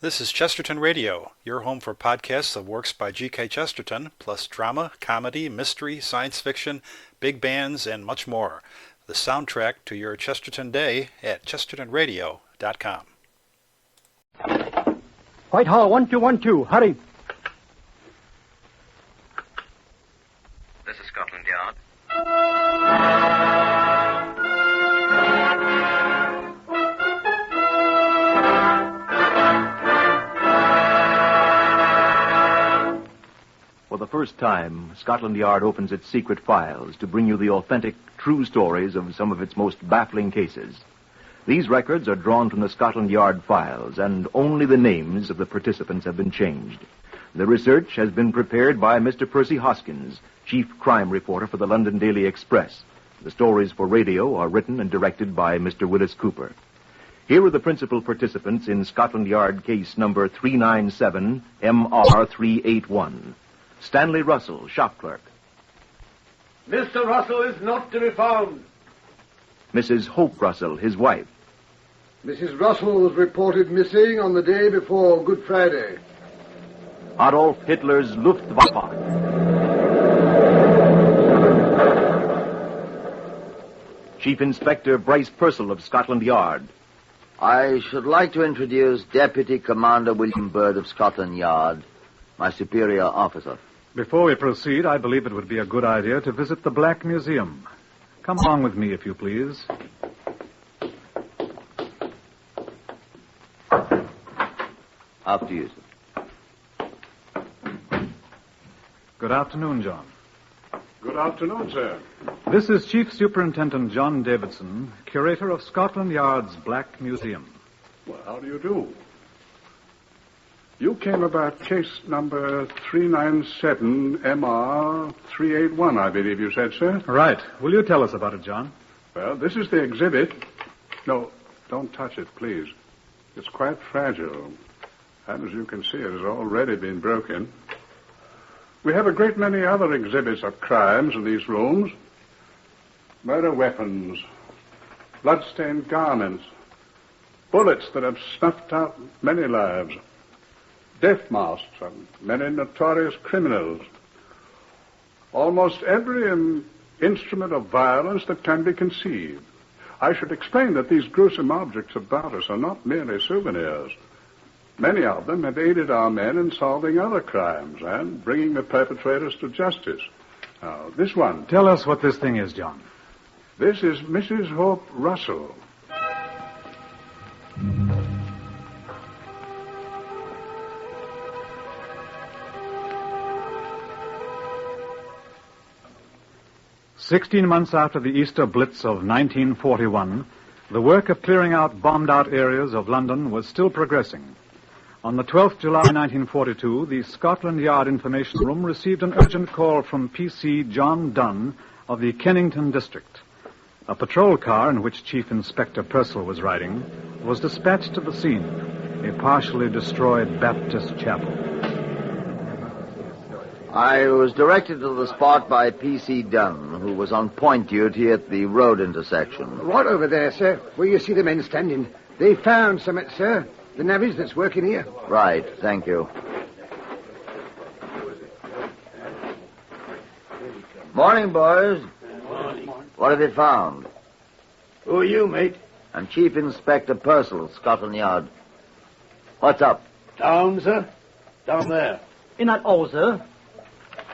This is Chesterton Radio, your home for podcasts of works by G.K. Chesterton, plus drama, comedy, mystery, science fiction, big bands, and much more. The soundtrack to your Chesterton day at chestertonradio.com. Whitehall, 1212, hurry. This is Scotland Yard. For the first time, Scotland Yard opens its secret files to bring you the authentic, true stories of some of its most baffling cases. These records are drawn from the Scotland Yard files, and only the names of the participants have been changed. The research has been prepared by Mr. Percy Hoskins, chief crime reporter for the London Daily Express. The stories for radio are written and directed by Mr. Willis Cooper. Here are the principal participants in Scotland Yard case number 397 MR381. Stanley Russell, shop clerk. Mr. Russell is not to be found. Mrs. Hope Russell, his wife. Mrs. Russell was reported missing on the day before Good Friday. Adolf Hitler's Luftwaffe. Chief Inspector Bryce Purcell of Scotland Yard. I should like to introduce Deputy Commander William Bird of Scotland Yard, my superior officer. Before we proceed, I believe it would be a good idea to visit the Black Museum. Come along with me, if you please. After you, sir. Good afternoon, John. Good afternoon, sir. This is Chief Superintendent John Davidson, curator of Scotland Yard's Black Museum. Well, how do you do? You came about case number 397 MR381, I believe you said, sir. Right. Will you tell us about it, John? Well, this is the exhibit. No, don't touch it, please. It's quite fragile. And as you can see, it has already been broken. We have a great many other exhibits of crimes in these rooms. Murder weapons, blood-stained garments, bullets that have snuffed out many lives, death masks and many notorious criminals. Almost every instrument of violence that can be conceived. I should explain that these gruesome objects about us are not merely souvenirs. Many of them have aided our men in solving other crimes and bringing the perpetrators to justice. Now, this one. Tell us what this thing is, John. This is Mrs. Hope Russell. "16 months after the Easter Blitz of 1941, the work of clearing out bombed-out areas of London was still progressing. On the 12th July 1942, the Scotland Yard Information Room received an urgent call from PC John Dunn of the Kennington District. A patrol car in which Chief Inspector Purcell was riding was dispatched to the scene, a partially destroyed Baptist chapel. I was directed to the spot by P.C. Dunn, who was on point duty at the road intersection. Right over there, sir, where you see the men standing. They found something, sir. The navvies that's working here. Right, thank you. Morning, boys. Morning. What have you found? Who are you, mate? I'm Chief Inspector Purcell, Scotland Yard. What's up? Down, sir? Down there. In that hole, sir.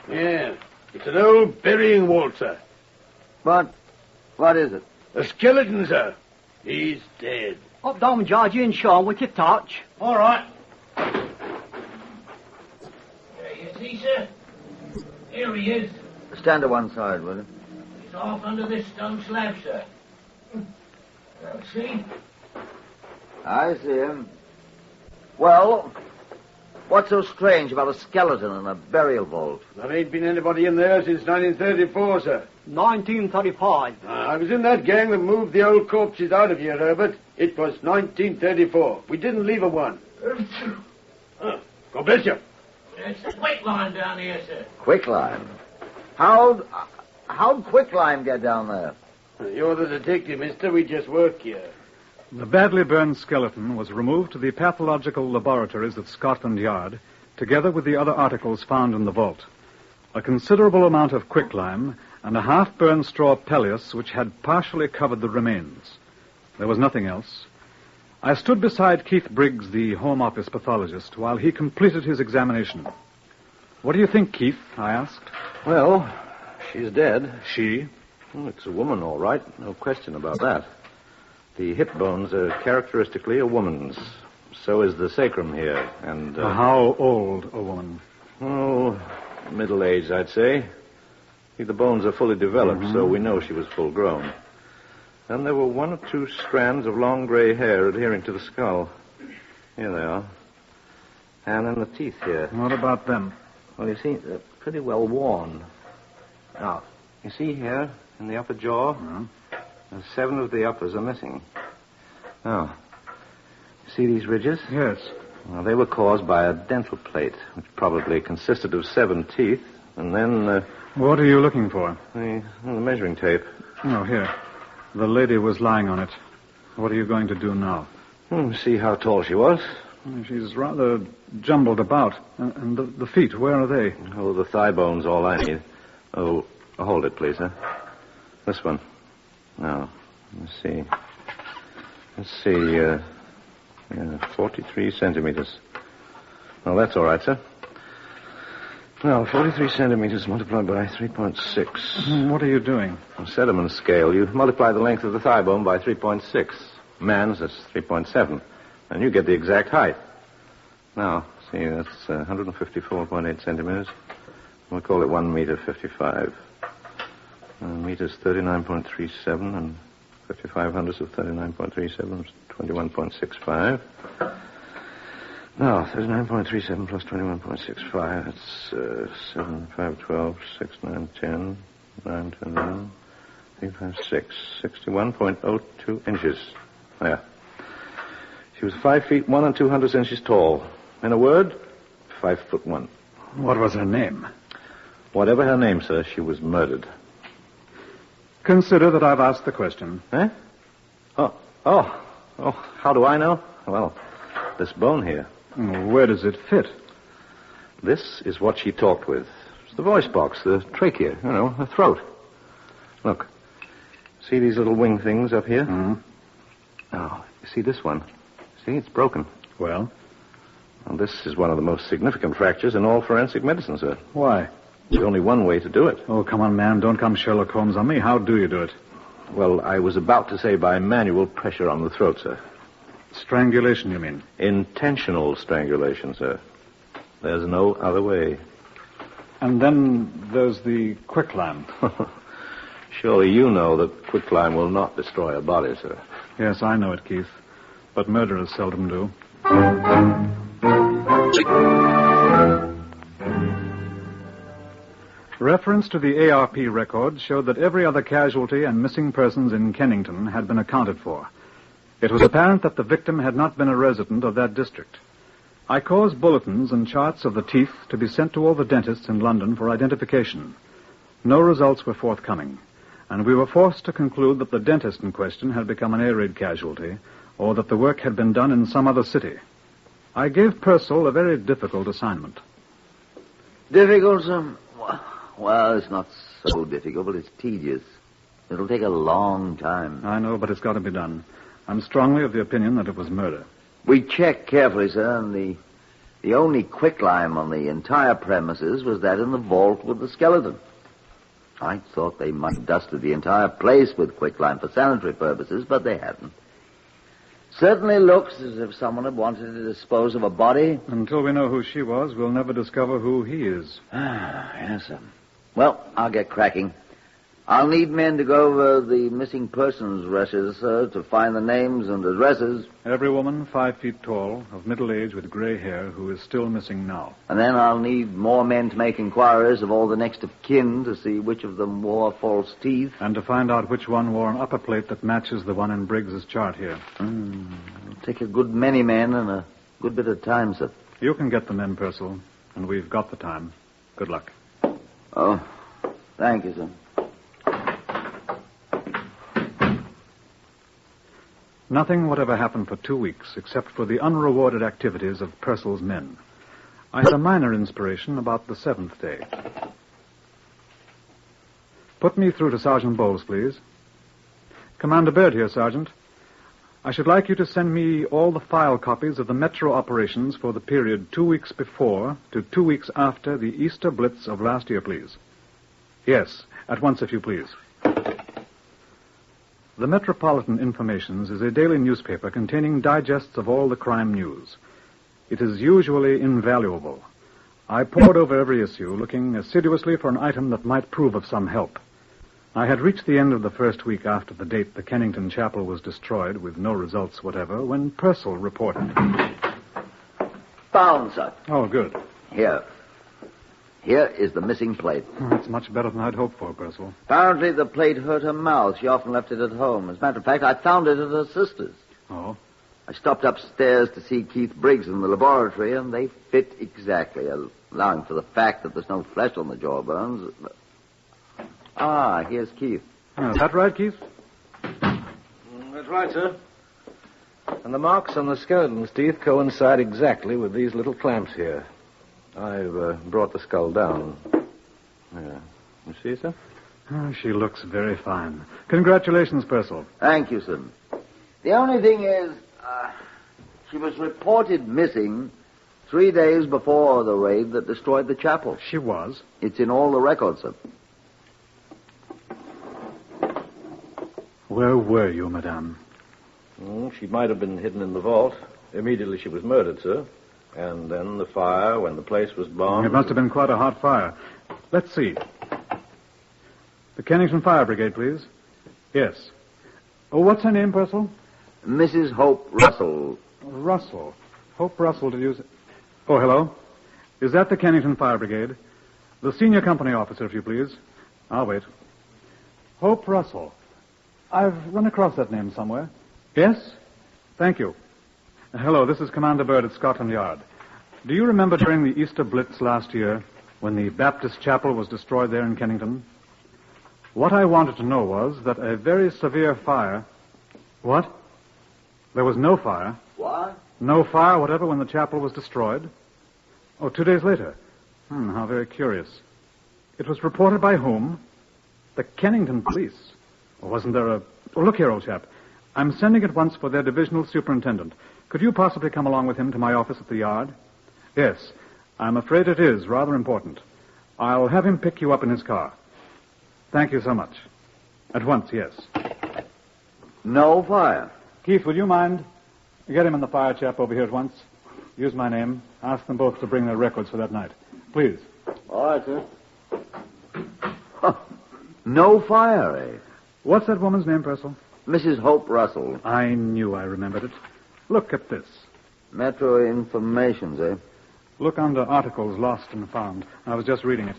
Yeah. It's an old burying vault, sir. What is it? A skeleton, sir. He's dead. Up down, Georgie and Sean with your torch. All right. There you see, sir. Here he is. Stand to one side, will you? He's off under this stone slab, sir. See? I see him. Well, what's so strange about a skeleton in a burial vault? There ain't been anybody in there since 1934, sir. 1935. I was in that gang that moved the old corpses out of here, Herbert. It was 1934. We didn't leave a one. God bless you. It's a quicklime down here, sir. Quicklime? How'd quicklime get down there? You're the detective, mister. We just work here. The badly burned skeleton was removed to the pathological laboratories of Scotland Yard, together with the other articles found in the vault. A considerable amount of quicklime and a half-burned straw pelleas which had partially covered the remains. There was nothing else. I stood beside Keith Briggs, the Home Office pathologist, while he completed his examination. What do you think, Keith? I asked. Well, she's dead. She? Well, it's a woman, all right. No question about that. The hip bones are characteristically a woman's. So is the sacrum here, and... How old a woman? Oh, middle-aged, I'd say. See, the bones are fully developed, so we know she was full-grown. And there were 1 or 2 strands of long gray hair adhering to the skull. Here they are. And then the teeth here. What about them? Well, you see, they're pretty well worn. Now, you see here, in the upper jaw, 7 of the uppers are missing. Now, see these ridges? Yes. Well, they were caused by a dental plate, which probably consisted of 7 teeth, and then... What are you looking for? The measuring tape. Oh, here. The lady was lying on it. What are you going to do now? See how tall she was. She's rather jumbled about. And the feet, where are they? Oh, the thigh bone's all I need. Oh, hold it, please, huh? This one. Now, let's see. 43 centimeters. Well, that's all right, sir. Now, 43 centimeters multiplied by 3.6. What are you doing? On sediment scale, you multiply the length of the thigh bone by 3.6. Man's, that's 3.7. And you get the exact height. Now, see, that's 154.8 centimeters. We'll call it 1 meter 55. Meters 39.37 and 55 hundredths of 39.37 is 21.65. Now, 39.37 plus 21.65, that's 7, 5, 12, 6, 9, 10, 9, 10, 11, 3, 5, 6, 61.02 inches. There. She was 5 feet 1 200 inches tall. In a word, 5'1". What was her name? Whatever her name, sir, she was murdered. Consider that I've asked the question. Eh? Oh, how do I know? Well, this bone here. Where does it fit? This is what she talked with. It's the voice box, the trachea, the throat. Look, see these little wing things up here? Now, you see this one? See, it's broken. Well, this is one of the most significant fractures in all forensic medicine, sir. Why? There's only one way to do it. Oh, come on, man. Don't come Sherlock Holmes on me. How do you do it? Well, I was about to say by manual pressure on the throat, sir. Strangulation, you mean? Intentional strangulation, sir. There's no other way. And then there's the quicklime. Surely you know that quicklime will not destroy a body, sir. Yes, I know it, Keith. But murderers seldom do. Reference to the ARP records showed that every other casualty and missing persons in Kennington had been accounted for. It was apparent that the victim had not been a resident of that district. I caused bulletins and charts of the teeth to be sent to all the dentists in London for identification. No results were forthcoming, and we were forced to conclude that the dentist in question had become an air raid casualty, or that the work had been done in some other city. I gave Purcell a very difficult assignment. Difficult, sir? Well, it's not so difficult, but it's tedious. It'll take a long time. I know, but it's got to be done. I'm strongly of the opinion that it was murder. We checked carefully, sir, and the only quicklime on the entire premises was that in the vault with the skeleton. I thought they might have dusted the entire place with quicklime for sanitary purposes, but they hadn't. Certainly looks as if someone had wanted to dispose of a body. Until we know who she was, we'll never discover who he is. Yes, sir. Well, I'll get cracking. I'll need men to go over the missing persons registers, sir, to find the names and addresses. Every woman 5 feet tall, of middle age with gray hair, who is still missing now. And then I'll need more men to make inquiries of all the next of kin to see which of them wore false teeth. And to find out which one wore an upper plate that matches the one in Briggs's chart here. It'll take a good many men and a good bit of time, sir. You can get the men, Purcell, and we've got the time. Good luck. Oh, thank you, sir. Nothing whatever happened for 2 weeks, except for the unrewarded activities of Purcell's men. I had a minor inspiration about the 7th day. Put me through to Sergeant Bowles, please. Commander Bird here, Sergeant. I should like you to send me all the file copies of the Metro operations for the period 2 weeks before to 2 weeks after the Easter Blitz of last year, please. Yes, at once, if you please. The Metropolitan Informations is a daily newspaper containing digests of all the crime news. It is usually invaluable. I pored over every issue, looking assiduously for an item that might prove of some help. I had reached the end of the first week after the date the Kennington Chapel was destroyed, with no results whatever, when Purcell reported. Found, sir. Oh, good. Here. Here is the missing plate. Oh, that's much better than I'd hoped for, Purcell. Apparently the plate hurt her mouth. She often left it at home. As a matter of fact, I found it at her sister's. Oh? I stopped upstairs to see Keith Briggs in the laboratory, and they fit exactly, allowing for the fact that there's no flesh on the jawbones. Ah, here's Keith. Oh, is that right, Keith? That's right, sir. And the marks on the skeleton's teeth coincide exactly with these little clamps here. I've brought the skull down. Yeah. You see, sir? Oh, she looks very fine. Congratulations, Purcell. Thank you, sir. The only thing is, she was reported missing 3 days before the raid that destroyed the chapel. She was? It's in all the records, sir. Where were you, madame? She might have been hidden in the vault. Immediately she was murdered, sir. And then the fire, when the place was bombed... It must have been quite a hot fire. Let's see. The Kennington Fire Brigade, please. Yes. Oh, what's her name, Purcell? Mrs. Hope Russell. Russell. Hope Russell, did you say... Oh, hello. Is that the Kennington Fire Brigade? The senior company officer, if you please. I'll wait. Hope Russell. I've run across that name somewhere. Yes? Thank you. Hello, this is Commander Bird at Scotland Yard. Do you remember during the Easter Blitz last year when the Baptist chapel was destroyed there in Kennington? What I wanted to know was that a very severe fire... What? There was no fire? What? No fire whatever when the chapel was destroyed? Oh, 2 days later. How very curious. It was reported by whom? The Kennington police. Or wasn't there a... Oh, look here, old chap. I'm sending at once for their divisional superintendent. Could you possibly come along with him to my office at the yard? Yes. I'm afraid it is rather important. I'll have him pick you up in his car. Thank you so much. At once, yes. No fire. Keith, would you mind? Get him and the fire chap over here at once. Use my name. Ask them both to bring their records for that night. Please. All right, sir. No fire, eh? What's that woman's name, Purcell? Mrs. Hope Russell. I knew I remembered it. Look at this. Metro Informations, eh? Look under Articles Lost and Found. I was just reading it.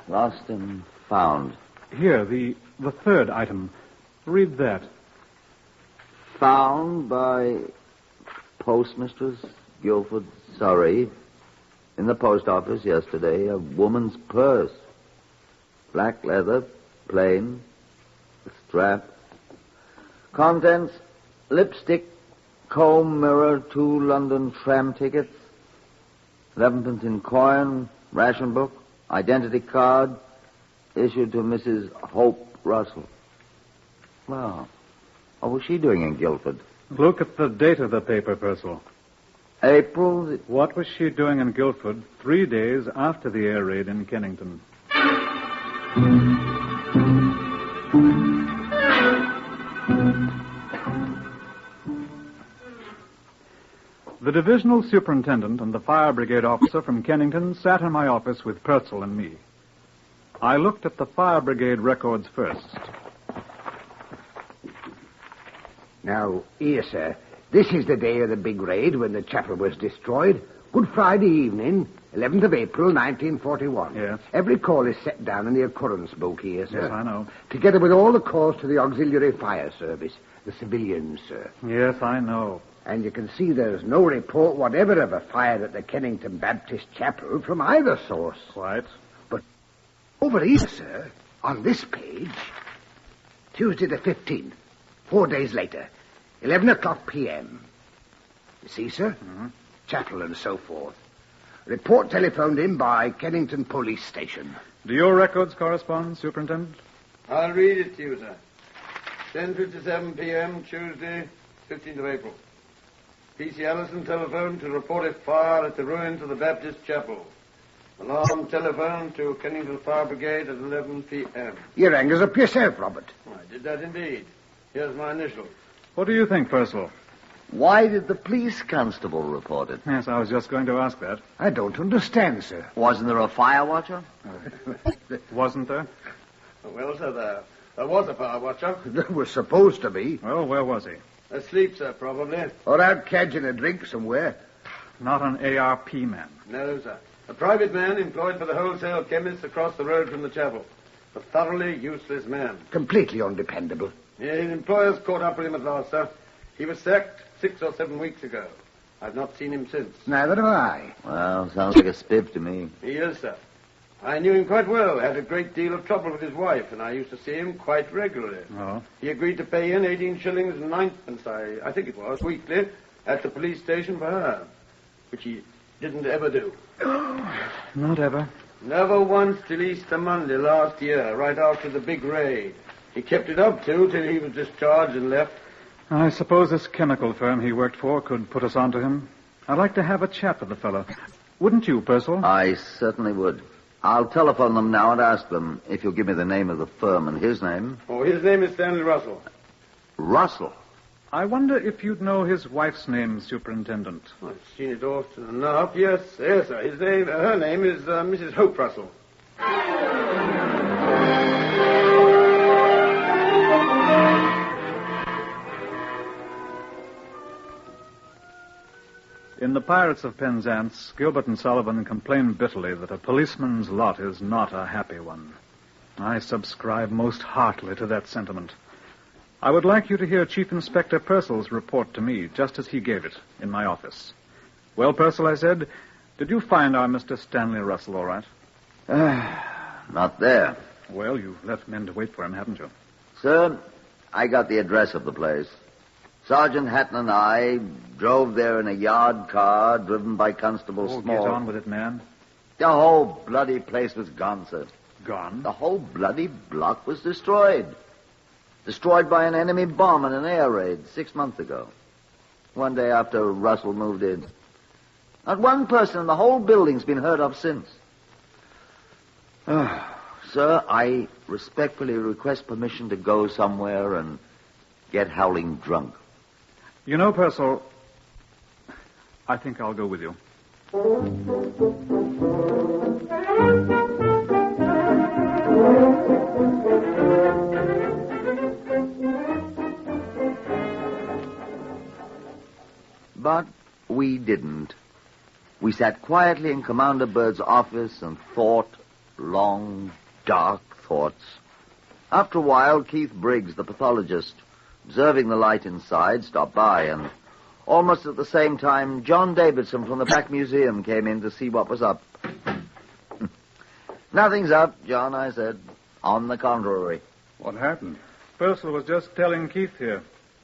Lost and Found. Here, the third item. Read that. Found by Postmistress Guilford, Surrey, in the post office yesterday, a woman's purse. Black leather, plain, strap. Contents, lipstick, comb, mirror, 2 London tram tickets, 11pence in coin, ration book, identity card, issued to Mrs. Hope Russell. Well, what was she doing in Guildford? Look at the date of the paper, Purcell. April... What was she doing in Guildford 3 days after the air raid in Kennington? The divisional superintendent and the fire brigade officer from Kennington sat in my office with Purcell and me. I looked at the fire brigade records first. Now, here, sir. This is the day of the big raid when the chapel was destroyed. Good Friday evening, 11th of April, 1941. Yes. Every call is set down in the occurrence book here, sir. Yes, I know. Together with all the calls to the auxiliary fire service, the civilians, sir. Yes, I know. And you can see there's no report whatever of a fire at the Kennington Baptist Chapel from either source. Quite. But over here, sir, on this page, Tuesday the 15th, 4 days later, 11 o'clock p.m. You see, sir? Mm-hmm. Chapel and so forth. Report telephoned in by Kennington Police Station. Do your records correspond, Superintendent? I'll read it to you, sir. 10:57 p.m., Tuesday, 15th of April. P.C. Allison telephoned to report a fire at the ruins of the Baptist Chapel. Alarm telephone to Kennington Fire Brigade at 11 p.m. You rang us up yourself, Robert. I did that indeed. Here's my initials. What do you think, Percival? Why did the police constable report it? Yes, I was just going to ask that. I don't understand, sir. Wasn't there a fire watcher? Wasn't there? Well, sir, there was a fire watcher. There was supposed to be. Well, where was he? Asleep, sir, probably. Or out catching a drink somewhere. Not an ARP man. No, sir. A private man employed by the wholesale chemists across the road from the chapel. A thoroughly useless man. Completely undependable. Yeah, his employers caught up with him at last, sir. He was sacked 6 or 7 weeks ago. I've not seen him since. Neither have I. Well, sounds like a spiff to me. He is, sir. I knew him quite well. Had a great deal of trouble with his wife, and I used to see him quite regularly. Oh? He agreed to pay in 18 shillings and ninepence, I think it was, weekly, at the police station for her, which he didn't ever do. Not ever. Never once till Easter Monday last year, right after the big raid. He kept it up, too, till he was discharged and left. I suppose this chemical firm he worked for could put us on to him. I'd like to have a chat with the fellow. Wouldn't you, Percival? I certainly would. I'll telephone them now and ask them if you'll give me the name of the firm and his name. Oh, his name is Stanley Russell. Russell? I wonder if you'd know his wife's name, Superintendent. I've seen it often enough. Yes, sir. Her name is Mrs. Hope Russell. In The Pirates of Penzance, Gilbert and Sullivan complain bitterly that a policeman's lot is not a happy one. I subscribe most heartily to that sentiment. I would like you to hear Chief Inspector Purcell's report to me, just as he gave it, in my office. Well, Purcell, I said, did you find our Mr. Stanley Russell all right? Not there. Well, you've left men to wait for him, haven't you? Sir, I got the address of the place. Sergeant Hatton and I drove there in a yard car driven by Constable Small. Get on with it, man. The whole bloody place was gone, sir. Gone? The whole bloody block was destroyed. Destroyed by an enemy bomb in an air raid 6 months ago. One day after Russell moved in. Not one person in the whole building's been heard of since. Sir, I respectfully request permission to go somewhere and get howling drunk. You know, Purcell, I think I'll go with you. But we didn't. We sat quietly in Commander Bird's office and thought long, dark thoughts. After a while, Keith Briggs, the pathologist, observing the light inside, stopped by, and almost at the same time, John Davidson from the Black Museum came in to see what was up. Nothing's up, John, I said. On the contrary. What happened? Purcell was just telling Keith here.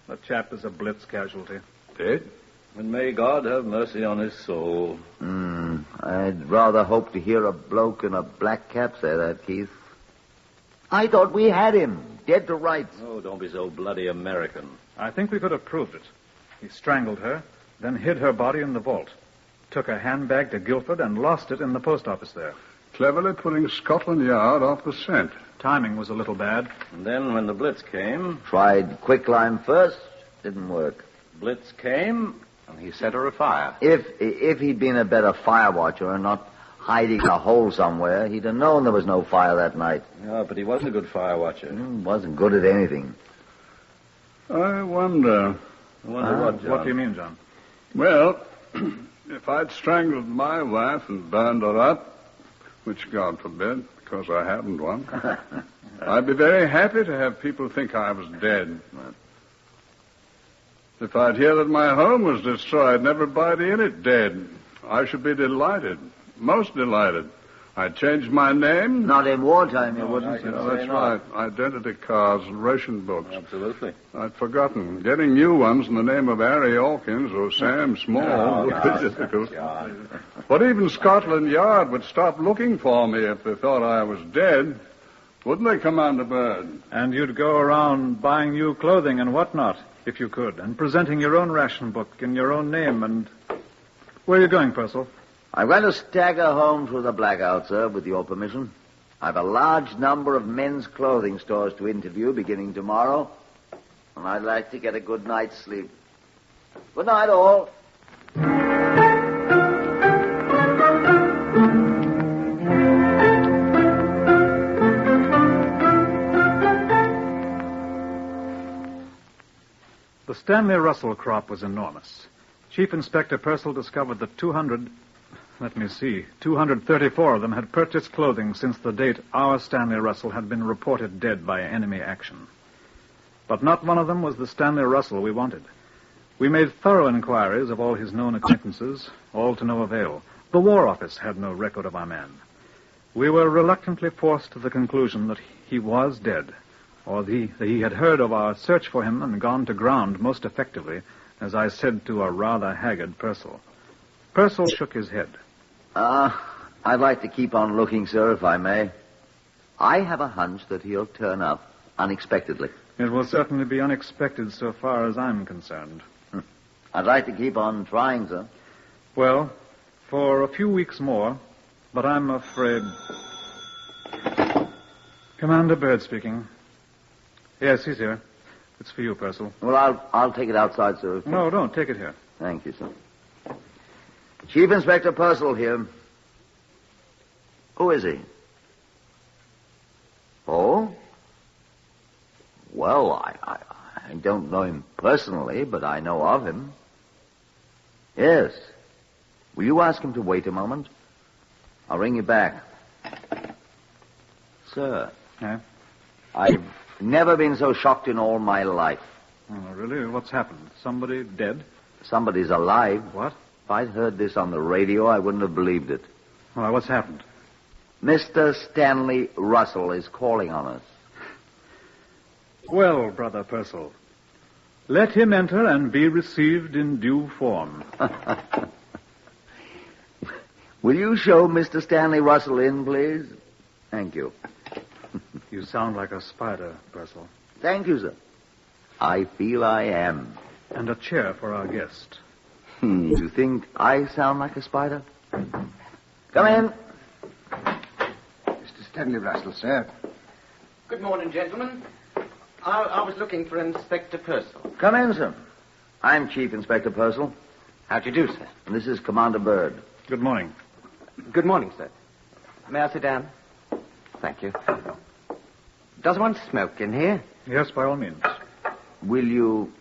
The chap is a Blitz casualty. Dead? And may God have mercy on his soul. I'd rather hope to hear a bloke in a black cap say that, Keith. I thought we had him, dead to rights. Oh, don't be so bloody American. I think we could have proved it. He strangled her, then hid her body in the vault. Took her handbag to Guildford and lost it in the post office there. Cleverly putting Scotland Yard off the scent. Timing was a little bad. And then when the Blitz came... Tried quicklime first, didn't work. Blitz came, and he set her afire. If he'd been a better fire watcher and not hiding in a hole somewhere, he'd have known there was no fire that night. Yeah, but he wasn't a good fire watcher. Wasn't good at anything. I wonder... What, John? What do you mean, John? Well, if I'd strangled my wife and burned her up, which God forbid, because I haven't one, I'd be very happy to have people think I was dead. If I'd hear that my home was destroyed and everybody in it dead, I should be delighted, most delighted. I changed my name. Not in wartime, you wouldn't. That's right. Identity cards and ration books. Absolutely. I'd forgotten. Getting new ones in the name of Harry Hawkins or Sam Small would be difficult. But even Scotland Yard would stop looking for me if they thought I was dead. Wouldn't they, Commander Bird? And you'd go around buying new clothing and whatnot, if you could, and presenting your own ration book in your own name and... Where are you going, Purcell? I'm going to stagger home through the blackout, sir, with your permission. I've a large number of men's clothing stores to interview beginning tomorrow, and I'd like to get a good night's sleep. Good night, all. The Stanley Russell crop was enormous. Chief Inspector Purcell discovered that 234 of them had purchased clothing since the date our Stanley Russell had been reported dead by enemy action. But not one of them was the Stanley Russell we wanted. We made thorough inquiries of all his known acquaintances, all to no avail. The War Office had no record of our man. We were reluctantly forced to the conclusion that he was dead, or that he had heard of our search for him and gone to ground most effectively, as I said to a rather haggard Purcell. Purcell shook his head. I'd like to keep on looking, sir, if I may. I have a hunch that he'll turn up unexpectedly. It will certainly be unexpected so far as I'm concerned. I'd like to keep on trying, sir. Well, for a few weeks more, but I'm afraid... Commander Bird speaking. Yes, he's here. It's for you, Purcell. Well, I'll take it outside, sir. No, don't. Take it here. Thank you, sir. Chief Inspector Purcell here. Who is he? Oh? Well, I don't know him personally, but I know of him. Yes. Will you ask him to wait a moment? I'll ring you back. Sir. Yeah? I've never been so shocked in all my life. Oh, really? What's happened? Somebody dead? Somebody's alive. What? If I'd heard this on the radio, I wouldn't have believed it. Why, what's happened? Mr. Stanley Russell is calling on us. Well, Brother Purcell, let him enter and be received in due form. Will you show Mr. Stanley Russell in, please? Thank you. You sound like a spider, Purcell. Thank you, sir. I feel I am. And a chair for our guest. You think I sound like a spider? Come in. Mr. Stanley Russell, sir. Good morning, gentlemen. I was looking for Inspector Purcell. Come in, sir. I'm Chief Inspector Purcell. How do you do, sir? And this is Commander Bird. Good morning. Good morning, sir. May I sit down? Thank you. Does one smoke in here? Yes, by all means. Will you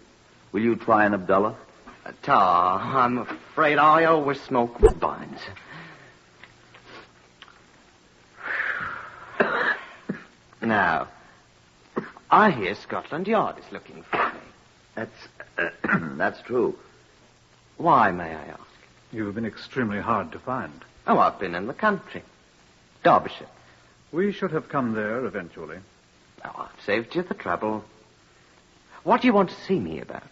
try an Abdullah? I'm afraid I always smoke Woodbines. Now, I hear Scotland Yard is looking for me. That's true. Why, may I ask? You've been extremely hard to find. Oh, I've been in the country. Derbyshire. We should have come there eventually. Oh, I've saved you the trouble. What do you want to see me about?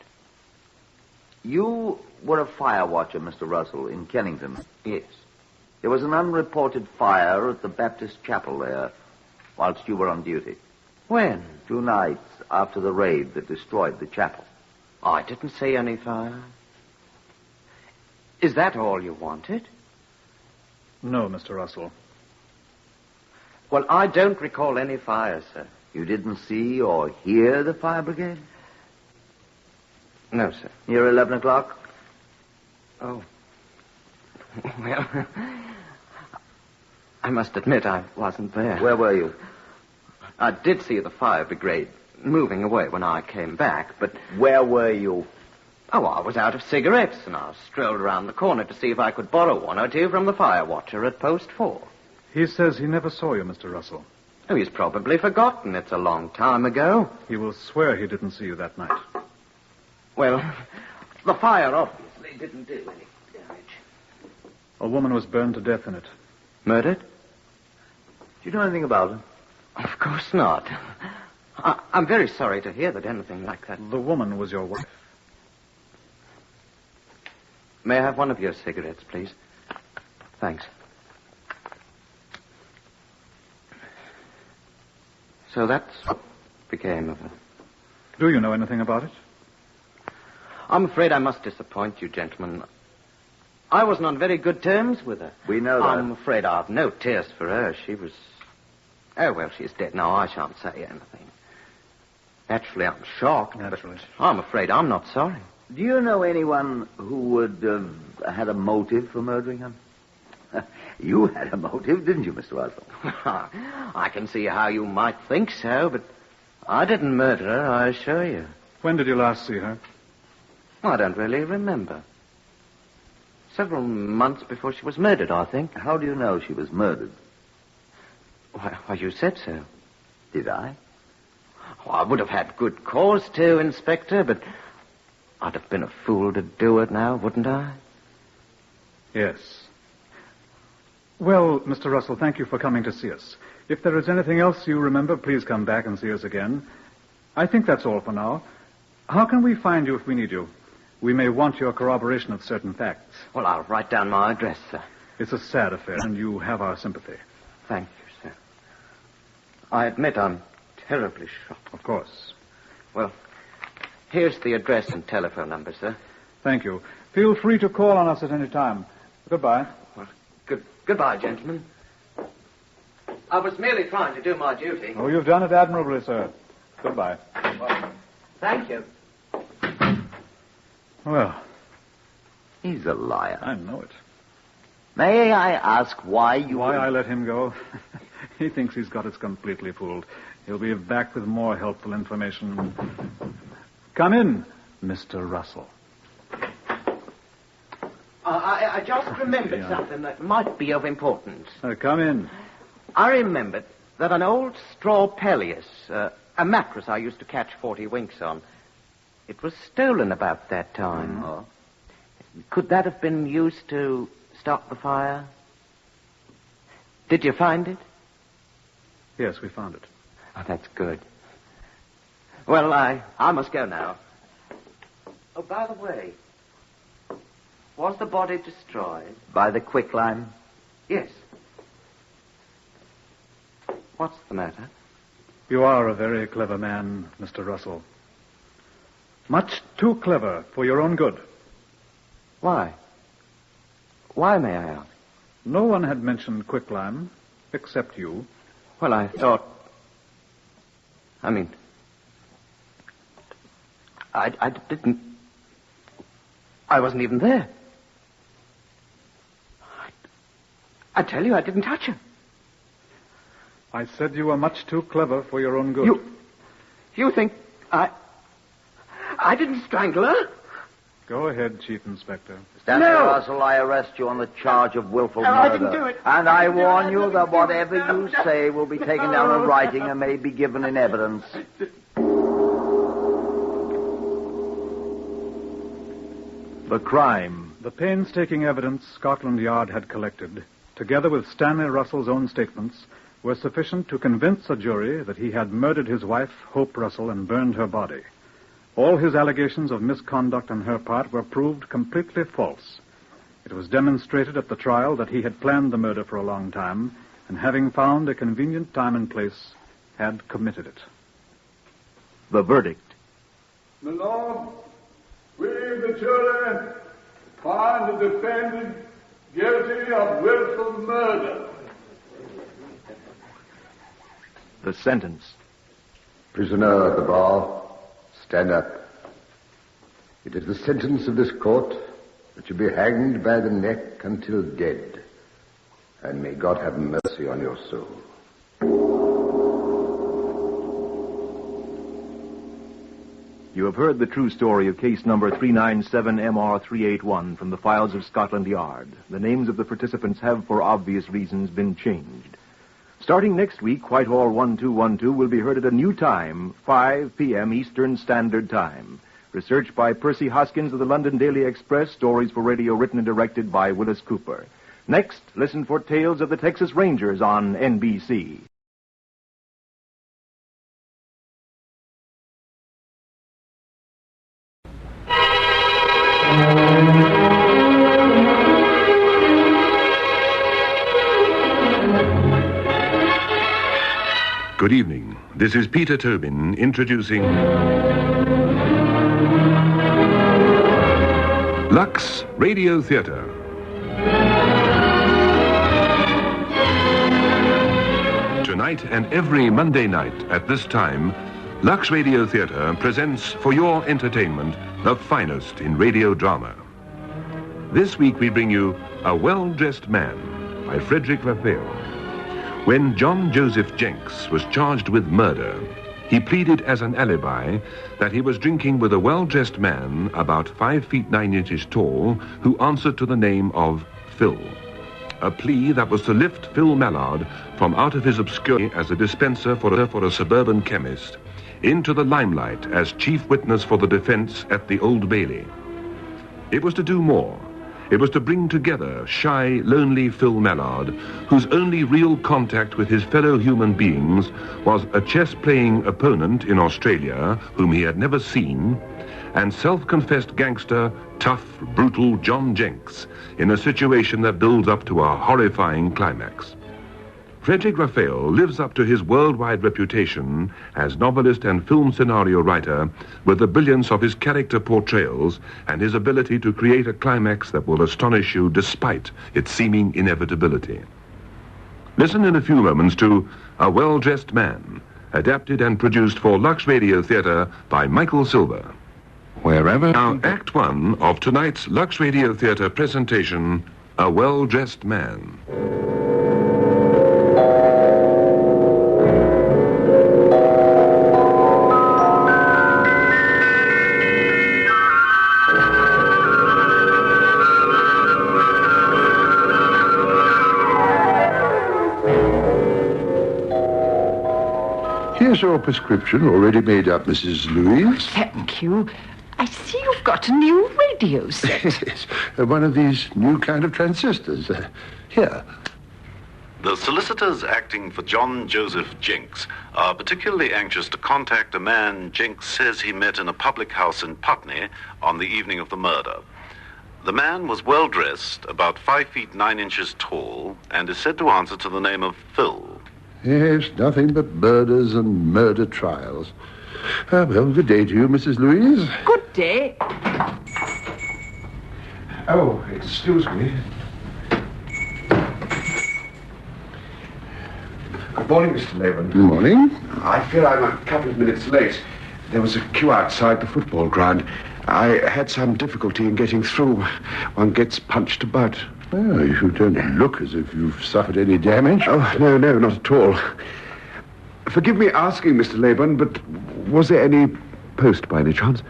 You were a fire watcher, Mr. Russell, in Kennington. Yes. There was an unreported fire at the Baptist chapel there whilst you were on duty. When? 2 nights after the raid that destroyed the chapel. I didn't see any fire. Is that all you wanted? No, Mr. Russell. Well, I don't recall any fire, sir. You didn't see or hear the fire brigade? No, sir. Near 11 o'clock? Oh. Well, I must admit I wasn't there. Where were you? I did see the fire brigade moving away when I came back, but... Where were you? Oh, I was out of cigarettes, and I strolled around the corner to see if I could borrow 1 or 2 from the fire watcher at post 4. He says he never saw you, Mr. Russell. Oh, he's probably forgotten. It's a long time ago. He will swear he didn't see you that night. Well, the fire obviously didn't do any damage. A woman was burned to death in it. Murdered? Do you know anything about her? Of course not. I'm very sorry to hear that anything like that. The woman was your wife. May I have one of your cigarettes, please? Thanks. So that's what became of her. Do you know anything about it? I'm afraid I must disappoint you, gentlemen. I wasn't on very good terms with her. We know that. I'm afraid I've no tears for her. She was... Oh, well, she's dead now. I shan't say anything. Naturally, I'm shocked. Naturally. But I'm afraid I'm not sorry. Do you know anyone who would have had a motive for murdering him? You had a motive, didn't you, Mr. Russell? I can see how you might think so, but I didn't murder her, I assure you. When did you last see her? I don't really remember. Several months before she was murdered, I think. How do you know she was murdered? Why, you said so. Did I? Oh, I would have had good cause to, Inspector, but I'd have been a fool to do it now, wouldn't I? Yes. Well, Mr. Russell, thank you for coming to see us. If there is anything else you remember, please come back and see us again. I think that's all for now. How can we find you if we need you? We may want your corroboration of certain facts. Well, I'll write down my address, sir. It's a sad affair, and you have our sympathy. Thank you, sir. I admit I'm terribly shocked. Of course. Well, here's the address and telephone number, sir. Thank you. Feel free to call on us at any time. Goodbye. Well, goodbye, gentlemen. I was merely trying to do my duty. Oh, you've done it admirably, sir. Goodbye. Thank you. Well, he's a liar. I know it. May I ask why you... Why I let him go? He thinks he's got us completely fooled. He'll be back with more helpful information. Come in, Mr. Russell. I just remembered something that might be of importance. Come in. I remembered that an old straw pelleas, a mattress I used to catch 40 winks on, it was stolen about that time. Oh. Could that have been used to stop the fire? Did you find it? Yes, we found it. Oh, that's good. Well, I must go now. Oh, by the way, was the body destroyed? By the quicklime? Yes. What's the matter? You are a very clever man, Mr. Russell. Much too clever for your own good. Why? Why, may I ask? No one had mentioned quicklime, except you. Well, I thought... I mean... I didn't... I wasn't even there. I tell you, I didn't touch her. I said you were much too clever for your own good. You think I didn't strangle her? Go ahead, Chief Inspector. Stanley Russell, I arrest you on the charge of willful murder. I didn't do it. And I warn you that whatever you say will be taken down in writing and may be given in evidence. The crime. The painstaking evidence Scotland Yard had collected, together with Stanley Russell's own statements, were sufficient to convince a jury that he had murdered his wife, Hope Russell, and burned her body. All his allegations of misconduct on her part were proved completely false. It was demonstrated at the trial that he had planned the murder for a long time, and having found a convenient time and place, had committed it. The verdict. My Lord, we, the jury, find the defendant guilty of willful murder. The sentence. Prisoner at the bar, stand up. It is the sentence of this court that you be hanged by the neck until dead. And may God have mercy on your soul. You have heard the true story of case number 397MR381 from the files of Scotland Yard. The names of the participants have, for obvious reasons, been changed. Starting next week, Whitehall 1212 will be heard at a new time, 5 p.m. Eastern Standard Time. Research by Percy Hoskins of the London Daily Express. Stories for radio written and directed by Willis Cooper. Next, listen for Tales of the Texas Rangers on NBC. Good evening. This is Peter Tobin introducing Lux Radio Theatre. Tonight and every Monday night at this time, Lux Radio Theatre presents for your entertainment the finest in radio drama. This week we bring you A Well-Dressed Man by Frederick Raphael. When John Joseph Jenks was charged with murder, he pleaded as an alibi that he was drinking with a well-dressed man about 5 feet 9 inches tall who answered to the name of Phil. A plea that was to lift Phil Mallard from out of his obscurity as a dispenser for a suburban chemist into the limelight as chief witness for the defense at the Old Bailey. It was to do more. It was to bring together shy, lonely Phil Mallard, whose only real contact with his fellow human beings was a chess-playing opponent in Australia, whom he had never seen, and self-confessed gangster, tough, brutal John Jenks, in a situation that builds up to a horrifying climax. Frederick Raphael lives up to his worldwide reputation as novelist and film scenario writer with the brilliance of his character portrayals and his ability to create a climax that will astonish you despite its seeming inevitability. Listen in a few moments to A Well-Dressed Man, adapted and produced for Lux Radio Theatre by Michael Silver. Wherever... Now, Act 1 of tonight's Lux Radio Theatre presentation, A Well-Dressed Man. Here's your prescription already made up, Mrs. Louise. Thank you. I see you've got a new radio set. Yes, one of these new kind of transistors. Here. The solicitors acting for John Joseph Jenks are particularly anxious to contact a man Jenks says he met in a public house in Putney on the evening of the murder. The man was well-dressed, about 5 feet 9 inches tall, and is said to answer to the name of Phil. Yes, nothing but murders and murder trials. Well, good day to you, Mrs. Louise. Good day. Oh, excuse me. Good morning, Mr. Laban. Good morning. I fear I'm a couple of minutes late. There was a queue outside the football ground. I had some difficulty in getting through. One gets punched about. Well, you don't look as if you've suffered any damage. Oh, no, not at all. Forgive me asking, Mr. Laban, but was there any post by any chance?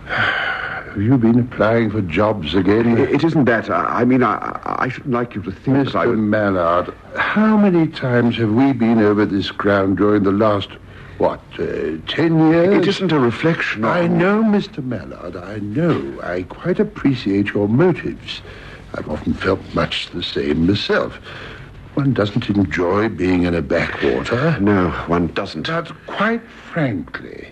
Have you been applying for jobs again? It isn't that. I mean, I shouldn't like you to think that I would... Mr. Mallard, how many times have we been over this ground during the last, 10 years? It isn't a reflection on... I know, Mr. Mallard, I know. I quite appreciate your motives. I've often felt much the same myself. One doesn't enjoy being in a backwater. No, one doesn't. But quite frankly,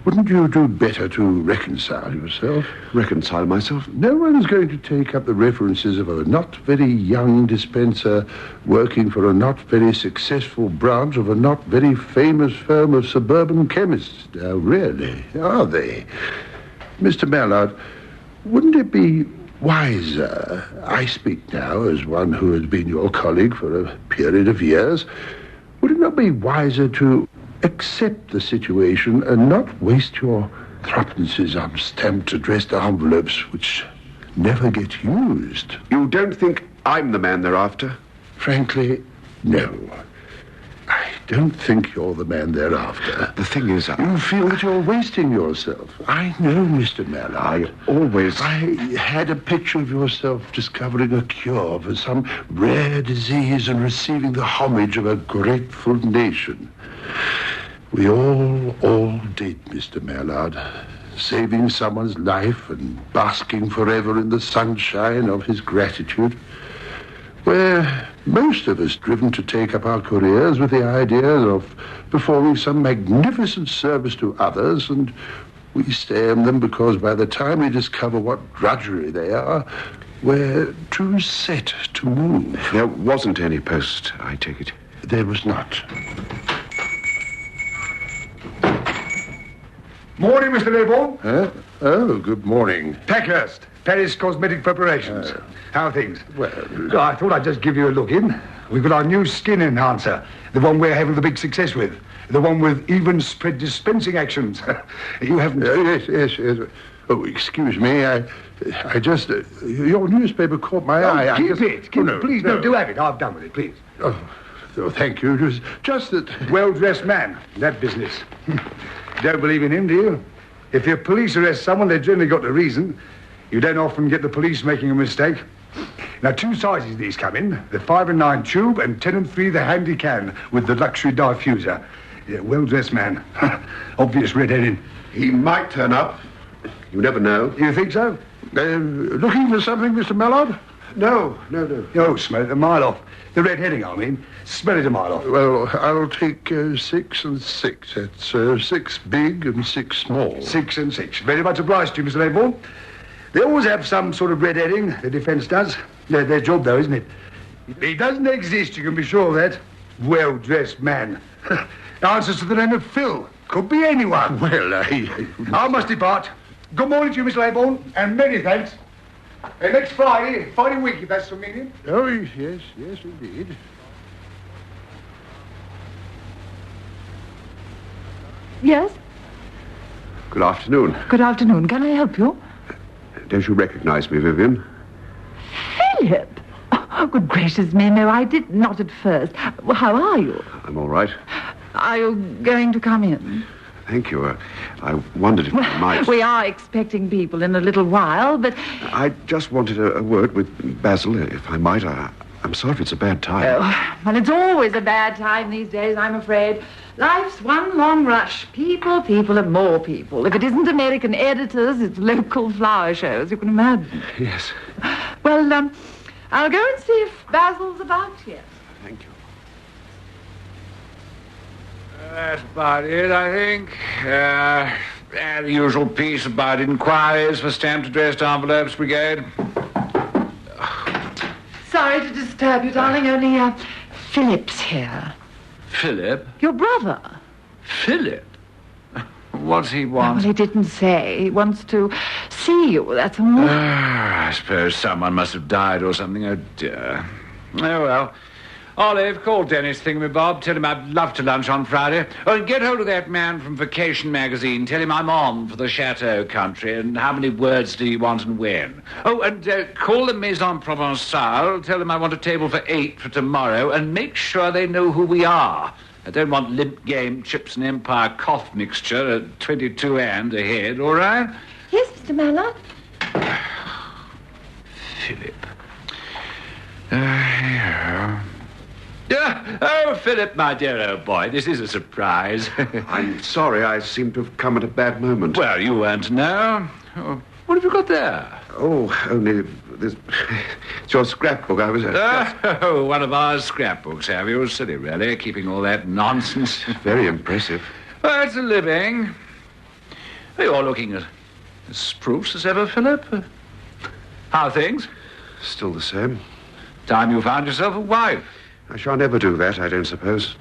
wouldn't you do better to reconcile yourself? Reconcile myself? No one's going to take up the references of a not very young dispenser working for a not very successful branch of a not very famous firm of suburban chemists. Now, really, are they? Mr. Mallard, wouldn't it be wiser, I speak now as one who has been your colleague for a period of years, would it not be wiser to accept the situation and not waste your threepences on stamped addressed envelopes which never get used? You don't think I'm the man they're after? Frankly, no. I don't think you're the man they're after. The thing is... You feel that you're wasting yourself. I know, Mr. Mallard. I had a picture of yourself discovering a cure for some rare disease and receiving the homage of a grateful nation. We all did, Mr. Mallard. saving someone's life and basking forever in the sunshine of his gratitude. We're most of us driven to take up our careers with the idea of performing some magnificent service to others, and we stay in them because by the time we discover what drudgery they are, we're too set to move. There wasn't any post, I take it. There was not. Morning, Mr. Laybourne. Huh? Oh, good morning. Packhurst, Paris Cosmetic Preparations. How are things? Well, I thought I'd just give you a look in. We've got our new skin enhancer, the one we're having the big success with, the one with even spread dispensing actions. You haven't... Yes. Oh, excuse me, I just... your newspaper caught my eye. Keep it. Please, no, do have it. I've done with it, please. Oh, thank you. It was just that... Well-dressed man, that business. Don't believe in him, do you? If your police arrest someone, they've generally got the reason. You don't often get the police making a mistake. Now, 2 sizes these come in. The 5 and 9 tube and 10 and 3 the handy can with the luxury diffuser. Yeah, well-dressed man. Obvious red-heading. He might turn up. You never know. You think so? Looking for something, Mr. Mallard? No. Oh, smell it a mile off. The red-heading, I mean. Smell it a mile off. Well, I'll take 6 and 6. That's 6 big and 6 small. 6 and 6. Very much obliged to you, Mr. Laybourne. They always have some sort of red-heading, the defence does. Their job, though, isn't it? He doesn't exist, you can be sure of that. Well-dressed man. Answers to the name of Phil. Could be anyone. Well, I must depart. Good morning to you, Mr. Laybourne, and many thanks. Next Friday week, if that's convenient. Oh, yes, indeed. Yes? Good afternoon. Good afternoon. Can I help you? Don't you recognize me, Vivian? Philip! Oh, good gracious me, no, I did not at first. How are you? I'm all right. Are you going to come in? Thank you. I wondered if I might... We are expecting people in a little while, but... I just wanted a word with Basil, if I might. I'm sorry if it's a bad time. Oh, well, it's always a bad time these days, I'm afraid. Life's one long rush. People, and more people. If it isn't American editors, it's local flower shows, you can imagine. Yes. Well, I'll go and see if Basil's about here. Thank you. That's about it, I think. The usual piece about inquiries for stamped addressed envelopes brigade. Sorry to disturb you, darling, only, Philip's here. Philip? Your brother. Philip? What's he want? Well, he didn't say. He wants to see you, that's all. I suppose someone must have died or something. Oh, dear. Oh, well. Olive, call Dennis Thingamabob. Tell him I'd love to lunch on Friday. Oh, and get hold of that man from Vacation Magazine. Tell him I'm on for the Chateau country. And how many words do you want and when? Oh, and call the Maison Provençale. Tell them I want a table for 8 for tomorrow. And make sure they know who we are. I don't want limp game, chips and Empire cough mixture at 22 and a head, all right? Yes, Mr. Mallard. Philip. Oh, Philip, my dear old boy, this is a surprise. I'm sorry, I seem to have come at a bad moment. Well, you weren't now. Oh, what have you got there? Oh, only this... It's your scrapbook. I was... Oh, one of our scrapbooks, have you? Silly, really, keeping all that nonsense. Very impressive. Well, it's a living. You're looking as spruce as ever, Philip. How are things? Still the same. Time you found yourself a wife. I shall never do that, I don't suppose.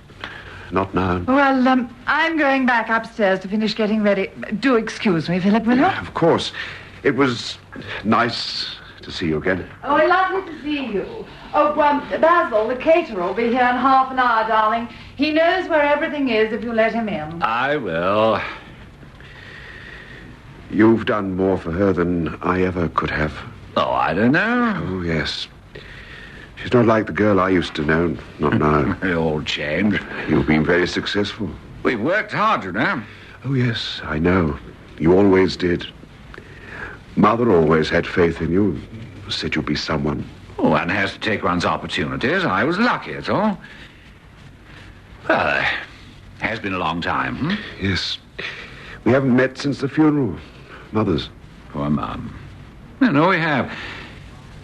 Not now. Well, I'm going back upstairs to finish getting ready. Do excuse me, Philip, will you? Of course. It was nice to see you again. Oh, lovely to see you. Oh, Basil, the caterer, will be here in half an hour, darling. He knows where everything is if you let him in. I will. You've done more for her than I ever could have. Oh, I don't know. Oh, yes. She's not like the girl I used to know. Not now. They all changed. You've been very successful. We've worked hard, you know. Oh, yes, I know. You always did. Mother always had faith in you. Said you'd be someone. Oh, one has to take one's opportunities. I was lucky, that's all. Well, it has been a long time, Yes. We haven't met since the funeral. Mother's. Poor Mum. No, we have.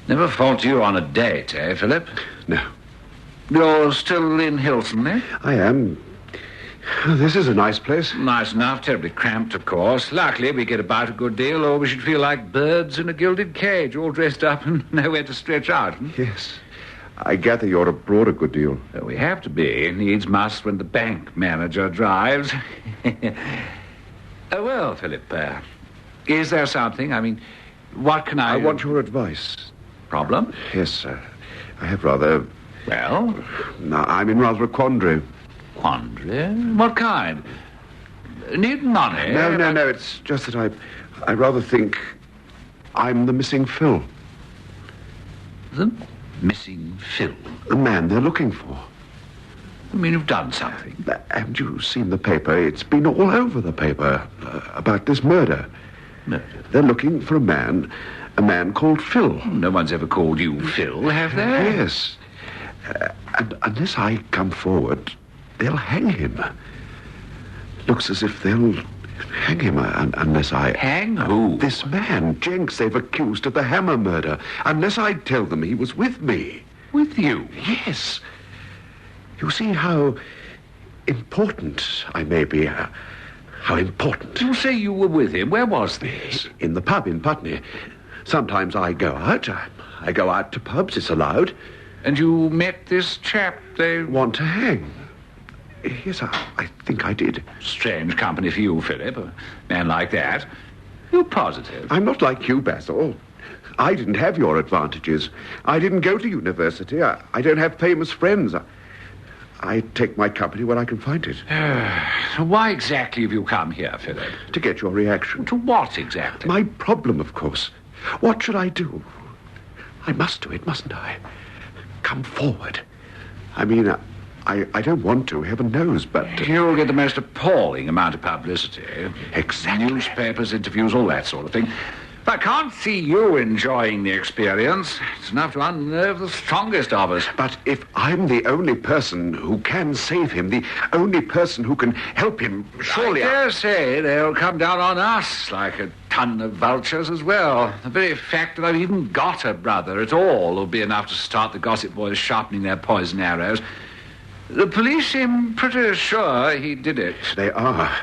Never fault you on a date, eh, Philip? No. You're still in Hilton, eh? I am. This is a nice place. Nice enough, terribly cramped, of course. Luckily, we get about a good deal, or we should feel like birds in a gilded cage, all dressed up and nowhere to stretch out. Yes. I gather you're abroad a good deal. Well, we have to be. Needs must when the bank manager drives. Well, Philip, is there something? I mean, what can I... I want your advice. Problem? Yes, sir. I have rather... Well? No, I'm in rather a quandary. Quandary? What kind? Need money? No. It's just that I rather think I'm the missing Phil. The missing Phil? The man they're looking for. I mean, you've done something. Haven't you seen the paper? It's been all over the paper about this murder. Murder? They're looking for a man called Phil. No one's ever called you Phil, have they? Yes. And unless I come forward, they'll hang him. Looks as if they'll hang him unless I... Hang who? This man, Jenks, they've accused of the Hammer murder. Unless I tell them he was with me. With you? Yes. You see how important I may be. How important. You say you were with him. Where was this? In the pub in Putney. Sometimes I go out. I go out to pubs. It's allowed. And you met this chap they... want to hang. Yes, I think I did. Strange company for you, Philip. A man like that. You're positive. I'm not like you, Basil. I didn't have your advantages. I didn't go to university. I don't have famous friends. I take my company when I can find it. Why exactly have you come here, Philip? To get your reaction. To what exactly? My problem, of course. What should I do? I must do it, mustn't I? Come forward. I mean, I don't want to, heaven knows, but... You'll get the most appalling amount of publicity. Exactly. Newspapers, interviews, all that sort of thing. I can't see you enjoying the experience. It's enough to unnerve the strongest of us. But if I'm the only person who can save him, the only person who can help him, surely... I dare say they'll come down on us like a ton of vultures as well. The very fact that I've even got a brother at all will be enough to start the gossip boys sharpening their poison arrows. The police seem pretty sure he did it. They are.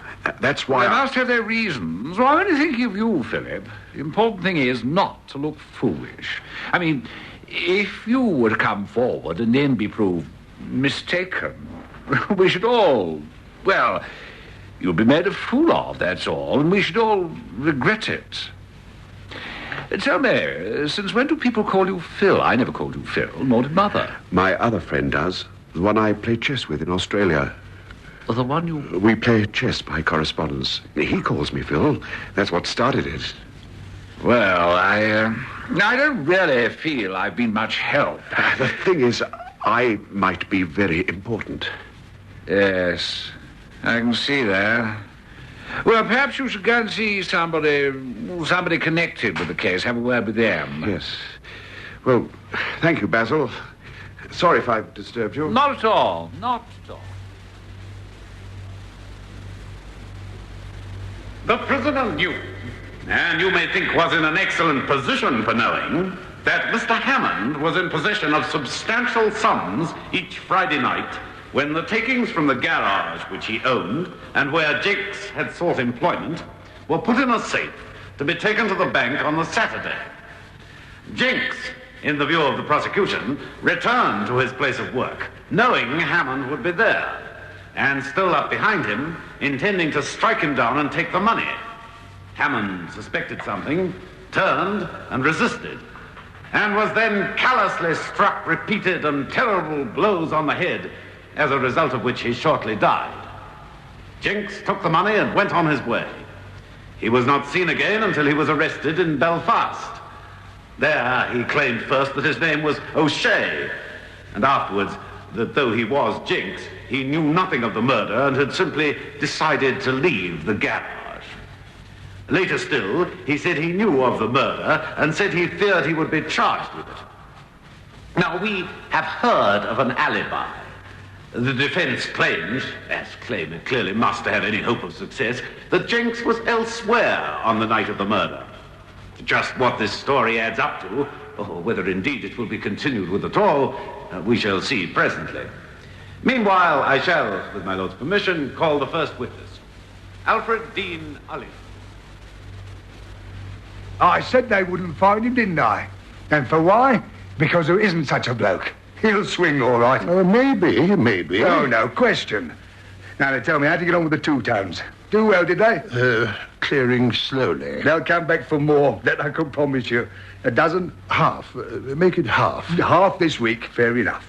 That's why They must have their reasons. Well, I'm only thinking of you, Philip. The important thing is not to look foolish. I mean, if you were to come forward and then be proved mistaken, we should all... Well, you'll be made a fool of, that's all, and we should all regret it. Tell me, since when do people call you Phil? I never called you Phil, nor did Mother. My other friend does. The one I play chess with in Australia. The one you... We play chess by correspondence. He calls me Phil. That's what started it. Well, I don't really feel I've been much help. The thing is, I might be very important. Yes, I can see that. Well, perhaps you should go and see somebody connected with the case. Have a word with them. Yes. Well, thank you, Basil. Sorry if I've disturbed you. Not at all. Not at all. The prisoner knew, and you may think was in an excellent position for knowing, that Mr. Hammond was in possession of substantial sums each Friday night when the takings from the garage which he owned and where Jenks had sought employment were put in a safe to be taken to the bank on the Saturday. Jenks, in the view of the prosecution, returned to his place of work, knowing Hammond would be there, and still up behind him, intending to strike him down and take the money. Hammond suspected something, turned and resisted, and was then callously struck repeated and terrible blows on the head, as a result of which he shortly died. Jenks took the money and went on his way. He was not seen again until he was arrested in Belfast. There he claimed first that his name was O'Shea, and afterwards that though he was Jenks, he knew nothing of the murder and had simply decided to leave the garage. Later still, he said he knew of the murder and said he feared he would be charged with it. Now, we have heard of an alibi. The defense claims, as claim it clearly must to have any hope of success, that Jenks was elsewhere on the night of the murder. Just what this story adds up to, or whether indeed it will be continued with at all, we shall see presently. Meanwhile, I shall, with my Lord's permission, call the first witness, Alfred Dean Oliver. I said they wouldn't find him, didn't I? And for why? Because there isn't such a bloke. He'll swing all right. Maybe. Oh, no question. Now, they tell me how to get on with the two-tones. Do well, did they? Clearing slowly. They'll come back for more, that I can promise you. A dozen? Half. Make it half. Half this week, fair enough.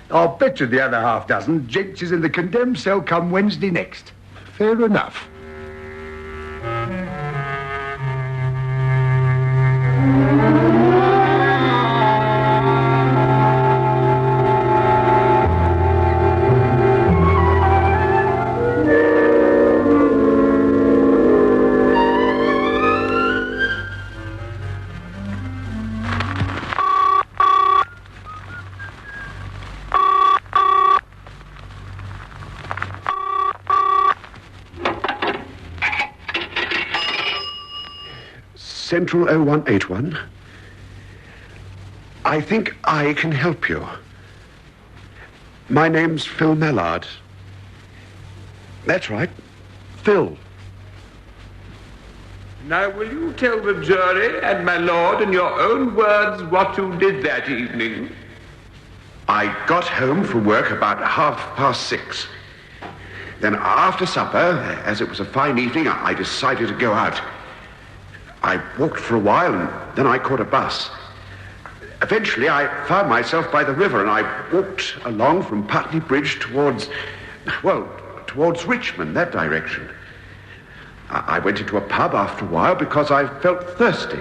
I'll bet you the other half dozen Jenks is in the condemned cell come Wednesday next. Fair enough. Central 0181. I think I can help you. My name's Phil Mallard. That's right, Phil. Now, will you tell the jury and my lord in your own words what you did that evening? I got home from work about 6:30. Then after supper, as it was a fine evening, I decided to go out. I walked for a while and then I caught a bus. Eventually I found myself by the river and I walked along from Putney Bridge towards Richmond, that direction. I went into a pub after a while because I felt thirsty.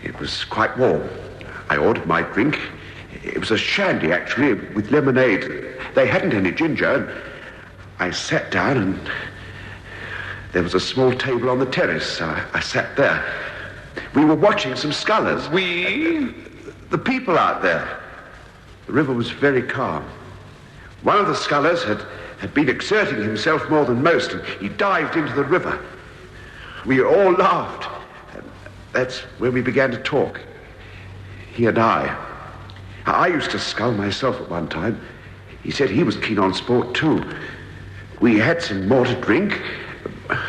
It was quite warm. I ordered my drink. It was a shandy, actually, with lemonade. They hadn't any ginger. And I sat down and there was a small table on the terrace, so I sat there. We were watching some scullers. The people out there. The river was very calm. One of the scullers had been exerting himself more than most, and he dived into the river. We all laughed. And that's when we began to talk. He and I. I used to scull myself at one time. He said he was keen on sport, too. We had some more to drink,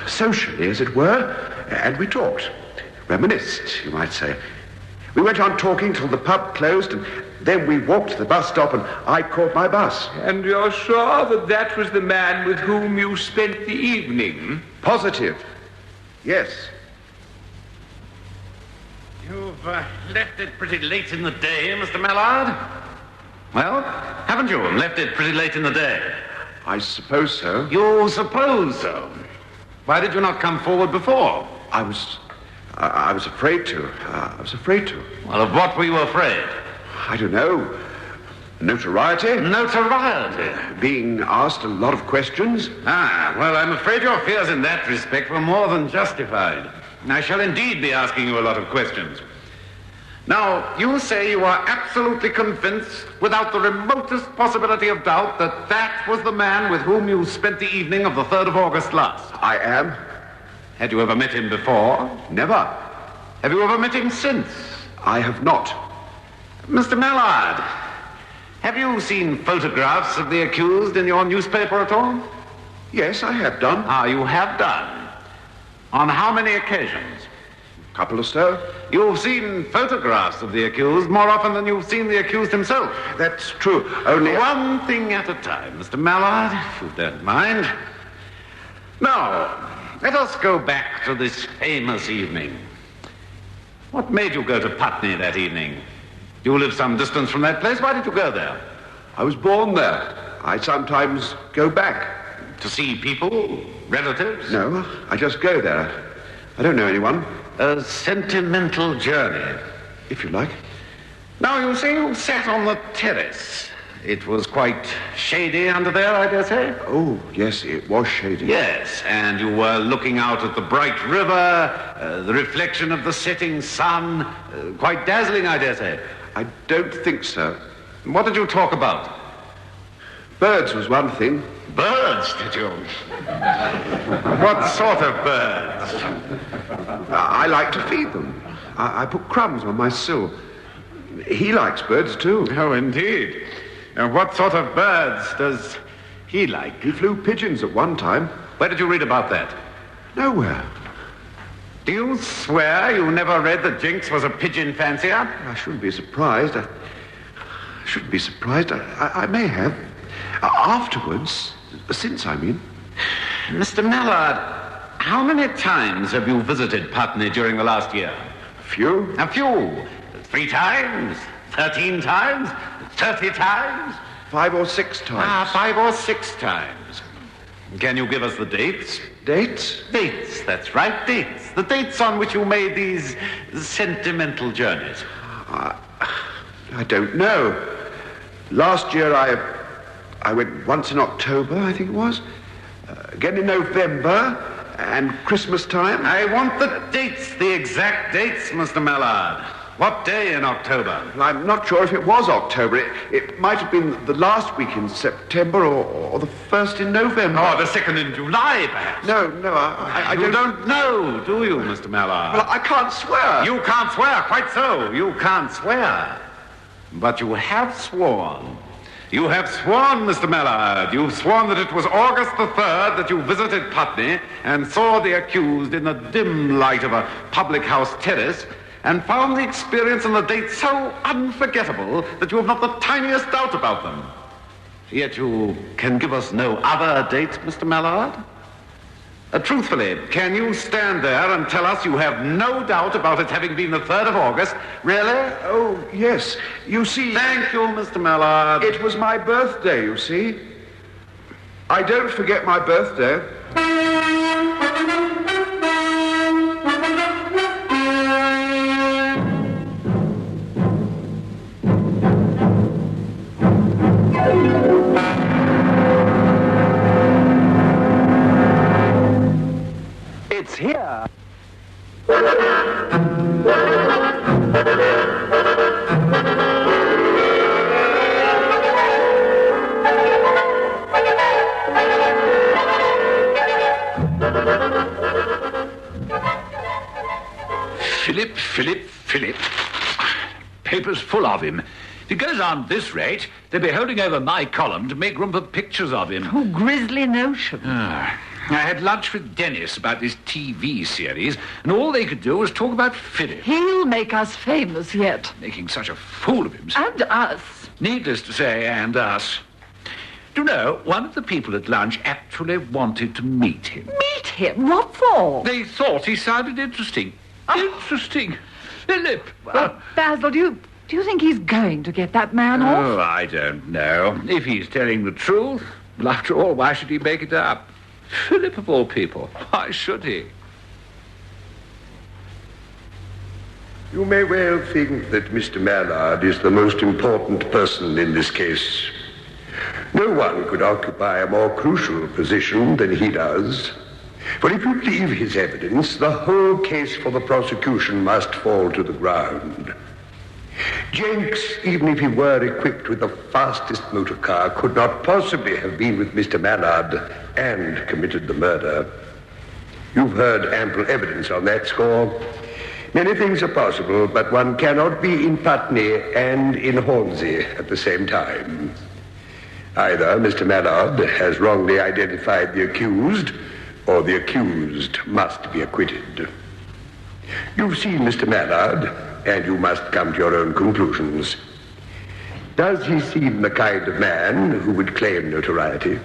socially, as it were, and we talked. Reminisced, you might say. We went on talking till the pub closed, and then we walked to the bus stop, and I caught my bus. And you're sure that that was the man with whom you spent the evening? Positive. Yes. You've left it pretty late in the day, Mr. Mallard. Well, haven't you left it pretty late in the day? I suppose so. You suppose so? Why did you not come forward before? I was afraid to. Well, of what were you afraid? I don't know. Notoriety? Notoriety? Being asked a lot of questions. Well, I'm afraid your fears in that respect were more than justified. I shall indeed be asking you a lot of questions. Now, you say you are absolutely convinced, without the remotest possibility of doubt, that that was the man with whom you spent the evening of the 3rd of August last? I am. Had you ever met him before? Never. Have you ever met him since? I have not. Mr. Mallard, have you seen photographs of the accused in your newspaper at all? Yes, I have done. You have done? On how many occasions? A couple or so. You've seen photographs of the accused more often than you've seen the accused himself. That's true. Only one thing at a time, Mr. Mallard, if you don't mind. Now, let us go back to this famous evening. What made you go to Putney that evening? You live some distance from that place. Why did you go there? I was born there. I sometimes go back. To see people? Relatives? No, I just go there. I don't know anyone. A sentimental journey, if you like. Now, you say you sat on the terrace. It was quite shady under there, I dare say? Oh, yes, it was shady. Yes, and you were looking out at the bright river, the reflection of the setting sun. Quite dazzling, I dare say. I don't think so. What did you talk about? Birds was one thing. Birds, did you? What sort of birds? I like to feed them. I put crumbs on my sill. He likes birds, too. Oh, indeed. And what sort of birds does he like? He flew pigeons at one time. Where did you read about that? Nowhere. Do you swear you never read that Jinx was a pigeon fancier? I shouldn't be surprised. I may have. Afterwards, since I mean. Mr. Mallard, how many times have you visited Putney during the last year? A few. A few. 3 times? 13 times? 30 times? 5 or 6 times. 5 or 6 times. Can you give us the dates? Dates? Dates, that's right, dates. The dates on which you made these sentimental journeys. I don't know. Last year I went once in October, I think it was. Again in November and Christmas time. I want the dates, the exact dates, Mr. Mallard. What day in October? Well, I'm not sure if it was October. It might have been the last week in September or the first in November. Or the second in July, perhaps. No, I don't know, do you, Mr. Mallard? Well, I can't swear. You can't swear, quite so. You can't swear. But you have sworn. You have sworn, Mr. Mallard. You've sworn that it was August the 3rd that you visited Putney and saw the accused in the dim light of a public house terrace and found the experience and the date so unforgettable that you have not the tiniest doubt about them. Yet you can give us no other date, Mr. Mallard? Truthfully, can you stand there and tell us you have no doubt about it having been the 3rd of August? Really? Oh, yes. You see... Thank you, Mr. Mallard. It was my birthday, you see. I don't forget my birthday. It's here. Philip. Paper's full of him. If he goes on at this rate, they'll be holding over my column to make room for pictures of him. Oh, grisly notion. I had lunch with Dennis about this TV series, and all they could do was talk about Philip. He'll make us famous yet. Making such a fool of himself. And us. Needless to say, and us. Do you know, one of the people at lunch actually wanted to meet him. Meet him? What for? They thought he sounded interesting. Interesting. Philip. Basil, do you think he's going to get that man off? Oh, I don't know. If he's telling the truth, well, after all, why should he make it up? Philip, of all people, why should he? You may well think that Mr. Mallard is the most important person in this case. No one could occupy a more crucial position than he does. For if you believe his evidence, the whole case for the prosecution must fall to the ground. Jenks, even if he were equipped with the fastest motor car, could not possibly have been with Mr. Mallard and committed the murder. You've heard ample evidence on that score. Many things are possible, but one cannot be in Putney and in Hornsey at the same time. Either Mr. Mallard has wrongly identified the accused, or the accused must be acquitted. You've seen Mr. Mallard, and you must come to your own conclusions. Does he seem the kind of man who would claim notoriety?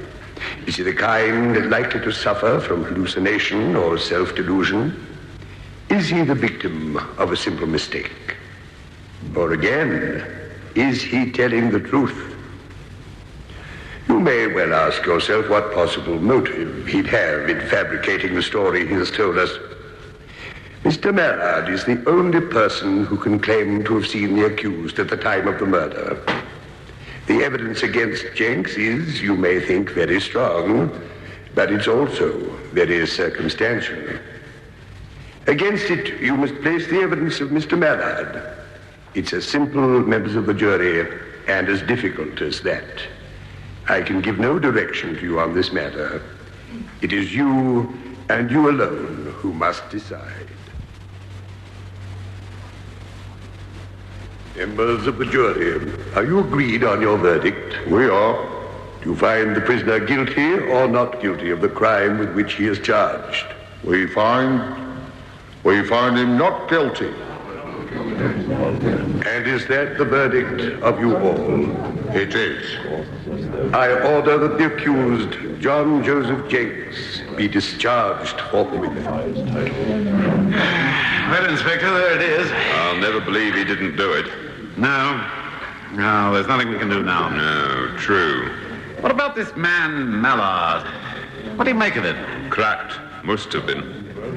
Is he the kind likely to suffer from hallucination or self-delusion? Is he the victim of a simple mistake? Or again, is he telling the truth? You may well ask yourself what possible motive he'd have in fabricating the story he has told us. Mr. Mallard is the only person who can claim to have seen the accused at the time of the murder. The evidence against Jenks is, you may think, very strong, but it's also very circumstantial. Against it, you must place the evidence of Mr. Mallard. It's as simple, members of the jury, and as difficult as that. I can give no direction to you on this matter. It is you and you alone who must decide. Members of the jury, are you agreed on your verdict? We are. Do you find the prisoner guilty or not guilty of the crime with which he is charged? We find him not guilty. And is that the verdict of you all? It is. I order that the accused, John Joseph Jenks, be discharged forthwith. Well, Inspector, there it is. I'll never believe he didn't do it. No, there's nothing we can do now. No, true. What about this man, Mallard? What do you make of it? Cracked. Must have been.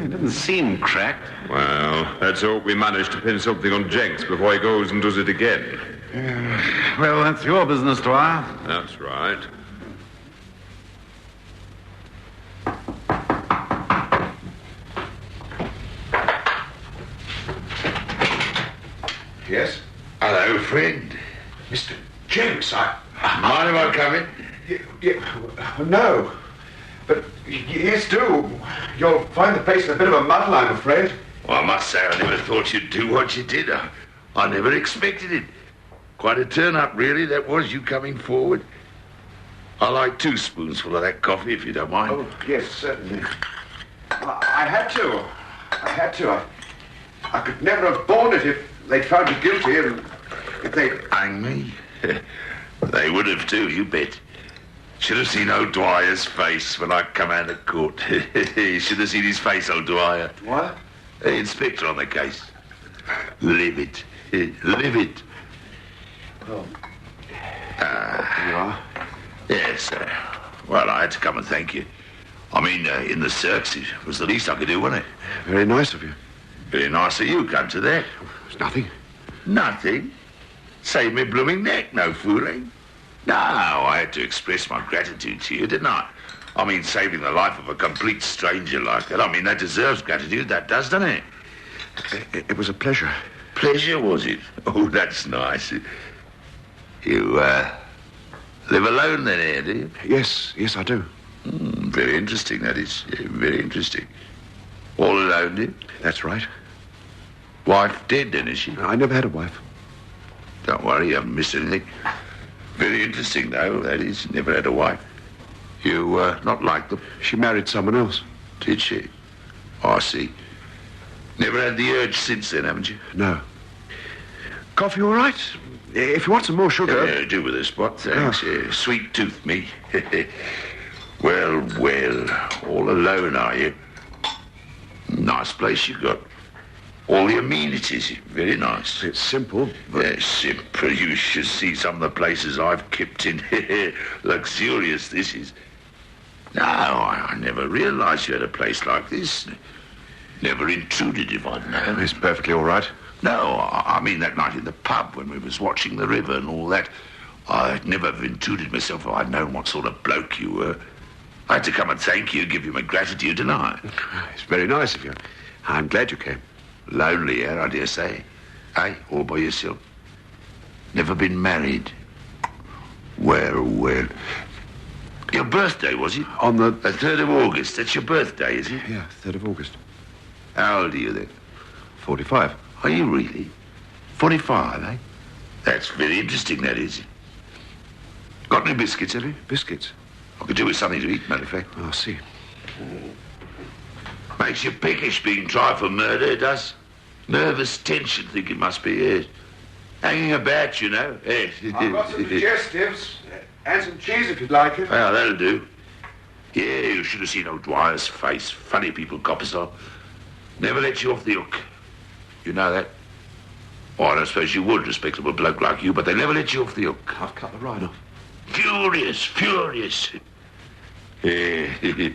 It doesn't seem cracked. Well, let's hope we manage to pin something on Jenks before he goes and does it again. Well, that's your business, Dwyer. That's right. Yes? Hello, friend. Mr. Jenks, Mind if I come in? No. But yes, do. You'll find the place in a bit of a muddle, I'm afraid. Well, I must say, I never thought you'd do what you did. I never expected it. Quite a turn-up, really, that was, you coming forward. I like 2 spoonsful of that coffee, if you don't mind. Oh, yes, certainly. I had to. I could never have borne it if they'd found you guilty and if they'd... Hang me? They would have too, you bet. Should have seen old Dwyer's face when I come out of court. Should have seen his face, old Dwyer. What? The inspector on the case. Livid. Livid. Oh. You are? Yes, sir. Well, I had to come and thank you. I mean, in the circs, it was the least I could do, wasn't it? Very nice of you. Very nice of you, come to that. It's nothing. Nothing? Save me blooming neck, no fooling. No, I had to express my gratitude to you, didn't I? I mean, saving the life of a complete stranger like that. I mean, that deserves gratitude, that does, doesn't it? It was a pleasure. Pleasure, was it? Oh, that's nice. You, live alone then, here, do you? Yes, I do. Very interesting, that is. Yeah, very interesting. All alone, do you? That's right. Wife dead, then, is she? I never had a wife. Don't worry, you haven't missed anything. Very interesting, though, that is. Never had a wife. You, not like them? She married someone else. Did she? Oh, I see. Never had the urge since then, haven't you? No. Coffee all right? If you want some more sugar... Yeah, do with a spot, thanks. Yeah, sweet tooth, me. Well, all alone, are you? Nice place you got. All the amenities, very nice. It's simple, but... Yeah, simple. You should see some of the places I've kept in. Luxurious, this is. No, I never realised you had a place like this. Never intruded if I'd known. It's perfectly all right. No, I mean that night in the pub when we was watching the river and all that. I'd never have intruded myself if I'd known what sort of bloke you were. I had to come and thank you, give you my gratitude, didn't I? It's very nice of you. I'm glad you came. Lonely, I dare say. Eh? All by yourself. Never been married. Well. Your birthday, was it? On the 3rd of August. That's your birthday, is it? Yeah, 3rd of August. How old are you then? 45. Are you really? 45, eh? That's very interesting, that is. Got any biscuits, have you? Biscuits? I could do with something to eat, matter of fact. I see. Makes you peckish being tried for murder, it does. Nervous tension, think it must be, yes. Hanging about, you know. Yes. I've got some digestives and some cheese if you'd like it. Well, that'll do. Yeah, you should have seen old Dwyer's face. Funny people coppers are. Never let you off the hook. You know that? Oh, I don't suppose you would, respectable bloke like you, but they never let you off the hook. I've cut the ride off. Furious. Yeah.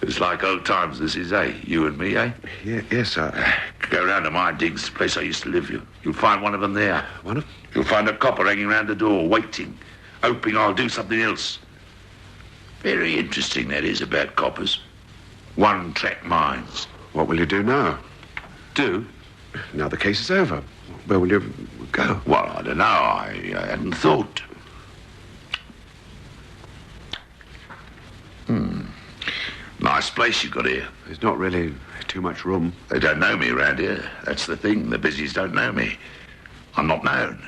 It's like old times, this is, eh? You and me, eh? Yeah, yes, Go round to my digs, the place I used to live. You'll find one of them there. One of them? You'll find a copper hanging round the door, waiting, hoping I'll do something else. Very interesting, that is, about coppers. One-track minds. What will you do now? Do? Now the case is over. Where will you go? Well, I don't know. I hadn't thought. nice place you got here. There's not really too much room. They don't know me around here. That's the thing. The busies don't know me. I'm not known.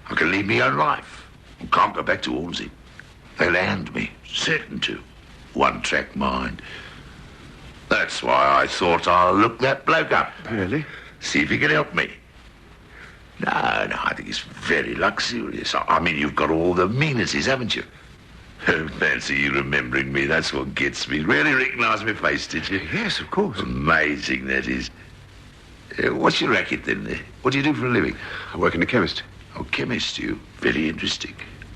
I can lead my own life. I can't go back to Hornsey. They'll hand me. Certain to. One-track mind. That's why I thought I'll look that bloke up. Really? See if he can help me. No, I think it's very luxurious. I mean, you've got all the amenities, haven't you? Fancy you remembering me. That's what gets me. Really recognise my face, did you? Yes, of course. Amazing, that is. What's your racket, then? What do you do for a living? I work in a chemist. Oh, chemist, you? Very interesting.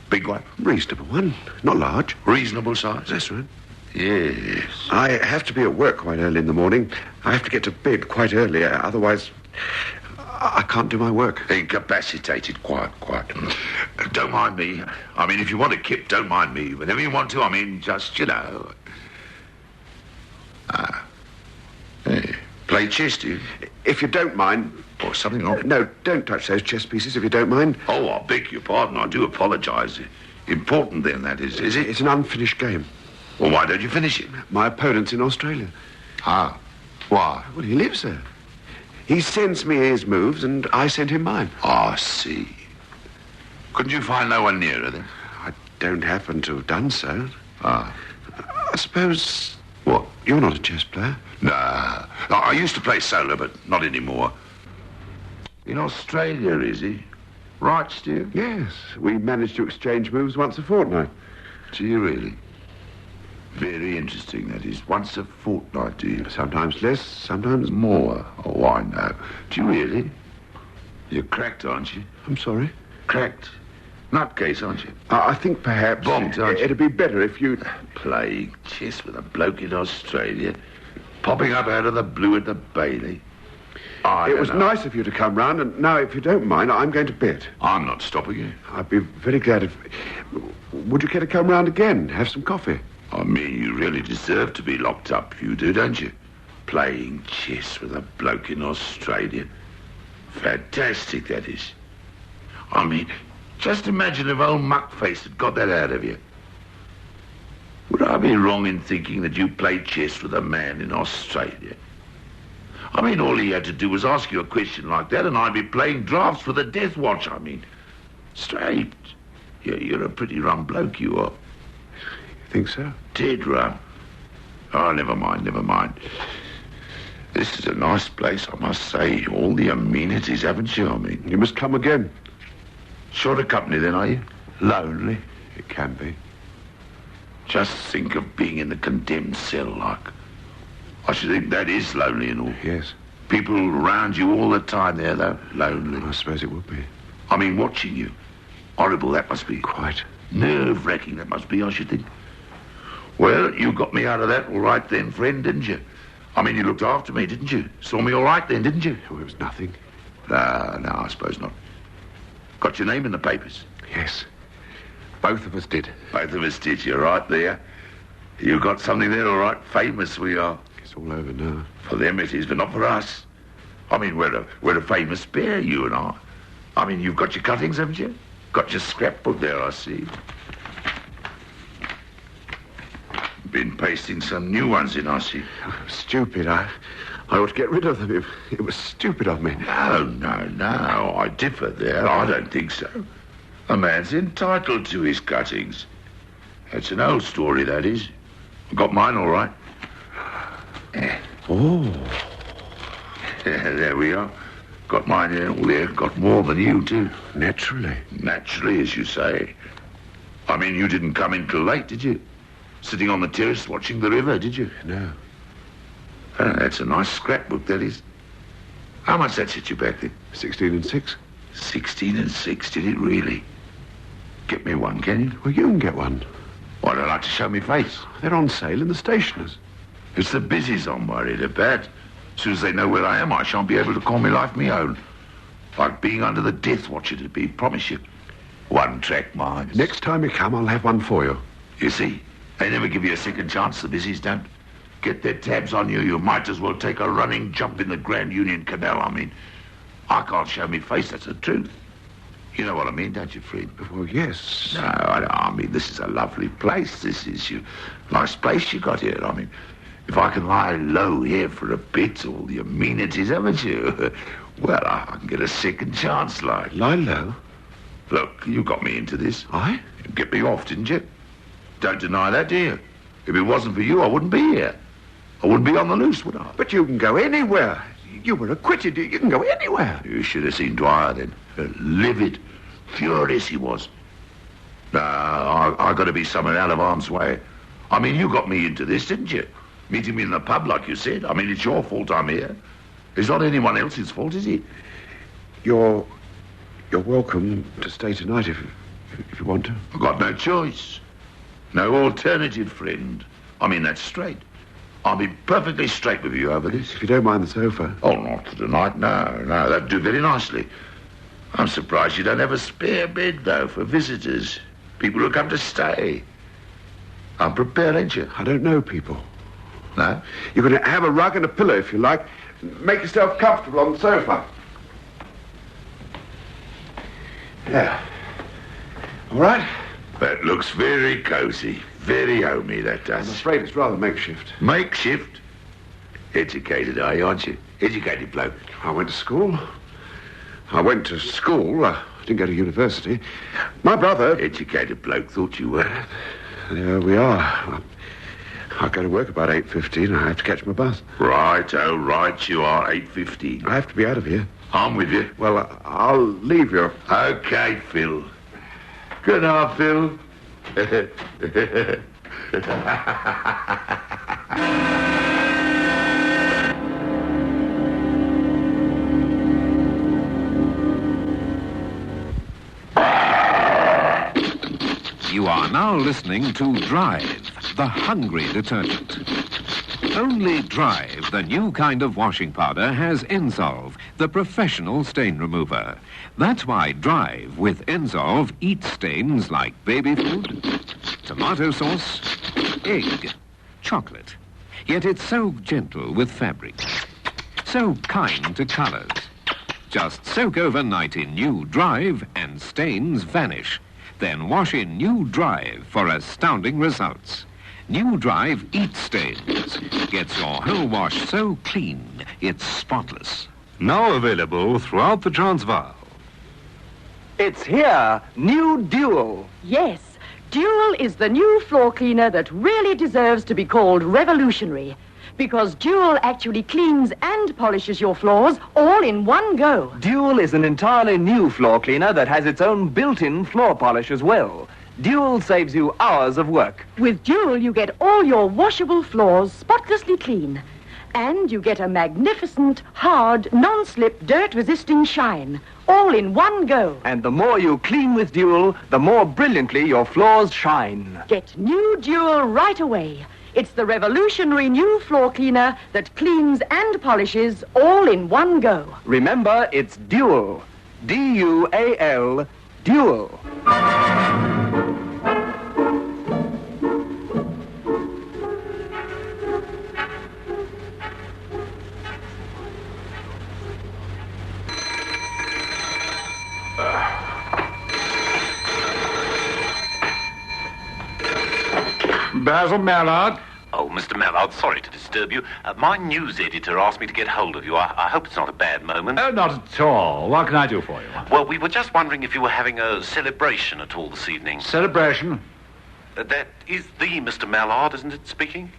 Big one? Reasonable one. Not large. Reasonable size? That's right. Yes. I have to be at work quite early in the morning. I have to get to bed quite early, otherwise I can't do my work. Incapacitated, quite. Don't mind me. I mean, if you want to kip, don't mind me. Whenever you want to, I mean, just, you know. Hey, play chess, do you? If you don't mind... Or something wrong? No, don't touch those chess pieces if you don't mind. Oh, I beg your pardon. I do apologise. Important, then, that is it? It's an unfinished game. Well, why don't you finish it? My opponent's in Australia. Ah, why? Well, he lives there. He sends me his moves, and I send him mine. I see. Couldn't you find no one nearer, then? I don't happen to have done so. Ah. I suppose... What? You're not a chess player? Nah. I used to play solo, but not anymore. In Australia, is he? Right, Stu? Yes. We managed to exchange moves once a fortnight. Do you really? Very interesting, that is. Once a fortnight, do you? Sometimes less, sometimes more. Oh, I know. Do you really? You're cracked, aren't you? I'm sorry? Cracked. Nutcase, aren't you? I think perhaps... Bombed, aren't you? It'd be better if you... Playing chess with a bloke in Australia. Popping up out of the blue at the Bailey. It was nice of you to come round, and now, if you don't mind, I'm going to bed. I'm not stopping you. I'd be very glad if... Would you care to come round again? Have some coffee? I mean, you really deserve to be locked up, you do, don't you? Playing chess with a bloke in Australia. Fantastic, that is. I mean, just imagine if old Muckface had got that out of you. Would I be wrong in thinking that you played chess with a man in Australia? I mean, all he had to do was ask you a question like that, and I'd be playing drafts for the Death Watch, I mean. Straight. You're a pretty rum bloke, you are. You think so? Dead rum. Oh, never mind. This is a nice place, I must say. All the amenities, haven't you? I mean... You must come again. Short of company, then, are you? Lonely? It can be. Just think of being in the condemned cell, like... I should think that is lonely and all. Yes. People around you all the time there, though. Lonely. I suppose it would be. I mean, watching you. Horrible that must be. Quite. Nerve-wracking that must be, I should think. Well, you got me out of that all right then, friend, didn't you? I mean, you looked after me, didn't you? Saw me all right then, didn't you? Oh, it was nothing. No, I suppose not. Got your name in the papers? Yes. Both of us did. Both of us did, you're right there. You got something there, all right. Famous we are. It's all over now. For them it is, but not for us. I mean, we're a famous pair, you and I. I mean, you've got your cuttings, haven't you? Got your scrapbook there, I see. Been pasting some new ones in, I see. Stupid. I ought to get rid of them. It was stupid of me. No. I differ there. I don't think so. A man's entitled to his cuttings. That's an old story, that is. Got mine all right. Oh. There we are. Got mine here, all there. Got more than you, too. Naturally. Naturally, as you say. I mean, you didn't come in till late, did you? Sitting on the terrace watching the river, did you? No. That's a nice scrapbook, that is. How much that set you back then? 16 and 6. 16 and 6, did it really? Get me one, can you? Well, you can get one. Why don't you like to show me face? They're on sale in the stationers. It's the busies I'm worried about. As soon as they know where I am, I shan't be able to call me life me own. Like being under the death watch it'd be, promise you. One-track minds. Next time you come, I'll have one for you. You see, they never give you a second chance, the busies don't. Get their tabs on you, you might as well take a running jump in the Grand Union Canal. I mean, I can't show me face, that's the truth. You know what I mean, don't you, Fred? Well, yes. No, I mean, this is a lovely place. This is you. Nice place you got here. I mean, If I can lie low here for a bit, all the amenities, haven't you? Well, I can get a second chance, like. Lie low? Look, you got me into this. I? You get me off, didn't you? Don't deny that, do you? If it wasn't for you, I wouldn't be here. I wouldn't be on the loose, would I? But you can go anywhere. You were acquitted. You can go anywhere. You should have seen Dwyer then. Livid, furious he was. I got to be somewhere out of harm's way. I mean, you got me into this, didn't you? Meeting me in the pub, like you said. I mean, it's your fault I'm here. It's not anyone else's fault, is it? You're welcome to stay tonight if you want to. I've got no choice. No alternative, friend. I mean, that's straight. I'll be perfectly straight with you over this. If you don't mind the sofa. Oh, not for tonight, no. That'd do very nicely. I'm surprised you don't have a spare bed, though, for visitors. People who come to stay. I'm prepared, ain't you? I don't know people. No? You're going to have a rug and a pillow, if you like. Make yourself comfortable on the sofa. Yeah. All right? That looks very cosy. Very homey, that does. I'm afraid it's rather makeshift. Makeshift? Educated, are you, aren't you? Educated bloke. I went to school. I didn't go to university. My brother... Educated bloke, thought you were. There we are. I go to work about 8:15 and I have to catch my bus. Right, oh, right, you are 8:15. I have to be out of here. I'm with you. Well, I'll leave you. Okay, Phil. Good night, Phil. You are now listening to Drive, the hungry detergent. Only Drive, the new kind of washing powder, has Ensolve, the professional stain remover. That's why Drive with Ensolve eats stains like baby food, tomato sauce, egg, chocolate. Yet it's so gentle with fabric, so kind to colors. Just soak overnight in new Drive and stains vanish. Then wash in new Drive for astounding results. New Drive eats stains. Gets your whole wash so clean, it's spotless. Now available throughout the Transvaal. It's here, new Dual. Yes, Dual is the new floor cleaner that really deserves to be called revolutionary. Because Dual actually cleans and polishes your floors all in one go. Dual is an entirely new floor cleaner that has its own built-in floor polish as well. Dual saves you hours of work. With Dual, you get all your washable floors spotlessly clean. And you get a magnificent, hard, non-slip, dirt-resisting shine. All in one go. And the more you clean with Dual, the more brilliantly your floors shine. Get new Dual right away. It's the revolutionary new floor cleaner that cleans and polishes all in one go. Remember, it's Dual. D-U-A-L, Dual. Basil Mallard. Oh, Mr. Mallard, sorry to disturb you. My news editor asked me to get hold of you. I hope it's not a bad moment. Oh, not at all. What can I do for you? Well, we were just wondering if you were having a celebration at all this evening. Celebration? That is the Mr. Mallard, isn't it, speaking?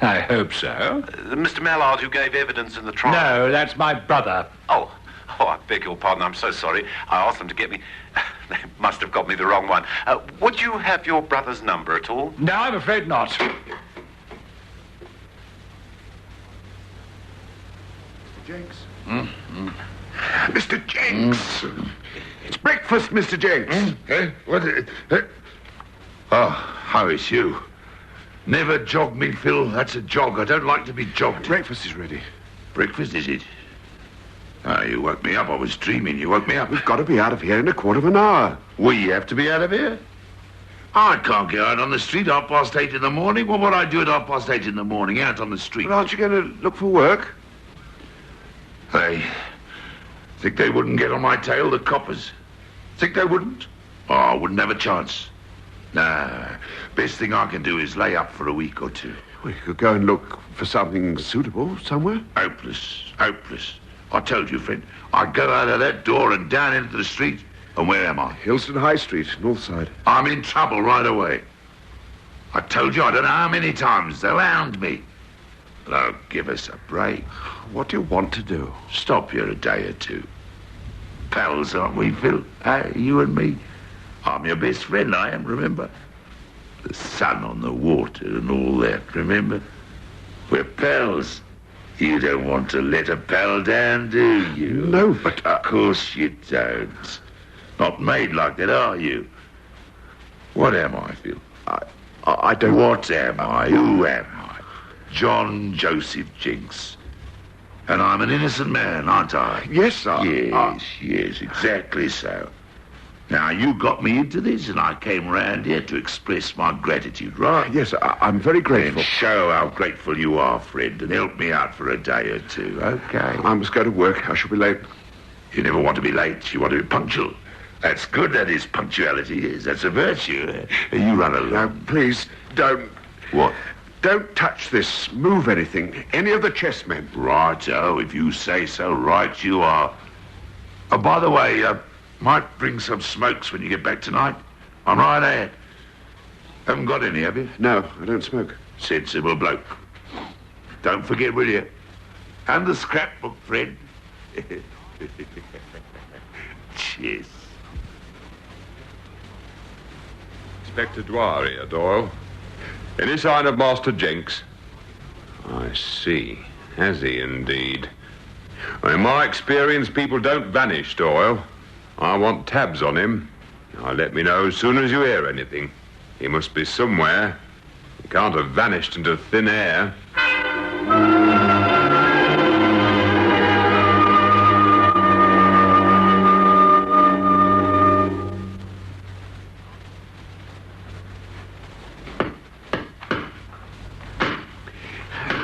I hope so. Mr. Mallard who gave evidence in the trial. No, that's my brother. Oh, I beg your pardon. I'm so sorry. I asked them to get me... They must have got me the wrong one. Would you have your brother's number at all? No, I'm afraid not. Jenks. Mr. Jenks. It's breakfast, Mr. Jenks. Oh, how is you? Never jog me, Phil. That's a jog. I don't like to be jogged. Breakfast is ready. Breakfast, is it? You woke me up. I was dreaming. You woke me up. We've got to be out of here in a quarter of an hour. We have to be out of here? I can't get out on the street 8:30 in the morning. What would I do at 8:30 in the morning out on the street? Well, aren't you going to look for work? Hey, think they wouldn't get on my tail, the coppers? Think they wouldn't? Oh, I wouldn't have a chance. Nah, best thing I can do is lay up for a week or two. We could go and look for something suitable somewhere. Hopeless. I told you, friend. I go out of that door and down into the street, and where am I? Hillston High Street, north side. I'm in trouble right away. I told you I don't know how many times they'll hound me. They'll give us a break. What do you want to do? Stop here a day or two. Pals, aren't we, Phil? Hey, you and me. I'm your best friend, I am, remember? The sun on the water and all that, remember? We're pals. You don't want to let a pal down, do you? No, but... Of course you don't. Not made like that, are you? What am I, Phil? I don't... What am I? Who am I? John Joseph Jinks. And I'm an innocent man, aren't I? Yes, sir. Yes, exactly so. Now, you got me into this, and I came round here to express my gratitude, right? Yes, I'm very grateful. Then show how grateful you are, friend, and help me out for a day or two, okay? I must go to work. I shall be late. You never want to be late. You want to be punctual. That's good, that is. Punctuality is. That's a virtue. You run along. Now, please, don't... What? Don't touch this. Move anything. Any of the chessmen. Righto, if you say so. Right you are. Oh, by the way, might bring some smokes when you get back tonight. I'm right ahead. Haven't got any, have you? No, I don't smoke. Sensible bloke. Don't forget, will you? And the scrapbook, friend. Cheers. Inspector Dwyer here, Doyle. Any sign of Master Jenks? I see. Has he indeed? Well, in my experience, people don't vanish, Doyle. I want tabs on him. Now, let me know as soon as you hear anything. He must be somewhere. He can't have vanished into thin air.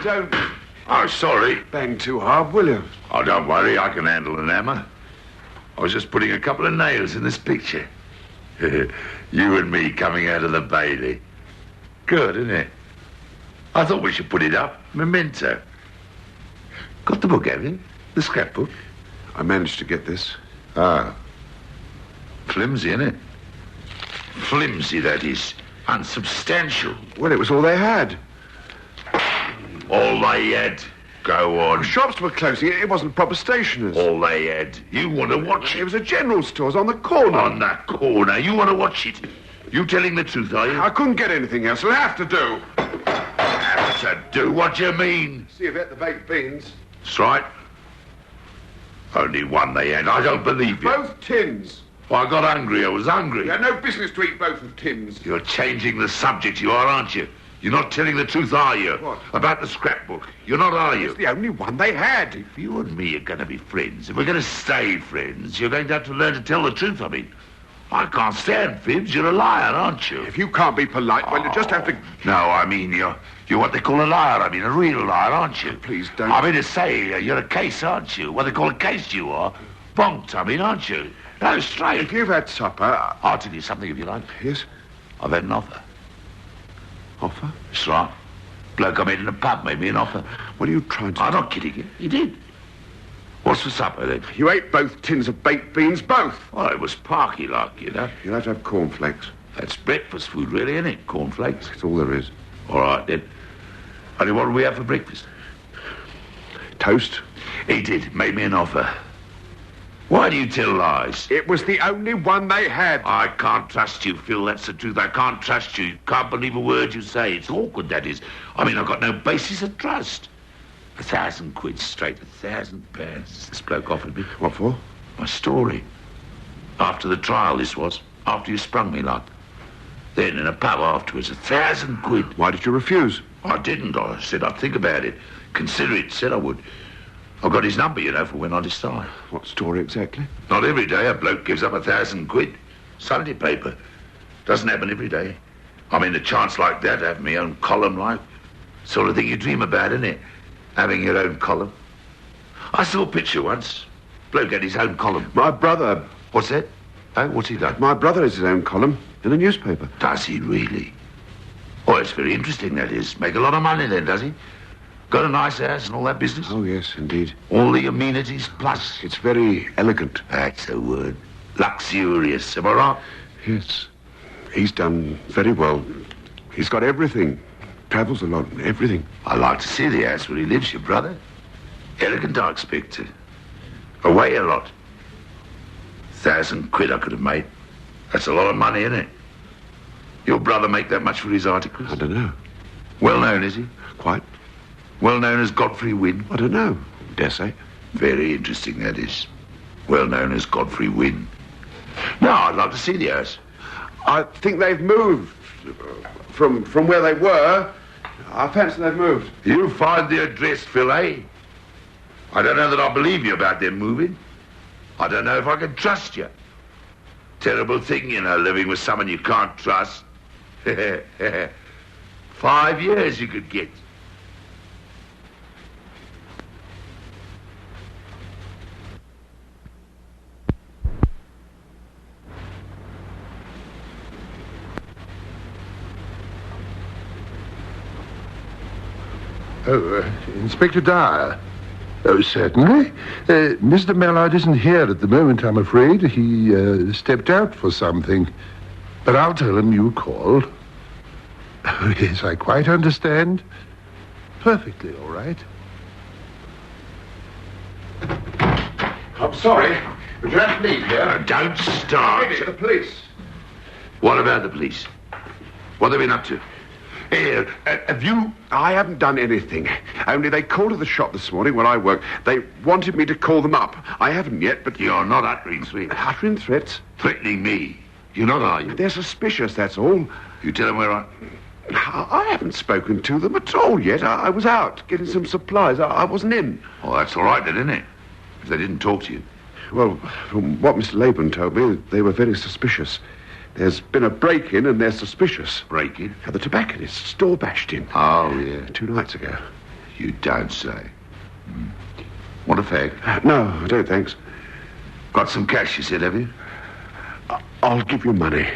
Don't... Oh, sorry. Bang too hard, will you? Oh, don't worry. I can handle an hammer. I was just putting a couple of nails in this picture. You and me coming out of the Bailey. Good, isn't it? I thought we should put it up. Memento. Got the book, have you? The scrapbook? I managed to get this. Ah. Flimsy, isn't it? Flimsy, that is. Unsubstantial. Well, it was all they had. All they had. Go on. The shops were closing. It wasn't proper stationers. All they had. You want to watch it? It was a general store's on the corner. On that corner. You want to watch it? You telling the truth, are you? I couldn't get anything else. I'll have to do. Have to do? What do you mean? See if ate the baked beans. That's right. Only one they had. I don't believe you. Both tins. Well, I got hungry. I was hungry. You had no business to eat both of tins. You're changing the subject, you are, aren't you? You're not telling the truth, are you? What? About the scrapbook. You're not, are you? It's the only one they had. If you and me are going to be friends, if we're going to stay friends, you're going to have to learn to tell the truth. I mean, I can't stand fibs. You're a liar, aren't you? If you can't be polite, well, you just have to... No, I mean, you're what they call a liar. I mean, a real liar, aren't you? Please don't... I mean to say, you're a case, aren't you? What they call a case, you are. Bonked, I mean, aren't you? No, straight. If you've had supper... I'll tell you something if you like. Yes? I've had an offer. Offer? That's right. Bloke I met in a pub made me an offer. What are you trying to... I'm not kidding you. He did. What's for supper, then? You ate both tins of baked beans, both. Well, it was parky-like, you know. You'll have to have cornflakes. That's breakfast food, really, isn't it? Cornflakes. That's all there is. All right, then. Only what do we have for breakfast? Toast. He did. Made me an offer. Why do you tell lies? It was the only one they had. I can't trust you, Phil. That's the truth. I can't trust you. Can't believe a word you say. It's awkward, that is. I mean, I've got no basis of trust. 1,000 quid straight. £1,000 this bloke offered me. What for? My story. After the trial, this was. After you sprung me, like. Then in a pub afterwards, 1,000 quid. Why did you refuse? I didn't. I said I'd think about it. Consider it. Said I would. I've got his number, you know, for when I decide. What story exactly? Not every day a bloke gives up 1,000 quid. Sunday paper. Doesn't happen every day. I mean, a chance like that, to have my own column, like. Sort of thing you dream about, isn't it? Having your own column. I saw a picture once. Bloke had his own column. My brother... What's that? Oh, what's he done? My brother has his own column in a newspaper. Does he really? Oh, Well, it's very interesting, that is. Make a lot of money then, does he? Got a nice house and all that business? Oh, yes, indeed. All the amenities plus? It's very elegant. That's the word. Luxurious, am I right? Yes. He's done very well. He's got everything. Travels a lot, everything. I'd like to see the house where he lives, your brother. Elegant, I expect. Away a lot. 1,000 quid I could have made. That's a lot of money, isn't it? Your brother make that much for his articles? I don't know. Well known, is he? Quite. Well known as Godfrey Wynne? I don't know. Dare say. Very interesting, that is. Well known as Godfrey Wynne. No, I'd like to see the house. I think they've moved from where they were. I fancy they've moved. You find the address, Phil, eh? I don't know that I believe you about them moving. I don't know if I can trust you. Terrible thing, you know, living with someone you can't trust. 5 years you could get. Oh, Inspector Dyer. Oh, certainly. Mr. Mallard isn't here at the moment, I'm afraid. He stepped out for something. But I'll tell him you called. Oh, yes, I quite understand. Perfectly all right. I'm sorry, but you have to leave here. Don't start. The police. What about the police? What have they been up to? Here, have you... I haven't done anything. Only they called at the shop this morning when I worked. They wanted me to call them up. I haven't yet, but... You're not uttering threats. Uttering threats? Threatening me. You're not, are you? They're suspicious, that's all. You tell them where I haven't spoken to them at all yet. I was out getting some supplies. I wasn't in. Oh, that's all right then, isn't it? If they didn't talk to you. Well, from what Mr. Laban told me, they were very suspicious. There's been a break-in and they're suspicious. Break-in? The tobacconist's store bashed in. Oh, yeah. 2 nights ago. You don't say. Want a fag? No, I don't, thanks. Got some cash, you said, have you? I'll give you money.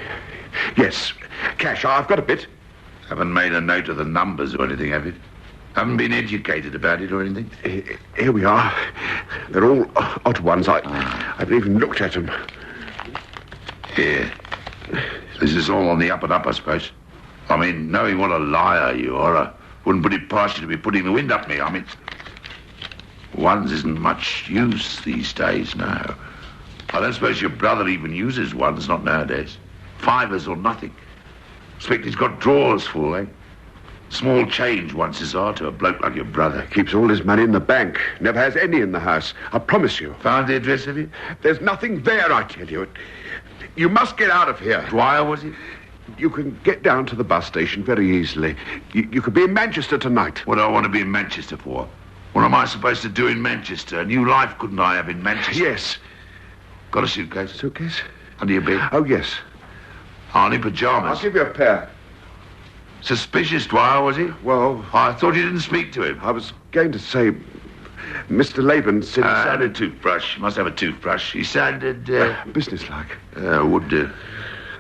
Yes, cash. I've got a bit. Haven't made a note of the numbers or anything, have you? Haven't been educated about it or anything? Here we are. They're all odd ones. I haven't even looked at them. Here. This is all on the up and up, I suppose. I mean, knowing what a liar you are, I wouldn't put it past you to be putting the wind up me. I mean, ones isn't much use these days now. I don't suppose your brother even uses ones, not nowadays. 5ers or nothing. Expect he's got drawers full, eh? Small change once are to a bloke like your brother. Keeps all his money in the bank. Never has any in the house. I promise you. Found the address of it? There's nothing there, I tell you. You must get out of here. Dwyer, was it? You can get down to the bus station very easily. You could be in Manchester tonight. What do I want to be in Manchester for? What am I supposed to do in Manchester? A new life couldn't I have in Manchester? Yes. Got a suitcase? Suitcase? Under your bed? Oh, yes. Only pyjamas? I'll give you a pair. Suspicious, Dwyer, was he? Well... I thought you didn't speak to him. I was going to say... Mr. Laban said... and a toothbrush. Must have a toothbrush. He sounded... businesslike. Would do.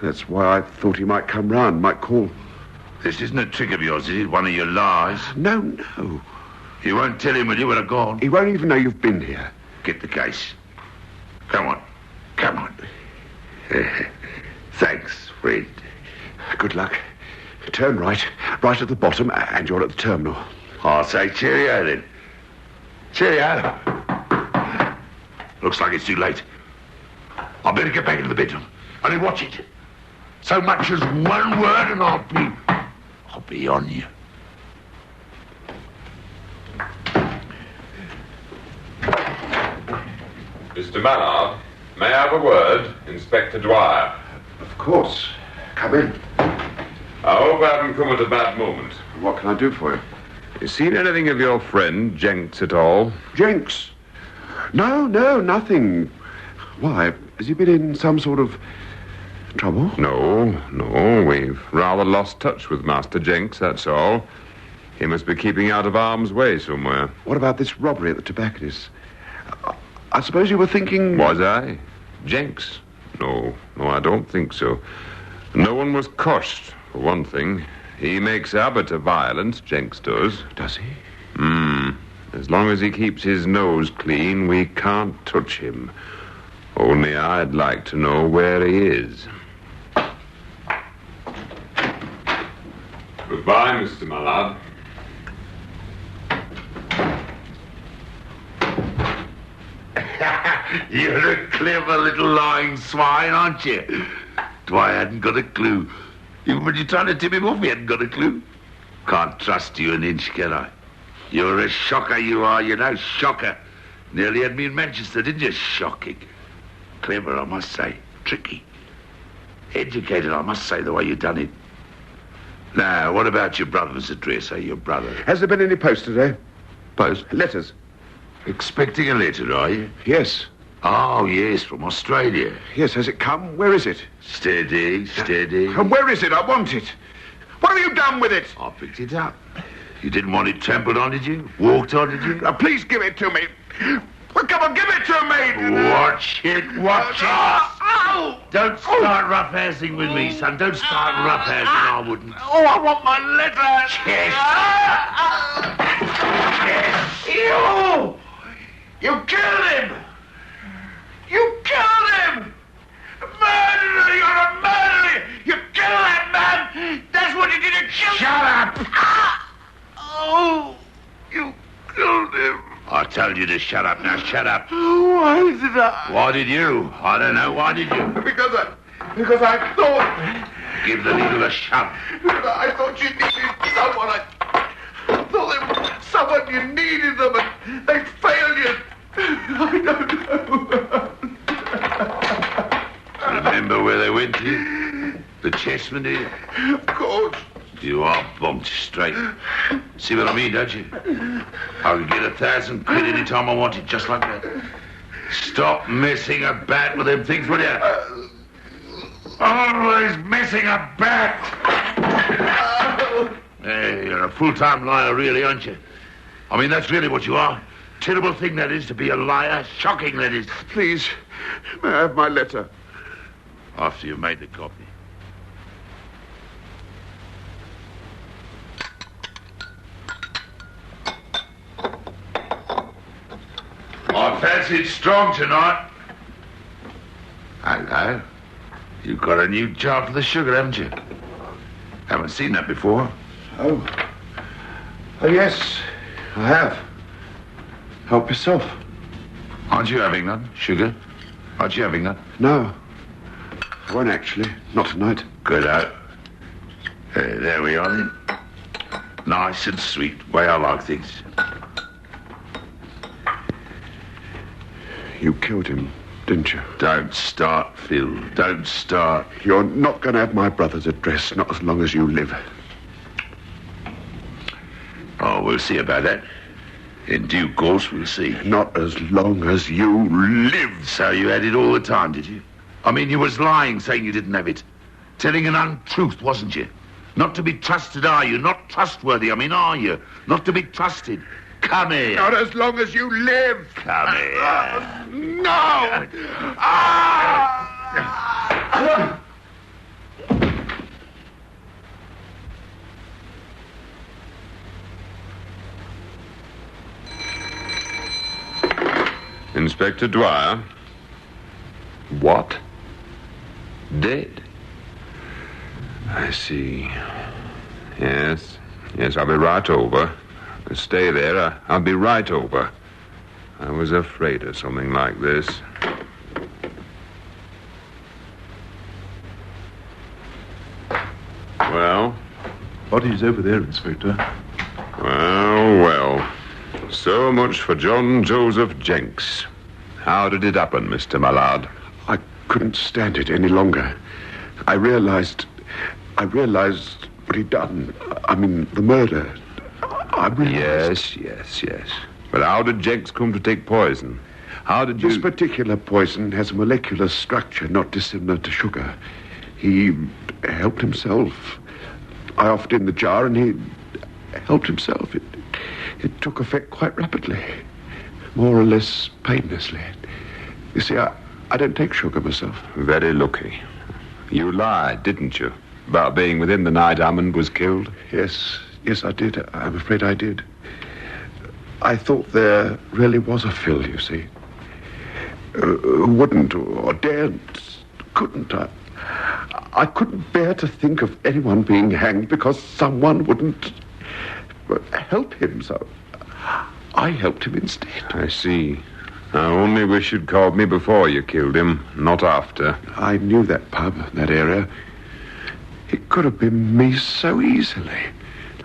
That's why I thought he might come round, might call. This isn't a trick of yours, is it? One of your lies? No. You won't tell him when you would have gone? He won't even know you've been here. Get the case. Come on. Thanks, Fred. Good luck. Turn right at the bottom, and you're at the terminal. I'll say cheerio, then. Cheerio. Looks like it's too late. I better get back into the bedroom. Only watch it. So much as one word and I'll be on you. Mr. Mallard, may I have a word? Inspector Dwyer. Of course. Come in. I hope I haven't come at a bad moment. What can I do for you? You seen anything of your friend, Jenks, at all? Jenks? No, nothing. Why? Has he been in some sort of trouble? No. We've rather lost touch with Master Jenks, that's all. He must be keeping out of harm's way somewhere. What about this robbery at the tobacconist's? I suppose you were thinking... Was I? Jenks? No, I don't think so. No one was cursed, for one thing. He makes up to violence, Jenks does. Does he? As long as he keeps his nose clean, we can't touch him. Only I'd like to know where he is. Goodbye, Mr. Mallard. You're a clever little lying swine, aren't you? Dwyer hadn't got a clue. Even when you're trying to tip him off, he hadn't got a clue. Can't trust you an inch, can I? You're a shocker, you are, you know, shocker. Nearly had me in Manchester, didn't you? Shocking. Clever, I must say. Tricky. Educated, I must say, the way you done it. Now, what about your brother's address, your brother? Has there been any post today? Post? Letters. Expecting a letter, are you? Yes. Oh, yes, from Australia. Yes, has it come? Where is it? Steady, steady. And where is it? I want it. What have you done with it? I picked it up. You didn't want it trampled on, did you? Walked on, did you? Now, please give it to me. Well, come on, give it to me. Watch it, watch it. Ow! Don't start roughhousing with me, son. Don't start roughhousing, I wouldn't. Oh, I want my letter. Yes. You killed him. You killed him. Murderer, you're a murderer. You killed that man. That's what you did to kill him. Shut up. Oh, you killed him. I told you to shut up. Now shut up. Why did I? Why did you? I don't know. Why did you? Because I thought. Give the needle a shove. I thought you needed someone. I thought there was someone you needed them, and they failed you. I don't know. Remember where they went to? The chessmen here? Of course. You are bombed straight. See what I mean, don't you? I could get 1,000 quid any time I wanted, just like that. Stop messing about with them things, will you? Always messing about. Hey, you're a full-time liar, really, aren't you? I mean, that's really what you are. Terrible thing that is to be a liar. Shocking that is. Please, may I have my letter? After you've made the copy. I fancy it's strong tonight. Hello. You've got a new jar for the sugar, haven't you? Haven't seen that before. Oh, yes, I have. Help yourself. Aren't you having none? Sugar? Aren't you having none? No. I won't actually. Not tonight. Good out. There we are then. Nice and sweet, way I like things. You killed him, didn't you? Don't start, Phil. Don't start. You're not going to have my brother's address, not as long as you live. Oh, we'll see about that. In due course, we'll see. Not as long as you live. So you had it all the time, did you? I mean, you was lying, saying you didn't have it. Telling an untruth, wasn't you? Not to be trusted, are you? Not trustworthy, I mean, are you? Not to be trusted. Come here. Not as long as you live. Come here. No! Inspector Dwyer. What? Dead? I see. Yes, I'll be right over. Stay there. I'll be right over. I was afraid of something like this. Well? Body's over there, Inspector. Well. So much for John Joseph Jenks. How did it happen, Mr. Mallard? I couldn't stand it any longer. I realized what he'd done. I mean, the murder. I realized... Yes. But how did Jenks come to take poison? How did you... This particular poison has a molecular structure not dissimilar to sugar. He helped himself. I offered him the jar and he helped himself. It took effect quite rapidly, more or less painlessly. You see, I don't take sugar myself. Very lucky. You lied, didn't you? About being within the night Hammond was killed? Yes, I did. I'm afraid I did. I thought there really was a Phil, you see. Wouldn't or daren't, couldn't. I couldn't bear to think of anyone being hanged because someone wouldn't help him, so I helped him instead. I see. I only wish you'd called me before you killed him, not after. I knew that pub, that area. It could have been me so easily.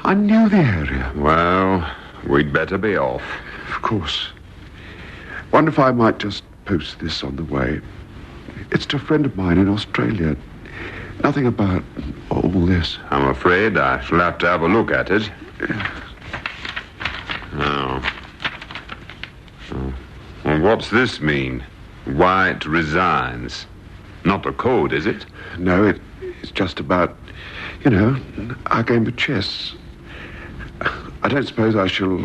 I knew the area. Well, we'd better be off. Of course. Wonder if I might just post this on the way. It's to a friend of mine in Australia. Nothing about all this. I'm afraid I shall have to have a look at it. Oh. Well, what's this mean? White resigns. Not a code, is it? No, it's just about, our game of chess. I don't suppose I shall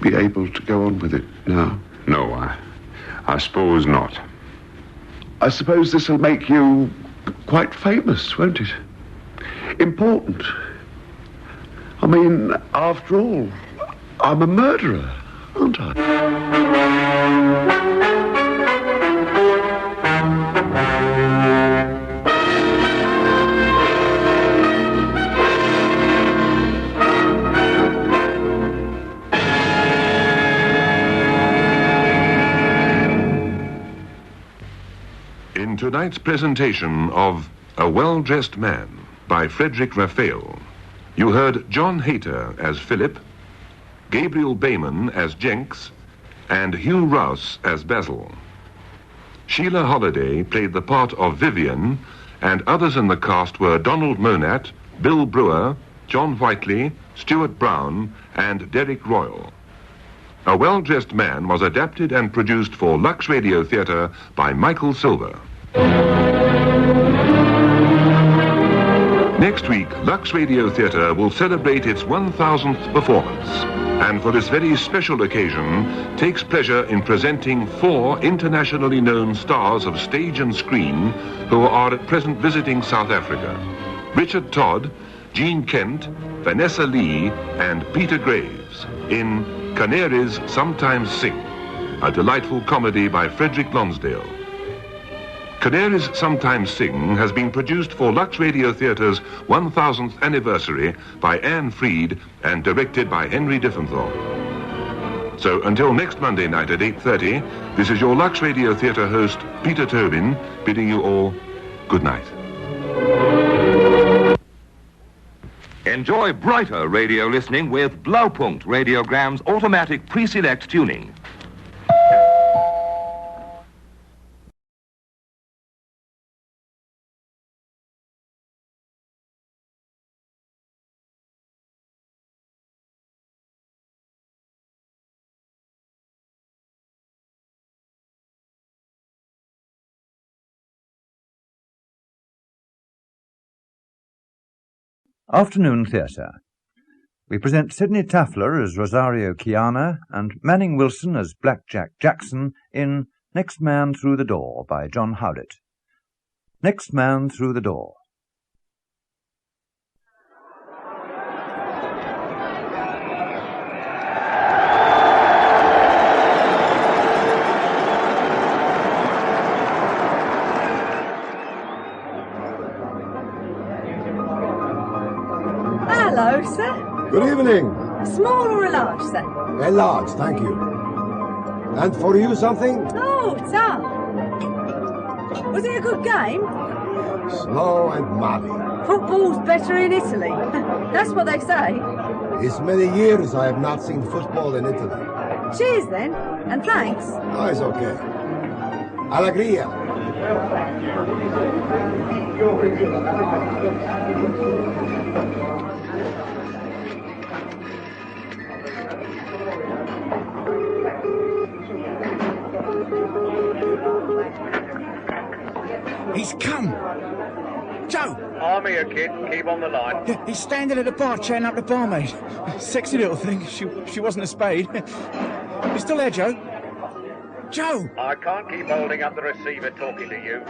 be able to go on with it now. No, I suppose not. I suppose this'll make you quite famous, won't it? Important. I mean, after all, I'm a murderer, aren't I? In tonight's presentation of A Well-Dressed Man by Frederick Raphael, you heard John Hayter as Philip, Gabriel Bayman as Jenks, and Hugh Rouse as Basil. Sheila Holliday played the part of Vivian, and others in the cast were Donald Monat, Bill Brewer, John Whiteley, Stuart Brown, and Derek Royal. A Well-Dressed Man was adapted and produced for Lux Radio Theatre by Michael Silver. Next week, Lux Radio Theatre will celebrate its 1000th performance, and for this very special occasion, takes pleasure in presenting 4 internationally known stars of stage and screen who are at present visiting South Africa. Richard Todd, Jean Kent, Vanessa Lee, and Peter Graves in Canaries Sometimes Sing, a delightful comedy by Frederick Lonsdale. Canaries Sometimes Sing has been produced for Lux Radio Theatre's 1000th anniversary by Anne Freed and directed by Henry Diffenthorpe. So until next Monday night at 8:30, this is your Lux Radio Theatre host, Peter Tobin, bidding you all good night. Enjoy brighter radio listening with Blaupunkt Radiogram's automatic pre-select tuning. Afternoon Theatre. We present Sidney Taffler as Rosario Kiana and Manning Wilson as Blackjack Jackson in Next Man Through the Door by John Howlett. Next Man Through the Door. Hello, sir. Good evening. A small or a large, sir? A large, thank you. And for you something? Oh, it's up. Was it a good game? Slow and muddy. Football's better in Italy. That's what they say. It's many years I have not seen football in Italy. Cheers, then, and thanks. Oh, it's okay. Allegria. He's come. Joe. I'm here, kid. Keep on the line. Yeah, he's standing at the bar chatting up the barmaid. Sexy little thing. She wasn't a spade. You still there, Joe? Joe! I can't keep holding up the receiver talking to you.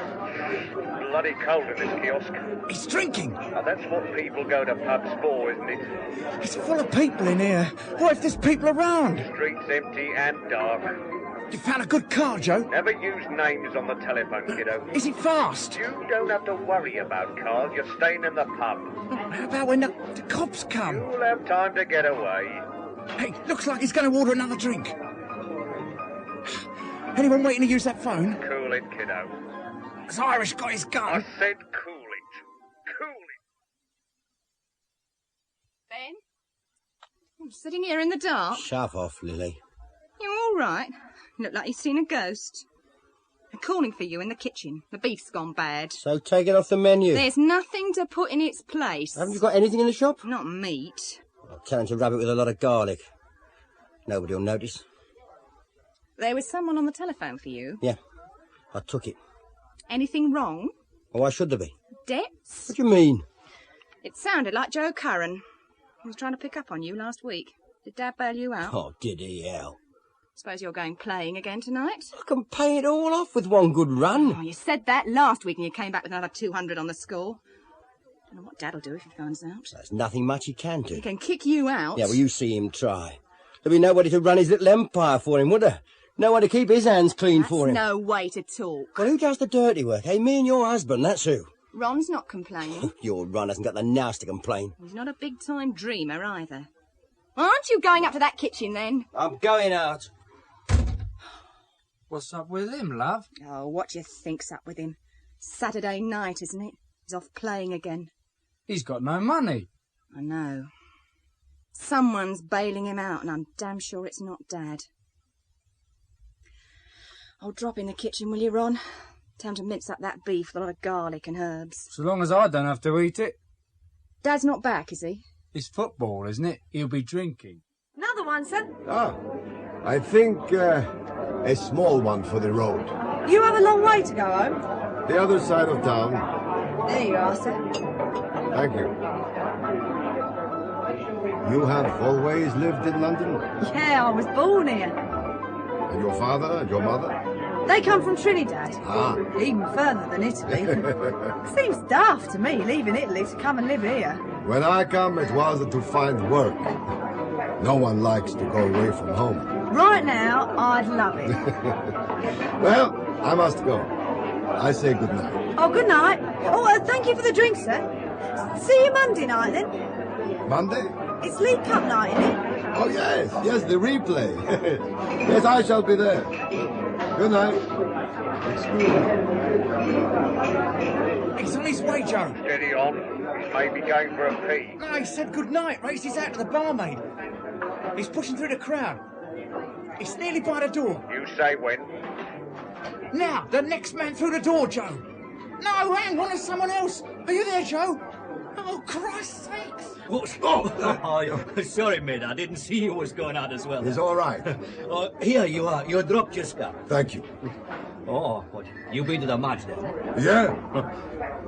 Bloody cold in this kiosk. He's drinking. Now, that's what people go to pubs for, isn't it? It's full of people in here. What if there's people around? Streets empty and dark. You found a good car, Joe? Never use names on the telephone, kiddo. Is it fast? You don't have to worry about cars. You're staying in the pub. How about when the cops come? You'll have time to get away. Hey, looks like he's going to order another drink. Anyone waiting to use that phone? Cool it, kiddo. Has Irish got his gun? I said cool it. Cool it. Ben? I'm sitting here in the dark. Shove off, Lily. You're all right. You look like you've seen a ghost. I'm calling for you in the kitchen. The beef's gone bad. So take it off the menu. There's nothing to put in its place. Haven't you got anything in the shop? Not meat. I'll tell him to rub it with a lot of garlic. Nobody will notice. There was someone on the telephone for you. Yeah, I took it. Anything wrong? Well, why should there be? Debts? What do you mean? It sounded like Joe Curran. He was trying to pick up on you last week. Did Dad bail you out? Oh, did he hell? Suppose you're going playing again tonight? I can pay it all off with one good run. Oh, you said that last week and you came back with another 200 on the score. Don't know what Dad'll do if he finds out. There's nothing much he can do. He can kick you out. Yeah, well, you see him try. There'd be nobody to run his little empire for him, would there? No one to keep his hands clean for him. That's no way to talk. Well, who does the dirty work? Hey, me and your husband, that's who. Ron's not complaining. Your Ron hasn't got the nous to complain. He's not a big-time dreamer either. Aren't you going up to that kitchen, then? I'm going out. What's up with him, love? Oh, what do you think's up with him? Saturday night, isn't it? He's off playing again. He's got no money. I know. Someone's bailing him out, and I'm damn sure it's not Dad. Oh, drop in the kitchen, will you, Ron? Time to mince up that beef with a lot of garlic and herbs. So long as I don't have to eat it. Dad's not back, is he? It's football, isn't it? He'll be drinking. Another one, sir. Ah, I think a small one for the road. You have a long way to go home. The other side of town. There you are, sir. Thank you. You have always lived in London? Yeah, I was born here. And your father and your mother? They come from Trinidad. Ah. Even further than Italy. Seems daft to me, leaving Italy to come and live here. When I come, it was to find work. No one likes to go away from home. Right now, I'd love it. Well, I must go. I say good night. Oh, good night. Oh, thank you for the drink, sir. See you Monday night, then. Monday? It's League Cup night, isn't it? Oh, yes, the replay. Yes, I shall be there. Good night. He's on his way, Joe. Steady on. He's maybe going for a pee. No, he said good night, raised his hat to the barmaid. He's pushing through the crowd. He's nearly by the door. You say when? Now, the next man through the door, Joe. No, hang on, there's someone else. Are you there, Joe? Oh, Christ's sakes. What's... Oh, sorry, mate, I didn't see you was going out as well. It's all right. Here you are. You dropped your stuff. Thank you. Oh, what? You been to the match then? Yeah.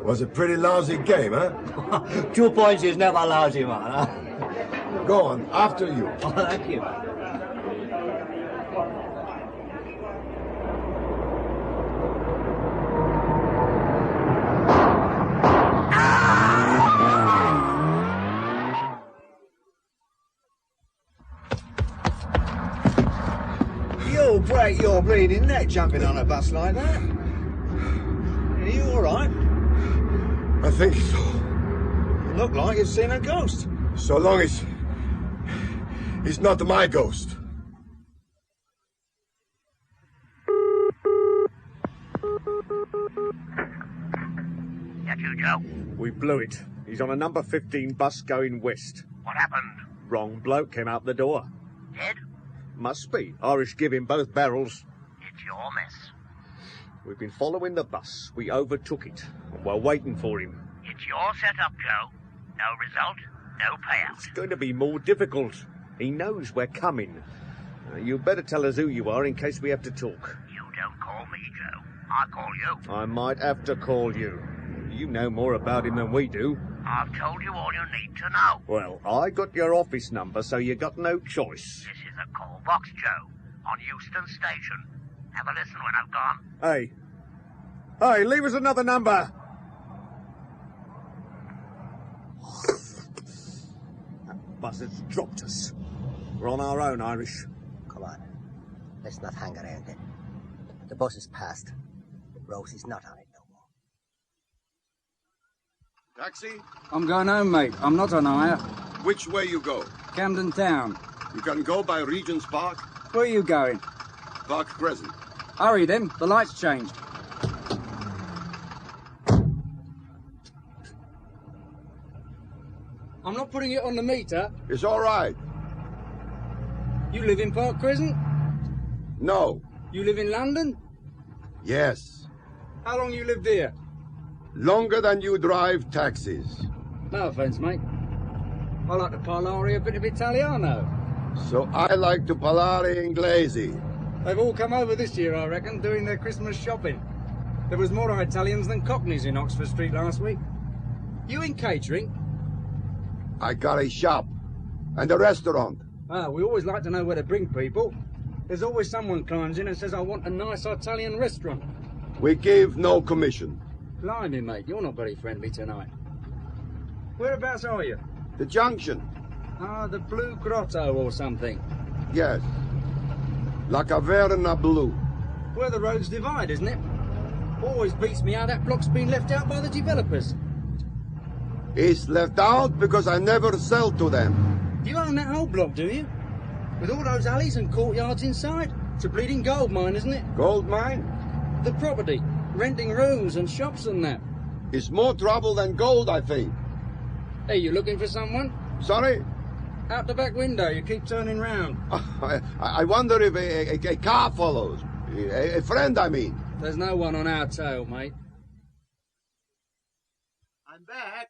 Was a pretty lousy game, huh? 2 points is never lousy, man, huh? Go on, after you. Oh, thank you. You'll break your bleeding neck jumping on a bus like that. Are you all right? I think so. You look like you've seen a ghost. So long as he's not my ghost. That you, Joe? We blew it. He's on a number 15 bus going west. What happened? Wrong bloke came out the door. Dead? Must be. Irish give him both barrels. It's your mess. We've been following the bus. We overtook it. We're waiting for him. It's your setup, Joe. No result, no payout. It's going to be more difficult. He knows we're coming. You better tell us who you are in case we have to talk. You don't call me, Joe. I call you. I might have to call you. You know more about him than we do. I've told you all you need to know. Well, I got your office number, so you got no choice. This is a call box, Joe, on Euston Station. Have a listen when I've gone. Hey. Hey, leave us another number. That buzzard's dropped us. We're on our own, Irish. Come on. Let's not hang around then. The bus is past. Rosie's not on it no more. Taxi? I'm going home, mate. I'm not on hire. Which way you go? Camden Town. You can go by Regent's Park. Where are you going? Park Crescent. Hurry then, the lights changed. I'm not putting it on the meter. It's all right. You live in Park Crescent? No. You live in London? Yes. How long you lived here? Longer than you drive taxis. No offence, mate. I like to parlare a bit of Italiano. So I like to parlare inglese. They've all come over this year, I reckon, doing their Christmas shopping. There was more Italians than Cockneys in Oxford Street last week. You in catering? I got a shop and a restaurant. Ah, we always like to know where to bring people. There's always someone climbs in and says, I want a nice Italian restaurant. We give no commission. Blimey, mate, you're not very friendly tonight. Whereabouts are you? The junction. Ah, the Blue Grotto or something. Yes. La Caverna Blue. Where the roads divide, isn't it? Always beats me how that block's been left out by the developers. It's left out because I never sell to them. You own that whole block, do you? With all those alleys and courtyards inside? It's a bleeding gold mine, isn't it? Gold mine? The property. Renting rooms and shops and that. It's more trouble than gold, I think. Hey, you looking for someone? Sorry? Out the back window, you keep turning round. I wonder if a car follows. A friend, I mean. There's no one on our tail, mate. I'm back.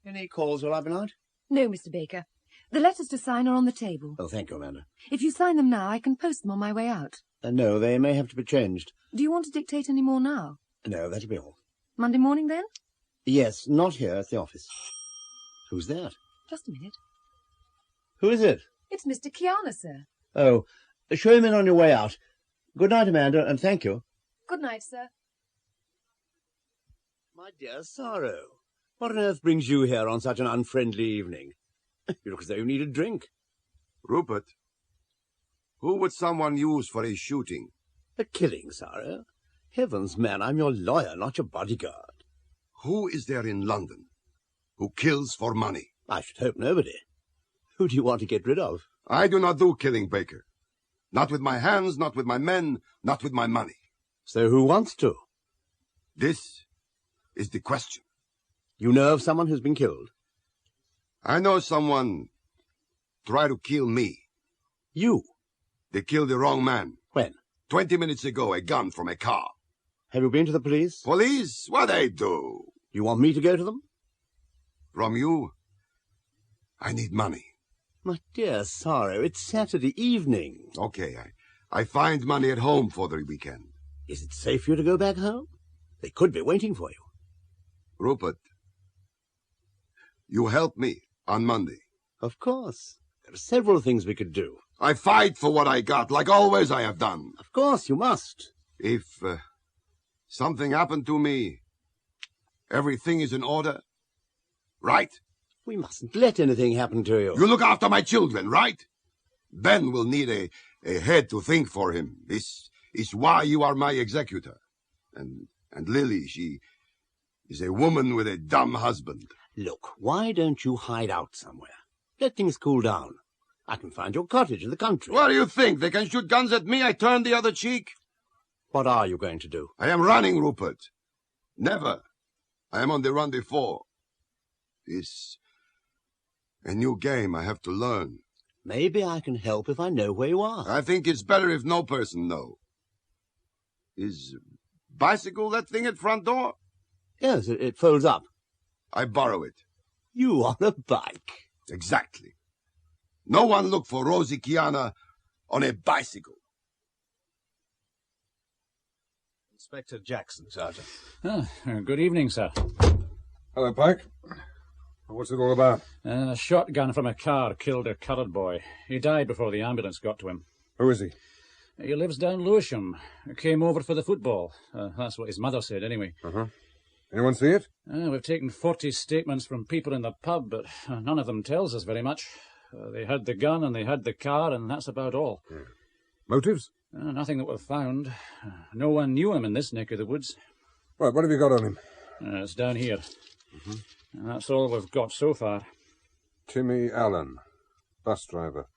Any calls while I've been out? No, Mr. Baker. The letters to sign are on the table. Oh, thank you, Amanda. If you sign them now, I can post them on my way out. No, they may have to be changed. Do you want to dictate any more now? No, that'll be all. Monday morning, then? Yes, not here at the office. Who's that? Just a minute. Who is it? It's Mr. Kiana, sir. Oh, show him in on your way out. Good night, Amanda, and thank you. Good night, sir. My dear Sorrow, what on earth brings you here on such an unfriendly evening? You look as though you need a drink. Rupert, who would someone use for a shooting? A killing, Sorrow? Heavens, man, I'm your lawyer, not your bodyguard. Who is there in London who kills for money? I should hope nobody. Who do you want to get rid of? I do not do killing, Baker. Not with my hands, not with my men, not with my money. So who wants to? This is the question. You know of someone who's been killed? I know someone tried to kill me. You? They killed the wrong man. When? 20 minutes ago, a gun from a car. Have you been to the police? Police? What they do? You want me to go to them? From you, I need money. My dear Sorrow, it's Saturday evening. Okay, I find money at home for the weekend. Is it safe for you to go back home? They could be waiting for you. Rupert, you help me on Monday. Of course. There are several things we could do. I fight for what I got, like always I have done. Of course, you must. If something happened to me, everything is in order, right? We mustn't let anything happen to you. You look after my children, right? Ben will need a head to think for him. This is why you are my executor. And Lily, she is a woman with a dumb husband. Look, why don't you hide out somewhere? Let things cool down. I can find your cottage in the country. What do you think? They can shoot guns at me, I turn the other cheek? What are you going to do? I am running, Rupert. Never. I am on the run before. It's a new game I have to learn. Maybe I can help if I know where you are. I think it's better if no person know. Is bicycle that thing at front door? Yes, it folds up. I borrow it. You on a bike? Exactly. No one look for Rosie Kiana on a bicycle. Inspector Jackson, Sergeant. Good evening, sir. Hello, Pike. What's it all about? A shotgun from a car killed a coloured boy. He died before the ambulance got to him. Who is he? He lives down Lewisham. Came over for the football. That's what his mother said, anyway. Uh-huh. Anyone see it? We've taken 40 statements from people in the pub, but none of them tells us very much. They had the gun and they had the car, and that's about all. Yeah. Motives? Nothing that we've found. No one knew him in this neck of the woods. Right, what have you got on him? It's down here. And that's all we've got so far. Timmy Allen, bus driver.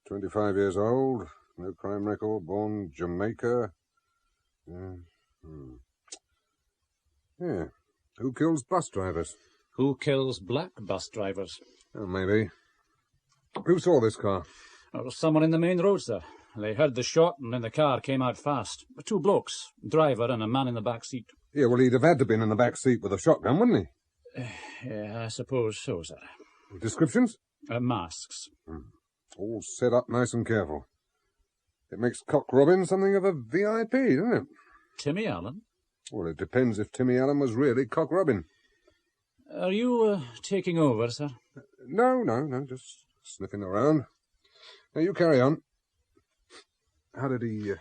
25 years old, no crime record, born Jamaica. Yeah. Who kills bus drivers? Who kills black bus drivers? Oh, maybe. Who saw this car? It was someone in the main road, sir. They heard the shot and then the car came out fast. 2 blokes, driver and a man in the back seat. Yeah, well, he'd have had to been in the back seat with a shotgun, wouldn't he? Yeah, I suppose so, sir. Descriptions? Masks. All set up nice and careful. It makes cock robbing something of a VIP, doesn't it? Timmy Allen? Well, it depends if Timmy Allen was really cock robbing. Are you taking over, sir? No, just sniffing around. Now, you carry on. How did he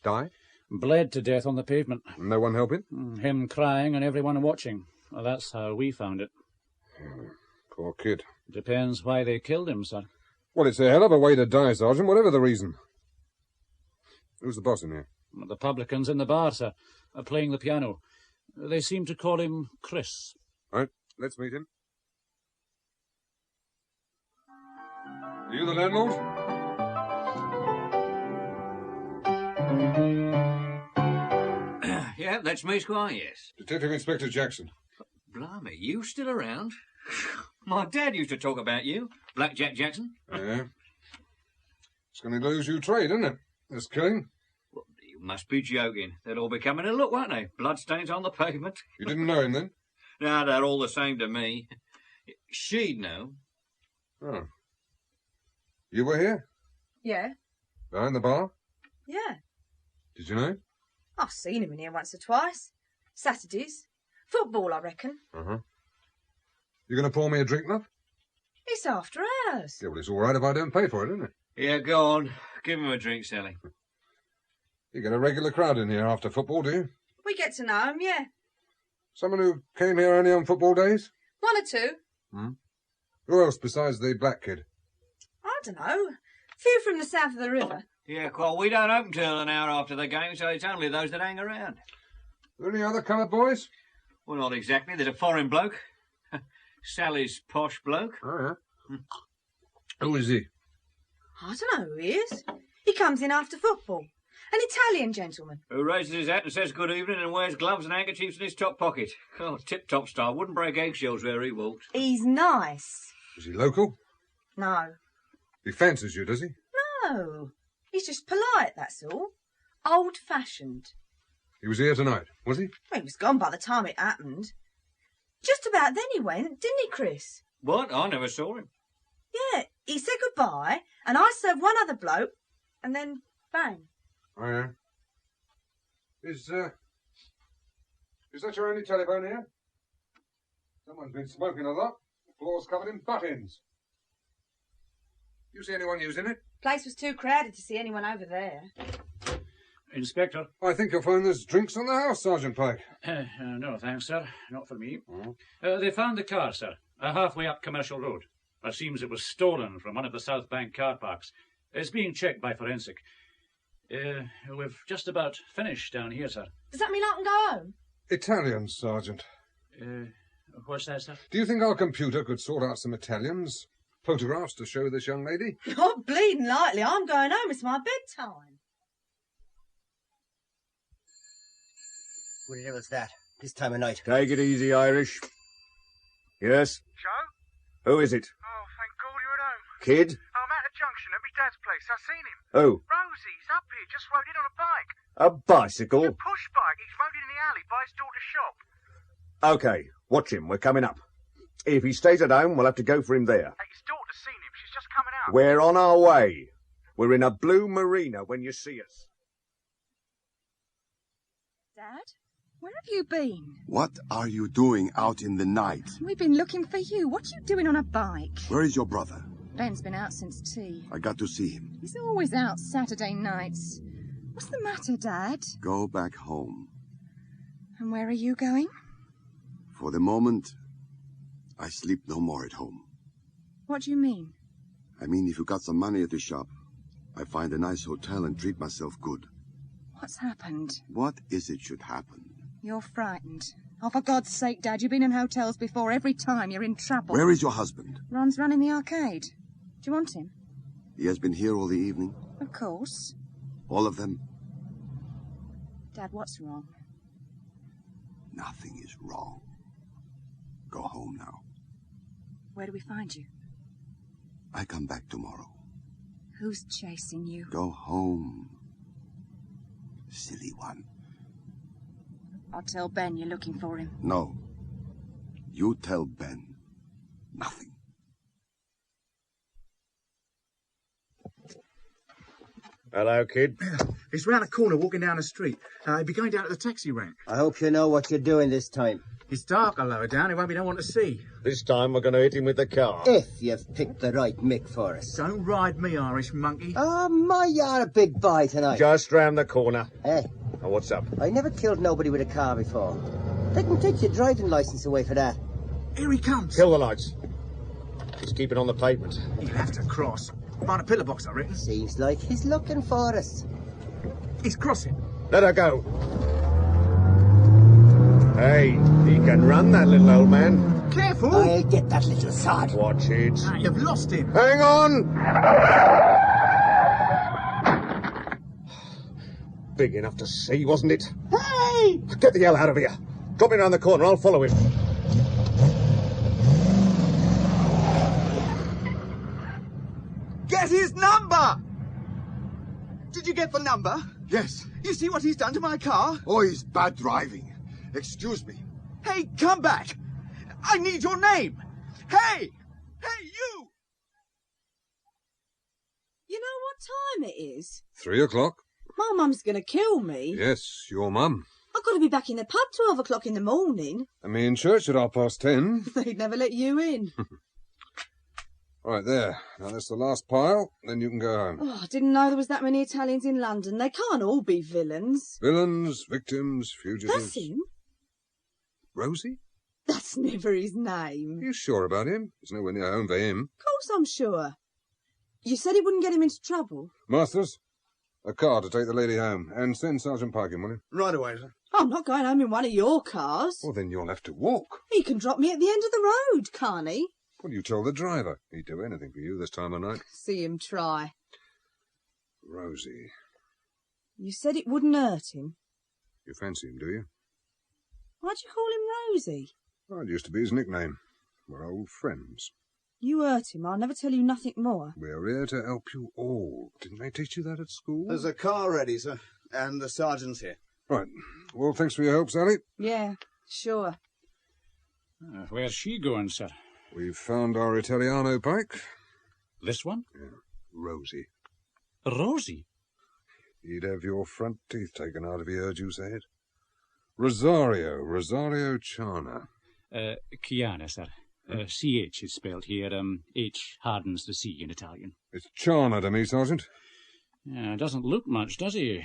die? Bled to death on the pavement. No one helping? Him crying and everyone watching. Well, that's how we found it. Poor kid. Depends why they killed him, sir. Well, it's a hell of a way to die, Sergeant, whatever the reason. Who's the boss in here? The publicans in the bar, sir, playing the piano. They seem to call him Chris. Right, let's meet him. Are you the landlord? Yeah, that's me, Squire, yes. Detective Inspector Jackson. Blimey, you still around? My dad used to talk about you, Blackjack Jackson. Yeah. It's going to lose you trade, isn't it? This killing. Well, you must be joking. They'll all be coming to look, won't they? Bloodstains on the pavement. You didn't know him then? No, they're all the same to me. She'd know. Oh. You were here? Yeah. Behind the bar? Yeah. Did you know? I've seen him in here once or twice. Saturdays. Football, I reckon. Uh-huh. You going to pour me a drink, love? It's after hours. Yeah, well, it's all right if I don't pay for it, isn't it? Yeah, go on. Give him a drink, Sally. You get a regular crowd in here after football, do you? We get to know him, yeah. Someone who came here only on football days? 1 or 2. Who else besides the black kid? I don't know. Few from the south of the river. Yeah, well, we don't open till an hour after the game, so it's only those that hang around. Are there any other coloured boys? Well, not exactly. There's a foreign bloke. Sally's posh bloke. Oh, yeah. Who is he? I don't know who he is. He comes in after football. An Italian gentleman. Who raises his hat and says good evening and wears gloves and handkerchiefs in his top pocket. Oh, tip-top style. Wouldn't break eggshells where he walked. He's nice. Is he local? No. He fancies you, does he? No. He's just polite, that's all. Old-fashioned. He was here tonight, was he? Well, he was gone by the time it happened. Just about then he went, didn't he, Chris? What? I never saw him. Yeah, he said goodbye, and I served one other bloke, and then bang. Oh, yeah. Is that your only telephone here? Someone's been smoking a lot. The floor's covered in butt-ends. You see anyone using it? Place was too crowded to see anyone over there. Inspector? I think you'll find there's drinks on the house, Sergeant Pike. No, thanks, sir. Not for me. They found the car, sir, halfway up Commercial Road. It seems it was stolen from one of the South Bank car parks. It's being checked by forensic. We've just about finished down here, sir. Does that mean I can go home? Italians, Sergeant. What's that, sir? Do you think our computer could sort out some Italians? Photographs to show this young lady? Not bleeding lightly. I'm going home. It's my bedtime. What the devil's that? This time of night. Take it easy, Irish. Yes? Joe? Who is it? Oh, thank God you're at home. Kid? I'm at the junction at my dad's place. I've seen him. Who? Rosie's up here, just rode in on a bike. A bicycle? A push bike. He's rode in the alley by his daughter's shop. Okay, watch him. We're coming up. If he stays at home, we'll have to go for him there. Hey, his daughter's seen him. She's just coming out. We're on our way. We're in a blue marina when you see us. Dad, where have you been? What are you doing out in the night? We've been looking for you. What are you doing on a bike? Where is your brother? Ben's been out since tea. I got to see him. He's always out Saturday nights. What's the matter, Dad? Go back home. And where are you going? For the moment, I sleep no more at home. What do you mean? I mean, if you got some money at the shop, I find a nice hotel and treat myself good. What's happened? What is it should happen? You're frightened. Oh, for God's sake, Dad, you've been in hotels before. Every time you're in trouble. Where is your husband? Ron's running the arcade. Do you want him? He has been here all the evening. Of course. All of them? Dad, what's wrong? Nothing is wrong. Go home now. Where do we find you? I come back tomorrow. Who's chasing you? Go home. Silly one. I'll tell Ben you're looking for him. No. You tell Ben nothing. Hello, kid. He's round the corner walking down the street. He'll be going down to the taxi rank. I hope you know what you're doing this time. It's darker lower down. It won't be no one to see. This time we're going to hit him with the car. If you've picked the right mick for us. Don't ride me, Irish monkey. Oh, my, you're a big boy tonight. Just round the corner. Hey. Oh, what's up? I never killed nobody with a car before. They can take your driving licence away for that. Here he comes. Kill the lights. He's keeping on the pavement. He'll have to cross. Find a pillar box, I reckon. Seems like he's looking for us. He's crossing. Let her go. Hey, he can run, that little old man. Careful. I'll get that little sod. Watch it. You've lost him. Hang on. Big enough to see, wasn't it? Hey! Get the hell out of here. Drop me round the corner, I'll follow him. Get his number! Did you get the number? Yes. You see what he's done to my car? Oh, he's bad driving. Excuse me. Hey, come back! I need your name! Hey! Hey, you! You know what time it is? 3 o'clock. My mum's going to kill me. Yes, your mum. I've got to be back in the pub 12 o'clock in the morning. And me in church at 10:30. They'd never let you in. Right, there. Now, that's the last pile. Then you can go home. Oh, I didn't know there was that many Italians in London. They can't all be villains. Villains, victims, fugitives. That's him. Rosie? That's never his name. Are you sure about him? It's nowhere near home for him. Of course I'm sure. You said he wouldn't get him into trouble. Masters, a car to take the lady home. And send Sergeant Pike in, will you? Right away, sir. I'm not going home in one of your cars. Well, then you'll have to walk. He can drop me at the end of the road, can't he? Well, you tell the driver. He'd do anything for you this time of night. See him try. Rosie. You said it wouldn't hurt him. You fancy him, do you? Why'd you call him Rosie? Well, it used to be his nickname. We're old friends. You hurt him. I'll never tell you nothing more. We're here to help you all. Didn't they teach you that at school? There's a car ready, sir. And the sergeant's here. Right. Well, thanks for your help, Sally. Yeah, sure. Where's she going, sir? We've found our Italiano, Pike. This one? Yeah, Rosie. Rosie? He'd have your front teeth taken out if he heard you say it. Rosario Chana. Chiana, sir. CH is spelled here. H hardens the C in Italian. It's Chana to me, Sergeant. Yeah, doesn't look much, does he?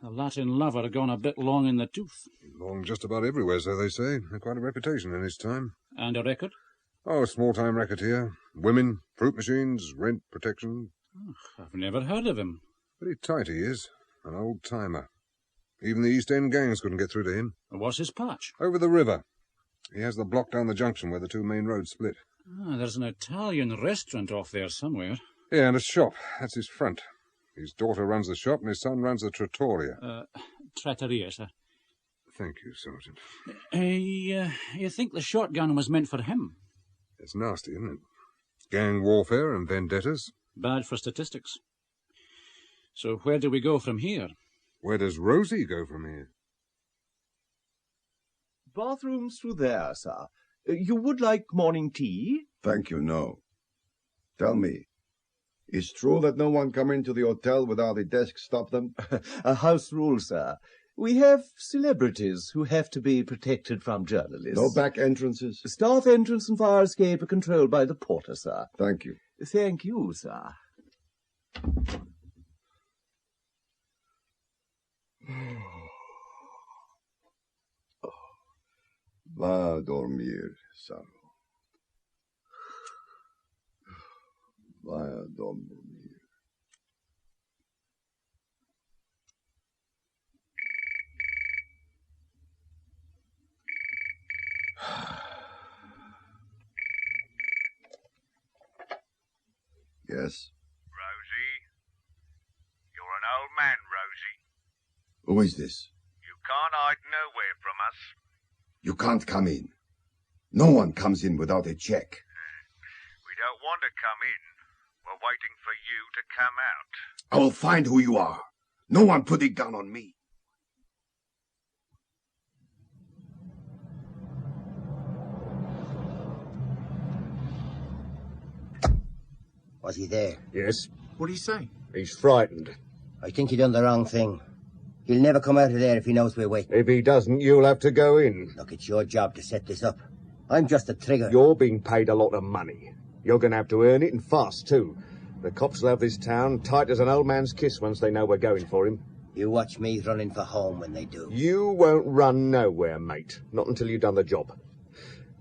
The Latin lover gone a bit long in the tooth. Long just about everywhere, so they say. Had quite a reputation in his time. And a record? Oh, a small-time racketeer. Women, fruit machines, rent protection. Oh, I've never heard of him. Very tight he is. An old-timer. Even the East End gangs couldn't get through to him. What's his patch? Over the river. He has the block down the junction where the two main roads split. Ah, there's an Italian restaurant off there somewhere. Yeah, and a shop. That's his front. His daughter runs the shop and his son runs the trattoria. Trattoria, sir. Thank you, Sergeant. You think the shotgun was meant for him? It's nasty, isn't it? Gang warfare and vendettas. Bad for statistics. So where do we go from here? Where does Rosie go from here? Bathrooms through there, sir. You would like morning tea? Thank you, no. Tell me, is true that no one come into the hotel without a desk stop them? A house rule, sir. We have celebrities who have to be protected from journalists. No back entrances? Staff entrance and fire escape are controlled by the porter, sir. Thank you. Thank you, sir. Va a dormir, Saro. Va a dormir. Yes? Rosie? You're an old man, Rosie. Who is this? You can't hide nowhere from us. You can't come in. No one comes in without a check. We don't want to come in. We're waiting for you to come out. I will find who you are. No one put a gun on me. Was he there? Yes. What did he say? He's frightened. I think he done the wrong thing. He'll never come out of there if he knows we're waiting. If he doesn't, you'll have to go in. Look, it's your job to set this up. I'm just a trigger. You're being paid a lot of money. You're going to have to earn it, and fast, too. The cops will have this town tight as an old man's kiss once they know we're going for him. You watch me running for home when they do. You won't run nowhere, mate. Not until you've done the job.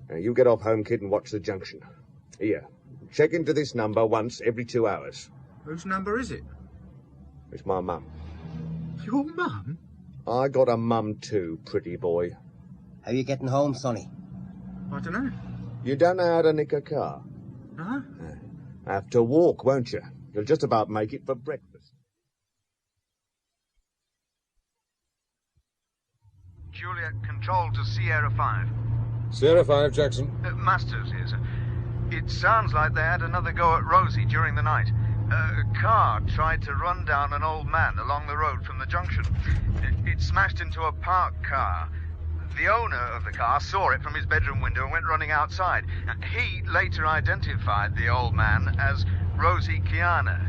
Now, you get off home, kid, and watch the junction. Here, check into this number once every 2 hours. Whose number is it? It's my mum. Your mum? I got a mum too, pretty boy. How you getting home, Sonny? I don't know. You don't know how to nick a car? Huh? Have to walk, won't you? You'll just about make it for breakfast. Juliet, control to Sierra 5. Sierra 5, Jackson. Masters here, sir. It sounds like they had another go at Rosie during the night. A car tried to run down an old man along the road from the junction. It smashed into a parked car. The owner of the car saw it from his bedroom window and went running outside. He later identified the old man as Rosie Kiana.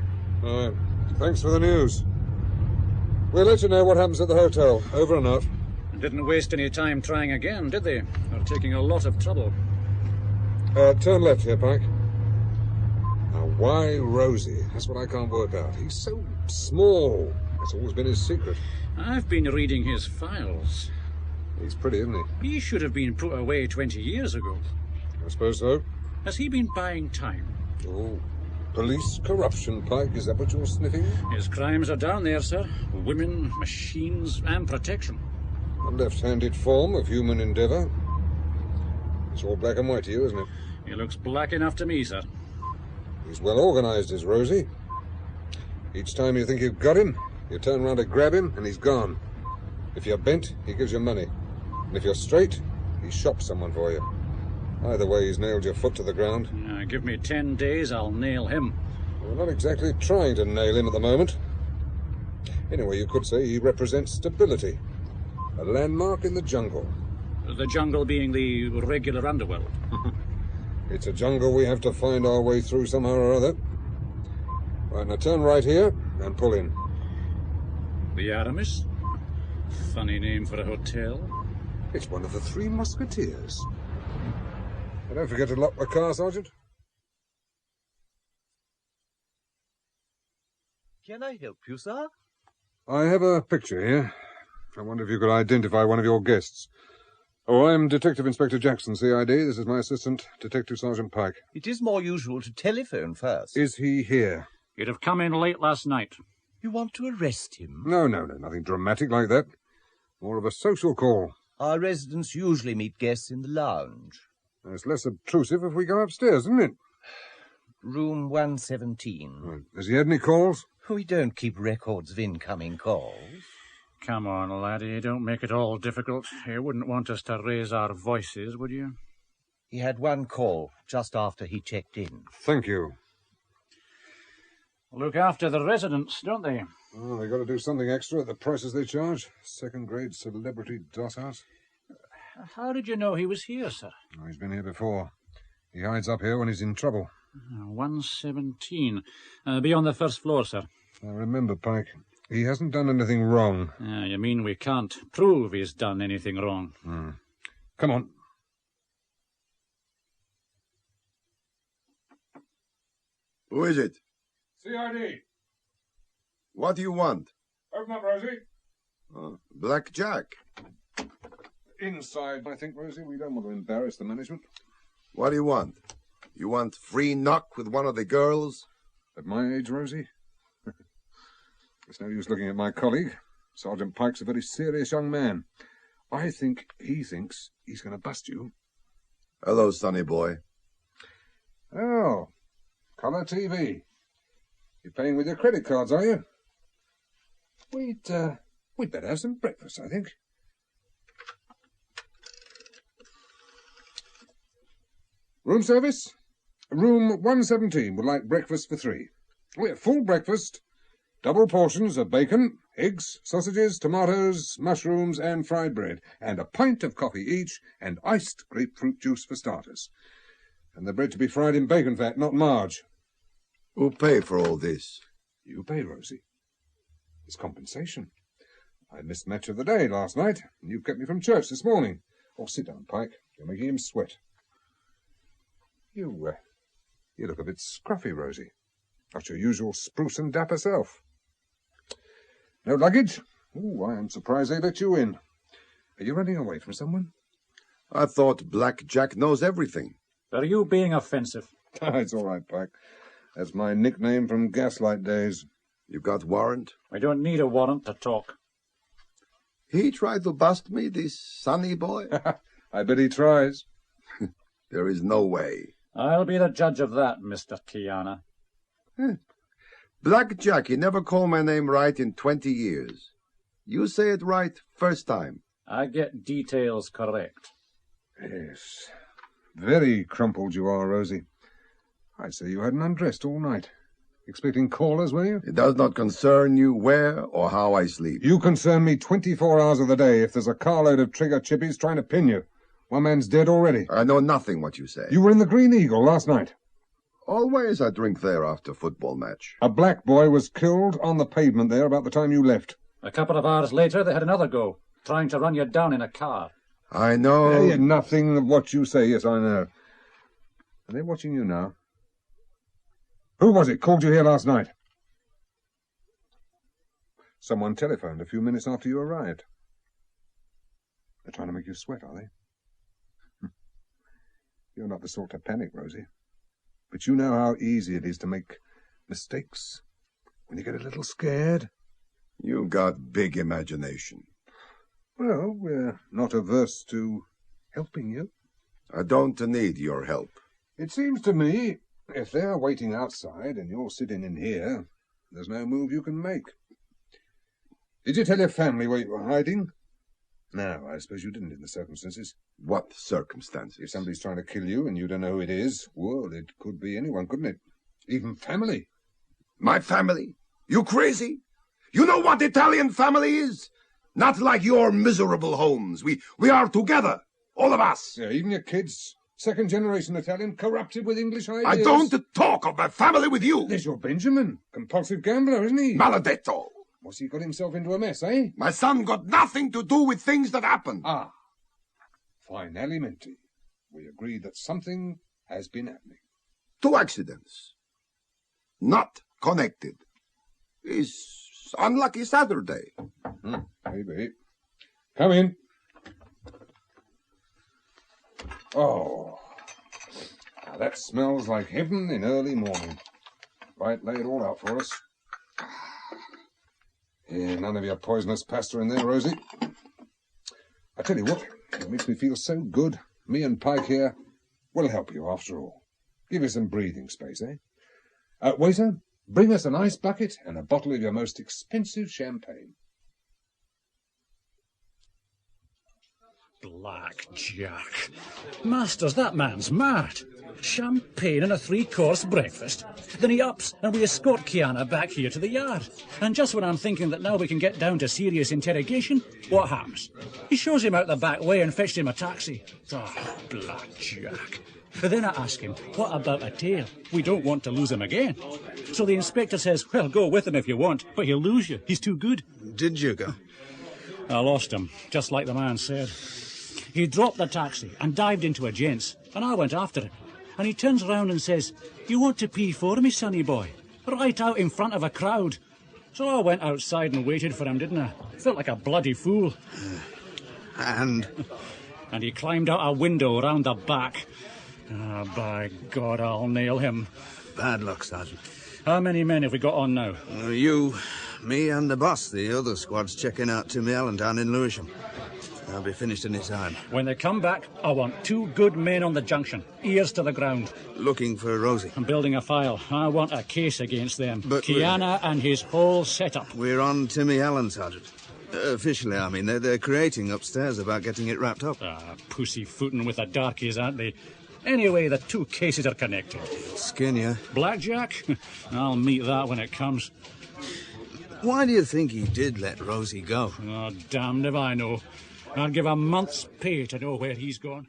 Thanks for the news. We'll let you know what happens at the hotel. Over and out. Didn't waste any time trying again, did they? They're taking a lot of trouble. Turn left here, Pike. Now, why Rosie? That's what I can't work out. He's so small. That's always been his secret. I've been reading his files. He's pretty, isn't he? He should have been put away 20 years ago. I suppose so. Has he been buying time? Oh, police corruption, Pike. Is that what you're sniffing? His crimes are down there, sir. Women, machines, and protection. A left-handed form of human endeavour. It's all black and white to you, isn't it? He looks black enough to me, sir. He's well organised, is Rosie. Each time you think you've got him, you turn round to grab him, and he's gone. If you're bent, he gives you money. And if you're straight, he shops someone for you. Either way, he's nailed your foot to the ground. Give me 10 days, I'll nail him. We're not exactly trying to nail him at the moment. Anyway, you could say he represents stability. A landmark in the jungle. The jungle being the regular underworld. It's a jungle we have to find our way through somehow or other. Right, now turn right here and pull in. The Aramis? Funny name for a hotel. It's one of the Three Musketeers. And don't forget to lock the car, Sergeant. Can I help you, sir? I have a picture here. I wonder if you could identify one of your guests. Oh, I'm Detective Inspector Jackson, CID. This is my assistant, Detective Sergeant Pike. It is more usual to telephone first. Is he here? He'd have come in late last night. You want to arrest him? No, nothing dramatic like that. More of a social call. Our residents usually meet guests in the lounge. It's less obtrusive if we go upstairs, isn't it? Room 117. Right. Has he had any calls? We don't keep records of incoming calls. Come on, laddie, don't make it all difficult. You wouldn't want us to raise our voices, would you? He had one call just after he checked in. Thank you. Look after the residents, don't they? Oh, they got to do something extra at the prices they charge. Second-grade celebrity dothouse. How did you know he was here, sir? Oh, he's been here before. He hides up here when he's in trouble. 117. Be on the first floor, sir. Now remember, Pike, he hasn't done anything wrong. You mean we can't prove he's done anything wrong? Come on. Who is it? CID. What do you want? Open up, Rosie. Black Jack. Inside, I think, Rosie. We don't want to embarrass the management. What do you want? You want free knock with one of the girls? At my age, Rosie? It's no use looking at my colleague. Sergeant Pike's a very serious young man. I think he thinks he's going to bust you. Hello, sonny boy. Oh, colour TV. You're paying with your credit cards, are you? We'd better have some breakfast, I think. Room service? Room 117 would like breakfast for 3. We have full breakfast, double portions of bacon, eggs, sausages, tomatoes, mushrooms, and fried bread, and a pint of coffee each, and iced grapefruit juice for starters. And the bread to be fried in bacon fat, not marge. Who'll pay for all this? You pay, Rosie. It's compensation. I missed match of the day last night, and you've kept me from church this morning. Oh, sit down, Pike. You're making him sweat. You look a bit scruffy, Rosie. Not your usual spruce and dapper self. No luggage? Oh, I am surprised they let you in. Are you running away from someone? I thought Black Jack knows everything. Are you being offensive? It's all right, Pike. That's my nickname from Gaslight days. You got warrant? I don't need a warrant to talk. He tried to bust me, this sonny boy? I bet he tries. There is no way. I'll be the judge of that, Mr. Kiana. Black Jack, he never called my name right in 20 years. You say it right first time. I get details correct. Yes. Very crumpled you are, Rosie. I'd say you hadn't undressed all night. Expecting callers, were you? It does not concern you where or how I sleep. You concern me 24 hours of the day if there's a carload of trigger chippies trying to pin you. One man's dead already. I know nothing what you say. You were in the Green Eagle last night. Always I drink there after football match. A black boy was killed on the pavement there about the time you left. A couple of hours later, they had another go, trying to run you down in a car. I know. Hey, nothing of what you say. Yes, I know. Are they watching you now? Who was it called you here last night? Someone telephoned a few minutes after you arrived. They're trying to make you sweat, are they? You're not the sort to panic, Rosie. But you know how easy it is to make mistakes when you get a little scared. You got big imagination. Well, we're not averse to helping you. I don't need your help. It seems to me, if they're waiting outside and you're sitting in here, there's no move you can make. Did you tell your family where you were hiding? No, I suppose you didn't in the circumstances. What circumstances? If somebody's trying to kill you and you don't know who it is, well, it could be anyone, couldn't it? Even family. My family? You crazy? You know what Italian family is? Not like your miserable homes. We are together, all of us. Yeah, even your kids, second-generation Italian, corrupted with English ideas. I don't talk of my family with you. There's your Benjamin, compulsive gambler, isn't he? Maledetto. What's he got himself into a mess, eh? My son got nothing to do with things that happened. Ah. Finalmente. We agree that something has been happening. 2 accidents. Not connected. It's unlucky Saturday. Maybe. Come in. Oh. Now that smells like heaven in early morning. Right, lay it all out for us. Yeah, none of your poisonous pasta in there, Rosie. I tell you what, it makes me feel so good. Me and Pike here will help you after all. Give you some breathing space, eh? Waiter, bring us an ice bucket and a bottle of your most expensive champagne. Black Jack. Masters, that man's mad. Champagne and a 3-course breakfast. Then he ups and we escort Kiana back here to the yard. And just when I'm thinking that now we can get down to serious interrogation, what happens? He shows him out the back way and fetched him a taxi. Oh, Black Jack. Then I ask him, what about a tail? We don't want to lose him again. So the inspector says, well, go with him if you want, but he'll lose you. He's too good. Did you go? I lost him, just like the man said. He dropped the taxi and dived into a gent's, and I went after him. And he turns round and says, "You want to pee for me, sonny boy?" Right out in front of a crowd. So I went outside and waited for him, didn't I? Felt like a bloody fool. And? And he climbed out a window round the back. By God, I'll nail him. Bad luck, Sergeant. How many men have we got on now? You, me and the boss. The other squad's checking out Timmy Allen down in Lewisham. I'll be finished any time. When they come back, I want 2 good men on the junction, ears to the ground. Looking for Rosie. I'm building a file. I want a case against them. But Kiana and his whole setup. We're on Timmy Allen, Sergeant. Officially, I mean, they're creating upstairs about getting it wrapped up. Pussyfooting with the darkies, aren't they? Anyway, the 2 cases are connected. Skin ya. Blackjack? I'll meet that when it comes. Why do you think he did let Rosie go? Oh, damned if I know. I'd give a month's pay to know where he's gone.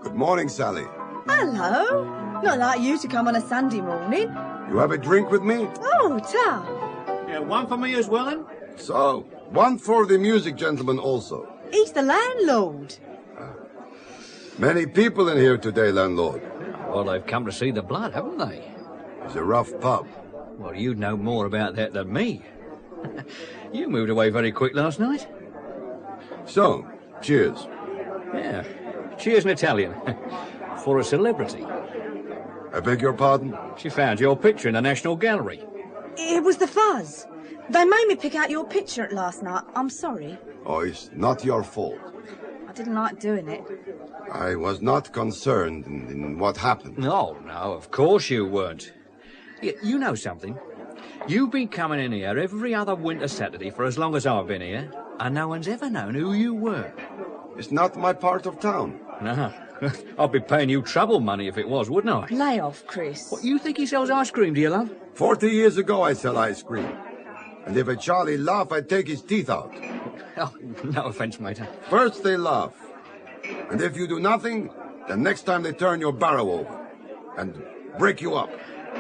Good morning, Sally. Hello. Not like you to come on a Sunday morning. You have a drink with me? Oh, Ta. Yeah, one for me as well, then? So, one for the music gentleman also. He's the landlord. Many people in here today, landlord. Well, they've come to see the blood, haven't they? It's a rough pub. Well, you'd know more about that than me. You moved away very quick last night. So, cheers. Yeah, cheers in Italian. For a celebrity. I beg your pardon? She found your picture in the National Gallery. It was the fuzz. They made me pick out your picture last night. I'm sorry. Oh, it's not your fault. I didn't like doing it. I was not concerned in what happened. No, of course you weren't. You know something? You've been coming in here every other winter Saturday for as long as I've been here, and no one's ever known who you were. It's not my part of town. No. I'd be paying you trouble money if it was, wouldn't I? Lay off, Chris. What, you think he sells ice cream, do you, love? 40 years ago I sell ice cream. And if a Charlie laugh, I'd take his teeth out. Oh, no offence, mate. First they laugh. And if you do nothing, the next time they turn your barrow over and break you up.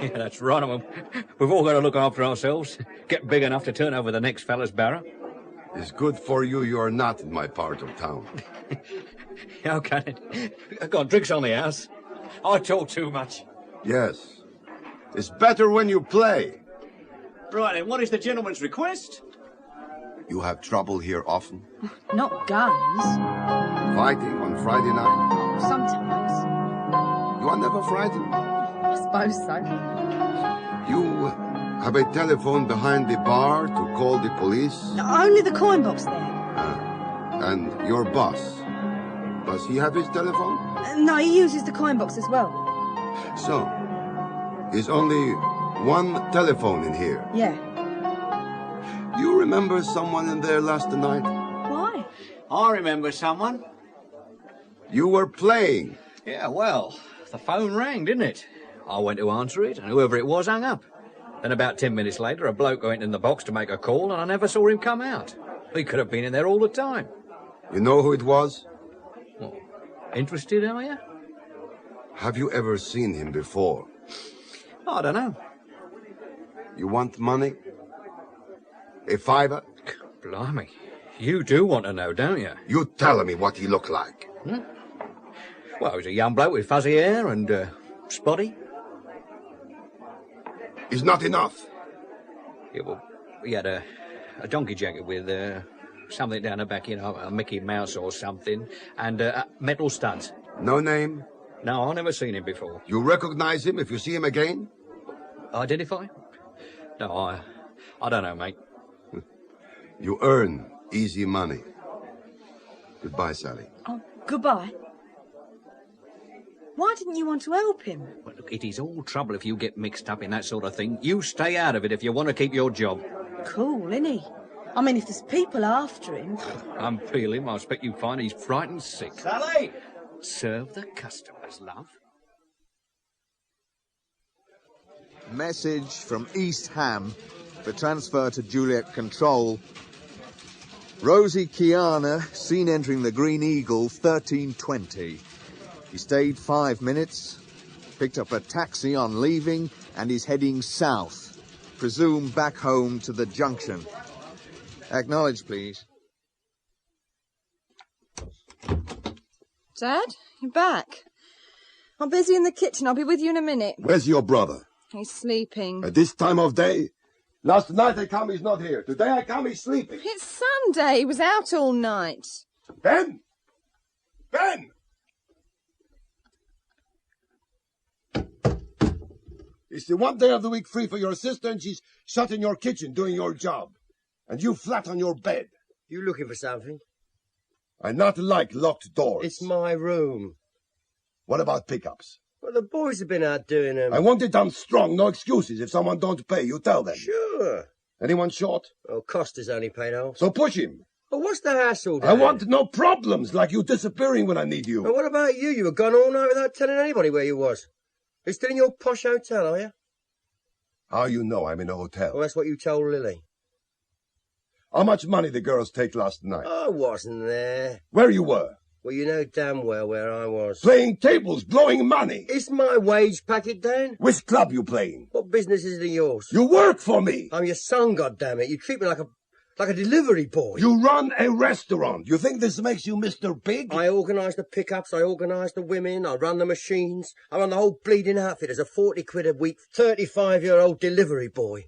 Yeah, that's right. I mean, we've all got to look after ourselves. Get big enough to turn over the next fella's barrow. It's good for you you're not in my part of town. Okay. I've got drinks on the house. I talk too much. Yes. It's better when you play. Right then, what is the gentleman's request? You have trouble here often? Not guns. Fighting on Friday night? Sometimes. You are never frightened? I suppose so. You have a telephone behind the bar to call the police? No, only the coin box there. And your boss? Does he have his telephone? No, he uses the coin box as well. So, is only one telephone in here? Yeah. You remember someone in there last night? Why? I remember someone. You were playing. Yeah, well, the phone rang, didn't it? I went to answer it, and whoever it was hung up. Then about 10 minutes later, a bloke went in the box to make a call, and I never saw him come out. He could have been in there all the time. You know who it was? Well, interested, are you? Have you ever seen him before? I don't know. You want money? A $5? Blimey. You do want to know, don't you? You tell me what he looked like. Well, he's a young bloke with fuzzy hair and spotty. Is not enough. Yeah, well, he had a donkey jacket with something down the back, you know, a Mickey Mouse or something, and metal studs. No name? No, I've never seen him before. You recognize him if you see him again? Identify? No, I don't know, mate. You earn easy money. Goodbye, Sally. Oh, goodbye. Why didn't you want to help him? Well, look, it is all trouble if you get mixed up in that sort of thing. You stay out of it if you want to keep your job. Cool, isn't he? I mean, if there's people after him... Unpeel him, I expect you'd find he's frightened sick. Sally! Serve the customers, love. Message from East Ham for transfer to Juliet Control. Rosie Kiana seen entering the Green Eagle 1320. He stayed 5 minutes, picked up a taxi on leaving, and is heading south. Presume back home to the junction. Acknowledge, please. Dad, you're back. I'm busy in the kitchen. I'll be with you in a minute. Where's your brother? He's sleeping. At this time of day? Last night I come, he's not here. Today I come, he's sleeping. It's Sunday. He was out all night. Ben! Ben! It's the one day of the week free for your sister, and she's shut in your kitchen doing your job. And you flat on your bed. You looking for something? I not like locked doors. It's my room. What about pickups? Well, the boys have been out doing them. I want it done strong, no excuses. If someone don't pay, you tell them. Sure. Anyone short? Oh, Costa's only paid off. So push him. Well, what's the hassle, Dad? I want no problems, like you disappearing when I need you. Well, what about you? You were gone all night without telling anybody where you was. You're still in your posh hotel, are you? How you know I'm in a hotel? Well, that's what you told Lily. How much money the girls take last night? I wasn't there. Where you were? Well, you know damn well where I was. Playing tables, blowing money. It's my wage packet, Dan. Which club you playing? What business is it of yours? You work for me. I'm your son, goddammit. You treat me like a delivery boy. You run a restaurant. You think this makes you Mr. Big? I organise the pickups, I organise the women, I run the machines. I run the whole bleeding outfit as a 40 quid a week, 35-year-old delivery boy.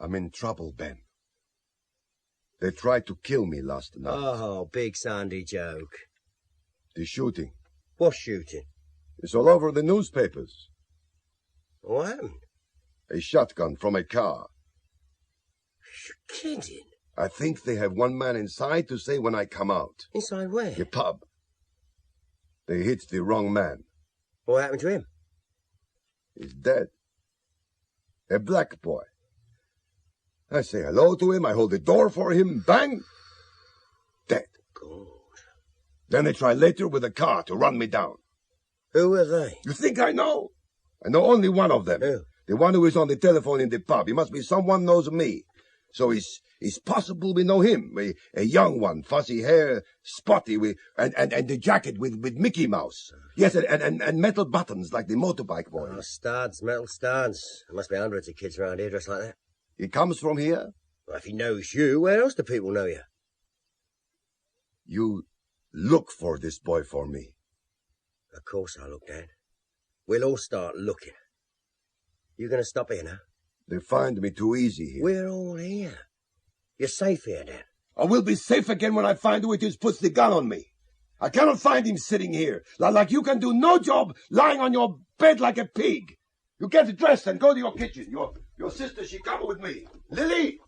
I'm in trouble, Ben. They tried to kill me last night. Oh, big Sandy joke. The shooting. What shooting? It's all over the newspapers. What happened? A shotgun from a car. You're kidding. I think they have one man inside to say when I come out. Inside where? The pub. They hit the wrong man. What happened to him? He's dead. A black boy. I say hello to him, I hold the door for him, bang! Dead. God. Then they try later with a car to run me down. Who are they? You think I know? I know only one of them. Who? The one who is on the telephone in the pub. He must be someone knows me. So it's possible we know him. A young one, fuzzy hair, spotty, and the jacket with Mickey Mouse. Yes, and metal buttons like the motorbike boy. Oh, studs, metal studs. There must be hundreds of kids around here dressed like that. He comes from here? Well, if he knows you, where else do people know you? You look for this boy for me. Of course I look, Dad. We'll all start looking. You going to stop here now? They find me too easy here. We're all here. You're safe here, Dad. I will be safe again when I find who it is puts the gun on me. I cannot find him sitting here. Like you can do no job lying on your bed like a pig. You get dressed and go to your kitchen. Your sister, she come with me. Lily!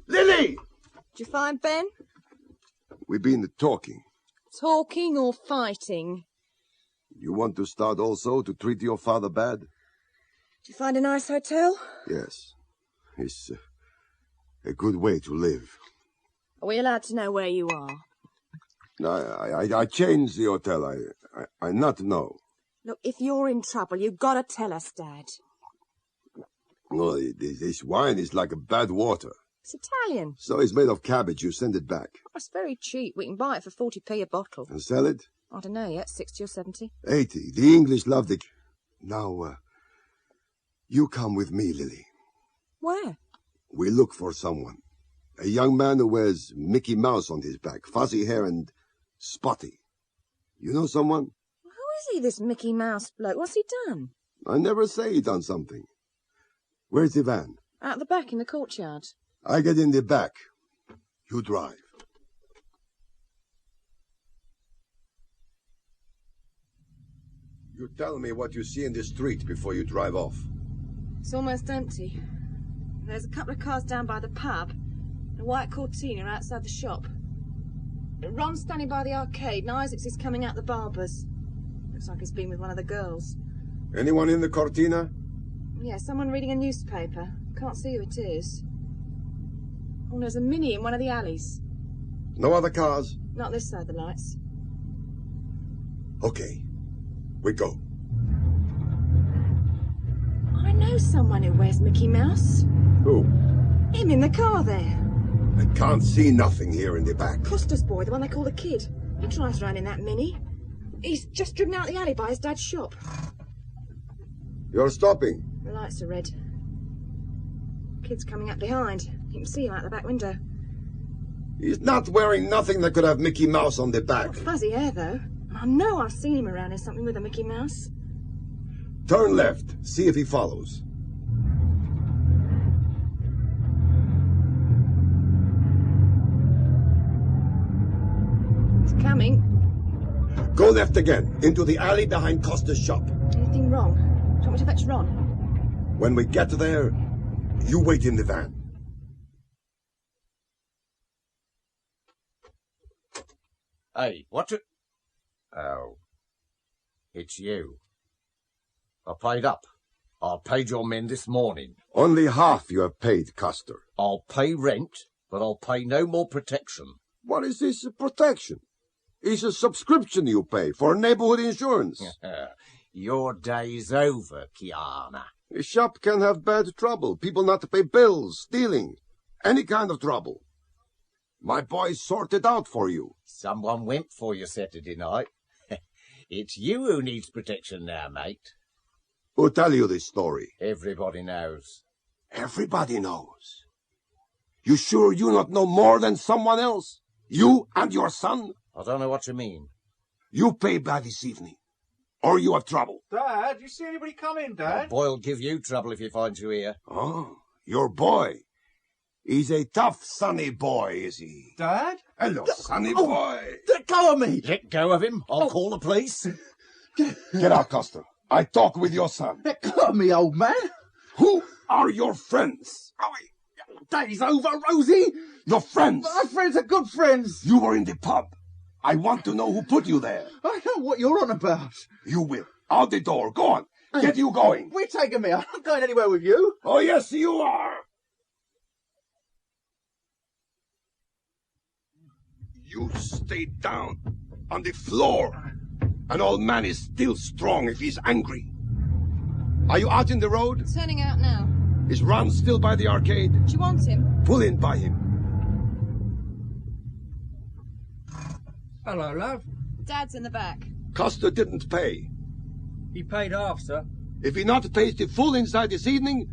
Lily! Did you find Ben? We've been talking. Talking or fighting? You want to start also to treat your father bad? Did you find a nice hotel? Yes. It's a good way to live. Are we allowed to know where you are? I changed the hotel. I not know. Look, if you're in trouble, you've got to tell us, Dad. Well, this wine is like a bad water. It's Italian. So it's made of cabbage. You send it back. Oh, it's very cheap. We can buy it for 40p a bottle. And sell it? I don't know yet, 60 or 70. 80. The English love the... Now, you come with me, Lily. Where? We look for someone. A young man who wears Mickey Mouse on his back, fuzzy hair and spotty. You know someone? Who is he, this Mickey Mouse bloke? What's he done? I never say he done something. Where's the van? Out the back in the courtyard. I get in the back. You drive. You tell me what you see in the street before you drive off. It's almost empty. There's a couple of cars down by the pub, and a white Cortina outside the shop. Ron's standing by the arcade, and Isaacs is coming out the barber's. Looks like he's been with one of the girls. Anyone in the Cortina? Yeah, someone reading a newspaper. Can't see who it is. Oh, there's a Mini in one of the alleys. No other cars? Not this side of the lights. Okay. We go. I know someone who wears Mickey Mouse. Who? Him in the car there. I can't see nothing here in the back. Costa's boy, the one they call the Kid. He drives around in that Mini. He's just driven out the alley by his dad's shop. You're stopping. The lights are red. Kid's coming up behind. You can see him out the back window. He's not wearing nothing that could have Mickey Mouse on the back. Got fuzzy hair, though. I know I've seen him around in something with a Mickey Mouse. Turn left. See if he follows. He's coming. Go left again, into the alley behind Costa's shop. Anything wrong? Do you want me to fetch Ron? When we get there, you wait in the van. Hey, what you... Oh. It's you. I paid up. I paid your men this morning. Only half you have paid, Custer. I'll pay rent, but I'll pay no more protection. What is this protection? It's a subscription you pay for neighborhood insurance. Your day's over, Kiana. A shop can have bad trouble. People not to pay bills, stealing, any kind of trouble. My boys sorted out for you. Someone went for you Saturday night. It's you who needs protection now, mate. Who tell you this story? Everybody knows. Everybody knows. You sure you not know more than someone else? You and your son? I don't know what you mean. You pay back this evening, or you have trouble. Dad, you see anybody come in, Dad? The boy'll give you trouble if he finds you here. Oh, your boy. He's a tough, sunny boy, is he? Dad? Hello, sunny boy. Let go of me! Let go of him. I'll call the police. Get out, Custer. I talk with your son. Let go of me, old man. Who are your friends? Day's over, Rosie. Your friends? My friends are good friends. You were in the pub. I want to know who put you there. I know what you're on about. You will. Out the door. Go on. Get you going. We're taking me. I'm not going anywhere with you. Oh, yes, you are. You stay down on the floor. An old man is still strong if he's angry. Are you out in the road? Turning out now. Is Ron still by the arcade? Do you want him? Pull in by him. Hello, love. Dad's in the back. Costa didn't pay. He paid half, sir. If he not pays the full inside this evening,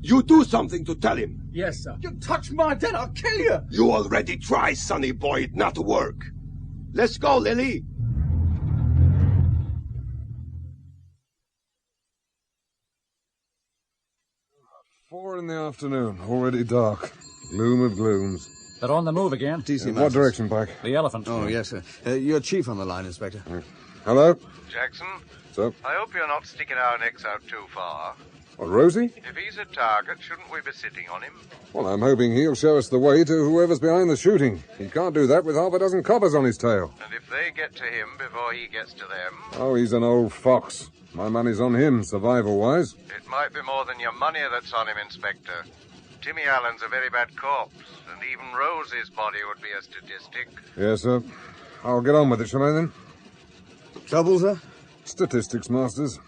you do something to tell him. Yes, sir. You touch my dad, I'll kill you. You already try, sonny boy, it not work. Let's go, Lily. Four in the afternoon, already dark. Gloom of glooms. They're on the move again. In what direction, Pike? The Elephant. Oh, yes, sir. Your chief on the line, Inspector. Hello? Jackson? So? I hope you're not sticking our necks out too far. What, Rosie? If he's a target, shouldn't we be sitting on him? Well, I'm hoping he'll show us the way to whoever's behind the shooting. He can't do that with half a dozen coppers on his tail. And if they get to him before he gets to them... Oh, he's an old fox. My money's on him, survival-wise. It might be more than your money that's on him, Inspector. Timmy Allen's a very bad corpse, and even Rosie's body would be a statistic. Yes, sir. I'll get on with it, shall I, then? Trouble, sir? Statistics, Masters.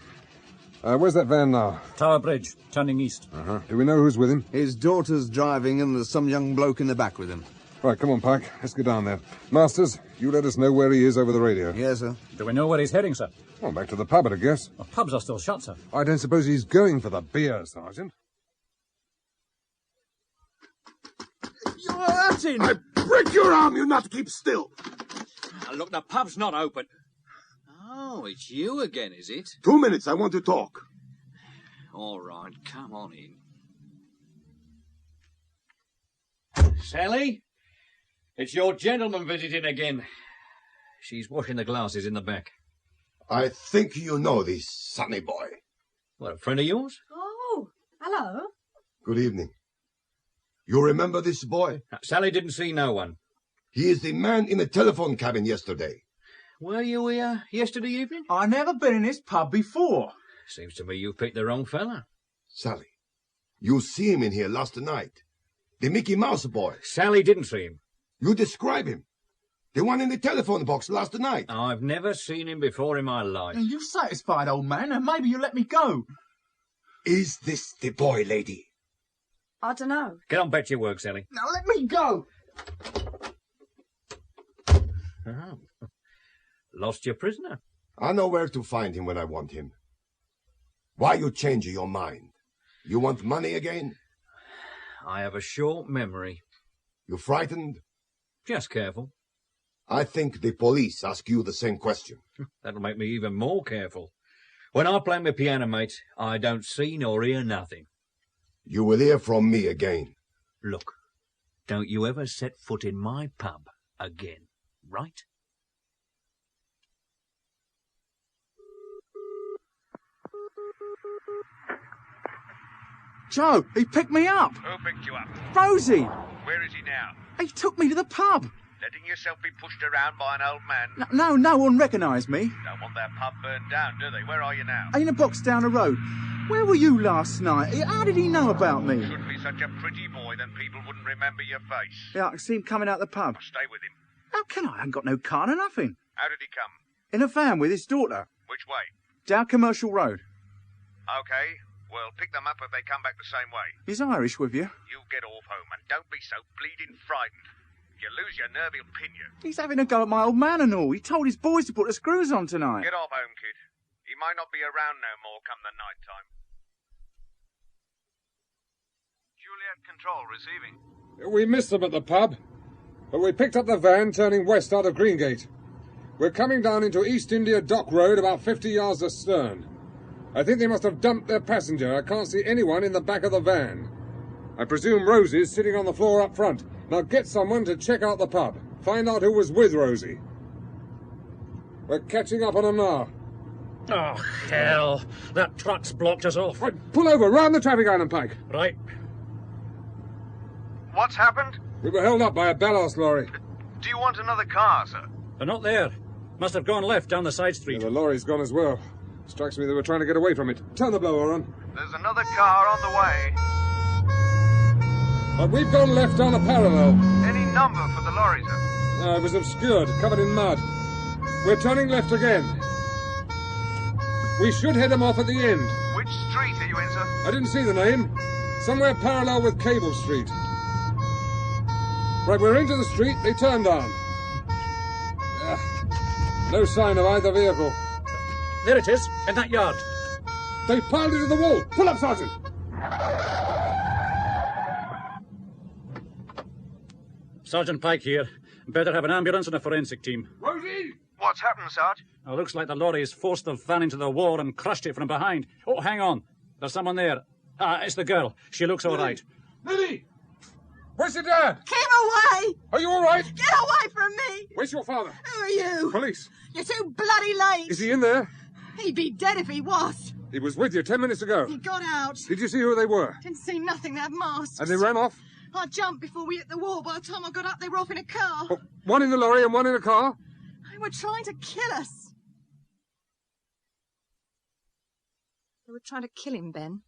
Where's that van now? Tower Bridge, turning east. Do we know who's with him? His daughter's driving, and there's some young bloke in the back with him. Right, come on, Pike. Let's go down there. Masters, you let us know where he is over the radio. Yes, sir. Do we know where he's heading, sir? Well, back to the pub, I guess. Well, pubs are still shut, sir. I don't suppose he's going for the beer, Sergeant. You're hurting. I break your arm, you not keep still. Now, look, the pub's not open. Oh, it's you again, is it? 2 minutes, I want to talk. All right, come on in. Sally? It's your gentleman visiting again. She's washing the glasses in the back. I think you know this sonny boy. What, a friend of yours? Oh, hello. Good evening. You remember this boy? Sally didn't see no one. He is the man in the telephone cabin yesterday. Were you here yesterday evening? I never been in this pub before. Seems to me you picked the wrong fella. Sally, you see him in here last night. The Mickey Mouse boy. Sally didn't see him. You describe him. The one in the telephone box last night. I've never seen him before in my life. Are you satisfied, old man? And maybe you let me go. Is this the boy, lady? I don't know. Get on back to your work, Sally. Now let me go. Oh. Lost your prisoner. I know where to find him when I want him. Why you change your mind? You want money again? I have a short memory. You frightened? Just careful. I think the police ask you the same question. That'll make me even more careful. When I play my piano, mate, I don't see nor hear nothing. You will hear from me again. Look, don't you ever set foot in my pub again, right? Joe, he picked me up. Who picked you up? Rosie. Where is he now? He took me to the pub. Letting yourself be pushed around by an old man? No one recognised me. Don't want that pub burned down, do they? Where are you now? In a box down the road. Where were you last night? How did he know about me? Shouldn't be such a pretty boy, then people wouldn't remember your face. Yeah, I can see him coming out the pub. I'll stay with him. How can I? I haven't got no car or nothing. How did he come? In a van with his daughter. Which way? Down Commercial Road. OK. Well, pick them up if they come back the same way. He's Irish with you. You get off home and don't be so bleeding frightened. If you lose your nerve, he'll pin you. He's having a go at my old man and all. He told his boys to put the screws on tonight. Get off home, kid. He might not be around no more come the night time. Juliet Control receiving. We missed them at the pub, but we picked up the van turning west out of Greengate. We're coming down into East India Dock Road about 50 yards astern. I think they must have dumped their passenger. I can't see anyone in the back of the van. I presume Rosie's sitting on the floor up front. Now get someone to check out the pub. Find out who was with Rosie. We're catching up on them now. Oh, hell. That truck's blocked us off. Right, pull over, round the traffic island, Pike. Right. What's happened? We were held up by a ballast lorry. Do you want another car, sir? They're not there. Must have gone left down the side street. Yeah, the lorry's gone as well. Strikes me they were trying to get away from it. Turn the blower on. There's another car on the way. But we've gone left on a parallel. Any number for the lorry, sir? No, it was obscured, covered in mud. We're turning left again. We should head them off at the end. Which street are you in, sir? I didn't see the name. Somewhere parallel with Cable Street. Right, we're into the street. They turned on. No sign of either vehicle. There it is, in that yard. They piled into the wall. Pull up, Sergeant. Sergeant Pike here. Better have an ambulance and a forensic team. Rosie! What's happened, Sarge? It looks like the lorry has forced the van into the wall and crushed it from behind. Oh, hang on. There's someone there. It's the girl. She looks all right. Lily! Where's your dad? Keep away! Are you all right? Get away from me! Where's your father? Who are you? Police. You're too bloody late. Is he in there? He'd be dead if he was. He was with you 10 minutes ago. He got out. Did you see who they were? Didn't see nothing. They had masks. And they ran off? I jumped before we hit the wall. By the time I got up, they were off in a car. Oh, one in the lorry and one in a car? They were trying to kill us. They were trying to kill him, Ben.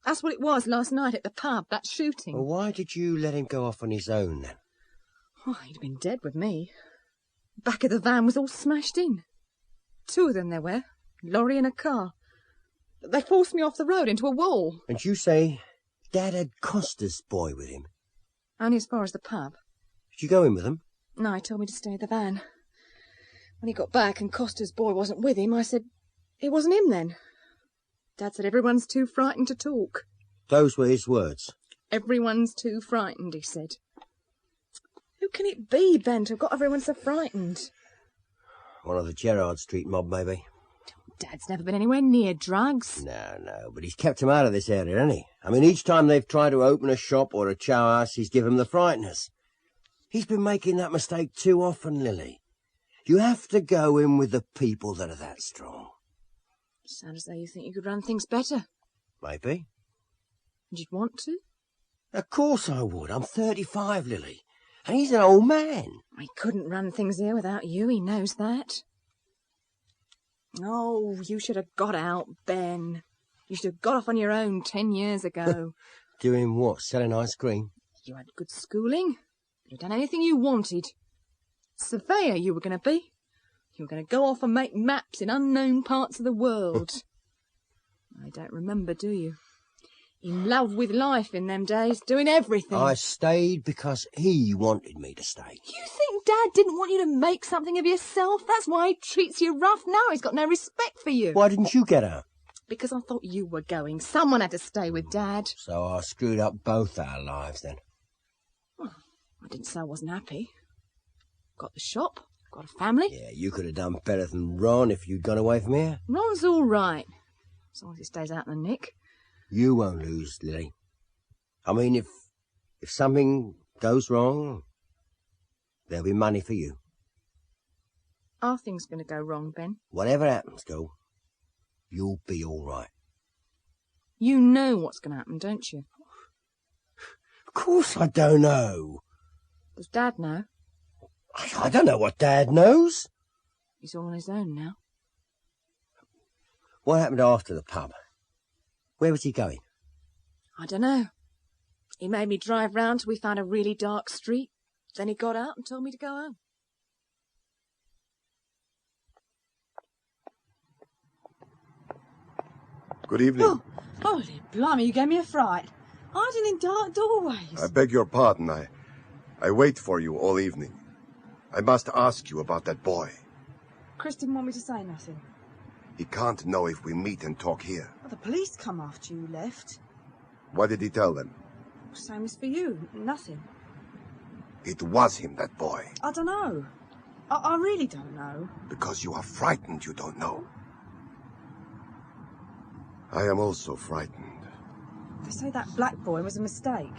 That's what it was last night at the pub, that shooting. Well, why did you let him go off on his own, then? Oh, he'd been dead with me. The back of the van was all smashed in. 2 of them there were, lorry and a car. They forced me off the road into a wall. And you say Dad had Costa's boy with him? Only as far as the pub. Did you go in with them? No, he told me to stay in the van. When he got back and Costa's boy wasn't with him, I said, it wasn't him then. Dad said everyone's too frightened to talk. Those were his words. Everyone's too frightened, he said. Who can it be, Ben, to have got everyone so frightened? One of the Gerrard Street mob, maybe. Dad's never been anywhere near drugs. No, but he's kept him out of this area, hasn't he? I mean, each time they've tried to open a shop or a chow house, he's given them the frighteners. He's been making that mistake too often, Lily. You have to go in with the people that are that strong. Sounds as though you think you could run things better. Maybe. And you'd want to? Of course I would. I'm 35, Lily. And he's an old man. He couldn't run things here without you, he knows that. Oh, you should have got out, Ben. You should have got off on your own 10 years ago. Doing what? Selling ice cream? You had good schooling. You'd done anything you wanted. Surveyor you were going to be. You were going to go off and make maps in unknown parts of the world. I don't remember, do you? In love with life in them days, doing everything. I stayed because he wanted me to stay. You think Dad didn't want you to make something of yourself? That's why he treats you rough now. He's got no respect for you. Why didn't you get out? Because I thought you were going. Someone had to stay with Dad. So I screwed up both our lives then. Well, I didn't say I wasn't happy. Got the shop. Got a family? Yeah, you could have done better than Ron if you'd gone away from here. Ron's all right, as long as he stays out in the nick. You won't lose, Lily. I mean, if something goes wrong, there'll be money for you. Are things going to go wrong, Ben? Whatever happens, girl, you'll be all right. You know what's going to happen, don't you? Of course I don't know. Does Dad know? I don't know what Dad knows. He's all on his own now. What happened after the pub? Where was he going? I don't know. He made me drive round till we found a really dark street. Then he got out and told me to go home. Good evening. Oh, holy blimey, you gave me a fright. Hiding in dark doorways. I beg your pardon. I wait for you all evening. I must ask you about that boy. Chris didn't want me to say nothing. He can't know if we meet and talk here. Well, the police come after you left. What did he tell them? Same as for you. Nothing. It was him, that boy. I don't know. I really don't know. Because you are frightened, you don't know. I am also frightened. They say that black boy was a mistake.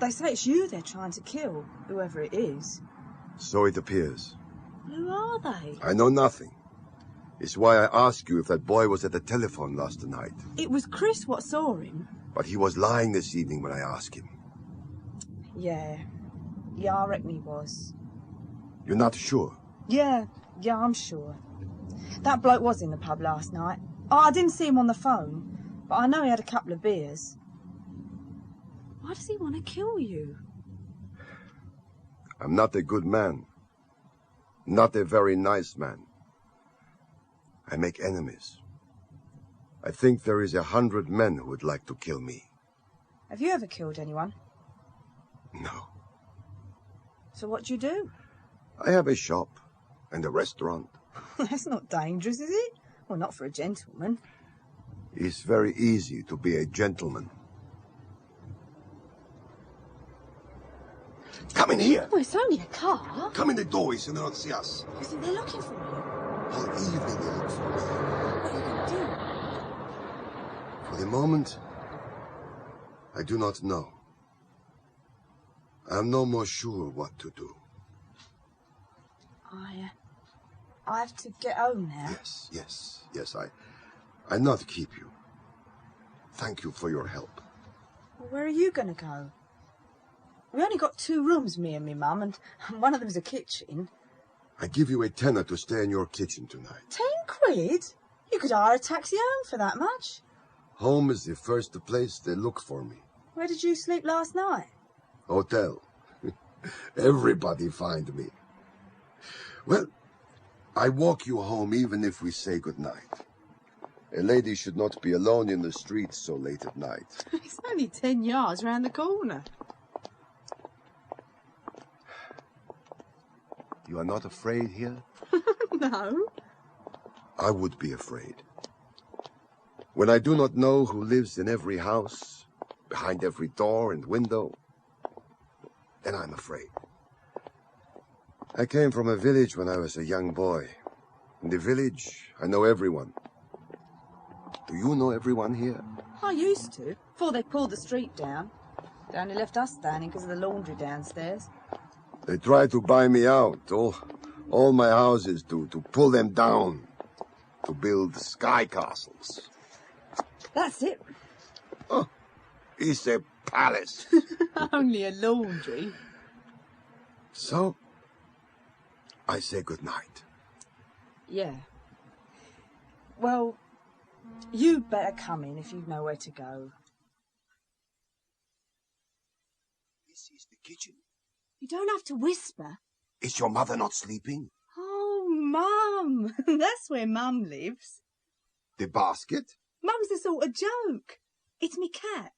They say it's you they're trying to kill, whoever it is. So it appears. Who are they? I know nothing. It's why I asked you if that boy was at the telephone last night. It was Chris what saw him. But he was lying this evening when I asked him. Yeah, I reckon he was. You're not sure? Yeah, I'm sure. That bloke was in the pub last night. Oh, I didn't see him on the phone, but I know he had a couple of beers. Why does he want to kill you? I'm not a good man. Not a very nice man. I make enemies. I think there is 100 men who would like to kill me. Have you ever killed anyone? No. So what do you do? I have a shop and a restaurant. That's not dangerous, is it? Well, not for a gentleman. It's very easy to be a gentleman. Come in here. Oh, it's only a car. Come in the doorway so they don't see us. You think they're looking for you? All evening they look for me. What are you going to do? For the moment, I do not know. I am no more sure what to do. I have to get home now. Yes, I not keep you. Thank you for your help. Well, where are you going to go? We only got 2 rooms, me and me mum, and one of them's a kitchen. I give you a tenner to stay in your kitchen tonight. 10 quid? You could hire a taxi home for that much. Home is the first place they look for me. Where did you sleep last night? Hotel. Everybody find me. Well, I walk you home even if we say goodnight. A lady should not be alone in the streets so late at night. It's only 10 yards round the corner. You are not afraid here? No. I would be afraid. When I do not know who lives in every house, behind every door and window, then I'm afraid. I came from a village when I was a young boy. In the village, I know everyone. Do you know everyone here? I used to, before they pulled the street down. They only left us standing because of the laundry downstairs. They tried to buy me out, all my houses, to pull them down, to build sky castles. That's it. Oh, it's a palace. Only a laundry. So, I say goodnight. Yeah. Well, you'd better come in if you know where to go. This is the kitchen. You don't have to whisper. Is your mother not sleeping? Oh, Mum. That's where Mum lives. The basket? Mum's a sort of joke. It's me cat.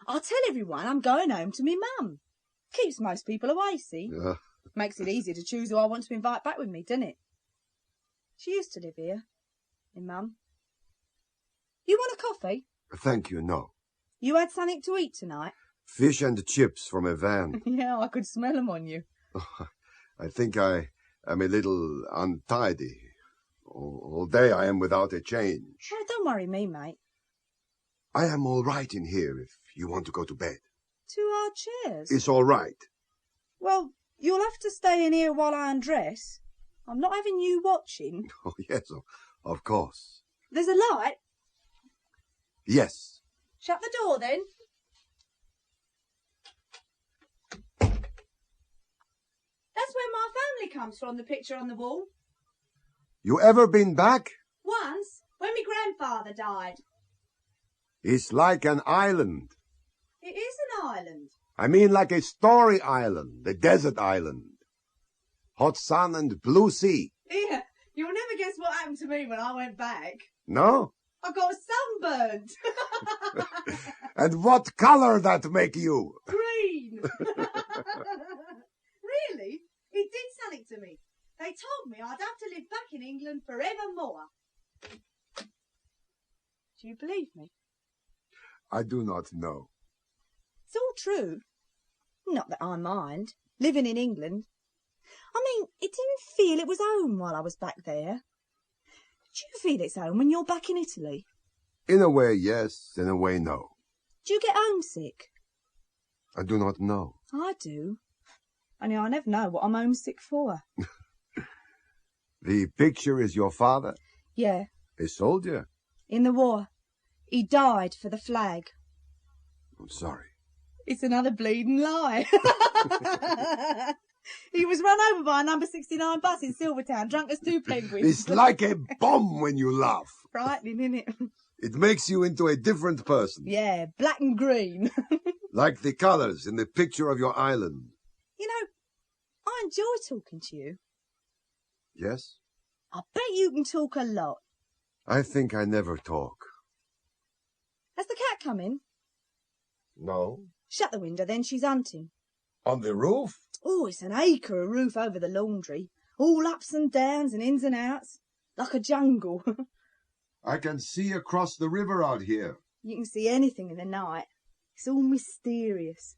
I'll tell everyone I'm going home to me Mum. Keeps most people away, see? Makes it easier to choose who I want to invite back with me, doesn't it? She used to live here, my Mum. You want a coffee? Thank you, no. You had something to eat tonight? Fish and chips from a van. Yeah, I could smell them on you. I think I am a little untidy. All day I am without a change. Oh, don't worry me, mate. I am all right in here if you want to go to bed. 2 hard chairs? It's all right. Well, you'll have to stay in here while I undress. I'm not having you watching. Oh, yes, of course. There's a light. Yes. Shut the door, then. That's where my family comes from, the picture on the wall. You ever been back? Once, when my grandfather died. It's like an island. It is an island. I mean like a story island, a desert island. Hot sun and blue sea. Yeah, you'll never guess what happened to me when I went back. No? I got sunburned. And what color that make you? Green. Really? It did something to me. They told me I'd have to live back in England forevermore. Do you believe me? I do not know. It's all true. Not that I mind, living in England. I mean, it didn't feel it was home while I was back there. Do you feel it's home when you're back in Italy? In a way, yes. In a way, no. Do you get homesick? I do not know. I do. Only I never know what I'm homesick for. The picture is your father? Yeah. A soldier? In the war. He died for the flag. I'm sorry. It's another bleeding lie. He was run over by a number 69 bus in Silvertown, drunk as 2 penguins. It's like a bomb when you laugh. Frightening, isn't it? It makes you into a different person. Yeah, black and green. Like the colors in the picture of your island. You know, I enjoy talking to you. Yes? I bet you can talk a lot. I think I never talk. Has the cat come in? No. Shut the window then, she's hunting. On the roof? Oh, it's an acre of roof over the laundry. All ups and downs and ins and outs. Like a jungle. I can see across the river out here. You can see anything in the night. It's all mysterious.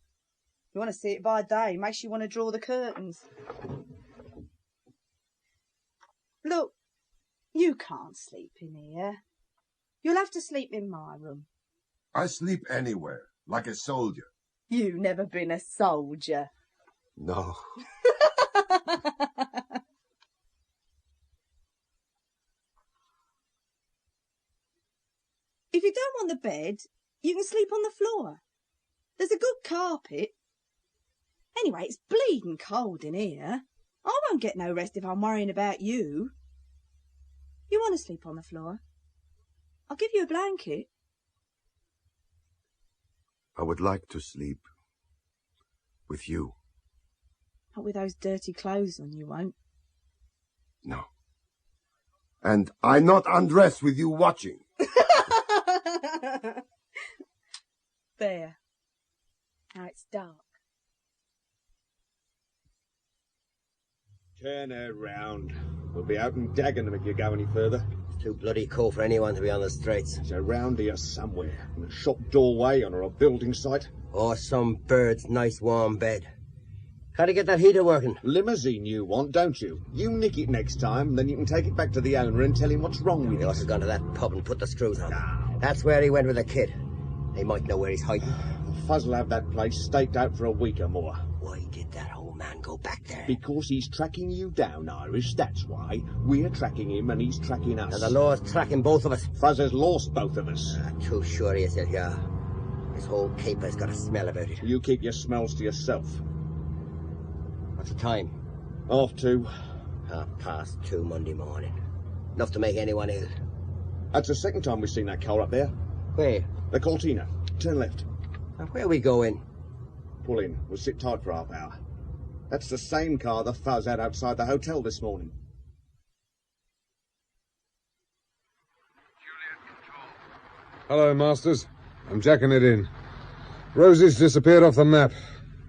You want to see it by day, makes you want to draw the curtains. Look, you can't sleep in here. You'll have to sleep in my room. I sleep anywhere, like a soldier. You've never been a soldier. No. If you don't want the bed, you can sleep on the floor. There's a good carpet. Anyway, it's bleeding cold in here. I won't get no rest if I'm worrying about you. You want to sleep on the floor? I'll give you a blanket. I would like to sleep with you. Not with those dirty clothes on, you won't. No. And I not undress with you watching. There. Now it's dark. Turn her round. We'll be out in Dagenham if you go any further. It's too bloody cold for anyone to be on the streets. It's around here somewhere. In a shop doorway or a building site. Or some bird's nice warm bed. How to get that heater working? Limousine you want, don't you? You nick it next time, then you can take it back to the owner and tell him what's wrong with it. He must have gone to that pub and put the screws on. No. That's where he went with the kid. They might know where he's hiding. Fuzz'll have that place staked out for a week or more. Why did that old man go back there? Because he's tracking you down, Irish, that's why. We're tracking him and he's tracking us. And the law's tracking both of us. Fuzz has lost both of us. Too sure he is, yeah. This whole caper's got a smell about it. You keep your smells to yourself. What's the time? 2:30. 2:30 Monday morning. Enough to make anyone ill. That's the second time we've seen that car up there. Where? The Cortina. Turn left. Now, where are we going? Pull in. We'll sit tight for half hour. That's the same car the Fuzz had outside the hotel this morning. Hello, Masters. I'm jacking it in. Rosie's disappeared off the map.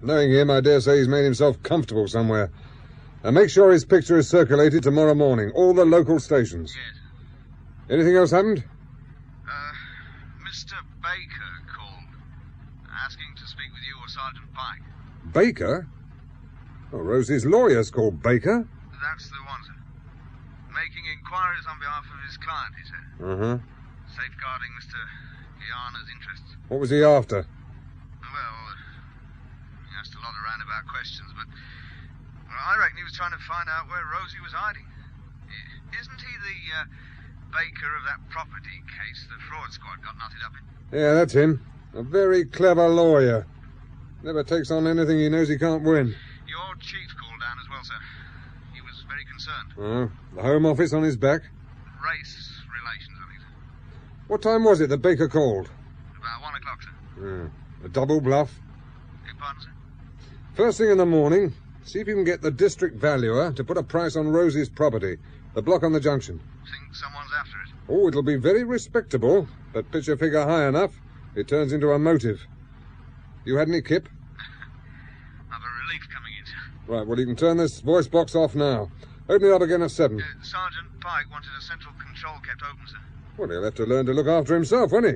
Knowing him, I dare say he's made himself comfortable somewhere. And make sure his picture is circulated tomorrow morning. All the local stations. Yes. Anything else happened? Mr. Baker called, asking to speak with you or Sergeant Pike. Baker? Oh, Rosie's lawyer's called Baker. That's the one, sir. Making inquiries on behalf of his client, he said. Uh-huh. Safeguarding Mr. Kiana's interests. What was he after? Well, he asked a lot of roundabout questions, but I reckon he was trying to find out where Rosie was hiding. Isn't he the baker of that property case the fraud squad got knotted up in? Yeah, that's him. A very clever lawyer. Never takes on anything he knows he can't win. Your chief called down as well, sir. He was very concerned. The Home Office on his back? Race relations, I think, sir. What time was it the baker called? About 1 o'clock, sir. A double bluff. Beg pardon, sir? First thing in the morning, see if you can get the district valuer to put a price on Rosie's property, the block on the junction. Think someone's after it? Oh, it'll be very respectable, but pitch a figure high enough, it turns into a motive. You had any kip? I've a relief coming in, sir. Right, well, you can turn this voice box off now. Open it up again at 7. Sergeant Pike wanted a central control kept open, sir. Well, he'll have to learn to look after himself, won't he?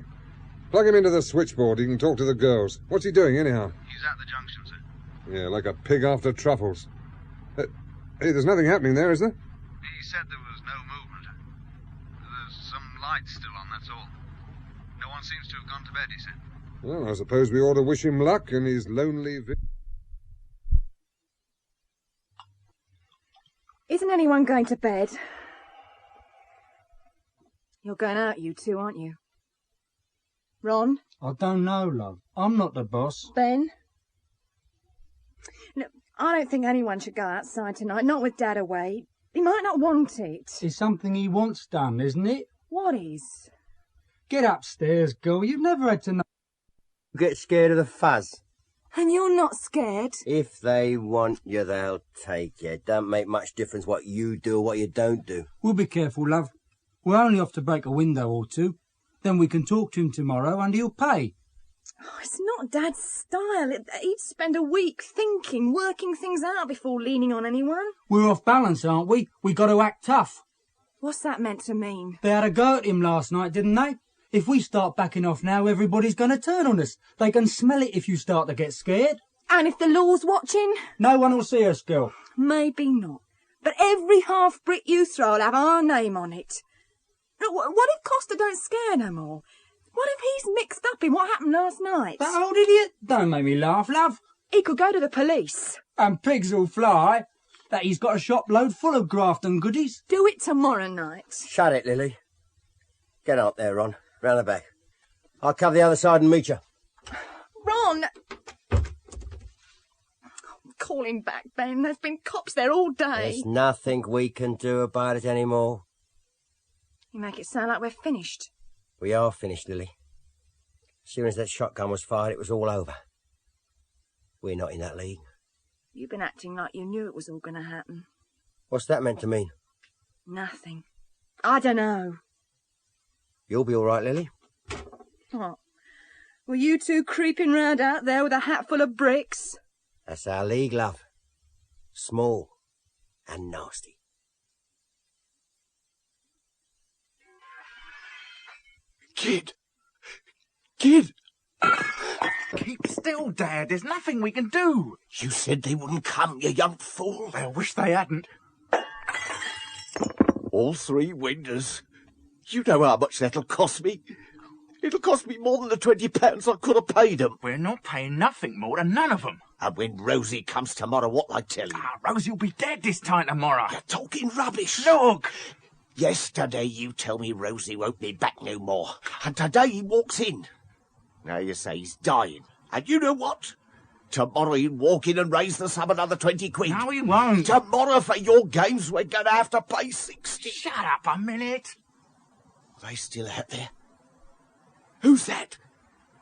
Plug him into the switchboard, he can talk to the girls. What's he doing, anyhow? He's at the junction, sir. Yeah, like a pig after truffles. Hey, there's nothing happening there, is there? He said there was no movement. There's some lights still on, that's all. No one seems to have gone to bed, he said. Well, I suppose we ought to wish him luck in his lonely... Isn't anyone going to bed? You're going out, you two, aren't you? Ron? I don't know, love. I'm not the boss. Ben? No, I don't think anyone should go outside tonight, not with Dad away. He might not want it. It's something he wants done, isn't it? What is? Get upstairs, girl. You've never had to know... Get scared of the fuzz. And you're not scared? If they want you, they'll take you. Don't make much difference what you do or what you don't do. We'll be careful, love. We're only off to break a window or two. Then we can talk to him tomorrow and he'll pay. Oh, it's not Dad's style. He'd spend a week thinking, working things out before leaning on anyone. We're off balance, aren't we? We got to act tough. What's that meant to mean? They had a go at him last night, didn't they? If we start backing off now, everybody's going to turn on us. They can smell it if you start to get scared. And if the law's watching? No one will see us, girl. Maybe not. But every half brick you throw will have our name on it. What if Costa don't scare no more? What if he's mixed up in what happened last night? That old idiot? Don't make me laugh, love. He could go to the police. And pigs will fly. That he's got a shop load full of Grafton goodies. Do it tomorrow night. Shut it, Lily. Get up there, Ron. Round the back. I'll cover the other side and meet you. Ron! Call him back, Ben. There's been cops there all day. There's nothing we can do about it anymore. You make it sound like we're finished. We are finished, Lily. As soon as that shotgun was fired, it was all over. We're not in that league. You've been acting like you knew it was all going to happen. What's that meant to mean? Nothing. I don't know. You'll be all right, Lily. What? Were you two creeping round out there with a hat full of bricks? That's our league, love. Small and nasty. Kid! Kid! Keep still, Dad. There's nothing we can do. You said they wouldn't come, you young fool. I wish they hadn't. All 3 windows. You know how much that'll cost me. It'll cost me more than the £20 I could have paid them. We're not paying nothing more than none of them. And when Rosie comes tomorrow, what I tell you? Rosie will be dead this time tomorrow. You're talking rubbish. Look! Yesterday you tell me Rosie won't be back no more. And today he walks in. Now you say he's dying. And you know what? Tomorrow he'll walk in and raise the sum another 20 quid. No, he won't. Tomorrow for your games we're going to have to pay 60. Shut up a minute. Are they still out there? Who's that?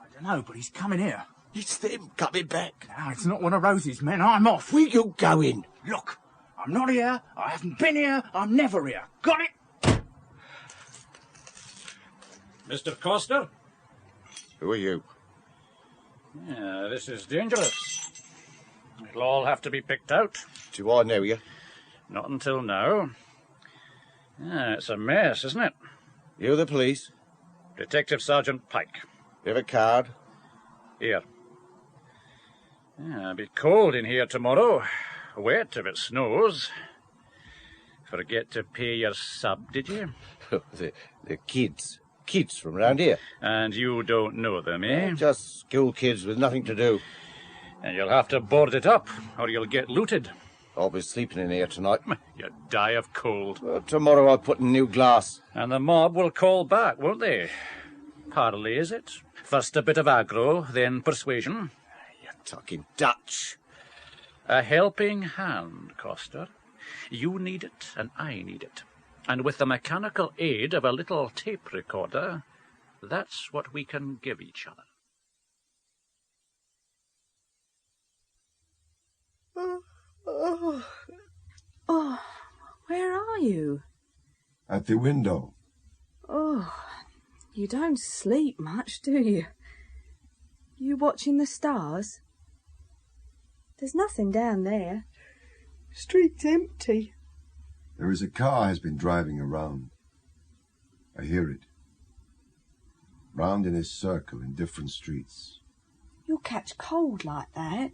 I don't know, but he's coming here. It's them coming back. No, it's not one of Rosie's men. I'm off. Where you going? Look, I'm not here. I haven't been here. I'm never here. Got it? Mr. Costa? Who are you? Yeah, this is dangerous. It'll all have to be picked out. Do I know you? Not until now. Yeah, it's a mess, isn't it? You're the police? Detective Sergeant Pike. You have a card? Here. Yeah, it'll be cold in here tomorrow. Wet if it snows. Forget to pay your sub, did you? the kids. Kids from round here. And you don't know them, eh? Just school kids with nothing to do. And you'll have to board it up, or you'll get looted. I'll be sleeping in here tonight. You'll die of cold. Tomorrow I'll put in new glass. And the mob will call back, won't they? Parley, is it? First a bit of aggro, then persuasion. You're talking Dutch. A helping hand, Coster. You need it, and I need it. And with the mechanical aid of a little tape recorder, that's what we can give each other. Oh, where are you? At the window. Oh, you don't sleep much, do you? You watching the stars? There's nothing down there. Street's empty. There is a car has been driving around. I hear it. Round in a circle in different streets. You'll catch cold like that.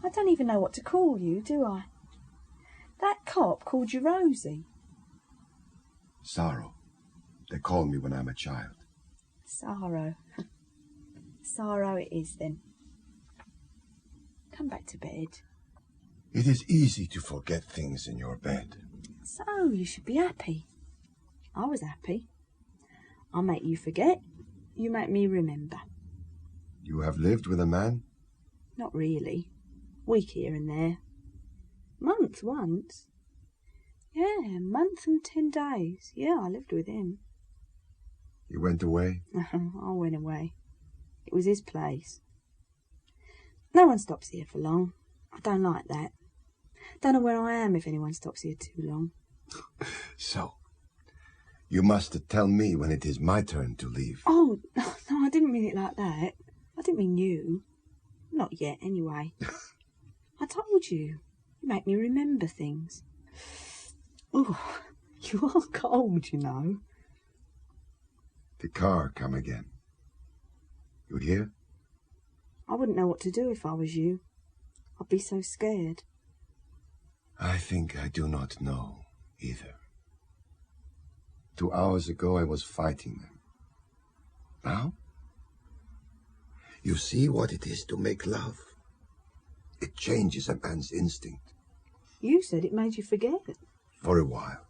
I don't even know what to call you, do I? That cop called you Rosie. Sorrow. They call me when I'm a child. Sorrow. Sorrow it is, then. Come back to bed. It is easy to forget things in your bed. So, you should be happy. I was happy. I'll make you forget. You make me remember. You have lived with a man? Not really. Week here and there. Month once. Yeah, month and 10 days. Yeah, I lived with him. You went away? I went away. It was his place. No one stops here for long. I don't like that. Don't know where I am if anyone stops here too long. So, you must tell me when it is my turn to leave. Oh, no, I didn't mean it like that. I didn't mean you. Not yet, anyway. I told you. You make me remember things. Oh, you are cold, you know. The car come again. You hear? I wouldn't know what to do if I was you. I'd be so scared. I think I do not know either. 2 hours ago I was fighting them. Now? You see what it is to make love. It changes a man's instinct. You said it made you forget. For a while.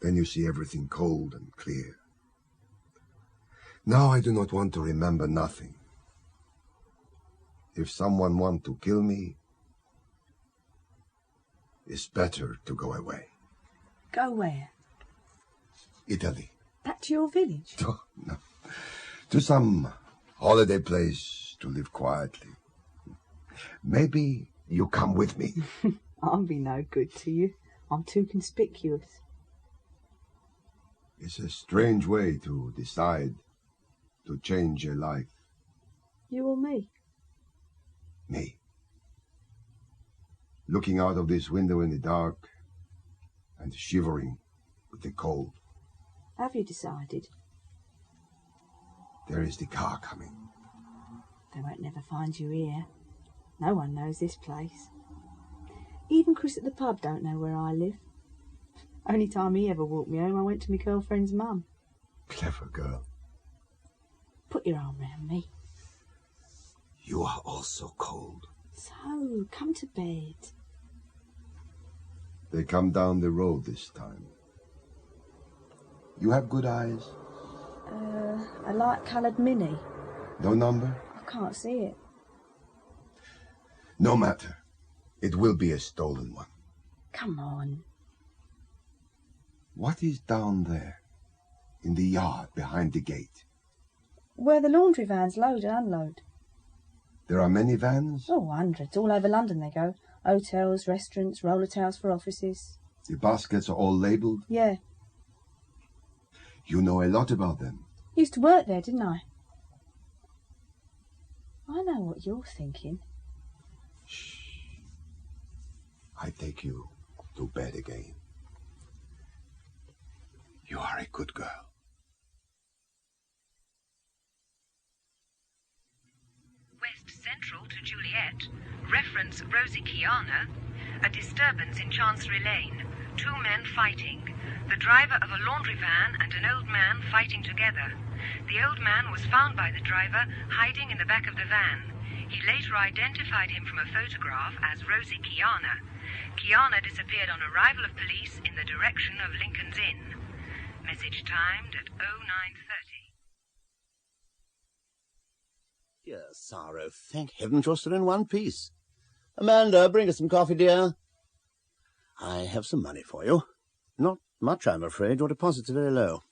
Then you see everything cold and clear. Now I do not want to remember nothing. If someone want to kill me, it's better to go away. Go where? Italy. Back to your village? Oh, no. To some holiday place to live quietly. Maybe you come with me. I'll be no good to you. I'm too conspicuous. It's a strange way to decide to change your life. You or me? Me. Looking out of this window in the dark and shivering with the cold. Have you decided? There is the car coming. They won't never find you here. No one knows this place. Even Chris at the pub don't know where I live. Only time he ever walked me home, I went to my girlfriend's mum. Clever girl. Put your arm round me. You are also cold. So, come to bed. They come down the road this time. You have good eyes? A light-coloured Mini. No number? I can't see it. No matter. It will be a stolen one. Come on. What is down there, in the yard behind the gate? Where the laundry vans load and unload. There are many vans? Oh, hundreds. All over London they go. Hotels, restaurants, roller towels for offices. The baskets are all labelled? Yeah. You know a lot about them. Used to work there, didn't I? I know what you're thinking. Shh. I take you to bed again. You are a good girl. West Central to Juliet. Reference Rosie Kiana. A disturbance in Chancery Lane. 2 men fighting. The driver of a laundry van and an old man fighting together. The old man was found by the driver hiding in the back of the van. He later identified him from a photograph as Rosie Kiana. Kiana disappeared on arrival of police in the direction of Lincoln's Inn. Message timed at 09:30. Dear sorrow, thank heaven you're still in one piece. Amanda, bring us some coffee, dear. I have some money for you. Not much, I'm afraid. Your deposits are very low.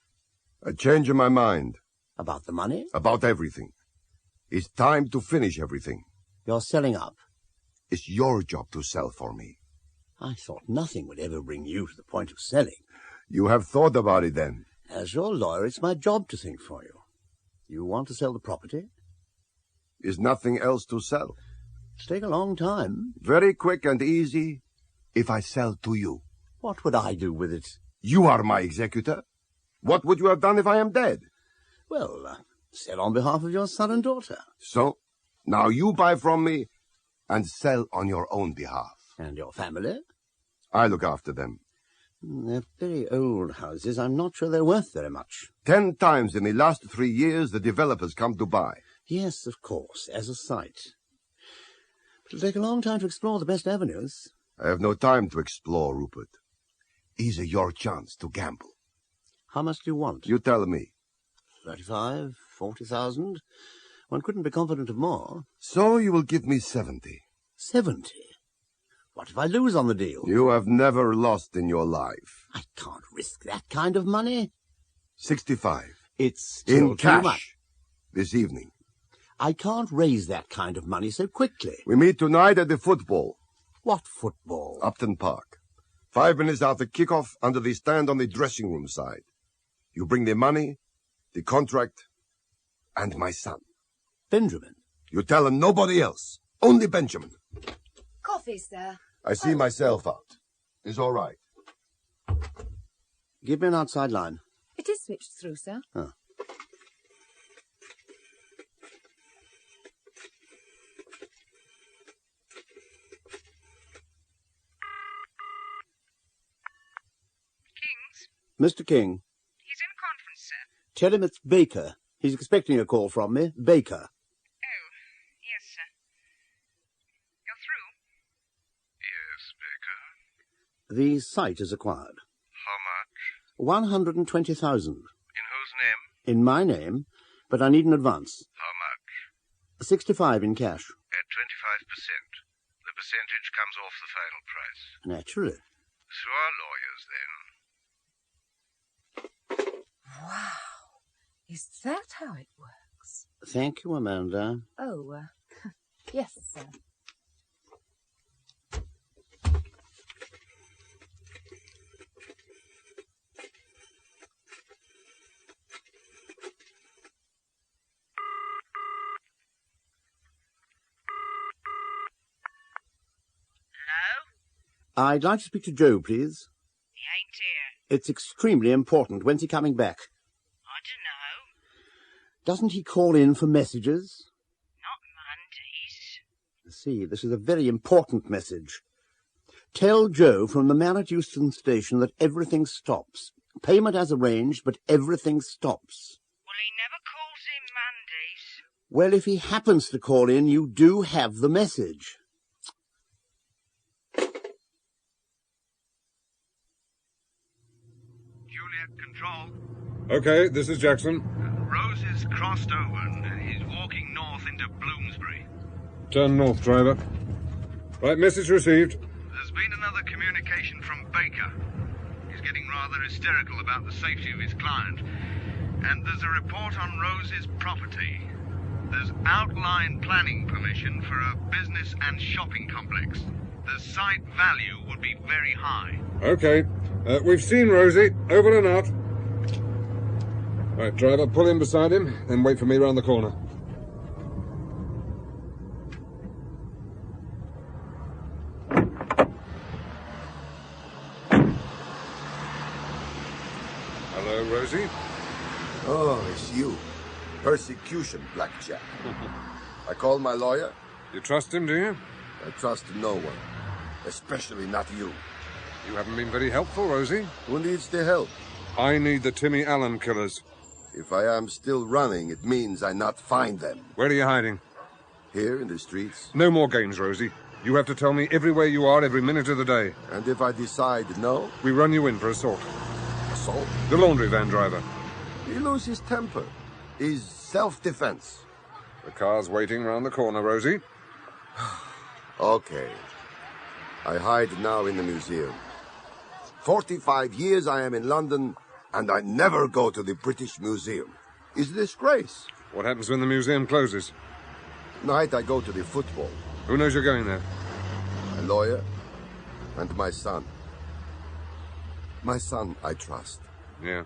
I changed my mind. About the money? About everything. It's time to finish everything. You're selling up. It's your job to sell for me. I thought nothing would ever bring you to the point of selling. You have thought about it then? As your lawyer, it's my job to think for you. You want to sell the property? Is nothing else to sell? It'll take a long time. Very quick and easy if I sell to you. What would I do with it? You are my executor. What would you have done if I am dead? Well, sell on behalf of your son and daughter. So, now you buy from me and sell on your own behalf. And your family? I look after them. They're very old houses. I'm not sure they're worth very much. 10 times in the last 3 years the developers come to buy. Yes, of course, as a site. But it'll take a long time to explore the best avenues. I have no time to explore, Rupert. Is your chance to gamble. How much do you want? You tell me. 35, 40,000. One couldn't be confident of more. So you will give me 70. 70? What if I lose on the deal? You have never lost in your life. I can't risk that kind of money. 65. It's still in cash. Too much. This evening. I can't raise that kind of money so quickly. We meet tonight at the football. What football? Upton Park. 5 minutes after kickoff, under the stand on the dressing room side. You bring the money, the contract, and my son. Benjamin? You tell him nobody else. Only Benjamin. Coffee, sir. I see myself out. It's all right. Give me an outside line. It is switched through, sir. Oh. Mr. King. He's in conference, sir. Tell him it's Baker. He's expecting a call from me. Baker. Oh, yes, sir. You're through? Yes, Baker. The site is acquired. How much? 120,000. In whose name? In my name, but I need an advance. How much? 65 in cash. At 25%. The percentage comes off the final price. Naturally. Through our lawyers, then. Wow. Is that how it works? Thank you, Amanda. Oh, yes, sir. Hello? I'd like to speak to Joe, please. He ain't here. It's extremely important. When's he coming back? I dunno. Doesn't he call in for messages? Not Mondays. See, this is a very important message. Tell Joe from the man at Euston Station that everything stops. Payment as arranged, but everything stops. Well, he never calls in Mondays. Well, if he happens to call in, you do have the message. Control. Okay, this is Jackson. Rose is crossed over and he's walking north into Bloomsbury. Turn north, driver. Right, message received. There's been another communication from Baker. He's getting rather hysterical about the safety of his client. And there's a report on Rose's property. There's outline planning permission for a business and shopping complex. The site value would be very high. Okay. We've seen Rosie. Over and out. Right, driver, pull in beside him, then wait for me round the corner. Hello, Rosie. Oh, it's you. Persecution, Blackjack. I called my lawyer. You trust him, do you? I trust no one. Especially not you. You haven't been very helpful, Rosie. Who needs the help? I need the Timmy Allen killers. If I am still running, it means I not find them. Where are you hiding? Here in the streets. No more games, Rosie. You have to tell me everywhere you are every minute of the day. And if I decide no? We run you in for assault. Assault? The laundry van driver. He loses his temper. Is self-defense. The car's waiting round the corner, Rosie. Okay. I hide now in the museum. 45 years I am in London, and I never go to the British Museum. It's a disgrace. What happens when the museum closes? Night I go to the football. Who knows you're going there? A lawyer and my son. My son, I trust. Yeah.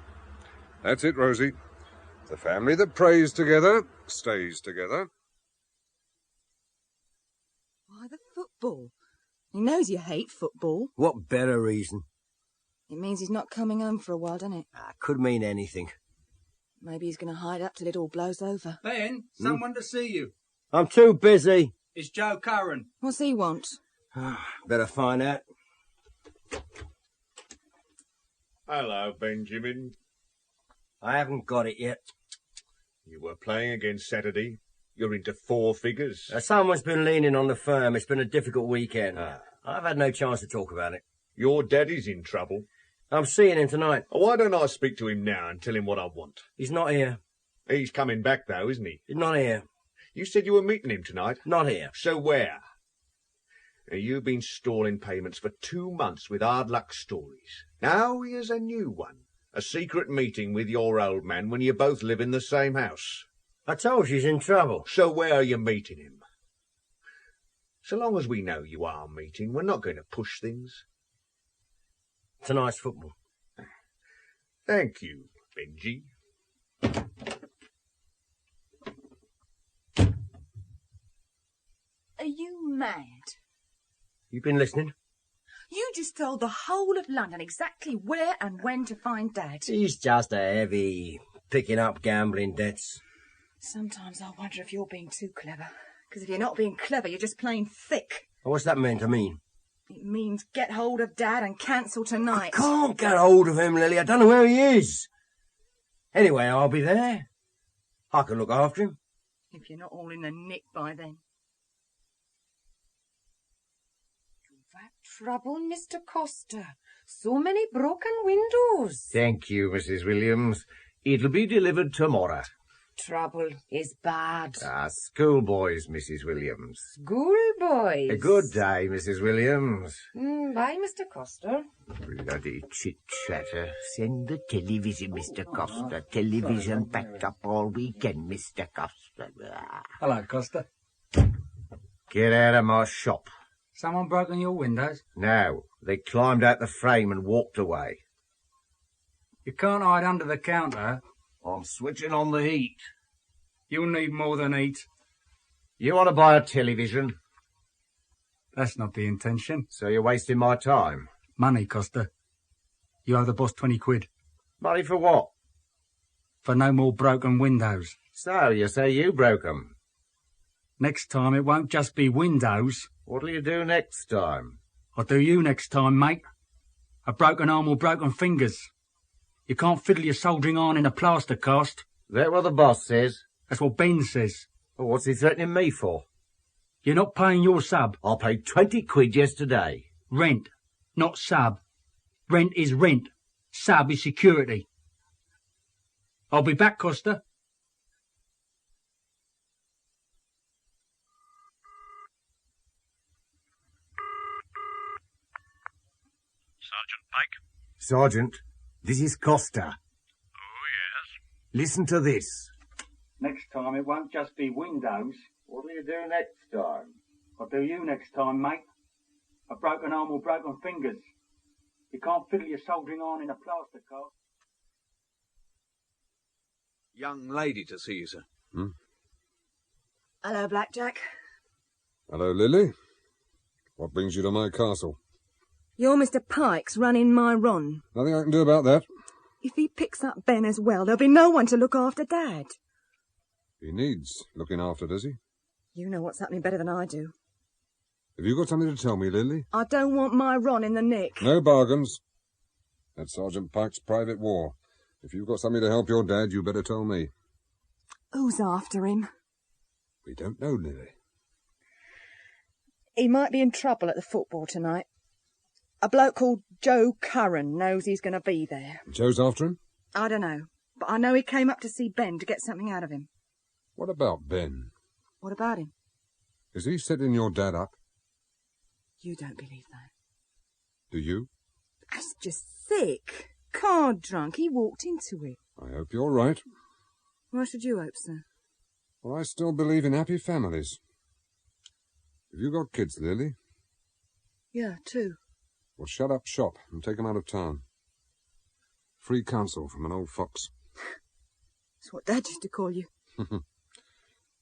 That's it, Rosie. The family that prays together stays together. Why, the football. He knows you hate football. What better reason? It means he's not coming home for a while, doesn't it? Could mean anything. Maybe he's going to hide up till it all blows over. Ben, someone to see you. I'm too busy. It's Joe Curran. What's he want? Better find out. Hello, Benjamin. I haven't got it yet. You were playing again Saturday. You're into four figures. Someone's been leaning on the firm. It's been a difficult weekend. I've had no chance to talk about it. Your daddy's in trouble. I'm seeing him tonight. Why don't I speak to him now and tell him what I want? He's not here. He's coming back, though, isn't he? He's not here. You said you were meeting him tonight? Not here. So where? You've been stalling payments for 2 months with hard luck stories. Now here's a new one. A secret meeting with your old man when you both live in the same house. I told you he's in trouble. So where are you meeting him? So long as we know you are meeting, we're not going to push things. Tonight's football. Thank you, Benji. Are you mad? You been listening? You just told the whole of London exactly where and when to find Dad. He's just a heavy, picking up gambling debts. Sometimes I wonder if you're being too clever. Because if you're not being clever, you're just plain thick. What's that meant to mean? It means get hold of Dad and cancel tonight. I can't get hold of him, Lily. I don't know where he is. Anyway, I'll be there. I can look after him. If you're not all in the nick by then. Trouble, Mr. Costa. So many broken windows. Thank you, Mrs. Williams. It'll be delivered tomorrow. Trouble is bad. Schoolboys, Mrs. Williams. Schoolboys. A good day, Mrs. Williams. Bye, Mr. Costa. Bloody chit-chatter. Send the television, Mr. Costa. Television packed up all weekend, Mr. Costa. Hello, Costa. Get out of my shop. Someone broken your windows? No, they climbed out the frame and walked away. You can't hide under the counter. I'm switching on the heat. You'll need more than heat. You want to buy a television? That's not the intention. So you're wasting my time? Money, Costa. You owe the boss 20 quid. Money for what? For no more broken windows. So you say you broke 'em? Next time it won't just be windows. What'll you do next time? I'll do you next time, mate. A broken arm or broken fingers. You can't fiddle your soldering iron in a plaster cast. That what the boss says? That's what Ben says. Well, what's he threatening me for? You're not paying your sub. I paid 20 quid yesterday. Rent, not sub. Rent is rent. Sub is security. I'll be back, Costa. Sergeant Pike? Sergeant, this is Costa. Oh, yes? Listen to this. Next time it won't just be windows. What'll you do next time? I'll do you next time, mate. A broken arm or broken fingers. You can't fiddle your soldering iron in a plaster cast. Young lady to see you, sir. Hello, Blackjack. Hello, Lily. What brings you to my castle? You're Mr. Pike's running my run. Nothing I can do about that. If he picks up Ben as well, there'll be no one to look after Dad. He needs looking after, does he? You know what's happening better than I do. Have you got something to tell me, Lily? I don't want my Ron in the nick. No bargains. That's Sergeant Pike's private war. If you've got something to help your dad, you better tell me. Who's after him? We don't know, Lily. He might be in trouble at the football tonight. A bloke called Joe Curran knows he's going to be there. Joe's after him? I don't know, but I know he came up to see Ben to get something out of him. What about Ben? What about him? Is he setting your dad up? You don't believe that. Do you? That's just sick. Card drunk. He walked into it. I hope you're right. Why should you hope so? Well, I still believe in happy families. Have you got kids, Lily? Yeah, 2. Well, shut up shop and take them out of town. Free counsel from an old fox. That's what Dad used to call you.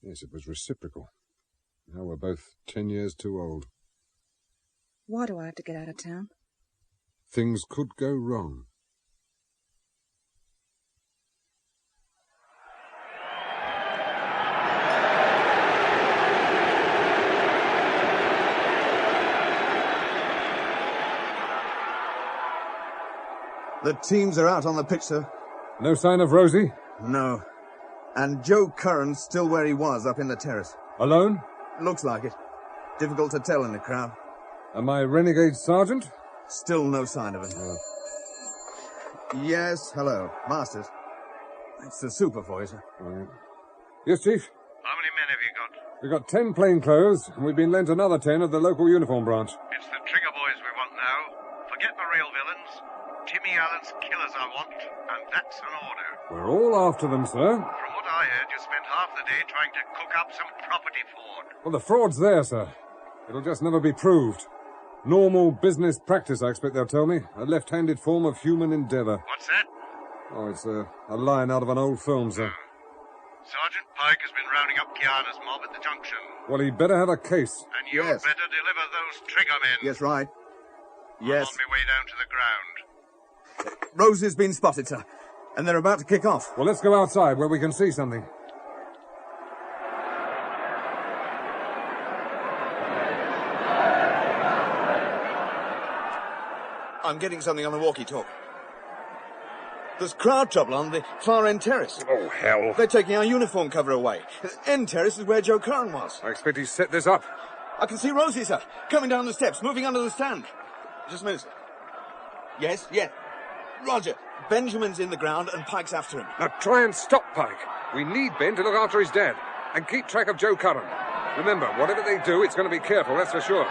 Yes, it was reciprocal. Now we're both 10 years too old. Why do I have to get out of town? Things could go wrong. The teams are out on the pitch, sir. No sign of Rosie? No. And Joe Curran's still where he was, up in the terrace. Alone? Looks like it. Difficult to tell in the crowd. And my renegade sergeant? Still no sign of him. Yes, hello. Masters. It's the super for you, sir. Right. Yes, Chief? How many men have you got? We've got 10 plainclothes, and we've been lent another 10 of the local uniform branch. It's the trigger boys we want now. Forget the real villains. Timmy Allen's killers I want, and that's an order. We're all after them, sir. From what I heard, you spent half the day trying to cook up some property fraud. Well, the fraud's there, sir. It'll just never be proved. Normal business practice, I expect they'll tell me. A left-handed form of human endeavour. What's that? Oh, it's a line out of an old film, sir. Sergeant Pike has been rounding up Kiana's mob at the junction. Well, he'd better have a case. And you'd Yes. better deliver those trigger men. Yes, right. Yes. I'm on my way down to the ground. Rosie's been spotted, sir. And they're about to kick off. Well, let's go outside where we can see something. I'm getting something on the walkie-talkie. There's crowd trouble on the far end terrace. Oh, hell. They're taking our uniform cover away. End terrace is where Joe Curran was. I expect he's set this up. I can see Rosie, sir, coming down the steps, moving under the stand. Just a minute, sir. Yes, yes. Roger. Benjamin's in the ground and Pike's after him. Now try and stop Pike. We need Ben to look after his dad. And keep track of Joe Curran. Remember, whatever they do, it's going to be careful, that's for sure.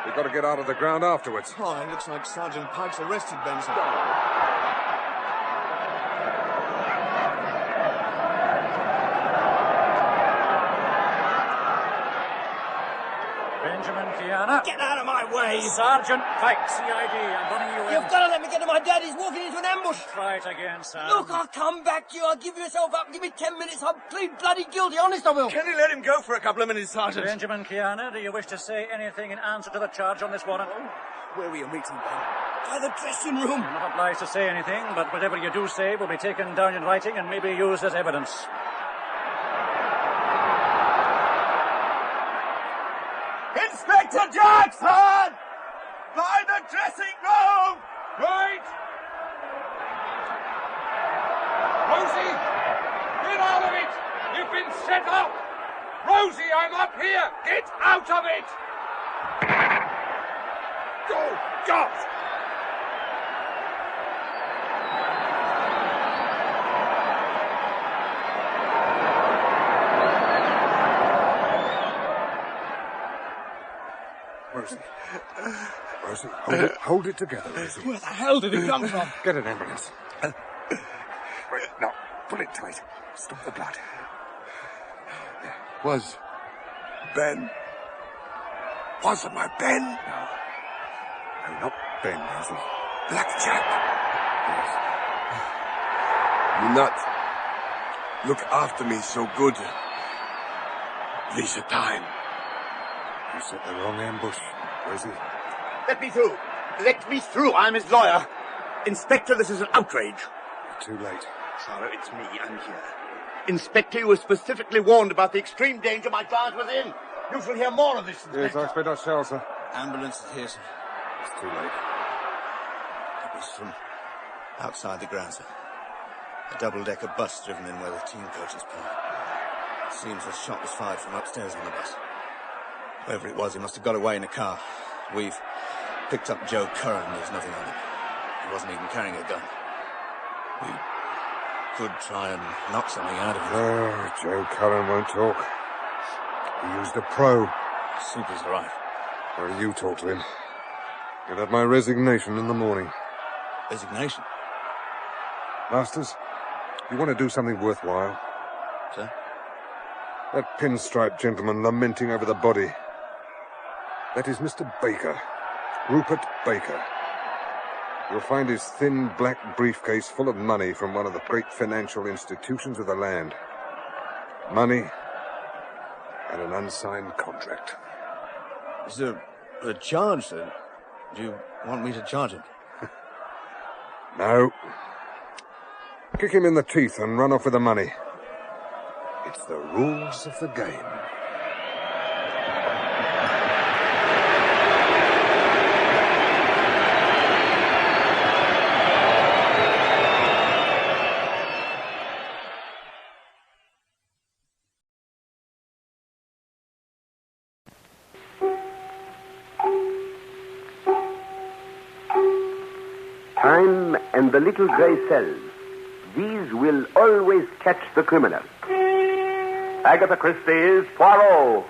We've got to get out of the ground afterwards. Oh, it looks like Sergeant Pike's arrested Benson. Benjamin Kiana. Get out of my way! Sergeant Pike, CID, I'm running you in. You've got to let me get to my dad. He's walking into an ambush. Try it again, Sam. Look, I'll come back to you. I'll give yourself up. Give me 10 minutes. I'll plead bloody guilty. Honest, I will. Can you let him go for a couple of minutes, Sergeant? Benjamin Kiana, do you wish to say anything in answer to the charge on this warrant? Where were you meeting, Ben? By the dressing room. I'm not obliged to say anything, but whatever you do say will be taken down in writing and maybe used as evidence. Inspector Jackson! By the dressing room! Right! Rosie! Get out of it! You've been set up! Rosie, I'm up here! Get out of it! Oh, God! Rosie. Rosie, hold it together, Rosie. Where the hell did he come from? Get an ambulance. Right, now, pull it tight. Stop the blood. Was Ben? Was it my Ben? No, not Ben, Rosie. Blackjack. Yes. You not look after me so good. This a time. You set the wrong ambush, Rosie. Let me through. Let me through. I'm his lawyer. Inspector, this is an outrage. Too late. Sorry, it's me. I'm here. Inspector, you were specifically warned about the extreme danger my client was in. You shall hear more of this, Inspector. Yes, I expect I shall, sir. Ambulance is here, sir. It's too late. It was from outside the grounds, sir. A double-decker bus driven in where the team coaches park. It seems a shot was fired from upstairs on the bus. Whoever it was, he must have got away in a car. We've picked up Joe Curran and there's nothing on him. He wasn't even carrying a gun. We could try and knock something out of him. Oh, Joe Curran won't talk. He used a pro. Super's right. Well, you talk to him. You'll have my resignation in the morning. Resignation? Masters, you want to do something worthwhile? Sir? That pinstripe gentleman lamenting over the body. That is Mr. Baker. Rupert Baker. You'll find his thin black briefcase full of money from one of the great financial institutions of the land. Money and an unsigned contract. Is there a charge, sir? Do you want me to charge him? No. Kick him in the teeth and run off with the money. It's the rules of the game. Time and the little grey cells. These will always catch the criminal. Agatha Christie's Poirot.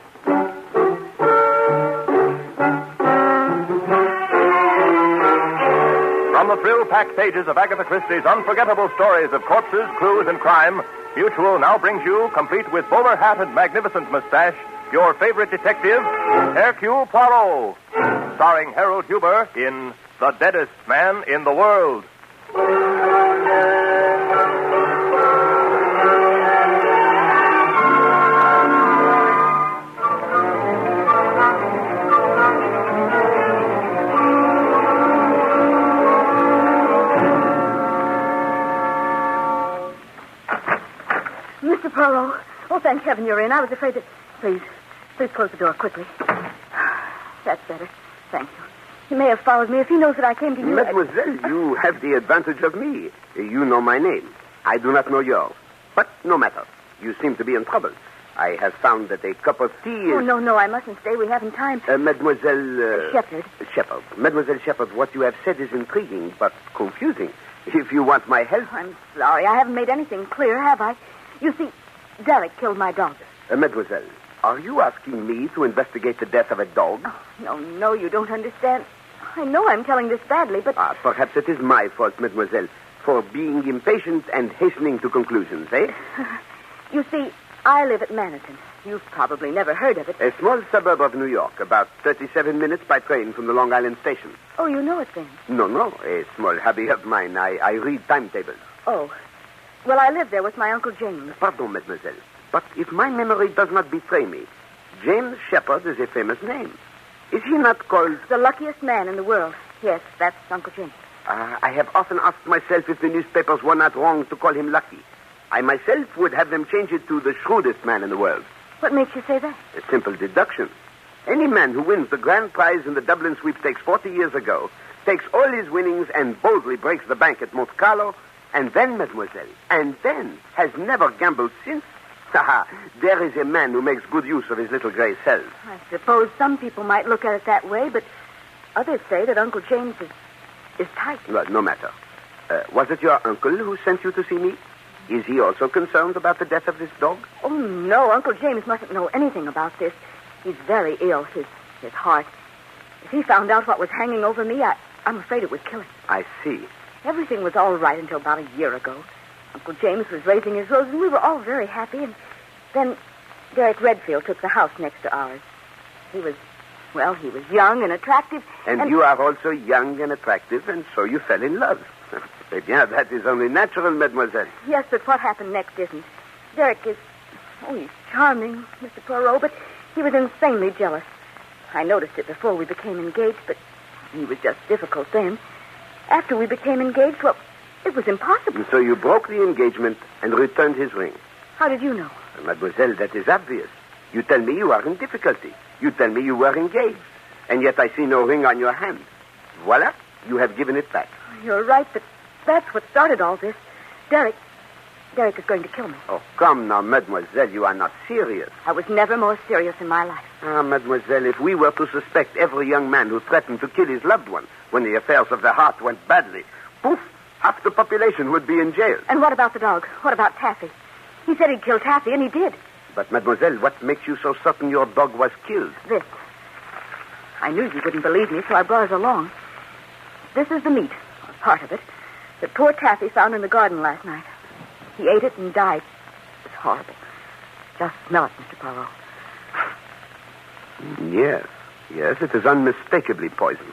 From the thrill-packed pages of Agatha Christie's unforgettable stories of corpses, clues, and crime, Mutual now brings you, complete with bowler hat and magnificent mustache, your favorite detective, Hercule Poirot, starring Harold Huber in The Deadest Man in the World. Mr. Poirot. Oh, thank heaven you're in. I was afraid that... Please close the door quickly. That's better. Thank you. He may have followed me if he knows that I came to you. Mademoiselle, you have the advantage of me. You know my name. I do not know yours. But no matter. You seem to be in trouble. I have found that a cup of tea is... Oh, no, I mustn't stay. We haven't time. Mademoiselle... Shepherd. Shepherd. Mademoiselle Shepherd, what you have said is intriguing, but confusing. If you want my help... I'm sorry. I haven't made anything clear, have I? You see, Derek killed my dog. Mademoiselle, are you asking me to investigate the death of a dog? Oh, no, you don't understand. I know I'm telling this badly, but... Perhaps it is my fault, Mademoiselle, for being impatient and hastening to conclusions, eh? You see, I live at Manitou. You've probably never heard of it. A small suburb of New York, about 37 minutes by train from the Long Island station. Oh, you know it then? No, a small hobby of mine. I read timetables. Oh. Well, I live there with my Uncle James. Pardon, Mademoiselle, but if my memory does not betray me, James Shepherd is a famous name. Is he not called... The luckiest man in the world. Yes, that's Uncle James. I have often asked myself if the newspapers were not wrong to call him lucky. I myself would have them change it to the shrewdest man in the world. What makes you say that? A simple deduction. Any man who wins the grand prize in the Dublin sweepstakes 40 years ago takes all his winnings and boldly breaks the bank at Monte Carlo, and then, Mademoiselle, has never gambled since. There is a man who makes good use of his little grey cells. I suppose some people might look at it that way, but others say that Uncle James is tight. Well, no matter. Was it your uncle who sent you to see me? Is he also concerned about the death of this dog? Oh, no, Uncle James mustn't know anything about this. He's very ill, his heart. If he found out what was hanging over me, I'm afraid it would kill him. I see. Everything was all right until about a year ago. Uncle James was raising his rose, and we were all very happy. And then Derek Redfield took the house next to ours. He was young and attractive. And you are also young and attractive, and so you fell in love. Eh bien, that is only natural, Mademoiselle. Yes, but what happened next isn't. Derek is... Oh, he's charming, Mr. Poirot, but he was insanely jealous. I noticed it before we became engaged, but he was just difficult then. After we became engaged, well, it was impossible. And so you broke the engagement and returned his ring. How did you know? Mademoiselle, that is obvious. You tell me you are in difficulty. You tell me you were engaged. And yet I see no ring on your hand. Voila, you have given it back. You're right, but that's what started all this. Derek is going to kill me. Oh, come now, mademoiselle, you are not serious. I was never more serious in my life. Ah, mademoiselle, if we were to suspect every young man who threatened to kill his loved one when the affairs of the heart went badly, poof, half the population would be in jail. And what about the dog? What about Taffy? He said he'd kill Taffy, and he did. But, mademoiselle, what makes you so certain your dog was killed? This. I knew you wouldn't believe me, so I brought it along. This is the meat, or part of it, that poor Taffy found in the garden last night. He ate it and died. It's horrible. Just smell it, Mr. Poirot. Yes, it is unmistakably poison.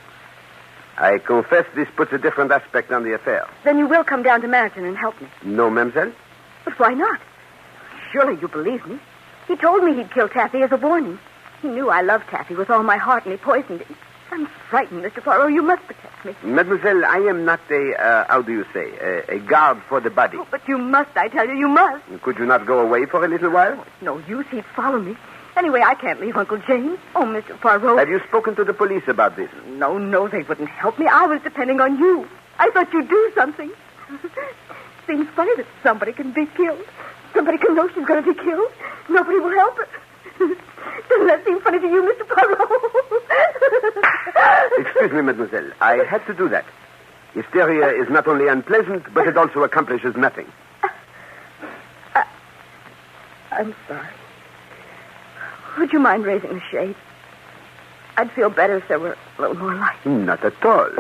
I confess this puts a different aspect on the affair. Then you will come down to Meryton and help me. No, mademoiselle? But why not? Surely you believe me. He told me he'd kill Taffy as a warning. He knew I loved Taffy with all my heart, and he poisoned him. I'm frightened, Mr. Poirot. You must protect me. Mademoiselle, I am not a guard for the body. Oh, but you must, I tell you, you must. Could you not go away for a little while? It's no use. He'd follow me. Anyway, I can't leave Uncle James. Oh, Mr. Poirot. Have you spoken to the police about this? No, they wouldn't help me. I was depending on you. I thought you'd do something. Seems funny that somebody can be killed. Somebody can know she's going to be killed. Nobody will help her. Doesn't that seem funny to you, Mr. Poirot? Excuse me, mademoiselle. I had to do that. Hysteria is not only unpleasant, but it also accomplishes nothing. I'm sorry. Would you mind raising the shade? I'd feel better if there were a little more light. Not at all.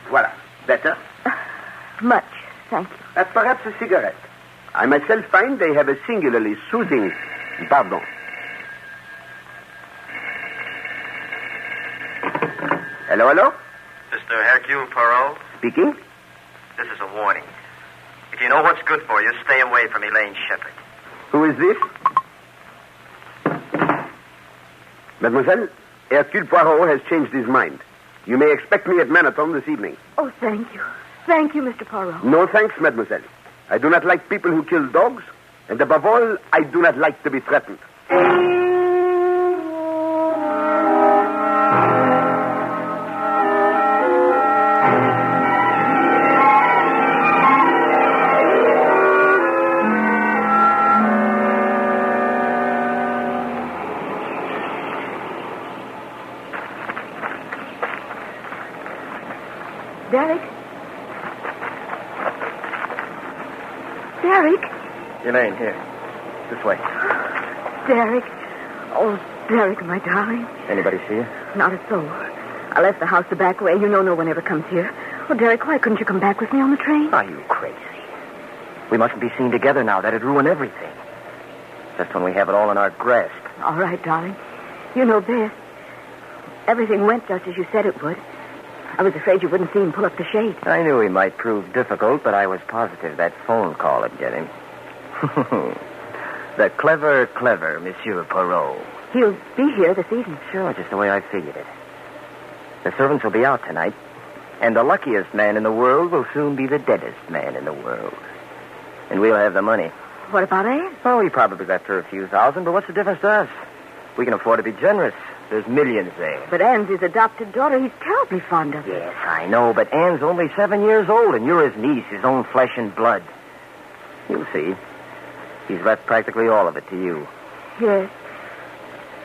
Voila. Better? Much, thank you. Perhaps a cigarette. I myself find they have a singularly soothing... Pardon. Hello? Mr. Hercule Poirot? Speaking? This is a warning. If you know what's good for you, stay away from Elaine Shepherd. Who is this? Mademoiselle, Hercule Poirot has changed his mind. You may expect me at Maniton this evening. Oh, thank you. Thank you, Mr. Poirot. No thanks, mademoiselle. I do not like people who kill dogs, and above all, I do not like to be threatened. Derek? Elaine, here. This way. Derek. Oh, Derek, my darling. Anybody see you? Not a soul. I left the house the back way. You know no one ever comes here. Oh, Derek, why couldn't you come back with me on the train? Are you crazy? We mustn't be seen together now. That'd ruin everything. Just when we have it all in our grasp. All right, darling. You know best. Everything went just as you said it would. I was afraid you wouldn't see him pull up the shade. I knew he might prove difficult, but I was positive that phone call would get him. The clever Monsieur Poirot. He'll be here this evening. Sure, just the way I figured it. The servants will be out tonight, and the luckiest man in the world will soon be the deadest man in the world. And we'll have the money. What about Anne? Oh, he probably left her a few thousand, but what's the difference to us? We can afford to be generous. There's millions there. But Anne's his adopted daughter. He's terribly fond of her. Yes, I know, but Anne's only 7 years old, and you're his niece, his own flesh and blood. You'll see. He's left practically all of it to you. Yes.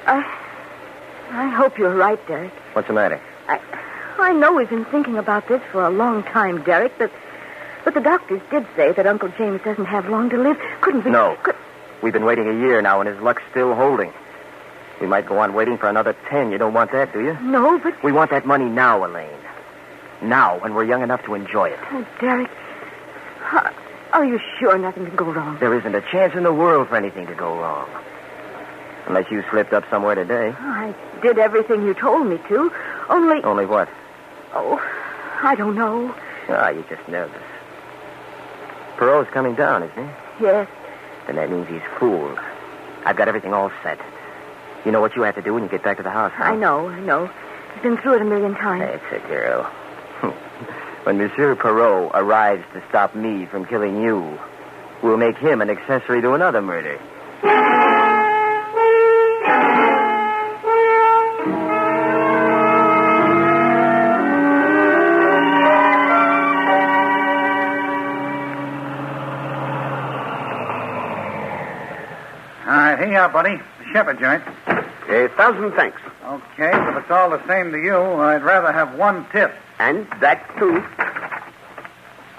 I hope you're right, Derek. What's the matter? I know we've been thinking about this for a long time, Derek, but the doctors did say that Uncle James doesn't have long to live. Couldn't we... No. We've been waiting a year now, and his luck's still holding. We might go on waiting for another 10. You don't want that, do you? No, but... We want that money now, Elaine. Now, when we're young enough to enjoy it. Oh, Derek, are you sure nothing can go wrong? There isn't a chance in the world for anything to go wrong. Unless you slipped up somewhere today. I did everything you told me to, only... Only what? Oh, I don't know. You're just nervous. Poirot's coming down, isn't he? Yes. Then that means he's fooled. I've got everything all set. You know what you have to do when you get back to the house, huh? I know. I've been through it a million times. That's a girl. When Monsieur Poirot arrives to stop me from killing you, We'll make him an accessory to another murder. Here you are, buddy. The shepherd joint. 1,000 thanks. Okay, but if it's all the same to you, I'd rather have one tip. And that, too.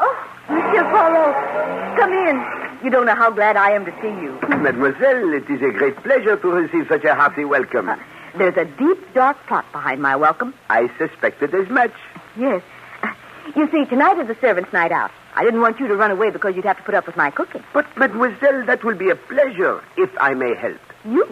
Oh, Monsieur Poirot, come in. You don't know how glad I am to see you. Mademoiselle, it is a great pleasure to receive such a hearty welcome. There's a deep, dark plot behind my welcome. I suspected as much. Yes. You see, tonight is the servants' night out. I didn't want you to run away because you'd have to put up with my cooking. But, mademoiselle, that will be a pleasure, if I may help. You?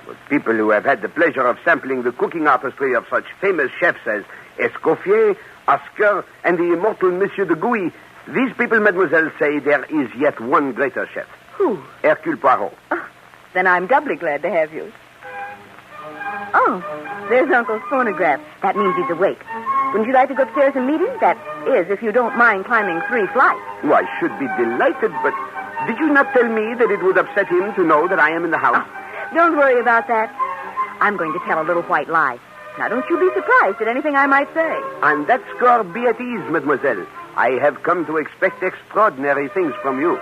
But people who have had the pleasure of sampling the cooking artistry of such famous chefs as Escoffier, Oscar, and the immortal Monsieur de Gouy, these people, mademoiselle, say there is yet one greater chef. Who? Hercule Poirot. Oh, then I'm doubly glad to have you. Oh, there's Uncle's phonograph. That means he's awake. Wouldn't you like to go upstairs and meet him? That is, if you don't mind climbing 3 flights. Oh, I should be delighted, but did you not tell me that it would upset him to know that I am in the house? Oh, don't worry about that. I'm going to tell a little white lie. Now, don't you be surprised at anything I might say. On that score, be at ease, mademoiselle. I have come to expect extraordinary things from you.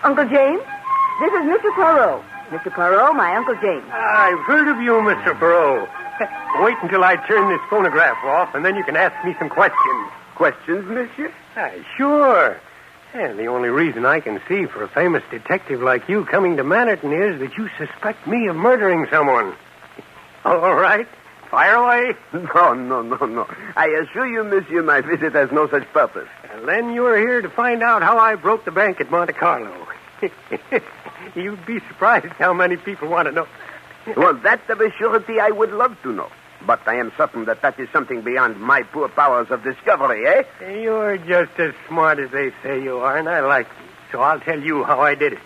Uncle James, this is Mr. Poirot. Mr. Poirot, my Uncle James. I've heard of you, Mr. Poirot. Wait until I turn this phonograph off, and then you can ask me some questions. Questions, monsieur? Sure. And the only reason I can see for a famous detective like you coming to Manhattan is that you suspect me of murdering someone. All right. Fire away. No. I assure you, monsieur, my visit has no such purpose. And then you're here to find out how I broke the bank at Monte Carlo. You'd be surprised how many people want to know. Well, that of a surety I would love to know. But I am certain that is something beyond my poor powers of discovery, eh? You're just as smart as they say you are, and I like you. So I'll tell you how I did it.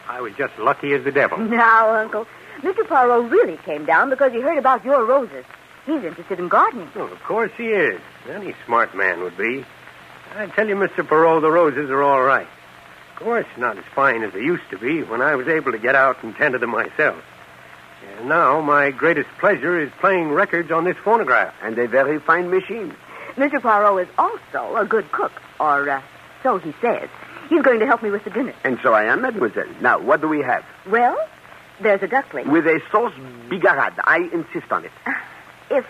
I was just lucky as the devil. Now, Uncle, Mr. Poirot really came down because he heard about your roses. He's interested in gardening. Well, of course he is. Any smart man would be. I tell you, Mr. Poirot, the roses are all right. Of course, not as fine as they used to be when I was able to get out and tend to them myself. And now my greatest pleasure is playing records on this phonograph. And a very fine machine. Mr. Poirot is also a good cook, or so he says. He's going to help me with the dinner. And so I am, mademoiselle. Now, what do we have? Well, there's a duckling. With a sauce bigarade. I insist on it. If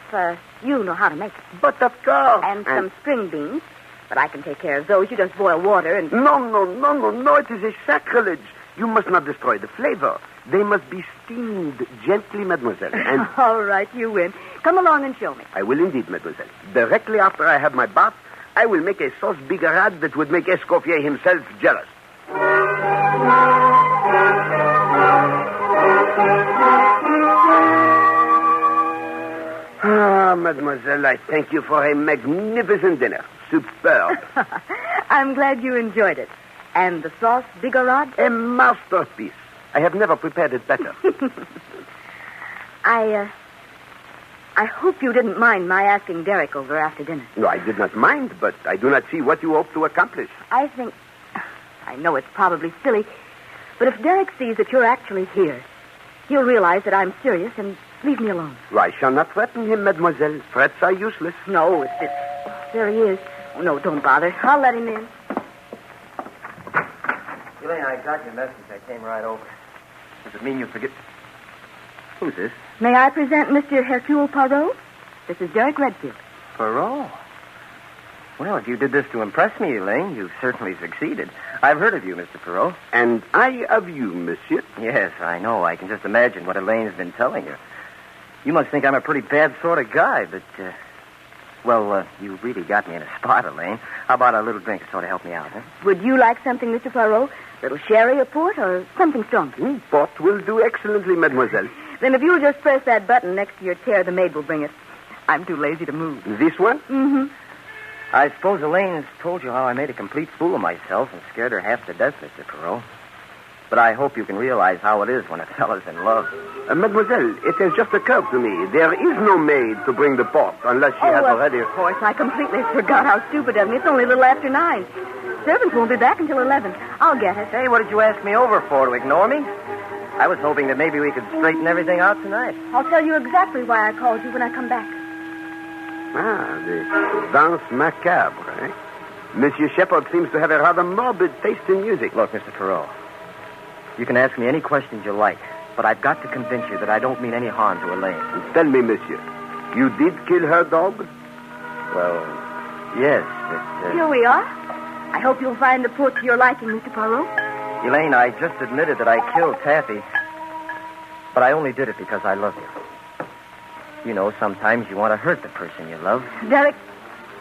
you know how to make it. But of course. And some string beans. But I can take care of those. You just boil water and... No. It is a sacrilege. You must not destroy the flavor. They must be steamed gently, mademoiselle. And all right, you win. Come along and show me. I will indeed, mademoiselle. Directly after I have my bath, I will make a sauce bigarade that would make Escoffier himself jealous. Ah, mademoiselle, I thank you for a magnificent dinner. Superb. I'm glad you enjoyed it. And the sauce bigarade? A masterpiece. I have never prepared it better. I hope you didn't mind my asking Derek over after dinner. No, I did not mind, but I do not see what you hope to accomplish. I know it's probably silly, but if Derek sees that you're actually here, he'll realize that I'm serious and leave me alone. I shall not threaten him, mademoiselle. Threats are useless. No, there he is. Oh, no, don't bother. I'll let him in. Elaine, I got your message. I came right over. Does it mean you forget... Who's this? May I present Mr. Hercule Poirot? This is Derek Redfield. Poirot? Well, if you did this to impress me, Elaine, you've certainly succeeded. I've heard of you, Mr. Poirot. And I of you, monsieur. Yes, I know. I can just imagine what Elaine's been telling you. You must think I'm a pretty bad sort of guy, but... Well, you really got me in a spot, Elaine. How about a little drink to sort of help me out, huh? Would you like something, Mr. Poirot? A little sherry or port or something strong? Port will do excellently, mademoiselle. Then if you'll just press that button next to your chair, the maid will bring it. I'm too lazy to move. This one? Mm-hmm. I suppose Elaine's told you how I made a complete fool of myself and scared her half to death, Mr. Poirot. But I hope you can realize how it is when a fella's in love. Mademoiselle, it has just occurred to me. There is no maid to bring the port unless she has already... Of course, I completely forgot how stupid of me. It's only a little after 9. Servants won't be back until 11. I'll get it. Hey, what did you ask me over for, to ignore me? I was hoping that maybe we could straighten everything out tonight. I'll tell you exactly why I called you when I come back. Ah, the danse macabre, eh? Monsieur Shepard seems to have a rather morbid taste in music. Look, Mr. Poirot, you can ask me any questions you like, but I've got to convince you that I don't mean any harm to Elaine. Tell me, monsieur, you did kill her dog? Well, yes, Here we are. I hope you'll find the port to your liking, Mr. Poirot. Elaine, I just admitted that I killed Taffy, but I only did it because I love you. You know, sometimes you want to hurt the person you love. Derek,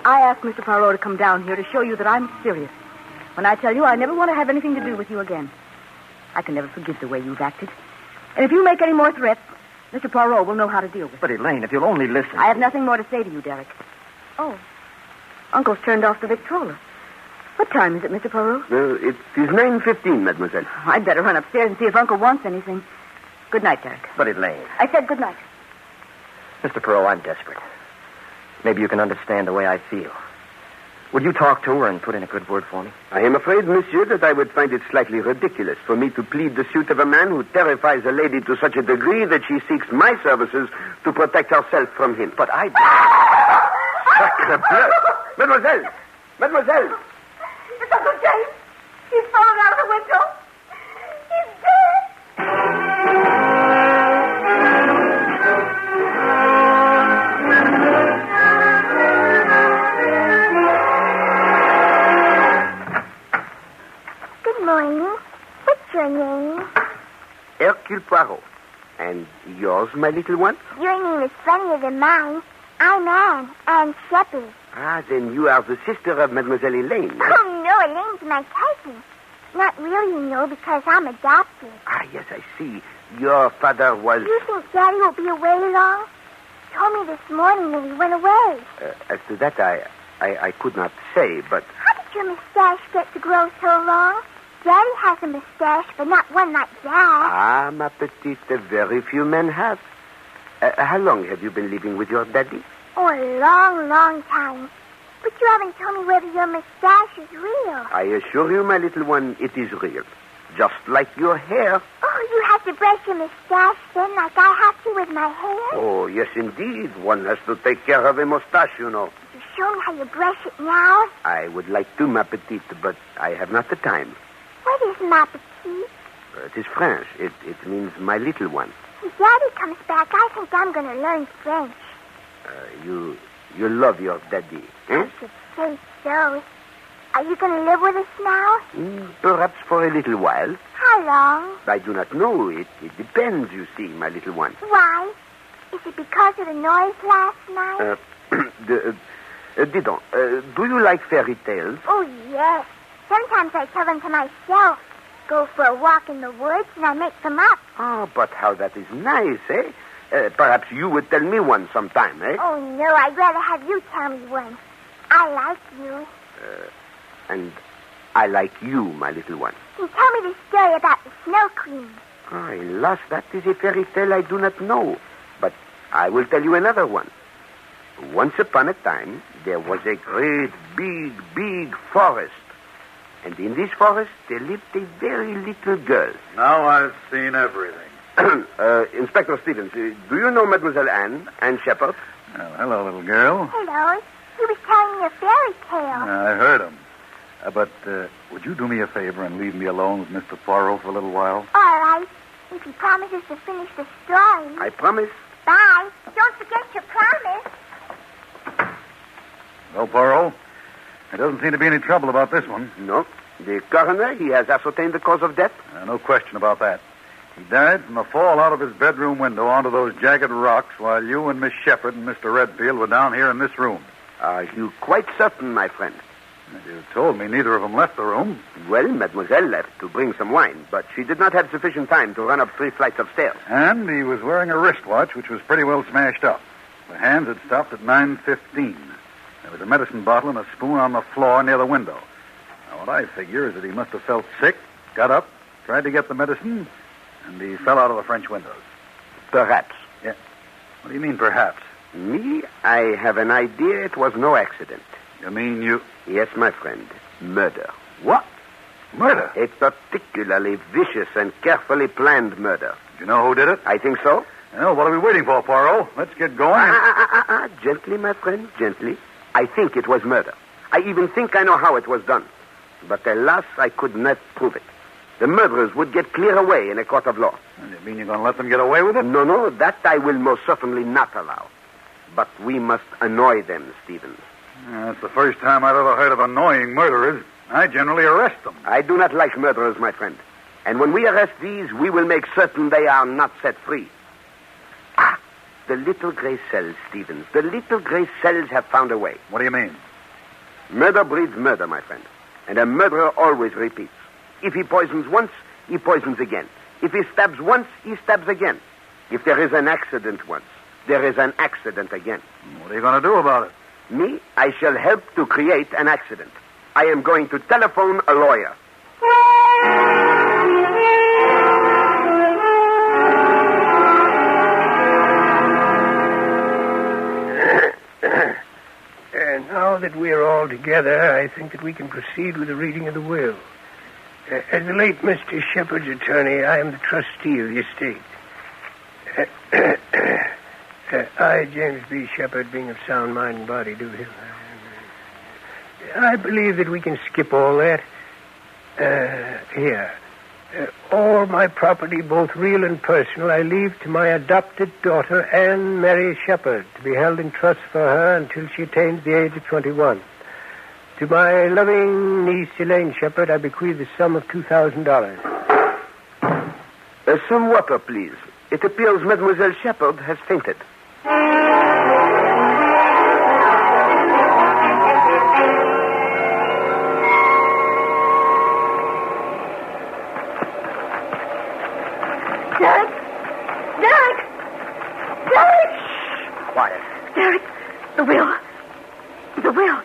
I asked Mr. Poirot to come down here to show you that I'm serious. When I tell you I never want to have anything to do with you again. I can never forgive the way you've acted. And if you make any more threats, Mr. Poirot will know how to deal with it. But, Elaine, if you'll only listen... I have nothing more to say to you, Derek. Oh, Uncle's turned off the Victrola. What time is it, Mr. Poirot? It is 9:15, mademoiselle. I'd better run upstairs and see if Uncle wants anything. Good night, Derek. But, Elaine... I said good night. Mr. Poirot, I'm desperate. Maybe you can understand the way I feel. Would you talk to her and put in a good word for me? I am afraid, monsieur, that I would find it slightly ridiculous for me to plead the suit of a man who terrifies a lady to such a degree that she seeks my services to protect herself from him. But I... Sacre bleu! Mademoiselle! Mademoiselle! It's Uncle James. He's fallen out of the window. He's dead. Good morning. What's your name? Hercule Poirot. And yours, my little one? Your name is funnier than mine. I'm Anne Shepard. Ah, then you are the sister of Mademoiselle Elaine. Oh, no, Elaine's my cousin. Not really, you know, because I'm adopted. Ah, yes, I see. Your father was... Do you think Daddy will be away long? He told me this morning that he went away. As to that, I could not say, but... How did your mustache get to grow so long? Daddy has a mustache, but not one like that. Ah, ma petite, very few men have. How long have you been living with your daddy? Oh, a long, long time. But you haven't told me whether your mustache is real. I assure you, my little one, it is real. Just like your hair. Oh, you have to brush your mustache then, like I have to with my hair? Oh, yes, indeed. One has to take care of a mustache, you know. Could you show me how you brush it now? I would like to, ma petite, but I have not the time. What is ma petite? It is French. It means my little one. When Daddy comes back, I think I'm going to learn French. You love your daddy, eh? I should say so. Are you going to live with us now? Perhaps for a little while. How long? I do not know. It depends, you see, my little one. Why? Is it because of the noise last night? Dis donc, do you like fairy tales? Oh, yes. Sometimes I tell them to myself. Go for a walk in the woods and I make them up. Oh, but how that is nice, eh? Perhaps you would tell me one sometime, eh? Oh, no, I'd rather have you tell me one. I like you. And I like you, my little one. Can you tell me the story about the Snow Queen? Oh, alas, that is a fairy tale I do not know. But I will tell you another one. Once upon a time, there was a great, big forest. And in this forest, there lived a very little girl. Now I've seen everything. Inspector Stevens, do you know Mademoiselle Anne Shepard? Well, hello, little girl. Hello. He was telling me a fairy tale. I heard him. But would you do me a favor and leave me alone with Mr. Poirot for a little while? All right. If he promises to finish the story. I promise. Bye. Don't forget your promise. Well, Poirot, there doesn't seem to be any trouble about this one. No. The coroner, he has ascertained the cause of death? No question about that. He died from a fall out of his bedroom window onto those jagged rocks while you and Miss Shepard and Mr. Redfield were down here in this room. Are you quite certain, my friend? You told me neither of them left the room. Well, Mademoiselle left to bring some wine, but she did not have sufficient time to run up 3 flights of stairs. And he was wearing a wristwatch, which was pretty well smashed up. The hands had stopped at 9:15. There was a medicine bottle and a spoon on the floor near the window. Now, what I figure is that he must have felt sick, got up, tried to get the medicine, and he fell out of the French windows. Perhaps. Yeah. What do you mean, perhaps? Me, I have an idea it was no accident. You mean you... Yes, my friend. Murder. What? Murder? A particularly vicious and carefully planned murder. Do you know who did it? I think so. Well, what are we waiting for, Poirot? Let's get going. Gently, my friend, gently. I think it was murder. I even think I know how it was done. But alas, I could not prove it. The murderers would get clear away in a court of law. You mean you're going to let them get away with it? No, that I will most certainly not allow. But we must annoy them, Stevens. That's the first time I've ever heard of annoying murderers. I generally arrest them. I do not like murderers, my friend. And when we arrest these, we will make certain they are not set free. The little gray cells, Stevens. The little gray cells have found a way. What do you mean? Murder breeds murder, my friend. And a murderer always repeats. If he poisons once, he poisons again. If he stabs once, he stabs again. If there is an accident once, there is an accident again. What are you going to do about it? Me, I shall help to create an accident. I am going to telephone a lawyer. And now that we are all together, I think that we can proceed with the reading of the will. As the late Mr. Shepard's attorney, I am the trustee of the estate. I, James B. Shepard, being of sound mind and body, do him. I believe that we can skip all that. Here. All my property, both real and personal, I leave to my adopted daughter, Anne Mary Shepard, to be held in trust for her until she attains the age of 21. To my loving niece, Elaine Shepard, I bequeath the sum of $2,000. Some water, please. It appears Mademoiselle Shepard has fainted.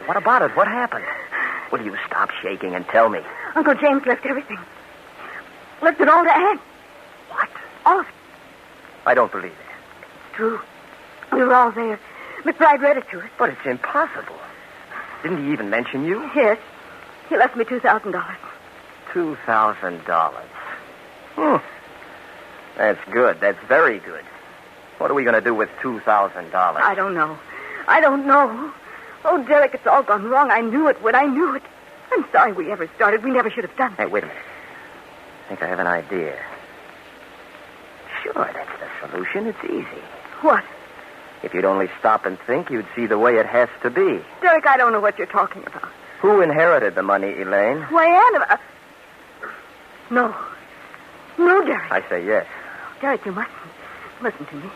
What about it? What happened? Will you stop shaking and tell me? Uncle James left everything. Left it all to Anne. What? All of it. I don't believe it. True. We were all there. McBride read it to us. But it's impossible. Didn't he even mention you? Yes. He left me $2,000. $2,000. That's good. That's very good. What are we going to do with $2,000? I don't know. Oh, Derek, it's all gone wrong. I knew it would. I knew it. I'm sorry we ever started. We never should have done it. Hey, wait a minute. I think I have an idea. Sure, that's the solution. It's easy. What? If you'd only stop and think, you'd see the way it has to be. Derek, I don't know what you're talking about. Who inherited the money, Elaine? Why, Anne... No. No, Derek. I say yes. Derek, you mustn't. Listen to me.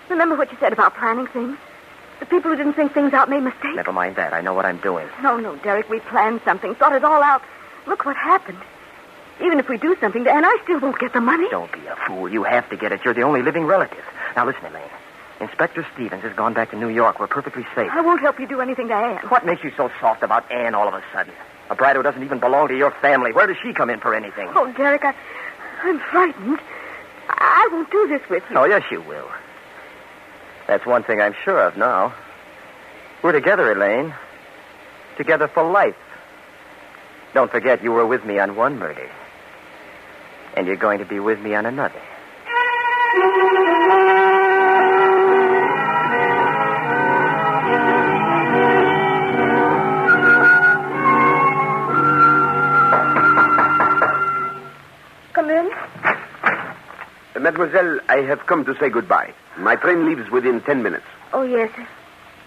Remember what you said about planning things? The people who didn't think things out made mistakes. Never mind that. I know what I'm doing. No, Derek, we planned something, thought it all out. Look what happened. Even if we do something to Anne, I still won't get the money. Don't be a fool. You have to get it. You're the only living relative. Now, listen, Elaine. Inspector Stevens has gone back to New York. We're perfectly safe. I won't help you do anything to Anne. What makes you so soft about Anne all of a sudden? A bride who doesn't even belong to your family. Where does she come in for anything? Oh, Derek, I'm frightened. I won't do this with you. Oh, yes, you will. That's one thing I'm sure of now. We're together, Elaine. Together for life. Don't forget you were with me on one murder. And you're going to be with me on another. Come in. Mademoiselle, I have come to say goodbye. My train leaves within 10 minutes. Oh, yes.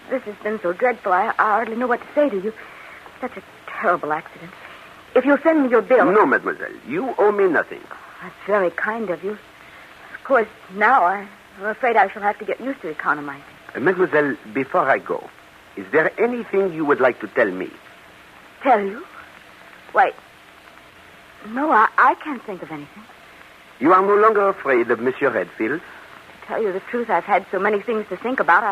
This has been so dreadful, I hardly know what to say to you. Such a terrible accident. If you'll send me your bill... No, mademoiselle. You owe me nothing. That's very kind of you. Of course, now I'm afraid I shall have to get used to economizing. Mademoiselle, before I go, Is there anything you would like to tell me? Tell you? Why, no, I can't think of anything. You are no longer afraid of Monsieur Redfield? To tell you the truth, I've had so many things to think about.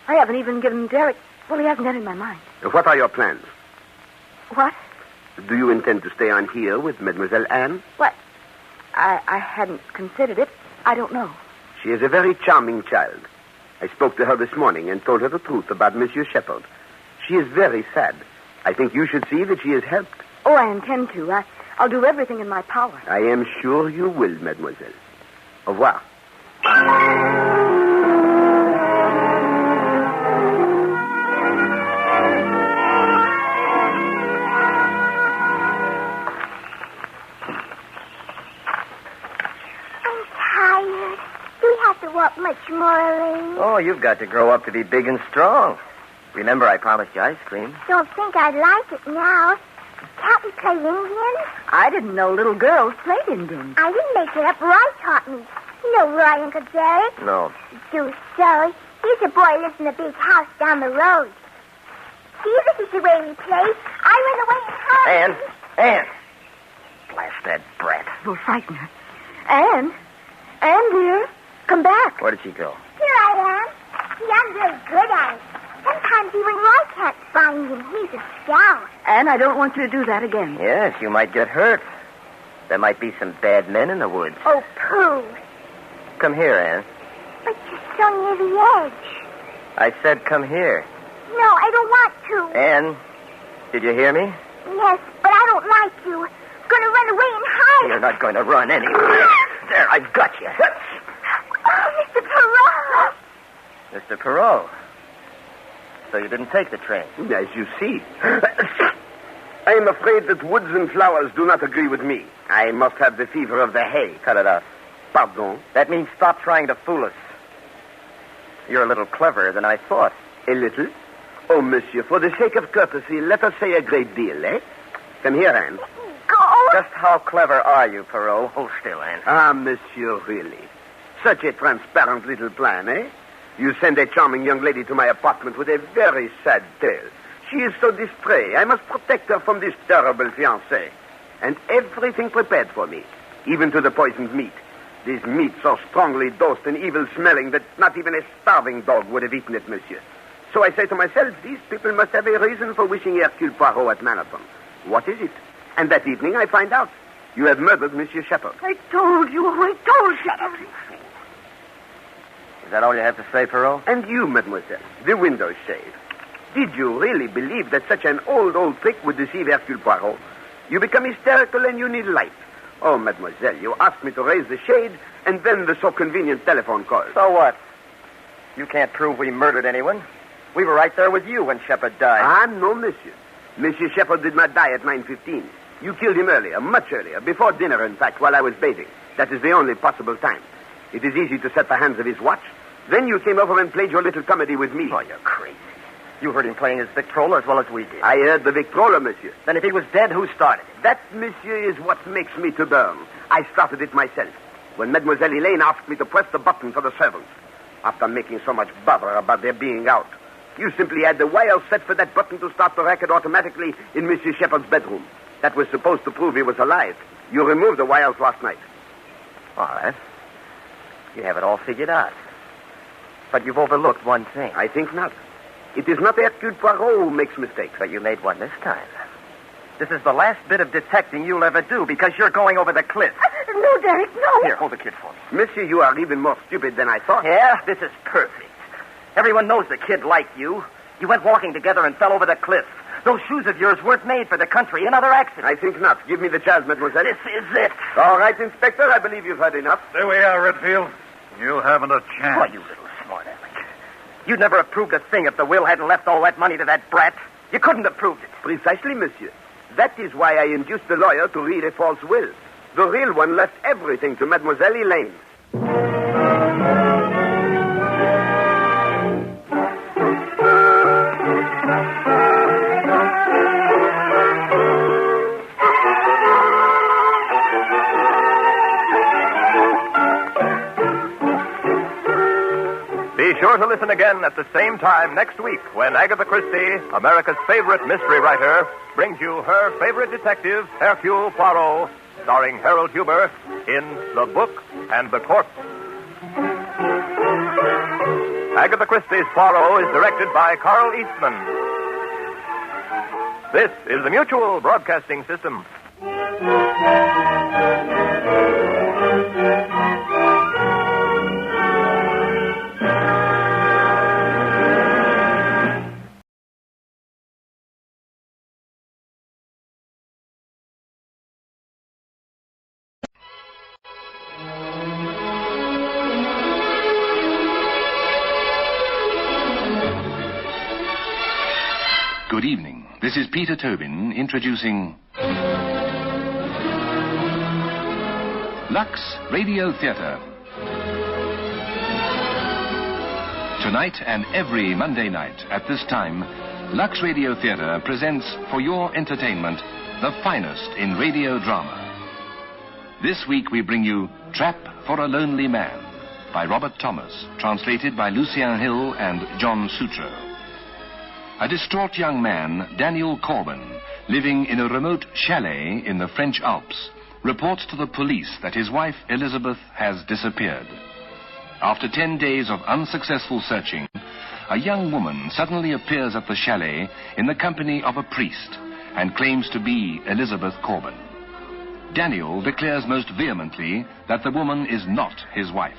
I haven't even given Derek... Well, he hasn't entered my mind. What are your plans? What? Do you intend to stay on here with Mademoiselle Anne? What? I hadn't considered it. I don't know. She is a very charming child. I spoke to her this morning and told her the truth about Monsieur Shepherd. She is very sad. I think you should see that she is helped. Oh, I intend to. I'll do everything in my power. I am sure you will, mademoiselle. Au revoir. Walk much more, Elaine. Oh, you've got to grow up to be big and strong. Remember, I promised you ice cream. Don't think I'd like it now. Can't we play Indian? I didn't know little girls played Indian. I didn't make it up. Roy taught me. You know Roy, Uncle Jerry? No. Do so. He's a boy who lives in a big house down the road. See, this is the way we play. I run away and hide. Anne! Blast that brat. You'll frighten her. Anne, dear. Come back. Where did she go? Here I am. See, I'm very good at it. Sometimes even Roy can't find him. He's a scout. Anne, I don't want you to do that again. Yes, you might get hurt. There might be some bad men in the woods. Oh, pooh. Come here, Anne. But you're so near the edge. I said come here. No, I don't want to. Anne, did you hear me? Yes, but I don't like you. I'm going to run away and hide. You're not going to run anywhere. There, I've got you. Oh, Mr. Poirot. Mr. Poirot. So you didn't take the train? As you see. I am afraid that woods and flowers do not agree with me. I must have the fever of the hay. Cut it out. Pardon? That means stop trying to fool us. You're a little cleverer than I thought. A little? Oh, monsieur, for the sake of courtesy, let us say a great deal, eh? Come here, Anne. Go. Just how clever are you, Poirot? Hold still, Anne. Ah, monsieur, really. Such a transparent little plan, eh? You send a charming young lady to my apartment with a very sad tale. She is so distrait. I must protect her from this terrible fiancé. And everything prepared for me, even to the poisoned meat. This meat so strongly dosed and evil-smelling that not even a starving dog would have eaten it, monsieur. So I say to myself, these people must have a reason for wishing Hercule Poirot at Manhattan. What is it? And that evening I find out. You have murdered Monsieur Shepherd. I told you. Is that all you have to say, Poirot? And you, mademoiselle, the window shade. Did you really believe that such an old trick would deceive Hercule Poirot? You become hysterical and you need light. Oh, mademoiselle, you asked me to raise the shade, and then the so convenient telephone call. So what? You can't prove we murdered anyone. We were right there with you when Shepherd died. Ah, no, monsieur. Monsieur Shepherd did not die at 9:15. You killed him earlier, much earlier, before dinner, in fact, while I was bathing. That is the only possible time. It is easy to set the hands of his watch. Then you came over and played your little comedy with me. Oh, you're crazy. You heard him playing his Victrola as well as we did. I heard the Victrola, monsieur. Then if he was dead, who started it? That, monsieur, is what makes me to burn. I started it myself, when Mademoiselle Elaine asked me to press the button for the servants. After making so much bother about their being out, you simply had the wire set for that button to start the racket automatically in Monsieur Shepherd's bedroom. That was supposed to prove he was alive. You removed the wires last night. All right. You have it all figured out. But you've overlooked one thing. I think not. It is not Hercule Poirot who makes mistakes. But you made one this time. This is the last bit of detecting you'll ever do because you're going over the cliff. No, Derek, no. Here, hold the kid for me. Monsieur, you are even more stupid than I thought. Yeah, this is perfect. Everyone knows the kid like you. You went walking together and fell over the cliff. Those shoes of yours weren't made for the country. Another accident. I think not. Give me the child, mademoiselle. This is it. All right, Inspector. I believe you've heard enough. There we are, Redfield. You haven't a chance. Why, you little smart aleck. You'd never have proved a thing if the will hadn't left all that money to that brat. You couldn't have proved it. Precisely, monsieur. That is why I induced the lawyer to read a false will. The real one left everything to Mademoiselle Elaine. Be sure to listen again at the same time next week when Agatha Christie, America's favorite mystery writer, brings you her favorite detective, Hercule Poirot, starring Harold Huber in The Book and the Corpse. Agatha Christie's Poirot is directed by Carl Eastman. This is the Mutual Broadcasting System. Good evening. This is Peter Tobin introducing Lux Radio Theatre. Tonight and every Monday night at this time, Lux Radio Theatre presents for your entertainment the finest in radio drama. This week we bring you Trap for a Lonely Man by Robert Thomas, translated by Lucien Hill and John Sutro. A distraught young man, Daniel Corbin, living in a remote chalet in the French Alps, reports to the police that his wife, Elizabeth, has disappeared. After 10 days of unsuccessful searching, a young woman suddenly appears at the chalet in the company of a priest and claims to be Elizabeth Corbin. Daniel declares most vehemently that the woman is not his wife.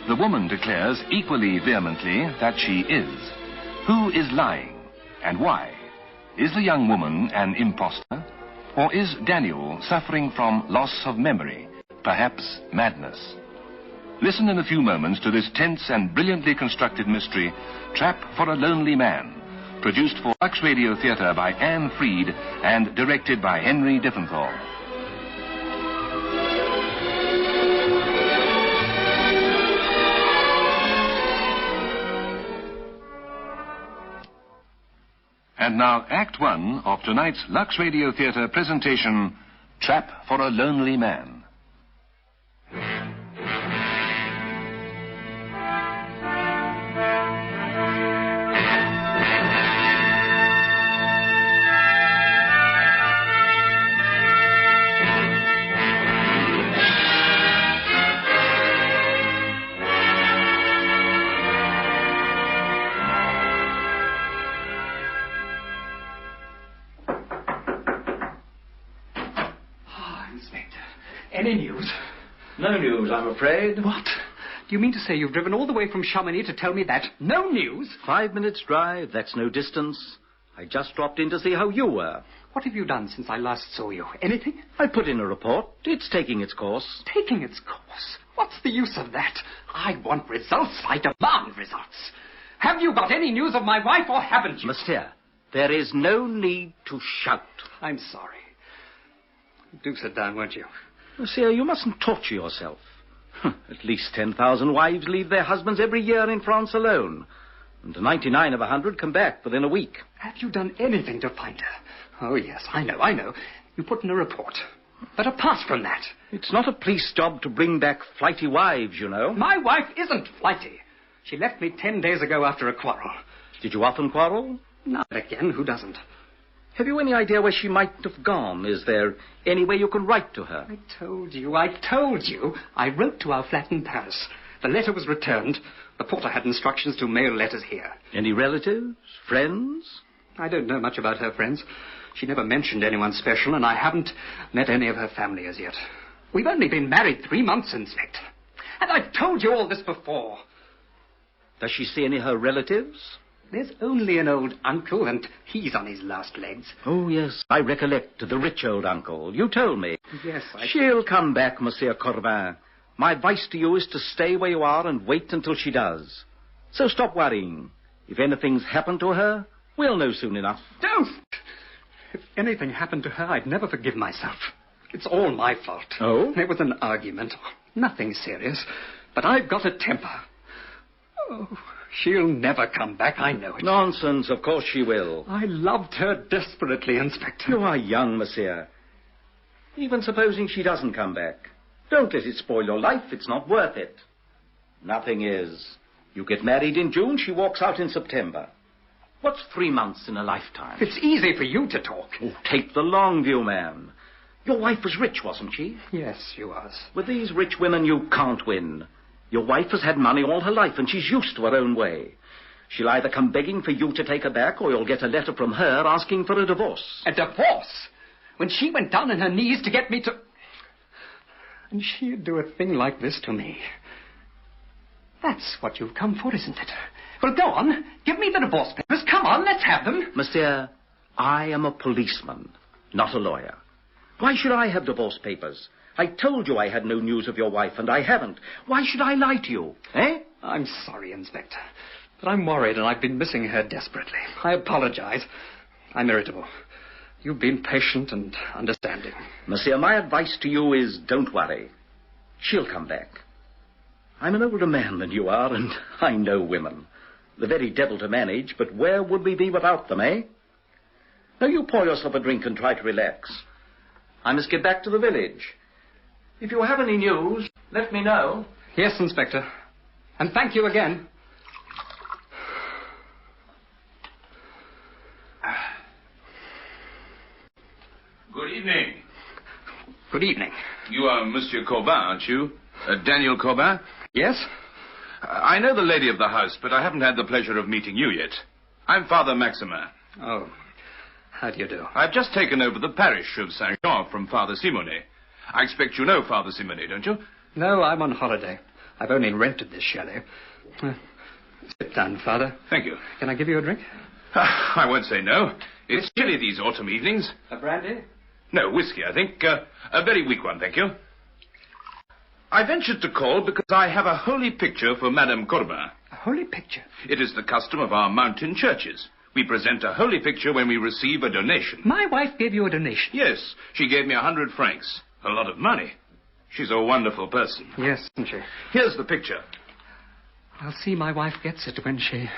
The woman declares equally vehemently that she is. Who is lying, and why? Is the young woman an impostor, or is Daniel suffering from loss of memory, perhaps madness? Listen in a few moments to this tense and brilliantly constructed mystery, Trap for a Lonely Man, produced for Lux Radio Theatre by Anne Freed and directed by Henry Diffenthal. And now, Act One of tonight's Lux Radio Theatre presentation, Trap for a Lonely Man. Any news? No news, I'm afraid. What? Do you mean to say you've driven all the way from Chamonix to tell me that? No news? 5 minutes drive, that's no distance. I just dropped in to see how you were. What have you done since I last saw you? Anything? I put in a report. It's taking its course. Taking its course? What's the use of that? I want results. I demand results. Have you got any news of my wife or haven't you? Monsieur, there is no need to shout. I'm sorry. Do sit down, won't you? Monsieur, you mustn't torture yourself. At least 10,000 wives leave their husbands every year in France alone. And 99 of 100 come back within a week. Have you done anything to find her? Oh, yes, I know. You put in a report. But apart from that... It's not a police job to bring back flighty wives, you know. My wife isn't flighty. She left me 10 days ago after a quarrel. Did you often quarrel? Not again. Who doesn't? Have you any idea where she might have gone? Is there any way you can write to her? I told you. I wrote to our flat in Paris. The letter was returned. The porter had instructions to mail letters here. Any relatives? Friends? I don't know much about her friends. She never mentioned anyone special, and I haven't met any of her family as yet. We've only been married 3 months, Inspector. And I've told you all this before. Does she see any of her relatives? There's only an old uncle, and he's on his last legs. Oh, yes, I recollect. The rich old uncle. You told me. Yes, She'll come back, Monsieur Corbin. My advice to you is to stay where you are and wait until she does. So stop worrying. If anything's happened to her, we'll know soon enough. Don't! If anything happened to her, I'd never forgive myself. It's all my fault. Oh? There was an argument. Nothing serious. But I've got a temper. Oh... She'll never come back, I know it. Nonsense, of course she will. I loved her desperately, Inspector. You are young, Monsieur. Even supposing she doesn't come back, don't let it spoil your life. It's not worth it. Nothing is. You get married in June, she walks out in September. What's 3 months in a lifetime? It's easy for you to talk. Oh, take the long view, man. Your wife was rich, wasn't she? Yes, she was. With these rich women, you can't win. Your wife has had money all her life, and she's used to her own way. She'll either come begging for you to take her back, or you'll get a letter from her asking for a divorce. A divorce? When she went down on her knees to get me to... And she'd do a thing like this to me. That's what you've come for, isn't it? Well, go on. Give me the divorce papers. Come on, let's have them. Monsieur, I am a policeman, not a lawyer. Why should I have divorce papers? I told you I had no news of your wife, and I haven't. Why should I lie to you, eh? I'm sorry, Inspector, but I'm worried, and I've been missing her desperately. I apologize. I'm irritable. You've been patient and understanding. Monsieur, my advice to you is don't worry. She'll come back. I'm an older man than you are, and I know women. The very devil to manage, but where would we be without them, eh? Now you pour yourself a drink and try to relax. I must get back to the village. If you have any news, let me know. Yes, Inspector. And thank you again. Good evening. Good evening. You are Monsieur Corbin, aren't you? Daniel Corbin? Yes? I know the lady of the house, but I haven't had the pleasure of meeting you yet. I'm Father Maximin. Oh, how do you do? I've just taken over the parish of Saint-Jean from Father Simone. I expect you know Father Simone, don't you? No, I'm on holiday. I've only rented this chalet. Sit down, Father. Thank you. Can I give you a drink? I won't say no. It's chilly these autumn evenings. A brandy? No, whiskey, I think. A very weak one, thank you. I ventured to call because I have a holy picture for Madame Corbin. A holy picture? It is the custom of our mountain churches. We present a holy picture when we receive a donation. My wife gave you a donation? Yes, she gave me 100 francs. A lot of money. She's a wonderful person. Yes, isn't she? Here's the picture. I'll see my wife gets it when she...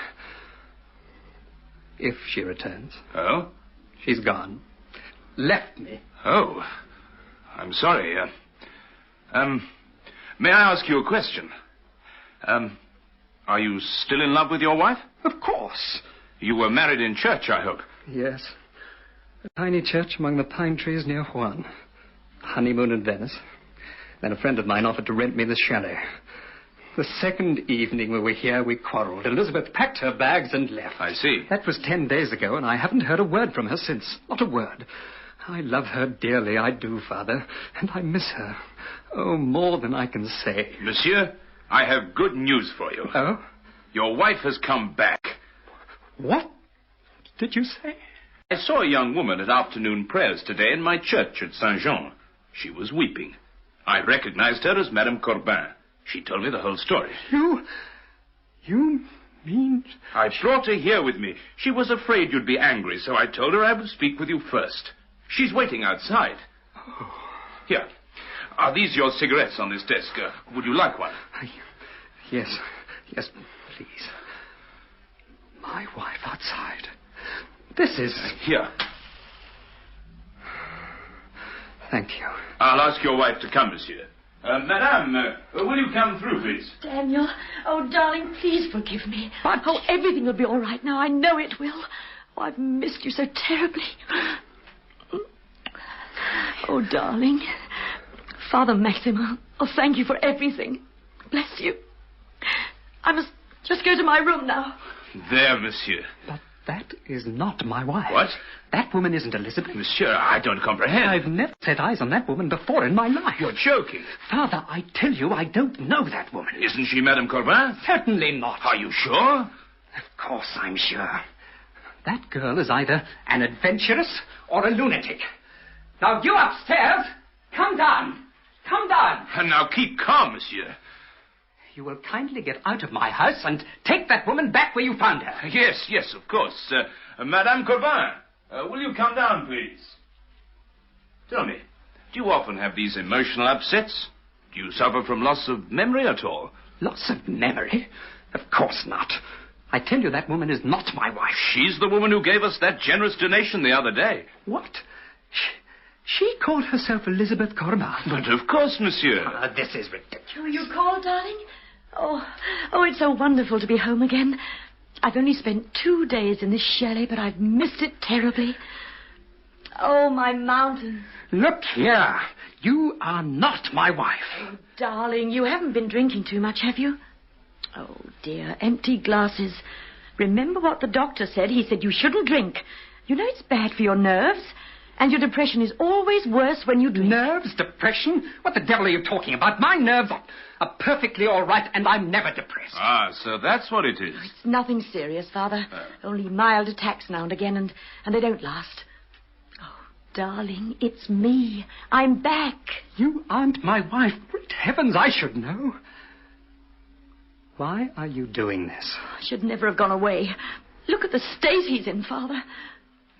if she returns. Oh? She's gone. Left me. Oh. I'm sorry. May I ask you a question? Are you still in love with your wife? Of course. You were married in church, I hope. Yes. A tiny church among the pine trees near Juan. Honeymoon in Venice. Then a friend of mine offered to rent me the chalet. The second evening we were here, we quarreled. Elizabeth packed her bags and left. I see. That was 10 days ago, and I haven't heard a word from her since. Not a word. I love her dearly, I do, Father. And I miss her. Oh, more than I can say. Monsieur, I have good news for you. Oh? Your wife has come back. What did you say? I saw a young woman at afternoon prayers today in my church at Saint-Jean. She was weeping. I recognized her as Madame Corbin. She told me the whole story. You mean... I brought her here with me. She was afraid you'd be angry, so I told her I would speak with you first. She's waiting outside. Oh. Here. Are these your cigarettes on this desk? Would you like one? Yes, please. My wife outside. This is... Here. Thank you. I'll ask your wife to come, monsieur. Madame, will you come through, please? Daniel, oh, darling, please forgive me. What? Oh, everything will be all right now. I know it will. Oh, I've missed you so terribly. Oh, darling. Father Maximin, oh, thank you for everything. Bless you. I must just go to my room now. There, monsieur. But that is not my wife. What? That woman isn't Elizabeth. Monsieur, I don't comprehend. I've never set eyes on that woman before in my life. You're joking. Father, I tell you, I don't know that woman. Isn't she Madame Corbin? Certainly not. Are you sure? Of course I'm sure. That girl is either an adventuress or a lunatic. Now, you upstairs, come down. Come down. And now keep calm, monsieur. You will kindly get out of my house and take that woman back where you found her. Yes, of course. Madame Corbin, will you come down, please? Tell me, do you often have these emotional upsets? Do you suffer from loss of memory at all? Loss of memory? Of course not. I tell you, that woman is not my wife. She's the woman who gave us that generous donation the other day. What? She called herself Elizabeth Corbin. But of course, monsieur. This is ridiculous. Who you called, darling? Oh, it's so wonderful to be home again. I've only spent 2 days in this chalet, but I've missed it terribly. Oh, my mountains. Look here. You are not my wife. Oh, darling, you haven't been drinking too much, have you? Oh, dear, empty glasses. Remember what the doctor said? He said you shouldn't drink. You know it's bad for your nerves. And your depression is always worse when you drink. Nerves? Depression? What the devil are you talking about? My nerves are perfectly all right, and I'm never depressed. Ah, so that's what it is. It's nothing serious, Father. Only mild attacks now and again, and they don't last. Oh, darling, it's me. I'm back. You aren't my wife. Great heavens, I should know. Why are you doing this? I should never have gone away. Look at the state he's in, Father.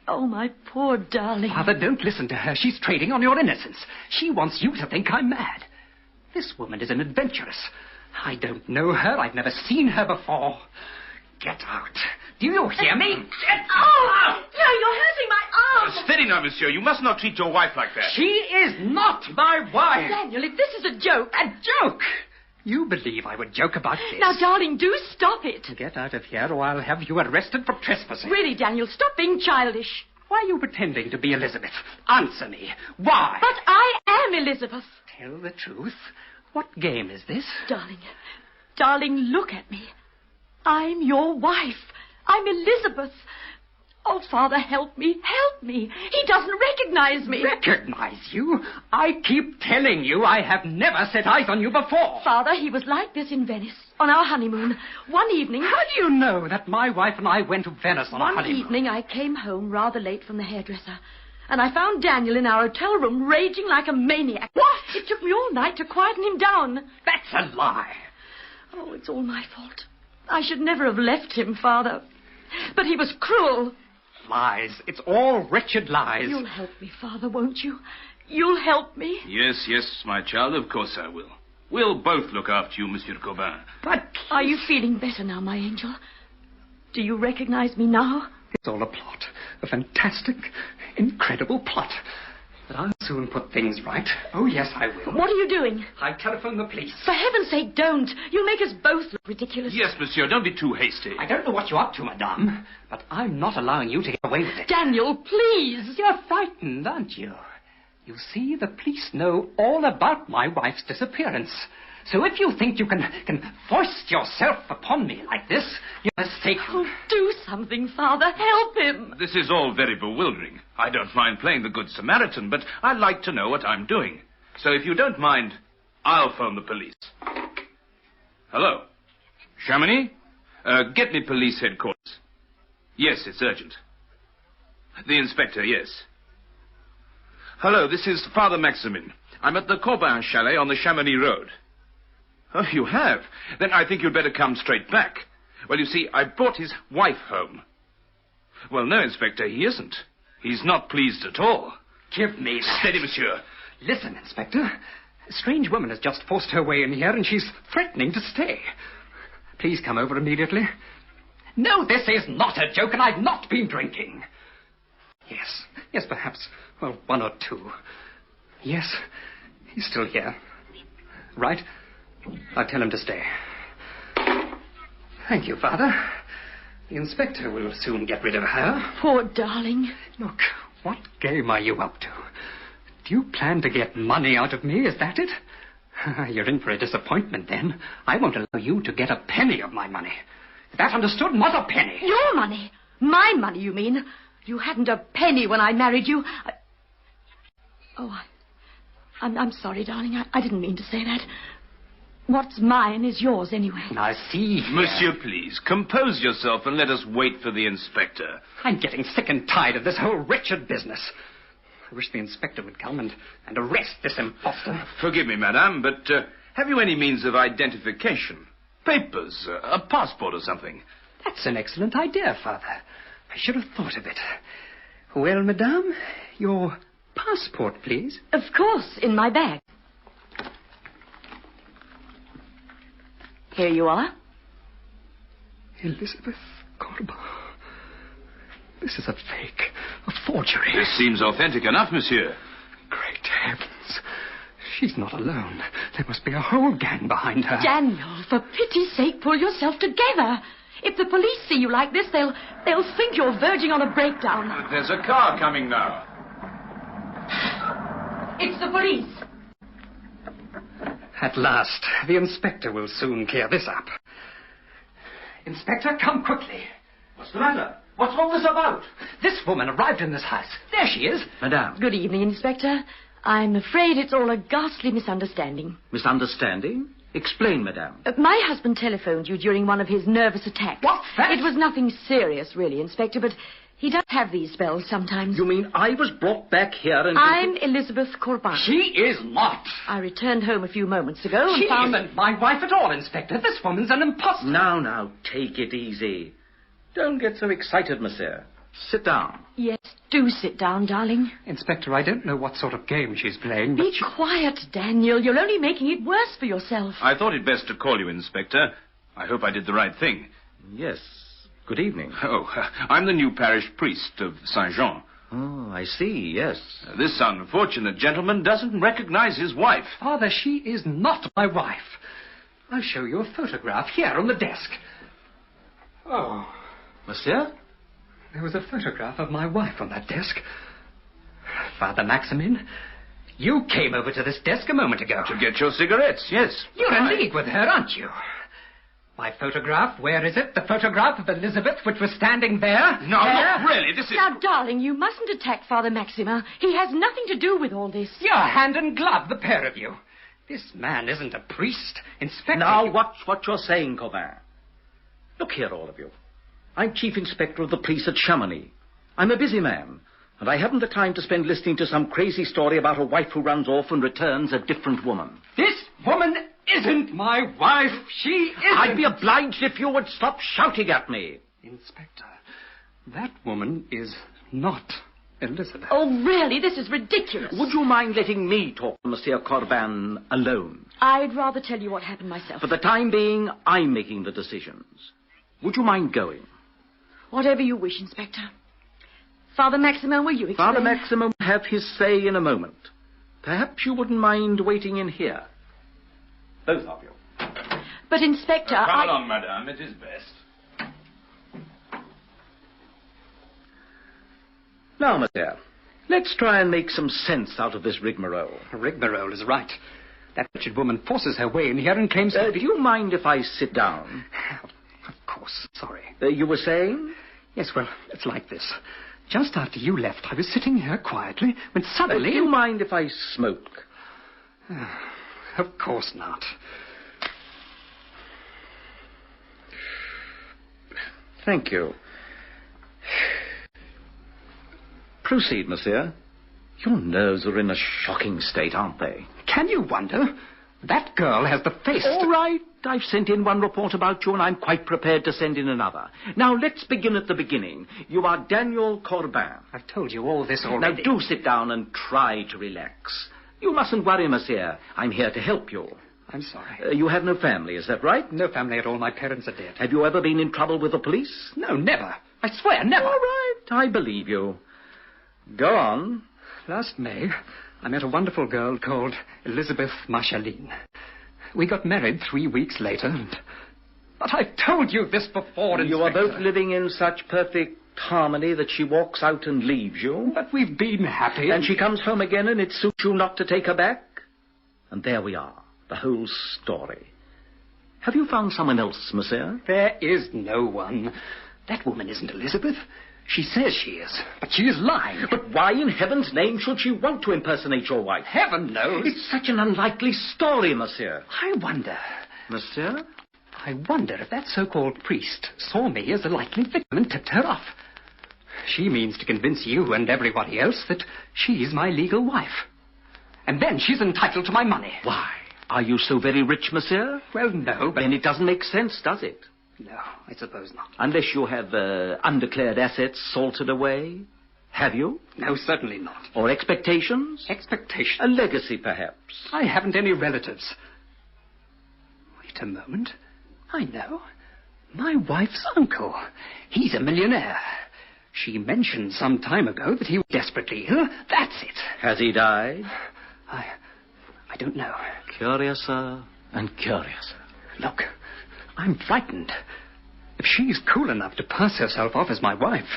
Oh, my poor darling. Father, don't listen to her. She's trading on your innocence. She wants you to think I'm mad. This woman is an adventuress. I don't know her. I've never seen her before. Get out. Do you hear me? Get out! No, you're hurting my arm. Steady now, monsieur. You must not treat your wife like that. She is not my wife. Daniel, if this is a joke... A joke? You believe I would joke about this? Now, darling, do stop it. Get out of here or I'll have you arrested for trespassing. Really, Daniel, stop being childish. Why are you pretending to be Elizabeth? Answer me. Why? But I am Elizabeth. Tell the truth. What game is this? Darling, look at me. I'm your wife. I'm Elizabeth. Oh, Father, help me. Help me. He doesn't recognize me. Recognize you? I keep telling you I have never set eyes on you before. Father, he was like this in Venice on our honeymoon. One evening... How do you know that my wife and I went to Venice on a honeymoon? One evening I came home rather late from the hairdresser, and I found Daniel in our hotel room raging like a maniac. What? It took me all night to quieten him down. That's a lie. Oh, it's all my fault. I should never have left him, Father. But he was cruel. Lies. It's all wretched lies. You'll help me, Father, won't you? You'll help me. Yes, my child, of course I will. We'll both look after you, Monsieur Corbin. But are you feeling better now, my angel? Do you recognize me now? It's all a plot. A fantastic, incredible plot. But I'll soon put things right. Oh, yes, I will. What are you doing? I telephoned the police. For heaven's sake, don't. You'll make us both look ridiculous. Yes, monsieur, don't be too hasty. I don't know what you're up to, madame, but I'm not allowing you to get away with it. Daniel, please. You're frightened, aren't you? You see, the police know all about my wife's disappearance. So if you think you can foist yourself upon me like this, you're mistaken. Oh, do something, Father. Help him. This is all very bewildering. I don't mind playing the Good Samaritan, but I'd like to know what I'm doing. So if you don't mind, I'll phone the police. Hello? Chamonix? Get me police headquarters. Yes, it's urgent. The inspector, yes. Hello, this is Father Maximin. I'm at the Corbin chalet on the Chamonix Road. Oh, you have? Then I think you'd better come straight back. Well, you see, I brought his wife home. Well, no, Inspector, he isn't. He's not pleased at all. Give me that. Steady, monsieur. Listen, Inspector. A strange woman has just forced her way in here, and she's threatening to stay. Please come over immediately. No, this is not a joke, and I've not been drinking. Yes, perhaps, well, 1 or 2. Yes, he's still here. Right? I'll tell him to stay. Thank you, Father. The inspector will soon get rid of her. Poor darling. Look, what game are you up to? Do you plan to get money out of me? Is that it? You're in for a disappointment, then. I won't allow you to get a penny of my money. Is that understood? Not a penny. Your money? My money, you mean? You hadn't a penny when I married you. I'm sorry, darling. I didn't mean to say that. What's mine is yours anyway. I see. Monsieur, please, compose yourself and let us wait for the inspector. I'm getting sick and tired of this whole wretched business. I wish the inspector would come and arrest this impostor. Forgive me, madame, but have you any means of identification? Papers, a passport or something? That's an excellent idea, Father. I should have thought of it. Well, madame, your passport, please. Of course, in my bag. Here you are. Elizabeth Corbin. This is a fake, a forgery. This seems authentic enough, monsieur. Great heavens. She's not alone. There must be a whole gang behind her. Daniel, for pity's sake, pull yourself together. If the police see you like this, they'll think you're verging on a breakdown. There's a car coming now. It's the police. At last. The inspector will soon clear this up. Inspector, come quickly. What's the matter? What's all this about? This woman arrived in this house. There she is. Madame. Good evening, Inspector. I'm afraid it's all a ghastly misunderstanding. Misunderstanding? Explain, madame. My husband telephoned you during one of his nervous attacks. What's that? It was nothing serious, really, Inspector, but he does have these spells sometimes. You mean I was brought back here and... I'm Elizabeth Corbin. She is not. I returned home a few moments ago and She found... isn't my wife at all, Inspector. This woman's an impostor. Now, take it easy. Don't get so excited, monsieur. Sit down. Yes, do sit down, darling. Inspector, I don't know what sort of game she's playing, but Be quiet, Daniel. You're only making it worse for yourself. I thought it best to call you, Inspector. I hope I did the right thing. Yes. Good evening. Oh, I'm the new parish priest of Saint-Jean. Oh, I see, yes. This unfortunate gentleman doesn't recognize his wife. Father, she is not my wife. I'll show you a photograph here on the desk. Oh. Monsieur? There was a photograph of my wife on that desk. Father Maximin, you came over to this desk a moment ago. To get your cigarettes, yes. You're in league with her, aren't you? My photograph, where is it? The photograph of Elizabeth, which was standing there? No, there? look, really, this is... Now, darling, you mustn't attack Father Maxima. He has nothing to do with all this. You're hand and glove, the pair of you. This man isn't a priest. Inspector... Now, watch what you're saying, Corbin. Look here, all of you. I'm Chief Inspector of the police at Chamonix. I'm a busy man, and I haven't the time to spend listening to some crazy story about a wife who runs off and returns a different woman. This woman isn't my wife. She isn't. I'd be obliged if you would stop shouting at me. Inspector, that woman is not Elizabeth. Oh, really? This is ridiculous. Would you mind letting me talk to Monsieur Corbin alone? I'd rather tell you what happened myself. For the time being, I'm making the decisions. Would you mind going? Whatever you wish, Inspector. Father Maximin, will you explain? Father Maximin will have his say in a moment. Perhaps you wouldn't mind waiting in here. Both of you. But, Inspector, Come along, madame. It is best. Now, monsieur, let's try and make some sense out of this rigmarole. Rigmarole is right. That wretched woman forces her way in here and claims... Do you mind if I sit down? Of course, sorry. You were saying? Yes, well, it's like this. Just after you left, I was sitting here quietly when suddenly... Do you mind if I smoke? Of course not. Thank you. Proceed, monsieur. Your nerves are in a shocking state, aren't they? Can you wonder? That girl has the face... All right. I've sent in one report about you, and I'm quite prepared to send in another. Now, let's begin at the beginning. You are Daniel Corbin. I've told you all this already. Now, do sit down and try to relax. You mustn't worry, monsieur. I'm here to help you. I'm sorry. You have no family, is that right? No family at all. My parents are dead. Have you ever been in trouble with the police? No, never. I swear, never. All right. I believe you. Go on. Last May, I met a wonderful girl called Elizabeth Marchaline. We got married 3 weeks later, but I've told you this before, Inspector. You are both living in such perfect harmony that she walks out and leaves you. But we've been happy. And she comes home again and it suits you not to take her back? And there we are, the whole story. Have you found someone else, monsieur? There is no one. That woman isn't Elizabeth. She says she is, but she is lying. But why in heaven's name should she want to impersonate your wife? Heaven knows. It's such an unlikely story, monsieur. I wonder... Monsieur? I wonder if that so-called priest saw me as a likely victim and tipped her off. She means to convince you and everybody else that she's my legal wife. And then she's entitled to my money. Why? Are you so very rich, monsieur? Well, no, but... Then it doesn't make sense, does it? No, I suppose not. Unless you have undeclared assets salted away. Have you? No, certainly not. Or expectations? Expectations? A legacy, perhaps. I haven't any relatives. Wait a moment. I know. My wife's uncle. He's a millionaire. She mentioned some time ago that he was desperately ill. That's it. Has he died? I I don't know. Curiouser and curiouser. Look, I'm frightened. If she's cool enough to pass herself off as my wife,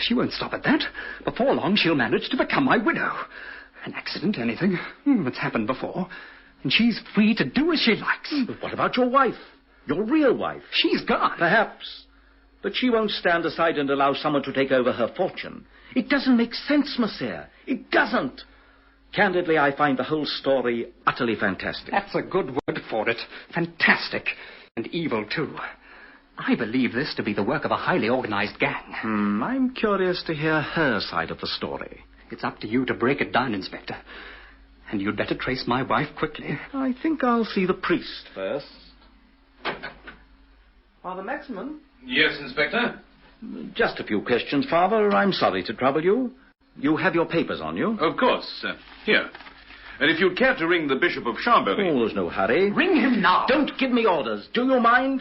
she won't stop at that. Before long, she'll manage to become my widow. An accident, anything. It's happened before. And she's free to do as she likes. But what about your wife? Your real wife? She's gone. Perhaps. But she won't stand aside and allow someone to take over her fortune. It doesn't make sense, monsieur. It doesn't. Candidly, I find the whole story utterly fantastic. That's a good word for it. Fantastic. And evil, too. I believe this to be the work of a highly organized gang. I'm curious to hear her side of the story. It's up to you to break it down, Inspector. And you'd better trace my wife quickly. I think I'll see the priest first. Father Maximin? Yes, Inspector? Just a few questions, Father. I'm sorry to trouble you. You have your papers on you? Of course. Here. And if you'd care to ring the Bishop of Chambéry... Oh, there's no hurry. Ring him now. Don't give me orders. Do you mind?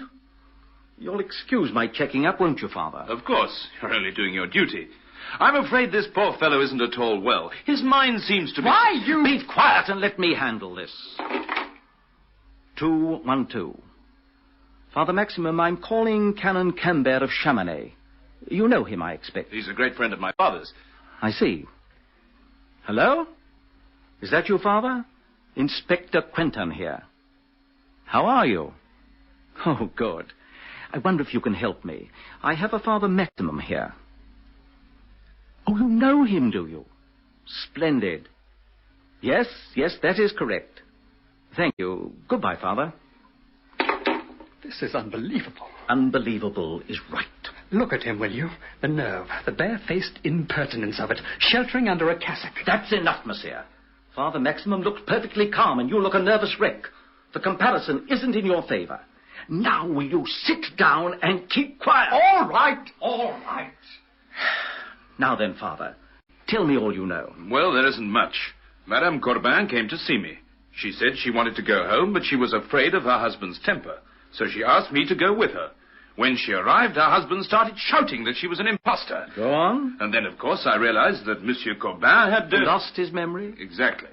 You'll excuse my checking up, won't you, Father? Of course. You're only doing your duty. I'm afraid this poor fellow isn't at all well. His mind seems to be... Why, you... Be quiet and let me handle this. 212. Father Maximum, I'm calling Canon Cambert of Chamonix. You know him, I expect. He's a great friend of my father's. I see. Hello? Is that you, Father? Inspector Quentin here. How are you? Oh, good. I wonder if you can help me. I have a Father Maximum here. Oh, you know him, do you? Splendid. Yes, that is correct. Thank you. Goodbye, Father. This is unbelievable. Unbelievable is right. Look at him, will you? The nerve, the bare-faced impertinence of it, sheltering under a cassock. That's enough, monsieur. Father Maximum looks perfectly calm, and you look a nervous wreck. The comparison isn't in your favor. Now will you sit down and keep quiet? All right. Now then, Father, tell me all you know. Well, there isn't much. Madame Corbin came to see me. She said she wanted to go home, but she was afraid of her husband's temper. So she asked me to go with her. When she arrived, her husband started shouting that she was an impostor. Go on. And then, of course, I realized that Monsieur Corbin had... Lost his memory? Exactly.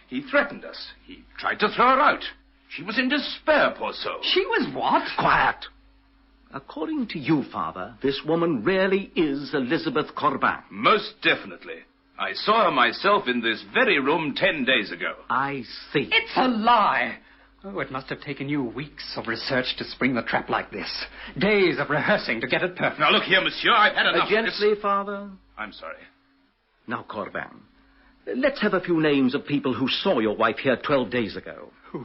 He threatened us. He tried to throw her out. She was in despair, poor soul. She was what? Quiet. According to you, Father, this woman really is Elizabeth Corbin. Most definitely. I saw her myself in this very room 10 days ago. I see. It's a lie. Oh, it must have taken you weeks of research to spring the trap like this. Days of rehearsing to get it perfect. Now, look here, monsieur, I've had enough Gently, of this. Father. I'm sorry. Now, Corbin, let's have a few names of people who saw your wife here 12 days ago. Who?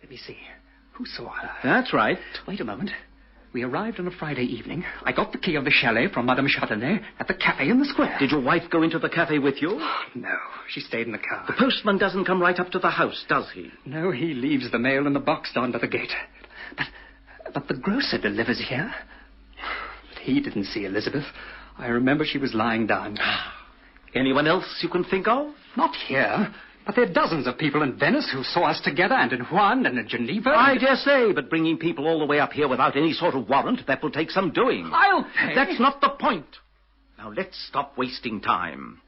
Let me see. Who saw her? That's right. Wait a moment. We arrived on a Friday evening. I got the key of the chalet from Madame Chardonnay at the cafe in the square. Did your wife go into the cafe with you? No, she stayed in the car. The postman doesn't come right up to the house, does he? No, he leaves the mail in the box down by the gate. But the grocer delivers here. But he didn't see Elizabeth. I remember she was lying down. Anyone else you can think of? Not here. But there are dozens of people in Venice who saw us together, and in Juan, and in Geneva. I dare say, but bringing people all the way up here without any sort of warrant, that will take some doing. I'll pay. That's not the point. Now, let's stop wasting time.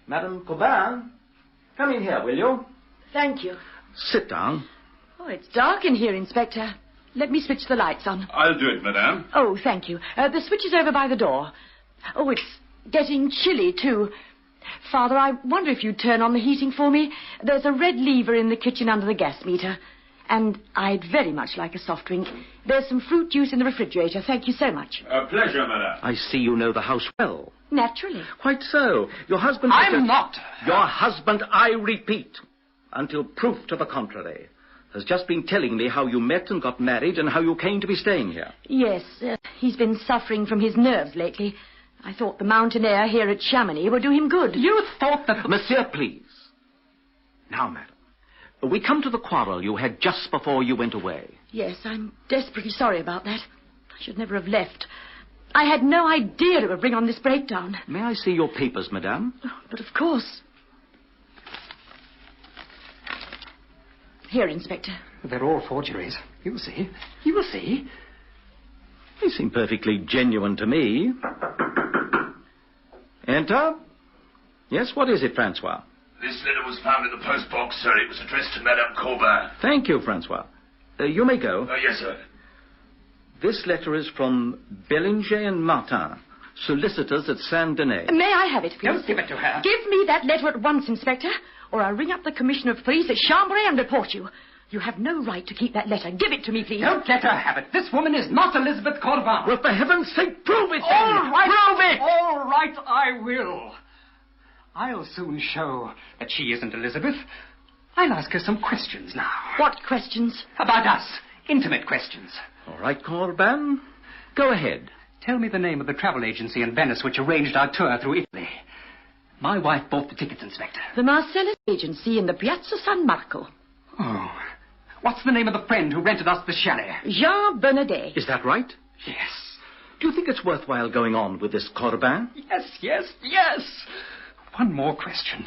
Madame Corbin, come in here, will you? Thank you. Sit down. Oh, it's dark in here, Inspector. Let me switch the lights on. I'll do it, madame. Oh, thank you. The switch is over by the door. Oh, it's getting chilly, too. Father, I wonder if you'd turn on the heating for me. There's a red lever in the kitchen under the gas meter. And I'd very much like a soft drink. There's some fruit juice in the refrigerator. Thank you so much. A pleasure, madame. I see you know the house well. Naturally. Quite so. Your husband... I'm not. Your husband, I repeat, until proof to the contrary, has just been telling me how you met and got married and how you came to be staying here. Yes, he's been suffering from his nerves lately. I thought the mountain air here at Chamonix would do him good. You thought that... Monsieur, please. Now, madam, we come to the quarrel you had just before you went away. Yes, I'm desperately sorry about that. I should never have left. I had no idea it would bring on this breakdown. May I see your papers, madame? Oh, but of course. Here, Inspector. They're all forgeries. You'll see. You will see. They seem perfectly genuine to me. Enter. Yes, what is it, Francois? This letter was found in the post box, sir. It was addressed to Madame Corbin. Thank you, Francois. You may go. Yes, sir. This letter is from Bellinger and Martin, solicitors at Saint-Denis. May I have it, please? Don't give it to her. Give me that letter at once, Inspector, or I'll ring up the Commissioner of Police at Chambray and report you. You have no right to keep that letter. Give it to me, please. Don't let her have it. This woman is not Elizabeth Corbin. Well, for heaven's sake, prove it then. All right. Prove it. All right, I will. I'll soon show that she isn't Elizabeth. I'll ask her some questions now. What questions? About us. Intimate questions. All right, Corbin. Go ahead. Tell me the name of the travel agency in Venice which arranged our tour through Italy. My wife bought the tickets, Inspector. The Marcellus agency in the Piazza San Marco. Oh. What's the name of the friend who rented us the chalet? Jean Bernadet. Is that right? Yes. Do you think it's worthwhile going on with this Corbin? Yes. One more question.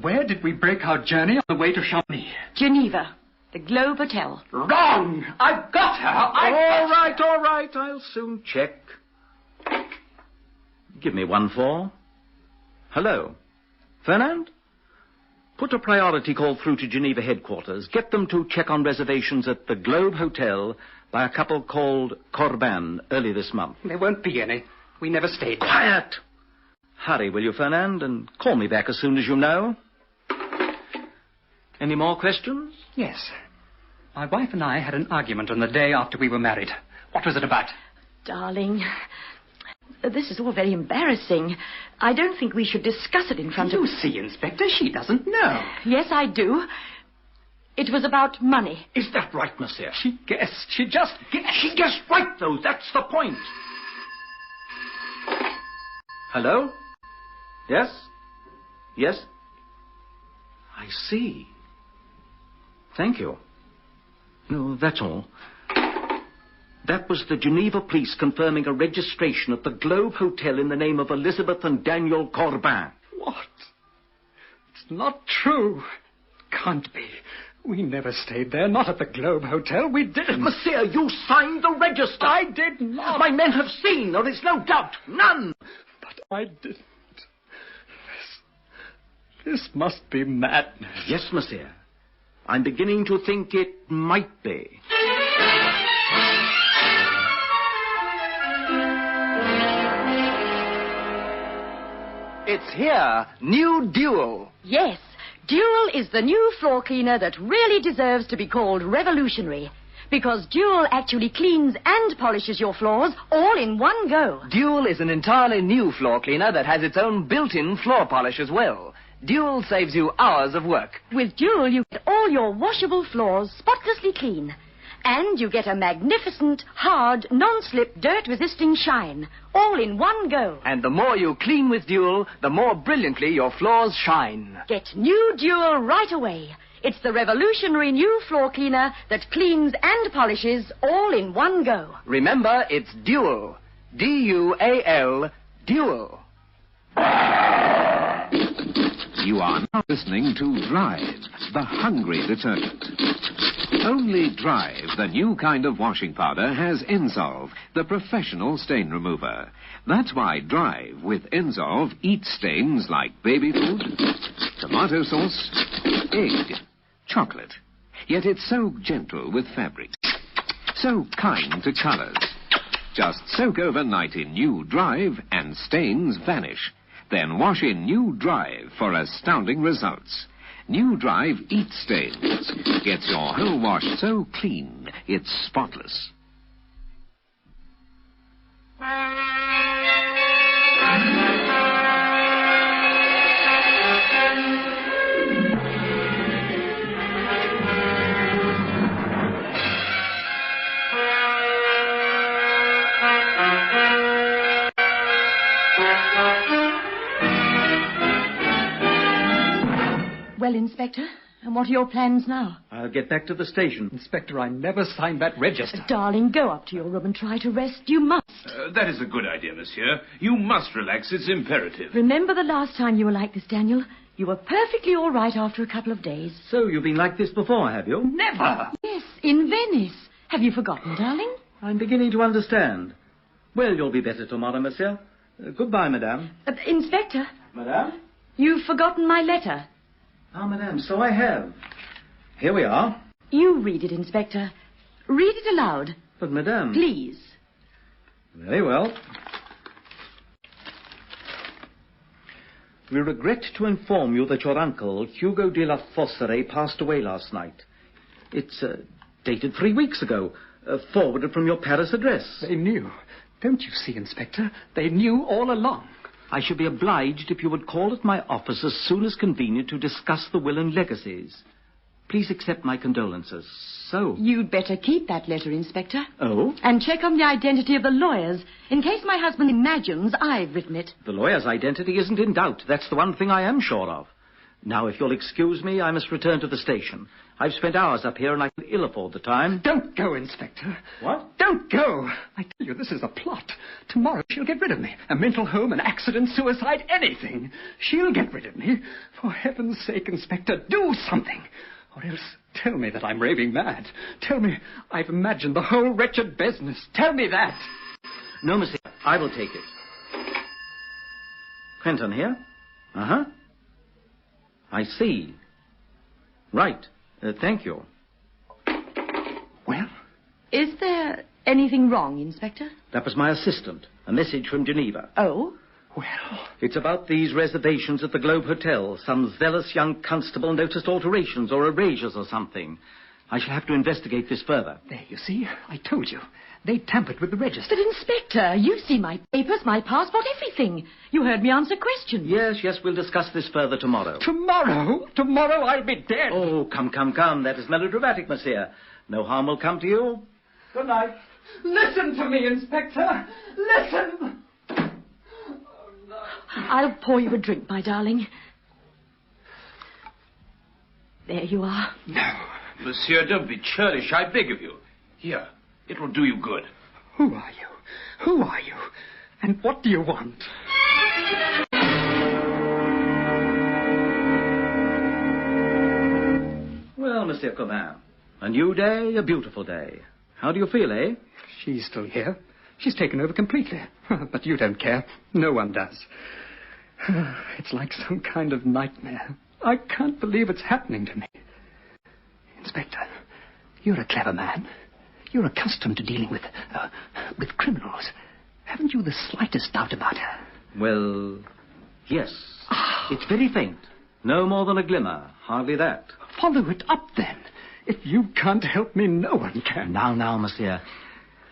Where did we break our journey on the way to Chamonix? Geneva. The Globe Hotel. Wrong! I've got her! All right. I'll soon check. Give me 1-4. Hello. Fernand? Put a priority call through to Geneva headquarters. Get them to check on reservations at the Globe Hotel by a couple called Corbin early this month. There won't be any. We never stayed there. Quiet! Hurry, will you, Fernand, and call me back as soon as you know. Any more questions? Yes. My wife and I had an argument on the day after we were married. What was it about? Darling, this is all very embarrassing. I don't think we should discuss it in front of... You see, Inspector, she doesn't know. Yes, I do. It was about money. Is that right, monsieur? She guessed. She just guessed. She guessed right, though. That's the point. Hello? Yes? Yes? I see. Thank you. No, that's all. That was the Geneva police confirming a registration at the Globe Hotel in the name of Elizabeth and Daniel Corbin. What? It's not true. Can't be. We never stayed there, not at the Globe Hotel. We didn't. Monsieur, you signed the register. I did not. My men have seen. There is no doubt. None. But I didn't. This must be madness. Yes, monsieur. I'm beginning to think it might be. It's here. New Duel. Yes. Duel is the new floor cleaner that really deserves to be called revolutionary. Because Duel actually cleans and polishes your floors all in one go. Duel is an entirely new floor cleaner that has its own built-in floor polish as well. Duel saves you hours of work. With Duel, you get all your washable floors spotlessly clean. And you get a magnificent, hard, non-slip, dirt-resisting shine, all in one go. And the more you clean with Duel, the more brilliantly your floors shine. Get new Duel right away. It's the revolutionary new floor cleaner that cleans and polishes all in one go. Remember, it's Duel. D-U-A-L, Duel. You are now listening to Drive, the hungry detergent. Only Drive, the new kind of washing powder, has Insolve, the professional stain remover. That's why Drive with Insolve eats stains like baby food, tomato sauce, egg, chocolate. Yet it's so gentle with fabric, so kind to colors. Just soak overnight in new Drive and stains vanish. Then wash in new Drive for astounding results. New Drive eats stains. Gets your whole wash so clean, it's spotless. Well, Inspector, and what are your plans now? I'll get back to the station. Inspector, I never signed that register. Darling, go up to your room and try to rest. You must. That is a good idea, monsieur. You must relax. It's imperative. Remember the last time you were like this, Daniel? You were perfectly all right after a couple of days. So you've been like this before, have you? Never. Yes, in Venice. Have you forgotten, darling? I'm beginning to understand. Well, you'll be better tomorrow, monsieur. Goodbye, madame. Inspector. Madame? You've forgotten my letter. Ah, madame, so I have. Here we are. You read it, Inspector. Read it aloud. But, madame... Please. Very well. We regret to inform you that your uncle, Hugo de la Fosseret, passed away last night. It's dated 3 weeks ago, forwarded from your Paris address. They knew. Don't you see, Inspector? They knew all along. I should be obliged if you would call at my office as soon as convenient to discuss the will and legacies. Please accept my condolences. So... You'd better keep that letter, Inspector. Oh? And check on the identity of the lawyers, in case my husband imagines I've written it. The lawyer's identity isn't in doubt. That's the one thing I am sure of. Now, if you'll excuse me, I must return to the station. I've spent hours up here and I can ill afford the time. Don't go, Inspector. What? Don't go. I tell you, this is a plot. Tomorrow she'll get rid of me. A mental home, an accident, suicide, anything. She'll get rid of me. For heaven's sake, Inspector, do something. Or else tell me that I'm raving mad. Tell me I've imagined the whole wretched business. Tell me that. No, monsieur. I will take it. Quentin here? Uh-huh. I see. Right. Thank you. Well? Is there anything wrong, Inspector? That was my assistant. A message from Geneva. Oh? Well... It's about these reservations at the Globe Hotel. Some zealous young constable noticed alterations or erasures or something. I shall have to investigate this further. There, you see? I told you. They tampered with the register. But, Inspector, you see my papers, my passport, everything. You heard me answer questions. Yes, we'll discuss this further tomorrow. Tomorrow? Tomorrow I'll be dead. Oh, come. That is melodramatic, monsieur. No harm will come to you. Good night. Listen to me, Inspector. Listen. I'll pour you a drink, my darling. There you are. No. Monsieur, don't be churlish, I beg of you. Here, it will do you good. Who are you? Who are you? And what do you want? Well, Monsieur Corbin, a new day, a beautiful day. How do you feel, eh? She's still here. She's taken over completely. But you don't care. No one does. It's like some kind of nightmare. I can't believe it's happening to me. Inspector, you're a clever man. You're accustomed to dealing with criminals. Haven't you the slightest doubt about her? Well, yes. It's very faint. No more than a glimmer. Hardly that. Follow it up, then. If you can't help me, no one can. Now, monsieur.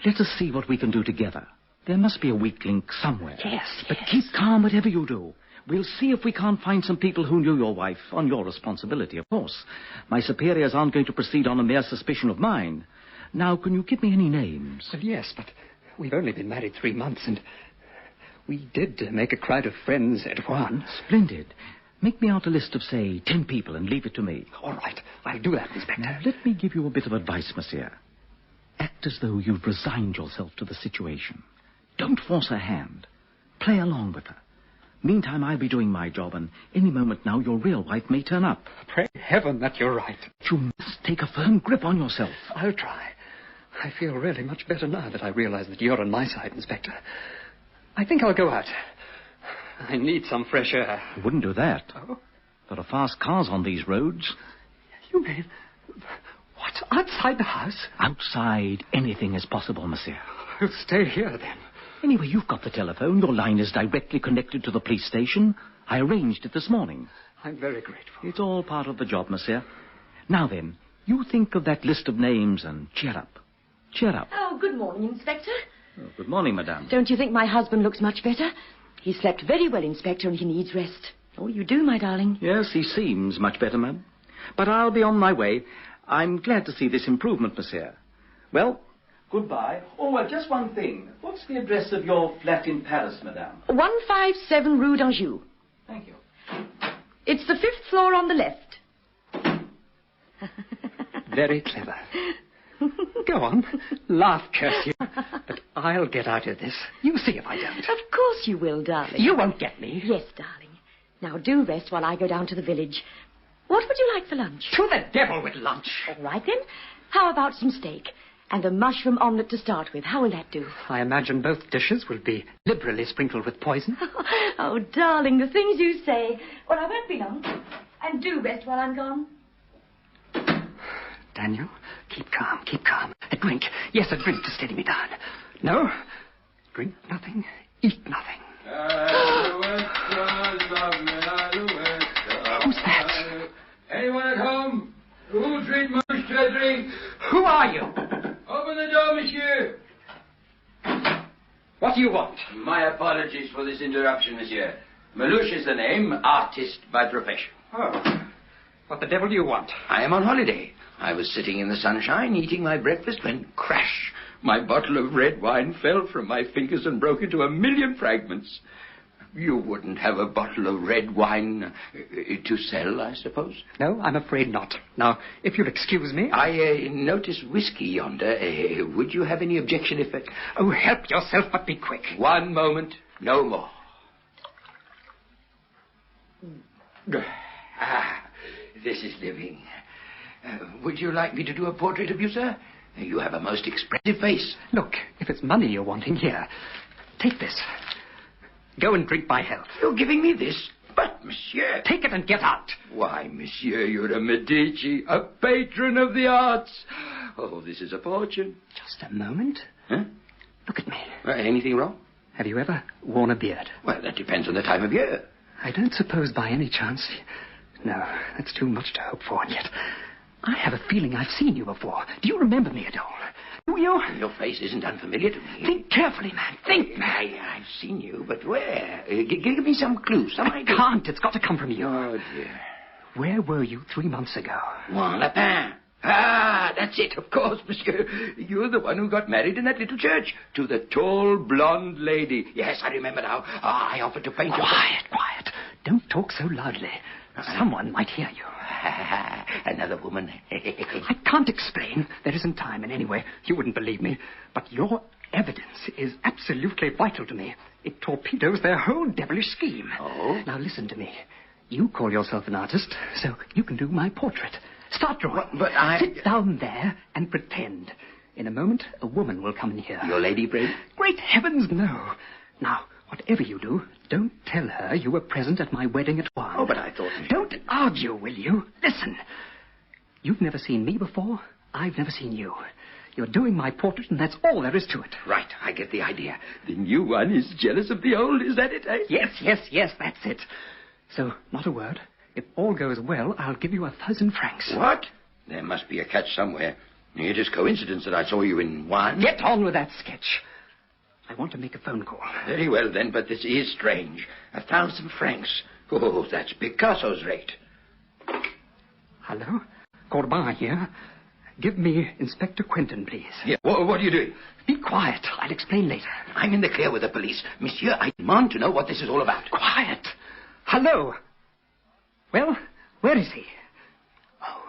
Let us see what we can do together. There must be a weak link somewhere. Yes. But keep calm, whatever you do. We'll see if we can't find some people who knew your wife, on your responsibility, of course. My superiors aren't going to proceed on a mere suspicion of mine. Now, can you give me any names? Well, yes, but we've only been married 3 months, and we did make a crowd of friends at once. Splendid. Make me out a list of, say, 10 people and leave it to me. All right. I'll do that, Inspector. Now, let me give you a bit of advice, monsieur. Act as though you've resigned yourself to the situation. Don't force her hand. Play along with her. Meantime, I'll be doing my job, and any moment now your real wife may turn up. Pray heaven that you're right. You must take a firm grip on yourself. I'll try. I feel really much better now that I realize that you're on my side, Inspector. I think I'll go out. I need some fresh air. You wouldn't do that. Oh? There are fast cars on these roads. You mean... What, outside the house? Outside, anything is possible, monsieur. I'll stay here, then. Anyway, you've got the telephone. Your line is directly connected to the police station. I arranged it this morning. I'm very grateful. It's all part of the job, monsieur. Now then, you think of that list of names and cheer up. Cheer up. Oh, good morning, Inspector. Oh, good morning, madame. Don't you think my husband looks much better? He slept very well, Inspector, and he needs rest. Oh, you do, my darling. Yes, he seems much better, ma'am. But I'll be on my way. I'm glad to see this improvement, monsieur. Well, goodbye. Oh, well, just one thing. What's the address of your flat in Paris, madame? 157 Rue d'Anjou. Thank you. It's the 5th floor on the left. Very clever. Go on. Laugh, curse you. But I'll get out of this. You see if I don't. Of course you will, darling. You won't get me. Yes, darling. Now do rest while I go down to the village. What would you like for lunch? To the devil with lunch. All right, then. How about some steak? And a mushroom omelette to start with. How will that do? I imagine both dishes will be liberally sprinkled with poison. Oh, darling, the things you say. Well, I won't be long. And do rest while I'm gone. Daniel, keep calm, keep calm. A drink. Yes, a drink to steady me down. No? Drink nothing, eat nothing. Who's that? Anyone at home? Who'll treat Mouche to a drink? Who are you? Open the door, monsieur. What do you want? My apologies for this interruption, monsieur. Melouche is the name, artist by profession. Oh. What the devil do you want? I am on holiday. I was sitting in the sunshine eating my breakfast when, crash, my bottle of red wine fell from my fingers and broke into 1,000,000 fragments. You wouldn't have a bottle of red wine to sell, I suppose? No, I'm afraid not. Now, if you'll excuse me... I notice whiskey yonder. Would you have any objection if... Oh, help yourself, but be quick. One moment, no more. This is living. Would you like me to do a portrait of you, sir? You have a most expressive face. Look, if it's money you're wanting, here. Take this. Go and drink my health. You're giving me this? But, monsieur... Take it and get out. Why, monsieur, you're a Medici, a patron of the arts. Oh, this is a fortune. Just a moment. Huh? Look at me. Anything wrong? Have you ever worn a beard? Well, that depends on the time of year. I don't suppose by any chance... No, that's too much to hope for, and yet... I have a feeling I've seen you before. Do you remember me at all? Do you? Your face isn't unfamiliar to me. Think carefully, man. Think. I've seen you, but where? Give me some clue, some idea. I can't. It's got to come from you. Oh, dear. Where were you 3 months ago? Juan Lapin. Ah, that's it, of course, monsieur. You're the one who got married in that little church. To the tall, blonde lady. Yes, I remember now. I offered to paint you. Quiet. Don't talk so loudly. Someone might hear you. Another woman. I can't explain. There isn't time, and anyway, you wouldn't believe me. But your evidence is absolutely vital to me. It torpedoes their whole devilish scheme. Oh? Now listen to me. You call yourself an artist, so you can do my portrait. Start drawing. But I... Sit down there and pretend. In a moment, a woman will come in here. Your lady friend? Great heavens, no. Now, whatever you do, don't tell her you were present at my wedding at Juan. Oh, but I thought... Don't argue, will you? Listen. You've never seen me before. I've never seen you. You're doing my portrait, and that's all there is to it. Right, I get the idea. The new one is jealous of the old, is that it, eh? Yes, that's it. So, not a word. If all goes well, I'll give you 1,000 francs. What? There must be a catch somewhere. It is coincidence that I saw you in Juan. Get on with that sketch. I want to make a phone call. Very well, then, but this is strange. 1,000 francs. Oh, that's Picasso's rate. Hello? Corbin here. Give me Inspector Quentin, please. Yeah, what are you doing? Be quiet. I'll explain later. I'm in the clear with the police. Monsieur, I demand to know what this is all about. Quiet. Hello? Well, where is he? Oh.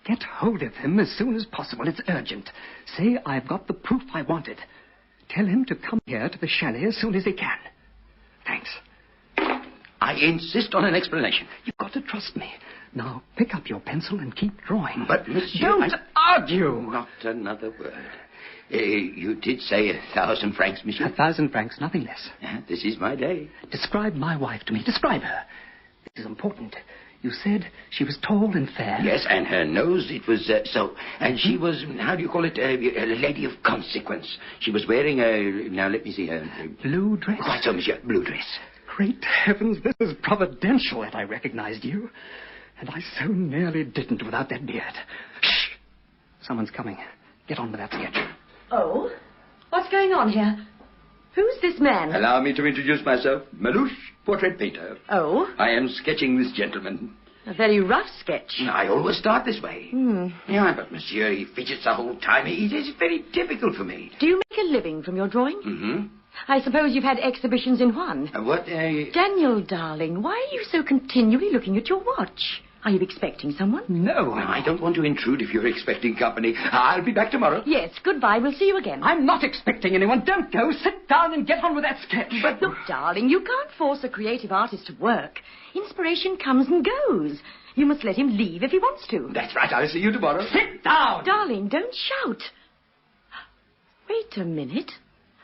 Get hold of him as soon as possible. It's urgent. Say I've got the proof I wanted. Tell him to come here to the chalet as soon as he can. Thanks. I insist on an explanation. You've got to trust me. Now, pick up your pencil and keep drawing. But, monsieur... Don't argue! Not another word. You did say 1,000 francs, monsieur? 1,000 francs, nothing less. This is my day. Describe my wife to me. Describe her. This is important. You said she was tall and fair. Yes, and her nose, it was so. And she was, how do you call it, a lady of consequence. She was wearing a, now let me see her. Blue dress? Quite so, monsieur, blue dress. Great heavens, this is providential that I recognized you. And I so nearly didn't without that beard. Shh! Someone's coming. Get on with that sketch. Oh? What's going on here? Who's this man? Allow me to introduce myself. Melouche, portrait painter. Oh? I am sketching this gentleman. A very rough sketch. I always start this way. Yeah, but monsieur, he fidgets the whole time. It is very difficult for me. Do you make a living from your drawing? Mm-hmm. I suppose you've had exhibitions in Juan. What? Daniel, darling, why are you so continually looking at your watch? Are you expecting someone? No, I don't want to intrude if you're expecting company. I'll be back tomorrow. Yes, goodbye. We'll see you again. I'm not expecting anyone. Don't go. Sit down and get on with that sketch. But look, darling, you can't force a creative artist to work. Inspiration comes and goes. You must let him leave if he wants to. That's right. I'll see you tomorrow. Sit down. Darling, don't shout. Wait a minute.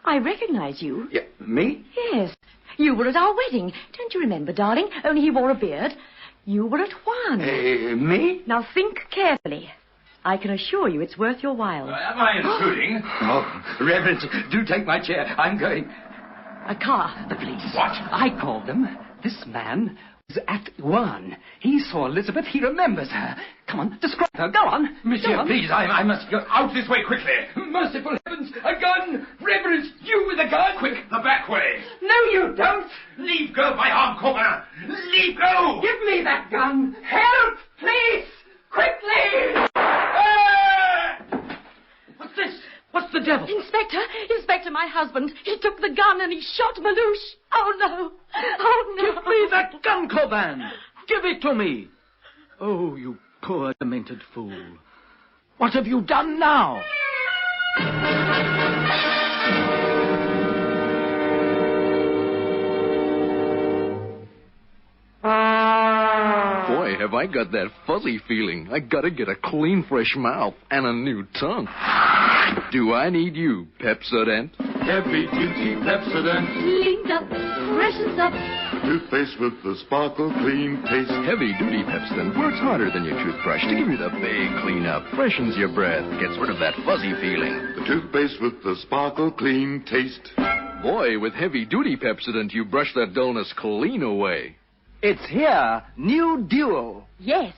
I recognize you. Yeah, me? Yes. You were at our wedding. Don't you remember, darling? Only he wore a beard. You were at Juan. Me? Now think carefully. I can assure you it's worth your while. Am I intruding? Oh, Reverend, do take my chair. I'm going. A car, the police. What? I called them. This man was at Juan. He saw Elizabeth. He remembers her. Come on, describe her. Go on. Monsieur, Go on. please, I must go out this way quickly. Merciful heavens, a gun! Reverend, you with a gun? Quick, the back way. No, you don't. Leave go, my arm, Corbin. Leave go! Give me that gun. Help, please! Quickly! What's this? What's the devil? Inspector, my husband. He took the gun and he shot Malouche. Oh, no. Oh, no. Give me that gun, Corbin. Give it to me. Oh, you poor demented fool. What have you done now? Boy, have I got that fuzzy feeling. I gotta get a clean, fresh mouth and a new tongue. Do I need you, Pepsodent? Heavy-duty Pepsodent. Cleaned up, freshens up. Toothpaste with the sparkle clean taste. Heavy-duty Pepsodent works harder than your toothbrush to give you the big clean-up, freshens your breath, gets rid of that fuzzy feeling. The toothpaste with the sparkle clean taste. Boy, with heavy-duty Pepsodent, you brush that dullness clean away. It's here, new Dual. Yes,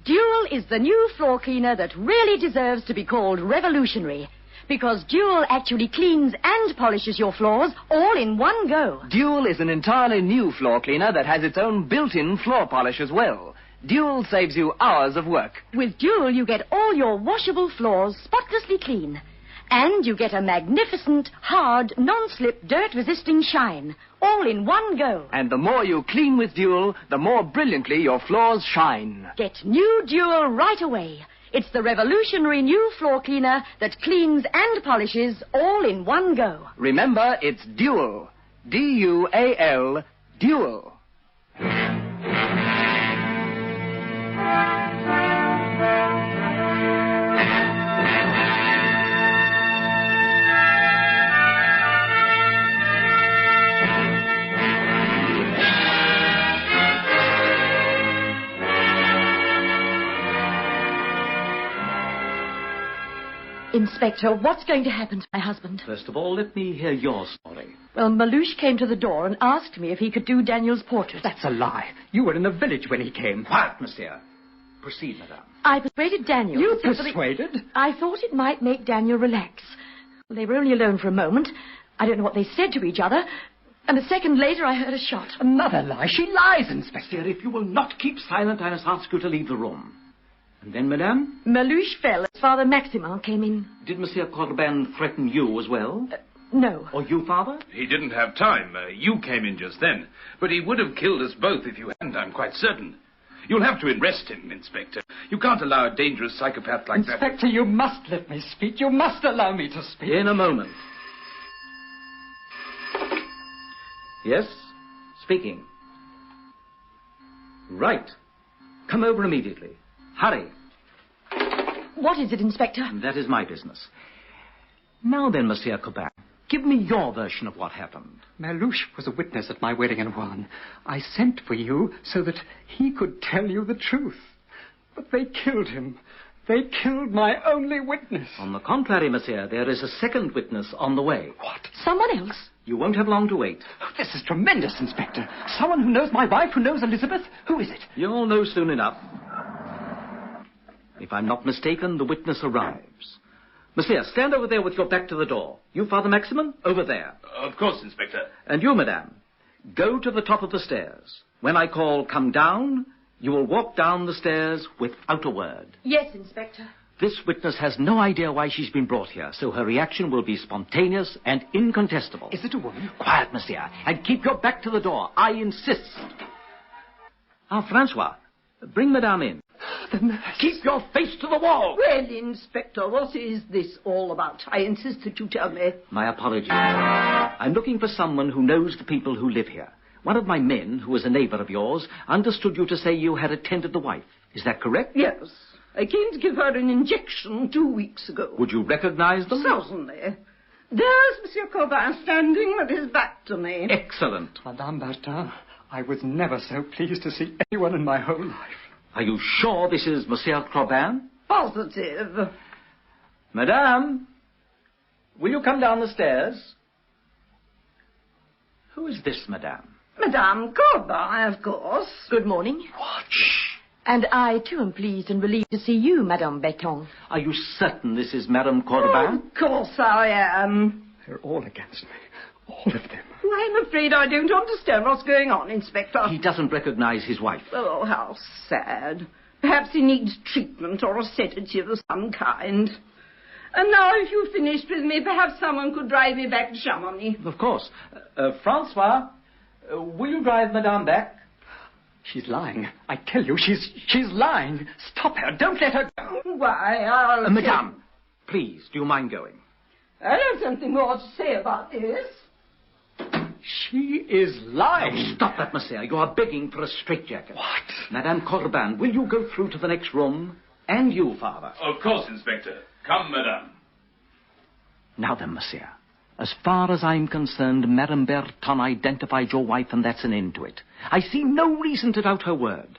Dual is the new floor cleaner that really deserves to be called revolutionary. Because Dual actually cleans and polishes your floors all in one go. Dual is an entirely new floor cleaner that has its own built-in floor polish as well. Dual saves you hours of work. With Dual, you get all your washable floors spotlessly clean. And you get a magnificent, hard, non-slip, dirt-resisting shine. All in one go. And the more you clean with Dual, the more brilliantly your floors shine. Get new Dual right away. It's the revolutionary new floor cleaner that cleans and polishes all in one go. Remember, it's Dual. D-U-A-L, Dual. Inspector, what's going to happen to my husband? First of all, let me hear your story. Well, Malouche came to the door and asked me if he could do Daniel's portrait. That's a lie. You were in the village when he came. Quiet, monsieur. Proceed, madame. I persuaded Daniel. You persuaded? I thought it might make Daniel relax. Well, they were only alone for a moment. I don't know what they said to each other. And a second later, I heard a shot. Another lie. She lies, Inspector. If you will not keep silent, I must ask you to leave the room. And then, madame? Malouche fell as Father Maximin came in. Did Monsieur Corbin threaten you as well? No. Or you, Father? He didn't have time. You came in just then. But he would have killed us both if you hadn't, I'm quite certain. You'll have to arrest him, Inspector. You can't allow a dangerous psychopath like that... Inspector, you must let me speak. You must allow me to speak. In a moment. Yes? Speaking. Right. Come over immediately. Hurry. What is it, Inspector? That is my business. Now then, Monsieur Corbin, give me your version of what happened. Malouche was a witness at my wedding in Rouen. I sent for you so that he could tell you the truth. But they killed him. They killed my only witness. On the contrary, monsieur, there is a second witness on the way. What? Someone else? You won't have long to wait. Oh, this is tremendous, Inspector. Someone who knows my wife, who knows Elizabeth. Who is it? You'll know soon enough. If I'm not mistaken, the witness arrives. Monsieur, stand over there with your back to the door. You, Father Maximin, over there. Of course, Inspector. And you, madame, go to the top of the stairs. When I call, come down, you will walk down the stairs without a word. Yes, Inspector. This witness has no idea why she's been brought here, so her reaction will be spontaneous and incontestable. Is it a woman? Quiet, monsieur, and keep your back to the door. I insist. Ah, Francois, bring madame in. Keep your face to the wall. Well, Inspector, what is this all about? I insist that you tell me. My apologies. I'm looking for someone who knows the people who live here. One of my men, who is a neighbor of yours, understood you to say you had attended the wife. Is that correct? Yes. I came to give her an injection 2 weeks ago. Would you recognize them? Certainly. There's Monsieur Corbin standing with his back to me. Excellent. Madame Bertin, I was never so pleased to see anyone in my whole life. Are you sure this is Monsieur Corbin? Positive. Madame, will you come down the stairs? Who is this, Madame? Madame Corbin, of course. Good morning. What? And I, too, am pleased and relieved to see you, Madame Bertin. Are you certain this is Madame Corbin? Of course I am. They're all against me. All of them. I'm afraid I don't understand what's going on, Inspector. He doesn't recognize his wife. Oh, how sad. Perhaps he needs treatment or a sedative of some kind. And now, if you've finished with me, perhaps someone could drive me back to Chamonix. Of course. Francois, will you drive Madame back? She's lying. I tell you, she's lying. Stop her. Don't let her go. Why, Madame, please, do you mind going? I have something more to say about this. She is lying. Oh, stop that, monsieur. You are begging for a straitjacket. What? Madame Corbin, will you go through to the next room? And you, father. Of course, Inspector. Come, madame. Now then, monsieur. As far as I'm concerned, Madame Bertin identified your wife, and that's an end to it. I see no reason to doubt her word.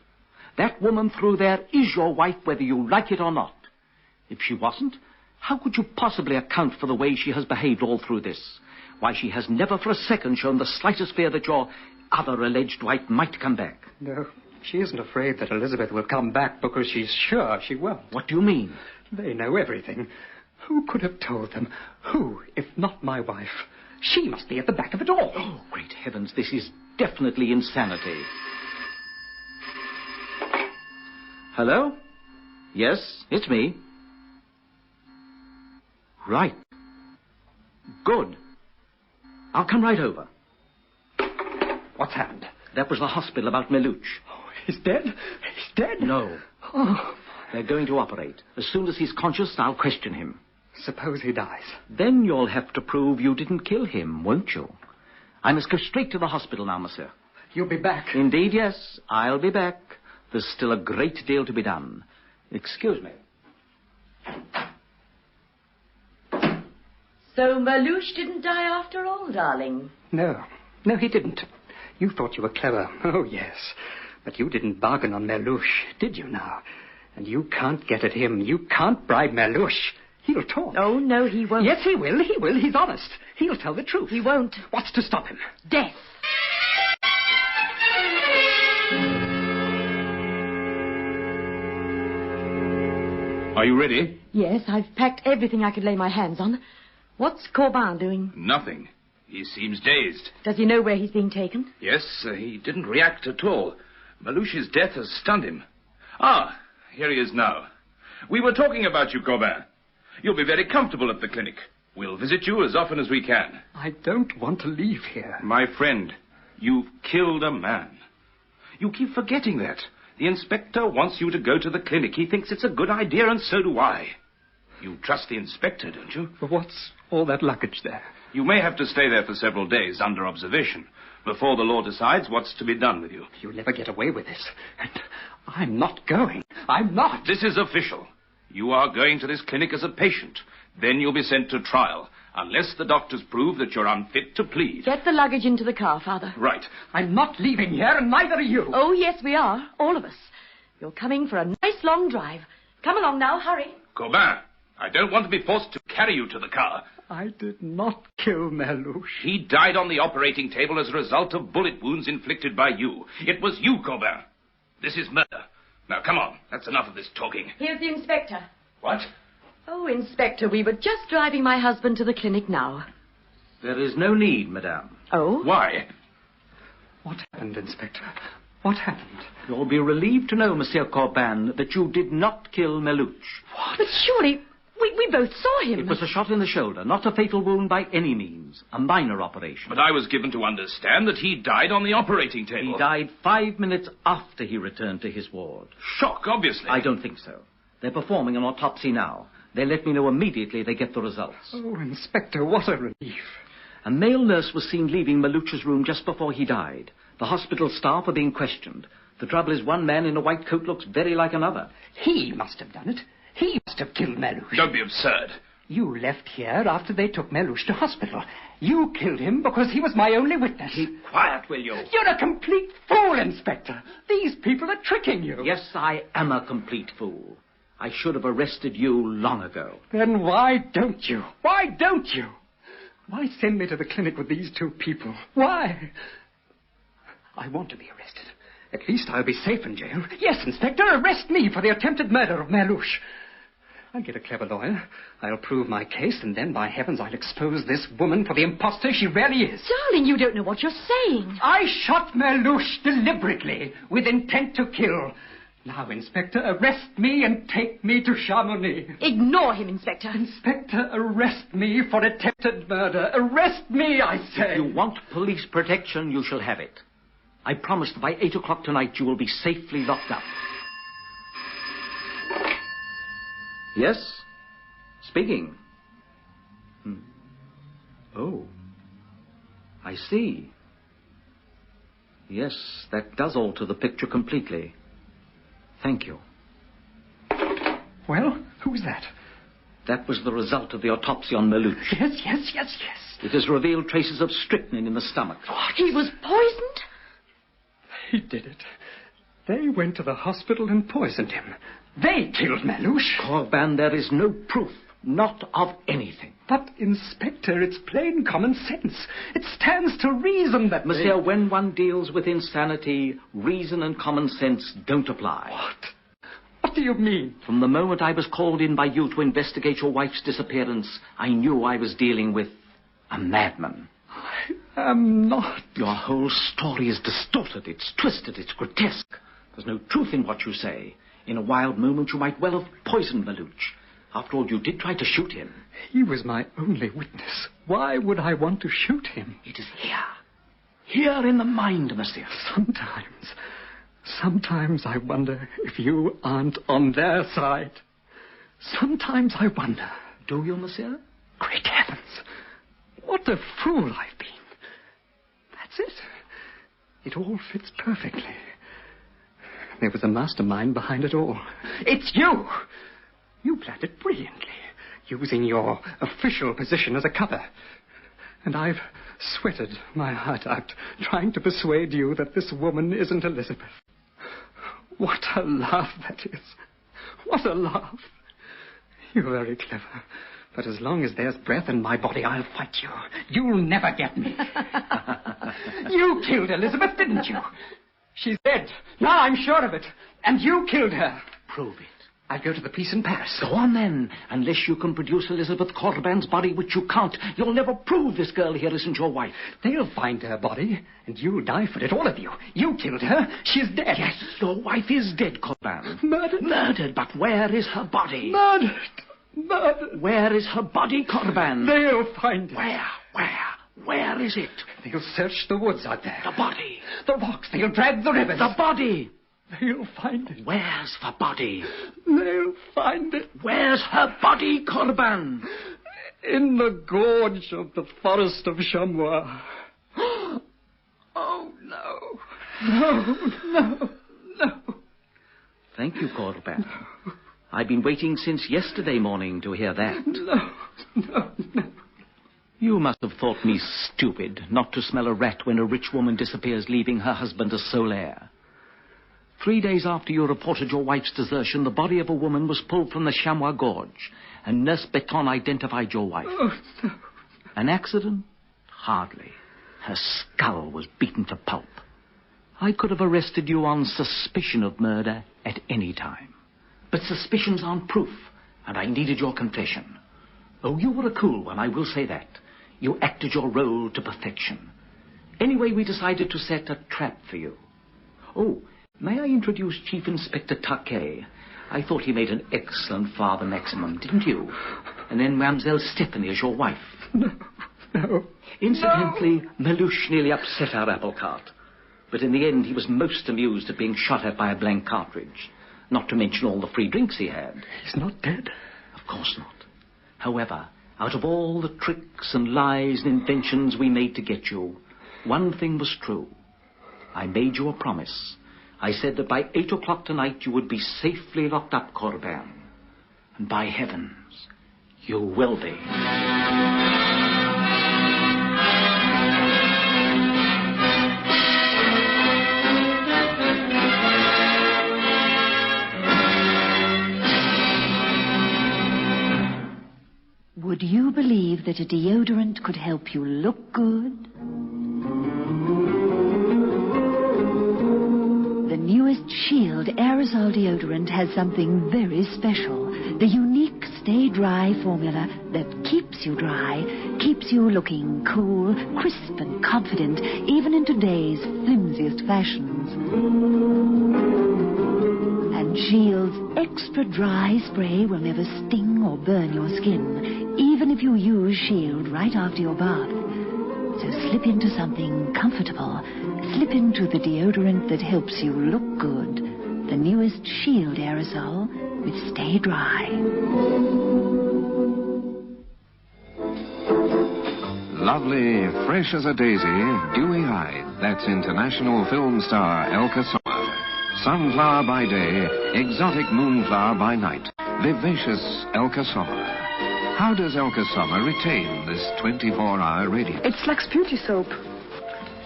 That woman through there is your wife, whether you like it or not. If she wasn't, how could you possibly account for the way she has behaved all through this? Why, she has never for a second shown the slightest fear that your other alleged wife might come back. No, she isn't afraid that Elizabeth will come back because she's sure she won't. What do you mean? They know everything. Who could have told them? Who, if not my wife? She must be at the back of it all. Oh, great heavens, this is definitely insanity. Hello? Yes, it's me. Right. Good. I'll come right over. What's happened? That was the hospital about Meluch. Oh, he's dead? He's dead? No. Oh. They're going to operate. As soon as he's conscious, I'll question him. Suppose he dies. Then you'll have to prove you didn't kill him, won't you? I must go straight to the hospital now, monsieur. You'll be back? Indeed, yes. I'll be back. There's still a great deal to be done. Excuse me. So Meluch didn't die after all, darling? No, he didn't. You thought you were clever. Oh, yes. But you didn't bargain on Meluch, did you now? And you can't get at him. You can't bribe Meluch. He'll talk. Oh, no, he won't. Yes, he will. He will. He's honest. He'll tell the truth. He won't. What's to stop him? Death. Are you ready? Yes, I've packed everything I could lay my hands on. What's Corbin doing? Nothing. He seems dazed. Does he know where he's being taken? Yes, he didn't react at all. Meluch's death has stunned him. Ah, here he is now. We were talking about you, Corbin. You'll be very comfortable at the clinic. We'll visit you as often as we can. I don't want to leave here. My friend, you've killed a man. You keep forgetting that. The inspector wants you to go to the clinic. He thinks it's a good idea, and so do I. You trust the inspector, don't you? But what's all that luggage there? You may have to stay there for several days under observation before the law decides what's to be done with you. You'll never get away with this. And I'm not going. I'm not. This is official. You are going to this clinic as a patient. Then you'll be sent to trial, unless the doctors prove that you're unfit to plead. Get the luggage into the car, Father. Right. I'm not leaving here, and neither are you. Oh, yes, we are. All of us. You're coming for a nice long drive. Come along now. Hurry. Corbin, I don't want to be forced to carry you to the car. I did not kill Meluch. He died on the operating table as a result of bullet wounds inflicted by you. It was you, Corbin. This is murder. Now, come on. That's enough of this talking. Here's the inspector. What? Oh, Inspector, we were just driving my husband to the clinic now. There is no need, madame. Oh? Why? What happened, Inspector? What happened? You'll be relieved to know, Monsieur Corbin, that you did not kill Meluch. What? But surely, we both saw him. It was a shot in the shoulder, not a fatal wound by any means. A minor operation. But I was given to understand that he died on the operating table. He died 5 minutes after he returned to his ward. Shock, obviously. I don't think so. They're performing an autopsy now. They'll let me know immediately they get the results. Oh, Inspector, what a relief. A male nurse was seen leaving Meluch's room just before he died. The hospital staff are being questioned. The trouble is one man in a white coat looks very like another. He must have done it. He must have killed Meluch. Don't be absurd. You left here after they took Mellouche to hospital. You killed him because he was my only witness. Keep quiet, will you? You're a complete fool, Inspector. These people are tricking you. Yes, I am a complete fool. I should have arrested you long ago. Then why don't you? Why don't you? Why send me to the clinic with these two people? Why? I want to be arrested. At least I'll be safe in jail. Yes, Inspector, arrest me for the attempted murder of Mellouche. I'll get a clever lawyer. I'll prove my case, and then, by heavens, I'll expose this woman for the impostor she really is. Darling, you don't know what you're saying. I shot Mellouche deliberately, with intent to kill. Now, Inspector, arrest me and take me to Chamonix. Ignore him, Inspector. Inspector, arrest me for attempted murder. Arrest me, I say. If you want police protection, you shall have it. I promise that by 8 o'clock tonight you will be safely locked up. Yes? Speaking. Oh. I see. Yes, that does alter the picture completely. Thank you. Well, who's that? That was the result of the autopsy on Mellouche. Yes. It has revealed traces of strychnine in the stomach. What? He was poisoned? They did it. They went to the hospital and poisoned him. They killed Mellouche. Corban, there is no proof. Not of anything. But, Inspector, it's plain common sense. It stands to reason that... Monsieur, when one deals with insanity, reason and common sense don't apply. What? What do you mean? From the moment I was called in by you to investigate your wife's disappearance, I knew I was dealing with a madman. I am not. Your whole story is distorted. It's twisted. It's grotesque. There's no truth in what you say. In a wild moment, you might well have poisoned Mellouche. After all, you did try to shoot him. He was my only witness. Why would I want to shoot him? It is here. Here in the mind, monsieur. Sometimes I wonder if you aren't on their side. Sometimes I wonder. Do you, monsieur? Great heavens. What a fool I've been. That's it. It all fits perfectly. There was a mastermind behind it all. It's you! You planned it brilliantly, using your official position as a cover. And I've sweated my heart out, trying to persuade you that this woman isn't Elizabeth. What a laugh that is. What a laugh. You're very clever. But as long as there's breath in my body, I'll fight you. You'll never get me. You killed Elizabeth, didn't you? She's dead. Now I'm sure of it. And you killed her. Prove it. I'll go to the police in Paris. Go on, then. Unless you can produce Elizabeth Corban's body, which you can't, you'll never prove this girl here isn't your wife. They'll find her body, and you'll die for it, all of you. You killed her. She's dead. Yes, your wife is dead, Corban. Murdered? Murdered, but where is her body? Murdered. Where is her body, Corban? They'll find it. Where is it? They'll search the woods out there. The body. The rocks. They'll drag the rivers. The body. They'll find it. Where's the body? They'll find it. Where's her body, Corban? In the gorge of the forest of Chamois. Oh, no. Thank you, Corban. I've been waiting since yesterday morning to hear that. No. You must have thought me stupid not to smell a rat when a rich woman disappears, leaving her husband a sole heir. 3 days after you reported your wife's desertion, the body of a woman was pulled from the Chamois Gorge, and Nurse Beton identified your wife. Oh, no. An accident? Hardly. Her skull was beaten to pulp. I could have arrested you on suspicion of murder at any time. But suspicions aren't proof, and I needed your confession. Oh, you were a cool one, I will say that. You acted your role to perfection. Anyway, we decided to set a trap for you. Oh, may I introduce Chief Inspector Taquet? I thought he made an excellent Father Maximum, didn't you? And then Mademoiselle Stephanie is your wife. No. Incidentally, Mellouche nearly upset our apple cart. But in the end, he was most amused at being shot at by a blank cartridge. Not to mention all the free drinks he had. He's not dead. Of course not. However, out of all the tricks and lies and inventions we made to get you, one thing was true. I made you a promise. I said that by 8 o'clock tonight you would be safely locked up, Corban. And by heavens, You will be. Would you believe that a deodorant could help you look good? The newest Shield aerosol deodorant has something very special. The unique Stay Dry formula that keeps you dry, keeps you looking cool, crisp and confident, even in today's flimsiest fashions. And Shield's extra dry spray will never sting or burn your skin, even if you use Shield right after your bath. So slip into something comfortable. Slip into the deodorant that helps you look good. The newest Shield aerosol with Stay Dry. Lovely, fresh as a daisy, dewy-eyed. That's international film star Elka Sommer. Sunflower by day, exotic moonflower by night. Vivacious Elka Sommer. How does Elka Sommer retain this 24-hour radiance? It's Lux Beauty Soap.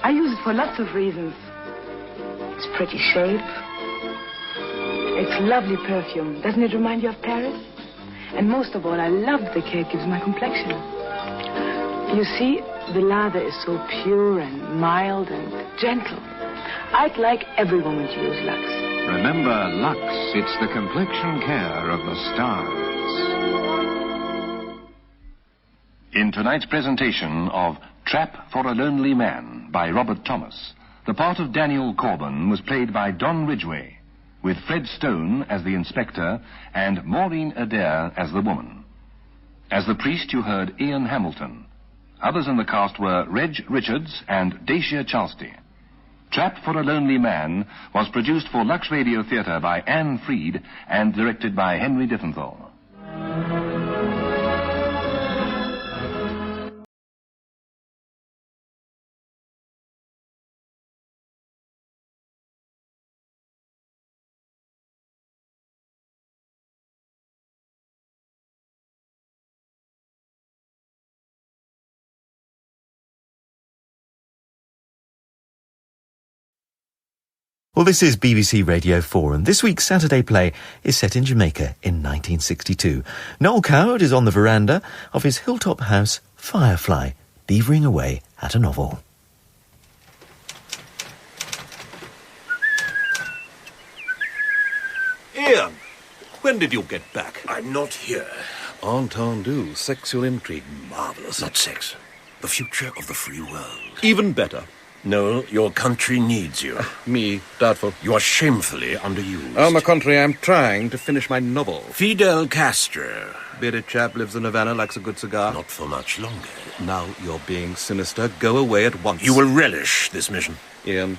I use it for lots of reasons. It's pretty shape. It's lovely perfume. Doesn't it remind you of Paris? And most of all, I love the care it gives my complexion. You see, the lather is so pure and mild and gentle. I'd like every woman to use Lux. Remember, Lux, it's the complexion care of the stars. In tonight's presentation of Trap for a Lonely Man by Robert Thomas, the part of Daniel Corbin was played by Don Ridgway, with Fred Stone as the inspector and Maureen Adair as the woman. As the priest, you heard Ian Hamilton. Others in the cast were Reg Richards and Dacia Charlesty. Trap for a Lonely Man was produced for Lux Radio Theatre by Anne Freed and directed by Henry Diffenthal. Well, this is BBC Radio 4, and this week's Saturday play is set in Jamaica in 1962. Noel Coward is on the veranda of his hilltop house, Firefly, beavering away at a novel. Ian, when did you get back? I'm not here. Entendu, sexual intrigue, marvellous. Not sex. The future of the free world. Even better. Noel, your country needs you. Me, doubtful. You are shamefully underused. On the contrary, I'm trying to finish my novel. Fidel Castro. Bearded chap lives in Havana, likes a good cigar. Not for much longer. Now you're being sinister. Go away at once. You will relish this mission. Ian,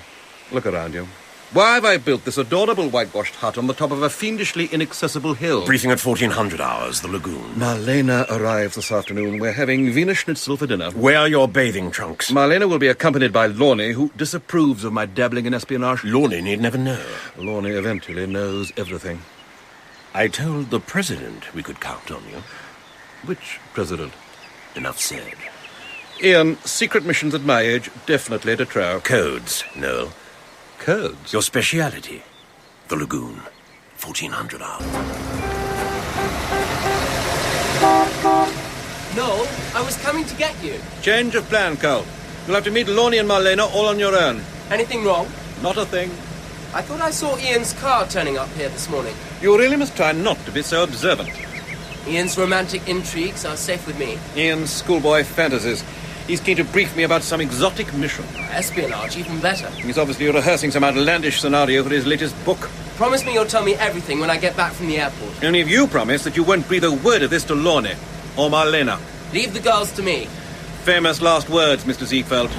look around you. Why have I built this adorable whitewashed hut on the top of a fiendishly inaccessible hill? Briefing at 1400 hours, the lagoon. Marlena arrives this afternoon. We're having Wiener Schnitzel for dinner. Wear your bathing trunks. Marlena will be accompanied by Lorne, who disapproves of my dabbling in espionage. Lorne need never know. Lorne eventually knows everything. I told the president we could count on you. Which president? Enough said. Ian, secret missions at my age, definitely de trop. Codes, Noel. Codes? Your speciality. The lagoon. 1400 hours. Noel, I was coming to get you. Change of plan, Cole. You'll have to meet Lorne and Marlena all on your own. Anything wrong? Not a thing. I thought I saw Ian's car turning up here this morning. You really must try not to be so observant. Ian's romantic intrigues are safe with me. Ian's schoolboy fantasies. He's keen to brief me about some exotic mission. Espionage, even better. He's obviously rehearsing some outlandish scenario for his latest book. Promise me you'll tell me everything when I get back from the airport. Only if you promise that you won't breathe a word of this to Lorne or Marlena. Leave the girls to me. Famous last words, Mr. Ziegfeld.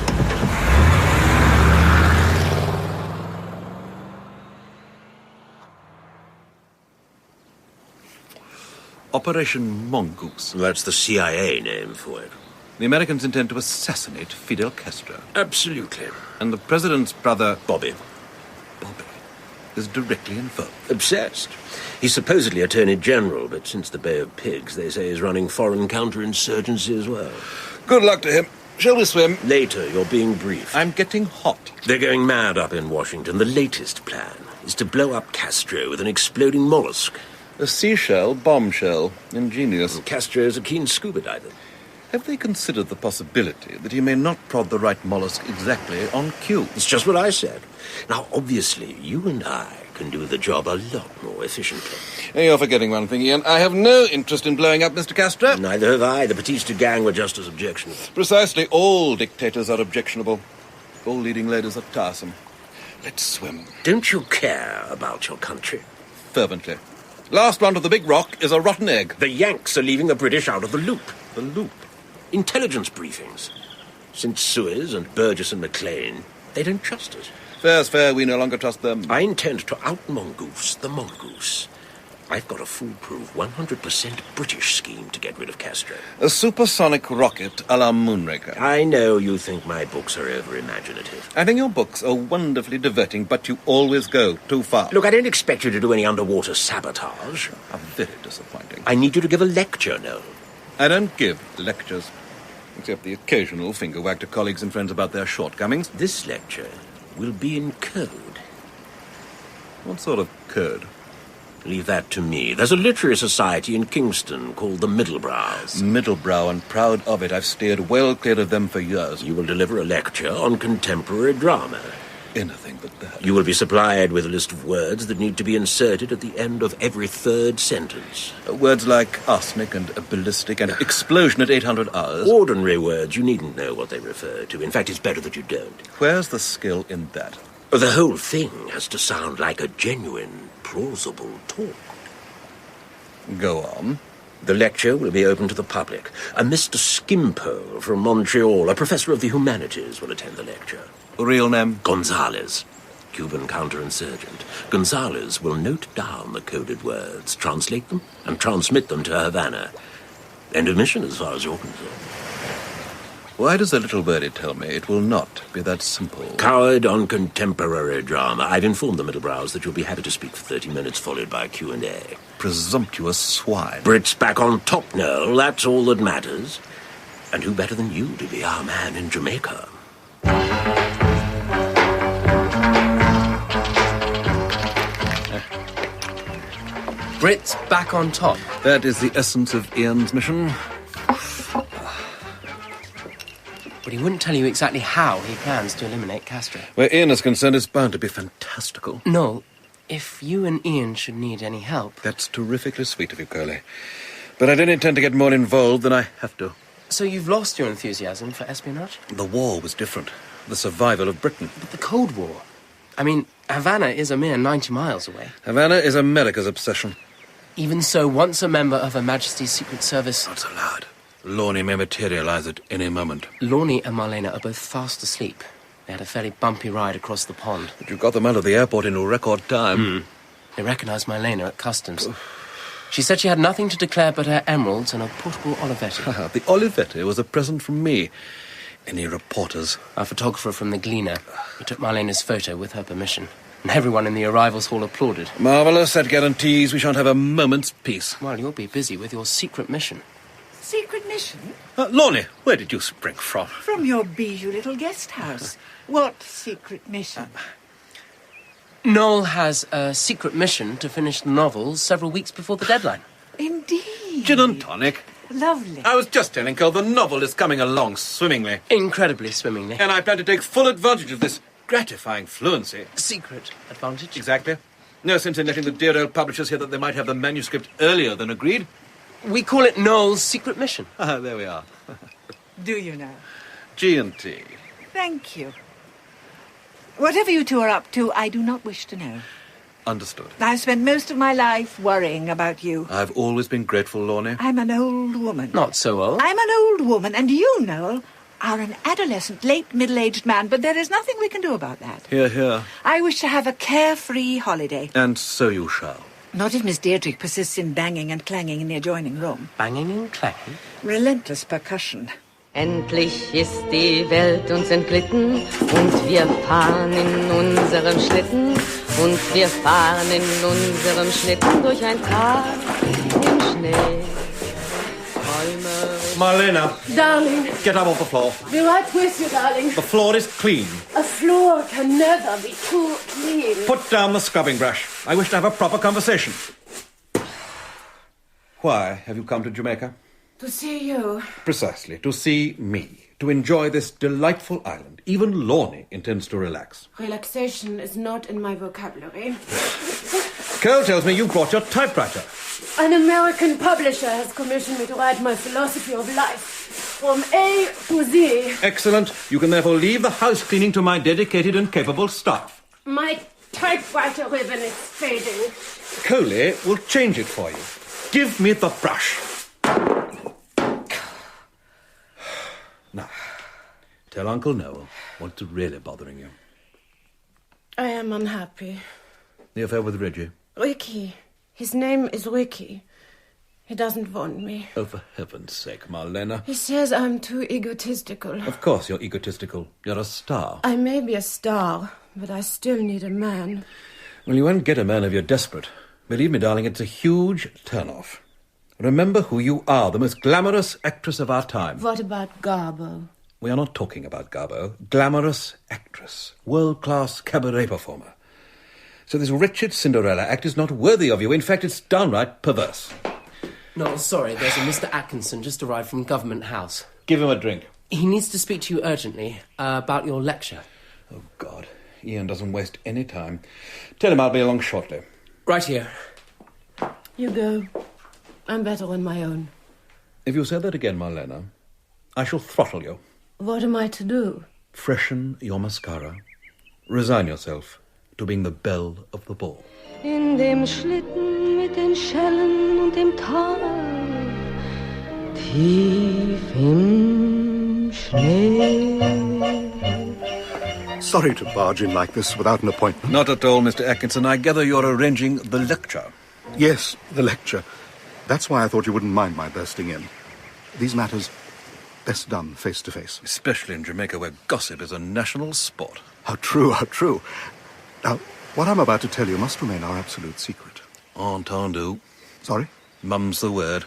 Operation Mongoose. That's the CIA name for it. The Americans intend to assassinate Fidel Castro. Absolutely. And the president's brother... Bobby. is directly involved. Obsessed. He's supposedly Attorney General, but since the Bay of Pigs, they say he's running foreign counterinsurgency as well. Good luck to him. Shall we swim? Later, you're being briefed. I'm getting hot. They're going mad up in Washington. The latest plan is to blow up Castro with an exploding mollusk. A seashell bombshell. Ingenious. And Castro's a keen scuba diver. Have they considered the possibility that he may not prod the right mollusk exactly on cue? It's just what I said. Now, obviously, you and I can do the job a lot more efficiently. You're forgetting one thing, Ian. I have no interest in blowing up Mr. Castro. Neither have I. The Batista gang were just as objectionable. Precisely. All dictators are objectionable. All leading ladies are tiresome. Let's swim. Don't you care about your country? Fervently. Last round of the big rock is a rotten egg. The Yanks are leaving the British out of the loop. The loop? Intelligence briefings. Since Suez and Burgess and Maclean, they don't trust us. Fair's fair, we no longer trust them. I intend to out-mongoose the mongoose. I've got a foolproof 100% British scheme to get rid of Castro. A supersonic rocket a la Moonraker. I know you think my books are over-imaginative. I think your books are wonderfully diverting, but you always go too far. Look, I don't expect you to do any underwater sabotage. How very disappointing. I need you to give a lecture, Noel. I don't give lectures, except the occasional finger wag to colleagues and friends about their shortcomings. This lecture will be in code. What sort of code? Leave that to me. There's a literary society in Kingston called the Middlebrows. Middlebrow, and proud of it. I've steered well clear of them for years. You will deliver a lecture on contemporary drama. Anything but that. You will be supplied with a list of words that need to be inserted at the end of every third sentence. Words like arsenic and ballistic and explosion at 800 hours. Ordinary words. You needn't know what they refer to. In fact, it's better that you don't. Where's the skill in that? The whole thing has to sound like a genuine, plausible talk. Go on. The lecture will be open to the public. A Mr. Skimpole from Montreal, a professor of the humanities, will attend the lecture. Real name? Gonzalez, Cuban counterinsurgent. Gonzalez will note down the coded words, translate them, and transmit them to Havana. End of mission as far as you're concerned. Why does the little birdie tell me it will not be that simple? Coward on contemporary drama. I've informed the Middlebrows that you'll be happy to speak for 30 minutes, followed by Q&A. Presumptuous swine. Brits back on top, Noel. That's all that matters. And who better than you to be our man in Jamaica? Brits back on top. That is the essence of Ian's mission. But he wouldn't tell you exactly how he plans to eliminate Castro. Where Ian is concerned, it's bound to be fantastical. No, if you and Ian should need any help... That's terrifically sweet of you, Curly. But I don't intend to get more involved than I have to. So you've lost your enthusiasm for espionage? The war was different. The survival of Britain. But the Cold War... I mean, Havana is a mere 90 miles away. Havana is America's obsession. Even so, once a member of Her Majesty's Secret Service... Not so loud. Lawney may materialize at any moment. Lawney and Marlena are both fast asleep. They had a fairly bumpy ride across the pond. But you got them out of the airport in record time. They recognized Marlena at customs. She said she had nothing to declare but her emeralds and a portable Olivetti. The Olivetti was a present from me. Any reporters? Our photographer from the Gleaner. He took Marlena's photo with her permission. And everyone in the arrivals hall applauded. Marvellous. That guarantees we shan't have a moment's peace. Well, you'll be busy with your secret mission. Secret mission? Lawney, where did you spring from? From your bijou little guest house. What secret mission? Noel has a secret mission to finish the novel several weeks before the deadline. Indeed. Gin and tonic. Lovely. I was just telling Cole the novel is coming along swimmingly. Incredibly swimmingly. And I plan to take full advantage of this gratifying fluency. Secret advantage? Exactly. No sense in letting the dear old publishers hear that they might have the manuscript earlier than agreed. We call it Noel's secret mission. There we are. Do you know? G&T. Thank you. Whatever you two are up to, I do not wish to know. Understood. I've spent most of my life worrying about you. I've always been grateful, Lawney. I'm an old woman. Not so old. I'm an old woman, and you, Noel, are an adolescent, late middle-aged man, but there is nothing we can do about that. Hear, hear. I wish to have a carefree holiday. And so you shall. Not if Miss Deirdre persists in banging and clanging in the adjoining room. Banging and clanging? Relentless percussion. Endlich ist die Welt uns entglitten und wir fahren in unserem Schlitten Und wir fahren in unserem Schlitten durch ein Tal im Schnee. Marlena. Darling. Get up off the floor. Be right with you, darling. The floor is clean. A floor can never be too clean. Put down the scrubbing brush. I wish to have a proper conversation. Why have you come to Jamaica? To see you. Precisely, to see me. To enjoy this delightful island. Even Lorne intends to relax. Relaxation is not in my vocabulary. Cole tells me you brought your typewriter. An American publisher has commissioned me to write my philosophy of life, from A to Z. Excellent. You can therefore leave the house cleaning to my dedicated and capable staff. My typewriter ribbon is fading. Coley will change it for you. Give me the brush. Now, tell Uncle Noel what's really bothering you. I am unhappy. The affair with Reggie. Ricky. His name is Ricky. He doesn't want me. Oh, for heaven's sake, Marlena. He says I'm too egotistical. Of course you're egotistical. You're a star. I may be a star, but I still need a man. Well, you won't get a man if you're desperate. Believe me, darling, it's a huge turn-off. Remember who you are, the most glamorous actress of our time. What about Garbo? We are not talking about Garbo. Glamorous actress. World-class cabaret performer. So this wretched Cinderella act is not worthy of you. In fact, it's downright perverse. No, sorry, there's a Mr. Atkinson just arrived from Government House. Give him a drink. He needs to speak to you urgently about your lecture. Oh, God. Ian doesn't waste any time. Tell him I'll be along shortly. Right here. You go. I'm better on my own. If you say that again, Marlena, I shall throttle you. What am I to do? Freshen your mascara. Resign yourself to being the belle of the ball. In dem Schlitten mit den Schellen und dem Tal, tief im Schnee. Sorry to barge in like this without an appointment. Not at all, Mr. Atkinson. I gather you're arranging the lecture. Yes, the lecture. That's why I thought you wouldn't mind my bursting in. These matters best done face to face. Especially in Jamaica, where gossip is a national sport. How true, how true. Now, what I'm about to tell you must remain our absolute secret. Entendu. Sorry? Mum's the word.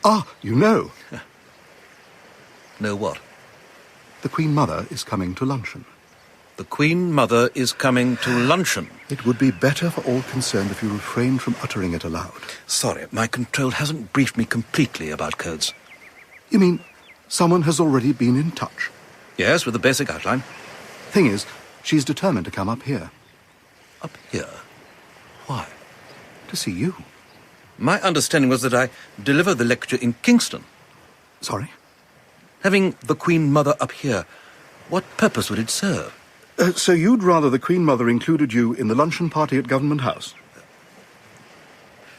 Ah, you know. Know what? The Queen Mother is coming to luncheon. The Queen Mother is coming to luncheon. It would be better for all concerned if you refrained from uttering it aloud. Sorry, my control hasn't briefed me completely about codes. You mean someone has already been in touch? Yes, with the basic outline. Thing is, she's determined to come up here. Up here? Why? To see you. My understanding was that I delivered the lecture in Kingston. Sorry? Having the Queen Mother up here, what purpose would it serve? So you'd rather the Queen Mother included you in the luncheon party at Government House?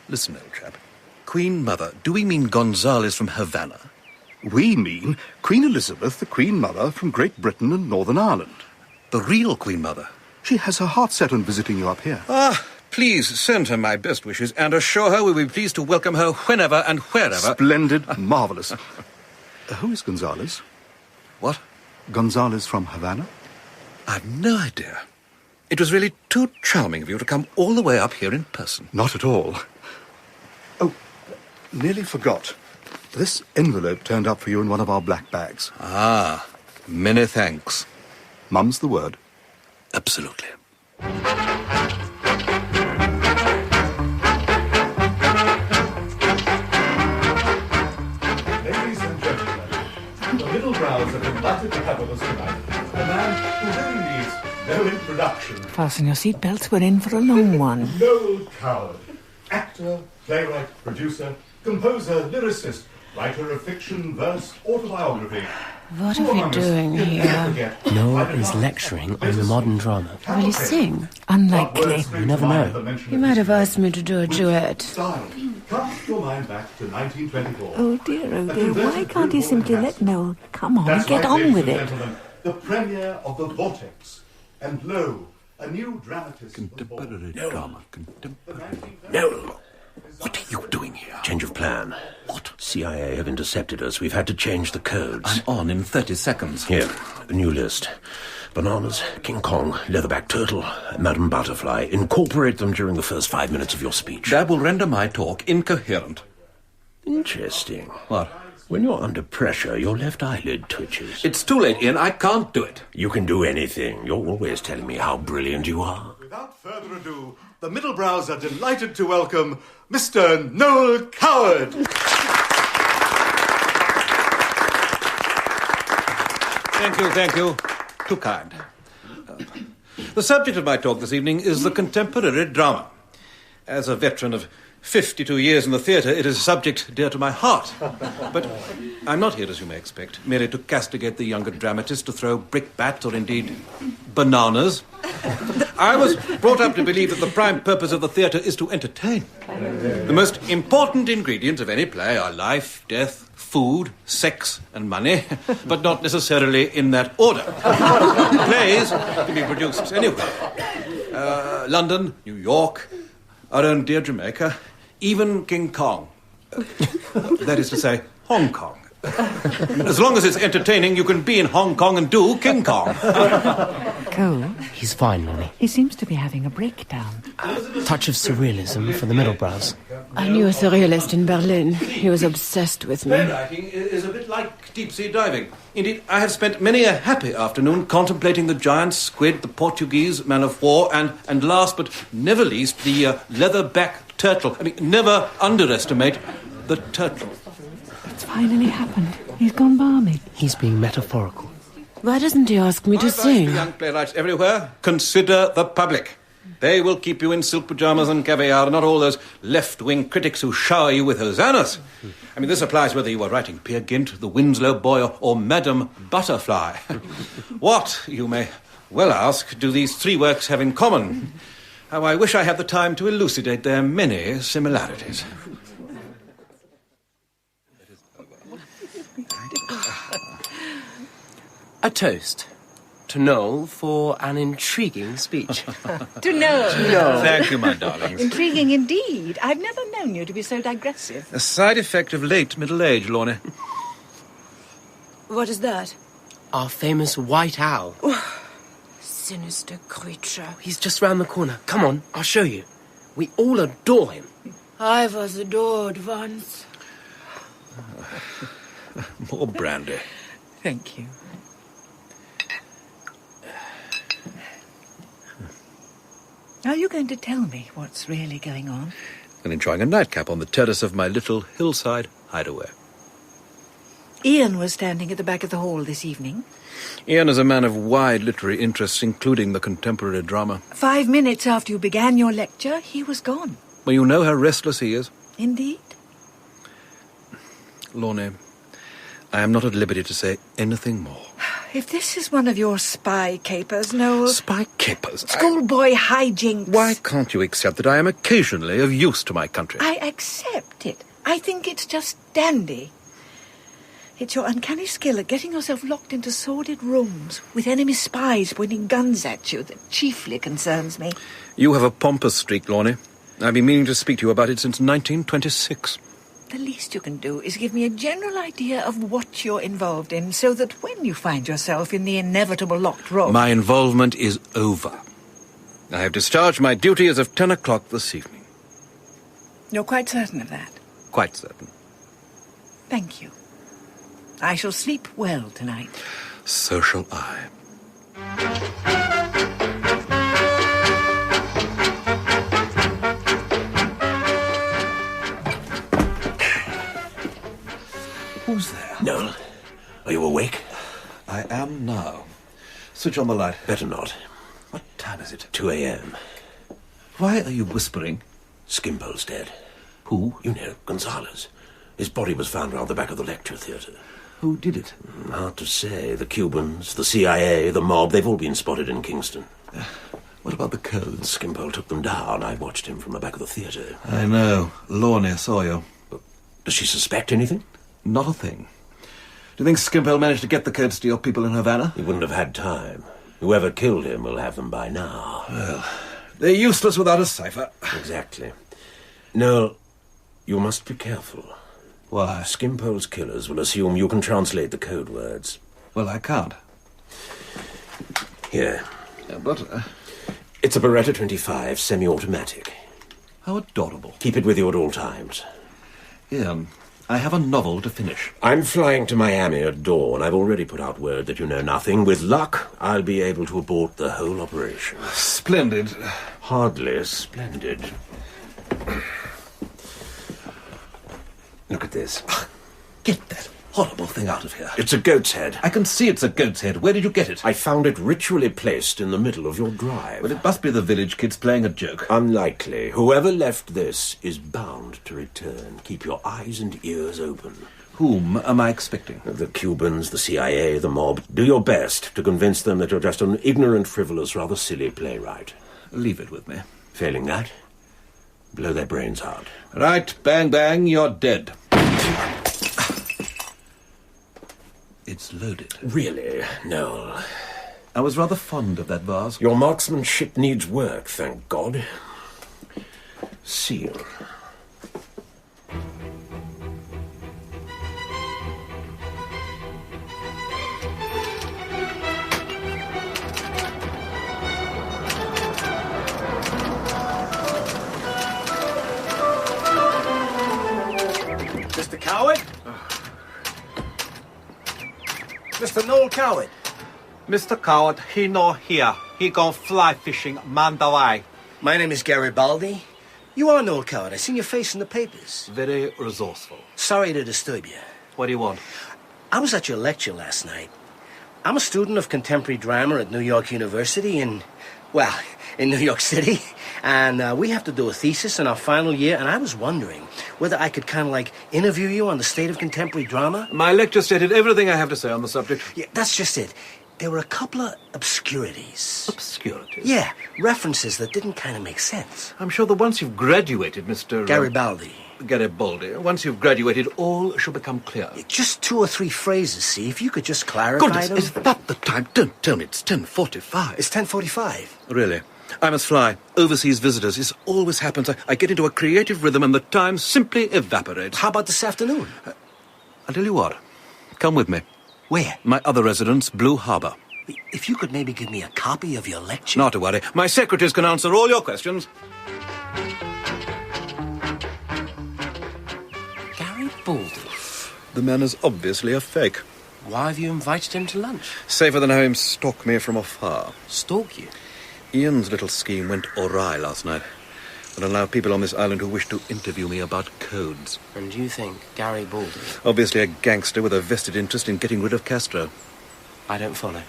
Listen, old chap. Queen Mother, do we mean Gonzales from Havana? We mean Queen Elizabeth, the Queen Mother from Great Britain and Northern Ireland. The real Queen Mother? She has her heart set on visiting you up here. Ah, please send her my best wishes and assure her we'll be pleased to welcome her whenever and wherever. Splendid, marvellous. Who is Gonzales? What? Gonzales from Havana? I've no idea. It was really too charming of you to come all the way up here in person. Not at all. Oh, nearly forgot. This envelope turned up for you in one of our black bags. Ah, many thanks. Mum's the word. Absolutely. Ladies and gentlemen, the Little Browns are delighted to have with us tonight a man who really needs no introduction. Fasten your seatbelts, we're in for a long one. Noel Coward, actor, playwright, producer, composer, lyricist, writer of fiction, verse, autobiography. What are we doing here? Noel is lecturing on the modern drama. Will he sing? Unlikely. You never know. He might have asked me to do a duet. Cast your mind back to 1924. Oh dear, why can't he simply let Noel come on and get on with it? The premiere of The Vortex. And lo, a new dramatist. Contemporary drama. Noel! What are you doing here? Change of plan. What? CIA have intercepted us. We've had to change the codes. I'm on in 30 seconds. Here, a new list. Bananas, King Kong, leatherback turtle, Madam Butterfly. Incorporate them during the first 5 minutes of your speech. That will render my talk incoherent. Interesting. What? When you're under pressure, your left eyelid twitches. It's too late, Ian. I can't do it. You can do anything. You're always telling me how brilliant you are. Without further ado, the Middlebrows are delighted to welcome Mr. Noel Coward. Thank you. Too kind. The subject of my talk this evening is the contemporary drama. As a veteran of 52 years in the theatre, it is a subject dear to my heart. But I'm not here, as you may expect, merely to castigate the younger dramatist, to throw brickbats or indeed bananas. I was brought up to believe that the prime purpose of the theatre is to entertain. The most important ingredients of any play are life, death, food, sex and money, but not necessarily in that order. Plays can be produced anywhere. London, New York, our own dear Jamaica, even King Kong. That is to say, Hong Kong. As long as it's entertaining, you can be in Hong Kong and do King Kong. Cool. He's fine, Lonnie. He seems to be having a breakdown. Touch of surrealism for the Middlebrows. I knew a surrealist in Berlin. He was obsessed with me. Playwriting is a bit like deep-sea diving. Indeed, I have spent many a happy afternoon contemplating the giant squid, the Portuguese man-of-war, and last but never least, the leatherback turtle. I mean, never underestimate the turtle. It's finally happened. He's gone balmy. He's being metaphorical. Why doesn't he ask me to sing? Young playwrights everywhere, consider the public. They will keep you in silk pyjamas and caviar, not all those left-wing critics who shower you with hosannas. I mean, this applies whether you are writing Peer Gynt, The Winslow Boy, or Madam Butterfly. What, you may well ask, do these three works have in common? How I wish I had the time to elucidate their many similarities. A toast to Noel for an intriguing speech. To Noel. Thank you, my darling. Intriguing indeed. I've never known you to be so digressive. A side effect of late middle age, Lorna. What is that? Our famous white owl. Sinister creature. He's just round the corner. Come on, I'll show you. We all adore him. I was adored once. More brandy. Thank you. Are you going to tell me what's really going on? And enjoying a nightcap on the terrace of my little hillside hideaway. Ian was standing at the back of the hall this evening. Ian is a man of wide literary interests, including the contemporary drama. 5 minutes after you began your lecture, he was gone. Well, you know how restless he is. Indeed. Lorna, I am not at liberty to say anything more. If this is one of your spy capers, Noel... Spy capers? Schoolboy hijinks. Why can't you accept that I am occasionally of use to my country? I accept it. I think it's just dandy. It's your uncanny skill at getting yourself locked into sordid rooms with enemy spies pointing guns at you that chiefly concerns me. You have a pompous streak, Lorna. I've been meaning to speak to you about it since 1926. The least you can do is give me a general idea of what you're involved in, so that when you find yourself in the inevitable locked room... My involvement is over. I have discharged my duty as of 10 o'clock this evening. You're quite certain of that? Quite certain. Thank you. I shall sleep well tonight. So shall I. Who's there? Noel, are you awake? I am now. Switch on the light. Better not. What time is it? 2 a.m. Why are you whispering? Skimpole's dead. Who? You know, Gonzales. His body was found round the back of the lecture theatre. Who did it? Hard to say. The Cubans, the CIA, the mob, they've all been spotted in Kingston. What about the codes? Skimpole took them down. I watched him from the back of the theatre. I know. Lorna saw you. But does she suspect anything? Not a thing. Do you think Skimpole managed to get the codes to your people in Havana? He wouldn't have had time. Whoever killed him will have them by now. Well, they're useless without a cipher. Exactly. Noel, you must be careful. Why? Skimpole's killers will assume you can translate the code words. Well, I can't. Here. But... It's a Beretta 25, semi-automatic. How adorable. Keep it with you at all times. Here, I have a novel to finish. I'm flying to Miami at dawn. I've already put out word that you know nothing. With luck, I'll be able to abort the whole operation. Splendid. Hardly splendid. Look at this. Get that horrible thing out of here. It's a goat's head. I can see it's a goat's head. Where did you get it? I found it ritually placed in the middle of your drive. Well, it must be the village kids playing a joke. Unlikely. Whoever left this is bound to return. Keep your eyes and ears open. Whom am I expecting? The Cubans, the CIA, the mob. Do your best to convince them that you're just an ignorant, frivolous, rather silly playwright. Leave it with me. Failing that, blow their brains out. Right, bang, bang, you're dead. It's loaded. Really, Noel? I was rather fond of that vase. Your marksmanship needs work, thank God. Seal. Mr. Coward? Mr. Noel Coward. Mr. Coward, he no here. He gone fly fishing Mandalay. My name is Garibaldi. You are Noel Coward. I seen your face in the papers. Very resourceful. Sorry to disturb you. What do you want? I was at your lecture last night. I'm a student of contemporary drama at New York University in New York City. And we have to do a thesis in our final year, and I was wondering whether I could kind of interview you on the state of contemporary drama. My lecture stated everything I have to say on the subject. Yeah, that's just it. There were a couple of obscurities. Obscurities? Yeah, references that didn't kind of make sense. I'm sure that once you've graduated, Mr... Garibaldi. Garibaldi. Once you've graduated, all should become clear. Just 2 or 3 phrases, see, if you could just clarify them. Is that the time? Don't tell me it's 10:45. It's 10:45. Really? I must fly. Overseas visitors. This always happens. I get into a creative rhythm and the time simply evaporates. How about this afternoon? I'll tell you what. Come with me. Where? My other residence, Blue Harbour. If you could maybe give me a copy of your lecture. Not to worry. My secretaries can answer all your questions. Garibaldi? The man is obviously a fake. Why have you invited him to lunch? Safer than having him stalk me from afar. Stalk you? Ian's little scheme went awry last night. And allow people on this island who wish to interview me about codes. And you think Garibaldi? Obviously a gangster with a vested interest in getting rid of Castro. I don't follow.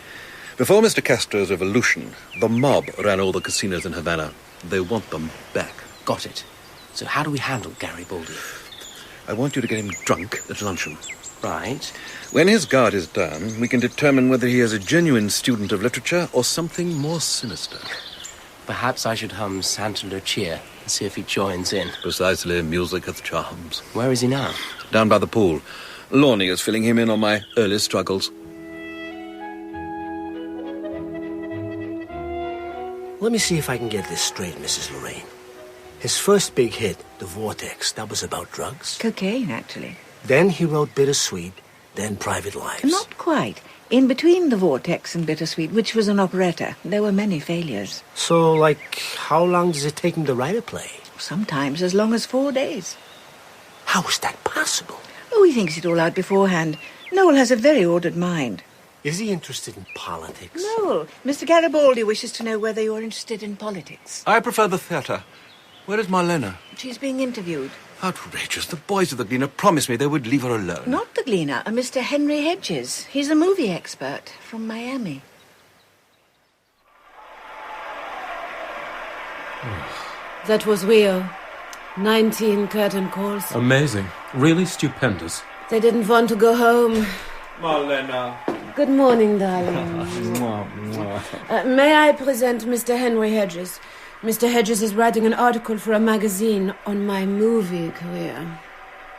Before Mr. Castro's revolution, the mob ran all the casinos in Havana. They want them back. Got it. So how do we handle Garibaldi? I want you to get him drunk at luncheon. Right. When his guard is down, we can determine whether he is a genuine student of literature or something more sinister. Perhaps I should hum Santa Lucia and see if he joins in. Precisely. Music hath charms. Where is he now? Down by the pool. Lorne is filling him in on my early struggles. Let me see if I can get this straight, Mrs. Lorraine. His first big hit, The Vortex, that was about drugs? Cocaine, actually. Then he wrote Bittersweet, then Private Lives. Not quite. In between The Vortex and Bittersweet, which was an operetta, there were many failures. So, how long does it take him to write a play? Sometimes as long as 4 days. How is that possible? Oh, he thinks it all out beforehand. Noel has a very ordered mind. Is he interested in politics? Noel, Mr. Garibaldi wishes to know whether you're interested in politics. I prefer the theatre. Where is Marlena? She's being interviewed. Outrageous. The boys of the Gleaner promised me they would leave her alone. Not the Gleaner, a Mr. Henry Hedges. He's a movie expert from Miami. That was real. 19 curtain calls. Amazing. Really stupendous. They didn't want to go home. Marlena. Good morning, darling. May I present Mr. Henry Hedges? Mr. Hedges is writing an article for a magazine on my movie career.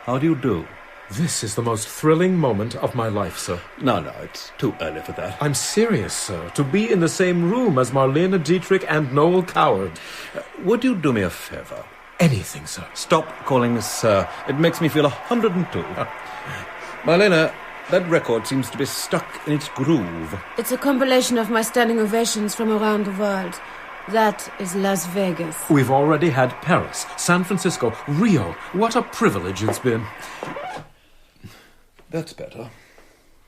How do you do? This is the most thrilling moment of my life, sir. No, it's too early for that. I'm serious, sir. To be in the same room as Marlena Dietrich and Noel Coward. Would you do me a favor? Anything, sir. Stop calling me sir. It makes me feel 102. Marlena, That record seems to be stuck in its groove. It's a compilation of my standing ovations from around the world. That is Las Vegas. We've already had Paris, San Francisco, Rio. What a privilege it's been. That's better.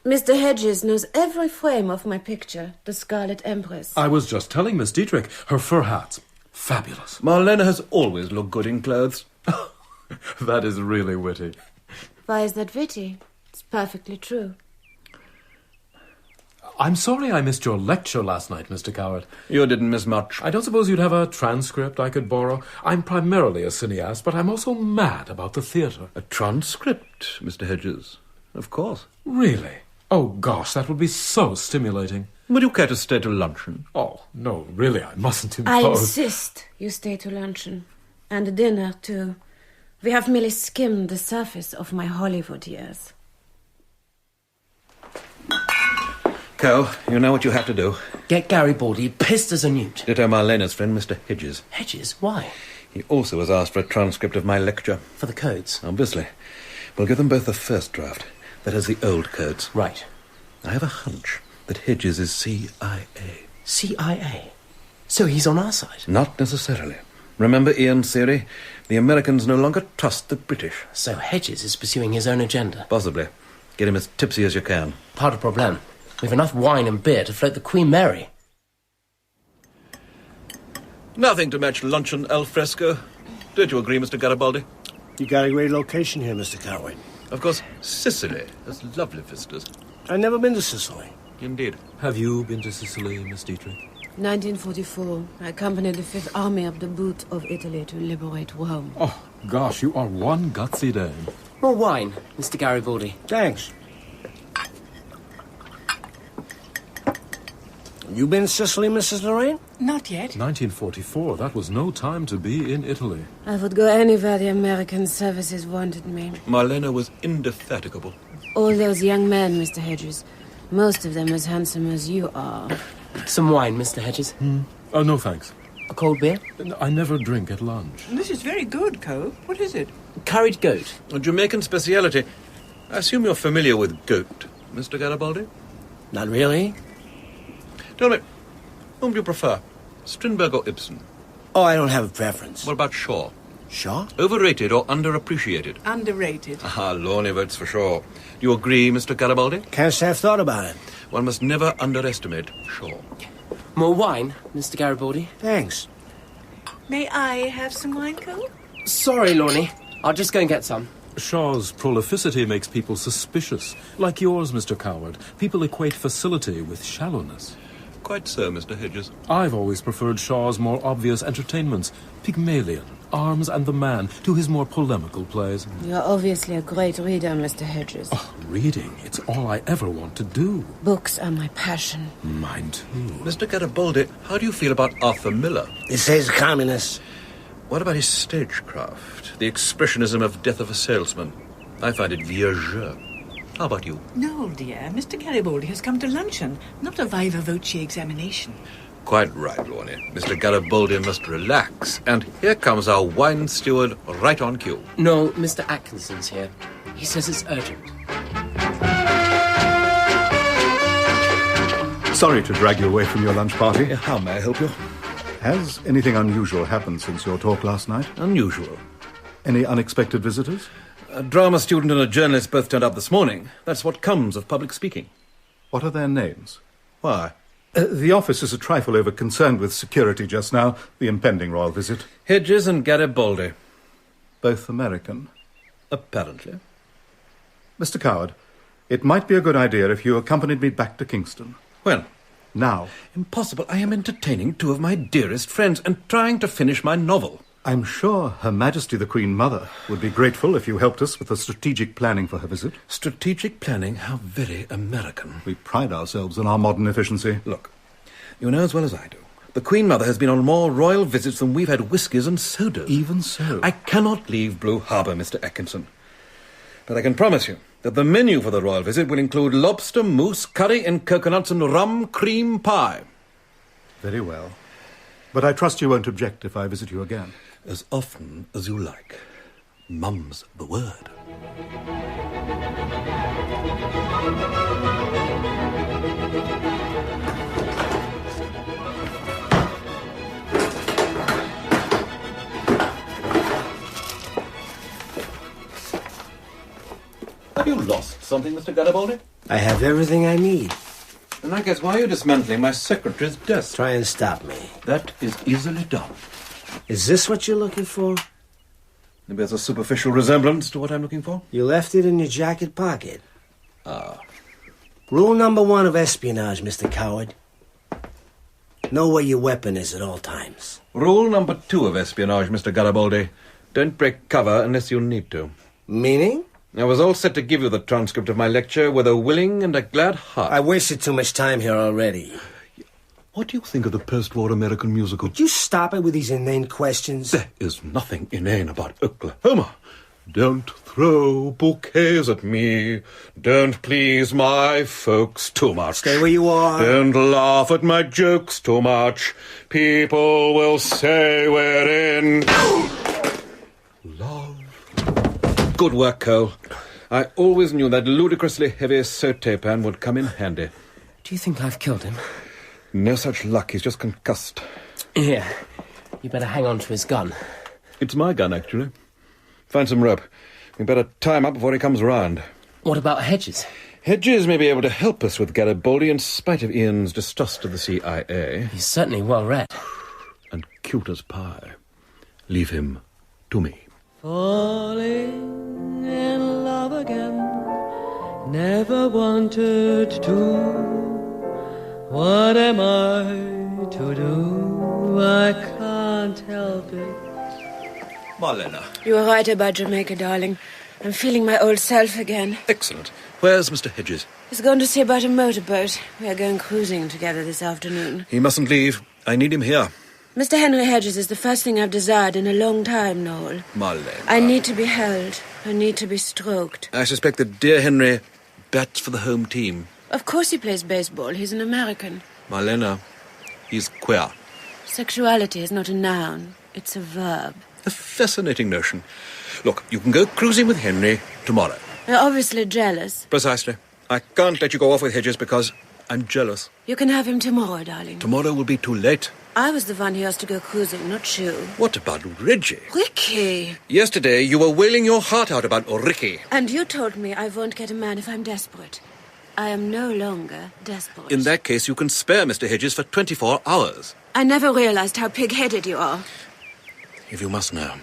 Mr. Hedges knows every frame of my picture, The Scarlet Empress. I was just telling Miss Dietrich, her fur hats. Fabulous. Marlena has always looked good in clothes. That is really witty. Why is that witty? It's perfectly true. I'm sorry I missed your lecture last night, Mr. Coward. You didn't miss much. I don't suppose you'd have a transcript I could borrow? I'm primarily a cineast, but I'm also mad about the theatre. A transcript, Mr. Hedges? Of course. Really? Oh, gosh, that would be so stimulating. Would you care to stay to luncheon? Oh, no, really, I mustn't impose. I insist you stay to luncheon. And dinner, too. We have merely skimmed the surface of my Hollywood years. Cal, you know what you have to do. Get Garibaldi pissed as a newt. Ditto Marlena's friend, Mr. Hedges. Hedges? Why? He also has asked for a transcript of my lecture. For the codes? Obviously. We'll give them both the first draft. That is the old codes. Right. I have a hunch that Hedges is CIA. CIA? So he's on our side? Not necessarily. Remember Ian's theory? The Americans no longer trust the British. So Hedges is pursuing his own agenda? Possibly. Get him as tipsy as you can. Pas de problème. We've enough wine and beer to float the Queen Mary. Nothing to match luncheon al fresco. Don't you agree, Mr. Garibaldi? You got a great location here, Mr. Coward. Of course, Sicily has lovely visitors. I've never been to Sicily. Indeed. Have you been to Sicily, Miss Dietrich? 1944. I accompanied the Fifth Army up the boot of Italy to liberate Rome. Oh, gosh, you are one gutsy dame. More wine, Mr. Garibaldi. Thanks. You been to Sicily, Mrs. Lorraine? Not yet. 1944, that was no time to be in Italy. I would go anywhere the American services wanted me. Marlena was indefatigable. All those young men, Mr. Hedges. Most of them as handsome as you are. Some wine, Mr. Hedges. Oh, no, thanks. A cold beer? I never drink at lunch. This is very good, Cove. What is it? Curried goat. A Jamaican speciality. I assume you're familiar with goat, Mr. Garibaldi? Not really. Tell me, whom do you prefer, Strindberg or Ibsen? Oh, I don't have a preference. What about Shaw? Shaw? Overrated or underappreciated? Underrated. Ah, Lorne votes for Shaw. Do you agree, Mr. Garibaldi? Can't say I've thought about it. One must never underestimate Shaw. More wine, Mr. Garibaldi. Thanks. May I have some wine, Cove? Sorry, Lorne. I'll just go and get some. Shaw's prolificity makes people suspicious. Like yours, Mr. Coward. People equate facility with shallowness. Quite so, Mr. Hedges. I've always preferred Shaw's more obvious entertainments, Pygmalion, Arms and the Man, to his more polemical plays. You're obviously a great reader, Mr. Hedges. Oh, reading, it's all I ever want to do. Books are my passion. Mine too. Mr. Garibaldi, how do you feel about Arthur Miller? He says communist. What about his stagecraft? The expressionism of Death of a Salesman? I find it vieux. How about you? No, dear. Mr. Garibaldi has come to luncheon, not a viva voce examination. Quite right, Lorne. Mr. Garibaldi must relax. And here comes our wine steward right on cue. No, Mr. Atkinson's here. He says it's urgent. Sorry to drag you away from your lunch party. How may I help you? Has anything unusual happened since your talk last night? Unusual? Any unexpected visitors? A drama student and a journalist both turned up this morning. That's what comes of public speaking. What are their names? Why? The office is a trifle over-concerned with security just now, the impending royal visit. Hedges and Garibaldi. Both American? Apparently. Mr. Coward, it might be a good idea if you accompanied me back to Kingston. When? Now. Impossible. I am entertaining two of my dearest friends and trying to finish my novel. I'm sure Her Majesty the Queen Mother would be grateful if you helped us with the strategic planning for her visit. Strategic planning? How very American. We pride ourselves on our modern efficiency. Look, you know as well as I do, the Queen Mother has been on more royal visits than we've had whiskies and sodas. Even so. I cannot leave Blue Harbour, Mr. Atkinson. But I can promise you that the menu for the royal visit will include lobster, mousse, curry and coconuts and rum cream pie. Very well. But I trust you won't object if I visit you again. As often as you like. Mum's the word. Have you lost something, Mr. Garibaldi? I have everything I need. In that case, why are you dismantling my secretary's desk? Try and stop me. That is easily done. Is this what you're looking for? It bears a superficial resemblance to what I'm looking for. You left it in your jacket pocket. Ah. Rule number 1 of espionage, Mr. Coward. Know where your weapon is at all times. Rule number 2 of espionage, Mr. Garibaldi. Don't break cover unless you need to. Meaning? I was all set to give you the transcript of my lecture with a willing and a glad heart. I wasted too much time here already. What do you think of the post-war American musical? Would you stop it with these inane questions? There is nothing inane about Oklahoma. Don't throw bouquets at me. Don't please my folks too much. Stay where you are. Don't laugh at my jokes too much. People will say we're in love. Good work, Cole. I always knew that ludicrously heavy saute pan would come in handy. Do you think I've killed him? No such luck. He's just concussed. Here. You better hang on to his gun. It's my gun, actually. Find some rope. We better tie him up before he comes round. What about Hedges? Hedges may be able to help us with Garibaldi in spite of Ian's distrust of the CIA. He's certainly well read. And cute as pie. Leave him to me. Falling in love again, never wanted to. What am I to do? I can't help it. Marlena. You were right about Jamaica, darling. I'm feeling my old self again. Excellent. Where's Mr. Hedges? He's gone to see about a motorboat. We are going cruising together this afternoon. He mustn't leave. I need him here. Mr. Henry Hedges is the first thing I've desired in a long time, Noel. Marlena. I need to be held. I need to be stroked. I suspect that dear Henry bats for the home team. Of course he plays baseball. He's an American. Marlena, he's queer. Sexuality is not a noun. It's a verb. A fascinating notion. Look, you can go cruising with Henry tomorrow. You're obviously jealous. Precisely. I can't let you go off with Hedges because I'm jealous. You can have him tomorrow, darling. Tomorrow will be too late. I was the one who has to go cruising, not you. What about Reggie? Ricky! Yesterday you were wailing your heart out about Ricky. And you told me I won't get a man if I'm desperate. I am no longer desperate. In that case, you can spare Mr. Hedges for 24 hours. I never realized how pig-headed you are. If you must know,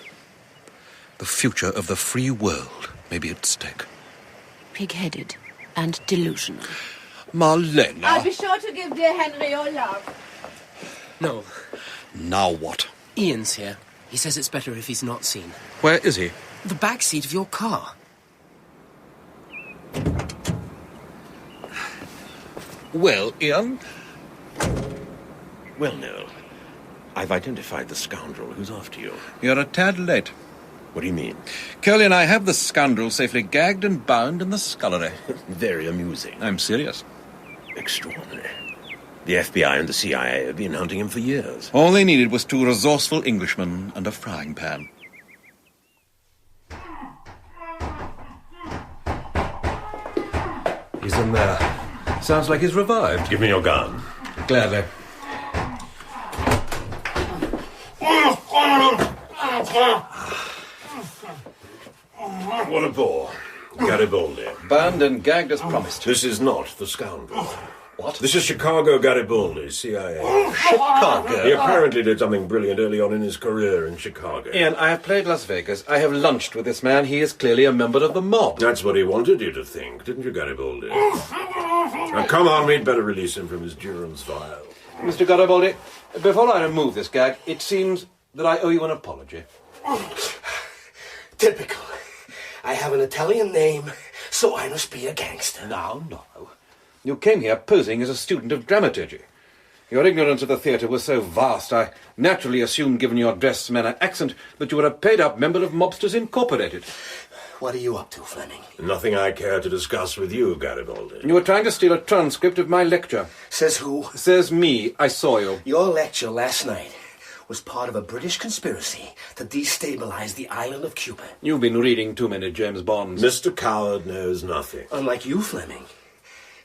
the future of the free world may be at stake. Pig-headed and delusional. Marlena. I'll be sure to give dear Henry your love. No. Now what? Ian's here. He says it's better if he's not seen. Where is he? The back seat of your car. Well, Ian? Well, Noel, I've identified the scoundrel who's after you. You're a tad late. What do you mean? Curly and I have the scoundrel safely gagged and bound in the scullery. Very amusing. I'm serious. Extraordinary. The FBI and the CIA have been hunting him for years. All they needed was 2 resourceful Englishmen and a frying pan. He's in there. Sounds like he's revived. Give me your gun. Gladly. What a bore. Garibaldi. Bound and gagged as promised. This is not the scoundrel. What? This is Chicago Garibaldi, CIA. Chicago? He apparently did something brilliant early on in his career in Chicago. Ian, I have played Las Vegas. I have lunched with this man. He is clearly a member of the mob. That's what he wanted you to think, didn't you, Garibaldi? Now, come on, we'd better release him from his durance file. Mr. Garibaldi, before I remove this gag, it seems that I owe you an apology. Typical. I have an Italian name, so I must be a gangster. No. You came here posing as a student of dramaturgy. Your ignorance of the theatre was so vast, I naturally assumed, given your dress, manner, accent, that you were a paid-up member of Mobsters Incorporated. What are you up to, Fleming? Nothing I care to discuss with you, Garibaldi. You were trying to steal a transcript of my lecture. Says who? Says me. I saw you. Your lecture last night was part of a British conspiracy to destabilize the island of Cuba. You've been reading too many James Bonds. Mr. Coward knows nothing. Unlike you, Fleming.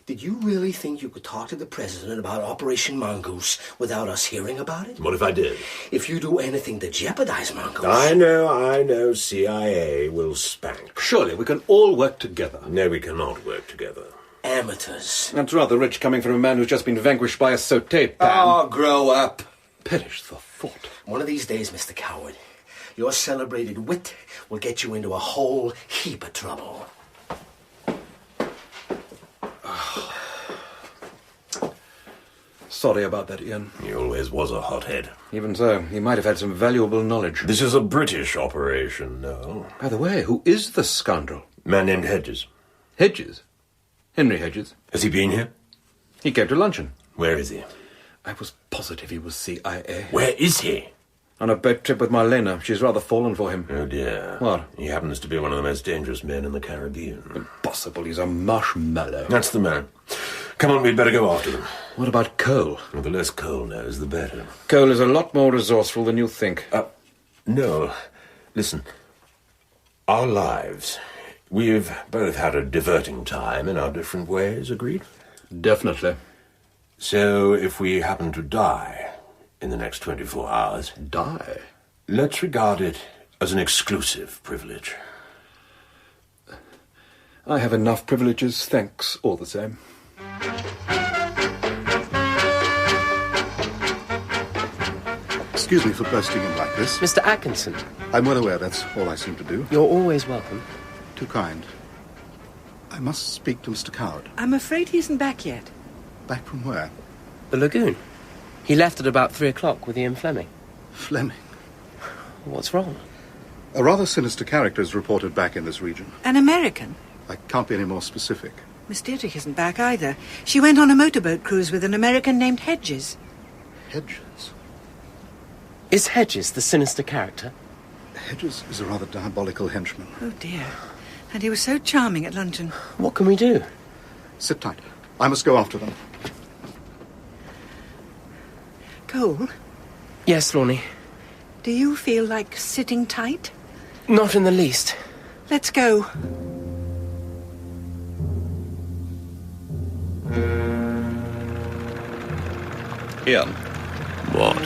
Did you really think you could talk to the President about Operation Mongoose without us hearing about it? What if I did? If you do anything to jeopardize Mongoose... I know. CIA will spank. Surely we can all work together. No, we cannot work together. Amateurs. That's rather rich coming from a man who's just been vanquished by a sauté pan. Oh, grow up. Perish the thought. One of these days, Mr. Coward, your celebrated wit will get you into a whole heap of trouble. Sorry about that, Ian. He always was a hothead. Even so, he might have had some valuable knowledge. This is a British operation, no. By the way, who is the scoundrel? Man named Hedges. Hedges? Henry Hedges. Has he been here? He came to luncheon. Where is he? I was positive he was CIA. Where is he? On a boat trip with Marlena. She's rather fallen for him. Oh, dear. What? He happens to be one of the most dangerous men in the Caribbean. Impossible. He's a marshmallow. That's the man. Come on, we'd better go after them. What about Cole? Well, the less Cole knows, the better. Cole is a lot more resourceful than you think. No. Listen. Our lives... We've both had a diverting time in our different ways, agreed? Definitely. So, if we happen to die in the next 24 hours... Die? Let's regard it as an exclusive privilege. I have enough privileges, thanks, all the same. Excuse me for bursting in like this. Mr. Atkinson. I'm well aware that's all I seem to do. You're always welcome. Too kind. I must speak to Mr. Coward. I'm afraid he isn't back yet. Back from where? The lagoon. He left at about 3 o'clock with Ian Fleming. Fleming? What's wrong? A rather sinister character is reported back in this region. An American? I can't be any more specific. Miss Dietrich isn't back either. She went on a motorboat cruise with an American named Hedges. Hedges? Is Hedges the sinister character? Hedges is a rather diabolical henchman. Oh, dear. And he was so charming at luncheon. What can we do? Sit tight. I must go after them. Cole? Yes, Lorne? Do you feel like sitting tight? Not in the least. Let's go. Ian. What?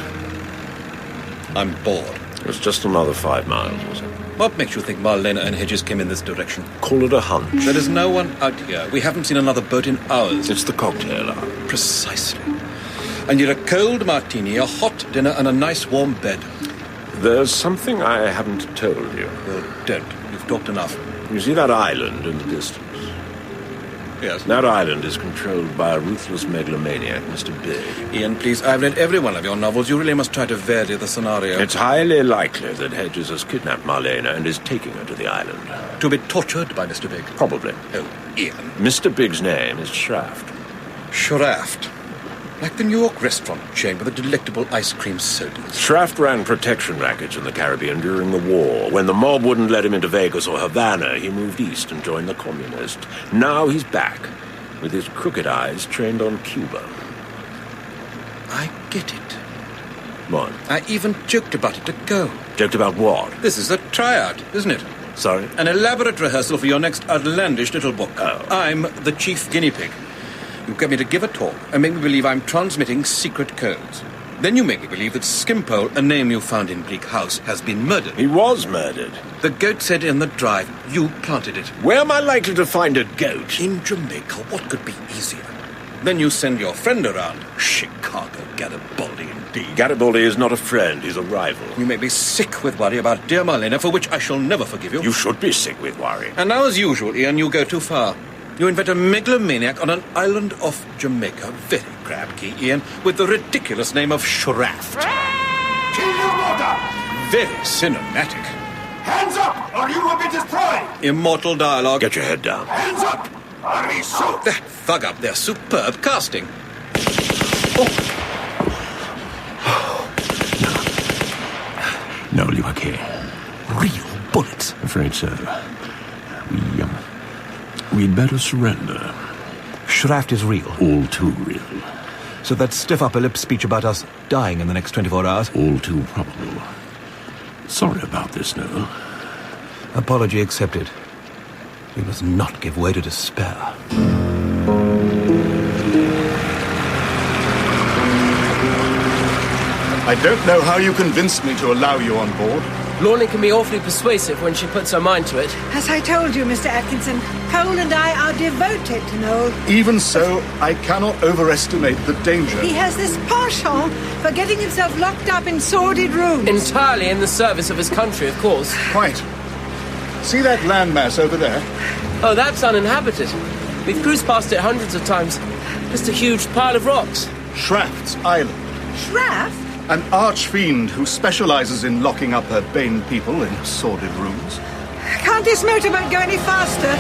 I'm bored. It's just another 5 miles, was it? What makes you think Marlena and Hedges came in this direction? Call it a hunch. There is no one out here. We haven't seen another boat in hours. It's the cocktail hour. Precisely. I need a cold martini, a hot dinner, and a nice warm bed. There's something I haven't told you. Well, don't. You've talked enough. You see that island in the distance? Yes. That island is controlled by a ruthless megalomaniac, Mr. Big. Ian, please, I've read every one of your novels. You really must try to vary the scenario. It's highly likely that Hedges has kidnapped Marlena and is taking her to the island. To be tortured by Mr. Big? Probably. Oh, Ian. Mr. Big's name is Shraft. Shraft? Like the New York restaurant chain with the delectable ice cream sodas. Shraft ran protection rackets in the Caribbean during the war. When the mob wouldn't let him into Vegas or Havana, he moved east and joined the communists. Now he's back, with his crooked eyes trained on Cuba. I get it. What? I even joked about it to go. Joked about what? This is a tryout, isn't it? Sorry? An elaborate rehearsal for your next outlandish little book. Oh. I'm the chief guinea pig. You get me to give a talk and make me believe I'm transmitting secret codes. Then you make me believe that Skimpole, a name you found in Bleak House, has been murdered. He was murdered. The goat said in the drive, you planted it. Where am I likely to find a goat? In Jamaica, what could be easier? Then you send your friend around. Chicago Garibaldi, indeed. Garibaldi is not a friend, he's a rival. You make me sick with worry about dear Marlena, for which I shall never forgive you. You should be sick with worry. And now, as usual, Ian, you go too far. You invent a megalomaniac on an island off Jamaica, very crab-key, Ian, with the ridiculous name of Shraft. Kill your water! Very cinematic. Hands up, or you will be destroyed! Immortal dialogue. Get your head down. Hands up, or we shoot! That thug up there, superb casting. No, you are okay. Real bullets. Afraid so. We'd better surrender. Shraft is real. All too real. So that stiff upper lip speech about us dying in the next 24 hours? All too probable. Sorry about this, Noel. Apology accepted. We must not give way to despair. I don't know how you convinced me to allow you on board. Lorne can be awfully persuasive when she puts her mind to it. As I told you, Mr. Atkinson, Cole and I are devoted to Noel. Even so, I cannot overestimate the danger. He has this penchant for getting himself locked up in sordid rooms. Entirely in the service of his country, of course. Quite. See that landmass over there? Oh, that's uninhabited. We've cruised past it hundreds of times. Just a huge pile of rocks. Shraft's Island. Shraft? An archfiend who specializes in locking up her bane people in sordid rooms. Can't this motorboat go any faster?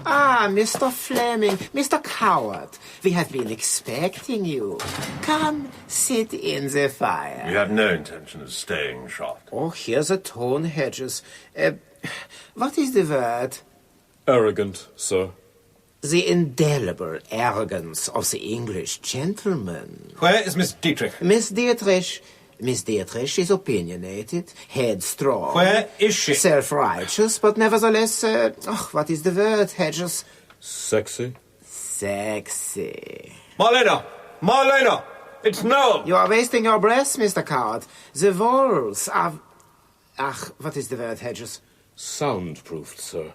Ah, Mr. Fleming, Mr. Coward, we have been expecting you. Come, sit in the fire. We have no intention of staying, Shaft. Oh, here's a tone, Hedges. What is the word? Arrogant, sir. The indelible arrogance of the English gentleman. Where is Miss Dietrich? Miss Dietrich is opinionated, headstrong. Where is she? Self-righteous, but nevertheless, what is the word, Hedges? Sexy. Sexy. Marlena! It's Noel! You are wasting your breath, Mr. Coward. The walls are... what is the word, Hedges? Soundproofed, sir.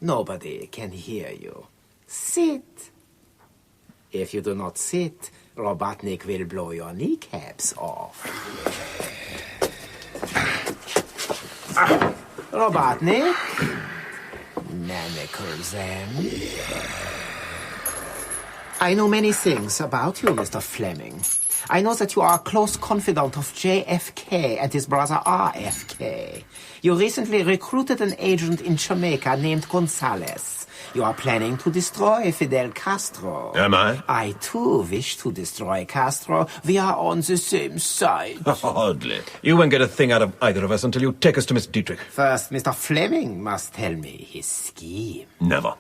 Nobody can hear you. Sit. If you do not sit, Robotnik will blow your kneecaps off. Robotnik, manacle them. I know many things about you, Mr. Fleming. I know that you are a close confidant of JFK and his brother RFK. You recently recruited an agent in Jamaica named Gonzalez. You are planning to destroy Fidel Castro. Am I? I, too, wish to destroy Castro. We are on the same side. Hardly. You won't get a thing out of either of us until you take us to Miss Dietrich. First, Mr. Fleming must tell me his scheme. Never.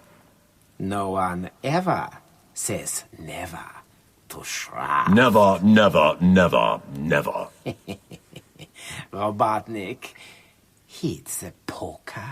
No one ever says never to Shraft. Never, never, never, never. Robotnik, hits the poker.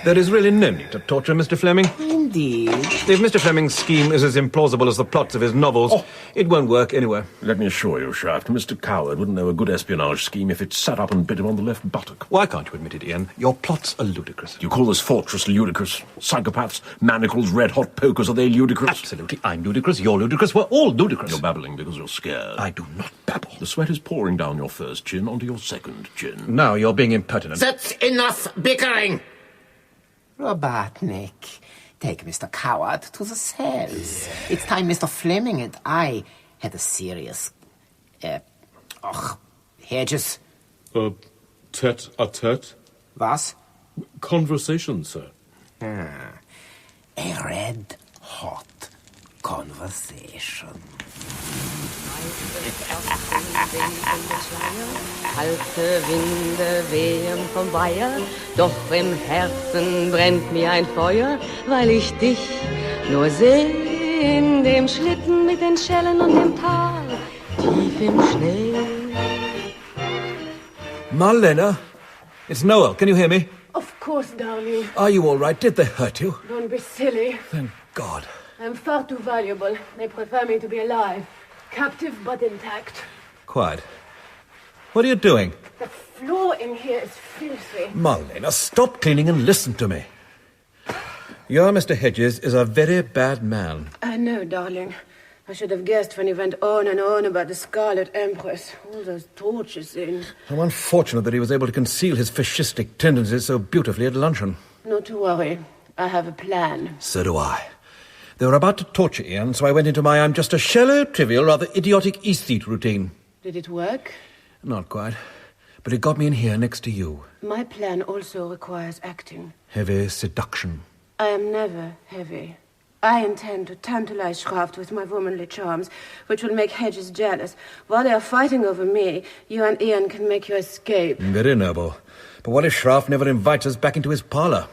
There is really no need to torture Mr. Fleming. Indeed. If Mr. Fleming's scheme is as implausible as the plots of his novels, it won't work anywhere. Let me assure you, Shaft, Mr. Coward wouldn't know a good espionage scheme if it sat up and bit him on the left buttock. Why can't you admit it, Ian? Your plots are ludicrous. You call this fortress ludicrous? Psychopaths, manacles, red-hot pokers, are they ludicrous? Absolutely. I'm ludicrous, you're ludicrous, we're all ludicrous. You're babbling because you're scared. I do not babble. The sweat is pouring down your first chin onto your second chin. Now you're being impertinent. That's enough bickering! Robotnik, take Mr. Coward to the cells. It's time Mr. Fleming and I had a serious... Hedges. Tête-à-tête? Was? Conversation, sir. A red-hot conversation. Kalte Winde wehen vom Weiher, doch im Herzen brennt mir ein Feuer, weil ich dich nur seh in dem Schlitten mit den Schellen und dem Tal, tief im Schnee. Marlena, it's Noel. Can you hear me? Of course, darling. Are you all right? Did they hurt you? Don't be silly. Thank God. I'm far too valuable. They prefer me to be alive. Captive but intact. Quiet. What are you doing? The floor in here is filthy. Marlena, stop cleaning and listen to me. Your Mr. Hedges is a very bad man. I know, darling. I should have guessed when he went on and on about the Scarlet Empress. All those torture scenes. How unfortunate that he was able to conceal his fascistic tendencies so beautifully at luncheon. Not to worry. I have a plan. So do I. They were about to torture Ian, so I went into my I'm just a shallow, trivial, rather idiotic aesthete routine. Did it work? Not quite. But it got me in here next to you. My plan also requires acting. Heavy seduction. I am never heavy. I intend to tantalize Schraft with my womanly charms, which will make Hedges jealous. While they are fighting over me, you and Ian can make your escape. Very noble. But what if Schraft never invites us back into his parlour?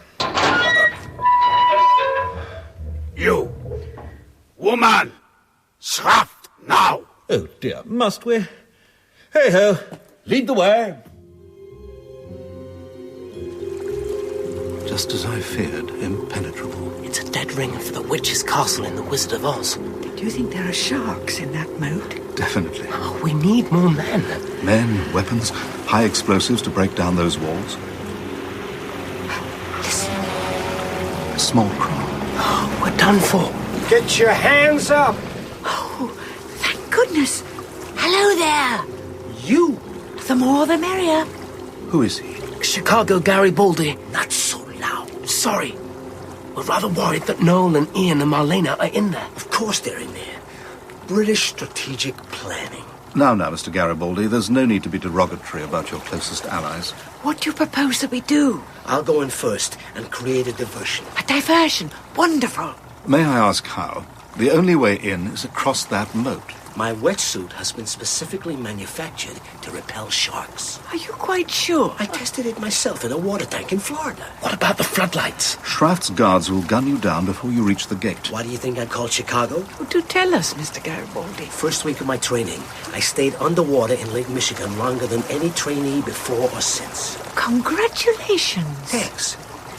You! Woman! Schraft, now! Oh, dear, must we? Hey-ho, lead the way. Just as I feared, impenetrable. It's a dead ring for the witch's castle in The Wizard of Oz. Do you think there are sharks in that moat? Definitely. Oh, we need more men. Men, weapons, high explosives to break down those walls. Listen. A small crowd. Oh, we're done for. Get your hands up! Oh, thank goodness. Hello there. You. The more the merrier. Who is he? Chicago Garibaldi. Not so loud. Sorry. We're rather worried that Noel and Ian and Marlena are in there. Of course they're in there. British strategic planning. Now, Mr. Garibaldi, there's no need to be derogatory about your closest allies. What do you propose that we do? I'll go in first and create a diversion. A diversion? Wonderful. May I ask how? The only way in is across that moat. My wetsuit has been specifically manufactured to repel sharks. Are you quite sure? I tested it myself in a water tank in Florida. What about the floodlights? Schraft's guards will gun you down before you reach the gate. Why do you think I called Chicago? Well, do tell us, Mr. Garibaldi. First week of my training, I stayed underwater in Lake Michigan longer than any trainee before or since. Congratulations. Thanks.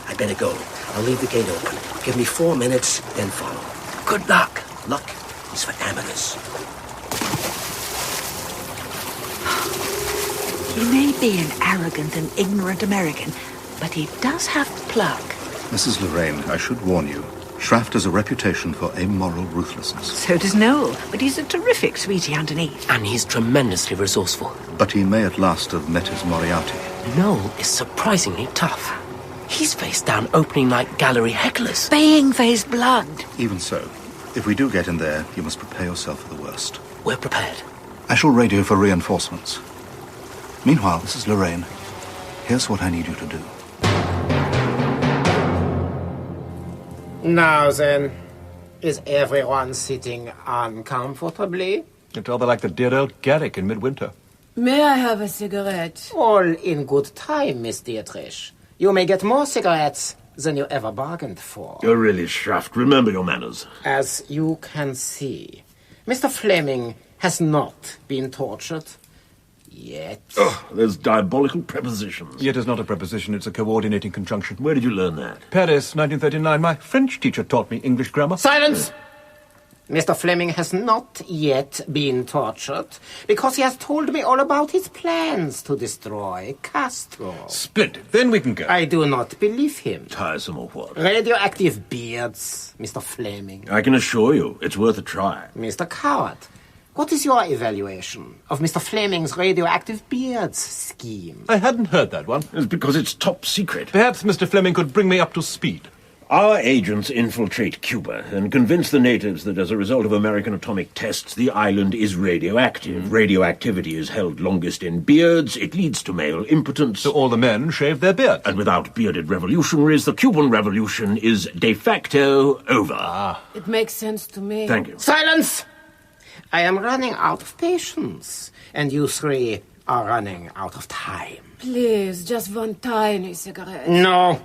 I better go. I'll leave the gate open. Give me 4 minutes, then follow. Good luck. Luck is for amateurs. He may be an arrogant and ignorant American, but he does have pluck. Mrs. Lorraine, I should warn you. Schraft has a reputation for amoral ruthlessness. So does Noel, but he's a terrific sweetie underneath. And he's tremendously resourceful. But he may at last have met his Moriarty. Noel is surprisingly tough. He's faced down opening night gallery hecklers. Baying for his blood. Even so, if we do get in there, you must prepare yourself for the worst. We're prepared. I shall radio for reinforcements. Meanwhile, Mrs. Lorraine, here's what I need you to do. Now then, is everyone sitting uncomfortably? It's rather like the dear old Garrick in midwinter. May I have a cigarette? All in good time, Miss Dietrich. You may get more cigarettes than you ever bargained for. You're really Schraft. Remember your manners. As you can see, Mr. Fleming has not been tortured. Yet. Oh, those diabolical prepositions. Yet is not a preposition, it's a coordinating conjunction. Where did you learn that? Paris, 1939. My French teacher taught me English grammar. Silence! Mr. Fleming has not yet been tortured because he has told me all about his plans to destroy Castro. Splendid. Then we can go. I do not believe him. Tiresome or what? Radioactive beards, Mr. Fleming. I can assure you, it's worth a try. Mr. Coward, what is your evaluation of Mr. Fleming's radioactive beards scheme? I hadn't heard that one. It's because it's top secret. Perhaps Mr. Fleming could bring me up to speed. Our agents infiltrate Cuba and convince the natives that as a result of American atomic tests, the island is radioactive. Radioactivity is held longest in beards. It leads to male impotence. So all the men shave their beards. And without bearded revolutionaries, the Cuban Revolution is de facto over. It makes sense to me. Thank you. Silence! I am running out of patience, and you three are running out of time. Please, just one tiny cigarette. No.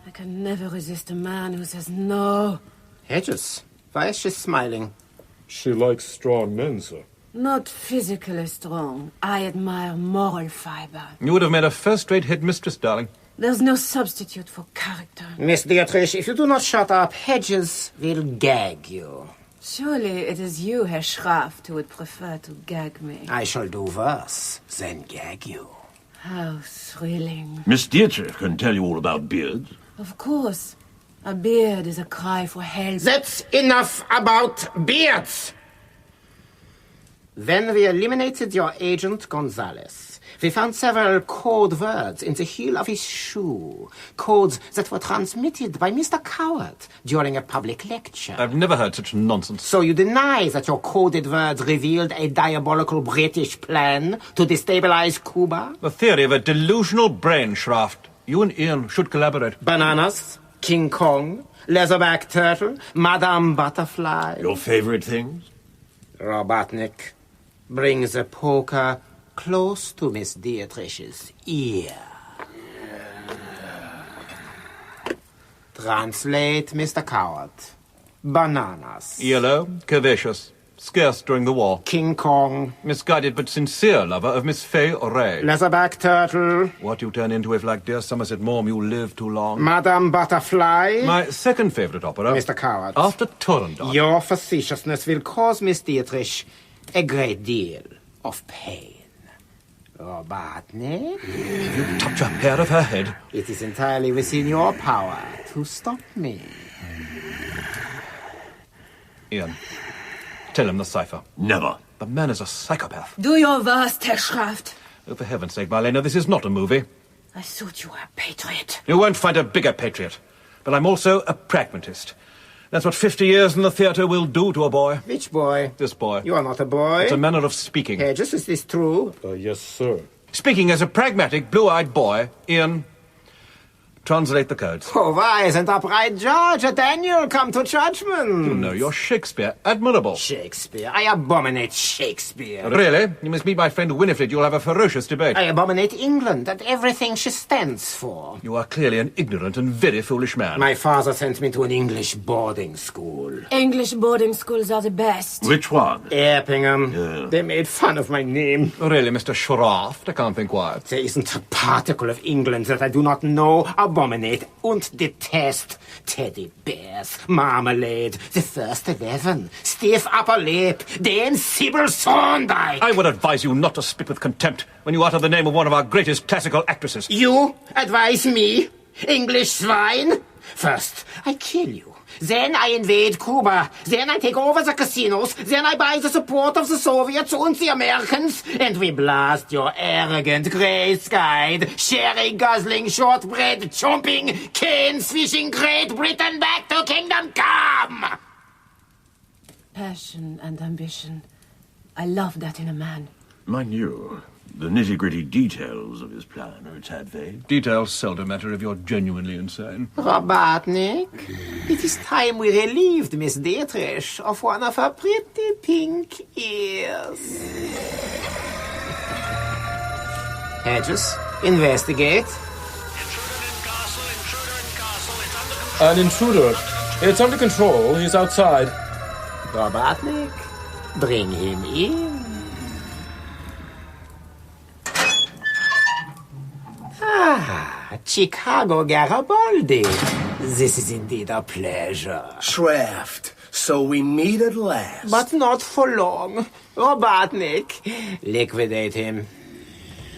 I can never resist a man who says no. Hedges, why is she smiling? She likes strong men, sir. Not physically strong. I admire moral fiber. You would have made a first-rate headmistress, darling. There's no substitute for character. Miss Dietrich, if you do not shut up, Hedges will gag you. Surely it is you, Herr Schraft, who would prefer to gag me. I shall do worse than gag you. How thrilling. Miss Dietrich can tell you all about beards. Of course. A beard is a cry for help. That's enough about beards! When we eliminated your agent Gonzalez, we found several code words in the heel of his shoe. Codes that were transmitted by Mr. Coward during a public lecture. I've never heard such nonsense. So you deny that your coded words revealed a diabolical British plan to destabilize Cuba? The theory of a delusional brain, Schraft. You and Ian should collaborate. Bananas? King Kong, Leatherback Turtle, Madame Butterfly. Your favorite things? Robotnik, bring the poker close to Miss Dietrich's ear. Translate, Mr. Coward. Bananas. Yellow, curvaceous, scarce during the war. King Kong. Misguided but sincere lover of Miss Fay Ray. Leatherback Turtle. What you turn into if, like dear Somerset Maugham, you live too long. Madame Butterfly. My second favourite opera. Mr. Coward. After Turandot. Your facetiousness will cause Miss Dietrich a great deal of pain. Robotnik? You touch a hair of her head. It is entirely within your power to stop me. Ian, tell him the cipher. Never. The man is a psychopath. Do your worst, Herr Schraft. Oh, for heaven's sake, Marlena, this is not a movie. I thought you were a patriot. You won't find a bigger patriot. But I'm also a pragmatist. That's what 50 years in the theatre will do to a boy. Which boy? This boy. You are not a boy. It's a manner of speaking. Hedges, is this true? Yes, sir. Speaking as a pragmatic, blue-eyed boy, Ian, translate the codes. Oh, wise and upright judge, Daniel, come to judgment. You know your Shakespeare. Admirable. Shakespeare. I abominate Shakespeare. Really? You must meet my friend Winifred. You'll have a ferocious debate. I abominate England and everything she stands for. You are clearly an ignorant and very foolish man. My father sent me to an English boarding school. English boarding schools are the best. Which one? Erpingham. Yeah. They made fun of my name. Really, Mr. Schraft? I can't think why. There isn't a particle of England that I do not know, abominate, and detest. Teddy bears, marmalade, the first 11, stiff upper lip, then Sybil Thorndyke. I would advise you not to spit with contempt when you utter the name of one of our greatest classical actresses. You advise me? English swine? First, I kill you. Then I invade Cuba. Then I take over the casinos. Then I buy the support of the Soviets and the Americans. And we blast your arrogant, grey-skied, sherry-guzzling, shortbread, chomping, cane-swishing Great Britain back to Kingdom Come! Passion and ambition. I love that in a man. Mind you, the nitty-gritty details of his plan are a tad vague. Details seldom matter if you're genuinely insane. Robotnik, it is time we relieved Miss Dietrich of one of her pretty pink ears. Hedges, investigate. An intruder. It's under control. He's outside. Robotnik, bring him in. Ah, Chicago Garibaldi. This is indeed a pleasure. Shraft, so we meet at last. But not for long. Robotnik, liquidate him.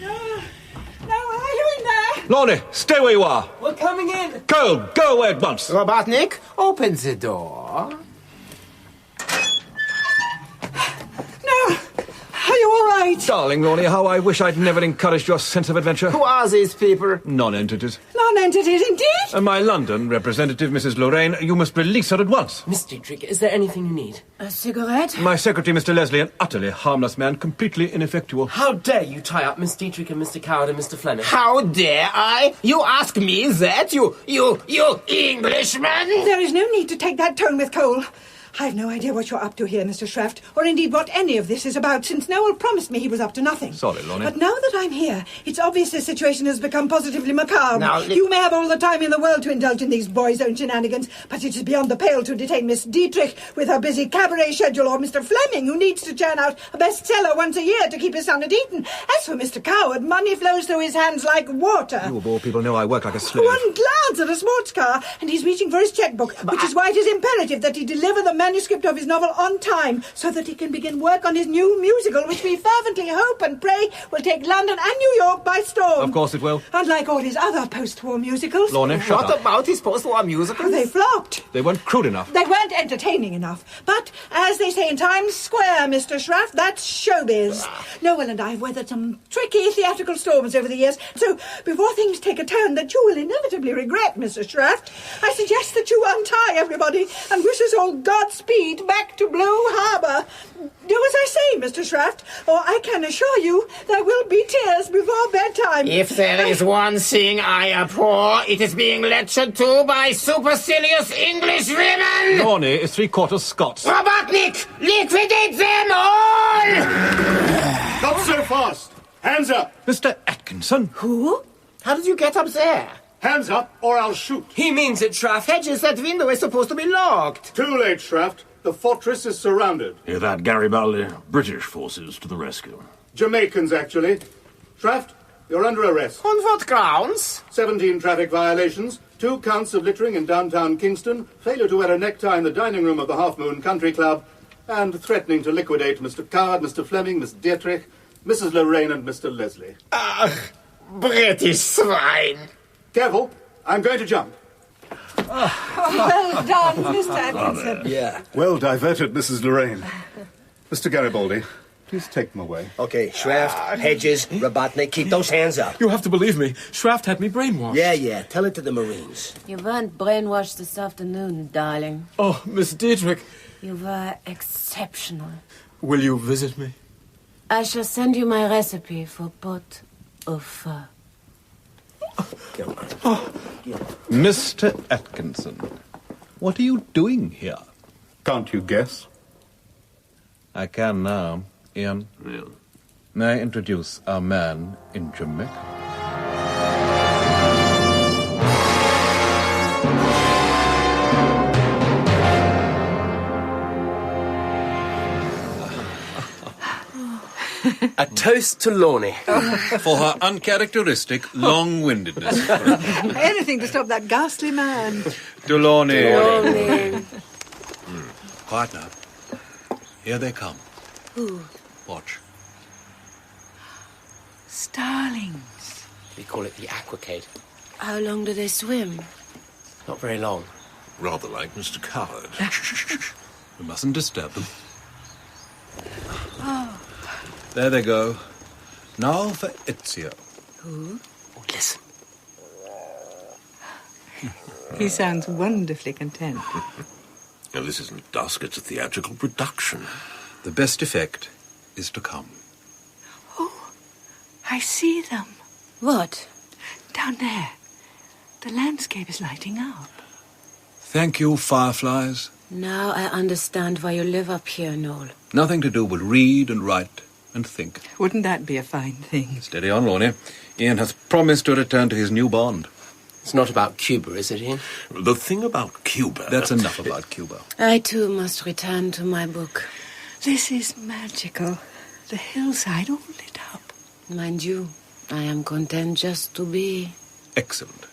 No, are you in there? Lorne, stay where you are. We're coming in. Go away at once. Robotnik, open the door. No. Are you all right? Darling Lorne, how I wish I'd never encouraged your sense of adventure. Who are these people? Non-entities. Non-entities, indeed. And my London representative, Mrs. Lorraine, you must release her at once. Miss Dietrich, is there anything you need? A cigarette? My secretary, Mr. Leslie, an utterly harmless man, completely ineffectual. How dare you tie up Miss Dietrich and Mr. Coward and Mr. Fleming? How dare I? You ask me that, you Englishman? There is no need to take that tone with Cole. I've no idea what you're up to here, Mr. Shraft, or indeed what any of this is about, since Noel promised me he was up to nothing. Sorry, Lorne. But now that I'm here, it's obvious the situation has become positively macabre. Now, you may have all the time in the world to indulge in these boys' own shenanigans, but it is beyond the pale to detain Miss Dietrich with her busy cabaret schedule, or Mr. Fleming, who needs to churn out a bestseller once a year to keep his son at Eton. As for Mr. Coward, money flows through his hands like water. You of all people know I work like a slave. One glance at a sports car, and he's reaching for his checkbook, which is why it is imperative that he deliver the manuscript of his novel on time, so that he can begin work on his new musical, which we fervently hope and pray will take London and New York by storm. Of course it will. Unlike all his other post-war musicals. Lorne, shut up. What about his post-war musicals? They flopped. They weren't crude enough. They weren't entertaining enough. But, as they say in Times Square, Mr. Shraft, that's showbiz. Noel and I have weathered some tricky theatrical storms over the years, so before things take a turn that you will inevitably regret, Mr. Shraft, I suggest that you untie everybody and wish us all Godspeed speed back to Blue Harbour. Do as I say, Mr. Shraft, or I can assure you there will be tears before bedtime. If there is one thing I abhor, it is being lectured to by supercilious English women! Lorne is 3/4 Scots. Robotnik, liquidate them all! Not so fast! Hands up! Mr. Atkinson? Who? How did you get up there? Hands up, or I'll shoot. He means it, Shraft. Hedges, that window is supposed to be locked. Too late, Shraft. The fortress is surrounded. Hear that, Garibaldi? British forces to the rescue. Jamaicans, actually. Shraft, you're under arrest. On what grounds? 17 traffic violations, 2 counts of littering in downtown Kingston, failure to wear a necktie in the dining room of the Half Moon Country Club, and threatening to liquidate Mr. Coward, Mr. Fleming, Miss Dietrich, Mrs. Lorraine, and Mr. Leslie. British swine. Careful, I'm going to jump. Well done, Mr. Atkinson. Yeah. Well diverted, Mrs. Lorraine. Mr. Garibaldi, please take them away. Okay, Shraft, Hedges, Robotnik, keep those hands up. You have to believe me. Shraft had me brainwashed. Yeah. Tell it to the Marines. You weren't brainwashed this afternoon, darling. Oh, Miss Dietrich. You were exceptional. Will you visit me? I shall send you my recipe for pot au feu. Mr. Atkinson, what are you doing here? Can't you guess? I can now. Ian, may I introduce our man in Jamaica? A toast to Lorne. For her uncharacteristic long-windedness. Anything to stop that ghastly man. To Lorne. Lorne. Quiet now. Here they come. Who? Watch. Starlings. We call it the aquacade. How long do they swim? Not very long. Rather like Mr. Coward. We mustn't disturb them. Oh. There they go. Now for Ezio. Who? Oh, listen. He sounds wonderfully content. Now, this isn't dusk, it's a theatrical production. The best effect is to come. Oh, I see them. What? Down there. The landscape is lighting up. Thank you, fireflies. Now I understand why you live up here, Noel. Nothing to do but read and write and think. Wouldn't that be a fine thing? Steady on, Lorne. Ian hath promised to return to his new bond. It's not about Cuba, is it, Ian? The thing about Cuba... That's enough about Cuba. I, too, must return to my book. This is magical. The hillside all lit up. Mind you, I am content just to be... Excellent.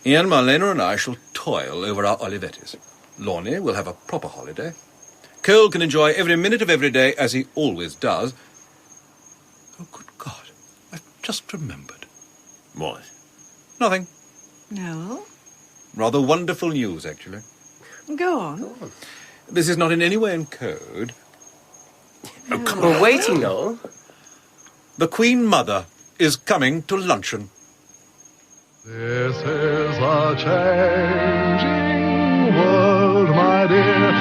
Ian, Marlena and I shall toil over our Olivettis. Lorne will have a proper holiday. Cole can enjoy every minute of every day, as he always does. Oh, good God. I've just remembered. What? Nothing. No? Rather wonderful news, actually. Go on. This is not in any way in code. No. We're waiting, Noel. The Queen Mother is coming to luncheon. This is a changing world, my dear.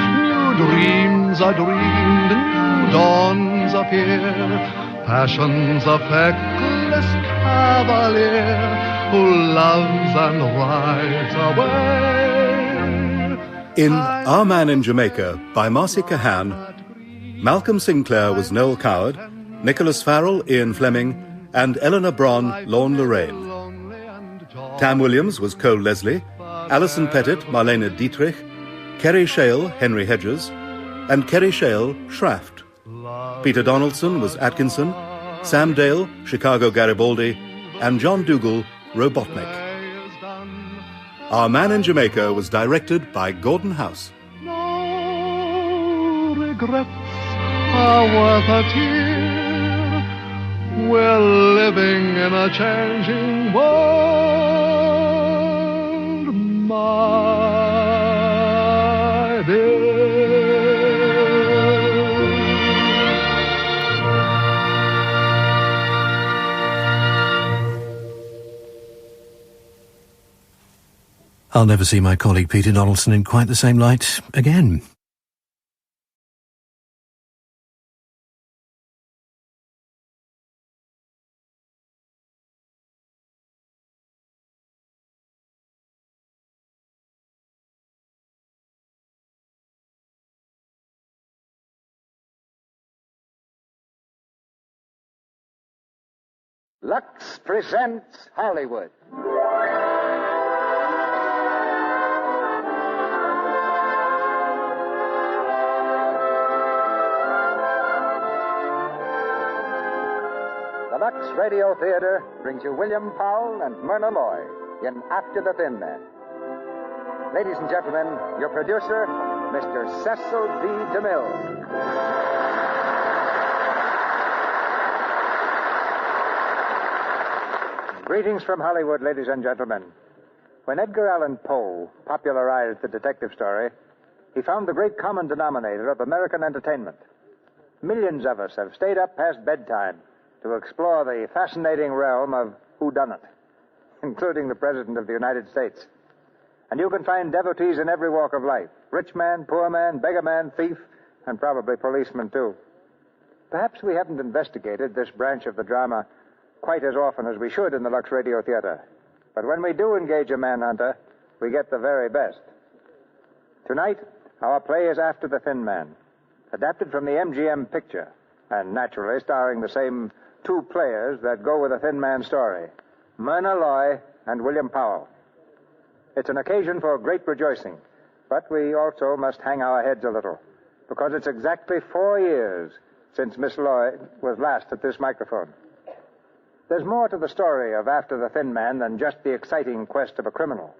New dreams are dreamed, new dawns appear. Passion's a feckless cavalier who loves and rides away. In Our Man in Jamaica by Marcy Cahan, Malcolm Sinclair was Noel Coward, Nicholas Farrell, Ian Fleming, and Eleanor Bron, Lorne Lorraine. Tam Williams was Cole Leslie, Alison Pettit, Marlena Dietrich, Kerry Shale, Henry Hedges, and Kerry Shale, Shraft. Peter Donaldson was Atkinson, Sam Dale, Chicago Garibaldi, and John Dougal, Robotnik. Our Man in Jamaica was directed by Gordon House. No regrets are worth a tear. We're living in a changing world, my dear. I'll never see my colleague Peter Donaldson in quite the same light again. Lux presents Hollywood. The Lux Radio Theatre brings you William Powell and Myrna Loy in After the Thin Man. Ladies and gentlemen, your producer, Mr. Cecil B. DeMille. Greetings from Hollywood, ladies and gentlemen. When Edgar Allan Poe popularized the detective story, he found the great common denominator of American entertainment. Millions of us have stayed up past bedtime to explore the fascinating realm of whodunit, including the President of the United States. And you can find devotees in every walk of life, rich man, poor man, beggar man, thief, and probably policeman, too. Perhaps we haven't investigated this branch of the drama quite as often as we should in the Lux Radio Theatre. But when we do engage a manhunter, we get the very best. Tonight, our play is After the Thin Man, adapted from the MGM picture, and naturally starring the same two players that go with the Thin Man story, Myrna Loy and William Powell. It's an occasion for great rejoicing, but we also must hang our heads a little, because it's exactly 4 years since Miss Loy was last at this microphone. There's more to the story of After the Thin Man than just the exciting quest of a criminal,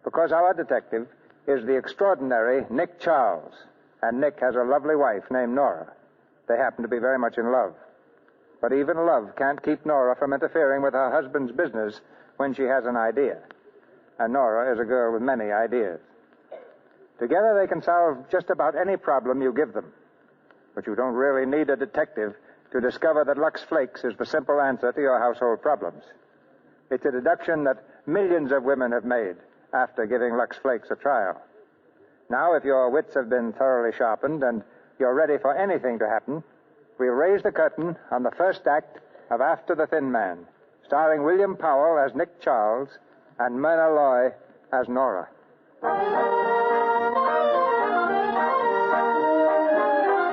because our detective is the extraordinary Nick Charles, and Nick has a lovely wife named Nora. They happen to be very much in love. But even love can't keep Nora from interfering with her husband's business when she has an idea. And Nora is a girl with many ideas. Together they can solve just about any problem you give them. But you don't really need a detective to discover that Lux Flakes is the simple answer to your household problems. It's a deduction that millions of women have made after giving Lux Flakes a trial. Now, if your wits have been thoroughly sharpened and you're ready for anything to happen, we'll raise the curtain on the first act of After the Thin Man, starring William Powell as Nick Charles and Myrna Loy as Nora.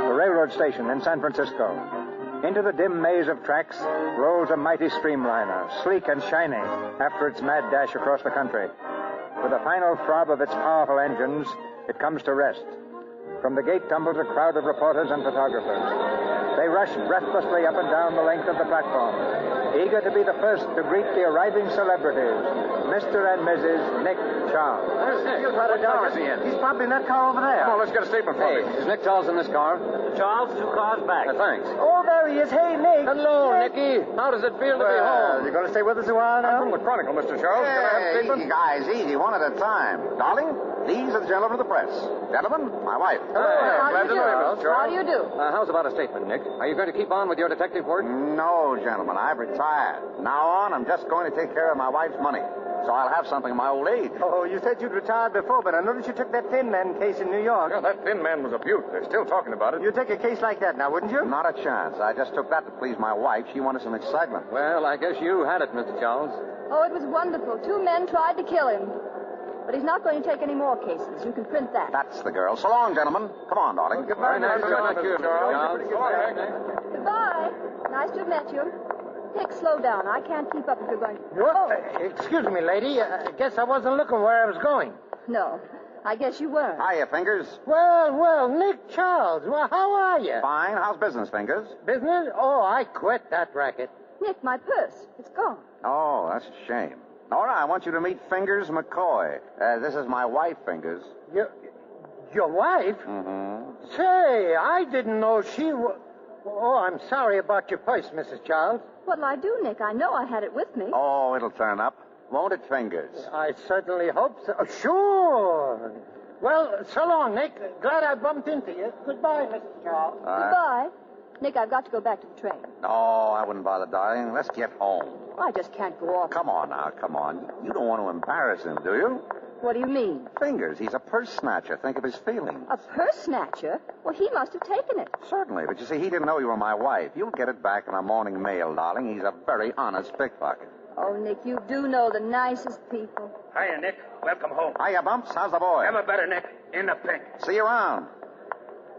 The railroad station in San Francisco. Into the dim maze of tracks rolls a mighty streamliner, sleek and shiny after its mad dash across the country. With a final throb of its powerful engines, it comes to rest. From the gate tumbles a crowd of reporters and photographers. They rush breathlessly up and down the length of the platform, eager to be the first to greet the arriving celebrities, Mr. and Mrs. Nick Charles. Where's Nick? What car is he in? He's probably in that car over there. Come on, let's get a statement from him. Is Nick Charles in this car? Charles, 2 cars back. Thanks. Oh, there he is. Hey, Nick. Hello, Nicky. How does it feel to be home? You going to stay with us a while now? I'm from the Chronicle, Mr. Charles. Can I have a statement? Easy, guys, easy. One at a time. Darling, these are the gentlemen of the press. Gentlemen, my wife. Glad to know you, Mr. Charles. How do you do? How's about a statement, Nick? Are you going to keep on with your detective work? No, gentlemen. I've retired. Now on, I'm just going to take care of my wife's money. So I'll have something in my old age. Oh, you said you'd retired before, but I noticed you took that Thin Man case in New York. Yeah, that Thin Man was a beaut. They're still talking about it. You'd take a case like that now, wouldn't you? Not a chance. I just took that to please my wife. She wanted some excitement. Well, I guess you had it, Mr. Charles. Oh, it was wonderful. 2 men tried to kill him. But he's not going to take any more cases. You can print that. That's the girl. So long, gentlemen. Come on, darling. Goodbye, nice to meet you, Charles. Goodbye. Nice to have met you. Nick, slow down. I can't keep up if you're going to... Excuse me, lady. I guess I wasn't looking where I was going. No, I guess you weren't. Hiya, Fingers. Well, Nick Charles. Well, how are you? Fine. How's business, Fingers? Business? Oh, I quit that racket. Nick, my purse. It's gone. Oh, that's a shame. Nora, I want you to meet Fingers McCoy. This is my wife, Fingers. Your wife? Mm-hmm. Say, I didn't know she was... Oh, I'm sorry about your purse, Mrs. Charles. What'll I do, Nick? I know I had it with me. Oh, it'll turn up. Won't it, Fingers? I certainly hope so. Sure. Well, so long, Nick. Glad I bumped into you. Goodbye, Mrs. Charles. Goodbye. Nick, I've got to go back to the train. Oh, I wouldn't bother, darling. Let's get home. I just can't go off. Come on now, come on. You don't want to embarrass him, do you? What do you mean? Fingers. He's a purse snatcher. Think of his feelings. A purse snatcher? Well, he must have taken it. Certainly, but you see, he didn't know you were my wife. You'll get it back in a morning mail, darling. He's a very honest pickpocket. Oh, Nick, you do know the nicest people. Hiya, Nick. Welcome home. Hiya, Bumps. How's the boy? Never better, Nick. In the pink. See you around.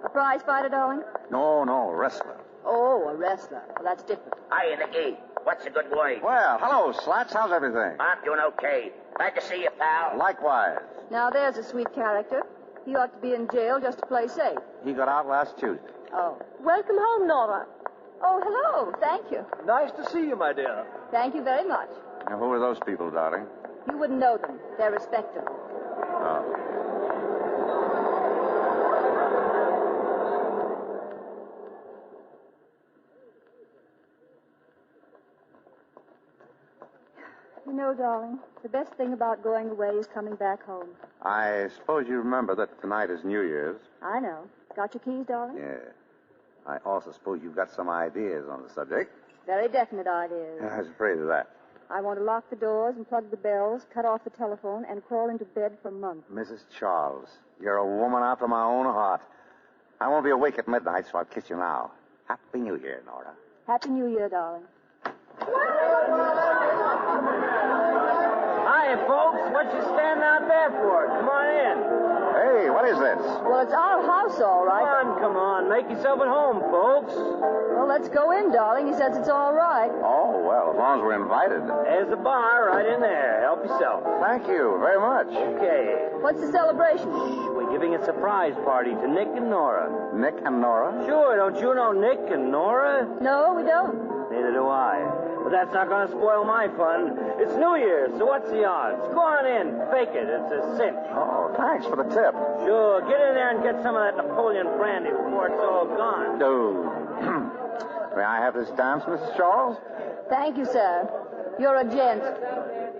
A prize fighter, darling? No, wrestler. Oh, a wrestler. Well, that's different. Hiya, Nicky. What's a good word? Well, hello, Slats. How's everything? I'm doing okay. Glad to see you, pal. Likewise. Now, there's a sweet character. He ought to be in jail just to play safe. He got out last Tuesday. Oh. Welcome home, Nora. Oh, hello. Thank you. Nice to see you, my dear. Thank you very much. Now, who are those people, darling? You wouldn't know them. They're respectable. Oh. You know, darling, the best thing about going away is coming back home. I suppose you remember that tonight is New Year's. I know. Got your keys, darling? Yeah. I also suppose you've got some ideas on the subject. Very definite ideas. I was afraid of that. I want to lock the doors and plug the bells, cut off the telephone, and crawl into bed for months. Mrs. Charles, you're a woman after my own heart. I won't be awake at midnight, so I'll kiss you now. Happy New Year, Nora. Happy New Year, darling. Hiya, folks. What you standing out there for? Come on in. Hey, what is this? Well, it's our house, all right. Come on. Make yourself at home, folks. Well, let's go in, darling. He says it's all right. Oh, well, as long as we're invited. There's the bar right in there. Help yourself. Thank you very much. Okay. What's the celebration? We're giving a surprise party to Nick and Nora. Nick and Nora? Sure. Don't you know Nick and Nora? No, we don't. Neither do I. But that's not going to spoil my fun. It's New Year's, so what's the odds? Go on in. Fake it. It's a cinch. Oh, thanks for the tip. Sure. Get in there and get some of that Napoleon brandy before it's all gone. May I have this dance, Mrs. Charles? Thank you, sir. You're a gent.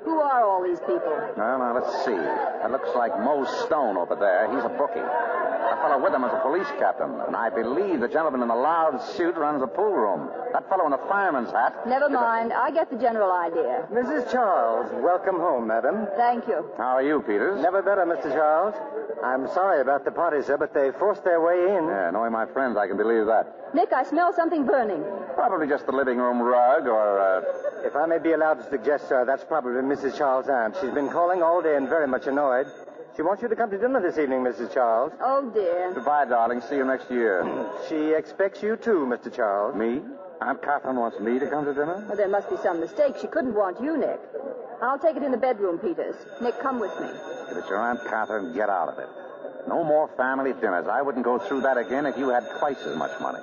Who are all these people? Well, now, let's see. It looks like Mo Stone over there. He's a bookie. That fellow with him is a police captain. And I believe the gentleman in the loud suit runs the pool room. That fellow in the fireman's hat... Never mind. I get the general idea. Mrs. Charles, welcome home, madam. Thank you. How are you, Peters? Never better, Mr. Charles. I'm sorry about the party, sir, but they forced their way in. Yeah, knowing my friends, I can believe that. Nick, I smell something burning. Probably just the living room rug or, If I may be allowed to suggest, sir, that's probably Mrs. Charles' aunt. She's been calling all day and very much annoyed. She wants you to come to dinner this evening, Mrs. Charles. Oh, dear. Goodbye, darling. See you next year. She expects you too, Mr. Charles. Me? Aunt Catherine wants me to come to dinner? Well, there must be some mistake. She couldn't want you, Nick. I'll take it in the bedroom, Peters. Nick, come with me. If it's your Aunt Catherine, get out of it. No more family dinners. I wouldn't go through that again if you had twice as much money.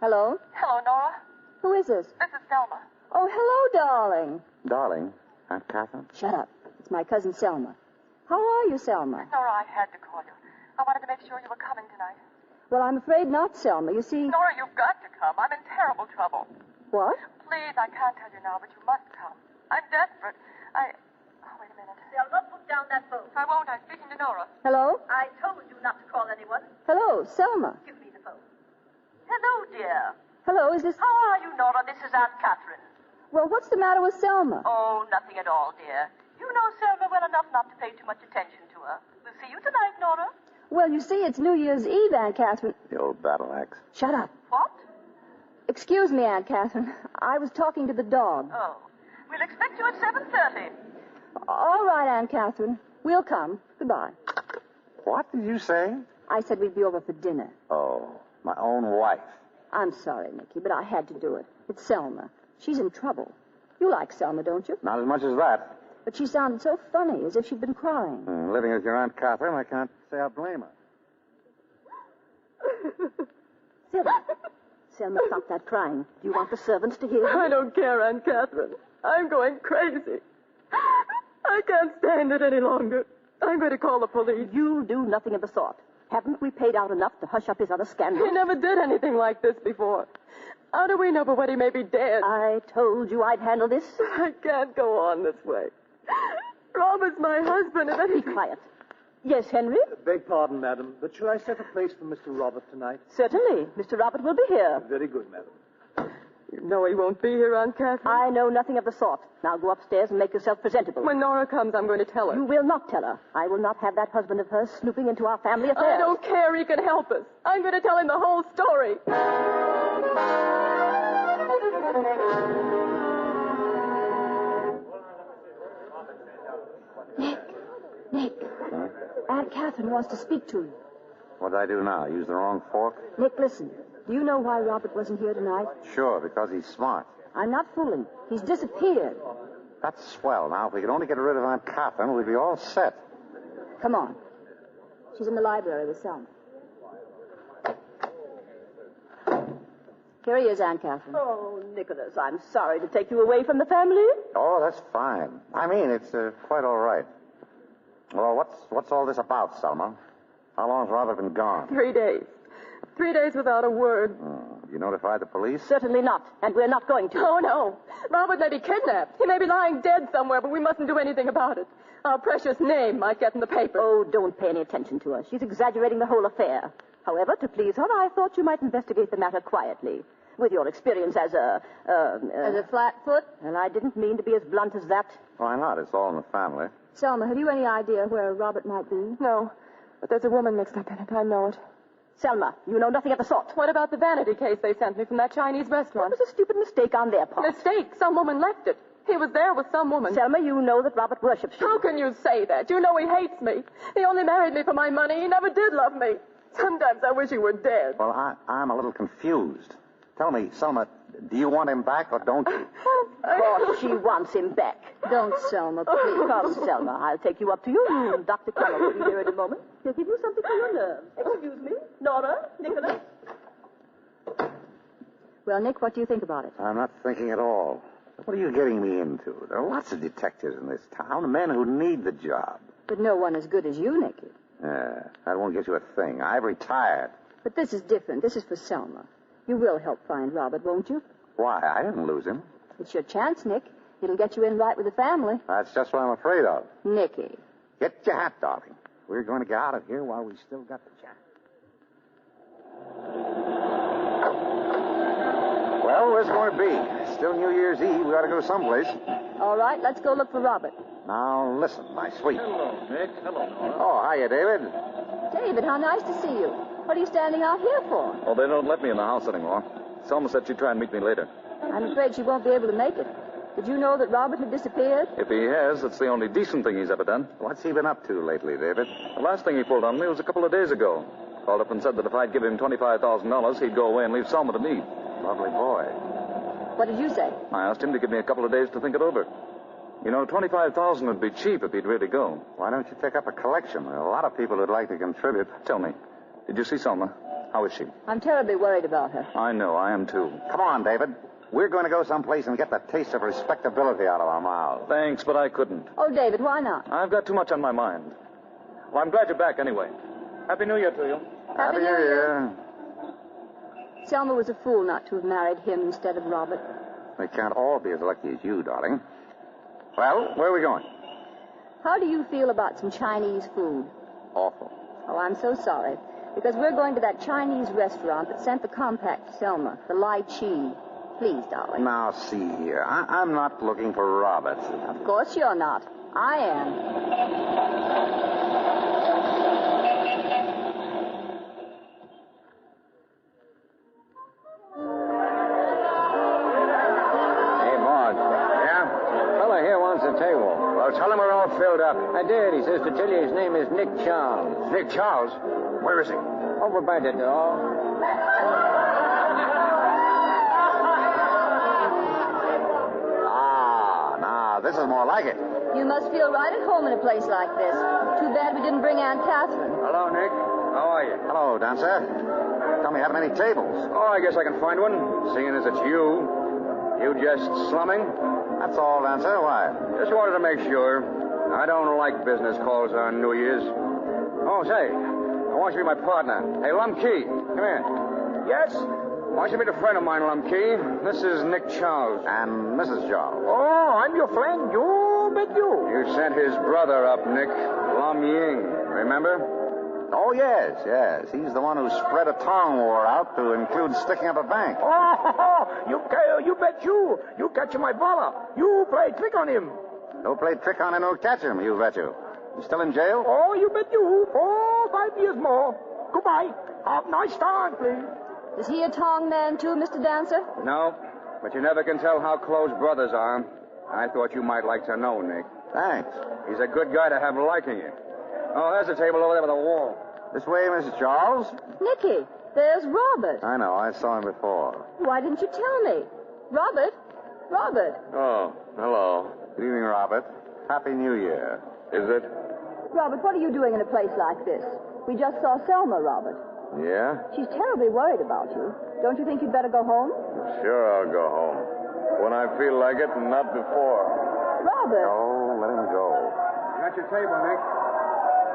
Hello? Hello, Nora. Who is this? This is Selma. Oh, hello, darling. Darling, Aunt Catherine? Shut up. It's my cousin Selma. How are you, Selma? Nora, I had to call you. I wanted to make sure you were coming tonight. Well, I'm afraid not, Selma. You see... Nora, you've got to come. I'm in terrible trouble. What? Please, I can't tell you now, but you must come. I'm desperate. Oh, wait a minute. Selma, put down that phone. I won't. I'm speaking to Nora. Hello? I told you not to call anyone. Hello, Selma. Give me the phone. Hello, dear. Hello, is this... How are you, Nora? This is Aunt Catherine. Well, what's the matter with Selma? Oh, nothing at all, dear. You know Selma well enough not to pay too much attention to her. We'll see you tonight, Nora. Well, you see, it's New Year's Eve, Aunt Catherine. The old battle axe. Shut up. What? Excuse me, Aunt Catherine. I was talking to the dog. Oh. We'll expect you at 7:30. All right, Aunt Catherine. We'll come. Goodbye. What did you say? I said we'd be over for dinner. Oh, my own wife. I'm sorry, Nicky, but I had to do it. It's Selma. She's in trouble. You like Selma, don't you? Not as much as that. But she sounded so funny, as if she'd been crying. Living with your Aunt Catherine, I can't say I blame her. Selma, stop that crying. Do you want the servants to hear? I don't care, Aunt Catherine. I'm going crazy. I can't stand it any longer. I'm going to call the police. You'll do nothing of the sort. Haven't we paid out enough to hush up his other scandals? He never did anything like this before. How do we know but what he may be dead? I told you I'd handle this. I can't go on this way. Robert's my husband, and then Be quiet. Yes, Henry? Beg pardon, madam, but shall I set a place for Mr. Robert tonight? Certainly. Mr. Robert will be here. Very good, madam. You know he won't be here, Aunt Catherine. I know nothing of the sort. Now go upstairs and make yourself presentable. When Nora comes, I'm going to tell her. You will not tell her. I will not have that husband of hers snooping into our family affairs. I don't care. He can help us. I'm going to tell him the whole story. Nick. Aunt Catherine wants to speak to you. What did I do now? Use the wrong fork? Nick, listen. Do you know why Robert wasn't here tonight? Sure, because he's smart. I'm not fooling. He's disappeared. That's swell. Now, if we could only get rid of Aunt Catherine, we'd be all set. Come on. She's in the library with Selma. Here he is, Aunt Catherine. Oh, Nicholas, I'm sorry to take you away from the family. Oh, that's fine. I mean, it's quite all right. Well, what's all this about, Selma? How long's Robert been gone? 3 days. 3 days without a word. You notified the police? Certainly not, and we're not going to. Oh, no. Robert may be kidnapped. He may be lying dead somewhere, but we mustn't do anything about it. Our precious name might get in the paper. Oh, don't pay any attention to her. She's exaggerating the whole affair. However, to please her, I thought you might investigate the matter quietly. With your experience as a flatfoot? Well, I didn't mean to be as blunt as that. Why not? It's all in the family. Selma, have you any idea where Robert might be? No, but there's a woman mixed up in it. I know it. Selma, you know nothing of the sort. What about the vanity case they sent me from that Chinese restaurant? It was a stupid mistake on their part. Mistake? Some woman left it. He was there with some woman. Selma, you know that Robert worships you. How can you say that? You know he hates me. He only married me for my money. He never did love me. Sometimes I wish he were dead. Well, I'm a little confused. Tell me, Selma, do you want him back or don't you? Of course she wants him back. Don't, Selma, please. Come, Selma. I'll take you up to your room. Dr. Keller will be here in a moment. He'll give you something for your nerves. Excuse me. Nora, Nicholas. Well, Nick, what do you think about it? I'm not thinking at all. What are you getting me into? There are lots of detectives in this town, men who need the job. But no one as good as you, Nicky. That won't get you a thing. I've retired. But this is different. This is for Selma. You will help find Robert, won't you? Why? I didn't lose him. It's your chance, Nick. It'll get you in right with the family. That's just what I'm afraid of. Nicky. Get your hat, darling. We're going to get out of here while we still got the chance. Well, where's it going to be? Still New Year's Eve. We ought to go someplace. All right, let's go look for Robert. Now, listen, my sweet. Hello, Nick. Hello, Nora. Oh, hiya, David. David, how nice to see you. What are you standing out here for? Oh, they don't let me in the house anymore. Selma said she'd try and meet me later. I'm afraid she won't be able to make it. Did you know that Robert had disappeared? If he has, it's the only decent thing he's ever done. What's he been up to lately, David? The last thing he pulled on me was a couple of days ago. Called up and said that if I'd give him $25,000, he'd go away and leave Selma to me. Lovely boy. What did you say? I asked him to give me a couple of days to think it over. You know, $25,000 would be cheap if he'd really go. Why don't you take up a collection? There are a lot of people who'd like to contribute. Tell me, did you see Selma? How is she? I'm terribly worried about her. I know, I am too. Come on, David. We're going to go someplace and get the taste of respectability out of our mouths. Thanks, but I couldn't. Oh, David, why not? I've got too much on my mind. Well, I'm glad you're back anyway. Happy New Year to you. Happy New Year. Selma was a fool not to have married him instead of Robert. We can't all be as lucky as you, darling. Well, where are we going? How do you feel about some Chinese food? Awful. Oh, I'm so sorry. Because we're going to that Chinese restaurant that sent the compact to Selma, the Lai Chi. Please, darling. Now, see here. I'm not looking for Robert. Of course you're not. I am. Hey, boss. Yeah? Fella here wants a table. Well, tell him we're all filled up. I did. He says to tell you his name is Nick Charles. Nick Charles? Where is he? Over by the door. This is more like it. You must feel right at home in a place like this. Too bad we didn't bring Aunt Catherine. Hello, Nick. How are you? Hello, Dancer. Tell me, haven't any tables? Oh, I guess I can find one, seeing as it's you. You just slumming? That's all, Dancer. Why? Just wanted to make sure. I don't like business calls on New Year's. Oh, say, I want you to be my partner. Hey, Lum Key, come here. Yes? I want you to meet a friend of mine, Lum Key. This is Nick Charles. And Mrs. Charles. Oh, I'm your friend. You bet you. You sent his brother up, Nick. Lum Ying. Remember? Oh, yes. He's the one who spread a tongue war out to include sticking up a bank. Oh, you bet you. You catch my brother. You play trick on him. Who played trick on him who'll catch him, you bet you. You still in jail? Oh, you bet you. 4 or 5 years more. Goodbye. Have a nice time, please. Is he a tong man, too, Mr. Dancer? No, but you never can tell how close brothers are. I thought you might like to know, Nick. Thanks. He's a good guy to have liking you. Oh, there's a table over there by the wall. This way, Mrs. Charles. Nicky, there's Robert. I know. I saw him before. Why didn't you tell me? Robert? Robert? Oh, hello. Good evening, Robert. Happy New Year. Is it? Robert, what are you doing in a place like this? We just saw Selma, Robert. Yeah? She's terribly worried about you. Don't you think you'd better go home? Sure, I'll go home. When I feel like it, and not before. Robert! Oh, let him go. Got your table, Nick.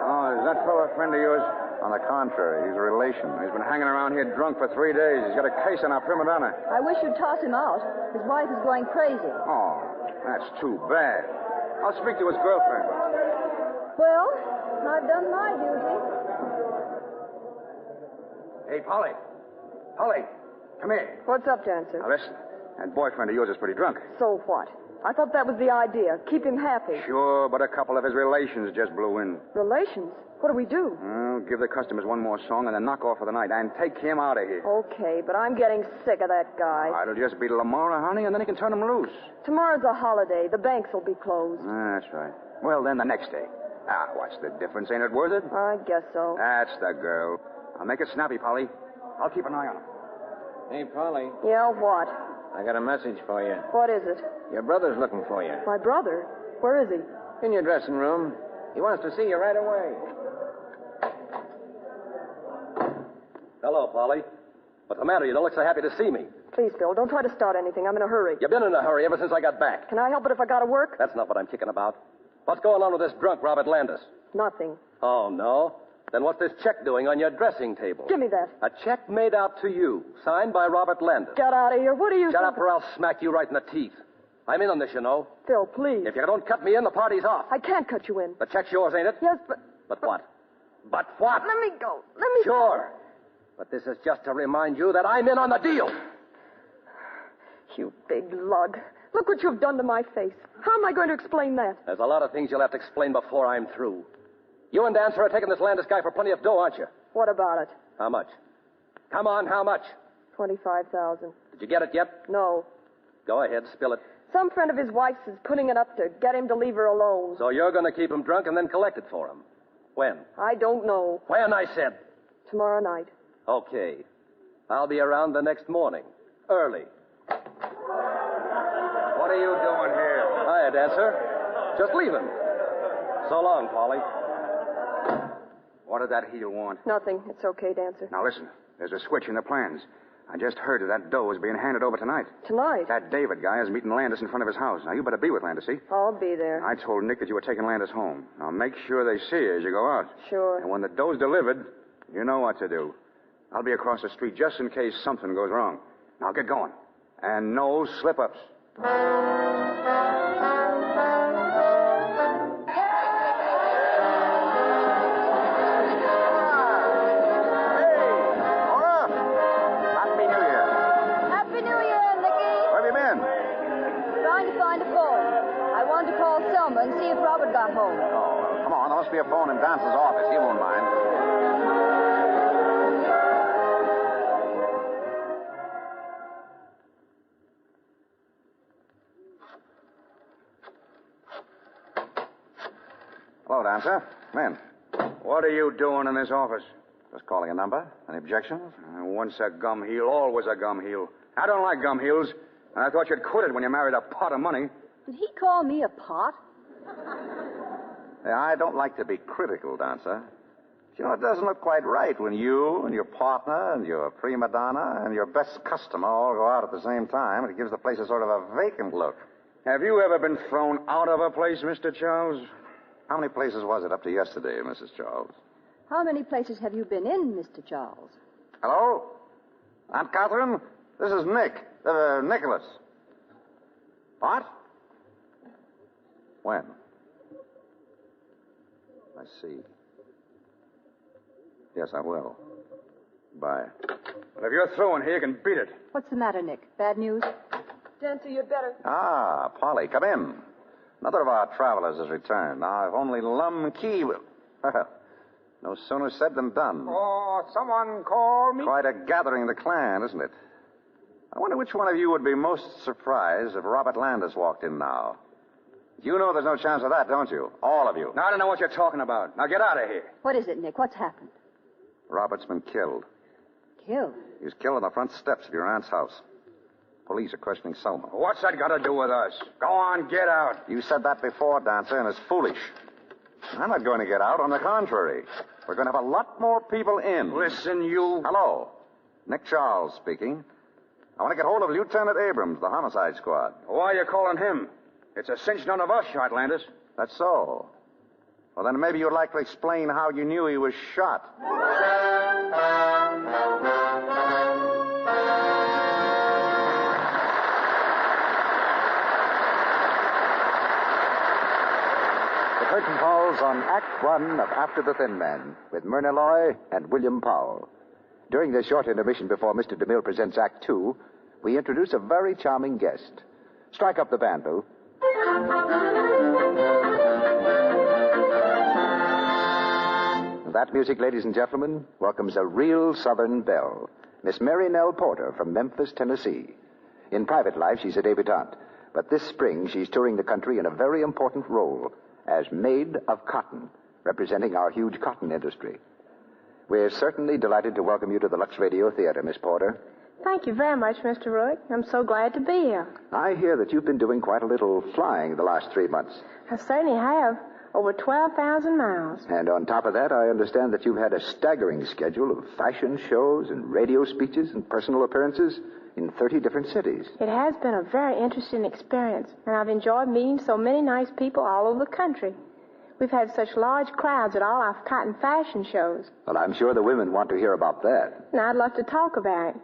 Oh, is that fellow a friend of yours? On the contrary, he's a relation. He's been hanging around here drunk for 3 days. He's got a case on our prima donna. I wish you'd toss him out. His wife is going crazy. Oh, that's too bad. I'll speak to his girlfriend. Well, I've done my duty. Hey, Polly. Polly, come here. What's up, Dancer? Now, listen. That boyfriend of yours is pretty drunk. So what? I thought that was the idea. Keep him happy. Sure, but a couple of his relations just blew in. Relations? What do we do? Well, give the customers one more song and then knock off for the night and take him out of here. Okay, but I'm getting sick of that guy. It'll just be tomorrow, honey, and then he can turn him loose. Tomorrow's a holiday. The banks will be closed. That's right. Well, then the next day. What's the difference? Ain't it worth it? I guess so. That's the girl. I'll make it snappy, Polly. I'll keep an eye on him. Hey, Polly. Yeah, what? I got a message for you. What is it? Your brother's looking for you. My brother? Where is he? In your dressing room. He wants to see you right away. Hello, Polly. What's the matter? You don't look so happy to see me. Please, Phil, don't try to start anything. I'm in a hurry. You've been in a hurry ever since I got back. Can I help it if I gotta work? That's not what I'm kicking about. What's going on with this drunk Robert Landis? Nothing. Oh, no? Then what's this check doing on your dressing table? Give me that. A check made out to you, signed by Robert Landis. Get out of here. What are you... Shut up or I'll smack you right in the teeth. I'm in on this, you know. Phil, please. If you don't cut me in, the party's off. I can't cut you in. The check's yours, ain't it? Yes, but... But what? But what? Let me go. Let me... Sure. But this is just to remind you that I'm in on the deal. You big lug. Look what you've done to my face. How am I going to explain that? There's a lot of things you'll have to explain before I'm through. You and Dancer are taking this Landis guy for plenty of dough, aren't you? What about it? How much? Come on, how much? 25,000. Did you get it yet? No. Go ahead, spill it. Some friend of his wife's is putting it up to get him to leave her alone. So you're going to keep him drunk and then collect it for him. When? I don't know. When, I said? Tomorrow night. Okay. I'll be around the next morning. Early. What are you doing here? Hiya, Dancer. Just leaving. So long, Polly. What did that heel want? Nothing. It's okay, Dancer. Now, listen. There's a switch in the plans. I just heard that dough is being handed over tonight. Tonight? That David guy is meeting Landis in front of his house. Now, you better be with Landis, see? I'll be there. I told Nick that you were taking Landis home. Now, make sure they see you as you go out. Sure. And when the dough's delivered, you know what to do. I'll be across the street just in case something goes wrong. Now, get going. And no slip-ups. And see if Robert got home. Oh, well, come on. There must be a phone in Dance's office. He won't mind. Hello, Dancer. Come in. What are you doing in this office? Just calling a number. Any objections? Once a gum heel, always a gum heel. I don't like gum heels, and I thought you'd quit it when you married a pot of money. Did he call me a pot? I don't like to be critical, Dancer. But, you know, it doesn't look quite right when you and your partner and your prima donna and your best customer all go out at the same time. It gives the place a sort of a vacant look. Have you ever been thrown out of a place, Mr. Charles? How many places was it up to yesterday, Mrs. Charles? How many places have you been in, Mr. Charles? Hello? Aunt Catherine? This is Nick. Nicholas. What? When? I see. Yes, I will. Bye. Well, if you're through in here, you can beat it. What's the matter, Nick? Bad news? Dancer, you'd better... Ah, Polly, come in. Another of our travelers has returned. Now, if only Lum Key will... Well, no sooner said than done. Oh, someone call me? Quite a gathering of the clan, isn't it? I wonder which one of you would be most surprised if Robert Landis walked in now. You know there's no chance of that, don't you? All of you. Now, I don't know what you're talking about. Now, get out of here. What is it, Nick? What's happened? Robert's been killed. Killed? He was killed on the front steps of your aunt's house. Police are questioning Selma. What's that got to do with us? Go on, get out. You said that before, Dancer, and it's foolish. I'm not going to get out. On the contrary. We're going to have a lot more people in. Listen, you... Hello. Nick Charles speaking. I want to get hold of Lieutenant Abrams, the homicide squad. Why are you calling him? It's a cinch none of us shot Landis. That's so. Well, then maybe you'd like to explain how you knew he was shot. The curtain falls on Act One of After the Thin Man with Myrna Loy and William Powell. During this short intermission before Mr. DeMille presents Act Two, we introduce a very charming guest. Strike up the band, Lou. That music, ladies and gentlemen, welcomes a real Southern belle, Miss Mary Nell Porter from Memphis, Tennessee. In private life, she's a debutante, but this spring she's touring the country in a very important role as Maid of Cotton, representing our huge cotton industry. We're certainly delighted to welcome you to the Lux Radio Theatre, Miss Porter. Thank you very much, Mr. Roy. I'm so glad to be here. I hear that you've been doing quite a little flying the last 3 months. I certainly have. Over 12,000 miles. And on top of that, I understand that you've had a staggering schedule of fashion shows and radio speeches and personal appearances in 30 different cities. It has been a very interesting experience, and I've enjoyed meeting so many nice people all over the country. We've had such large crowds at all our cotton fashion shows. Well, I'm sure the women want to hear about that. And I'd love to talk about it.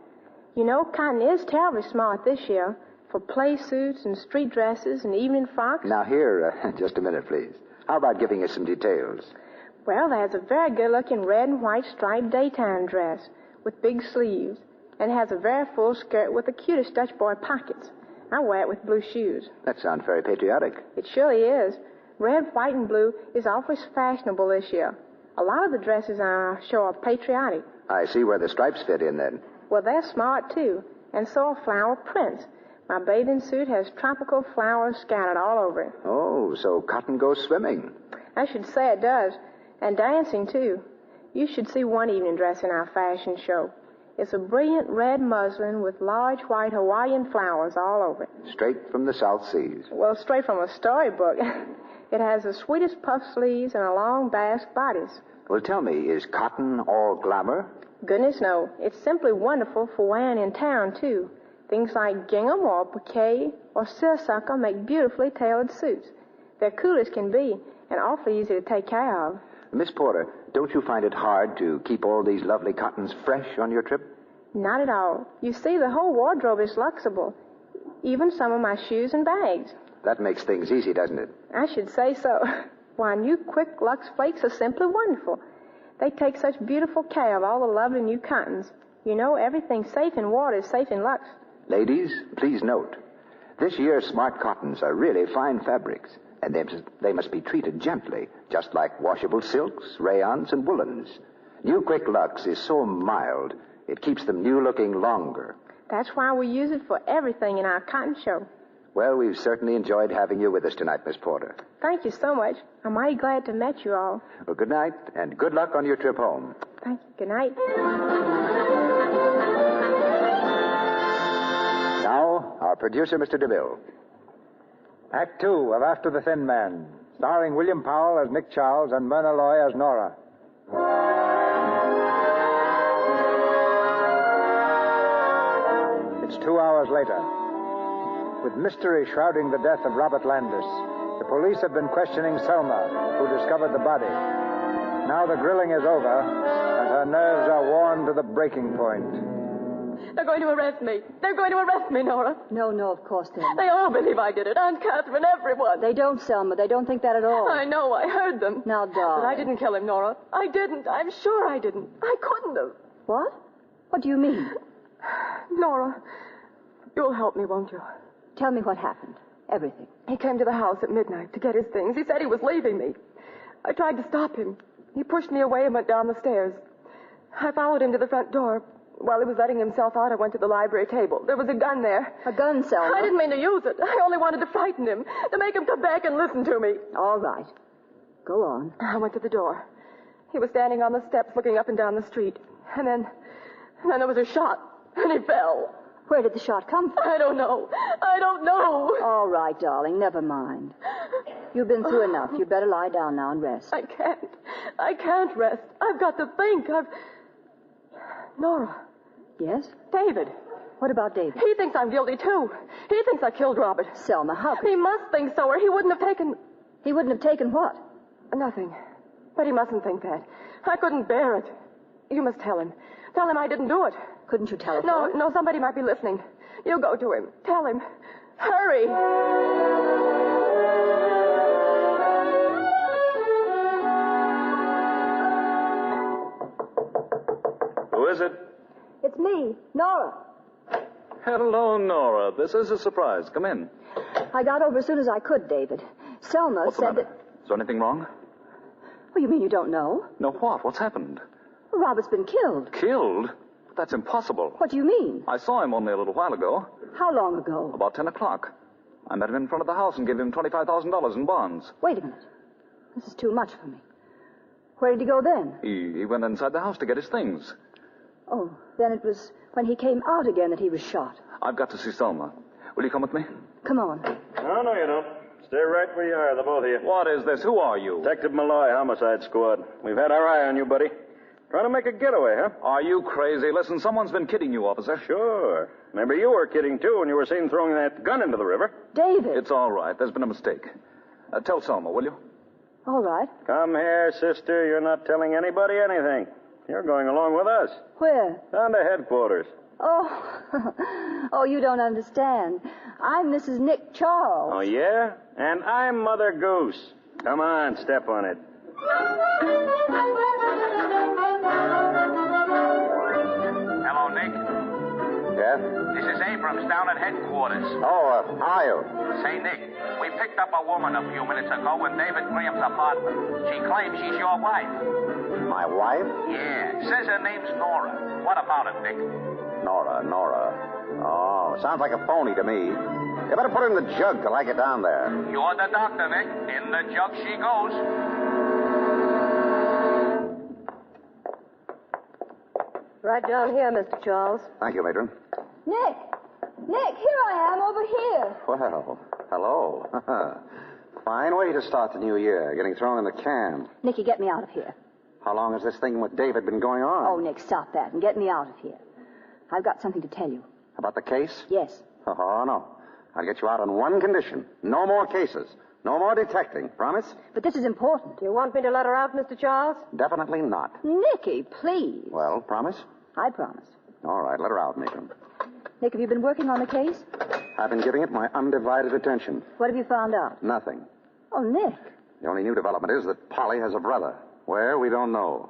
You know, cotton is terribly smart this year for play suits and street dresses and evening frocks. Now, here, just a minute, please. How about giving us some details? Well, there's a very good-looking red and white striped daytime dress with big sleeves, and has a very full skirt with the cutest Dutch boy pockets. I wear it with blue shoes. That sounds very patriotic. It surely is. Red, white, and blue is awfully fashionable this year. A lot of the dresses on our show are patriotic. I see where the stripes fit in, then. Well, they're smart, too, and so are flower prints. My bathing suit has tropical flowers scattered all over it. Oh, so cotton goes swimming. I should say it does. And dancing, too. You should see one evening dress in our fashion show. It's a brilliant red muslin with large white Hawaiian flowers all over it. Straight from the South Seas. Well, straight from a storybook. It has the sweetest puff sleeves and a long basque bodice. Well, tell me, is cotton all glamour? Goodness, no. It's simply wonderful for wearing in town, too. Things like gingham or bouquet or seersucker make beautifully tailored suits. They're cool as can be and awfully easy to take care of. Miss Porter, don't you find it hard to keep all these lovely cottons fresh on your trip? Not at all. You see, the whole wardrobe is Luxable. Even some of my shoes and bags. That makes things easy, doesn't it? I should say so. Why, new quick Lux Flakes are simply wonderful. They take such beautiful care of all the lovely new cottons. You know, everything safe in water is safe in Lux. Ladies, please note, this year's smart cottons are really fine fabrics, and they must be treated gently, just like washable silks, rayons, and woolens. New Quick Lux is so mild, it keeps them new-looking longer. That's why we use it for everything in our cotton show. Well, we've certainly enjoyed having you with us tonight, Miss Porter. Thank you so much. I'm mighty glad to meet you all. Well, good night, and good luck on your trip home. Thank you. Good night. Now, our producer, Mr. DeMille. Act Two of After the Thin Man, starring William Powell as Nick Charles and Myrna Loy as Nora. It's 2 hours later. With mystery shrouding the death of Robert Landis, the police have been questioning Selma, who discovered the body. Now the grilling is over, and her nerves are worn to the breaking point. They're going to arrest me. They're going to arrest me, Nora. No, of course they don't. They all believe I did it. Aunt Catherine, everyone. They don't, Selma. They don't think that at all. I know. I heard them. Now, darling. But I didn't kill him, Nora. I didn't. I'm sure I didn't. I couldn't have. What? What do you mean? Nora, you'll help me, won't you? Tell me what happened. Everything. He came to the house at midnight to get his things. He said he was leaving me. I tried to stop him. He pushed me away and went down the stairs. I followed him to the front door. While he was letting himself out, I went to the library table. There was a gun there. A gun, Selma? I didn't mean to use it. I only wanted to frighten him, to make him come back and listen to me. All right. Go on. I went to the door. He was standing on the steps looking up and down the street. And then there was a shot, and he fell. Where did the shot come from? I don't know. All right, darling, never mind. You've been through enough. You'd better lie down now and rest. I can't rest. I've got to think. Nora. Yes? David. What about David? He thinks I'm guilty, too. He thinks I killed Robert. Selma, how could... He must think so, or he wouldn't have taken... He wouldn't have taken what? Nothing. But he mustn't think that. I couldn't bear it. You must tell him. Tell him I didn't do it. Couldn't you tell him? No, somebody might be listening. You go to him. Tell him. Hurry! Who is it? It's me, Nora. Hello, Nora. This is a surprise. Come in. I got over as soon as I could, David. Selma What's said the matter? Is there anything wrong? Oh, you mean you don't know? No, what? What's happened? Robert's been killed. Killed? That's impossible. What do you mean? I saw him only a little while ago. How long ago? About 10 o'clock. I met him in front of the house and gave him $25,000 in bonds. Wait a minute. This is too much for me. Where did he go then? He went inside the house to get his things. Oh, then it was when he came out again that he was shot. I've got to see Selma. Will you come with me? Come on. No, you don't. Stay right where you are, the both of you. What is this? Who are you? Detective Malloy, Homicide Squad. We've had our eye on you, buddy. Trying to make a getaway, huh? Are you crazy? Listen, someone's been kidding you, officer. Sure. Maybe you were kidding, too, when you were seen throwing that gun into the river. David. It's all right. There's been a mistake. Tell Selma, will you? All right. Come here, sister. You're not telling anybody anything. You're going along with us. Where? Down to headquarters. Oh, oh, you don't understand. I'm Mrs. Nick Charles. Oh, yeah? And I'm Mother Goose. Come on, step on it. Hello, Nick. Yeah? This is Abrams down at headquarters. Oh, how are you? Say, Nick, we picked up a woman a few minutes ago in David Graham's apartment. She claims she's your wife. My wife? Yeah. Says her name's Nora. What about it, Nick? Nora. Oh, sounds like a phony to me. You better put her in the jug till I get down there. You're the doctor, Nick. In the jug she goes. Right down here, Mr. Charles. Thank you, Matron. Nick, here I am, over here. Well, hello. Fine way to start the new year, getting thrown in the can. Nicky, get me out of here. How long has this thing with David been going on? Oh, Nick, stop that and get me out of here. I've got something to tell you. About the case? Yes. Oh, no. I'll get you out on one condition. No more cases. No more detecting. Promise? But this is important. Do you want me to let her out, Mr. Charles? Definitely not. Nicky, please. Well, promise? I promise. All right, let her out, Matron. Nick, have you been working on the case? I've been giving it my undivided attention. What have you found out? Nothing. Oh, Nick. The only new development is that Polly has a brother. Where, we don't know.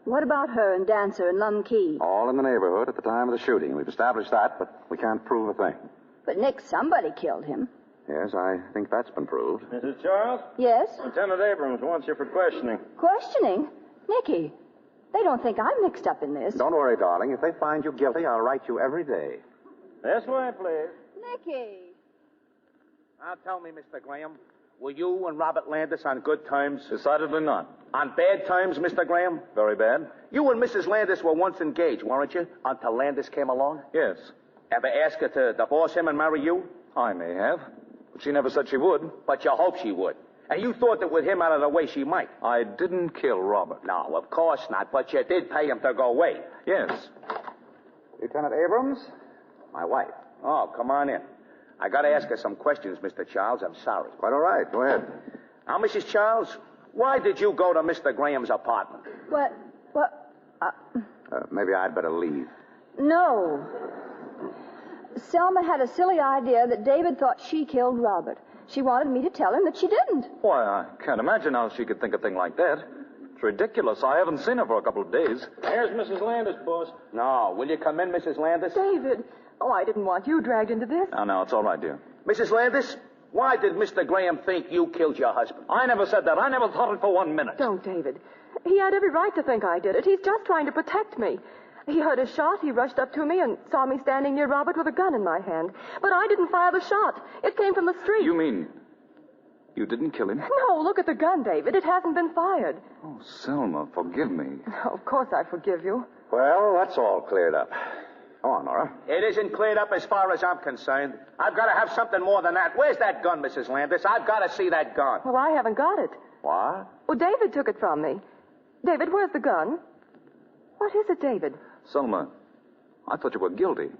What about her and Dancer and Lum Key? All in the neighborhood at the time of the shooting. We've established that, but we can't prove a thing. But, Nick, somebody killed him. Yes, I think that's been proved. Mrs. Charles? Yes? Lieutenant Abrams wants you for questioning. Questioning? Nicky, they don't think I'm mixed up in this. Don't worry, darling. If they find you guilty, I'll write you every day. This way, please. Nicky. Now tell me, Mr. Graham, were you and Robert Landis on good terms? Decidedly not. On bad terms, Mr. Graham? Very bad. You and Mrs. Landis were once engaged, weren't you? Until Landis came along? Yes. Ever ask her to divorce him and marry you? I may have. But she never said she would. But you hoped she would. And you thought that with him out of the way, she might. I didn't kill Robert. No, of course not. But you did pay him to go away. Yes. Lieutenant Abrams, my wife. Oh, come on in. I got to ask her some questions, Mr. Charles. I'm sorry. Quite all right. Go ahead. Now, Mrs. Charles, why did you go to Mr. Graham's apartment? What? Maybe I'd better leave. No. Selma had a silly idea that David thought she killed Robert. She wanted me to tell him that she didn't. Why, I can't imagine how she could think a thing like that. It's ridiculous. I haven't seen her for a couple of days. Here's Mrs. Landis, boss. No. Will you come in, Mrs. Landis? David. Oh, I didn't want you dragged into this. No, it's all right, dear. Mrs. Landis, why did Mr. Graham think you killed your husband? I never said that. I never thought it for 1 minute. Don't, David. He had every right to think I did it. He's just trying to protect me. He heard a shot. He rushed up to me and saw me standing near Robert with a gun in my hand. But I didn't fire the shot. It came from the street. You mean You didn't kill him? No, look at the gun, David. It hasn't been fired. Oh, Selma, forgive me. Oh, of course I forgive you. Well, that's all cleared up. Go on, Nora. It isn't cleared up as far as I'm concerned. I've got to have something more than that. Where's that gun, Mrs. Landis? I've got to see that gun. Well, I haven't got it. What? Well, David took it from me. David, where's the gun? What is it, David? Selma, I thought you were guilty.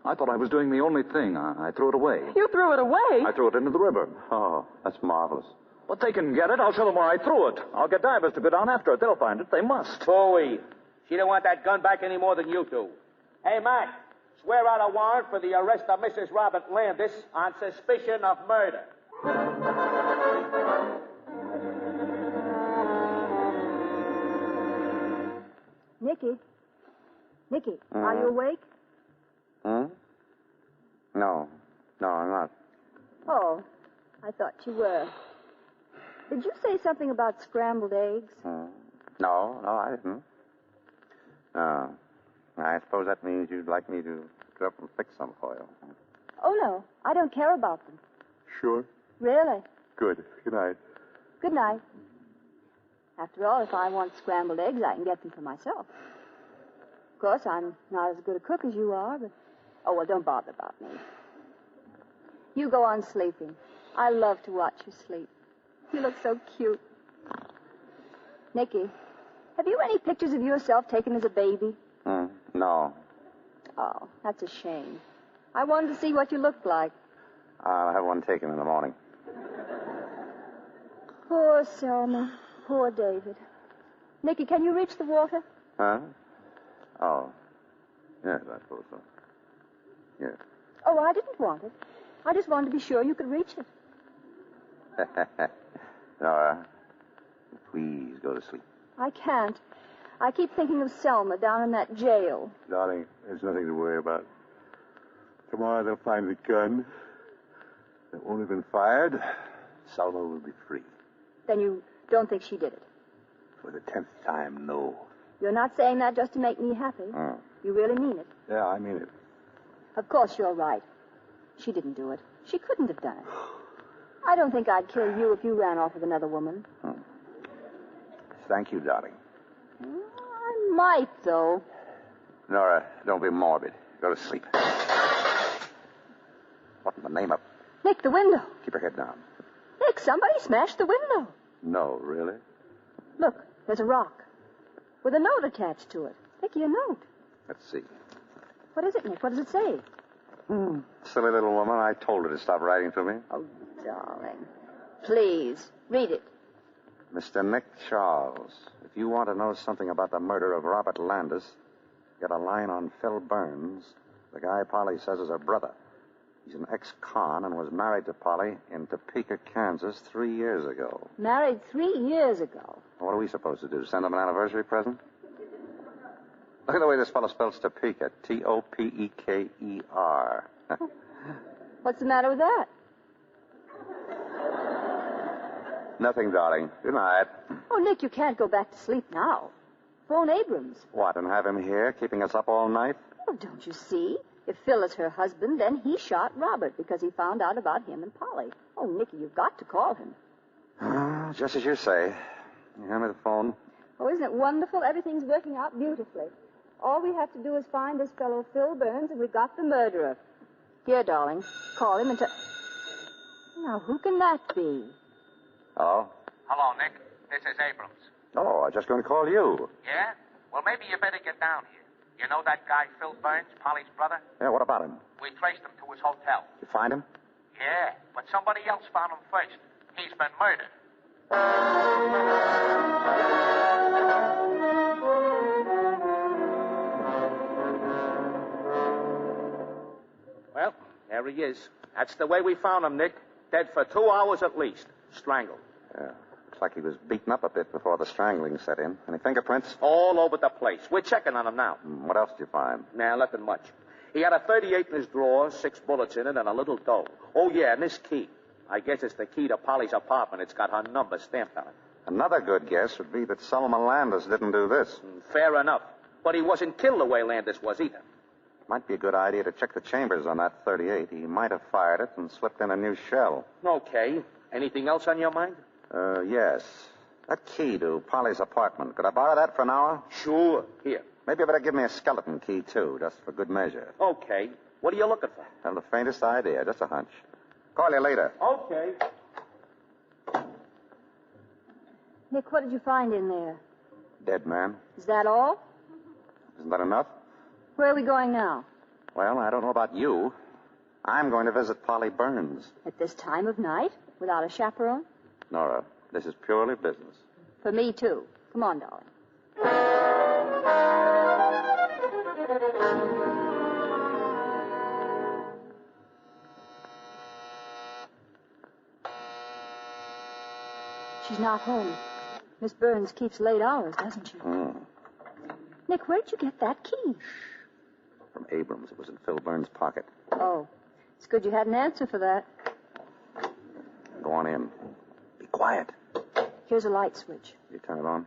I thought I was doing the only thing. I threw it away. You threw it away? I threw it into the river. Oh, that's marvelous. But they can get it. I'll show them where I threw it. I'll get divers to go down after it. They'll find it. They must. Bowie. She don't want that gun back any more than you do. Hey, Mac, swear out a warrant for the arrest of Mrs. Robert Landis on suspicion of murder. Nicky, are you awake? No, I'm not. Oh, I thought you were. Did you say something about scrambled eggs? No, I didn't. I suppose that means you'd like me to go up and fix some for you. Oh, no, I don't care about them. Sure? Really? Good. Good night. Good night. After all, if I want scrambled eggs, I can get them for myself. Of course, I'm not as good a cook as you are, but... Oh, well, don't bother about me. You go on sleeping. I love to watch you sleep. You look so cute. Nicky, have you any pictures of yourself taken as a baby? No. Oh, that's a shame. I wanted to see what you looked like. I'll have one taken in the morning. Poor Selma. Poor David. Nicky, can you reach the water? Huh? Oh. Yes, I suppose so. Yes. Oh, I didn't want it. I just wanted to be sure you could reach it. Nora, please go to sleep. I can't. I keep thinking of Selma down in that jail. Darling, there's nothing to worry about. Tomorrow they'll find the gun. It won't have been fired. Selma will be free. Then you don't think she did it? For the 10th time, no. You're not saying that just to make me happy. You really mean it? Yeah, I mean it. Of course you're right. She didn't do it. She couldn't have done it. I don't think I'd kill you if you ran off with another woman. Thank you, darling. I might, though. Nora, don't be morbid. Go to sleep. What in the name of... Nick, the window. Keep your head down. Nick, somebody smashed the window. No, really? Look, there's a rock with a note attached to it. Nicky, a note. Let's see. What is it, Nick? What does it say? Silly little woman. I told her to stop writing to me. Oh, darling. Please, read it. Mr. Nick Charles, if you want to know something about the murder of Robert Landis, get a line on Phil Burns, the guy Polly says is her brother. He's an ex-con and was married to Polly in Topeka, Kansas 3 years ago. Married 3 years ago? What are we supposed to do, send him an anniversary present? Look at the way this fellow spells Topeka. Topeker. What's the matter with that? Nothing, darling. Good night. Oh, Nick, you can't go back to sleep now. Phone Abrams. What, and have him here, keeping us up all night? Oh, don't you see? If Phil is her husband, then he shot Robert because he found out about him and Polly. Oh, Nicky, you've got to call him. Just as you say. Hand me the phone. Oh, isn't it wonderful? Everything's working out beautifully. All we have to do is find this fellow Phil Burns, and we've got the murderer. Here, darling, call him and tell... Now, who can that be? Hello? Hello, Nick. This is Abrams. Oh, I was just going to call you. Yeah? Well, maybe you better get down here. You know that guy, Phil Burns, Polly's brother? Yeah, what about him? We traced him to his hotel. You find him? Yeah, but somebody else found him first. He's been murdered. Well, there he is. That's the way we found him, Nick. Dead for 2 hours at least. Strangled. Yeah. Looks like he was beaten up a bit before the strangling set in. Any fingerprints? All over the place. We're checking on him now. What else did you find? Nah, nothing much. He had a .38 in his drawer, 6 bullets in it, and a little dough. Oh, yeah, and this key. I guess it's the key to Polly's apartment. It's got her number stamped on it. Another good guess would be that Selma Landis didn't do this. Fair enough. But he wasn't killed the way Landis was either. Might be a good idea to check the chambers on that .38. He might have fired it and slipped in a new shell. Okay. Anything else on your mind? Yes. That key to Polly's apartment. Could I borrow that for an hour? Sure. Here. Maybe you better give me a skeleton key, too, just for good measure. Okay. What are you looking for? Haven't the faintest idea. Just a hunch. Call you later. Okay. Nick, what did you find in there? Dead man. Is that all? Isn't that enough? Where are we going now? Well, I don't know about you. I'm going to visit Polly Burns. At this time of night? Without a chaperone? Nora, this is purely business. For me, too. Come on, darling. She's not home. Miss Burns keeps late hours, doesn't she? Nick, where'd you get that key? From Abrams. It was in Phil Burns' pocket. Oh, it's good you had an answer for that. Go on in. Be quiet. Here's a light switch. You turn it on?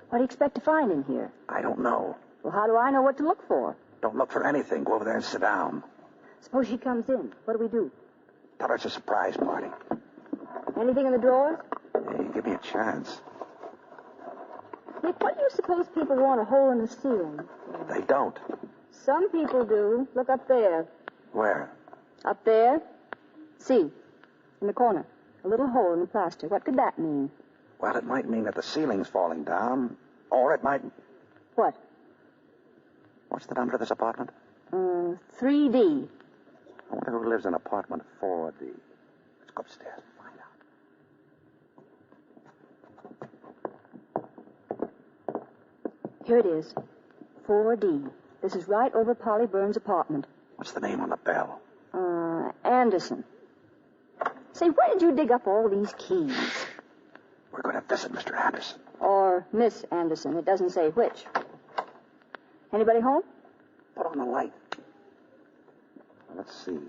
What do you expect to find in here? I don't know. Well, how do I know what to look for? Don't look for anything. Go over there and sit down. Suppose she comes in. What do? Tell her it's a surprise party. Anything in the drawers? Hey, give me a chance. Nick, what do you suppose people want a hole in the ceiling? They don't. Some people do. Look up there. Where? Up there. See, in the corner. A little hole in the plaster. What could that mean? Well, it might mean that the ceiling's falling down. Or it might... What? What's the number of this apartment? 3D. I wonder who lives in apartment 4D. Let's go upstairs and find out. Here it is. 4D. This is right over Polly Burns' apartment. What's the name on the bell? Anderson. Say, where did you dig up all these keys? We're going to visit Mr. Anderson. Or Miss Anderson. It doesn't say which. Anybody home? Put on the light. Let's see.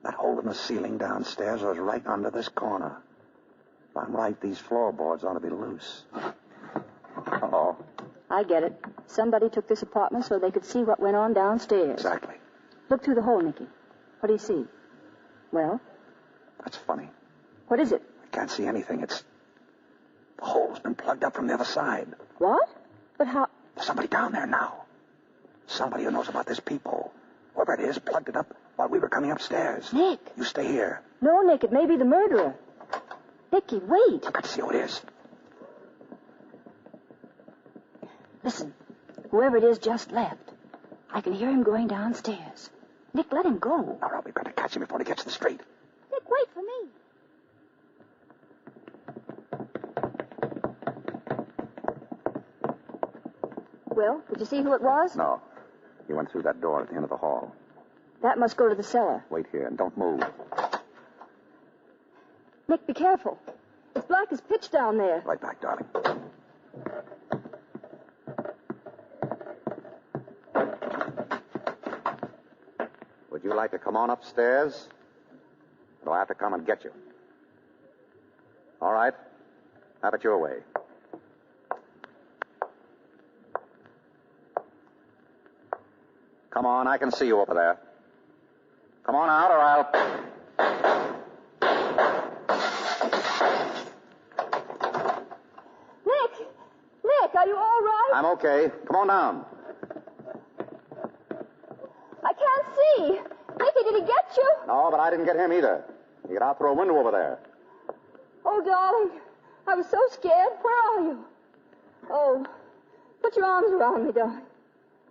That hole in the ceiling downstairs was right under this corner. If I'm right, these floorboards ought to be loose. Uh-oh. I get it. Somebody took this apartment so they could see what went on downstairs. Exactly. Look through the hole, Nicky. What do you see? Well? That's funny. What is it? I can't see anything. The hole's been plugged up from the other side. What? But how... There's somebody down there now. Somebody who knows about this peephole. Whoever it is plugged it up while we were coming upstairs. Nick. You stay here. No, Nick, it may be the murderer. Nicky, wait. I've got to see who it is. Listen, whoever it is just left. I can hear him going downstairs. Nick, let him go. No, we've got to catch him before he gets to the street. Nick, wait for me. Well, did you see who it was? No. He went through that door at the end of the hall. That must go to the cellar. Wait here and don't move. Nick, be careful. It's black as pitch down there. Right back, darling. Would you like to come on upstairs? Or do I have to come and get you? All right. Have it your way. Come on, I can see you over there. Come on out or I'll... Nick, are you all right? I'm okay. Come on down. I can't see. Nicky, did he get you? No, but I didn't get him either. He got out through a window over there. Oh, darling, I was so scared. Where are you? Oh, put your arms around me, darling.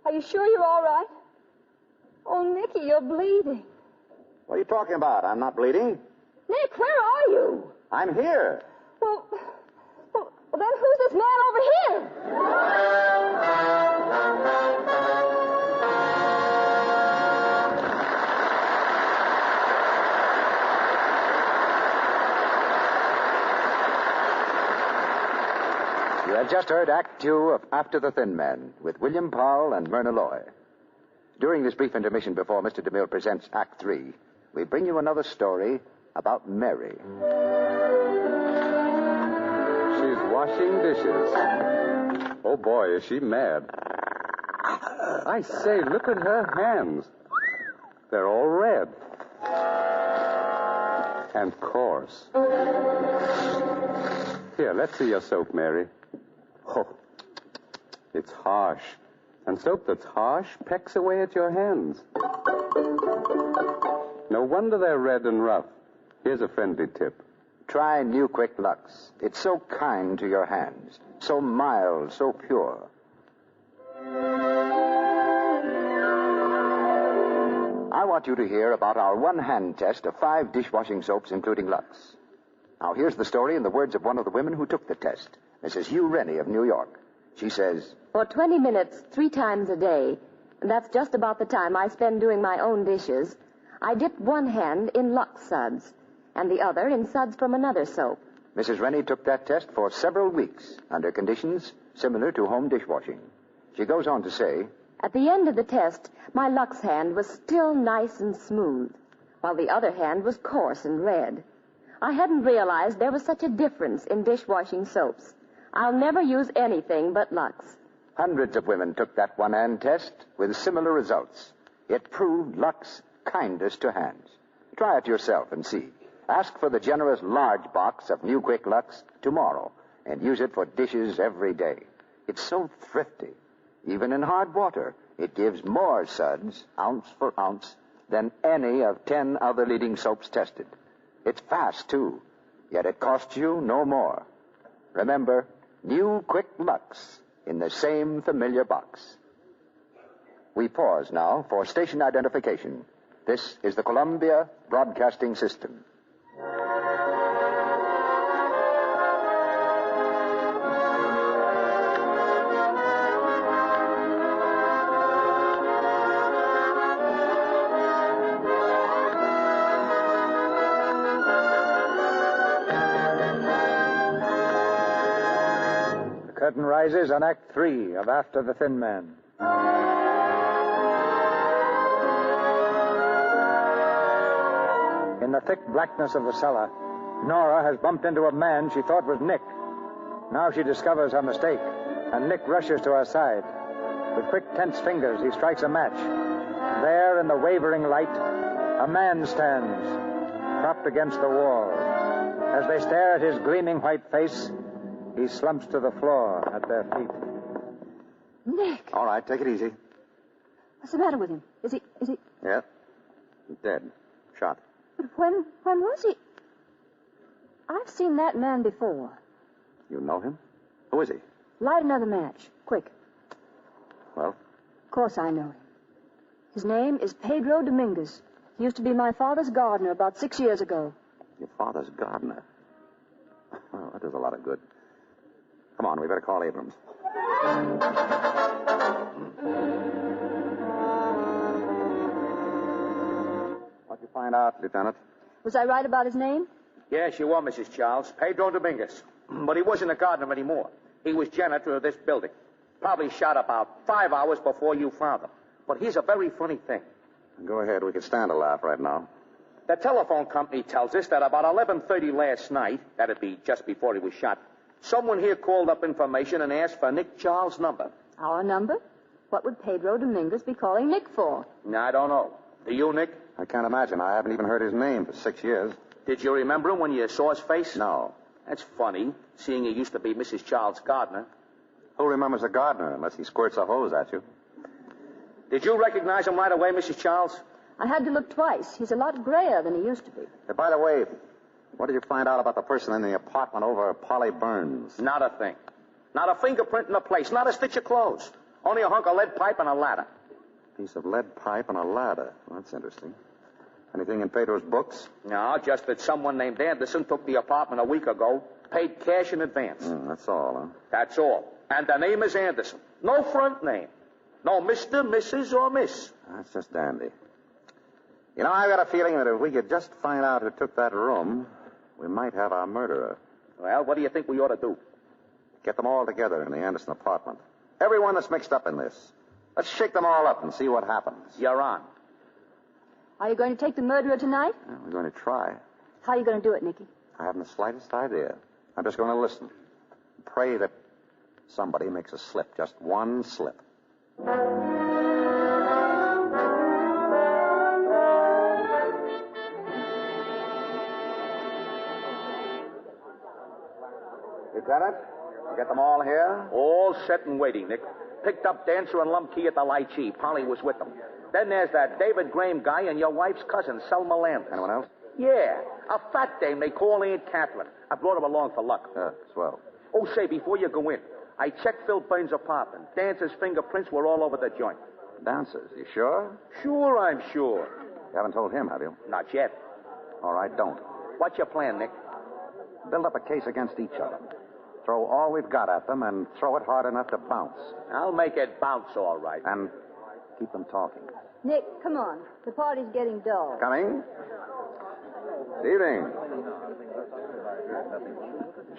Are you sure you're all right? Oh, Nicky, you're bleeding. What are you talking about? I'm not bleeding. Nick, where are you? I'm here. Well, then who's this man over here? You have just heard Act 2 of After the Thin Man with William Powell and Myrna Loy. During this brief intermission before Mr. DeMille presents Act 3, we bring you another story about Mary. She's washing dishes. Oh, boy, is she mad. I say, look at her hands. They're all red. And coarse. Here, let's see your soap, Mary. Oh, it's harsh. And soap that's harsh pecks away at your hands. No wonder they're red and rough. Here's a friendly tip. Try New Quick Lux. It's so kind to your hands, so mild, so pure. I want you to hear about our one-hand test of 5 dishwashing soaps, including Lux. Now, here's the story in the words of one of the women who took the test, Mrs. Hugh Rennie of New York. She says, For 20 minutes, 3 times a day, and that's just about the time I spend doing my own dishes, I dip one hand in Lux suds and the other in suds from another soap. Mrs. Rennie took that test for several weeks under conditions similar to home dishwashing. She goes on to say, At the end of the test, my Lux hand was still nice and smooth, while the other hand was coarse and red. I hadn't realized there was such a difference in dishwashing soaps. I'll never use anything but Lux. Hundreds of women took that one-hand test with similar results. It proved Lux kindest to hands. Try it yourself and see. Ask for the generous large box of New Quick Lux tomorrow and use it for dishes every day. It's so thrifty. Even in hard water, it gives more suds, ounce for ounce, than any of 10 other leading soaps tested. It's fast, too, yet it costs you no more. Remember, New Quick Lux in the same familiar box. We pause now for station identification. This is the Columbia Broadcasting System. The curtain rises on Act 3 of After the Thin Man. In the thick blackness of the cellar, Nora has bumped into a man she thought was Nick. Now she discovers her mistake, and Nick rushes to her side. With quick, tense fingers, he strikes a match. There, in the wavering light, a man stands, propped against the wall. As they stare at his gleaming white face, he slumps to the floor at their feet. Nick! All right, take it easy. What's the matter with him? Is he... Yeah. He's dead. Shot. But when was he? I've seen that man before. You know him? Who is he? Light another match. Quick. Well? Of course I know him. His name is Pedro Dominguez. He used to be my father's gardener about 6 years ago. Your father's gardener? Oh, that does a lot of good. Come on, we better call Abrams. What'd you find out, Lieutenant? Was I right about his name? Yes, you were, Mrs. Charles. Pedro Dominguez. But he wasn't a gardener anymore. He was janitor of this building. Probably shot about 5 hours before you found him. But here's a very funny thing. Go ahead. We can stand a laugh right now. The telephone company tells us that about 11:30 last night, that'd be just before he was shot, someone here called up information and asked for Nick Charles' number. Our number? What would Pedro Dominguez be calling Nick for? I don't know. Do you, Nick? I can't imagine. I haven't even heard his name for 6 years. Did you remember him when you saw his face? No. That's funny, seeing he used to be Mrs. Charles' gardener. Who remembers a gardener unless he squirts a hose at you? Did you recognize him right away, Mrs. Charles? I had to look twice. He's a lot grayer than he used to be. Hey, by the way, what did you find out about the person in the apartment over Polly Burns? Not a thing. Not a fingerprint in the place. Not a stitch of clothes. Only a hunk of lead pipe and a ladder. Piece of lead pipe and a ladder. Well, that's interesting. Anything in Pedro's books? No, just that someone named Anderson took the apartment a week ago, paid cash in advance. That's all, huh? That's all. And the name is Anderson. No front name. No Mr., Mrs., or Miss. That's just dandy. You know, I've got a feeling that if we could just find out who took that room, we might have our murderer. Well, what do you think we ought to do? Get them all together in the Anderson apartment. Everyone that's mixed up in this. Let's shake them all up and see what happens. You're on. Are you going to take the murderer tonight? Well, we're going to try. How are you going to do it, Nicky? I haven't the slightest idea. I'm just going to listen. Pray that somebody makes a slip. Just one slip. Lieutenant, you get them all here? All set and waiting, Nick. Picked up Dancer and Lumpkey at the Lychee. Polly was with them. Then there's that David Graham guy and your wife's cousin, Selma Landis. Anyone else? Yeah, a fat dame they call Aunt Catherine. I brought her along for luck. Swell. Oh, say, before you go in, I checked Phil Burns' apartment. Dancer's fingerprints were all over the joint. Dancers, you sure? Sure, I'm sure. You haven't told him, have you? Not yet. All right, don't. What's your plan, Nick? Build up a case against each of them. Throw all we've got at them and throw it hard enough to bounce. I'll make it bounce all right. And keep them talking. Nick, come on. The party's getting dull. Coming? Good evening.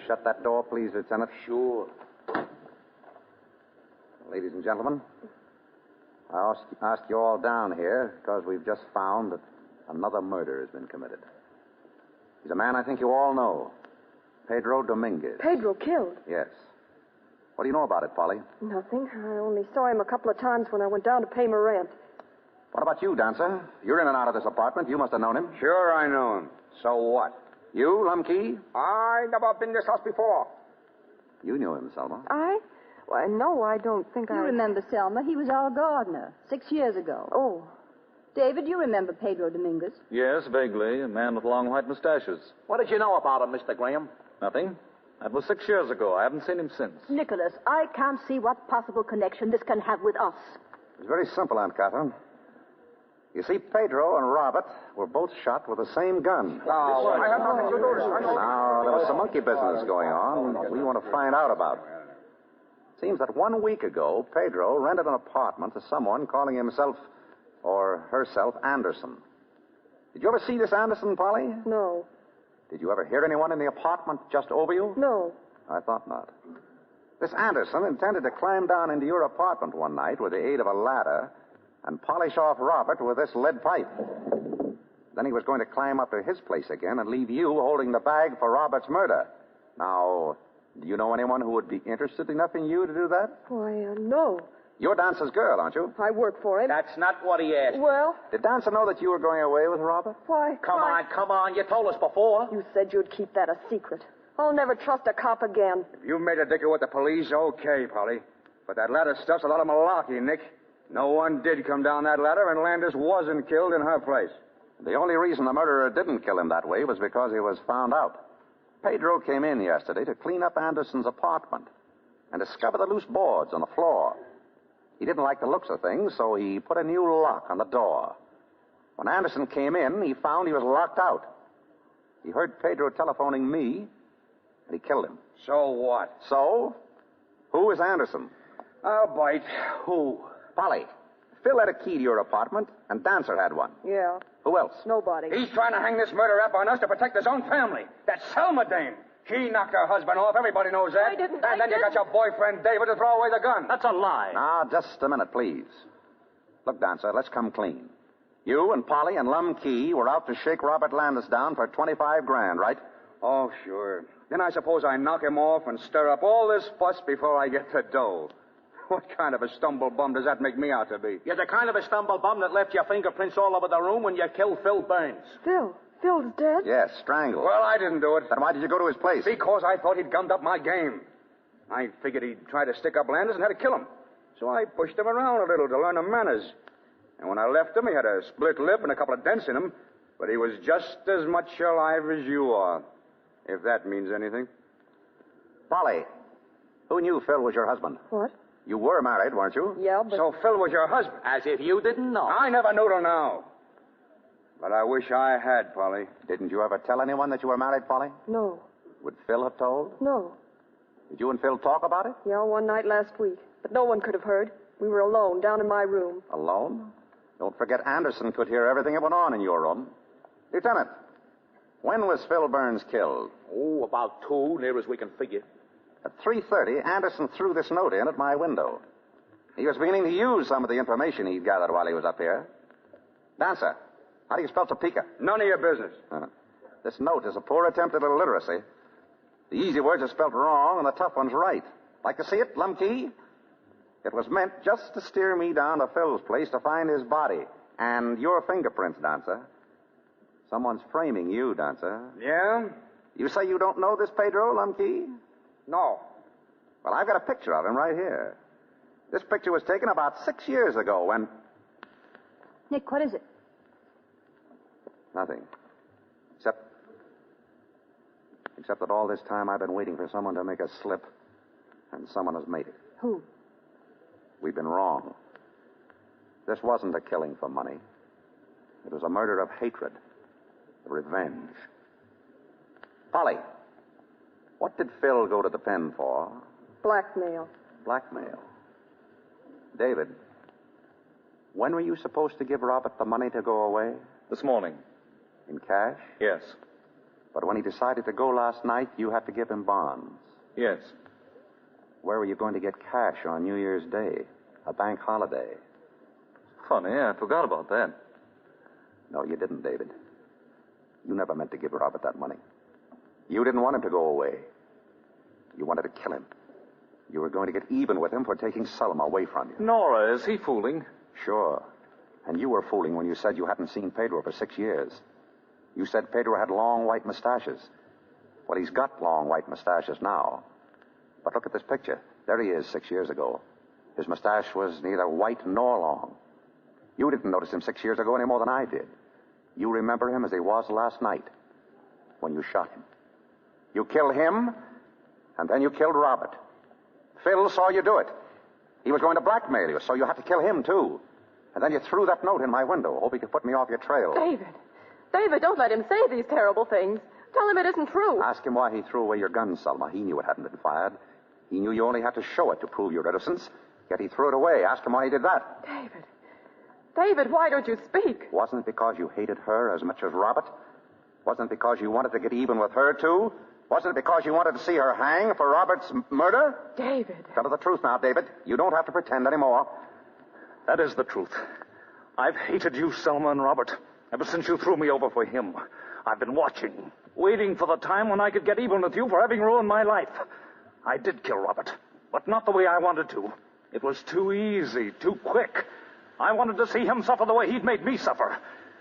Shut that door, please, Lieutenant. Sure. Ladies and gentlemen, I asked you all down here because we've just found that another murder has been committed. He's a man I think you all know. Pedro Dominguez. Pedro killed? Yes. What do you know about it, Polly? Nothing. I only saw him a couple of times when I went down to pay my rent. What about you, Dancer? You're in and out of this apartment. You must have known him. Sure, I know him. So what? You, Lumpkey? I never been in this house before. You knew him, Selma. Well, no, I don't think You remember Selma? He was our gardener 6 years ago. Oh. David, you remember Pedro Dominguez? Yes, vaguely. A man with long white mustaches. What did you know about him, Mr. Graham? Nothing. That was 6 years ago. I haven't seen him since. Nicholas, I can't see what possible connection this can have with us. It's very simple, Aunt Catherine. You see, Pedro and Robert were both shot with the same gun. I have nothing to do with this. Now, there was some monkey business going on we want to find out about. Seems that 1 week ago, Pedro rented an apartment to someone calling himself or herself Anderson. Did you ever see this Anderson, Polly? No. Did you ever hear anyone in the apartment just over you? No. I thought not. This Anderson intended to climb down into your apartment one night with the aid of a ladder and polish off Robert with this lead pipe. Then he was going to climb up to his place again and leave you holding the bag for Robert's murder. Now, do you know anyone who would be interested enough in you to do that? Why, no. You're Dancer's girl, aren't you? I work for him. That's not what he asked. Well? Did Dancer know that you were going away with Robert? Why? Come on. You told us before. You said you'd keep that a secret. I'll never trust a cop again. If you made a dicker with the police, okay, Polly. But that ladder stuff's a lot of malarkey, Nick. No one did come down that ladder, and Landis wasn't killed in her place. The only reason the murderer didn't kill him that way was because he was found out. Pedro came in yesterday to clean up Anderson's apartment and discovered the loose boards on the floor. He didn't like the looks of things, so he put a new lock on the door. When Anderson came in, he found he was locked out. He heard Pedro telephoning me, and he killed him. So what? So, who is Anderson? I'll bite. Who? Polly. Phil had a key to your apartment, and Dancer had one. Yeah. Who else? Nobody. He's trying to hang this murder rap on us to protect his own family. That Selma dame. She knocked her husband off. Everybody knows that. I didn't. And then you got your boyfriend, David, to throw away the gun. That's a lie. Now, just a minute, please. Look, Dancer, let's come clean. You and Polly and Lum Key were out to shake Robert Landis down for $25,000, right? Oh, sure. Then I suppose I knock him off and stir up all this fuss before I get the dough. What kind of a stumblebum does that make me out to be? You're the kind of a stumblebum that left your fingerprints all over the room when you killed Phil Burns. Phil's dead? Yes, strangled. Well, I didn't do it. Then why did you go to his place? Because I thought he'd gummed up my game. I figured he'd try to stick up Landis and had to kill him. So I pushed him around a little to learn him manners. And when I left him, he had a split lip and a couple of dents in him, but he was just as much alive as you are, if that means anything. Polly, who knew Phil was your husband? What? You were married, weren't you? Yeah, but... So Phil was your husband? As if you didn't know. I never knew till now. But I wish I had, Polly. Didn't you ever tell anyone that you were married, Polly? No. Would Phil have told? No. Did you and Phil talk about it? Yeah, one night last week. But no one could have heard. We were alone, down in my room. Alone? Don't forget Anderson could hear everything that went on in your room. Lieutenant, when was Phil Burns killed? Oh, about 2, near as we can figure. At 3:30, Anderson threw this note in at my window. He was beginning to use some of the information he'd gathered while he was up here. Dancer, how do you spell Topeka? None of your business. This note is a poor attempt at illiteracy. The easy words are spelled wrong and the tough ones right. Like to see it, Lumkey? It was meant just to steer me down to Phil's place to find his body. And your fingerprints, Dancer. Someone's framing you, Dancer. Yeah? You say you don't know this Pedro, Lumkey? No. Well, I've got a picture of him right here. This picture was taken about 6 years ago when... Nick, what is it? Nothing. Except that all this time I've been waiting for someone to make a slip, and someone has made it. Who? We've been wrong. This wasn't a killing for money. It was a murder of hatred, revenge. Polly, what did Phil go to the pen for? Blackmail. Blackmail. David, when were you supposed to give Robert the money to go away? This morning. In cash? Yes. But when he decided to go last night, you had to give him bonds. Yes. Where were you going to get cash on New Year's Day? A bank holiday. Funny, I forgot about that. No, you didn't, David. You never meant to give Robert that money. You didn't want him to go away. You wanted to kill him. You were going to get even with him for taking Selma away from you. Nora, is he fooling? Sure. And you were fooling when you said you hadn't seen Pedro for 6 years. You said Pedro had long white mustaches. Well, he's got long white mustaches now. But look at this picture. There he is 6 years ago. His mustache was neither white nor long. You didn't notice him 6 years ago any more than I did. You remember him as he was last night when you shot him. You killed him, and then you killed Robert. Phil saw you do it. He was going to blackmail you, so you had to kill him, too. And then you threw that note in my window, hoping to put me off your trail. David, don't let him say these terrible things. Tell him it isn't true. Ask him why he threw away your gun, Selma. He knew it hadn't been fired. He knew you only had to show it to prove your innocence, yet he threw it away. Ask him why he did that. David, why don't you speak? Wasn't it because you hated her as much as Robert? Wasn't it because you wanted to get even with her, too? Wasn't it because you wanted to see her hang for Robert's murder? David. Tell her the truth now, David. You don't have to pretend anymore. That is the truth. I've hated you, Selma and Robert, ever since you threw me over for him. I've been watching, waiting for the time when I could get even with you for having ruined my life. I did kill Robert, but not the way I wanted to. It was too easy, too quick. I wanted to see him suffer the way he'd made me suffer.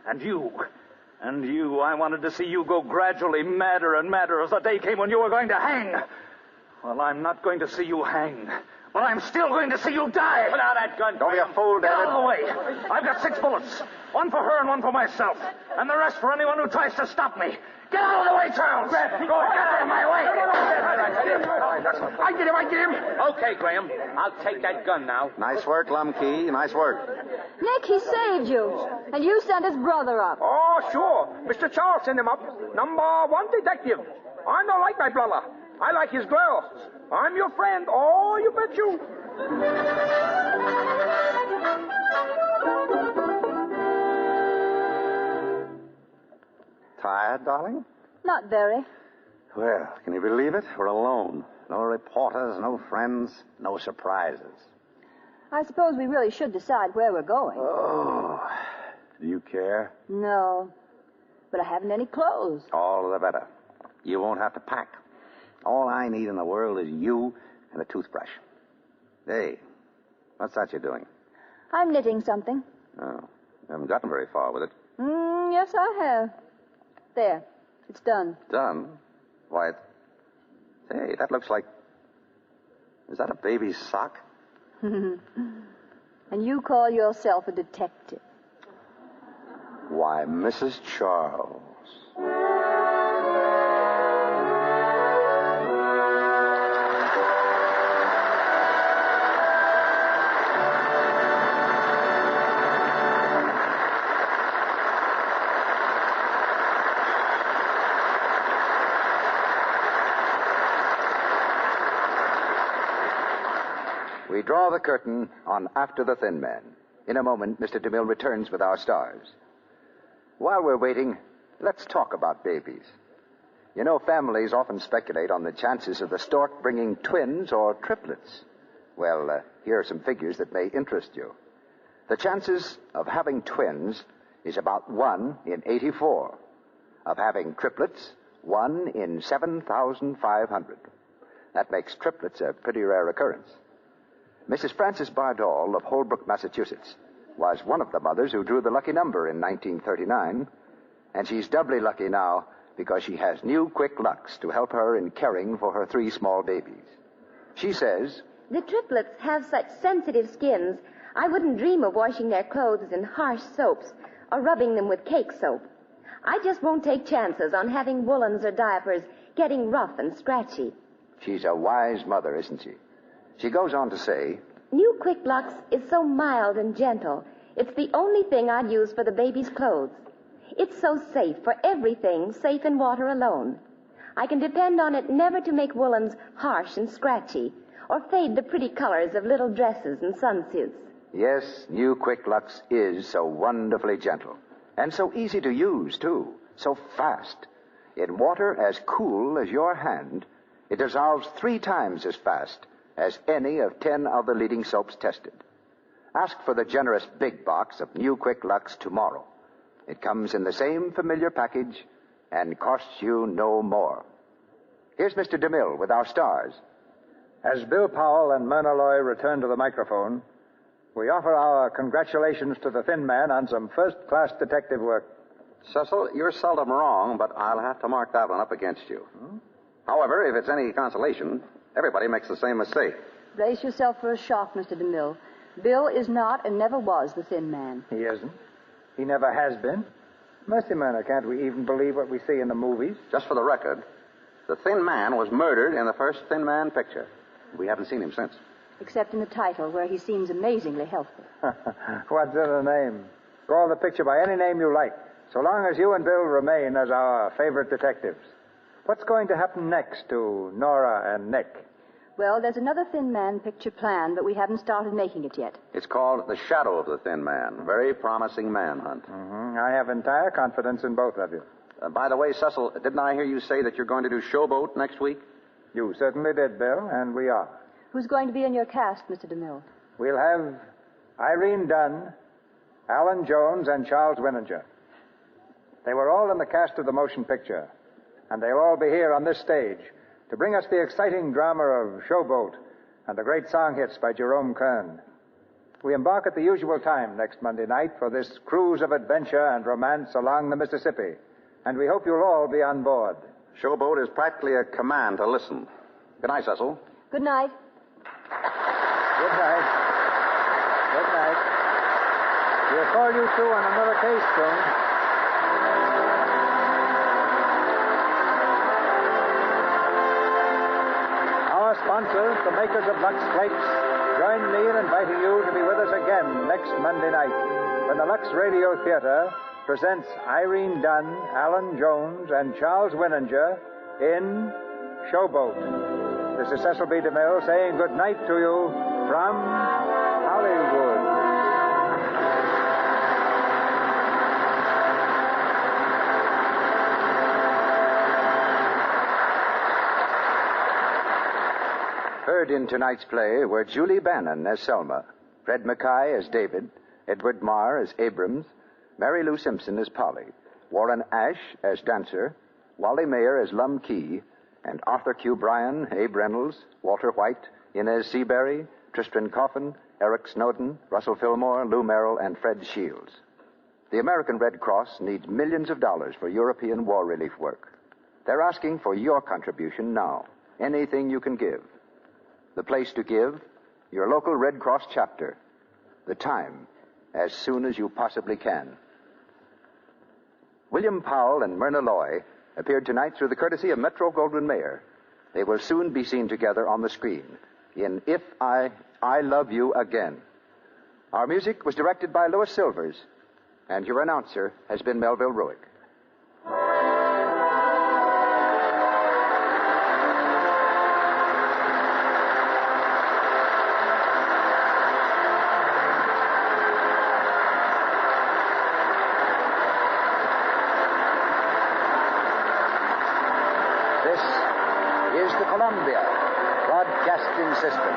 And you, I wanted to see you go gradually madder and madder as the day came when you were going to hang. Well, I'm not going to see you hang. But I'm still going to see you die. Put out that gun. Don't be a fool, David. Get out of the way. I've got 6 bullets. One for her and one for myself. And the rest for anyone who tries to stop me. Get out of the way, Charles. Get out of my way. I get him. Okay, Graham. I'll take that gun now. Nice work, Lumkey. Nice work. Nick, he saved you. And you sent his brother up. Oh, sure. Mr. Charles sent him up. #1 detective. I don't like my brother. I like his girls. I'm your friend. Oh, you bet you. Tired, darling? Not very. Well, can you believe it? We're alone. No reporters, no friends, no surprises. I suppose we really should decide where we're going. Oh, do you care? No, but I haven't any clothes. All the better. You won't have to pack. All I need in the world is you and a toothbrush. Hey, what's that you're doing? I'm knitting something. Oh, you haven't gotten very far with it. Yes, I have. There, it's done. Done? Why, hey, that looks like... Is that a baby's sock? And you call yourself a detective? Why, Mrs. Charles. We draw the curtain on After the Thin Man. In a moment, Mr. DeMille returns with our stars. While we're waiting, let's talk about babies. You know, families often speculate on the chances of the stork bringing twins or triplets. Well, here are some figures that may interest you. The chances of having twins is about 1 in 84. Of having triplets, 1 in 7,500. That makes triplets a pretty rare occurrence. Mrs. Frances Bardall of Holbrook, Massachusetts, was one of the mothers who drew the lucky number in 1939, and she's doubly lucky now because she has new Quick Lux to help her in caring for her 3 small babies. She says, The triplets have such sensitive skins, I wouldn't dream of washing their clothes in harsh soaps or rubbing them with cake soap. I just won't take chances on having woolens or diapers getting rough and scratchy. She's a wise mother, isn't she? She goes on to say, New Quick Lux is so mild and gentle. It's the only thing I'd use for the baby's clothes. It's so safe for everything, safe in water alone. I can depend on it never to make woolens harsh and scratchy or fade the pretty colors of little dresses and sunsuits. Yes, new Quick Lux is so wonderfully gentle. And so easy to use, too. So fast. In water as cool as your hand, it dissolves 3 times as fast as any of 10 of the leading soaps tested. Ask for the generous big box of new Quick Lux tomorrow. It comes in the same familiar package and costs you no more. Here's Mr. DeMille with our stars. As Bill Powell and Myrna Loy return to the microphone, we offer our congratulations to the Thin Man on some first-class detective work. Cecil, you're seldom wrong, but I'll have to mark that one up against you. However, if it's any consolation, everybody makes the same mistake. Brace yourself for a shock, Mr. DeMille. Bill is not and never was the Thin Man. He isn't. He never has been. Mercy, Myrna, can't we even believe what we see in the movies? Just for the record, the Thin Man was murdered in the first Thin Man picture. We haven't seen him since. Except in the title, where he seems amazingly healthy. What's in a name? Call the picture by any name you like, so long as you and Bill remain as our favorite detectives. What's going to happen next to Nora and Nick? Well, there's another Thin Man picture planned, but we haven't started making it yet. It's called The Shadow of the Thin Man. Very promising manhunt. I have entire confidence in both of you. By the way, Cecil, didn't I hear you say that you're going to do Showboat next week? You certainly did, Bill, and we are. Who's going to be in your cast, Mr. DeMille? We'll have Irene Dunn, Alan Jones, and Charles Winninger. They were all in the cast of the motion picture, and they'll all be here on this stage to bring us the exciting drama of Showboat and the great song hits by Jerome Kern. We embark at the usual time next Monday night for this cruise of adventure and romance along the Mississippi, and we hope you'll all be on board. Showboat is practically a command to listen. Good night, Cecil. Good night. Good night. Good night. We'll call you two on another case soon. Our sponsors, the makers of Lux Flakes, join me in inviting you to be with us again next Monday night when the Lux Radio Theatre presents Irene Dunn, Alan Jones, and Charles Winninger in Showboat. This is Cecil B. DeMille saying good night to you from Hollywood. Heard in tonight's play were Julie Bannon as Selma, Fred Mackay as David, Edward Marr as Abrams, Mary Lou Simpson as Polly, Warren Ash as Dancer, Wally Mayer as Lum Key, and Arthur Q. Bryan, Abe Reynolds, Walter White, Inez Seabury, Tristan Coffin, Eric Snowden, Russell Fillmore, Lou Merrill, and Fred Shields. The American Red Cross needs millions of dollars for European war relief work. They're asking for your contribution now. Anything you can give. The place to give, your local Red Cross chapter. The time, as soon as you possibly can. William Powell and Myrna Loy appeared tonight through the courtesy of Metro-Goldwyn-Mayer. They will soon be seen together on the screen in If I Love You Again. Our music was directed by Louis Silvers, and your announcer has been Melville Ruick. This is the Columbia Broadcasting System.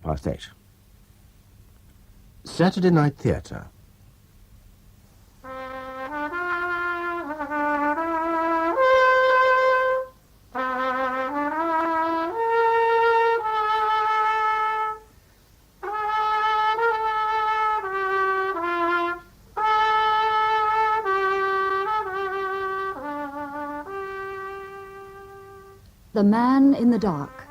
8:30. Saturday Night Theatre. The Man in the Dark,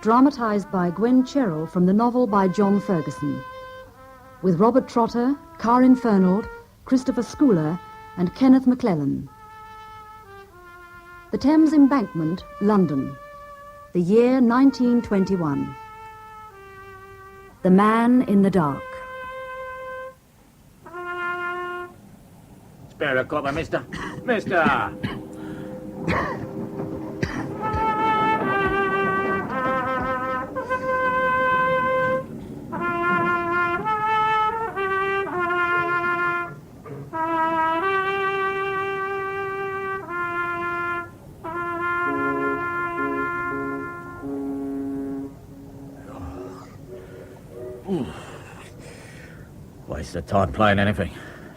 dramatised by Gwen Cherrell from the novel by John Ferguson, with Robert Trotter, Karin Fernald, Christopher Schooler and Kenneth MacLellan. The Thames Embankment, London, the year 1921. The Man in the Dark. Spare a copper, mister. Mister! Waste of time playing anything.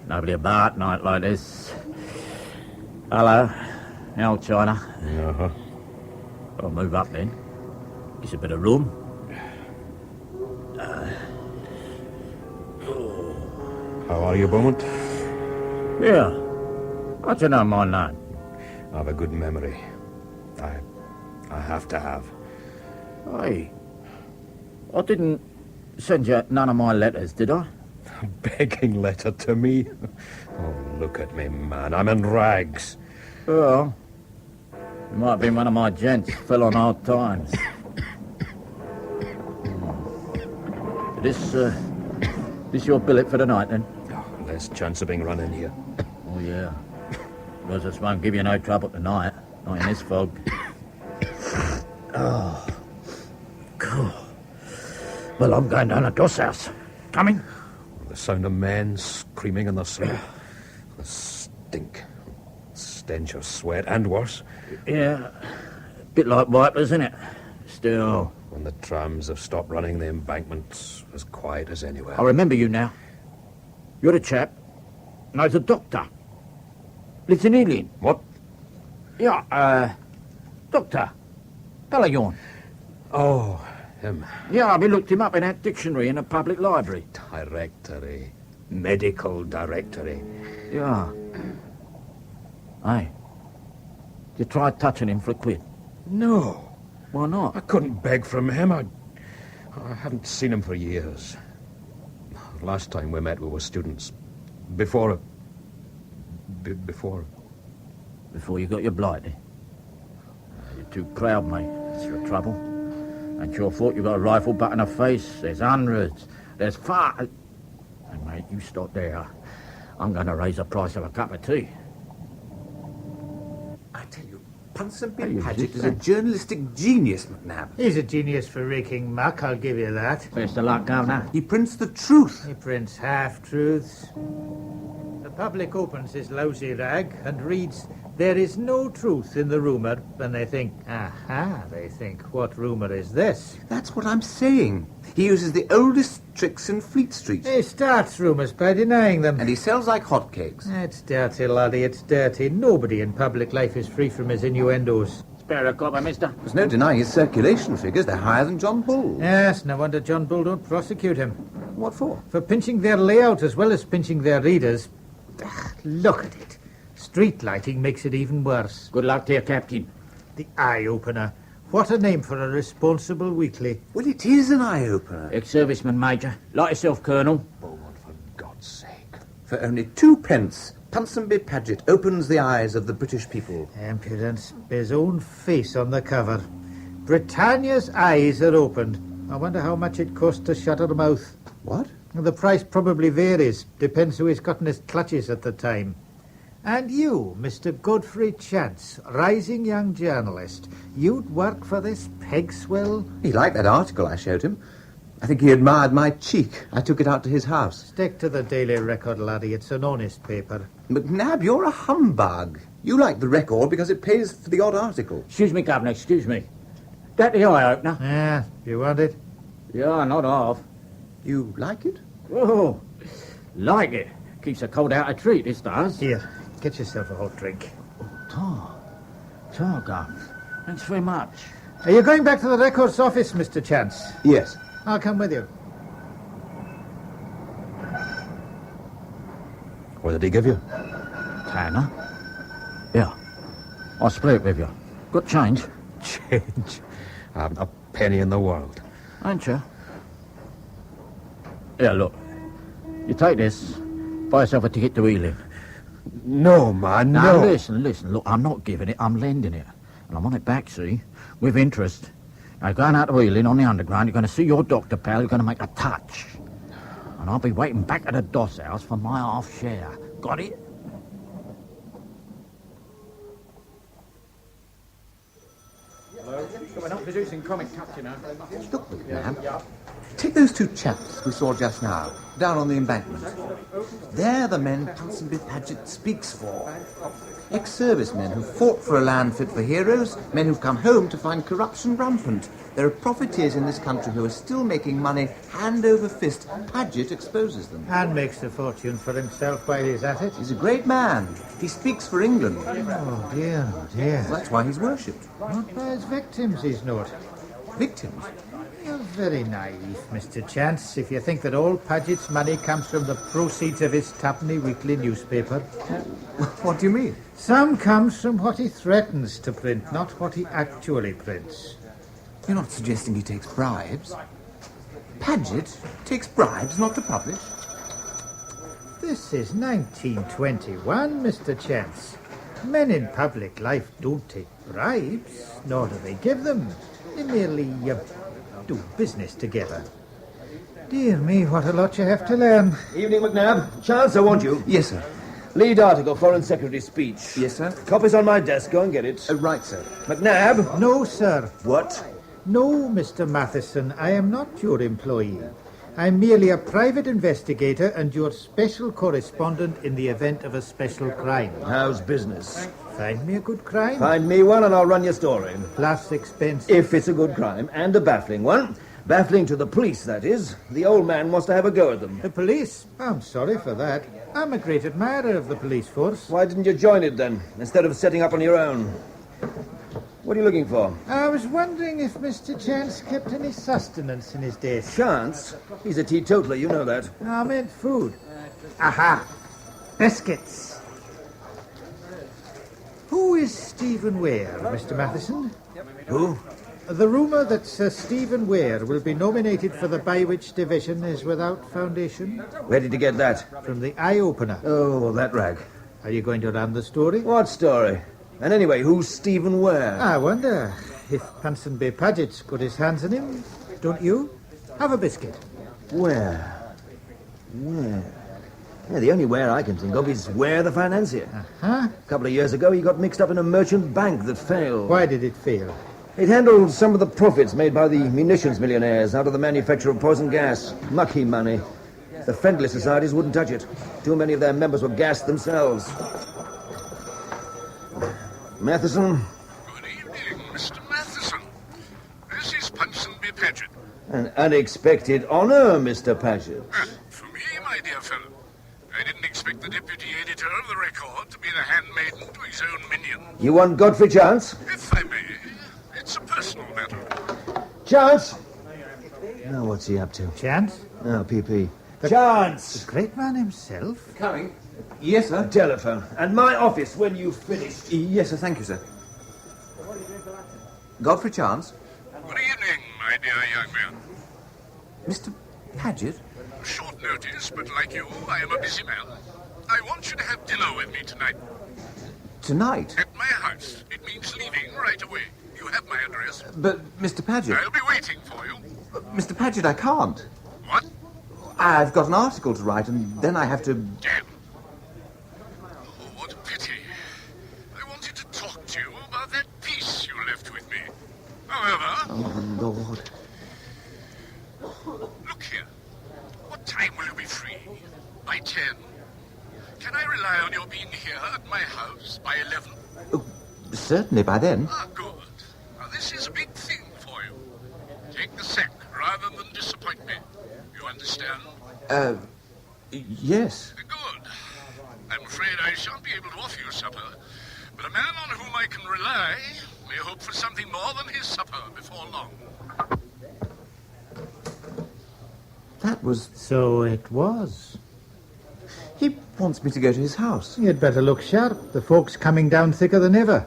Nobody about at night like this. Hello. The old China. Uh-huh. I'll move up then. It's a bit of room. How are you, Beaumont? Yeah. What you know my name? I have a good memory. I have to have. Hey. I didn't send you none of my letters, did I? A begging letter to me? Oh, look at me, man. I'm in rags. Well, you might be one of my gents fell on hard times. This your billet for the night, then? Oh, less chance of being run in here. Oh, yeah. Roses won't give you no trouble tonight. Not in this fog. Oh. Cool. Well, I'm going down to Doss House. Coming? The sound of men screaming in the cellar. The stink. Stench of sweat, and worse. Yeah. A bit like vipers, isn't it? Still. When the trams have stopped running, the embankment's as quiet as anywhere. I remember you now. You're a chap. Knows a doctor. Lives in Ealing. What? Yeah, Doctor. Belgian. Oh, him. Yeah, we looked him up in that dictionary in a public library. Directory. Medical directory. Yeah. Hey, you tried touching him for a quid? No. Why not? I couldn't beg from him. I haven't seen him for years. Last time we met, we were students. Before you got your blighty. You're too proud, mate. That's your trouble. Ain't your fault you got a rifle butt in the face. There's hundreds. There's far... Hey, mate, you stop there. I'm going to raise the price of a cup of tea. I tell you, Ponsonby Paget is a journalistic genius, McNabb. He's a genius for raking muck, I'll give you that. Best of luck, Governor. He prints the truth. He prints half-truths. The public opens his lousy rag and reads, "There is no truth in the rumour," and they think, aha, they think, what rumour is this? That's what I'm saying. He uses the oldest tricks in Fleet Street. He starts rumours by denying them. And he sells like hotcakes. It's dirty, laddie, it's dirty. Nobody in public life is free from his innuendos. Spare a copper, mister. There's no denying his circulation figures. They're higher than John Bull's. Yes, no wonder John Bull don't prosecute him. What for? For pinching their layout as well as pinching their readers. Look at it. Street lighting makes it even worse. Good luck to you, Captain. The eye-opener. What a name for a responsible weekly. Well, it is an eye-opener. Ex-serviceman, Major. Like yourself, Colonel. Beaumont, for God's sake. For only 2 pence, Ponsonby Paget opens the eyes of the British people. Impudence. His own face on the cover. Britannia's eyes are opened. I wonder how much it costs to shut her mouth. What? The price probably varies. Depends who he's got in his clutches at the time. And you, Mr. Godfrey Chance, rising young journalist, you'd work for this peg swell? He liked that article I showed him. I think he admired my cheek. I took it out to his house. Stick to the Daily Record, laddie. It's an honest paper. McNabb, you're a humbug. You like the Record because it pays for the odd article. Excuse me, Governor, excuse me. That the eye-opener? Yeah, you want it? Yeah, not half. You like it? Oh, like it. Keeps the cold out of treat, this does. Here, get yourself a hot drink. Tar gums. Thanks very much. Are you going back to the records office, Mr. Chance? Yes. I'll come with you. What did he give you? Tanner? Yeah. I'll split it with you. Got change? Change? I haven't a penny in the world. Ain't you? Yeah, look. You take this, buy yourself a ticket to Ealing. No, man, Now, no. listen. Look, I'm not giving it, I'm lending it. And I'm on it back, see? With interest. Now, you're going out to Ealing on the underground, you're going to see your doctor, pal, you're going to make a touch. And I'll be waiting back at the Doss house for my half share. Got it? Hello. We're not producing comic cuts, you know. Look, McNab. Take those two chaps we saw just now, down on the embankment. They're the men Ponsonby Paget speaks for. Ex-servicemen who fought for a land fit for heroes, men who've come home to find corruption rampant. There are profiteers in this country who are still making money hand over fist. Paget exposes them. And makes a fortune for himself while he's at it. He's a great man. He speaks for England. Oh, dear, oh, dear. That's why he's worshipped. Not by his victims, he's not. Victims? You're very naive, Mr. Chance, if you think that all Paget's money comes from the proceeds of his twopenny weekly newspaper. What do you mean? Some comes from what he threatens to print, not what he actually prints. You're not suggesting he takes bribes? Paget takes bribes not to publish? This is 1921, Mr. Chance. Men in public life don't take bribes, nor do they give them. They merely do business together. Dear me, what a lot you have to learn. Evening, McNab. Chance, I want you. Yes, sir. Lead article, Foreign Secretary speech. Yes, sir. Copies on my desk. Go and get it. Right, sir. McNab? No, sir. What? No, Mr. Matheson, I am not your employee. I'm merely a private investigator and your special correspondent in the event of a special crime. How's business? Find me a good crime. Find me one and I'll run your story. Plus expense. If it's a good crime, and a baffling one. Baffling to the police, that is. The old man wants to have a go at them. The police? I'm sorry for that. I'm a great admirer of the police force. Why didn't you join it, then, instead of setting up on your own? What are you looking for? I was wondering if Mr. Chance kept any sustenance in his desk. Chance? He's a teetotaler, you know that. I meant food. Aha! Biscuits. Who is Stephen Ware, Mr. Matheson? Who? The rumour that Sir Stephen Ware will be nominated for the Bywitch Division is without foundation. Where did you get that? From the Eye Opener. Oh, that rag. Are you going to run the story? What story? And anyway, who's Stephen Ware? I wonder if Ponsonby Paget's got his hands on him. Don't you? Have a biscuit. Where? Yeah, the only Ware I can think of is Ware the financier. Uh-huh. A couple of years ago, he got mixed up in a merchant bank that failed. Why did it fail? It handled some of the profits made by the munitions millionaires out of the manufacture of poison gas. Mucky money. The friendly societies wouldn't touch it. Too many of their members were gassed themselves. Matheson? Good evening, Mr. Matheson. This is Ponsonby Paget. An unexpected honor, Mr. Paget. For me, my dear fellow. I didn't expect the deputy editor of the Record to be the handmaiden to his own minion. You want Godfrey Chance? If I may, it's a personal matter. Chance? Now, what's he up to? Chance? Oh, PP. Chance! The great man himself? Coming. Yes, sir. Telephone. And my office when you've finished. Yes, sir. Thank you, sir. Godfrey Chance. Good evening, my dear young man. Mr. Paget? Short notice, but like you, I am a busy man. I want you to have dinner with me tonight. Tonight? At my house. It means leaving right away. You have my address. But, Mr. Paget... I'll be waiting for you. Mr. Paget, I can't. What? I've got an article to write, and then I have to... Damn. Oh, what a pity. I wanted to talk to you about that piece you left with me. However... Oh, Lord. Look here. What time will you be free? By 10? Can I rely on your being here at my house by 11? Oh, certainly by then. Ah, good. Now, this is a big thing for you. Take the sack rather than destroy understand? Yes. Good. I'm afraid I shan't be able to offer you supper, but a man on whom I can rely may hope for something more than his supper before long. That was... So it was. He wants me to go to his house. You'd better look sharp. The folk's coming down thicker than ever.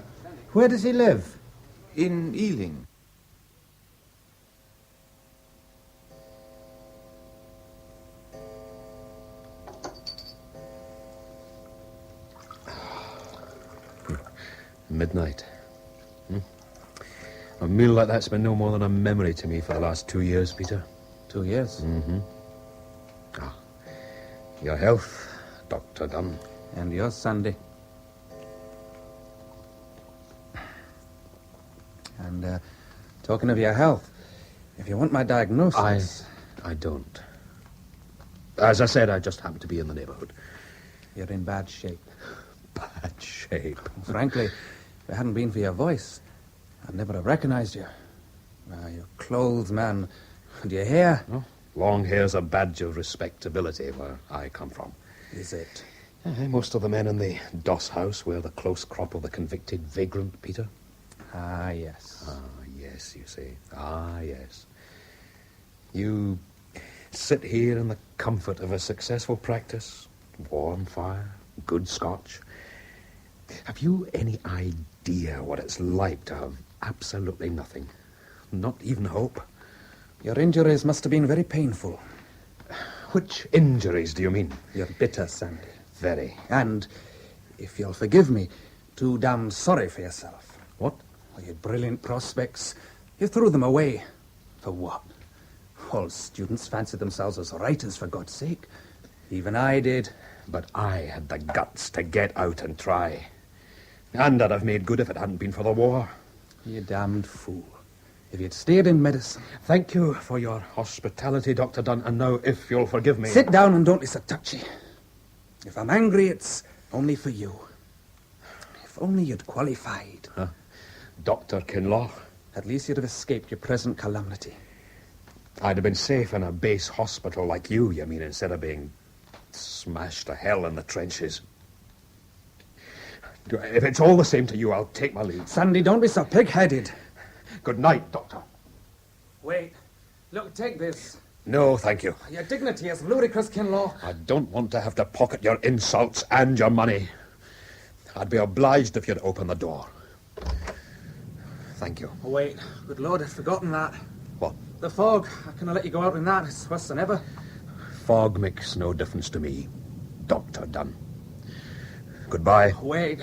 Where does he live? In Ealing. Midnight. A meal like that's been no more than a memory to me for the last 2 years, Peter. 2 years? Mm-hmm. Your health, Dr. Dunn. And yours, Sandy. And, talking of your health, if you want my diagnosis... I don't. As I said, I just happen to be in the neighborhood. You're in bad shape. Bad shape? Frankly, if it hadn't been for your voice, I'd never have recognized you. Your clothes, man, and your hair. Oh, long hair's a badge of respectability where I come from. Is it? Most of the men in the Doss house wear the close crop of the convicted vagrant, Peter. Ah, yes. Ah, yes, you see. Ah, yes. You sit here in the comfort of a successful practice, warm fire, good scotch. Have you any idea what it's like to have absolutely nothing? Not even hope? Your injuries must have been very painful. Which injuries do you mean? You're bitter, Sandy. Very. And, if you'll forgive me, too damn sorry for yourself. What? Your brilliant prospects. You threw them away. For what? All students fancy themselves as writers, for God's sake. Even I did. But I had the guts to get out and try. And I'd have made good if it hadn't been for the war. You damned fool. If you'd stayed in medicine... Thank you for your hospitality, Dr. Dunn. And now, if you'll forgive me... Sit down and don't be so touchy. If I'm angry, it's only for you. If only you'd qualified. Huh? Dr. Kinlaw? At least you'd have escaped your present calamity. I'd have been safe in a base hospital like you mean, instead of being smashed to hell in the trenches. If it's all the same to you, I'll take my leave. Sandy, don't be so pig-headed. Good night, Doctor. Wait. Look, take this. No, thank you. Your dignity is ludicrous, Kinlaw. I don't want to have to pocket your insults and your money. I'd be obliged if you'd open the door. Thank you. Oh, wait. Good Lord, I'd forgotten that. What? The fog. I cannot let you go out in that. It's worse than ever. Fog makes no difference to me, Dr. Dunn. Goodbye. Wait.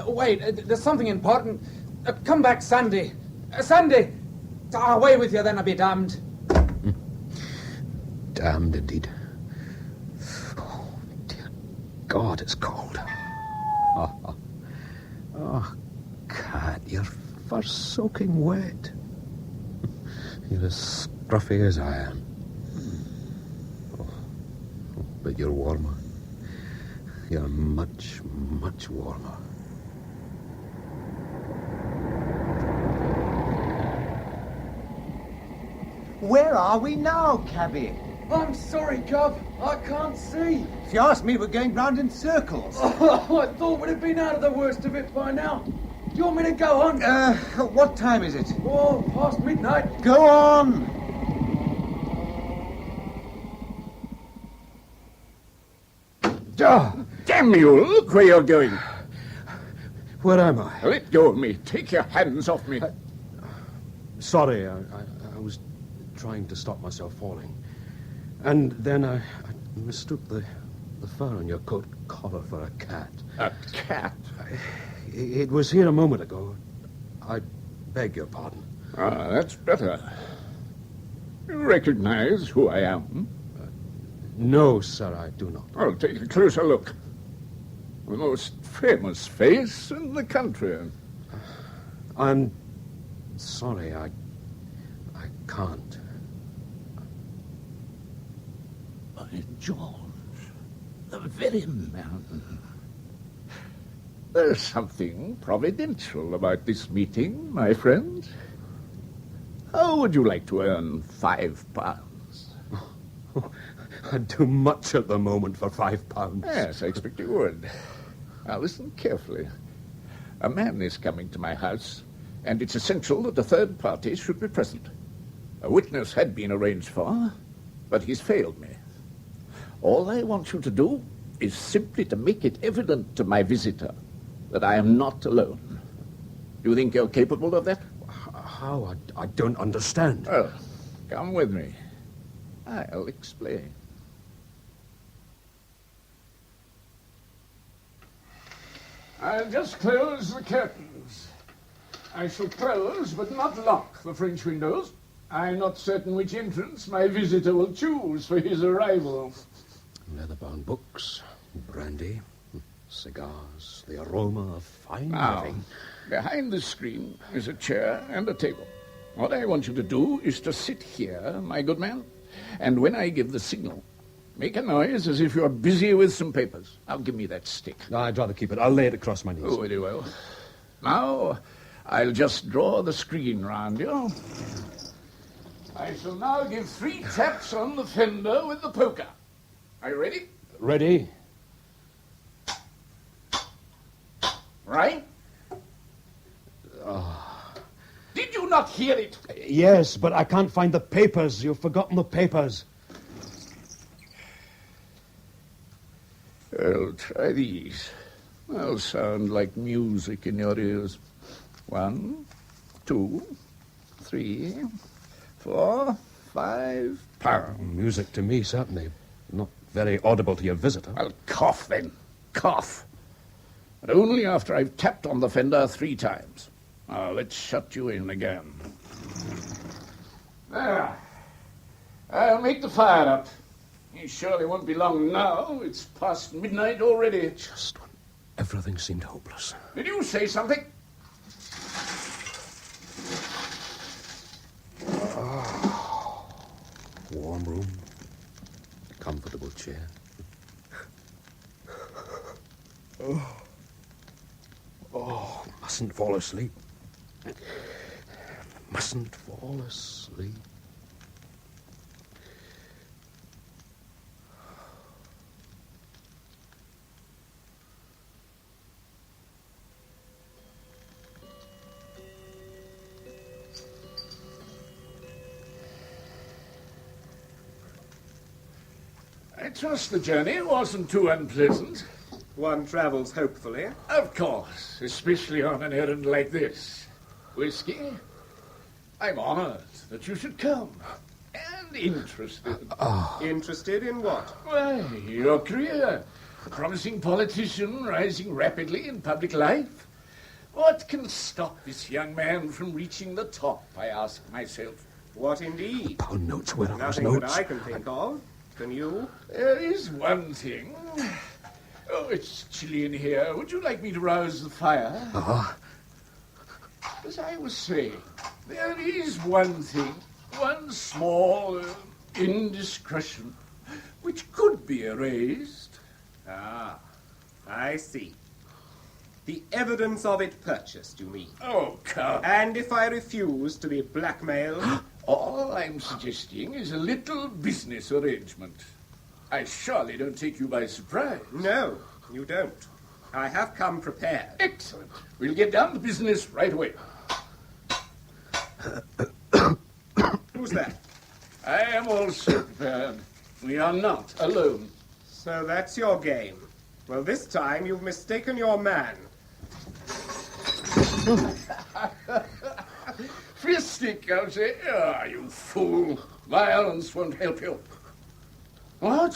Wait, there's something important. Come back, Sandy. Sandy! Away with you, then, I'll be damned. Damned, indeed. Oh, dear God, it's cold. Oh, Cat, your fur's soaking wet. You're as scruffy as I am. Oh, but you're warmer. You're much, much warmer. Where are we now, cabby? I'm sorry, Cub. I can't see. If you ask me, we're going round in circles. Oh, I thought we'd have been out of the worst of it by now. Do you want me to go on? What time is it? Oh, past midnight. Go on! Oh, damn you! Look where you're going. Where am I? Let go of me. Take your hands off me. Sorry, I was trying to stop myself falling. And then I mistook the fur on your coat collar for a cat. A cat? It was here a moment ago. I beg your pardon. Ah, that's better. You recognize who I am? No, sir, I do not. I'll take a closer look. The most famous face in the country. I'm sorry, I can't. By George, the very man. There's something providential about this meeting, my friend. How would you like to earn £5? I'd do much at the moment for £5. Yes, I expect you would. Now, listen carefully. A man is coming to my house, and it's essential that a third party should be present. A witness had been arranged for, but he's failed me. All I want you to do is simply to make it evident to my visitor that I am not alone. Do you think you're capable of that? How? I don't understand. Well, come with me. I'll explain. I'll just close the curtains. I shall close but not lock the French windows. I'm not certain which entrance my visitor will choose for his arrival. Leather-bound books, brandy, cigars, the aroma of fine Now, living. behind the screen is a chair and a table. What I want you to do is to sit here, my good man, and when I give the signal, make a noise as if you're busy with some papers. Now, give me that stick. No, I'd rather keep it. I'll lay it across my knees. Oh, very well. Now, I'll just draw the screen round you. I shall now give 3 taps on the fender with the poker. Are you ready? Ready? Right? Did you not hear it? Yes, but I can't find the papers. You've forgotten the papers. I'll try these. They'll sound like music in your ears. 1, 2, 3, 4, 5 pounds. Music to me, certainly. Not very audible to your visitor. Well, cough then. Cough. But only after I've tapped on the fender 3 times. Now, let's shut you in again. There. I'll make the fire up. It surely won't be long now. It's past midnight already. Just when everything seemed hopeless. Did you say something? Warm room. Comfortable chair. Oh, mustn't fall asleep. Mustn't fall asleep. I trust the journey wasn't too unpleasant. One travels hopefully. Of course, especially on an errand like this. Whiskey? I'm honored that you should come. And interested. Interested in what? Why, your career. A promising politician rising rapidly in public life. What can stop this young man from reaching the top, I ask myself. What indeed? Oh, notes, where are those Nothing notes? that I can think of. Can you? There is one thing. Oh, it's chilly in here. Would you like me to rouse the fire? As I was saying, there is one thing, one small indiscretion, which could be erased. Ah, I see. The evidence of it purchased, you mean? Oh, come. And if I refuse to be blackmailed? All I'm suggesting is a little business arrangement. I surely don't take you by surprise. No, you don't. I have come prepared. Excellent. We'll get down to business right away. Who's that? I am also prepared. We are not alone. So that's your game. Well, this time you've mistaken your man. Fistic, I'll say. Ah, you fool. Violence won't help you. What?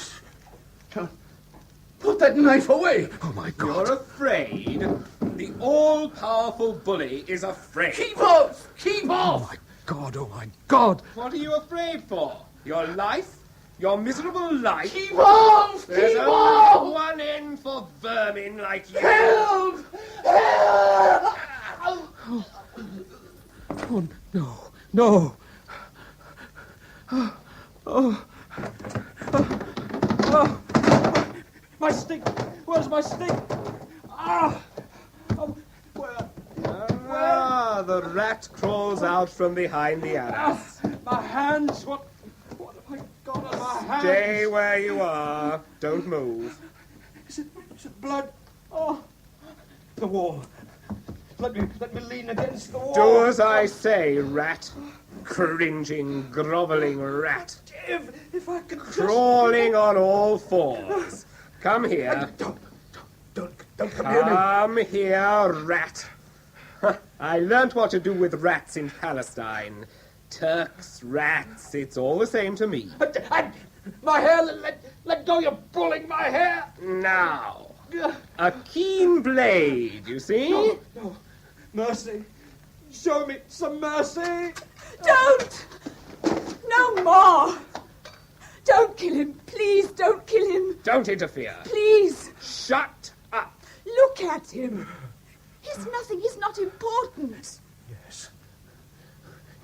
Put that knife away. Oh, my God. You're afraid? The all-powerful bully is afraid. Keep off! Keep off! Oh, my God, oh, my God. What are you afraid for? Your life? Your miserable life? Keep off! There's Keep only off! one end for vermin like you. Help! Help! Oh, no, no. Oh. My stick! Where's my stick? Ah! Oh, where? Ah, the rat crawls out from behind the arras. My hands! What have I got on my hands. Stay where you are. Don't move. Is it blood? Oh, the wall. Let me lean against the wall. Do as I say, rat. Cringing, grovelling rat. If I could Crawling on all fours. Come here. Don't come near me. Come here, rat. I learnt what to do with rats in Palestine. Turks, rats, it's all the same to me. My hair, let go, you're pulling my hair. Now, a keen blade, you see? No. Mercy. Show me some mercy. Don't! No more! Don't kill him. Please don't kill him. Don't interfere. Please. Shut up. Look at him. He's nothing. He's not important.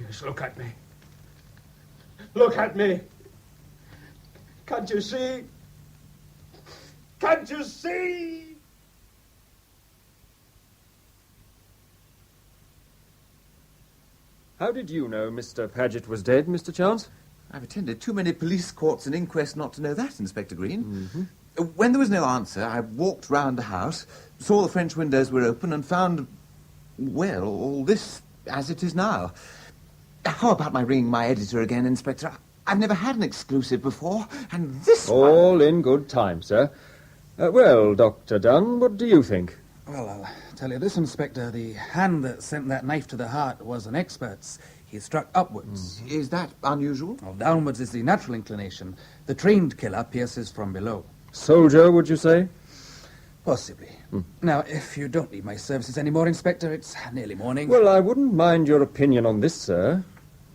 Yes, look at me. Look at me. Can't you see? Can't you see? How did you know Mr. Paget was dead, Mr. Chance? I've attended too many police courts and inquests not to know that, Inspector Green. When there was no answer, I walked round the house, saw the French windows were open, and found, well, all this as it is now. How about my ringing my editor again, Inspector? I've never had an exclusive before, and this All in good time, sir. Well, Dr. Dunn, what do you think? Well, I'll tell you this, Inspector. The hand that sent that knife to the heart was an expert's. He struck upwards. Is that unusual? Well, downwards is the natural inclination. The trained killer pierces from below. Soldier, would you say? Possibly. Now, if you don't need my services anymore, Inspector, it's nearly morning. Well, I wouldn't mind your opinion on this, sir.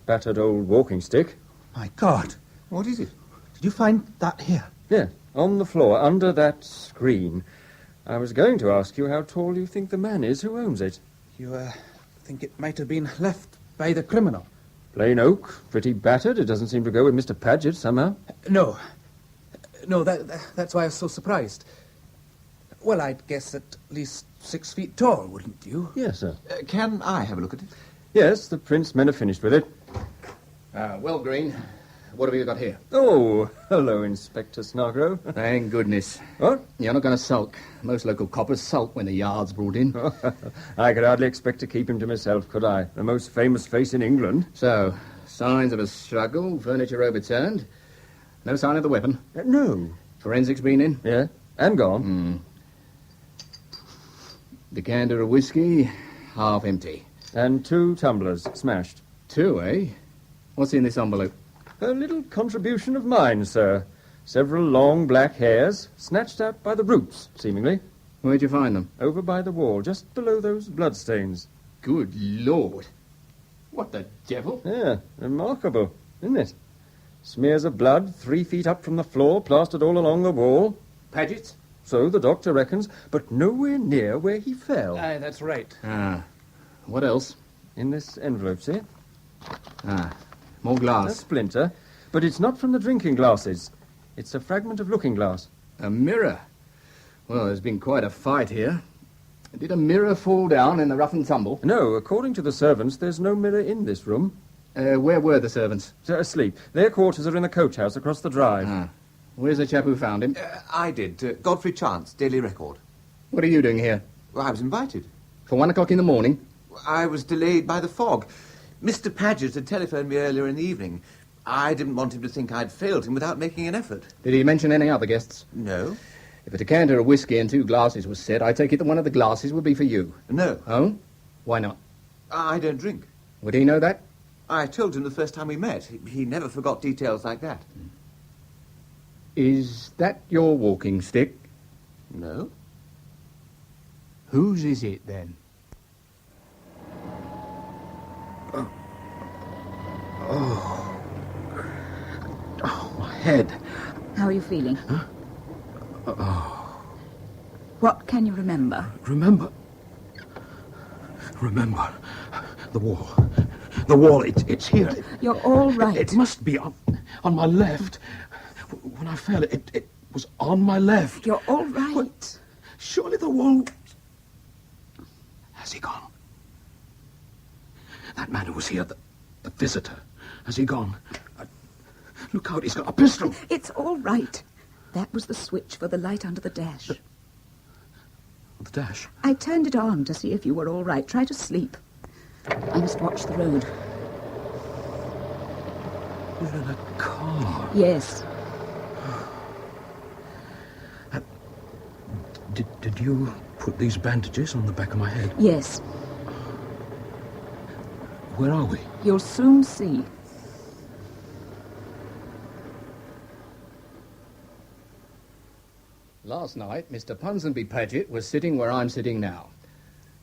Battered old walking stick. My God. What is it? Did you find that here? Yeah, on the floor, under that screen. I was going to ask you how tall you think the man is who owns it. You, think it might have been left by the criminal? Plain oak, pretty battered. It doesn't seem to go with Mr. Paget, somehow. No, that's why I was so surprised. Well, I'd guess at least 6 feet tall, wouldn't you? Yes, sir. Can I have a look at it? Yes, the Prince men have finished with it. Well, Green, what have you got here? Oh, hello, Inspector Snargrove. Thank goodness. What? You're not going to sulk. Most local coppers sulk when the yard's brought in. I could hardly expect to keep him to myself, could I? The most famous face in England. So, signs of a struggle, furniture overturned. No sign of the weapon? No. Forensics been in? Yeah, and gone. Decanter of whiskey, half empty. And 2 tumblers smashed. 2, eh? What's in this envelope? A little contribution of mine, sir. Several long black hairs, snatched out by the roots, seemingly. Where'd you find them? Over by the wall, just below those bloodstains. Good Lord. What the devil? Yeah, remarkable, isn't it? Smears of blood 3 feet up from the floor, plastered all along the wall. Paget's? So the doctor reckons, but nowhere near where he fell. Aye, that's right. What else? In this envelope, see? More glass. A splinter, but it's not from the drinking glasses. It's a fragment of looking glass. A mirror? Well, there's been quite a fight here. Did a mirror fall down in the rough and tumble? No, according to the servants, there's no mirror in this room. Where were the servants? They're asleep. Their quarters are in the coach house across the drive. Where's the chap who found him? I did. Godfrey Chance, Daily Record. What are you doing here? Well, I was invited. For 1 o'clock in the morning? I was delayed by the fog. Mr. Paget had telephoned me earlier in the evening. I didn't want him to think I'd failed him without making an effort. Did he mention any other guests? No. If a decanter of whiskey and 2 glasses was set, I take it that one of the glasses would be for you. No. Oh? Why not? I don't drink. Would he know that? I told him the first time we met. He never forgot details like that. Is that your walking stick? No. Whose is it, then? Oh, my head. How are you feeling? What can you remember? Remember the wall. The wall, it's here. You're all right. It must be on my left. When I fell, it was on my left. You're all right. But surely the wall... Has he gone? That man who was here, the visitor, has he gone? Look out, he's got a pistol. It's all right. That was the switch for the light under the dash. The dash? I turned it on to see if you were all right. Try to sleep. I must watch the road. We're in a car. Yes. Did you put these bandages on the back of my head? Yes. Where are we? You'll soon see. Last night, Mr. Ponsonby Paget was sitting where I'm sitting now.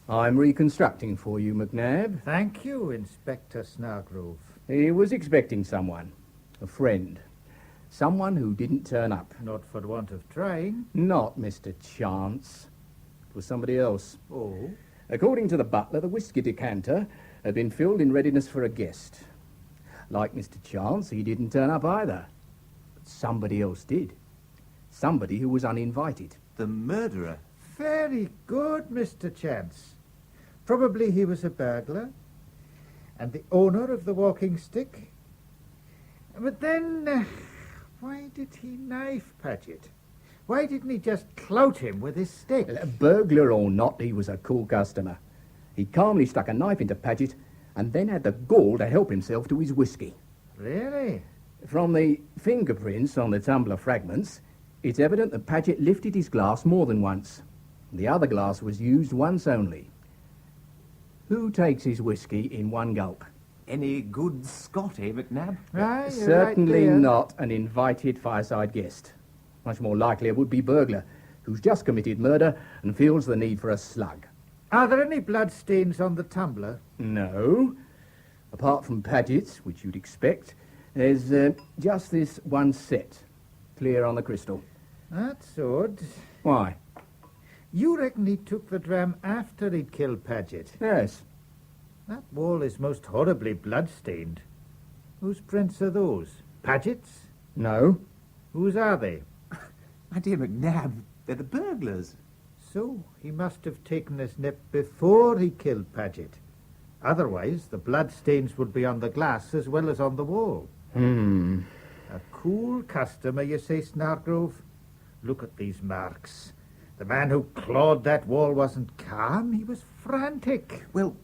I'm reconstructing for you, McNabb. Thank you, Inspector Snargrove. He was expecting someone. A friend. Someone who didn't turn up. Not for want of trying. Not Mr. Chance. It was somebody else. Oh? According to the butler, the whiskey decanter had been filled in readiness for a guest. Like Mr. Chance, he didn't turn up either. But somebody else did. Somebody who was uninvited. The murderer? Very good, Mr. Chance. Probably he was a burglar and the owner of the walking stick. But then, why did he knife Paget? Why didn't he just clout him with his stick? Burglar or not, he was a cool customer. He calmly stuck a knife into Paget and then had the gall to help himself to his whiskey. Really? From the fingerprints on the tumbler fragments, it's evident that Paget lifted his glass more than once. The other glass was used once only. Who takes his whiskey in one gulp? Any good Scot, eh, McNabb? Right, Certainly right not an invited fireside guest. Much more likely a would-be burglar who's just committed murder and feels the need for a slug. Are there any bloodstains on the tumbler? No. Apart from Paget's, which you'd expect, there's just this one set, clear on the crystal. That's odd. Why? You reckon he took the dram after he'd killed Paget? Yes. That wall is most horribly blood-stained. Whose prints are those? Paget's? No. Whose are they? My dear McNabb, they're the burglars. So he must have taken his nip before he killed Paget. Otherwise, the bloodstains would be on the glass as well as on the wall. A cool customer, you say, Snargrove? Look at these marks. The man who clawed that wall wasn't calm, he was frantic. Well,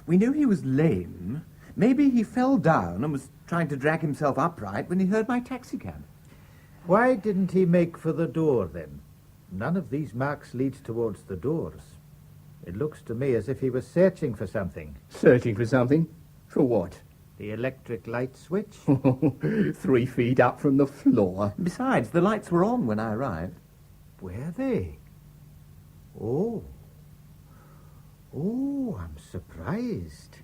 we knew he was lame. Maybe he fell down and was trying to drag himself upright when he heard my taxicab. Why didn't he make for the door, then? None of these marks leads towards the doors. It looks to me as if he was searching for something. Searching for something? For what? The electric light switch? 3 feet up from the floor. Besides, the lights were on when I arrived. Were they? Oh, I'm surprised.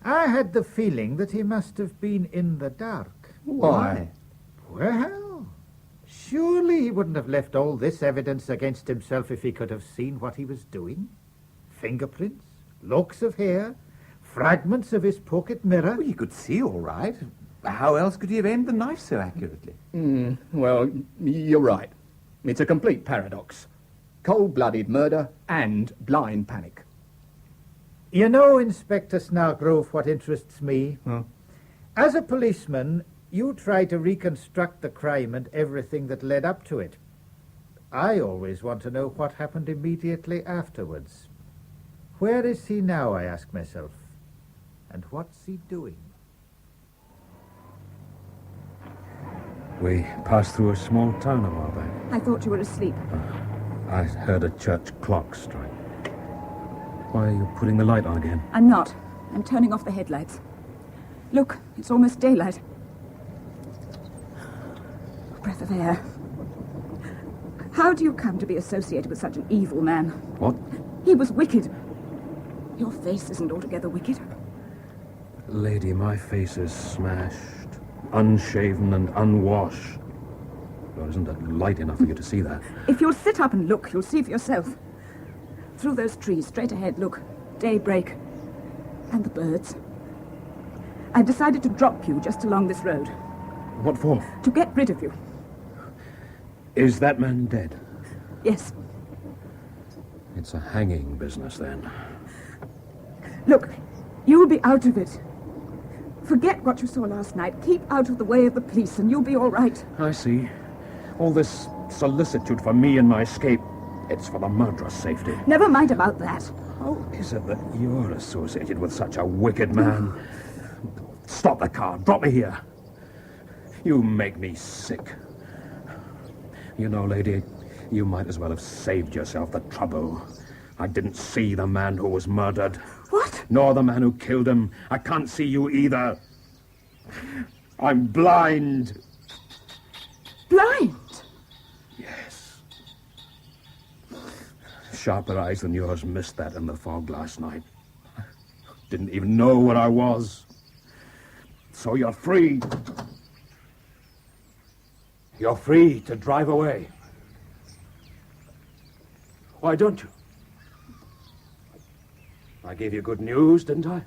I had the feeling that he must have been in the dark. Why? Well, surely he wouldn't have left all this evidence against himself if he could have seen what he was doing. Fingerprints, locks of hair, fragments of his pocket mirror. Well, he could see all right. How else could he have aimed the knife so accurately? Well, you're right. It's a complete paradox. Cold-blooded murder and blind panic. You know, Inspector Snargrove, what interests me? Huh? As a policeman, you try to reconstruct the crime and everything that led up to it. I always want to know what happened immediately afterwards. Where is he now, I ask myself? And what's he doing? We passed through a small town a while back. I thought you were asleep. I heard a church clock strike. Why are you putting the light on again? I'm not. I'm turning off the headlights. Look, it's almost daylight. A breath of air. How do you come to be associated with such an evil man? What? He was wicked. Your face isn't altogether wicked. Lady, my face is smashed, unshaven and unwashed. Well, isn't that light enough for you to see that? If you'll sit up and look, you'll see for yourself. Through those trees, straight ahead, look. Daybreak. And the birds. I decided to drop you just along this road. What for? To get rid of you. Is that man dead? Yes. It's a hanging business, then. Look, you'll be out of it. Forget what you saw last night. Keep out of the way of the police and you'll be all right. I see. All this solicitude for me and my escape, it's for the murderer's safety. Never mind about that. How is it that you're associated with such a wicked man? Stop the car. Drop me here. You make me sick. You know, lady, you might as well have saved yourself the trouble. I didn't see the man who was murdered. What? Nor the man who killed him. I can't see you either. I'm blind. Blind? Yes. Sharper eyes than yours missed that in the fog last night. Didn't even know where I was. So you're free. You're free to drive away. Why don't you? I gave you good news, didn't I?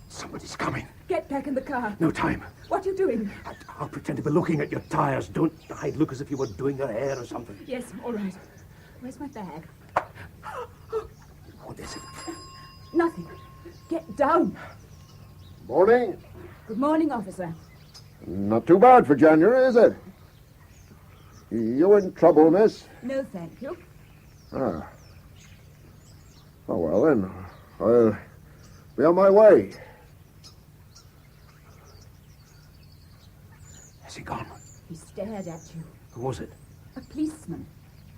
Somebody's coming. Get back in the car. No time. What are you doing? I'll pretend to be looking at your tires. Don't hide. Look as if you were doing your hair or something. Yes, all right. Where's my bag? What is it? Nothing. Get down. Morning. Good morning, officer. Not too bad for January, is it? You in trouble, miss? No, thank you. Ah. Oh, well, then. I'll be on my way. Has he gone? He stared at you. Who was it? A policeman.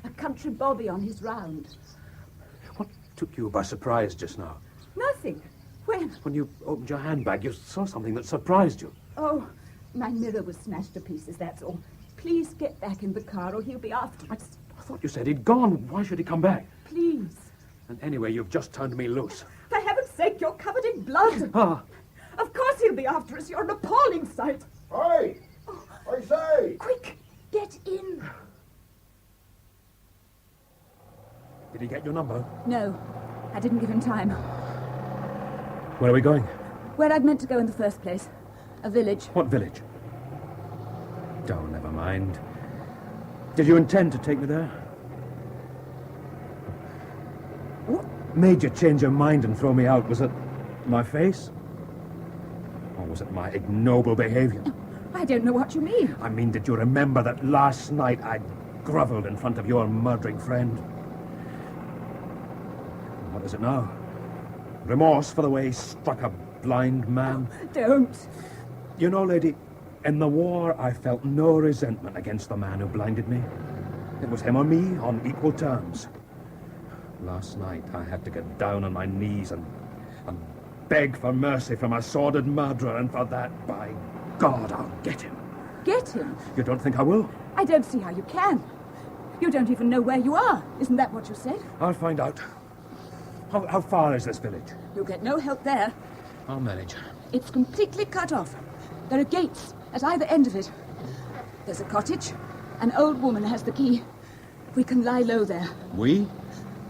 A country bobby on his round. What took you by surprise just now? Nothing. When? When you opened your handbag, you saw something that surprised you. Oh, my mirror was smashed to pieces, that's all. Please get back in the car or he'll be after us. I thought you said he'd gone. Why should he come back? Please. And anyway, you've just turned me loose. For heaven's sake, you're covered in blood. Ah. Of course he'll be after us. You're an appalling sight. Hey! I say! Quick, get in. Did he get your number? No, I didn't give him time. Where are we going? Where I'd meant to go in the first place. A village. What village? Oh, never mind. Did you intend to take me there? What made you change your mind and throw me out? Was it my face? Or was it my ignoble behavior? I don't know what you mean. I mean, did you remember that last night I grovelled in front of your murdering friend? What is it now? Remorse for the way he struck a blind man? Oh, don't. You know, lady, in the war I felt no resentment against the man who blinded me. It was him or me on equal terms. Last night I had to get down on my knees and beg for mercy from a sordid murderer, and for that, by God, I'll get him. Get him? You don't think I will? I don't see how you can. You don't even know where you are. Isn't that what you said? I'll find out. How far is this village? You'll get no help there. I'll manage. It's completely cut off. There are gates at either end of it. There's a cottage. An old woman has the key. We can lie low there. We?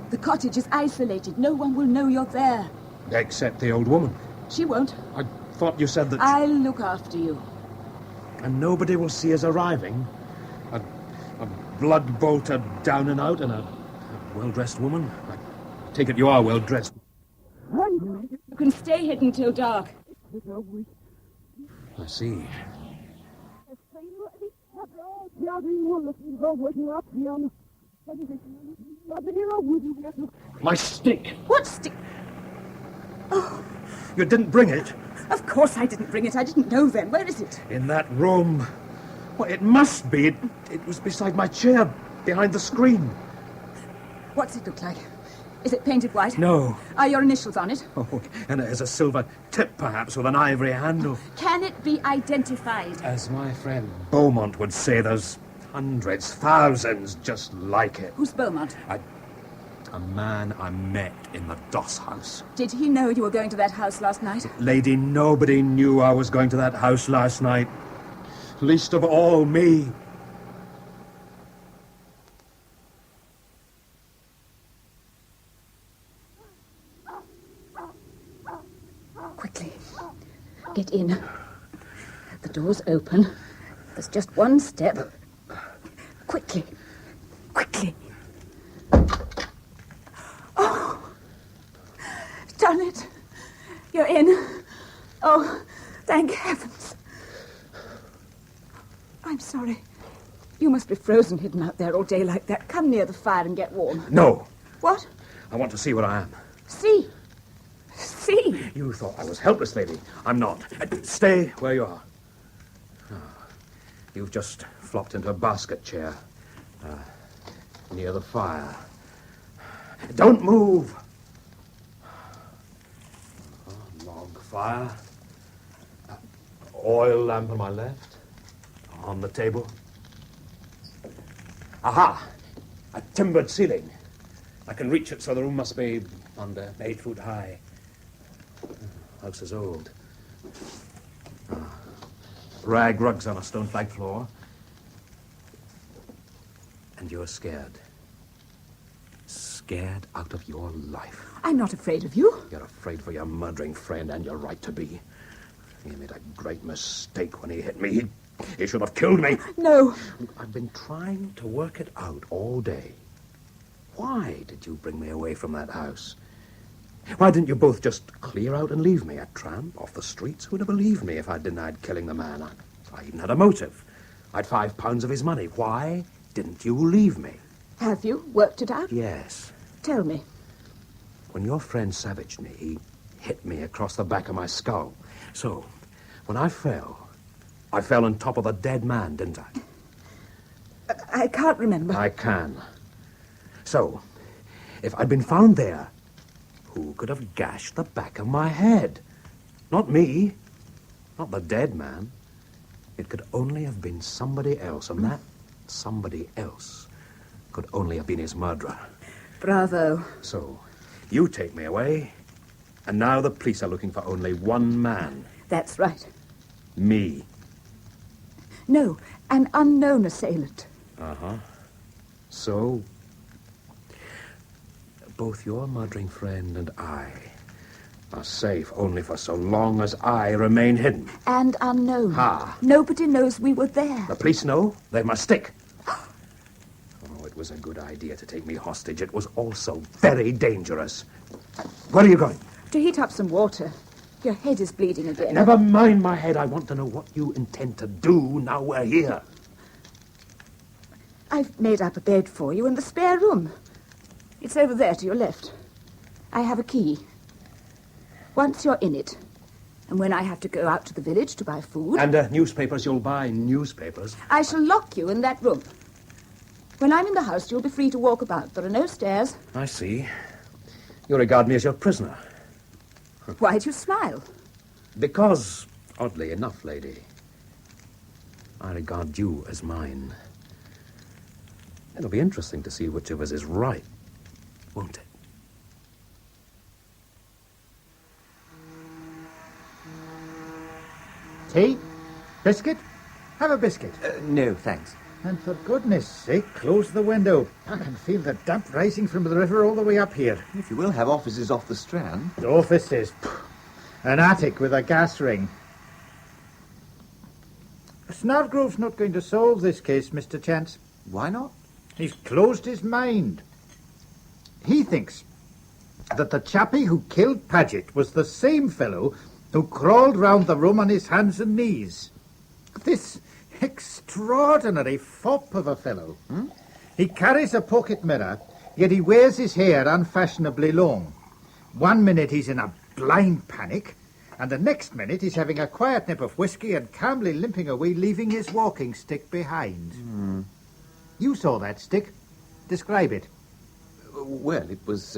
The cottage is isolated. No one will know you're there. Except the old woman. She won't. I thought you said that... I'll look after you. And nobody will see us arriving? A blood-bolter down and out and a well-dressed woman? I take it you are well-dressed. You can stay hidden till dark. I see. My stick! What stick? Oh. You didn't bring it? Of course I didn't bring it. I didn't know then. Where is it? In that room. Well, it must be. It was beside my chair, behind the screen. What's it look like? Is it painted white? No. Are your initials on it? Oh, and it has a silver tip, perhaps, with an ivory handle. Can it be identified? As my friend Beaumont would say, there's hundreds, thousands just like it. Who's Beaumont? A man I met in the Doss house. Did he know you were going to that house last night? Lady, nobody knew I was going to that house last night. Least of all me. Quickly. Get in. The door's open. There's just one step. Quickly. Quickly. Oh! Done it. You're in. must be frozen hidden out there all day like that. Come near the fire and get warm. No. What? I want to see what I am. See? See? You thought I was helpless, lady. I'm not. Stay where you are. You've just flopped into a basket chair near the fire. Don't move. Log fire. Oil lamp on my left. On the table. Aha! A timbered ceiling. I can reach it, so the room must be under 8 foot high. House is old. Rag rugs on a stone flagged floor. And you're scared. Scared out of your life. I'm not afraid of you. You're afraid for your murdering friend, and you're right to be. He made a great mistake when he hit me. He should have killed me. No. I've been trying to work it out all day. Why did you bring me away from that house? Why didn't you both just clear out and leave me? A tramp off the streets? Who'd have believed me if I'd denied killing the man? I even had a motive. I'd £5 of his money. Why didn't you leave me? Have you worked it out? Yes. Tell me. When your friend savaged me, he hit me across the back of my skull. So, when I fell on top of the dead man, didn't I? I can't remember. I can. So, if I'd been found there, who could have gashed the back of my head? Not me. Not the dead man. It could only have been somebody else, and that somebody else could only have been his murderer. Bravo. So, you take me away, and now the police are looking for only one man. That's right. Me. No, an unknown assailant. Uh-huh. So, both your murdering friend and I are safe only for so long as I remain hidden. And unknown. Ha! Nobody knows we were there. The police know. They must stick. Oh, it was a good idea to take me hostage. It was also very dangerous. Where are you going? To heat up some water. Your head is bleeding again. Never mind my head. I want to know what you intend to do now we're here. I've made up a bed for you in the spare room. It's over there to your left. I have a key. Once you're in it, and when I have to go out to the village to buy food... And newspapers, you'll buy newspapers. I shall lock you in that room. When I'm in the house, you'll be free to walk about. There are no stairs. I see. You regard me as your prisoner. Why do you smile? Because, oddly enough, lady, I regard you as mine. It'll be interesting to see which of us is right, won't it? Tea? Biscuit? Have a biscuit. No, thanks. And for goodness sake, close the window. I can feel the damp rising from the river all the way up here. If you will have offices off the Strand. Offices? An attic with a gas ring. Snargrove's not going to solve this case, Mr. Chance. Why not? He's closed his mind. He thinks that the chappie who killed Paget was the same fellow who crawled round the room on his hands and knees. This extraordinary fop of a fellow. He carries a pocket mirror, yet he wears his hair unfashionably long. 1 minute he's in a blind panic, and the next minute he's having a quiet nip of whiskey and calmly limping away, leaving his walking stick behind. You saw that stick. Describe it. Well, it was,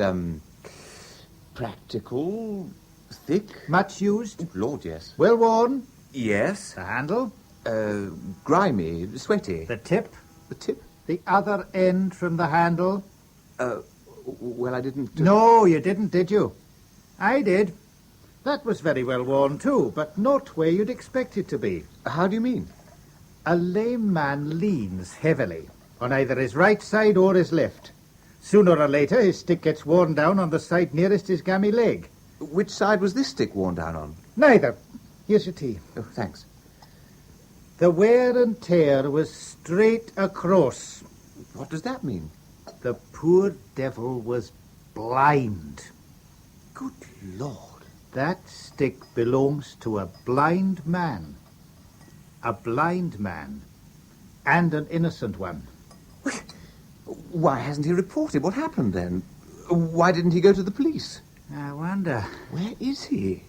practical, thick. Much used? Lord, yes. Well worn? Yes. The handle? Grimy, sweaty. The tip? The tip? The other end from the handle? Well, I didn't... No, you didn't, did you? I did. That was very well worn, too, but not where you'd expect it to be. How do you mean? A lame man leans heavily on either his right side or his left. Sooner or later, his stick gets worn down on the side nearest his gammy leg. Which side was this stick worn down on? Neither. Here's your tea. Oh, thanks. The wear and tear was straight across. What does that mean? The poor devil was blind. Good Lord. That stick belongs to a blind man. A blind man. and an innocent one. Why hasn't he reported? What happened then? Why didn't he go to the police? I wonder. Where is he?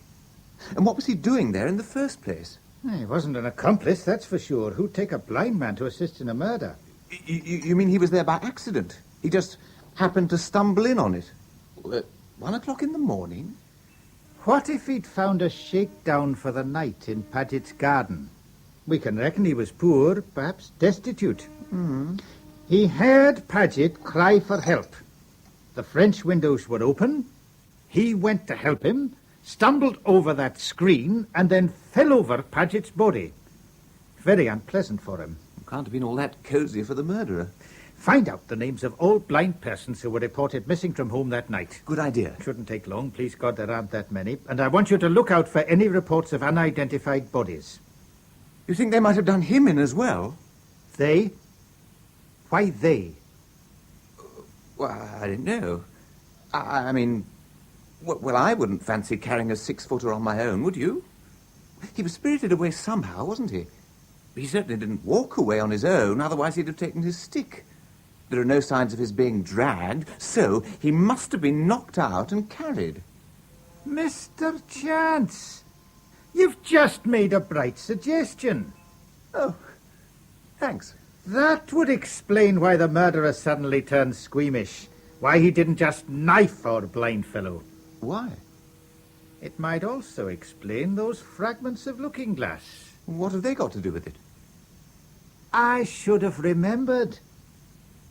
And what was he doing there in the first place? He wasn't an accomplice, that's for sure. Who'd take a blind man to assist in a murder? You mean he was there by accident? He just happened to stumble in on it? At 1 o'clock in the morning? What if he'd found a shakedown for the night in Paget's garden? We can reckon he was poor, perhaps destitute. He heard Paget cry for help. The French windows were open. He went to help him, stumbled over that screen, and then fell over Paget's body. Very unpleasant for him. Can't have been all that cosy for the murderer. Find out the names of all blind persons who were reported missing from home that night. Good idea. Shouldn't take long, please God, there aren't that many. And I want you to look out for any reports of unidentified bodies. You think they might have done him in as well? They? Why they? Well, I don't know. I mean, well, I wouldn't fancy carrying a 6-footer on my own, would you? He was spirited away somehow, wasn't he? He certainly didn't walk away on his own, otherwise he'd have taken his stick. There are no signs of his being dragged, so he must have been knocked out and carried. Mr. Chance, you've just made a bright suggestion. Oh, thanks. That would explain why the murderer suddenly turned squeamish. Why he didn't just knife our blind fellow. Why? It might also explain those fragments of looking-glass. What have they got to do with it? I should have remembered.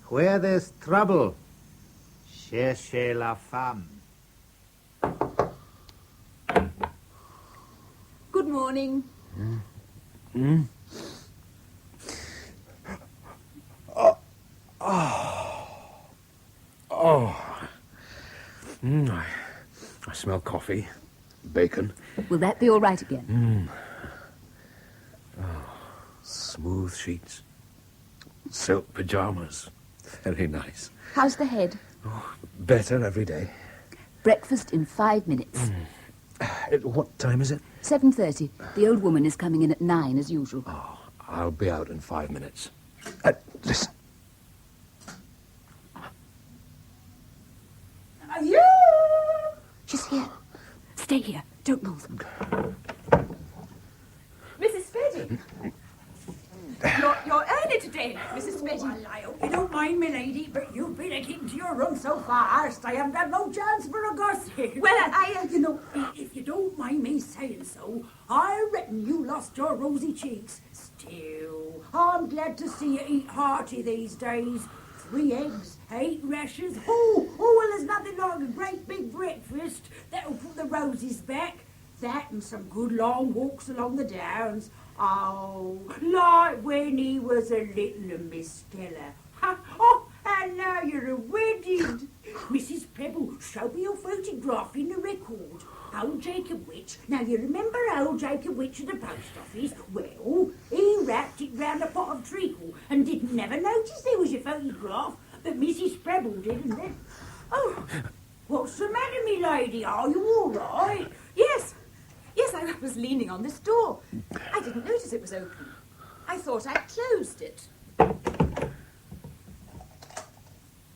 Where there's trouble, cherchez la femme. Good morning. I smell coffee, bacon. Will that be all right again? Smooth sheets, silk pajamas. Very nice. How's the head? Better every day. Breakfast in 5 minutes. What time is it? 7:30. The old woman is coming in at 9 as usual. I'll be out in 5 minutes. Listen. Are you? She's here. Stay here. Don't move. Mrs. Speddy. You're early today, Mrs. Speddy. Well, I hope you don't mind me, lady, but you've been a keeping to your room so fast, I haven't had no chance for a gossip. Well, you know, if you don't mind me saying so, I reckon you lost your rosy cheeks. Still, I'm glad to see you eat hearty these days. 3 eggs, 8 rashers. Well, there's nothing like a great big breakfast that'll put the roses back. That and some good long walks along the downs. Oh, like when he was a little Miss Stella. And now you're a wedded. Mrs. Pebble, show me your photograph in the record. Old Jacob Witch. Now, you remember old Jacob Witch at the post office? Well, he wrapped it round a pot of treacle and didn't never notice there was your photograph, but Mrs. Pebble did, and then... Oh, what's the matter, me lady? Are you all right? Yes, I was leaning on this door. I didn't notice it was open. I thought I'd closed it.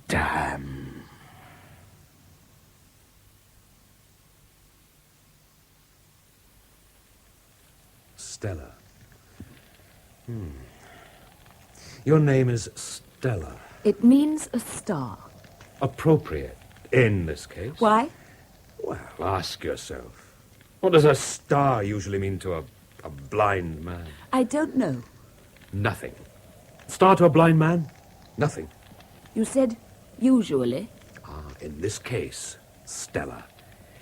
Damn. Stella. Your name is Stella. It means a star. Appropriate in this case. Why? Well, ask yourself. What does a star usually mean to a blind man? I don't know. Nothing. Star to a blind man? Nothing. You said usually. In this case, Stella,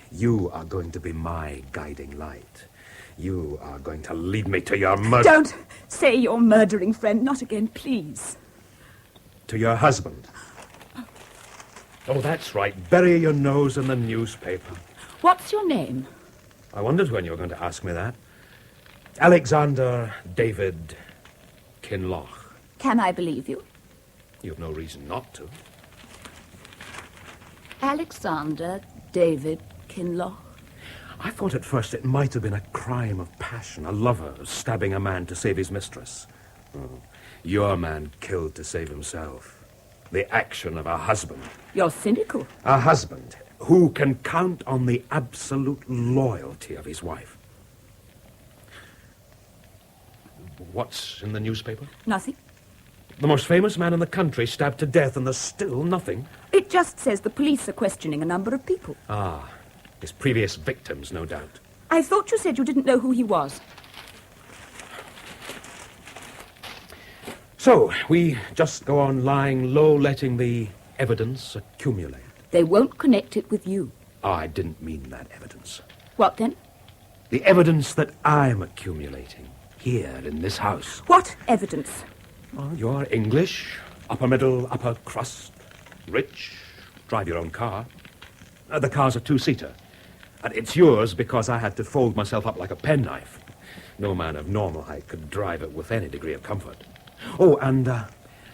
you are going to be my guiding light. You are going to lead me to your murder... Don't say your murdering friend. Not again, please. To your husband. Oh, that's right. Bury your nose in the newspaper. What's your name? I wondered when you were going to ask me that. Alexander David Kinloch. Can I believe you? You've no reason not to. Alexander David Kinloch. I thought at first it might have been a crime of passion, a lover stabbing a man to save his mistress. Your man killed to save himself. The action of a husband. You're cynical. A husband who can count on the absolute loyalty of his wife. What's in the newspaper? Nothing. The most famous man in the country stabbed to death, and there's still nothing. It just says the police are questioning a number of people. Ah, his previous victims, no doubt. I thought you said you didn't know who he was. So, we just go on lying low, letting the evidence accumulate. They won't connect it with you. Oh, I didn't mean that evidence. What then? The evidence that I'm accumulating here in this house. What evidence? Well, you're English, upper middle, upper crust, rich, drive your own car. The car's a two-seater. And it's yours because I had to fold myself up like a penknife. No man of normal height could drive it with any degree of comfort. Oh, and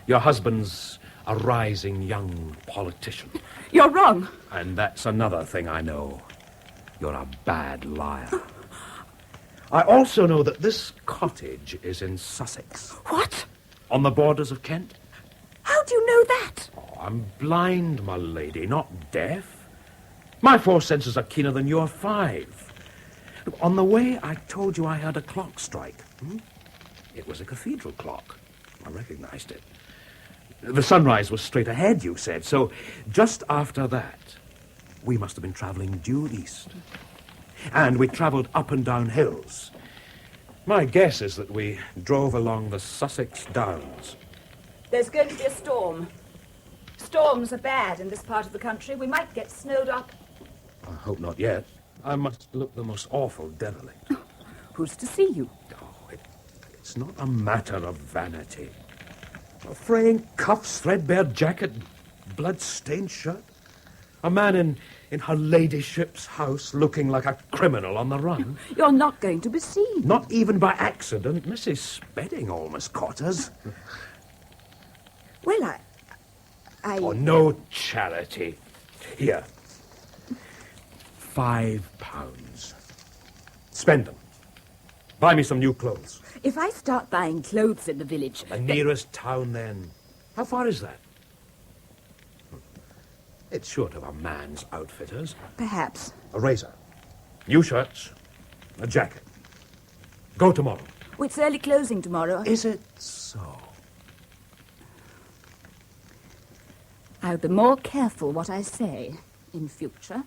your husband's a rising young politician. You're wrong. And that's another thing I know. You're a bad liar. I also know that this cottage is in Sussex. What? On the borders of Kent. How do you know that? Oh, I'm blind, my lady, not deaf. My four senses are keener than your five. Look, on the way, I told you I heard a clock strike. It was a cathedral clock. I recognized it. The sunrise was straight ahead, you said, so just after that, we must have been travelling due east. And we travelled up and down hills. My guess is that we drove along the Sussex Downs. There's going to be a storm. Storms are bad in this part of the country. We might get snowed up. I hope not yet. I must look the most awful derelict. Who's to see you? Oh, it's not a matter of vanity. A fraying cuffs, threadbare jacket, blood-stained shirt. A man in her ladyship's house looking like a criminal on the run. You're not going to be seen. Not even by accident. Mrs. Spedding almost caught us. Well, I... Oh, no charity. Here. £5. Spend them. Buy me some new clothes. If I start buying clothes in the village... The nearest town, then. How far is that? It's short of a man's outfitters. Perhaps. A razor. New shirts. A jacket. Go tomorrow. Oh, it's early closing tomorrow. Is it so? I'll be more careful what I say in future.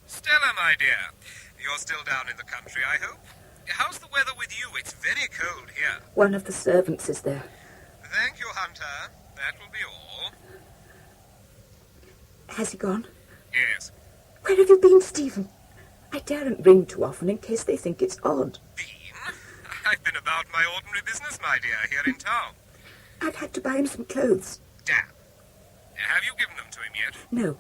Stella, my dear, you're still down in the country, I hope? How's the weather with you? It's very cold here. One of the servants is there. Thank you, Hunter. That will be all. Has he gone? Yes. Where have you been, Stephen? I daren't ring too often in case they think it's odd. I've been about my ordinary business, my dear, here in town. I've had to buy him some clothes. Damn. Have you given them to him yet? No,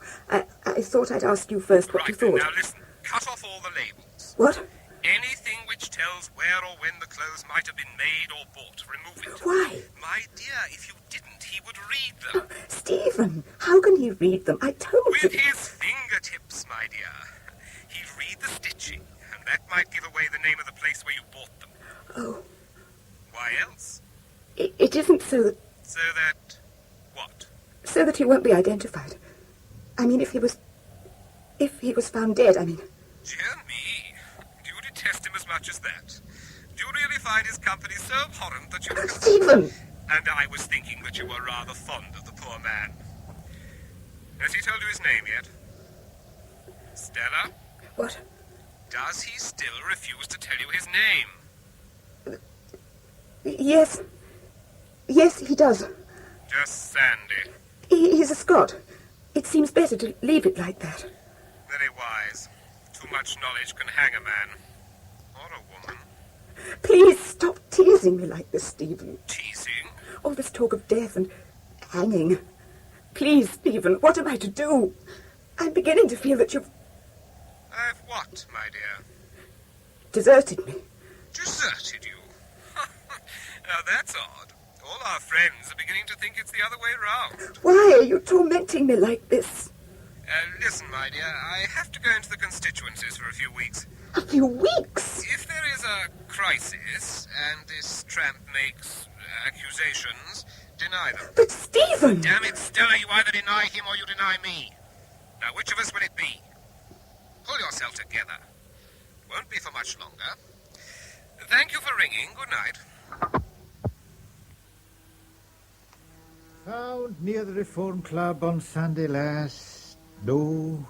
I thought I'd ask you first what you thought. Now listen, cut off all the labels. What? Anything which tells where or when the clothes might have been made or bought, remove it. Why? My dear, if you didn't, he would read them. Stephen, how can he read them? I told you. With his fingertips, my dear. He'd read the stitching, and that might give away the name of the place where you bought them. Oh. Why else? It isn't so that... So that... what? So that he won't be identified. I mean, if he was found dead, I mean... Dear me. Do you detest him as much as that? Do you really find his company so abhorrent that you... Stephen! And I was thinking that you were rather fond of the poor man. Has he told you his name yet? Stella? What? Does he still refuse to tell you his name? Yes. Yes, he does. Just Sandy. He's a Scot. It seems better to leave it like that. Very wise. Too much knowledge can hang a man. Or a woman. Please stop teasing me like this, Stephen. Teasing? All this talk of death and hanging. Please, Stephen, what am I to do? I'm beginning to feel that you've... I've what, my dear? Deserted me. Deserted you? Now that's odd. All our friends are beginning to think it's the other way round. Why are you tormenting me like this? Listen, my dear, I have to go into the constituencies for a few weeks. A few weeks? If there is a crisis, and this tramp makes accusations, deny them. But Stephen! Damn it, Stella, you either deny him or you deny me. Now, which of us will it be? Pull yourself together. Won't be for much longer. Thank you for ringing. Good night. Found near the Reform Club on Sunday last. No.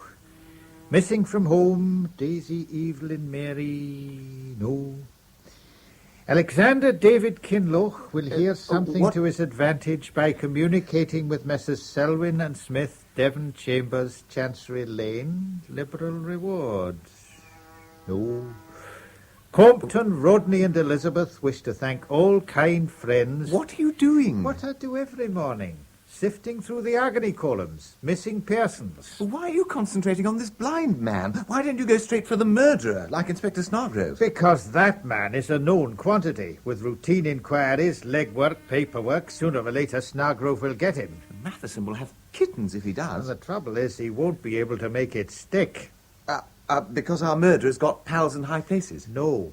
Missing from home, Daisy, Evelyn, Mary. No. Alexander David Kinloch will hear something to his advantage by communicating with Messrs. Selwyn and Smith, Devon Chambers, Chancery Lane. Liberal rewards. No. Compton, Rodney and Elizabeth wish to thank all kind friends. What are you doing? What I do every morning. Sifting through the agony columns. Missing persons. Why are you concentrating on this blind man? Why don't you go straight for the murderer, like Inspector Snargrove? Because that man is a known quantity. With routine inquiries, legwork, paperwork, sooner or later Snargrove will get him. Matheson will have kittens if he does. And the trouble is he won't be able to make it stick. Because our murderer's got pals in high places? No.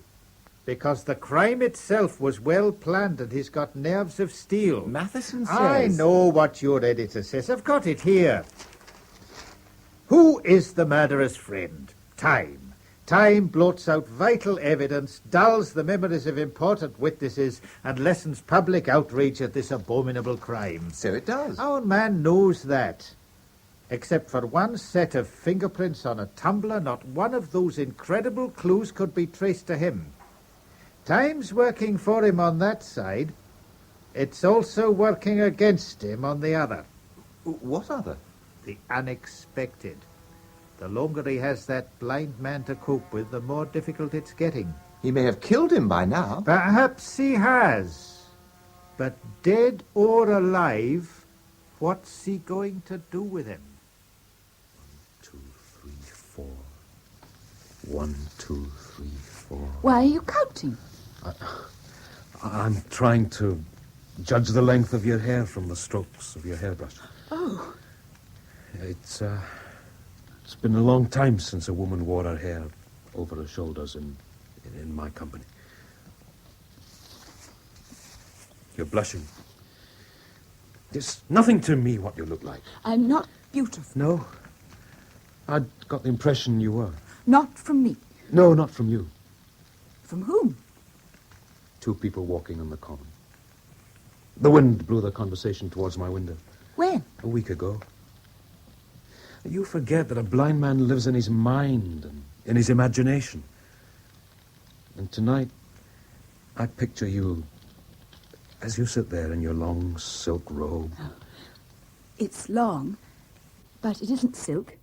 Because the crime itself was well planned and he's got nerves of steel. Matheson says... I know what your editor says. I've got it here. Who is the murderer's friend? Time. Time blots out vital evidence, dulls the memories of important witnesses, and lessens public outrage at this abominable crime. So it does. Our man knows that. Except for one set of fingerprints on a tumbler, not one of those incredible clues could be traced to him. Time's working for him on that side. It's also working against him on the other. What other? The unexpected. The longer he has that blind man to cope with, the more difficult it's getting. He may have killed him by now. Perhaps he has. But dead or alive, what's he going to do with him? 1, 2, 3, 4. 1, 2, 3, 4. Why are you counting? I'm trying to judge the length of your hair from the strokes of your hairbrush. Oh. It's been a long time since a woman wore her hair over her shoulders in my company. You're blushing. There's nothing to me what you look like. I'm not beautiful. No? I got the impression you were. Not from me. No, not from you. From whom? 2 people walking on the common. The wind blew the conversation towards my window. When? A week ago. You forget that a blind man lives in his mind and in his imagination. And tonight, I picture you as you sit there in your long silk robe. Oh. It's long, but it isn't silk.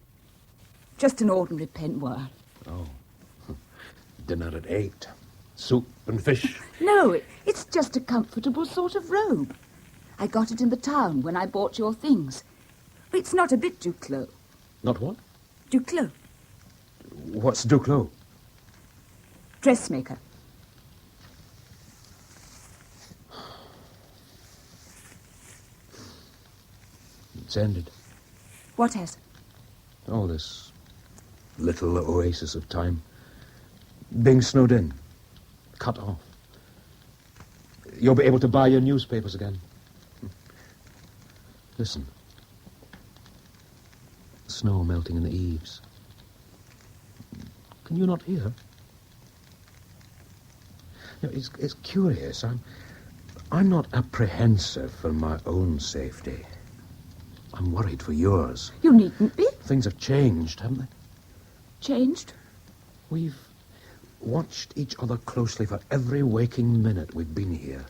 Just an ordinary peignoir. Oh. Dinner at 8. Soup and fish. No, it's just a comfortable sort of robe. I got it in the town when I bought your things. It's not a bit Duclos. Not what? Duclos. What's Duclos? Dressmaker. It's ended. What has? Oh, this little oasis of time. Being snowed in. Cut off. You'll be able to buy your newspapers again. Listen. Snow melting in the eaves. Can you not hear? No, it's curious. I'm not apprehensive for my own safety. I'm worried for yours. You needn't be. Things have changed, haven't they? Changed? We've watched each other closely for every waking minute we've been here.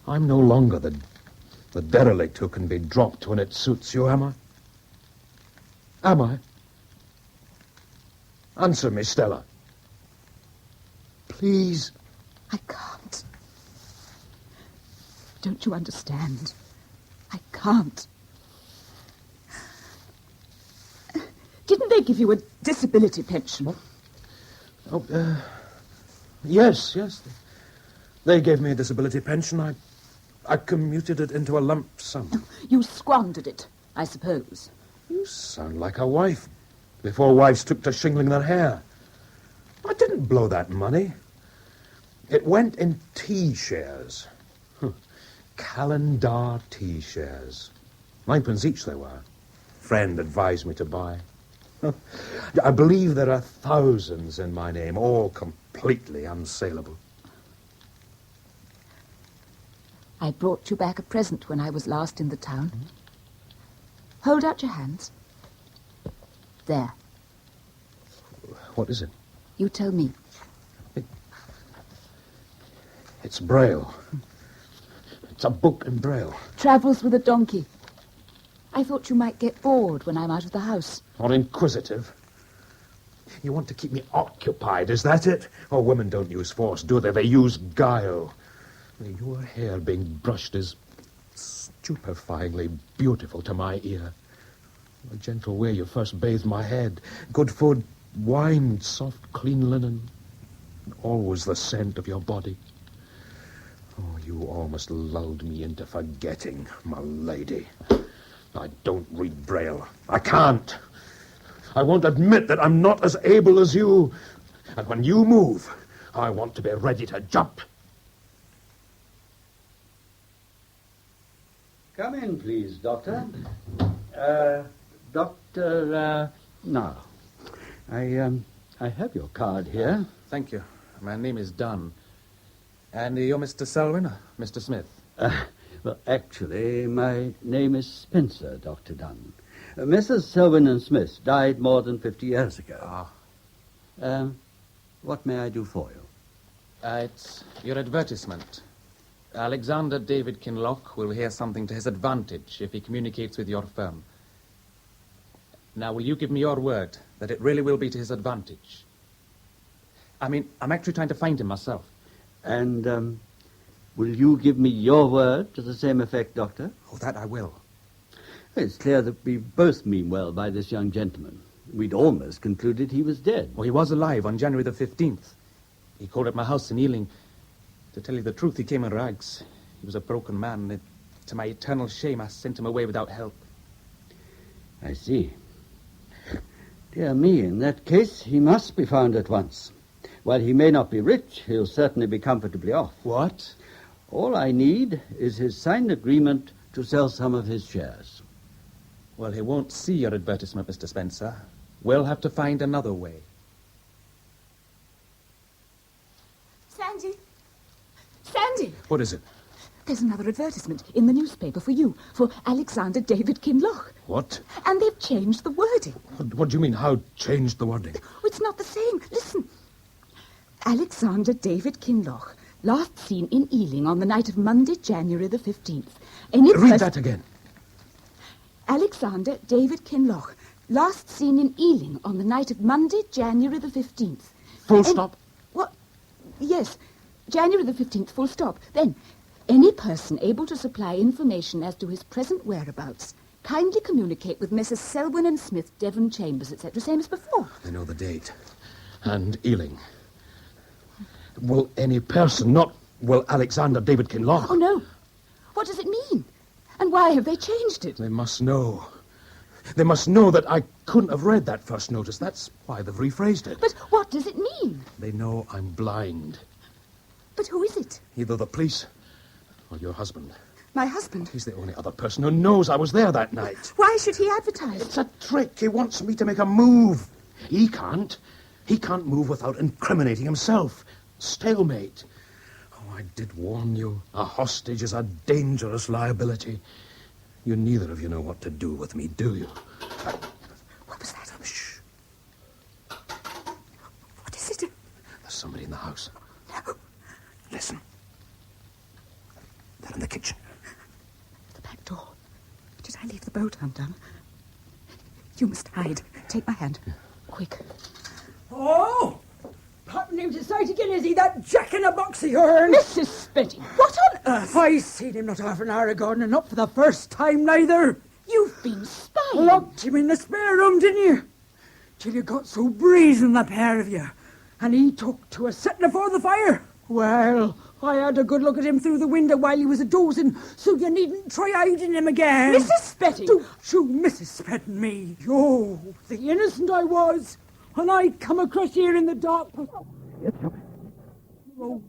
I'm no longer the derelict who can be dropped when it suits you, am I? Am I? Answer me, Stella. Please. I can't. Don't you understand? I can't. Didn't they give you a disability pension? What? Oh, yes. They gave me a disability pension. I commuted it into a lump sum. You squandered it, I suppose. You sound like a wife before wives took to shingling their hair. I didn't blow that money. It went in tea shares. Calendar tea shares. 9p each they were. Friend advised me to buy. I believe there are thousands in my name, all completely unsaleable. I brought you back a present when I was last in the town. Hold out your hands. There. What is it? You tell me. It's Braille. It's a book in Braille. Travels with a donkey. I thought you might get bored when I'm out of the house. Not inquisitive. You want to keep me occupied, is that it? Oh, women don't use force, do they? They use guile. Your hair being brushed is stupefyingly beautiful to my ear. The gentle way you first bathed my head. Good food, wine, soft, clean linen. Always the scent of your body. Oh, you almost lulled me into forgetting, my lady. I don't read Braille. I can't. I won't admit that I'm not as able as you. And when you move, I want to be ready to jump. Come in, please, Doctor. Now, I have your card here. Thank you. My name is Dunn. And you're Mr. Selwyn, or Mr. Smith? Well, actually, my name is Spencer, Dr. Dunn. Messrs. Selwyn and Smith died more than 50 years ago. What may I do for you? It's your advertisement. Alexander David Kinloch will hear something to his advantage if he communicates with your firm. Now, will you give me your word that it really will be to his advantage? I mean, I'm actually trying to find him myself. And, will you give me your word to the same effect, Doctor? Oh, that I will. It's clear that we both mean well by this young gentleman. We'd almost concluded he was dead. Well, he was alive on January the 15th. He called at my house in Ealing. To tell you the truth, he came in rags. He was a broken man. To my eternal shame, I sent him away without help. I see. Dear me, in that case, he must be found at once. While he may not be rich, he'll certainly be comfortably off. What? All I need is his signed agreement to sell some of his shares. Well, he won't see your advertisement, Mr. Spencer. We'll have to find another way. Sandy! Sandy! What is it? There's another advertisement in the newspaper for you, for Alexander David Kinloch. What? And they've changed the wording. What do you mean, how changed the wording? Oh, it's not the same. Listen. Alexander David Kinloch, last seen in Ealing on the night of Monday, January the 15th. Read that again. Alexander David Kinloch, last seen in Ealing on the night of Monday, January the 15th. Full stop? What? Yes, January the 15th, full stop. Then, any person able to supply information as to his present whereabouts, kindly communicate with Messrs. Selwyn and Smith, Devon Chambers, etc., same as before. They know the date. And Ealing. Will any person, not will Alexander David Kinloch? Oh, no. What does it mean? And why have they changed it? They must know. They must know that I couldn't have read that first notice. That's why they've rephrased it. But what does it mean? They know I'm blind. But who is it? Either the police or your husband. My husband? He's the only other person who knows I was there that night. Why should he advertise? It's a trick. He wants me to make a move. He can't. He can't move without incriminating himself. Stalemate. Oh, I did warn you. A hostage is a dangerous liability. You neither of you know what to do with me, do you? What was that? Shh. What is it? There's somebody in the house. No. Listen. They're in the kitchen. The back door. Did I leave the boat undone? You must hide. Take my hand. Quick. Oh! Popping him to sight again, is he, that jack-in-a-box of yourn? Mrs. Spedding, what on earth? I seen him not half an hour ago, and not for the first time, neither. You've been spying. Locked him in the spare room, didn't you? Till you got so brazen, the pair of you. And he took to a sitting afore the fire. Well, I had a good look at him through the window while he was a-dozing, so you needn't try hiding him again. Mrs. Spedding! Don't you Mrs. Spedding me. Oh, the innocent I was. And I come across here in the dark. Oh.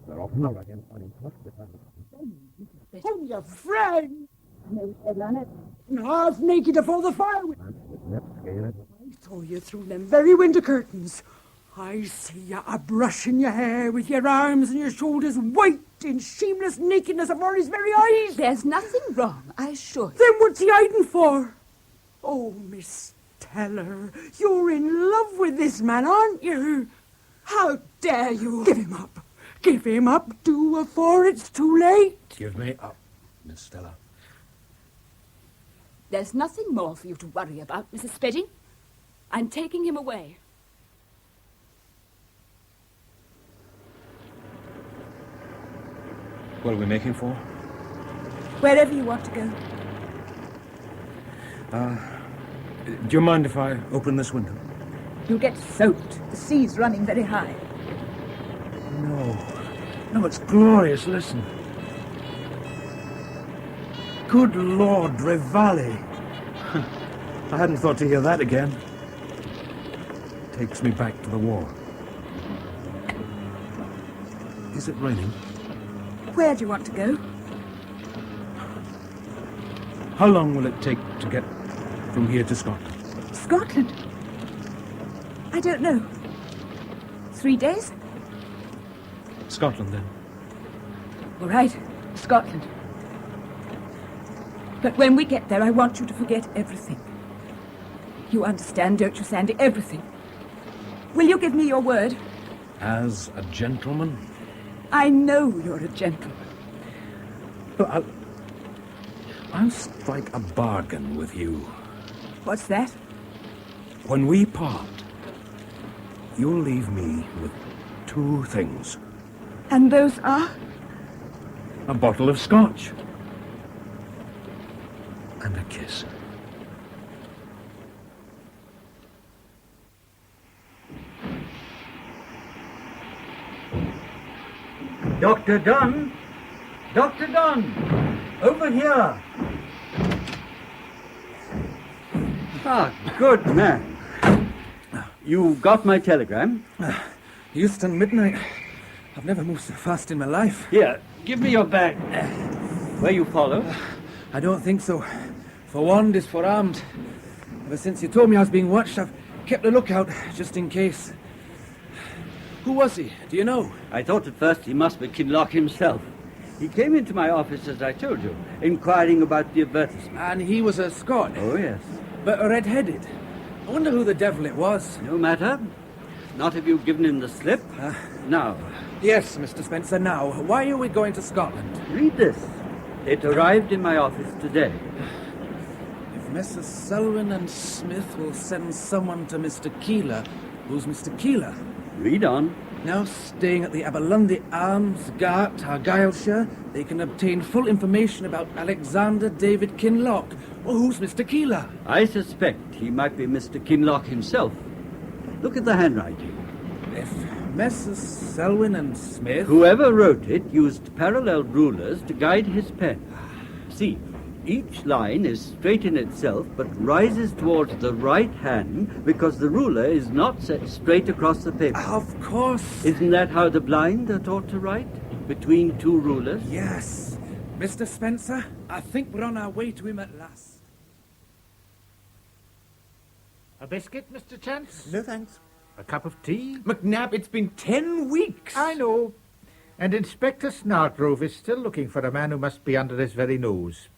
They're off now again. Oh, your friend. Half naked before the fire. I saw you through them very window curtains. I see you a-brushing your hair with your arms and your shoulders white in shameless nakedness before his very eyes. There's nothing wrong, I assure you. Then what's he hiding for? Oh, Miss Teller, you're in love with this man, aren't you? How dare you? Give him up. Give him up, do, afore it's too late. Give me up, Miss Stella. There's nothing more for you to worry about, Mrs. Spedding. I'm taking him away. What are we making for? Wherever you want to go. Do you mind if I open this window? You'll get soaked. The sea's running very high. No, it's glorious. Listen. Good Lord, Revali. I hadn't thought to hear that again. Takes me back to the war. Is it raining? Where do you want to go? How long will it take to get from here to Scotland? Scotland? I don't know. 3 days? Scotland, then. All right, Scotland. But when we get there, I want you to forget everything. You understand, don't you, Sandy? Everything. Will you give me your word? As a gentleman? I know you're a gentleman. But I'll strike a bargain with you. What's that? When we part, you'll leave me with 2 things. And those are? A bottle of scotch. And a kiss. Dr. Dunn! Dr. Dunn! Over here! Ah, good man. You got my telegram? Houston, midnight. I've never moved so fast in my life. Here, give me your bag. Were you followed? I don't think so. Forewarned is forearmed. Ever since you told me I was being watched, I've kept a lookout, just in case. Who was he? Do you know? I thought at first he must be Kinloch himself. He came into my office, as I told you, inquiring about the advertisement. And he was a Scot? Oh, yes. But red-headed. I wonder who the devil it was. No matter. Not if you've given him the slip. Now. Yes, Mr. Spencer, now. Why are we going to Scotland? Read this. It arrived in my office today. If Messrs. Selwyn and Smith will send someone to Mr. Keeler, who's Mr. Keeler? Read on. Now staying at the Aberlundy Arms, Gart, Argyllshire, they can obtain full information about Alexander David Kinloch. Well, who's Mr. Keeler? I suspect he might be Mr. Kinloch himself. Look at the handwriting. If Messrs. Selwyn and Smith... Whoever wrote it used parallel rulers to guide his pen. See, each line is straight in itself, but rises towards the right hand because the ruler is not set straight across the paper. Of course. Isn't that how the blind are taught to write? Between 2 rulers? Yes. Mr. Spencer, I think we're on our way to him at last. A biscuit, Mr. Chance? No, thanks. A cup of tea? McNabb, it's been 10 weeks. I know. And Inspector Snartrove is still looking for a man who must be under his very nose.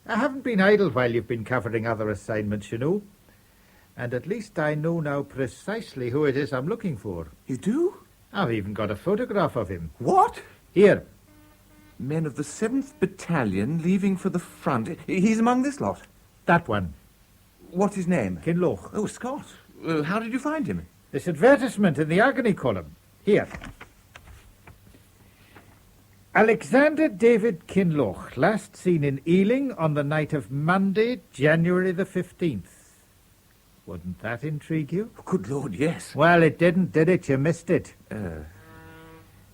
I haven't been idle while you've been covering other assignments, you know. And at least I know now precisely who it is I'm looking for. You do? I've even got a photograph of him. What? Here. Men of the 7th Battalion leaving for the front. He's among this lot? That one. What's his name? Kinloch. Oh, Scott. How did you find him? This advertisement in the agony column. Here. Alexander David Kinloch, last seen in Ealing on the night of Monday, January the 15th. Wouldn't that intrigue you? Good Lord, yes. Well, it didn't, did it? You missed it.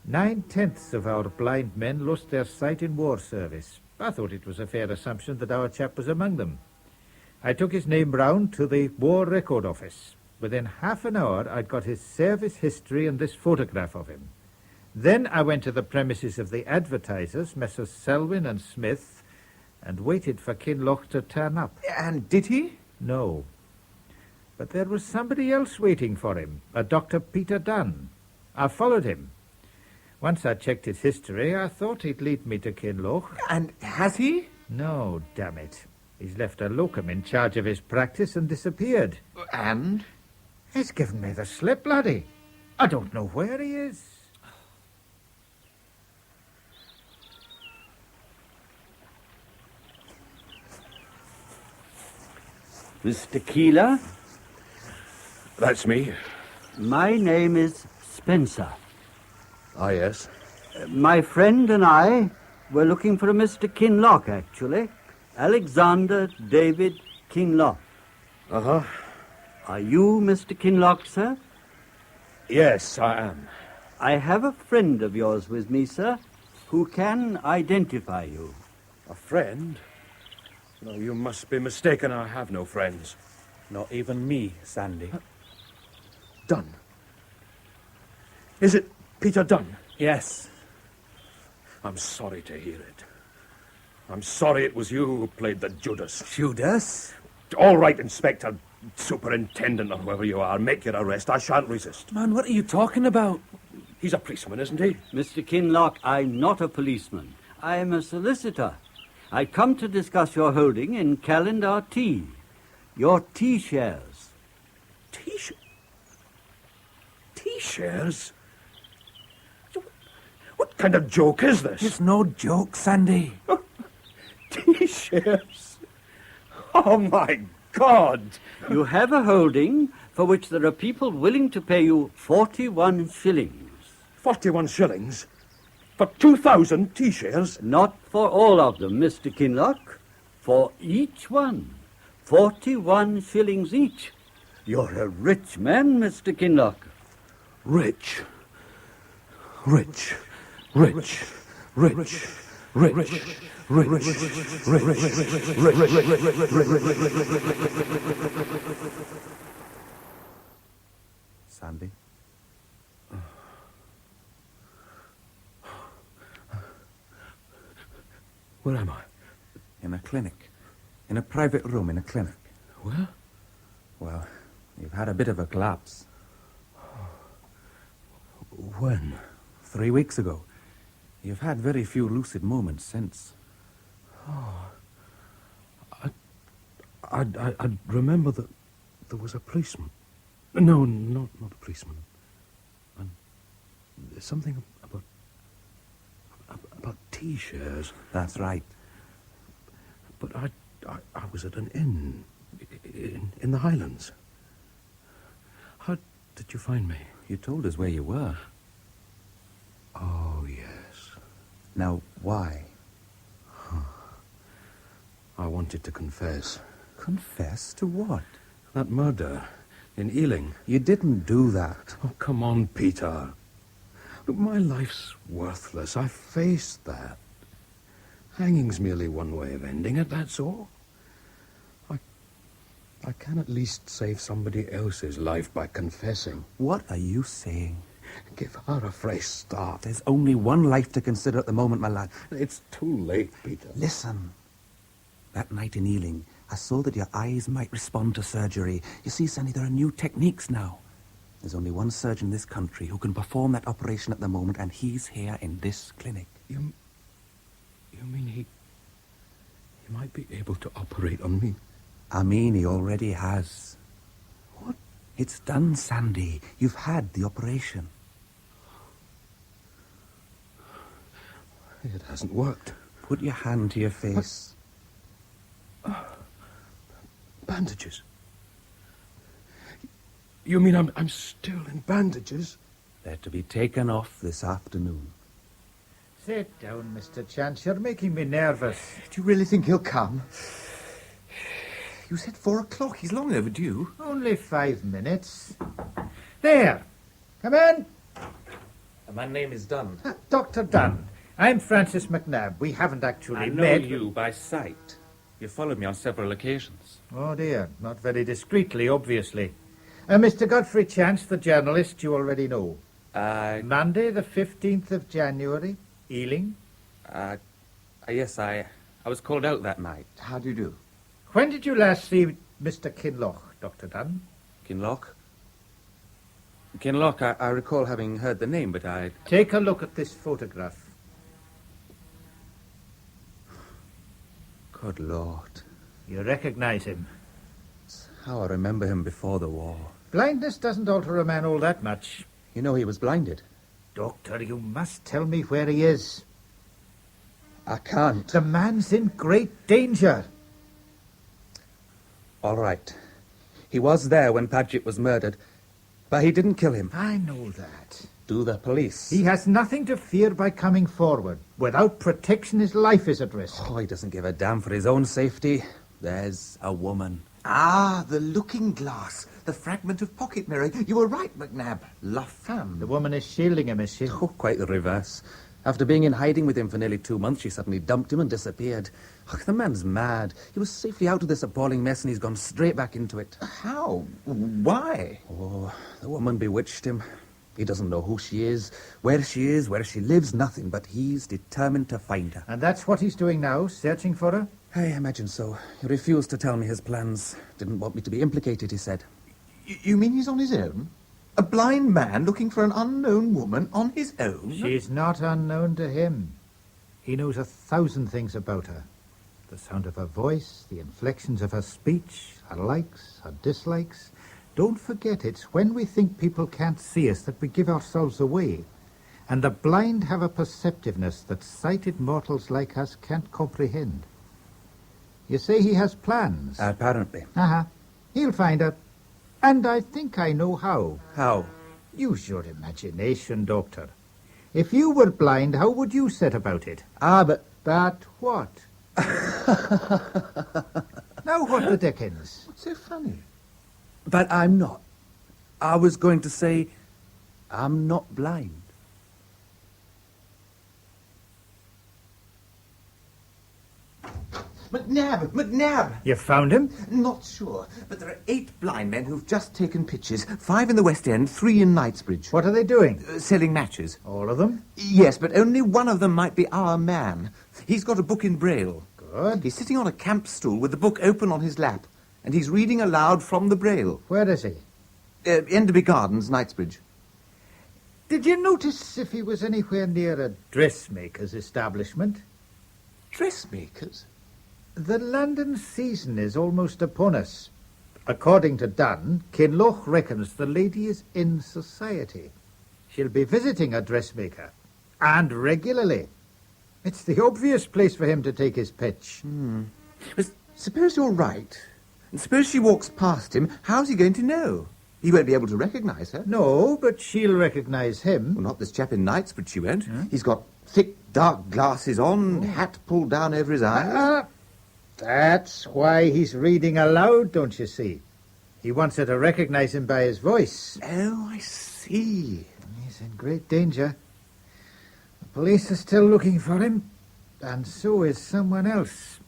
9/10 of our blind men lost their sight in war service. I thought it was a fair assumption that our chap was among them. I took his name round to the War Record Office. Within half an hour, I'd got his service history and this photograph of him. Then I went to the premises of the advertisers, Messrs. Selwyn and Smith, and waited for Kinloch to turn up. And did he? No. But there was somebody else waiting for him, a Dr. Peter Dunn. I followed him. Once I checked his history, I thought he'd lead me to Kinloch. And has he? No, damn it. He's left a locum in charge of his practice and disappeared. And? He's given me the slip, laddie. I don't know where he is. Mr. Keeler? That's me. My name is Spencer. Ah, yes. My friend and I were looking for a Mr. Kinloch, actually. Alexander David Kinloch. Uh-huh. Are you Mr. Kinloch, sir? Yes, I am. I have a friend of yours with me, sir, who can identify you. A friend? No, you must be mistaken. I have no friends. Not even me, Sandy. Dunn. Is it Peter Dunn? Yes. I'm sorry to hear it. I'm sorry it was you who played the Judas. Judas? All right, Inspector, Superintendent, or whoever you are. Make your arrest. I shan't resist. Man, what are you talking about? He's a policeman, isn't he? Mr. Kinloch, I'm not a policeman. I am a solicitor. I come to discuss your holding in Calendar Tea. Your tea shares. Tea shares? What kind of joke is this? It's no joke, Sandy. Tea shares? Oh, my God! You have a holding for which there are people willing to pay you 41 shillings. 41 shillings? For 2,000 tea shares? Not for all of them, Mr. Kinloch. For each one. 41 shillings each. You're a rich man, Mr. Kinloch. Rich. Rich. Rich. Rich. Rich. Sandy? Where am I? In a clinic. In a private room in a clinic. Where? Well, you've had a bit of a collapse. When? 3 weeks ago. You've had very few lucid moments since. Oh. I remember that there was a policeman. No, not a policeman. And something about tea shares. That's right. But I was at an inn in the Highlands. How did you find me? You told us where you were. Oh, yes. Now, why? I wanted to confess. Confess to what? That murder in Ealing. You didn't do that. Oh, come on, Peter. Look, my life's worthless. I faced that. Hanging's merely one way of ending it, that's all. I can at least save somebody else's life by confessing. What are you saying? Give her a fresh start. There's only one life to consider at the moment, my lad. It's too late, Peter. Listen. That night in Ealing, I saw that your eyes might respond to surgery. You see, Sandy, there are new techniques now. There's only one surgeon in this country who can perform that operation at the moment, and he's here in this clinic. You mean he might be able to operate on me? I mean, he already has. What? It's done, Sandy. You've had the operation. It hasn't worked. Put your hand to your face. Bandages? You mean I'm still in bandages? They're to be taken off this afternoon. Sit down, Mr. Chance. You're making me nervous. Do you really think he'll come? You said 4 o'clock. He's long overdue. Only 5 minutes. There. Come in. My name is Dunn. Dr. Dunn. I'm Francis McNabb. We haven't actually I know met. you by sight. You followed me on several occasions. Oh, dear. Not very discreetly, obviously. Mr. Godfrey Chance, the journalist, you already know. Monday, the 15th of January, Ealing. Yes, I was called out that night. How do you do? When did you last see Mr. Kinloch, Dr. Dunn? Kinloch? Kinloch, I recall having heard the name, but I... Take a look at this photograph. Good Lord. You recognize him? It's how I remember him before the war. Blindness doesn't alter a man all that much. You know he was blinded. Doctor, you must tell me where he is. I can't. The man's in great danger. All right. He was there when Paget was murdered, but he didn't kill him. I know that. Do the police? He has nothing to fear by coming forward. Without protection, his life is at risk. Oh, he doesn't give a damn for his own safety. There's a woman. Ah, the looking glass. The fragment of pocket mirror. You were right, McNabb. La femme. The woman is shielding him, is she? Oh, quite the reverse. After being in hiding with him for nearly 2 months, she suddenly dumped him and disappeared. Oh, the man's mad. He was safely out of this appalling mess and he's gone straight back into it. How? Why? Oh, the woman bewitched him. He doesn't know who she is, where she lives, nothing, but he's determined to find her. And that's what he's doing now, searching for her? I imagine so. He refused to tell me his plans. Didn't want me to be implicated, he said. You mean he's on his own? A blind man looking for an unknown woman on his own? She's not unknown to him. He knows 1,000 things about her. The sound of her voice, the inflections of her speech, her likes, her dislikes. Don't forget, it's when we think people can't see us that we give ourselves away. And the blind have a perceptiveness that sighted mortals like us can't comprehend. You say he has plans? Apparently. He'll find her. And I think I know how. How? Use your imagination, Doctor. If you were blind, how would you set about it? But what? Now what the dickens? What's so funny? But I'm not. I was going to say, I'm not blind. McNabb! You found him? Not sure, but there are 8 blind men who've just taken pictures. 5 in the West End, 3 in Knightsbridge. What are they doing? Selling matches. All of them? Yes, but only one of them might be our man. He's got a book in Braille. Good. He's sitting on a camp stool with the book open on his lap, and he's reading aloud from the Braille. Where is he? Enderby Gardens, Knightsbridge. Did you notice if he was anywhere near a dressmaker's establishment? Dressmakers? The London season is almost upon us. According to Dunn, Kinloch reckons the lady is in society. She'll be visiting a dressmaker, and regularly. It's the obvious place for him to take his pitch. But suppose you're right, and suppose she walks past him, how's he going to know? He won't be able to recognise her. No, but she'll recognise him. Well, not this chap in Knightsbridge, she won't. He's got thick, dark glasses on, hat pulled down over his eyes. That's why he's reading aloud, don't you see? He wants her to recognise him by his voice. Oh, I see. He's in great danger. The police are still looking for him, and so is someone else.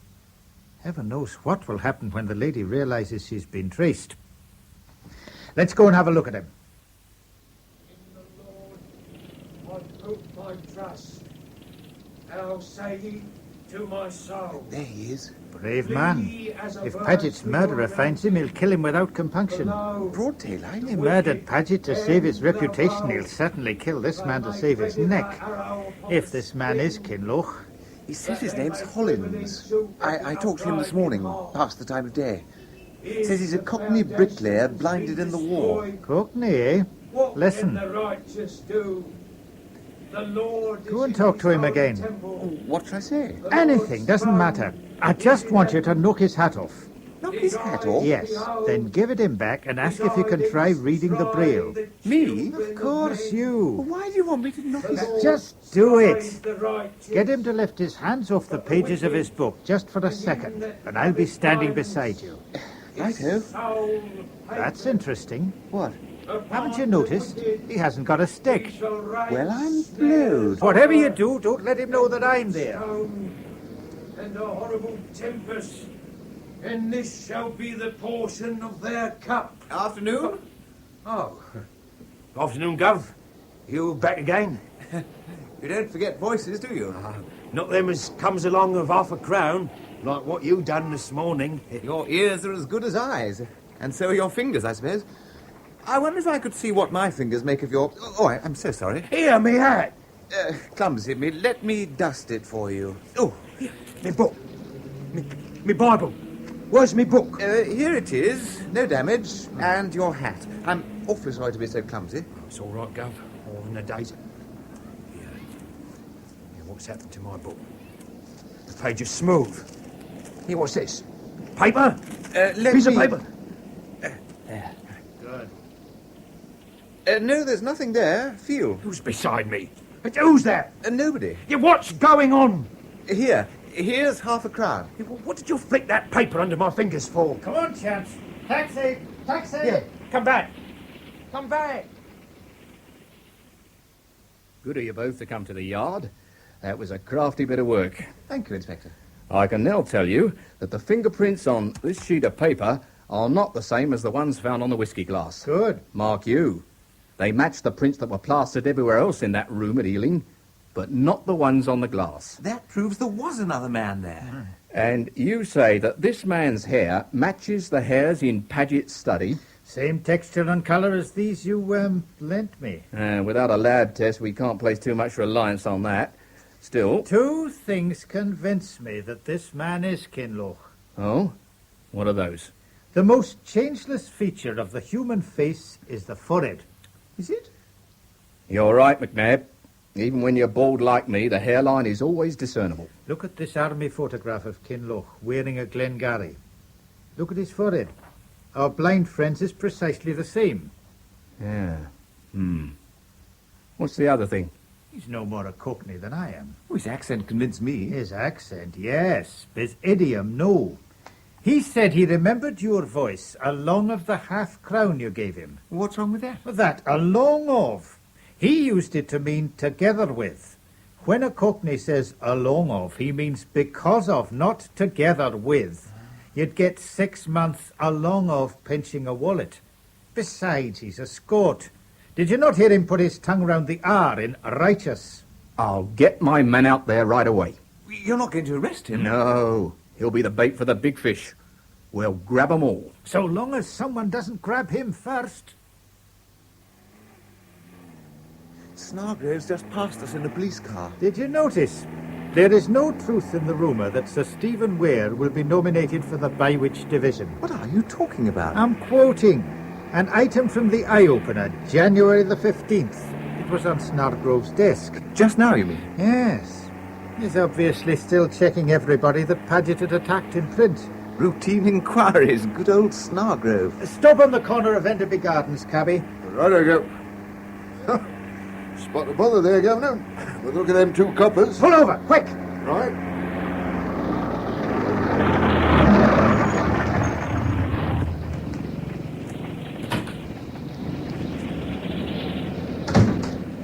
Heaven knows what will happen when the lady realises she's been traced. Let's go and have a look at him. In the Lord I put my trust. How say ye to my soul? There he is. Brave man. If Paget's murderer finds him, he'll kill him without compunction. Broad daylight. He murdered Paget to save his reputation. He'll certainly kill this man to save his neck. If this man is Kinloch. He says his name's Hollins. I talked to him this morning, past the time of day. Says he's a Cockney bricklayer blinded in the war. Cockney, eh? Listen. Go and talk to him again. What should I say? Anything, doesn't matter. I just want you to knock his hat off. Knock his hat off? Yes. Then give it him back and ask if you can try reading the Braille. Me? Of course you. Why do you want me to knock his hat? Just do it. Get him to lift his hands off the pages of his book just for a second, and I'll be standing beside you. Righto. That's interesting. What? Haven't you noticed? He hasn't got a stick. Well, I'm blowed. Whatever you do, don't let him know that I'm there. And a horrible tempest, and this shall be the portion of their cup. Afternoon? Oh. Afternoon, Gov. You back again? You don't forget voices, do you? Not them as comes along of half a crown, like what you done this morning. Your ears are as good as eyes, and so are your fingers, I suppose. I wonder if I could see what my fingers make of your... Oh, I'm so sorry. Here, me hat. Clumsy of me. Let me dust it for you. Oh, here, me book. Me Bible. Where's me book? Here it is. No damage. And your hat. I'm awfully sorry to be so clumsy. It's all right, Gov. All in the days. Here, what's happened to my book? The page is smooth. Here, what's this? Paper? Piece of paper. There. Good. No, there's nothing there. Feel. Who's beside me? Who's that? Nobody. Yeah, what's going on? Here's half a crown. Yeah, what did you flick that paper under my fingers for? Come on, Chance. Taxi! Taxi! Yeah, come back. Come back. Good of you both to come to the yard. That was a crafty bit of work. Thank you, Inspector. I can now tell you that the fingerprints on this sheet of paper are not the same as the ones found on the whiskey glass. Good. Mark you. They match the prints that were plastered everywhere else in that room at Ealing, but not the ones on the glass. That proves there was another man there. And you say that this man's hair matches the hairs in Paget's study? Same texture and colour as these you, lent me. Without a lab test, we can't place too much reliance on that. Still... 2 things convince me that this man is Kinloch. Oh? What are those? The most changeless feature of the human face is the forehead. Is it? You're right, McNabb. Even when you're bald like me, the hairline is always discernible. Look at this army photograph of Kinloch wearing a Glengarry. Look at his forehead. Our blind friend's is precisely the same. Yeah. What's the other thing? He's no more a Cockney than I am. Oh, his accent convinced me. His accent, yes. His idiom, no. He said he remembered your voice along of the half-crown you gave him. What's wrong with that? That, along of. He used it to mean together with. When a Cockney says along of, he means because of, not together with. You'd get 6 months along of pinching a wallet. Besides, he's a Scot. Did you not hear him put his tongue round the R in righteous? I'll get my men out there right away. You're not going to arrest him? No. He'll be the bait for the big fish. We'll grab 'em all. So long as someone doesn't grab him first. Snargrove's just passed us in a police car. Did you notice? There is no truth in the rumour that Sir Stephen Ware will be nominated for the Bywitch Division. What are you talking about? I'm quoting an item from the Eye Opener, January the 15th. It was on Snargrove's desk. Just now, you mean? Yes. He's obviously still checking everybody that Paget had attacked in print. Routine inquiries. Good old Snargrove. Stop on the corner of Enderby Gardens, cabby. Right, I go. Spot the bother there, Governor. But look at them 2 coppers. Pull over, quick! Right.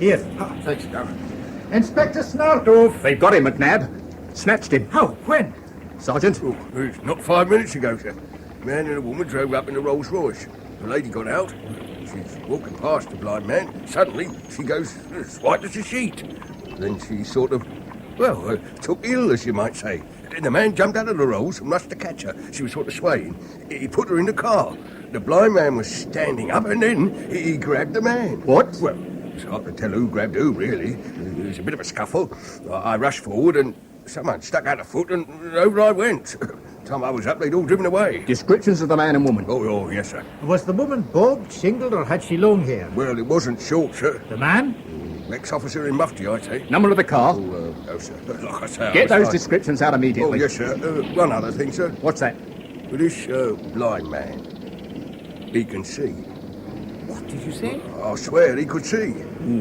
Here. Thanks, Governor. Inspector Snargrove. They've got him, McNabb. Snatched him. How? When? Sergeant? Oh, it's not 5 minutes ago, sir. A man and a woman drove up in a Rolls Royce. The lady got out. She's walking past the blind man. Suddenly, she goes as white as a sheet. Then she sort of, took ill, as you might say. And the man jumped out of the Rolls and rushed to catch her. She was sort of swaying. He put her in the car. The blind man was standing up, and then he grabbed the man. What? Well, it's hard to tell who grabbed who, really. There was a bit of a scuffle. I rushed forward, and someone stuck out a foot, and over I went. Time I was up, they'd all driven away. Descriptions of the man and woman? Oh, yes, sir. Was the woman bobbed, shingled, or had she long hair? Well, it wasn't short, sir. The man? Ex-officer in mufti, I'd say. Number of the car? No, sir. Like I say, Get those descriptions out immediately. Oh, yes, sir. One other thing, sir. What's that? This blind man, he can see. What did you say? I swear he could see.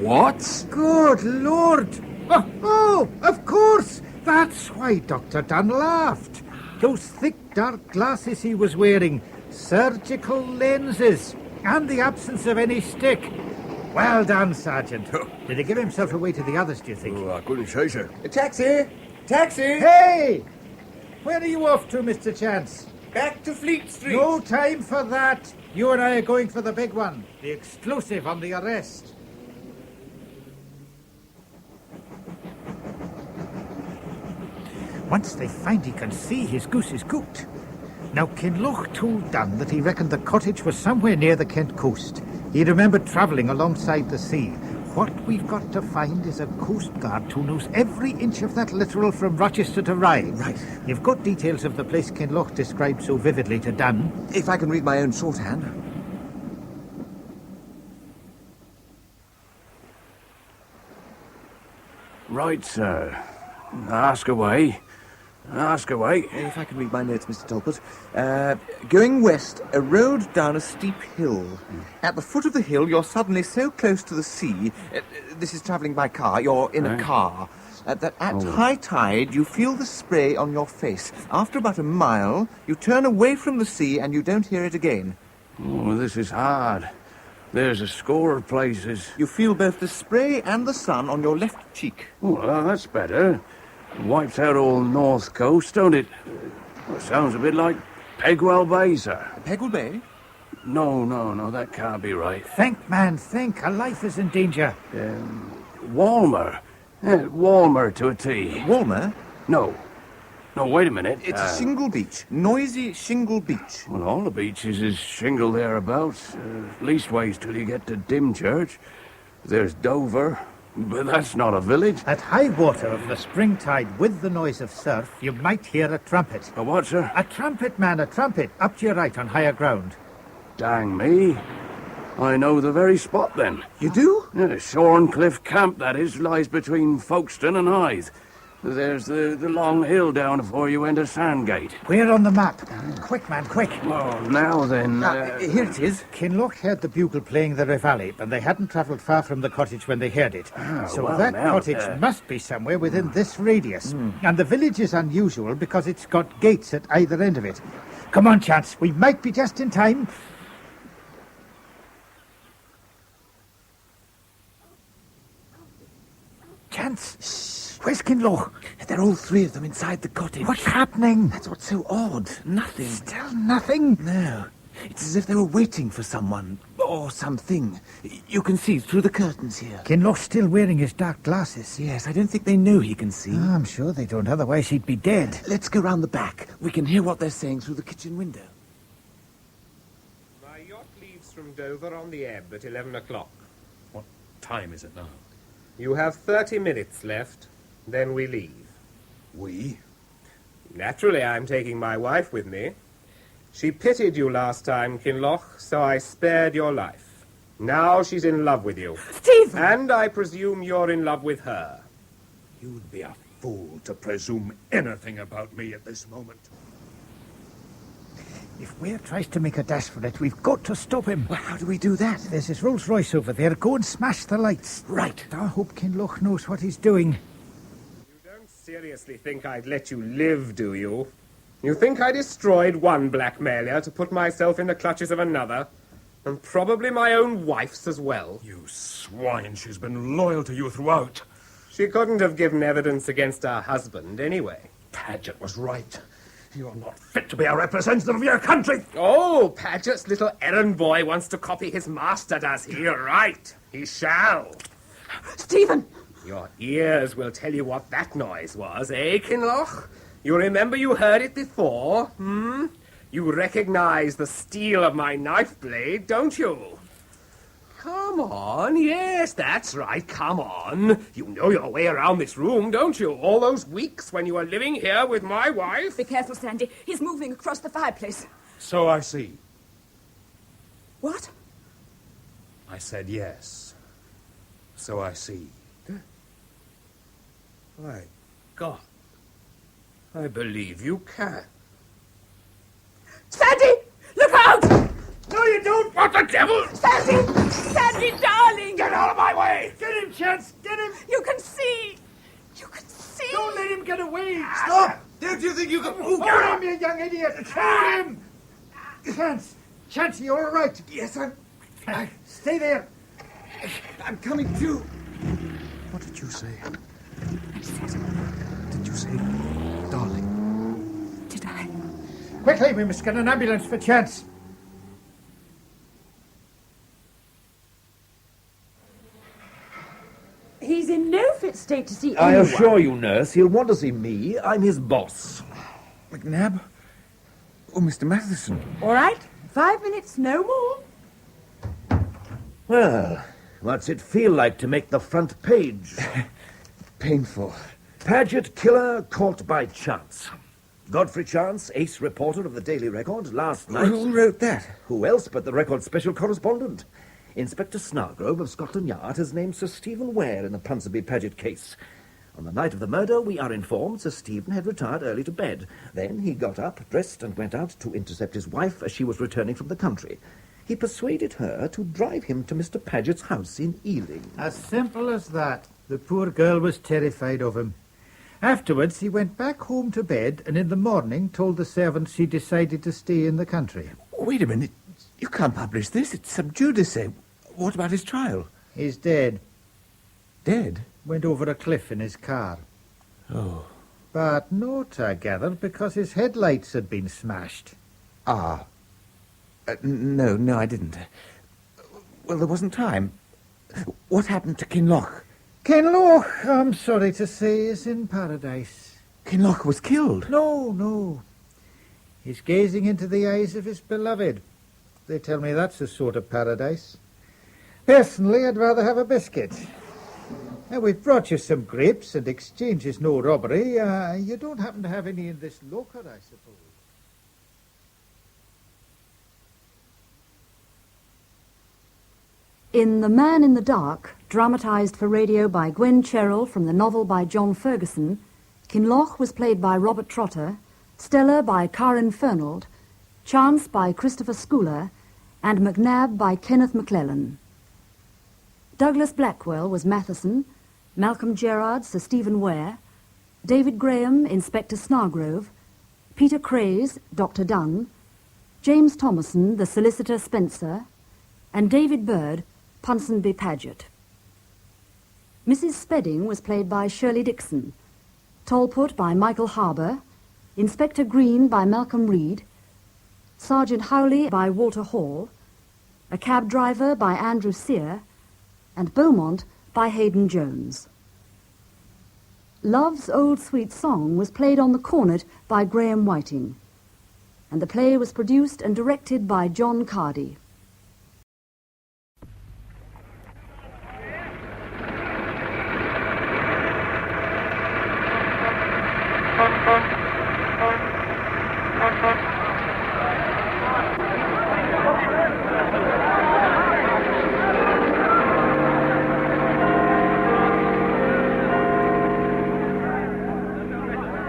What? Good Lord! Oh, of course! That's why Dr. Dunn laughed. Those thick, dark glasses he was wearing. Surgical lenses. And the absence of any stick. Well done, Sergeant. Did he give himself away to the others, do you think? Oh, I couldn't say so. A taxi! Taxi! Hey! Where are you off to, Mr. Chance? Back to Fleet Street. No time for that. You and I are going for the big one. The exclusive on the arrest. Once they find he can see, his goose is cooked. Now, Kinloch told Dunn that he reckoned the cottage was somewhere near the Kent coast. He remembered travelling alongside the sea. What we've got to find is a coast guard who knows every inch of that littoral from Rochester to Rye. Right. You've got details of the place Kinloch described so vividly to Dunn. If I can read my own shorthand. Right, sir. Ask away. Ask away. If I can read my notes, Mr. Talbot. Going west, a road down a steep hill. At the foot of the hill, you're suddenly so close to the sea. This is travelling by car. You're in a car. That at high tide, you feel the spray on your face. After about a mile, you turn away from the sea and you don't hear it again. Oh, this is hard. There's a score of places. You feel both the spray and the sun on your left cheek. Oh, that's better. Wipes out all North Coast, don't it? Well, sounds a bit like Pegwell Bay, sir. Pegwell Bay? No, that can't be right. Think, man, think. A life is in danger. Walmer. Walmer to a T. Walmer? No, wait a minute. It's a shingle beach. Noisy shingle beach. Well, all the beaches is shingle thereabouts. Leastways till you get to Dymchurch. There's Dover, but that's not a village. At high water of the spring tide, with the noise of surf, you might hear a trumpet. A what, sir? A trumpet, man, a trumpet. Up to your right on higher ground. Dang me. I know the very spot, then. You do? Yeah, Shorncliffe Camp, that is, lies between Folkestone and Hythe. There's the long hill down before you enter Sandgate. Where on the map? Quick, man, quick. Oh, now then... Here it is. Kinloch heard the bugle playing the reveille, and they hadn't travelled far from the cottage when they heard it. So well, that now, cottage must be somewhere within this radius. And the village is unusual because it's got gates at either end of it. Come on, Chance. We might be just in time. Chance. Shh. Where's Kinloch? They're all three of them inside the cottage. What's happening? That's what's so odd. Nothing. Still nothing? No. It's as if they were waiting for someone or something. You can see through the curtains here. Kinloch's still wearing his dark glasses. Yes, I don't think they know he can see. I'm sure they don't, otherwise he'd be dead. Let's go round the back. We can hear what they're saying through the kitchen window. My yacht leaves from Dover on the ebb at 11 o'clock. What time is it now? You have 30 minutes left, then we leave. We? Naturally, I'm taking my wife with me. She pitied you last time, Kinloch, so I spared your life. Now she's in love with you. Stephen! And I presume you're in love with her. You'd be a fool to presume anything about me at this moment. If Ware tries to make a dash for it, we've got to stop him. Well, how do we do that? There's his Rolls Royce over there. Go and smash the lights. Right. I hope Kinloch knows what he's doing. You don't seriously think I'd let you live, do you? You think I destroyed one blackmailer to put myself in the clutches of another? And probably my own wife's as well. You swine, she's been loyal to you throughout. She couldn't have given evidence against her husband anyway. Paget was right. You're not fit to be a representative of your country. Oh, Paget's little errand boy wants to copy his master, does he? Right. He shall. Stephen! Your ears will tell you what that noise was, eh, Kinloch? You remember you heard it before, You recognize the steel of my knife blade, don't you? Come on, yes, that's right, come on. You know your way around this room, don't you? All those weeks when you were living here with my wife. Be careful, Sandy. He's moving across the fireplace. So I see. What? I said yes. So I see. My God. I believe you can. Sandy! Look out! No, you don't! What the devil? Sandy! Sandy, darling! Get out of my way! Get him, Chance! Get him! You can see! You can see! Don't let him get away! Stop! Don't you think you can... Hold him, you young idiot! Hold him! Chance! Chance, are you all right? Yes, I'm Stay there. I'm coming too. What did you say? I said, Did you say darling? did I? Quickly, we must get an ambulance for Chance. He's in no fit state to see I anyone. assure you, nurse, he'll want to see me. I'm his boss. McNabb? Oh, Mr. Matheson. All right, 5 minutes, no more. Well, what's it feel like to make the front page? Painful. Paget killer caught by Chance. Godfrey Chance, ace reporter of the Daily Record, last night. Who wrote that? Who else but the Record special correspondent? Inspector Snargrove of Scotland Yard has named Sir Stephen Ware in the Ponsonby Paget case. On the night of the murder, we are informed Sir Stephen had retired early to bed. Then he got up, dressed, and went out to intercept his wife as she was returning from the country. He persuaded her to drive him to Mr. Paget's house in Ealing. As simple as that. The poor girl was terrified of him. Afterwards, he went back home to bed and in the morning told the servants he decided to stay in the country. Wait a minute. You can't publish this. It's sub judice. What about his trial? He's dead. Dead? Went over a cliff in his car. Oh. But not, I gather, because his headlights had been smashed. Ah. No, I didn't. Well, there wasn't time. What happened to Kinloch? Kinloch, I'm sorry to say, is in paradise. Kinloch was killed? No. He's gazing into the eyes of his beloved. They tell me that's a sort of paradise. Personally, I'd rather have a biscuit. Now, we've brought you some grapes, and exchange is no robbery. You don't happen to have any in this locker, I suppose? In The Man in the Dark, dramatised for radio by Gwen Cherryl from the novel by John Ferguson, Kinloch was played by Robert Trotter, Stella by Karen Fernald, Chance by Christopher Schooler, and McNabb by Kenneth McClellan. Douglas Blackwell was Matheson, Malcolm Gerard, Sir Stephen Ware, David Graham, Inspector Snargrove, Peter Craze, Dr. Dunn, James Thomason, the Solicitor Spencer, and David Bird, Ponsonby Paget. Mrs. Spedding was played by Shirley Dixon, Talput by Michael Harbour, Inspector Green by Malcolm Reed, Sergeant Howley by Walter Hall, a cab driver by Andrew Sear, and Beaumont by Hayden Jones. Love's Old Sweet Song was played on the cornet by Graham Whiting, and the play was produced and directed by John Cardy.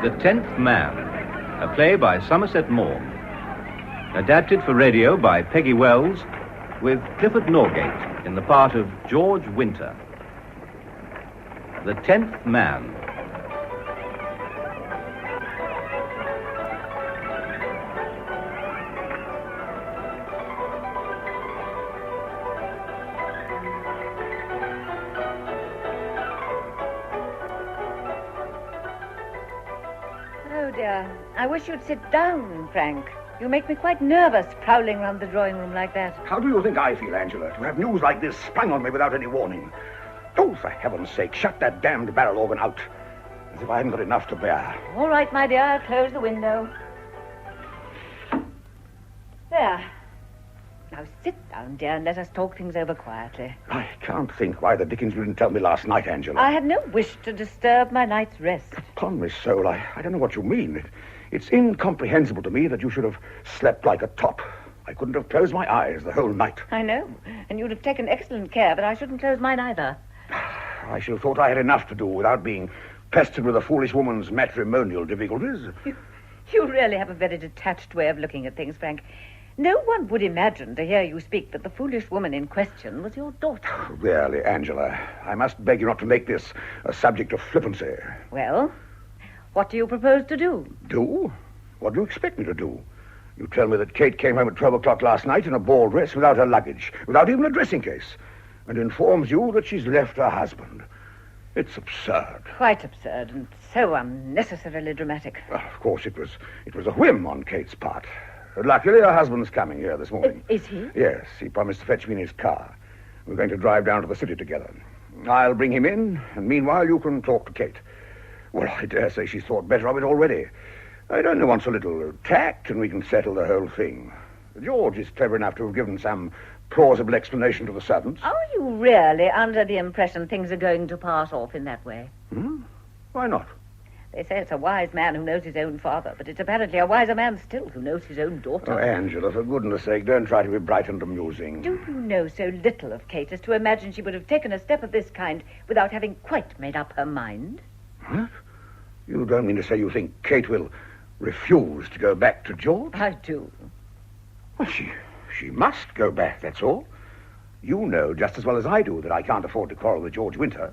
The 10th Man, a play by Somerset Maugham. Adapted for radio by Peggy Wells, with Clifford Norgate in the part of George Winter. The 10th Man. I wish you'd sit down, Frank. You make me quite nervous prowling round the drawing room like that. How do you think I feel, Angela, to have news like this sprung on me without any warning? Oh, for heaven's sake, shut that damned barrel organ out. As if I hadn't got enough to bear. All right, my dear, I'll close the window. There. Now sit down, dear, and let us talk things over quietly. I can't think why the dickens you didn't tell me last night, Angela. I had no wish to disturb my night's rest. Upon my soul, I don't know what you mean. It's incomprehensible to me that you should have slept like a top. I couldn't have closed my eyes the whole night. I know, and you'd have taken excellent care, but I shouldn't close mine either. I should have thought I had enough to do without being pestered with a foolish woman's matrimonial difficulties. You really have a very detached way of looking at things, Frank. No one would imagine, to hear you speak, that the foolish woman in question was your daughter. Really, Angela, I must beg you not to make this a subject of flippancy. Well, what do you propose to do? Do? What do you expect me to do? You tell me that Kate came home at 12 o'clock last night in a ball dress without her luggage, without even a dressing case, and informs you that she's left her husband. It's absurd. Quite absurd, and so unnecessarily dramatic. Well, of course, it was a whim on Kate's part. Luckily, her husband's coming here this morning. Is he? Yes, he promised to fetch me in his car. We're going to drive down to the city together. I'll bring him in, and meanwhile you can talk to Kate. Well, I dare say she's thought better of it already. It only wants a little tact, and we can settle the whole thing. George is clever enough to have given some plausible explanation to the servants. Are you really under the impression things are going to pass off in that way? Why not? They say it's a wise man who knows his own father, but it's apparently a wiser man still who knows his own daughter. Oh, Angela, for goodness sake, don't try to be bright and amusing. Do you know so little of Kate as to imagine she would have taken a step of this kind without having quite made up her mind? What? You don't mean to say you think Kate will refuse to go back to George? I do. Well, she must go back, that's all. You know just as well as I do that I can't afford to quarrel with George Winter.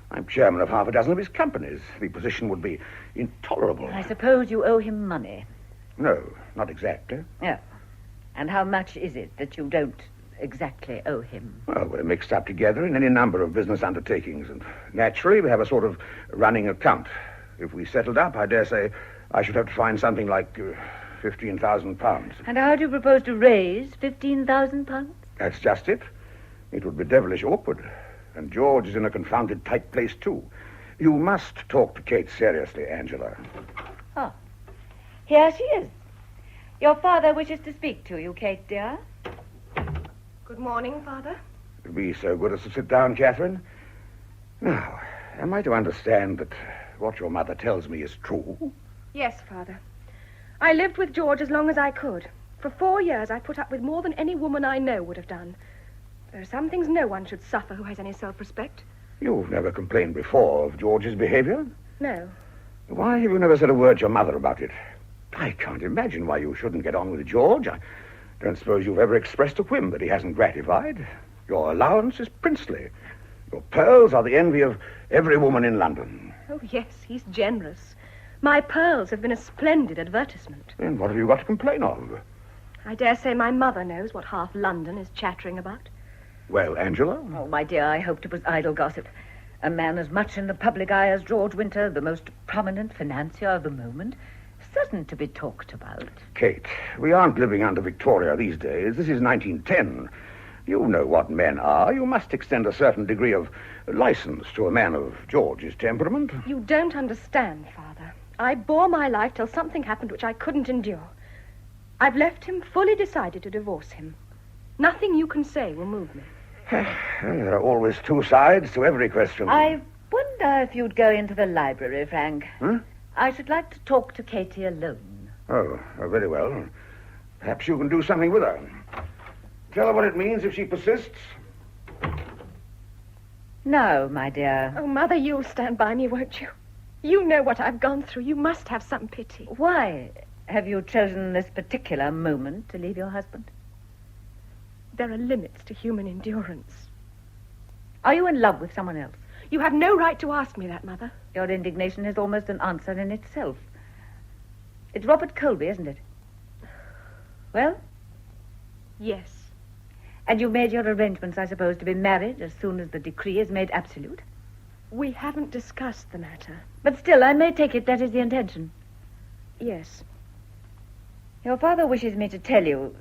I'm chairman of half a dozen of his companies. The position would be intolerable. I suppose you owe him money. No, not exactly. Yeah. And how much is it that you don't exactly owe him? Well, we're mixed up together in any number of business undertakings, and naturally we have a sort of running account. If we settled up, I dare say I should have to find something like £15,000. And how do you propose to raise £15,000? That's just it. It would be devilish awkward. And George is in a confounded tight place, too. You must talk to Kate seriously, Angela. Oh, here she is. Your father wishes to speak to you, Kate, dear. Good morning, Father. Be so good as to sit down, Catherine. Now, am I to understand that what your mother tells me is true? Yes, Father. I lived with George as long as I could. For 4 years, I put up with more than any woman I know would have done. There are some things no one should suffer who has any self-respect. You've never complained before of George's behavior? No. Why have you never said a word to your mother about it? I can't imagine why you shouldn't get on with George. I don't suppose you've ever expressed a whim that he hasn't gratified. Your allowance is princely. Your pearls are the envy of every woman in London. Oh, yes, he's generous. My pearls have been a splendid advertisement. Then what have you got to complain of? I dare say my mother knows what half London is chattering about. Well, Angela? Oh, my dear, I hoped it was idle gossip. A man as much in the public eye as George Winter, the most prominent financier of the moment, certain to be talked about. Kate, we aren't living under Victoria these days. This is 1910. You know what men are. You must extend a certain degree of license to a man of George's temperament. You don't understand, Father. I bore my life till something happened which I couldn't endure. I've left him fully decided to divorce him. Nothing you can say will move me. There are always two sides to every question. I wonder if you'd go into the library, Frank. I should like to talk to Katie alone. Oh, very well. Perhaps you can do something with her. Tell her what it means if she persists. No, my dear. Oh, Mother, you'll stand by me, won't you? You know what I've gone through. You must have some pity. Why have you chosen this particular moment to leave your husband? There are limits to human endurance. Are you in love with someone else? You have no right to ask me that, Mother. Your indignation is almost an answer in itself. It's Robert Colby, isn't it? Well? Yes. And you made your arrangements, I suppose, to be married as soon as the decree is made absolute? We haven't discussed the matter. But still, I may take it that is the intention. Yes. Your father wishes me to tell you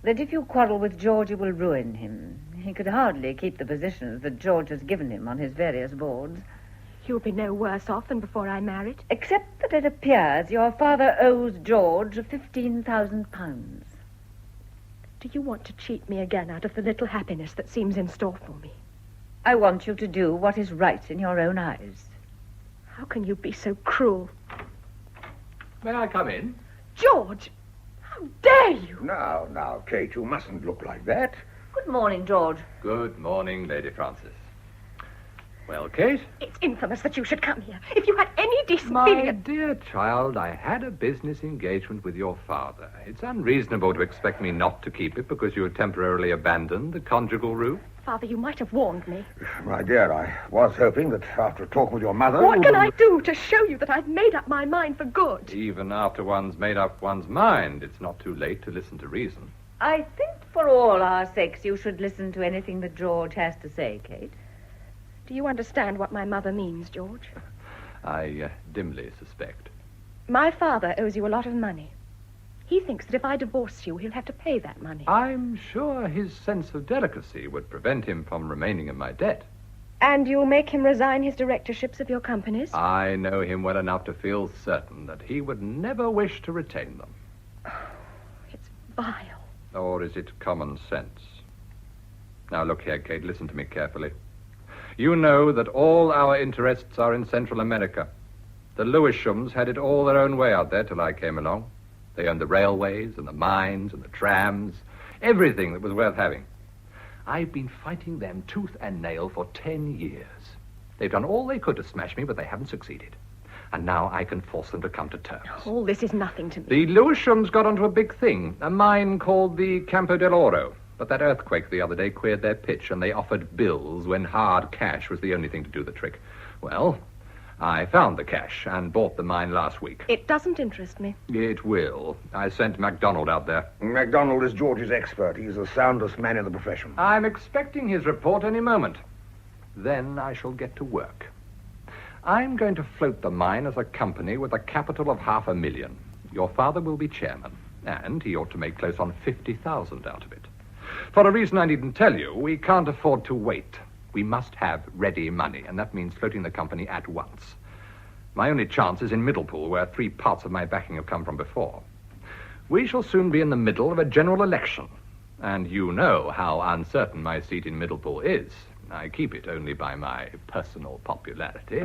that if you quarrel with George, you will ruin him. He could hardly keep the positions that George has given him on his various boards. You'll be no worse off than before I married. Except that it appears your father owes George £15,000. Do you want to cheat me again out of the little happiness that seems in store for me? I want you to do what is right in your own eyes. How can you be so cruel? May I come in? George! How dare you? Now, Kate, you mustn't look like that. Good morning, George. Good morning, Lady Frances. Well, Kate? It's infamous that you should come here. If you had any decent My feeling... dear child, I had a business engagement with your father. It's unreasonable to expect me not to keep it because you have temporarily abandoned the conjugal roof. Father, you might have warned me. My dear, I was hoping that after a talk with your mother... What can I do to show you that I've made up my mind for good? Even after one's made up one's mind, it's not too late to listen to reason. I think for all our sakes you should listen to anything that George has to say, Kate. Do you understand what my mother means, George? I dimly suspect. My father owes you a lot of money. He thinks that if I divorce you, he'll have to pay that money. I'm sure his sense of delicacy would prevent him from remaining in my debt. And you'll make him resign his directorships of your companies? I know him well enough to feel certain that he would never wish to retain them. It's vile. Or is it common sense? Now, look here, Kate, listen to me carefully. You know that all our interests are in Central America. The Lewishams had it all their own way out there till I came along. They owned the railways and the mines and the trams, everything that was worth having. I've been fighting them tooth and nail for 10 years. They've done all they could to smash me, but they haven't succeeded. And now I can force them to come to terms. All this is nothing to me. The Lewishams got onto a big thing, a mine called the Campo del Oro. But that earthquake the other day queered their pitch, and they offered bills when hard cash was the only thing to do the trick. Well, I found the cash and bought the mine last week. It doesn't interest me. It will. I sent MacDonald out there. MacDonald is George's expert. He's the soundest man in the profession. I'm expecting his report any moment. Then I shall get to work. I'm going to float the mine as a company with a capital of $500,000. Your father will be chairman, and he ought to make close on 50,000 out of it. For a reason I needn't tell you, we can't afford to wait. We must have ready money, and that means floating the company at once. My only chance is in Middlepool, where 3 parts of my backing have come from before. We shall soon be in the middle of a general election, and you know how uncertain my seat in Middlepool is. I keep it only by my personal popularity.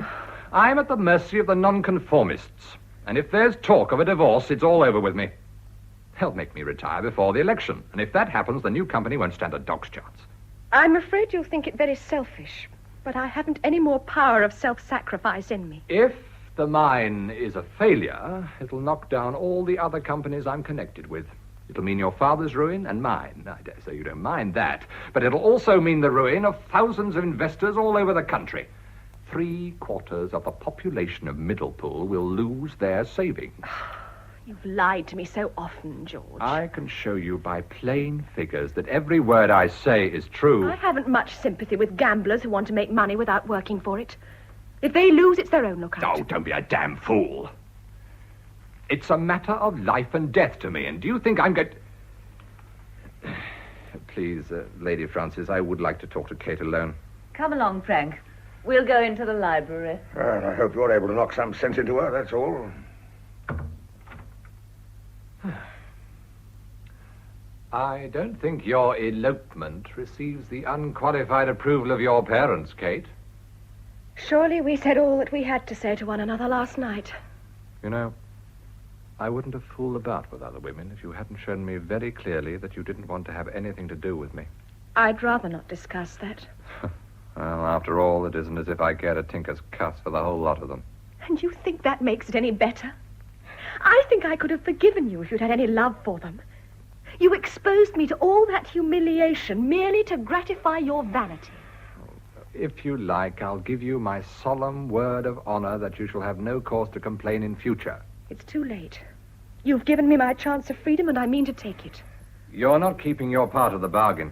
I'm at the mercy of the nonconformists, and if there's talk of a divorce, it's all over with me. They'll make me retire before the election, and if that happens, the new company won't stand a dog's chance. I'm afraid you'll think it very selfish, but I haven't any more power of self-sacrifice in me. If the mine is a failure, it'll knock down all the other companies I'm connected with. It'll mean your father's ruin and mine. I dare say you don't mind that. But it'll also mean the ruin of thousands of investors all over the country. 3/4 of the population of Middlepool will lose their savings. You've lied to me so often, George. I can show you by plain figures that every word I say is true. I haven't much sympathy with gamblers who want to make money without working for it. If they lose, it's their own lookout. Oh, don't be a damn fool. It's a matter of life and death to me, and do you think I'm going... Please, Lady Frances, I would like to talk to Kate alone. Come along, Frank. We'll go into the library. And I hope you're able to knock some sense into her, that's all. I don't think your elopement receives the unqualified approval of your parents, Kate. Surely we said all that we had to say to one another last night. You know, I wouldn't have fooled about with other women if you hadn't shown me very clearly that you didn't want to have anything to do with me. I'd rather not discuss that. Well, after all, it isn't as if I cared a tinker's cuss for the whole lot of them. And you think that makes it any better? I think I could have forgiven you if you'd had any love for them. You exposed me to all that humiliation merely to gratify your vanity. If you like, I'll give you my solemn word of honor that you shall have no cause to complain in future. It's too late. You've given me my chance of freedom, and I mean to take it. You're not keeping your part of the bargain.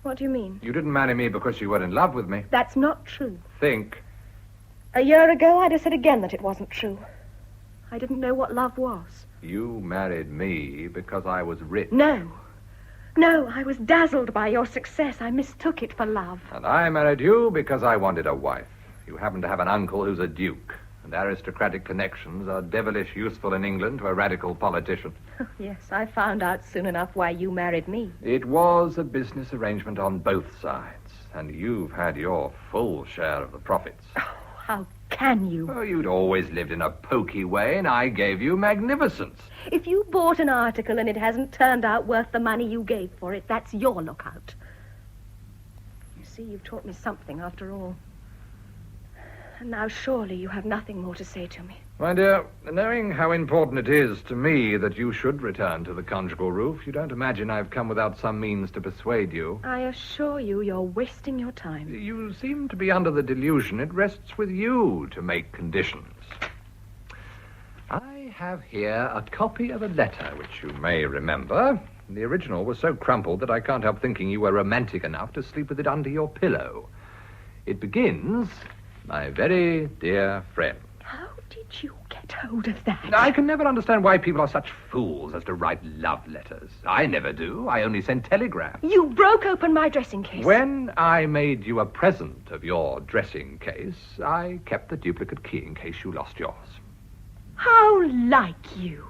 What do you mean? You didn't marry me because you were in love with me. That's not true. Think. A year ago, I'd have said again that it wasn't true. I didn't know what love was. You married me because I was rich. No, I was dazzled by your success. I mistook it for love. And I married you because I wanted a wife. You happen to have an uncle who's a duke, and aristocratic connections are devilish useful in England to a radical politician. Yes, I found out soon enough why you married me. It was a business arrangement on both sides, and you've had your full share of the profits. Oh, how can you? Oh, you'd always lived in a poky way, and I gave you magnificence. If you bought an article and it hasn't turned out worth the money you gave for it, that's your lookout. You see, you've taught me something after all. And now surely you have nothing more to say to me. My dear, knowing how important it is to me that you should return to the conjugal roof, you don't imagine I've come without some means to persuade you. I assure you, you're wasting your time. You seem to be under the delusion it rests with you to make conditions. I have here a copy of a letter which you may remember. The original was so crumpled that I can't help thinking you were romantic enough to sleep with it under your pillow. It begins, "My very dear friend." How did you get hold of that? I can never understand why people are such fools as to write love letters. I never do. I only send telegrams. You broke open my dressing case. When I made you a present of your dressing case, I kept the duplicate key in case you lost yours. How like you.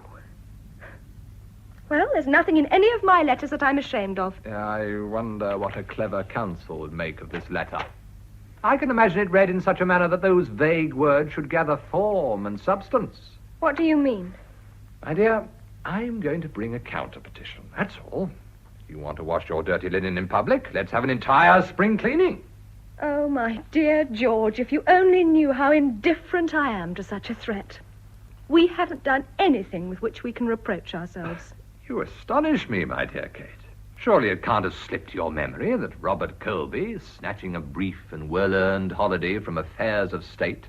Well, there's nothing in any of my letters that I'm ashamed of. I wonder what a clever counsel would make of this letter. I can imagine it read in such a manner that those vague words should gather form and substance. What do you mean? My dear, I'm going to bring a counter petition, that's all. You want to wash your dirty linen in public? Let's have an entire spring cleaning. Oh, my dear George, if you only knew how indifferent I am to such a threat. We haven't done anything with which we can reproach ourselves. You astonish me, my dear Kate. Surely it can't have slipped your memory that Robert Colby, snatching a brief and well-earned holiday from affairs of state,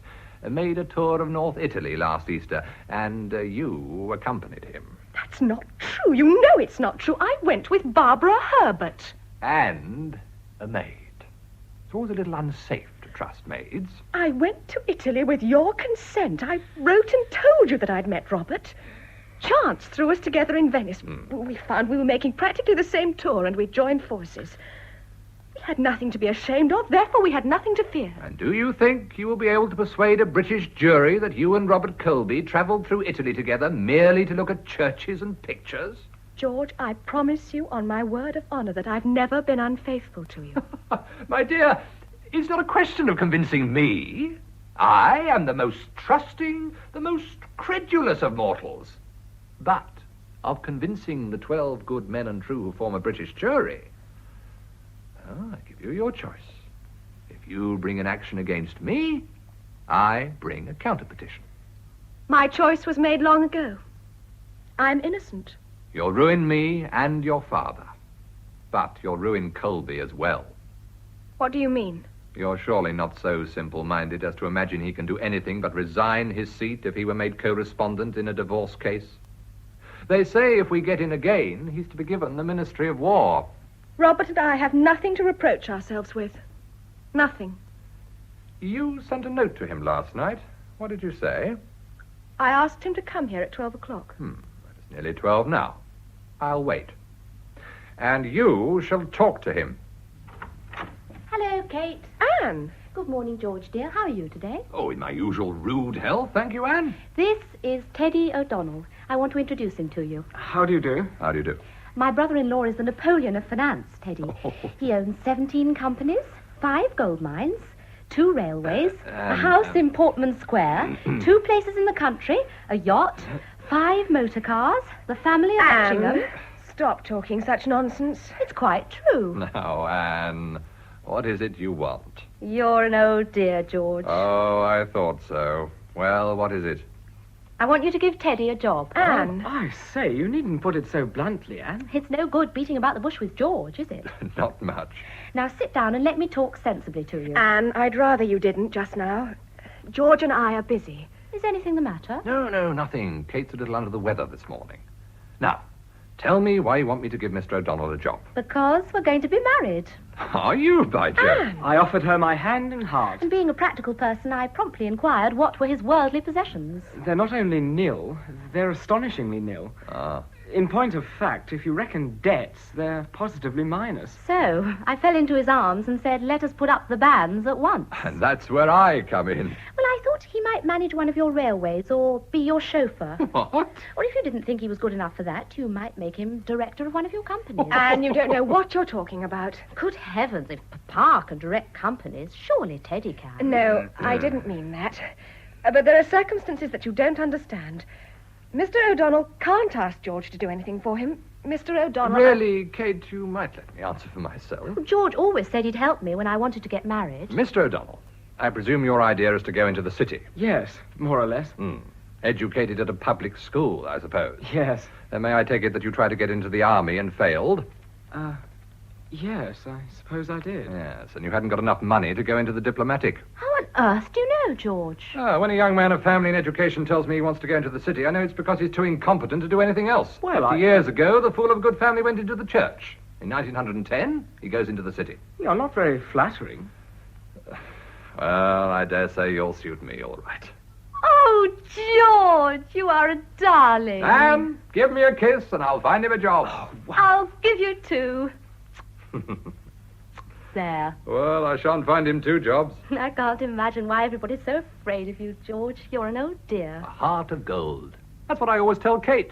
made a tour of North Italy last Easter, and you accompanied him. That's not true. You know it's not true. I went with Barbara Herbert. And a maid. It's always a little unsafe to trust maids. I went to Italy with your consent. I wrote and told you that I'd met Robert. Chance threw us together in Venice. We found we were making practically the same tour, and we joined forces. We had nothing to be ashamed of, therefore we had nothing to fear. And do you think you will be able to persuade a British jury that you and Robert Colby travelled through Italy together merely to look at churches and pictures? George, I promise you on my word of honour that I've never been unfaithful to you. My dear, it's not a question of convincing me. I am the most trusting, the most credulous of mortals. But of convincing the 12 good men and true who form a British jury, I give you your choice. If you bring an action against me, I bring a counter-petition. My choice was made long ago. I'm innocent. You'll ruin me and your father. But you'll ruin Colby as well. What do you mean? You're surely not so simple-minded as to imagine he can do anything but resign his seat if he were made co-respondent in a divorce case. They say if we get in again, he's to be given the Ministry of War. Robert and I have nothing to reproach ourselves with. Nothing. You sent a note to him last night. What did you say? I asked him to come here at 12 o'clock. It's nearly 12 now. I'll wait. And you shall talk to him. Hello, Kate. Anne. Good morning, George, dear. How are you today? Oh, in my usual rude health, thank you, Anne. This is Teddy O'Donnell. I want to introduce him to you. How do you do? How do you do? My brother-in-law is the Napoleon of finance, Teddy. He owns 17 companies, 5 gold mines, 2 railways, a house in Portman Square, 2 places in the country, a yacht, 5 motor cars, the family of Etchingham. Stop talking such nonsense. It's quite true. Now, Anne, what is it you want? You're an old dear, George. Oh, I thought so. Well, what is it? I want you to give Teddy a job. Anne. Oh, I say, you needn't put it so bluntly, Anne. It's no good beating about the bush with George, is it? Not much. Now sit down and let me talk sensibly to you. Anne, I'd rather you didn't just now. George and I are busy. Is anything the matter? No, nothing. Kate's a little under the weather this morning. Now, tell me why you want me to give Mr. O'Donnell a job. Because we're going to be married. Are you, by Jove? I offered her my hand and heart. And being a practical person, I promptly inquired what were his worldly possessions. They're not only nil, they're astonishingly nil. In point of fact, if you reckon debts, they're positively minus. So, I fell into his arms and said, let us put up the banns at once. And that's where I come in. Well, I thought he might manage one of your railways or be your chauffeur. What? Or if you didn't think he was good enough for that, you might make him director of one of your companies. Anne, you don't know what you're talking about. Good heavens, if Papa can direct companies, surely Teddy can. No, I didn't mean that. But there are circumstances that you don't understand. Mr. O'Donnell can't ask George to do anything for him. Mr. O'Donnell... Really, Kate, you might let me answer for myself. George always said he'd help me when I wanted to get married. Mr. O'Donnell, I presume your idea is to go into the city. Yes, more or less. Educated at a public school, I suppose. Yes. May I take it that you tried to get into the army and failed? Yes, I suppose I did. Yes, and you hadn't got enough money to go into the diplomatic. How on earth do you know, George? When a young man of family and education tells me he wants to go into the city, I know it's because he's too incompetent to do anything else. Well, 50 years ago, the fool of good family went into the church. In 1910, he goes into the city. You're not very flattering. Well, I dare say you'll suit me all right. Oh, George, you are a darling. Anne, give me a kiss and I'll find him a job. I'll give you 2. There. Well, I shan't find him 2 jobs. I can't imagine why everybody's so afraid of you, George. You're an old dear. A heart of gold. That's what I always tell Kate.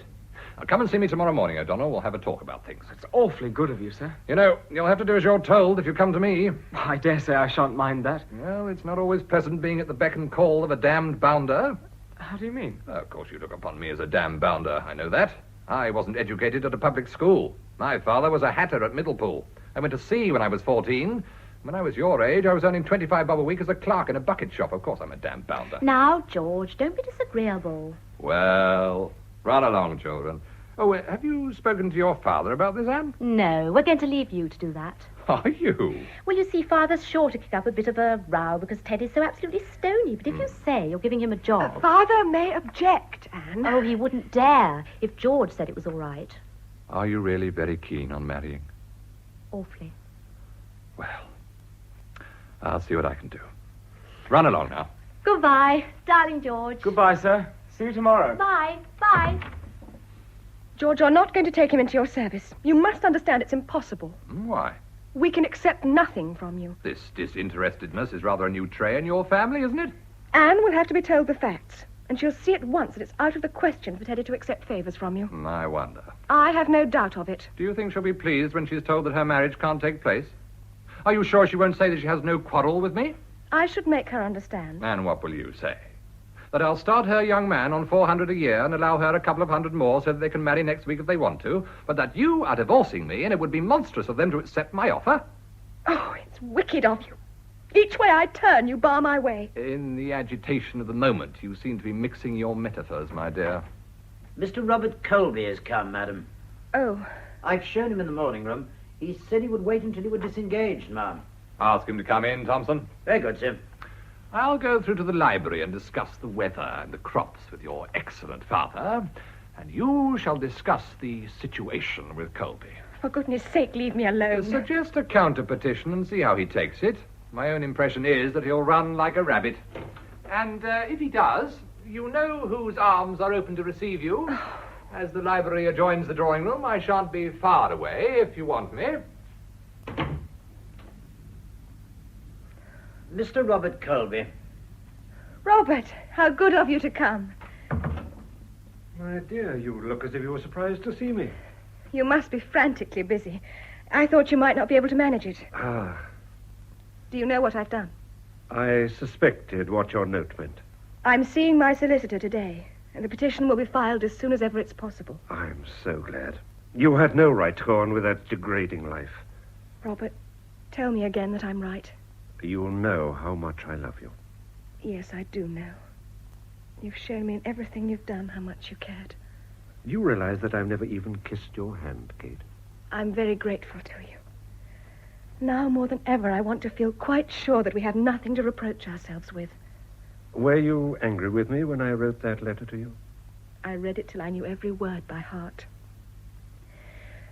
Now, come and see me tomorrow morning, O'Donnell. We'll have a talk about things. It's awfully good of you, sir. You know, you'll have to do as you're told if you come to me. I dare say I shan't mind that. Well, it's not always pleasant being at the beck and call of a damned bounder. How do you mean? Of course, you look upon me as a damned bounder. I know that. I wasn't educated at a public school. My father was a hatter at Middlepool. I went to sea when I was 14. When I was your age, I was earning 25 bob a week as a clerk in a bucket shop. Of course, I'm a damned bounder. Now, George, don't be disagreeable. Well, run along, children. Oh, have you spoken to your father about this, Anne? No, we're going to leave you to do that. Are you? Well, you see, Father's sure to kick up a bit of a row because Teddy's so absolutely stony. But if you say you're giving him a job... Father may object, Anne. Oh, he wouldn't dare if George said it was all right. Are you really very keen on marrying? Awfully. Well, I'll see what I can do. Run along now. Goodbye, darling George. Goodbye, sir. See you tomorrow. Bye. Bye. George, you're not going to take him into your service. You must understand it's impossible. Why? We can accept nothing from you. This disinterestedness is rather a new trait in your family, isn't it? Anne will have to be told the facts, and she'll see at once that it's out of the question for Teddy to accept favours from you. I wonder. I have no doubt of it. Do you think she'll be pleased when she's told that her marriage can't take place? Are you sure she won't say that she has no quarrel with me? I should make her understand. And what will you say? That I'll start her young man on 400 a year and allow her a couple of hundred more so that they can marry next week if they want to, but that you are divorcing me and it would be monstrous of them to accept my offer? Oh, it's wicked of you. Each way I turn, you bar my way. In the agitation of the moment, you seem to be mixing your metaphors, my dear. Mr. Robert Colby has come, madam. Oh. I've shown him in the morning room. He said he would wait until you were disengaged, ma'am. Ask him to come in, Thompson. Very good, sir. I'll go through to the library and discuss the weather and the crops with your excellent father, and you shall discuss the situation with Colby. For goodness sake, leave me alone. Suggest a counter-petition and see how he takes it. My own impression is that he'll run like a rabbit. And if he does, you know whose arms are open to receive you. As the library adjoins the drawing room, I shan't be far away if you want me. Mr. Robert Colby. Robert, how good of you to come. My dear, you look as if you were surprised to see me. You must be frantically busy. I thought you might not be able to manage it. Ah, Do you know what I've done? I suspected what your note meant. I'm seeing my solicitor today, and the petition will be filed as soon as ever it's possible. I'm so glad. You had no right to go on with that degrading life. Robert, tell me again that I'm right. You'll know how much I love you. Yes, I do know. You've shown me in everything you've done how much you cared. You realize that I've never even kissed your hand, Kate. I'm very grateful to you. Now more than ever, I want to feel quite sure that we have nothing to reproach ourselves with. Were you angry with me when I wrote that letter to you? I read it till I knew every word by heart.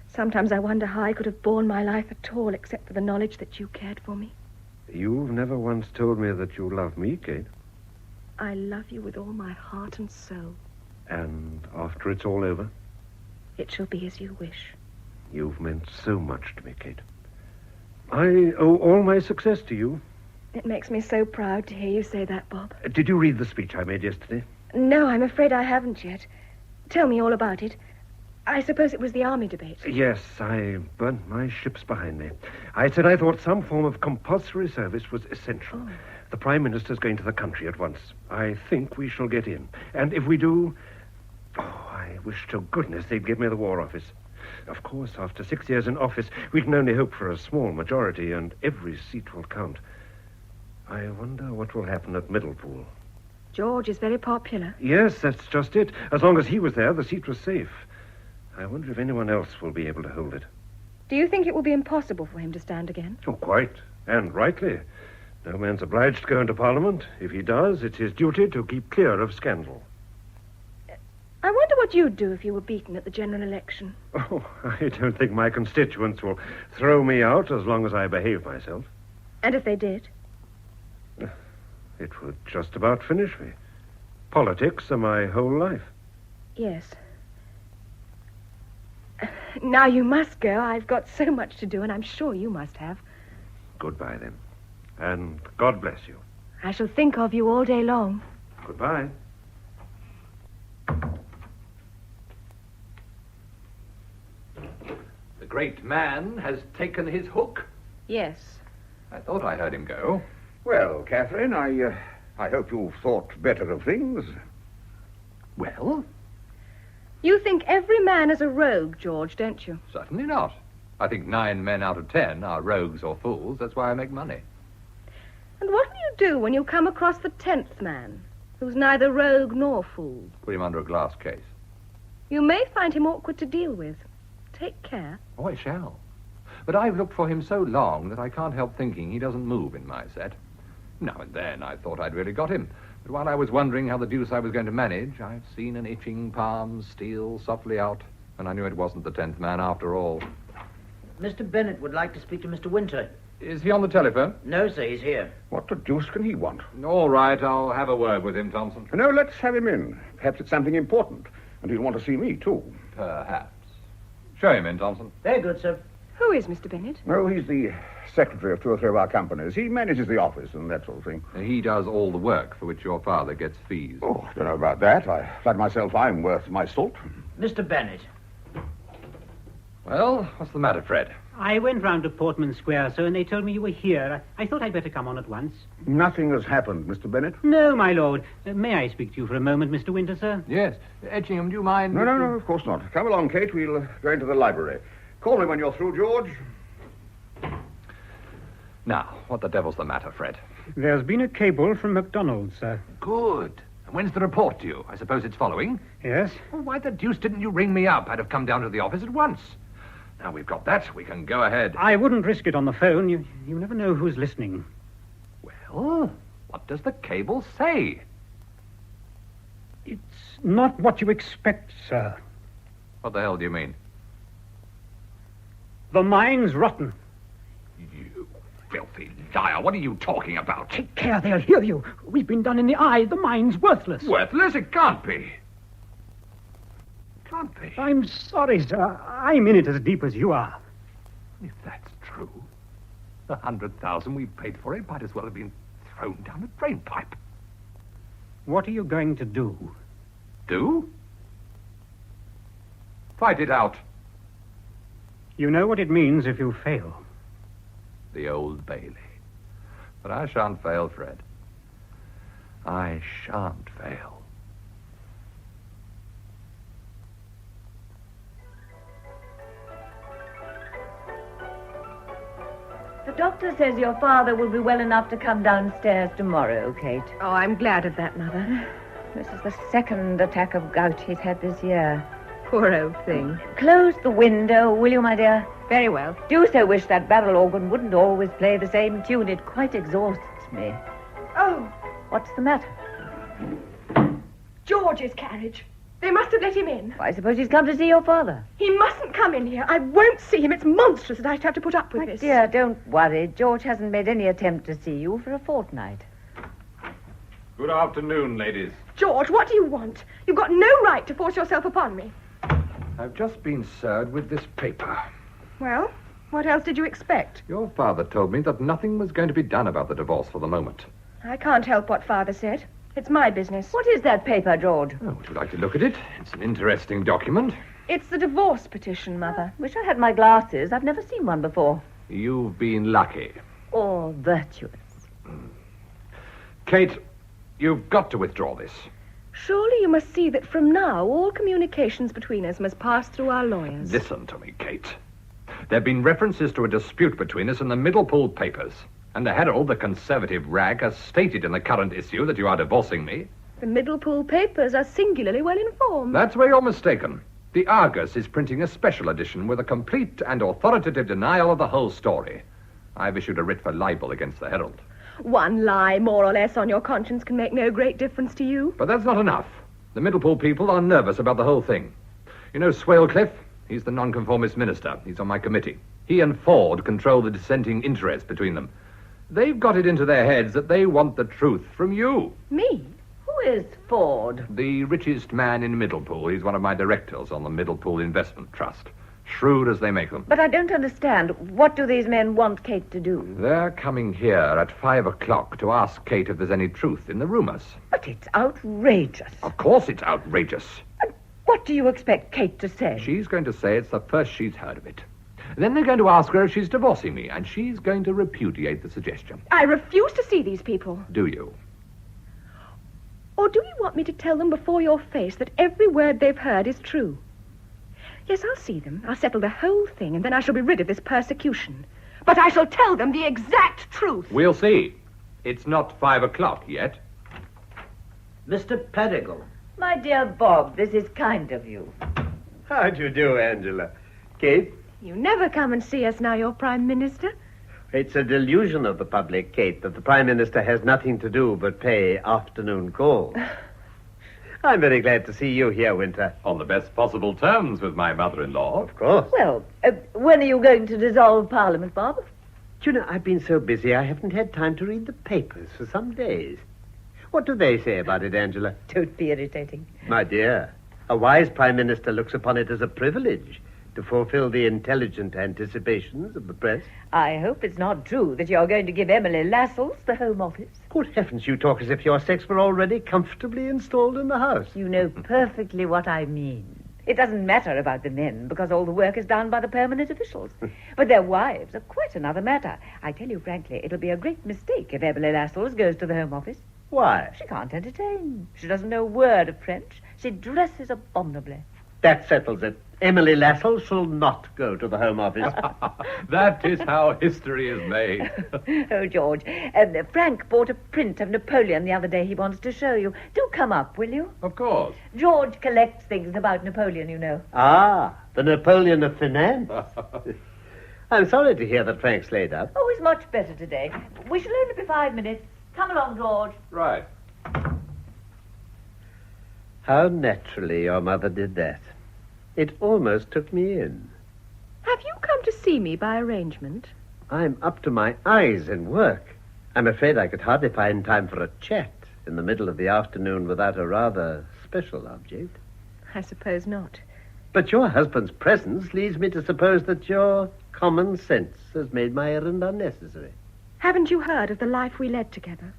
Sometimes I wonder how I could have borne my life at all except for the knowledge that you cared for me. You've never once told me that you love me, Kate. I love you with all my heart and soul. And after it's all over? It shall be as you wish. You've meant so much to me, Kate. I owe all my success to you. It makes me so proud to hear you say that, Bob. Did you read the speech I made yesterday? No, I'm afraid I haven't yet. Tell me all about it. I suppose it was the army debate. Yes, I burnt my ships behind me. I said I thought some form of compulsory service was essential. Oh. The Prime Minister's going to the country at once. I think we shall get in. And if we do... Oh, I wish to goodness they'd give me the War Office. Of course, after 6 years in office, we can only hope for a small majority, and every seat will count. I wonder what will happen at Middlepool. George is very popular. Yes, that's just it. As long as he was there, the seat was safe. I wonder if anyone else will be able to hold it. Do you think it will be impossible for him to stand again? Oh, quite. And rightly. No man's obliged to go into Parliament. If he does, it's his duty to keep clear of scandal. I wonder what you'd do if you were beaten at the general election. Oh, I don't think my constituents will throw me out as long as I behave myself. And if they did? It would just about finish me. Politics are my whole life. Yes. Now you must go. I've got so much to do, and I'm sure you must have. Goodbye, then. And God bless you. I shall think of you all day long. Goodbye. The great man has taken his hook. Yes. I thought I heard him go. Well, Catherine, I hope you've thought better of things. Well? You think every man is a rogue, George, don't you? Certainly not. I think 9 men out of 10 are rogues or fools. That's why I make money. And what will you do when you come across the 10th man, who's neither rogue nor fool? Put him under a glass case. You may find him awkward to deal with. Take care. Oh, I shall. But I've looked for him so long that I can't help thinking he doesn't move in my set. Now and then I thought I'd really got him. But while I was wondering how the deuce I was going to manage, I've seen an itching palm steal softly out, and I knew it wasn't the 10th man after all. Mr. Bennett would like to speak to Mr. Winter. Is he on the telephone? No, sir, he's here. What the deuce can he want? All right, I'll have a word with him, Thompson. No, let's have him in. Perhaps it's something important. And he'll want to see me, too. Perhaps. Show him in, Thompson. Very good, sir. Who is Mr. Bennett? No, he's the secretary of 2 or 3 of our companies. He manages the office and that sort of thing. He does all the work for which your father gets fees. Oh, I don't know about that. I flatter myself I'm worth my salt. Mr. Bennett. Well, what's the matter, Fred? I went round to Portman Square, sir, and they told me you were here. I thought I'd better come on at once. Nothing has happened, Mr. Bennett. No, my lord. May I speak to you for a moment, Mr. Winter, sir? Yes. Etchingham, do you mind? No, of course not. Come along, Kate. We'll go into the library. Call me when you're through, George. Now, what the devil's the matter, Fred? There's been a cable from McDonald's, sir. Good. And when's the report due? I suppose it's following? Yes. Well, why the deuce didn't you ring me up? I'd have come down to the office at once. Now we've got that, we can go ahead. I wouldn't risk it on the phone. You never know who's listening. Well, what does the cable say? It's not what you expect, sir. What the hell do you mean? The mine's rotten. You filthy liar. What are you talking about? Take care, they'll hear you. We've been done in the eye. The mine's worthless. Worthless? It can't be. Can't be. I'm sorry, sir. I'm in it as deep as you are. If that's true, the 100,000 we paid for it might as well have been thrown down a drain pipe. What are you going to do? Do? Fight it out. You know what it means if you fail. The Old Bailey. But I shan't fail, Fred. I shan't fail. The doctor says your father will be well enough to come downstairs tomorrow, Kate. Oh, I'm glad of that, Mother. This is the second attack of gout he's had this year. Poor old thing. Close the window, will you, my dear? Very well. Do so wish that barrel organ wouldn't always play the same tune. It quite exhausts me. Oh, What's the matter? George's carriage. They must have let him in. I suppose he's come to see your father. He mustn't come in here. I won't see him. It's monstrous that I should have to put up with My this. dear, don't worry. George hasn't made any attempt to see you for a fortnight. Good afternoon, ladies. George, what do you want? You've got no right to force yourself upon me. I've just been served with this paper. Well, what else did you expect? Your father told me that nothing was going to be done about the divorce for the moment. I can't help what Father said. It's my business. What is that paper, George? Oh, would you like to look at it? It's an interesting document. It's the divorce petition, Mother. Wish I had my glasses. I've never seen one before. You've been lucky. Or virtuous. Kate, you've got to withdraw this. Surely you must see that from now, all communications between us must pass through our lawyers. Listen to me, Kate. There have been references to a dispute between us in the Middlepool papers. And the Herald, the conservative rag, has stated in the current issue that you are divorcing me. The Middlepool papers are singularly well informed. That's where you're mistaken. The Argus is printing a special edition with a complete and authoritative denial of the whole story. I've issued a writ for libel against the Herald. One lie, more or less, on your conscience can make no great difference to you. But that's not enough. The Middlepool people are nervous about the whole thing. You know Swalecliffe? He's the nonconformist minister. He's on my committee. He and Ford control the dissenting interest between them. They've got it into their heads that they want the truth from you. Me? Who is Ford? The richest man in Middlepool. He's one of my directors on the Middlepool Investment Trust. Shrewd as they make them. But I don't understand. What do these men want Kate to do? They're coming here at 5 o'clock to ask Kate if there's any truth in the rumors. But it's outrageous. Of course it's outrageous. What do you expect Kate to say? She's going to say it's the first she's heard of it. Then they're going to ask her if she's divorcing me, and she's going to repudiate the suggestion. I refuse to see these people. Do you? Or do you want me to tell them before your face that every word they've heard is true? Yes, I'll see them. I'll settle the whole thing, and then I shall be rid of this persecution. But I shall tell them the exact truth. We'll see. It's not 5 o'clock yet. Mr. Pettigle. My dear Bob, this is kind of you. How do you do, Angela? Kate? You never come and see us now you're Prime Minister. It's a delusion of the public, Kate, that the Prime Minister has nothing to do but pay afternoon calls. I'm very glad to see you here, Winter. On the best possible terms with my mother-in-law. Of course. Well, when are you going to dissolve Parliament, Bob? Do you know, I've been so busy I haven't had time to read the papers for some days. What do they say about it, Angela? Don't be irritating. My dear, a wise Prime Minister looks upon it as a privilege to fulfill the intelligent anticipations of the press. I hope it's not true that you're going to give Emily Lascelles the Home Office. Good heavens, you talk as if your sex were already comfortably installed in the house. You know perfectly what I mean. It doesn't matter about the men, because all the work is done by the permanent officials. But their wives are quite another matter. I tell you frankly, it'll be a great mistake if Emily Lascelles goes to the Home Office. Why? She can't entertain. She doesn't know a word of French. She dresses abominably. That settles it. Emily Lascelles shall not go to the Home Office. That is how history is made. Oh, George, Frank bought a print of Napoleon the other day he wants to show you. Do come up, will you? Of course. George collects things about Napoleon, you know. Ah, the Napoleon of finance. I'm sorry to hear that Frank's laid up. Oh, he's much better today. We shall only be 5 minutes. Come along, George. Right. How naturally your mother did that. It almost took me in. Have you come to see me by arrangement? I'm up to my eyes in work. I'm afraid I could hardly find time for a chat in the middle of the afternoon without a rather special object. I suppose not. But your husband's presence leads me to suppose that your common sense has made my errand unnecessary. Haven't you heard of the life we led together?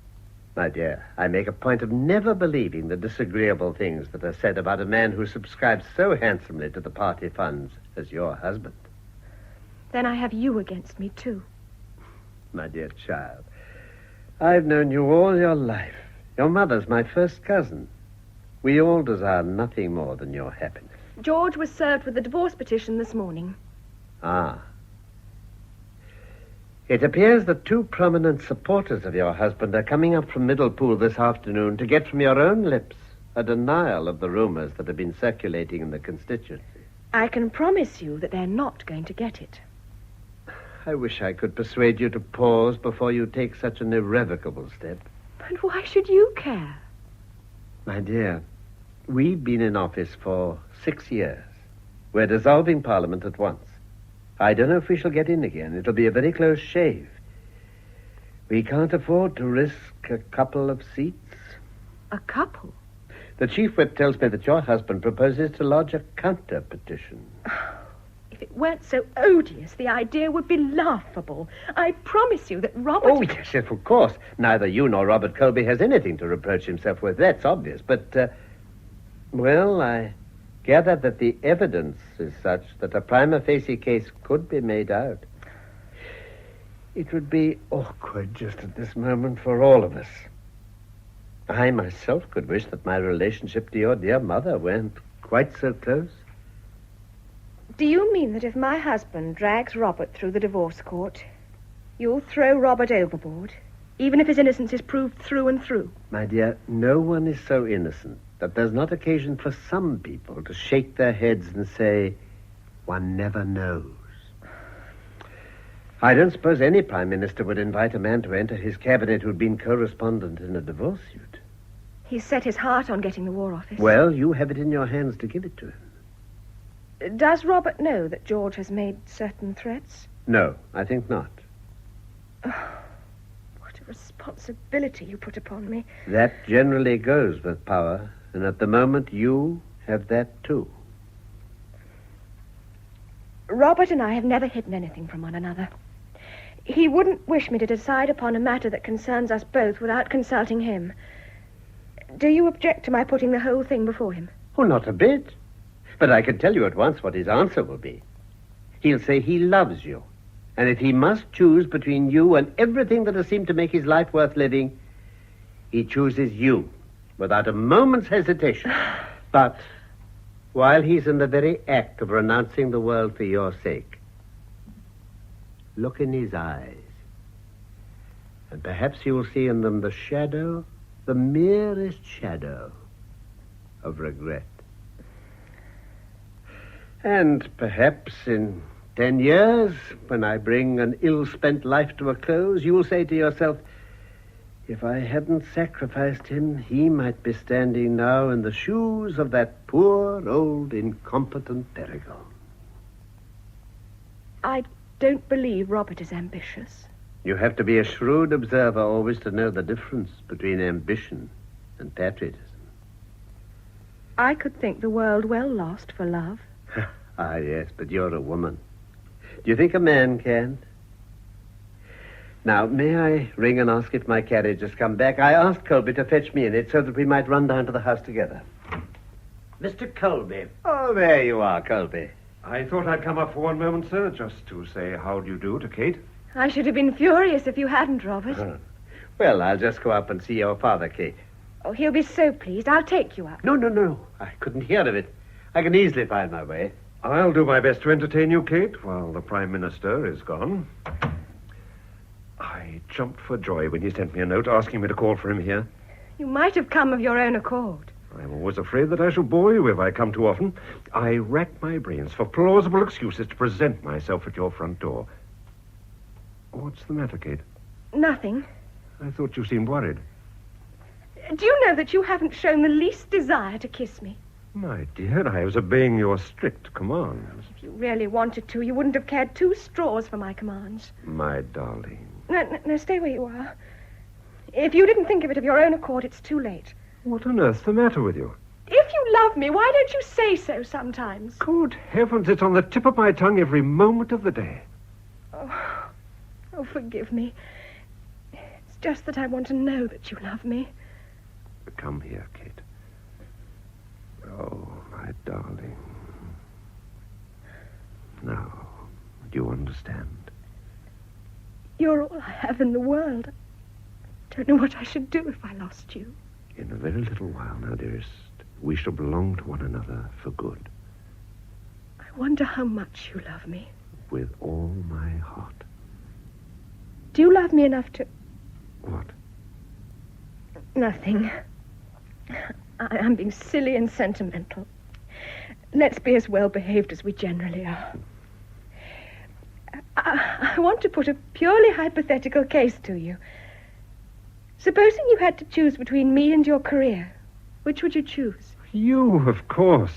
My dear, I make a point of never believing the disagreeable things that are said about a man who subscribes so handsomely to the party funds as your husband. Then I have you against me, too. My dear child, I've known you all your life. Your mother's my first cousin. We all desire nothing more than your happiness. George was served with the divorce petition this morning. Ah. It appears that two prominent supporters of your husband are coming up from Middlepool this afternoon to get from your own lips a denial of the rumors that have been circulating in the constituency. I can promise you that they're not going to get it. I wish I could persuade you to pause before you take such an irrevocable step. But why should you care? My dear, we've been in office for 6 years. We're dissolving Parliament at once. I don't know if we shall get in again. It'll be a very close shave. We can't afford to risk a couple of seats. A couple? The chief whip tells me that your husband proposes to lodge a counter petition. If it weren't so odious, the idea would be laughable. I promise you that Robert... Oh, yes, of course. Neither you nor Robert Colby has anything to reproach himself with. That's obvious. But, well, I gather that the evidence is such that a prima facie case could be made out. It would be awkward just at this moment for all of us. I myself could wish that my relationship to your dear mother weren't quite so close. Do you mean that if my husband drags Robert through the divorce court, you'll throw Robert overboard? even if his innocence is proved through and through. My dear, no one is so innocent that there's not occasion for some people to shake their heads and say, one never knows. I don't suppose any Prime Minister would invite a man to enter his cabinet who'd been co-respondent in a divorce suit. He's set his heart on getting the War Office. Well, you have it in your hands to give it to him. Does Robert know that George has made certain threats? No, I think not. What a responsibility you put upon me. That generally goes with power, and at the moment you have that too. Robert and I have never hidden anything from one another. He wouldn't wish me to decide upon a matter that concerns us both without consulting him. Do you object to my putting the whole thing before him? Oh, not a bit. But I can tell you at once what his answer will be. He'll say he loves you. And if he must choose between you and everything that has seemed to make his life worth living, he chooses you without a moment's hesitation. But while he's in the very act of renouncing the world for your sake, look in his eyes, and perhaps you will see in them the shadow, the merest shadow of regret. And perhaps in 10 years, when I bring an ill-spent life to a close, you will say to yourself, if I hadn't sacrificed him, he might be standing now in the shoes of that poor, old, incompetent Peregrine. I don't believe Robert is ambitious. You have to be a shrewd observer always to know the difference between ambition and patriotism. I could think the world well lost for love. Ah, yes, but you're a woman. Do you think a man can? Now, may I ring and ask if my carriage has come back? I asked Colby to fetch me in it so that we might run down to the house together. Mr. Colby. Oh, there you are, Colby. I thought I'd come up for one moment, sir, just to say how do you do to Kate. I should have been furious if you hadn't, Robert. Well, I'll just go up and see your father, Kate. Oh, he'll be so pleased. I'll take you up. No. I couldn't hear of it. I can easily find my way. I'll do my best to entertain you, Kate, while the Prime Minister is gone. I jumped for joy when he sent me a note asking me to call for him here. You might have come of your own accord. I'm always afraid that I shall bore you if I come too often. I rack my brains for plausible excuses to present myself at your front door. What's the matter, Kate? Nothing. I thought you seemed worried. Do you know that you haven't shown the least desire to kiss me? My dear, I was obeying your strict commands. If you really wanted to, you wouldn't have cared 2 straws for my commands. My darling. No, stay where you are. If you didn't think of it of your own accord, it's too late. What on earth's the matter with you? If you love me, why don't you say so sometimes? Good heavens, it's on the tip of my tongue every moment of the day. Oh, forgive me. It's just that I want to know that you love me. Come here, Kate. Oh, my darling. Now, do you understand? You're all I have in the world. I don't know what I should do if I lost you. In a very little while now, dearest, we shall belong to one another for good. I wonder how much you love me. With all my heart. Do you love me enough to... What? Nothing. I'm being silly and sentimental. Let's be as well behaved as we generally are. I want to put a purely hypothetical case to you. Supposing you had to choose between me and your career, which would you choose? You, of course.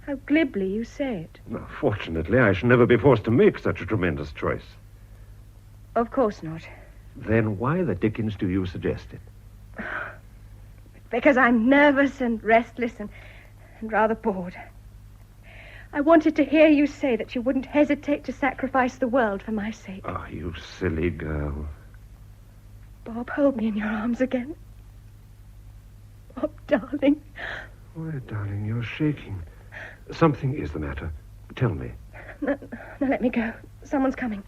How glibly you say it. Now, fortunately, I shall never be forced to make such a tremendous choice. Of course not. Then why the dickens do you suggest it? Because I'm nervous and restless and rather bored. I wanted to hear you say that you wouldn't hesitate to sacrifice the world for my sake. Oh, you silly girl. Bob, hold me in your arms again. Bob, darling. Why, darling, you're shaking. Something is the matter. Tell me. No, let me go. Someone's coming.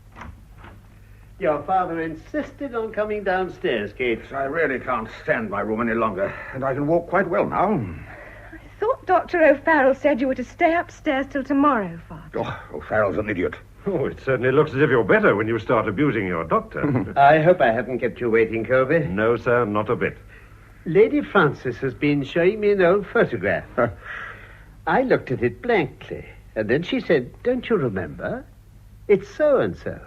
Your father insisted on coming downstairs, Kate. I really can't stand my room any longer, and I can walk quite well now. I thought Dr. O'Farrell said you were to stay upstairs till tomorrow, Father. Oh, Farrell's an idiot. Oh, it certainly looks as if you're better when you start abusing your doctor. I hope I haven't kept you waiting, Colby. No, sir, not a bit. Lady Frances has been showing me an old photograph. I looked at it blankly, and then she said, "Don't you remember? It's so-and-so."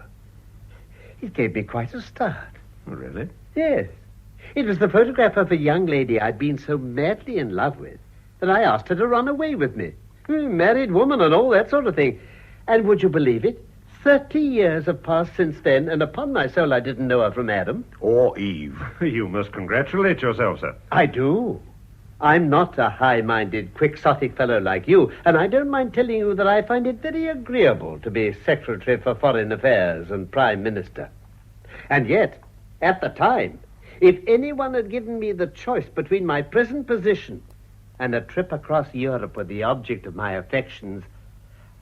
It gave me quite a start. Really? Yes. It was the photograph of a young lady I'd been so madly in love with that I asked her to run away with me. Married woman and all that sort of thing. And would you believe it? 30 years have passed since then, and upon my soul I didn't know her from Adam. Or Eve. You must congratulate yourself, sir. I do. I'm not a high-minded, quixotic fellow like you, and I don't mind telling you that I find it very agreeable to be Secretary for Foreign Affairs and Prime Minister. And yet, at the time, if anyone had given me the choice between my present position and a trip across Europe with the object of my affections,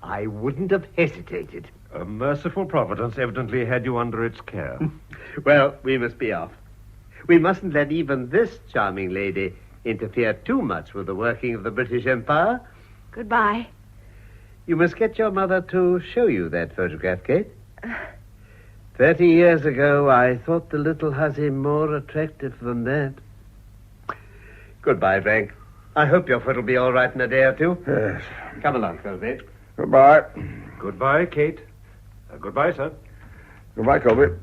I wouldn't have hesitated. A merciful providence evidently had you under its care. Well, we must be off. We mustn't let even this charming lady interfere too much with the working of the British Empire. Goodbye. You must get your mother to show you that photograph, Kate. 30 years ago, I thought the little hussy more attractive than that. Goodbye, Frank. I hope your foot will be all right in a day or two. Yes. Come along, Colby. Goodbye. Goodbye, Kate. Goodbye, sir. Goodbye, Colby.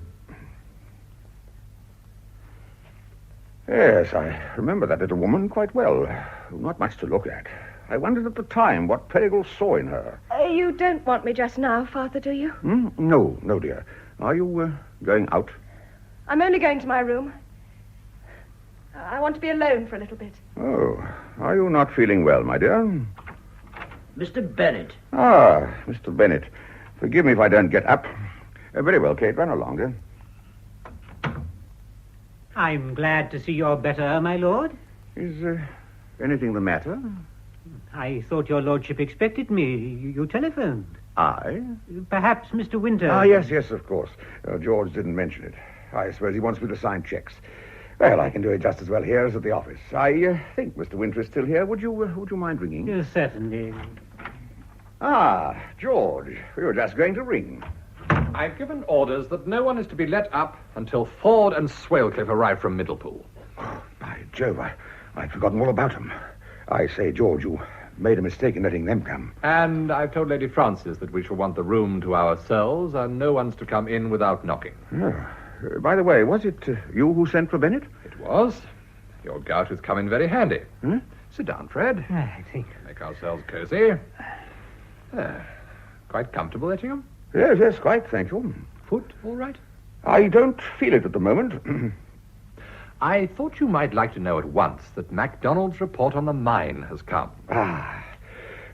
Yes, I remember that little woman quite well. Not much to look at. I wondered at the time what Perigal saw in her. You don't want me just now, Father, do you? No, dear. Are you going out? I'm only going to my room. I want to be alone for a little bit. Oh, are you not feeling well, my dear? Mr. Bennett. Ah, Mr. Bennett. Forgive me if I don't get up. Very well, Kate. Run along, dear. I'm glad to see you're better, my lord. Is anything the matter? I thought your lordship expected me. You telephoned. I? Perhaps Mr. Winter... Ah, yes, of course. George didn't mention it. I suppose he wants me to sign checks. Well, I can do it just as well here as at the office. I think Mr. Winter is still here. Would you mind ringing? Yes, certainly. Ah, George. We were just going to ring. I've given orders that no one is to be let up until Ford and Swalecliffe arrive from Middlepool. Oh, by Jove, I'd forgotten all about them. I say, George, you made a mistake in letting them come. And I've told Lady Frances that we shall want the room to ourselves and no one's to come in without knocking. Oh. By the way, was it you who sent for Bennett? It was. Your gout has come in very handy. Huh? Sit down, Fred. I think... Make ourselves cozy. Quite comfortable, Ettingham? Yes, quite, thank you. Foot all right? I don't feel it at the moment. I thought you might like to know at once that MacDonald's report on the mine has come. Ah,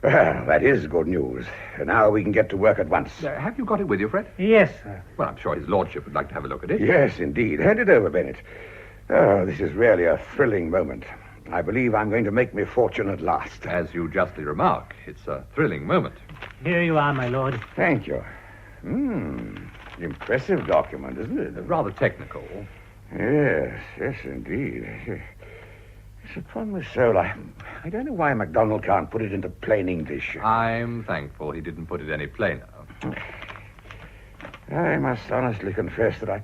well, that is good news. Now we can get to work at once. Have you got it with you, Fred? Yes, sir. Well, I'm sure his lordship would like to have a look at it. Yes, indeed. Hand it over, Bennett. Oh, this is really a thrilling moment. I believe I'm going to make me fortune at last. As you justly remark, it's a thrilling moment. Here you are, my lord. Thank you. Impressive document, isn't it? Rather technical. Yes, indeed. Yes, upon my soul, I don't know why MacDonald can't put it into plain English. I'm thankful he didn't put it any plainer. I must honestly confess that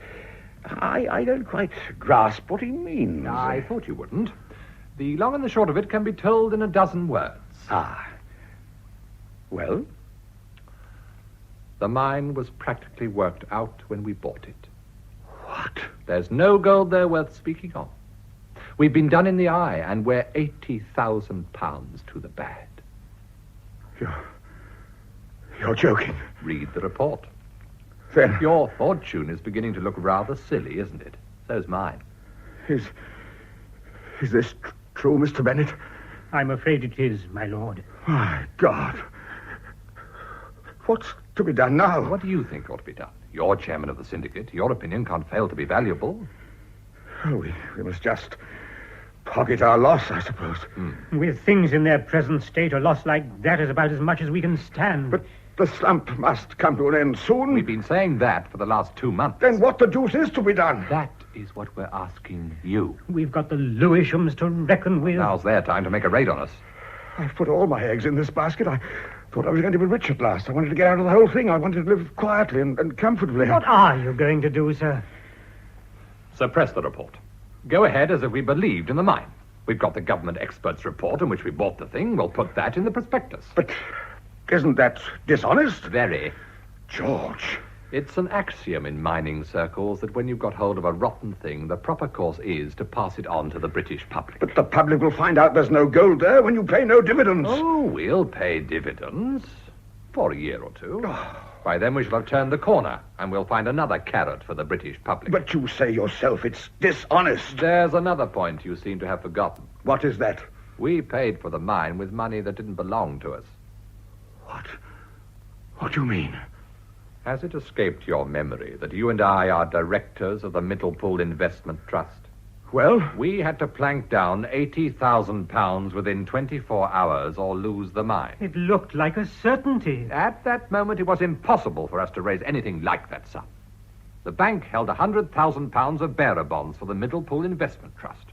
I don't quite grasp what he means. I thought you wouldn't. The long and the short of it can be told in a dozen words. Ah. Well? The mine was practically worked out when we bought it. What? There's no gold there worth speaking of. We've been done in the eye, and we're £80,000 to the bad. You're joking. Read the report. Then... Your fortune is beginning to look rather silly, isn't it? So's mine. Is this true, Mr. Bennett? I'm afraid it is, my lord. My God. What's to be done now? What do you think ought to be done? You're chairman of the syndicate. Your opinion can't fail to be valuable. Oh, we must just pocket our loss, I suppose. With things in their present state, a loss like that is about as much as we can stand. But the slump must come to an end soon. We've been saying that for the last 2 months. Then what the deuce is to be done? That is what we're asking you. We've got the Lewishams to reckon with. Now's their time to make a raid on us. I've put all my eggs in this basket. I thought I was going to be rich at last. I wanted to get out of the whole thing. I wanted to live quietly and comfortably. What are you going to do, sir? Suppress the report. Go ahead as if we believed in the mine. We've got the government expert's report in which we bought the thing. We'll put that in the prospectus. But isn't that dishonest? Very. George. It's an axiom in mining circles that when you've got hold of a rotten thing, the proper course is to pass it on to the British public. But the public will find out there's no gold there when you pay no dividends. Oh, we'll pay dividends for a year or two. By then we shall have turned the corner, and we'll find another carrot for the British public. But you say yourself it's dishonest. There's another point you seem to have forgotten. What is that? We paid for the mine with money that didn't belong to us. What do you mean? Has it escaped your memory that you and I are directors of the Middlepool Investment Trust? Well? We had to plank down £80,000 within 24 hours or lose the mine. It looked like a certainty. At that moment, it was impossible for us to raise anything like that sum. The bank held £100,000 of bearer bonds for the Middlepool Investment Trust.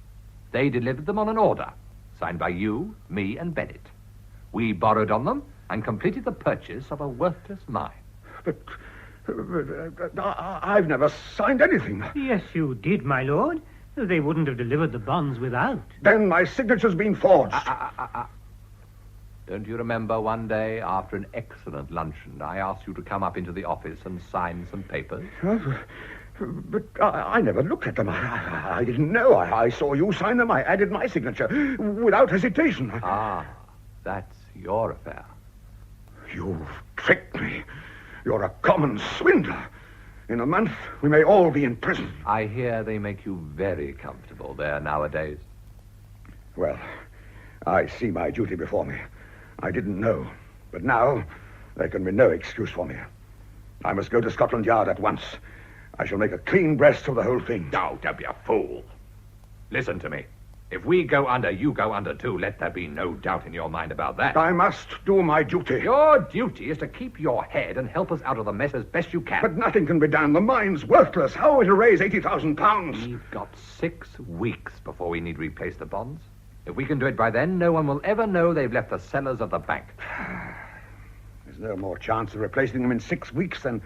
They delivered them on an order, signed by you, me, and Bennett. We borrowed on them and completed the purchase of a worthless mine. But I've never signed anything. Yes, you did, my lord. They wouldn't have delivered the bonds without. Then my signature's been forged. Don't you remember one day after an excellent luncheon, I asked you to come up into the office and sign some papers? But I never looked at them. I didn't know. I saw you sign them. I added my signature without hesitation. That's your affair. You've tricked me. You're a common swindler. In a month, we may all be in prison. I hear they make you very comfortable there nowadays. Well, I see my duty before me. I didn't know. But now, there can be no excuse for me. I must go to Scotland Yard at once. I shall make a clean breast of the whole thing. No, don't be a fool. Listen to me. If we go under, you go under too. Let there be no doubt in your mind about that. I must do my duty. Your duty is to keep your head and help us out of the mess as best you can. But nothing can be done. The mine's worthless. How are we to raise £80,000? We've got 6 weeks before we need to replace the bonds. If we can do it by then, no one will ever know they've left the cellars of the bank. There's no more chance of replacing them in 6 weeks than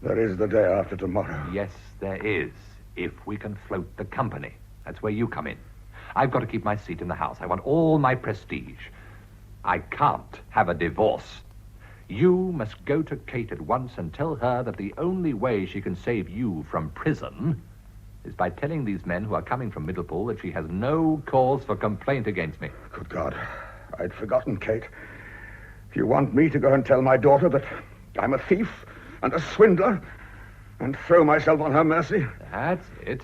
there is the day after tomorrow. Yes, there is, if we can float the company. That's where you come in. I've got to keep my seat in the house. I want all my prestige. I can't have a divorce. You must go to Kate at once and tell her that the only way she can save you from prison is by telling these men who are coming from Middlepool that she has no cause for complaint against me. Good God. I'd forgotten, Kate. You want me to go and tell my daughter that I'm a thief and a swindler and throw myself on her mercy? That's it.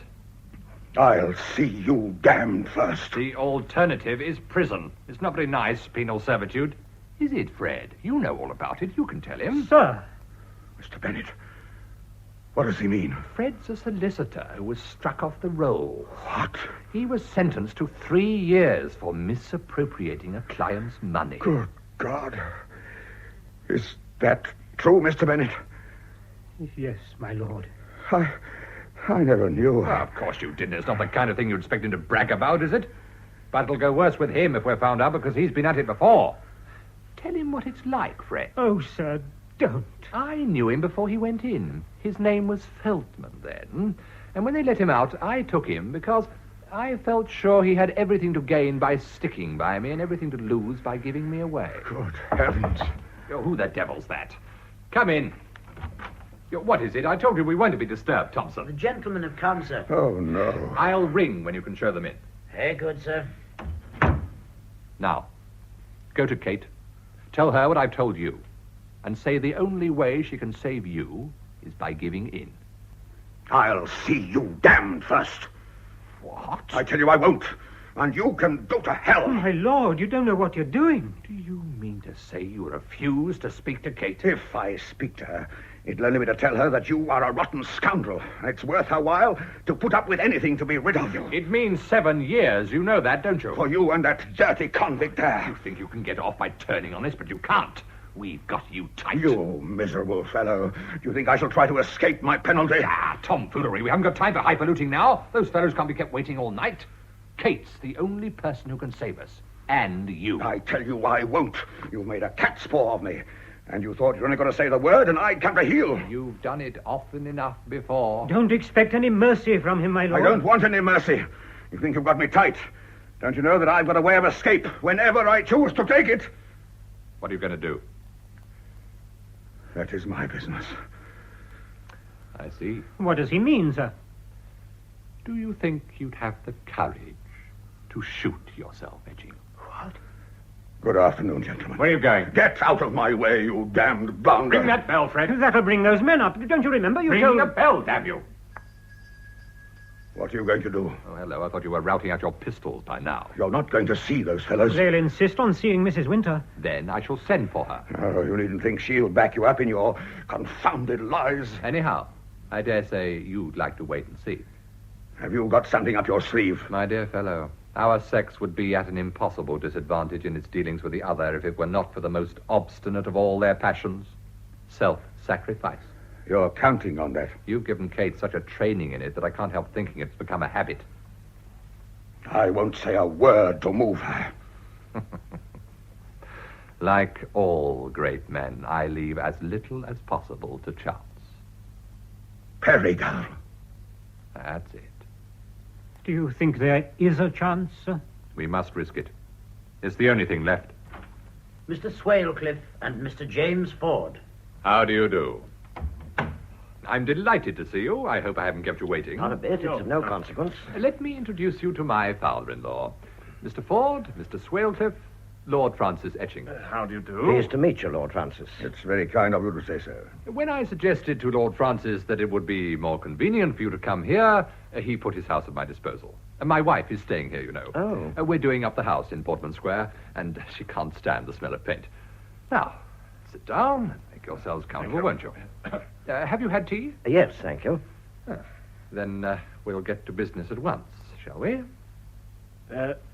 I'll see you damned first. The alternative is prison. It's not very nice, penal servitude. Is it, Fred? You know all about it. You can tell him. Sir. Mr. Bennett, what does he mean? Fred's a solicitor who was struck off the roll. What? He was sentenced to 3 years for misappropriating a client's money. Good God. Is that true, Mr. Bennett? Yes, my lord. I never knew. Well, of course you didn't. It's not the kind of thing you'd expect him to brag about, is it? But it'll go worse with him if we're found out because he's been at it before. Tell him what it's like, Fred. Oh, sir, don't. I knew him before he went in. His name was Feltman then. And when they let him out, I took him because I felt sure he had everything to gain by sticking by me and everything to lose by giving me away. Good heavens. Oh, who the devil's that? Come in. What is it? I told you we weren't to be disturbed, Thompson. The gentlemen have come, sir. Oh, no. I'll ring when you can show them in. Very good, sir. Now, go to Kate. Tell her what I've told you. And say the only way she can save you is by giving in. I'll see you damned first. What? I tell you I won't. And you can go to hell. Oh, my lord, you don't know what you're doing. Do you mean to say you refuse to speak to Kate? If I speak to her, it'll only be to tell her that you are a rotten scoundrel. It's worth her while to put up with anything to be rid of you. It means 7 years. You know that, don't you? For you and that dirty convict there. You think you can get off by turning on us, but you can't. We've got you tight. You miserable fellow. Do you think I shall try to escape my penalty? Tomfoolery. We haven't got time for highfalutin now. Those fellows can't be kept waiting all night. Kate's the only person who can save us. and you. I tell you I won't. You've made a cat's paw of me. And you thought you were only going to say the word and I'd come to heel. You've done it often enough before. Don't expect any mercy from him, my lord. I don't want any mercy. You think you've got me tight. Don't you know that I've got a way of escape whenever I choose to take it? What are you going to do? That is my business. I see. What does he mean, sir? Do you think you'd have the courage to shoot yourself, Edging? What? Good afternoon, gentlemen. Where are you going? Get out of my way, you damned bounder. Ring that bell, Fred. That'll bring those men up. Don't you remember? You Ring told... the bell, damn you. What are you going to do? Oh, hello. I thought you were routing out your pistols by now. You're not going to see those fellows. They'll insist on seeing Mrs. Winter. Then I shall send for her. Oh, you needn't think she'll back you up in your confounded lies. Anyhow, I dare say you'd like to wait and see. Have you got something up your sleeve? My dear fellow, our sex would be at an impossible disadvantage in its dealings with the other if it were not for the most obstinate of all their passions, self-sacrifice. You're counting on that. You've given Kate such a training in it that I can't help thinking it's become a habit. I won't say a word to move her. Like all great men, I leave as little as possible to chance. Perigal. That's it. Do you think there is a chance, sir? We must risk it. It's the only thing left. Mr. Swalecliffe and Mr. James Ford. How do you do? I'm delighted to see you. I hope I haven't kept you waiting. Not a bit. It's of no consequence. Let me introduce you to my father-in-law. Mr. Ford, Mr. Swalecliffe, Lord Francis Etching. How do you do? Pleased to meet you, Lord Francis. It's very kind of you to say so. When I suggested to Lord Francis that it would be more convenient for you to come here, he put his house at my disposal. My wife is staying here, you know. Oh. We're doing up the house in Portman Square, and she can't stand the smell of paint. Now, sit down and make yourselves comfortable, won't you? Have you had tea? Yes, thank you. Then we'll get to business at once, shall we?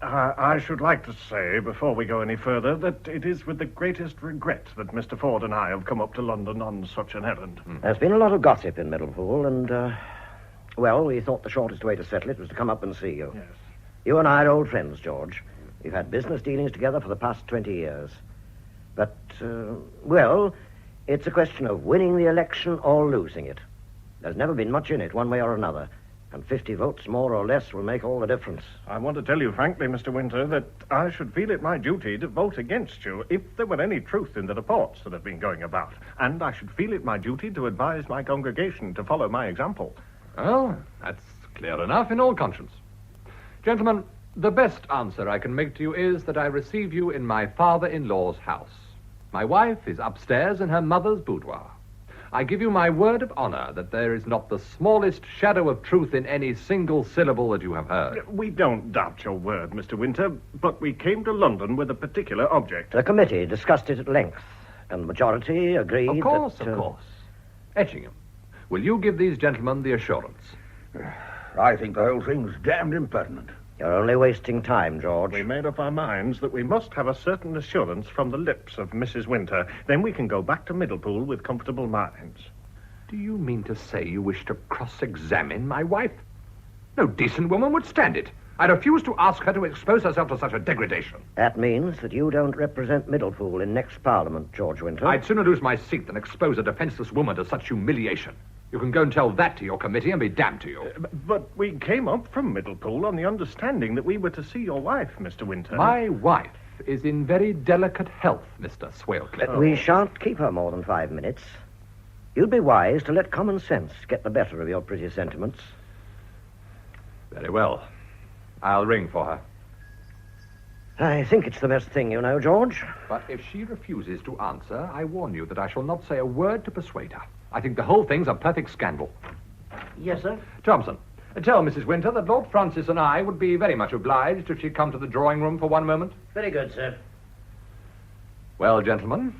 I should like to say, before we go any further, that it is with the greatest regret that Mr. Ford and I have come up to London on such an errand. There's been a lot of gossip in Middlepool, and, well, we thought the shortest way to settle it was to come up and see you. Yes. You and I are old friends, George. We've had business dealings together for the past 20 years. But, well, it's a question of winning the election or losing it. There's never been much in it, one way or another. And 50 votes, more or less, will make all the difference. I want to tell you frankly, Mr. Winter, that I should feel it my duty to vote against you if there were any truth in the reports that have been going about. And I should feel it my duty to advise my congregation to follow my example. Well, that's clear enough in all conscience. Gentlemen, the best answer I can make to you is that I receive you in my father-in-law's house. My wife is upstairs in her mother's boudoir. I give you my word of honor that there is not the smallest shadow of truth in any single syllable that you have heard. We don't doubt your word, Mr. Winter, but we came to London with a particular object. The committee discussed it at length, and the majority agreed Of course, that... of course. Etchingham, will you give these gentlemen the assurance? I think the whole thing's damned impertinent. You're only wasting time, George. We made up our minds that we must have a certain assurance from the lips of Mrs. Winter. Then we can go back to Middlepool with comfortable minds. Do you mean to say you wish to cross-examine my wife? No decent woman would stand it. I refuse to ask her to expose herself to such a degradation. That means that you don't represent Middlepool in next Parliament, George Winter. I'd sooner lose my seat than expose a defenseless woman to such humiliation. You can go and tell that to your committee and be damned to you. But we came up from Middlepool on the understanding that we were to see your wife, Mr. Winter. My wife is in very delicate health, Mr. Swalecliffe. We shan't keep her more than 5 minutes. You'd be wise to let common sense get the better of your pretty sentiments. Very well. I'll ring for her. I think it's the best thing, you know, George. But if she refuses to answer, I warn you that I shall not say a word to persuade her. I think the whole thing's a perfect scandal. Yes, sir? Thompson, tell Mrs. Winter that Lord Francis and I would be very much obliged if she'd come to the drawing room for one moment. Very good, sir. Well, gentlemen,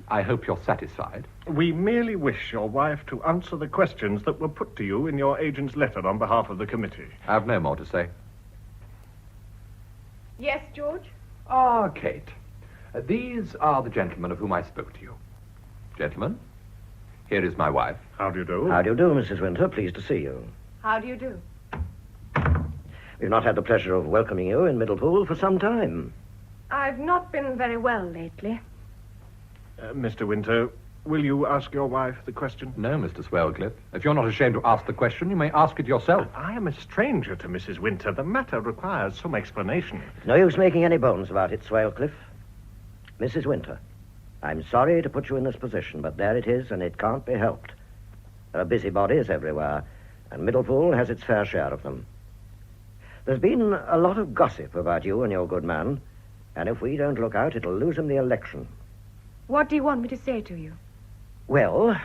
I hope you're satisfied. We merely wish your wife to answer the questions that were put to you in your agent's letter on behalf of the committee. I've no more to say. Yes, George? Ah, Kate. These are the gentlemen of whom I spoke to you. Gentlemen, here is my wife. How do you do? How do you do, Mrs. Winter? Pleased to see you. How do you do? We've not had the pleasure of welcoming you in Middlepool for some time. I've not been very well lately. Mr. Winter, will you ask your wife the question? No, Mr. Swellcliffe. If you're not ashamed to ask the question, you may ask it yourself. I am a stranger to Mrs. Winter. The matter requires some explanation. No use making any bones about it, Swellcliffe. Mrs. Winter, I'm sorry to put you in this position, but there it is, and it can't be helped. There are busybodies everywhere, and Middlepool has its fair share of them. There's been a lot of gossip about you and your good man, and if we don't look out, it'll lose him the election. What do you want me to say to you? Well,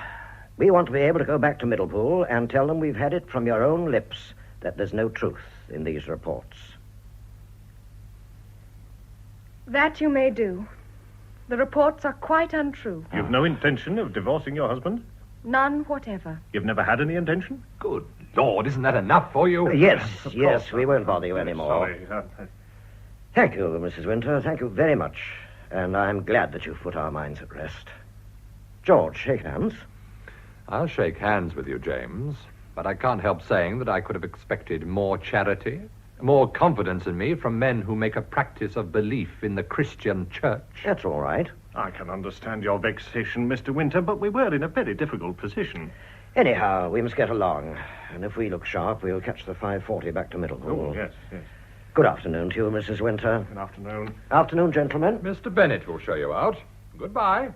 we want to be able to go back to Middlepool and tell them we've had it from your own lips that there's no truth in these reports. That you may do. The reports are quite untrue. You've no intention of divorcing your husband? None whatever. You've never had any intention? Good Lord, isn't that enough for you? Yes, we won't bother you anymore. Sorry. Thank you, Mrs. Winter. Thank you very much. And I'm glad that you've put our minds at rest. George, shake hands. I'll shake hands with you, James, but I can't help saying that I could have expected more charity, more confidence in me from men who make a practice of belief in the Christian church. That's all right. I can understand your vexation, Mr. Winter, but we were in a very difficult position. Anyhow, we must get along. And if we look sharp, we'll catch the 5:40 back to Middlepool. Oh, yes. Good afternoon to you, Mrs. Winter. Good afternoon. Afternoon, gentlemen. Mr. Bennett will show you out. Goodbye.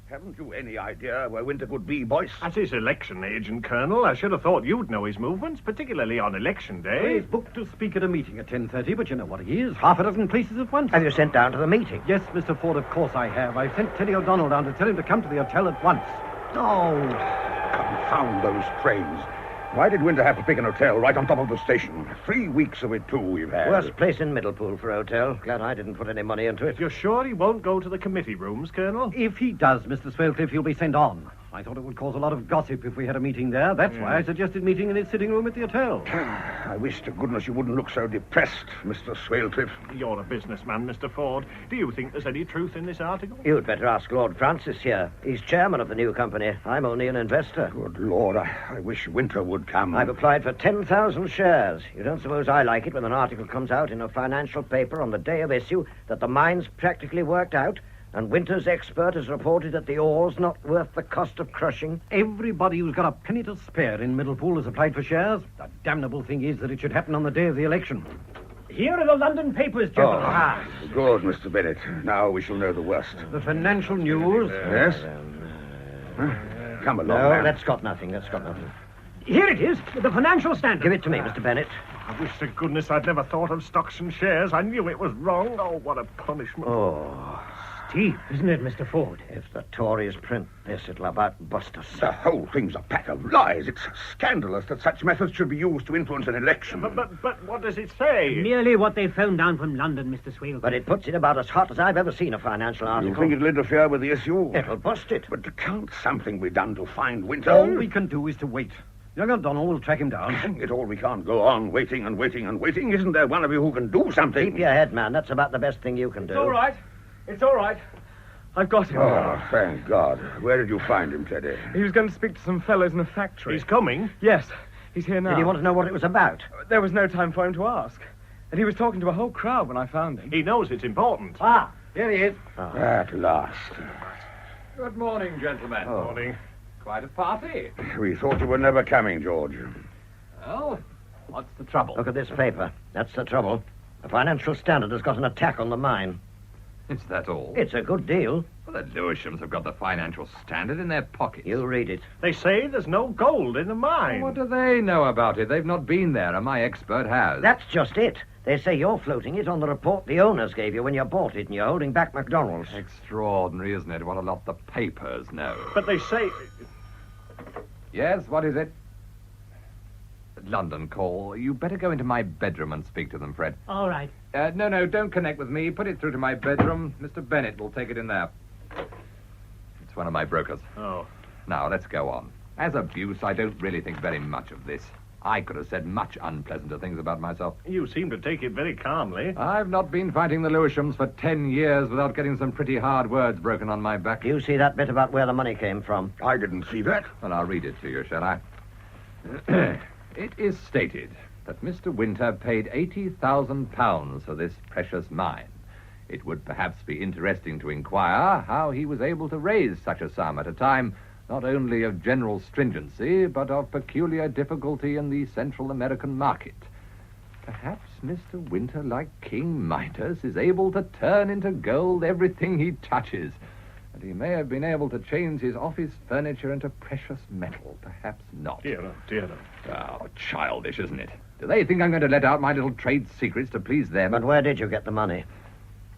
Haven't you any idea where Winter could be, Boyce? As his election agent, Colonel, I should have thought you'd know his movements, particularly on election day. Well, he's booked to speak at a meeting at 10:30, but you know what he is. Half a dozen places at once. Have you sent down to the meeting? Yes, Mr. Ford, of course I have. I've sent Teddy O'Donnell down to tell him to come to the hotel at once. Oh, confound those trains. Why did Winter have to pick an hotel right on top of the station? 3 weeks of it, too, we've had. Worst place in Middlepool for a hotel. Glad I didn't put any money into it. You're sure he won't go to the committee rooms, Colonel? If he does, Mr. Swellcliffe, he'll be sent on. I thought it would cause a lot of gossip if we had a meeting there. That's why I suggested meeting in his sitting room at the hotel. I wish to goodness you wouldn't look so depressed, Mr. Swellcliffe. You're a businessman, Mr. Ford. Do you think there's any truth in this article? You'd better ask Lord Francis here. He's chairman of the new company. I'm only an investor. Good Lord, I wish Winter would come. I've applied for 10,000 shares. You don't suppose I like it when an article comes out in a financial paper on the day of issue that the mine's practically worked out? And Winter's expert has reported that the ore's not worth the cost of crushing. Everybody who's got a penny to spare in Middlepool has applied for shares. The damnable thing is that it should happen on the day of the election. Here are the London papers, gentlemen. Good, Mr. Bennett. Now we shall know the worst. The financial news. Yes? Come along, No, man. that's got nothing. Here it is, the Financial Standard. Give it to me, Mr. Bennett. I wish to goodness I'd never thought of stocks and shares. I knew it was wrong. Oh, what a punishment. Oh. Steep, isn't it, Mr. Ford? If the Tories print this, it'll about bust us. The whole thing's a pack of lies. It's scandalous that such methods should be used to influence an election. But what does it say? Merely what they found down from London, Mr. Swale. But it puts it about as hot as I've ever seen a financial article. You think it'll interfere with the issue? It'll bust it. But can't something be done to find Winter? All we can do is to wait. Young O'Donnell will track him down. Hang it all, we can't go on waiting and waiting and waiting. Isn't there one of you who can do something? Keep your head, man. That's about the best thing you can do. It's all right. It's all right. I've got him. Oh, thank God. Where did you find him, Teddy? He was going to speak to some fellows in a factory. He's coming? Yes, he's here now. Did he want to know what it was about? There was no time for him to ask. And he was talking to a whole crowd when I found him. He knows it's important. Ah, here he is. At last. Good morning, gentlemen. Morning. Quite a party. We thought you were never coming, George. Well, what's the trouble? Look at this paper. That's the trouble. The Financial Standard has got an attack on the mine. Is that all? It's a good deal. Well, the Lewishams have got the Financial Standard in their pockets. You read it. They say there's no gold in the mine. What do they know about it? They've not been there, and my expert has. That's just it. They say you're floating it on the report the owners gave you when you bought it, and you're holding back McDonald's. Extraordinary, isn't it? What a lot the papers know. But they say... Yes, what is it? London call. You better go into my bedroom and speak to them, Fred. All right. No, don't connect with me. Put it through to my bedroom. Mr. Bennett will take it in there. It's one of my brokers. Oh. Now, let's go on. As abuse, I don't really think very much of this. I could have said much unpleasanter things about myself. You seem to take it very calmly. I've not been fighting the Lewishams for 10 years without getting some pretty hard words broken on my back. Do you see that bit about where the money came from? I didn't see that. Well, I'll read it to you, shall I? It is stated that Mr. Winter paid £80,000 for this precious mine. It would perhaps be interesting to inquire how he was able to raise such a sum at a time not only of general stringency, but of peculiar difficulty in the Central American market. Perhaps Mr. Winter, like King Midas, is able to turn into gold everything he touches. And he may have been able to change his office furniture into precious metal. Perhaps not. Dear, dear. Oh, childish, isn't it? Do they think I'm going to let out my little trade secrets to please them? But where did you get the money?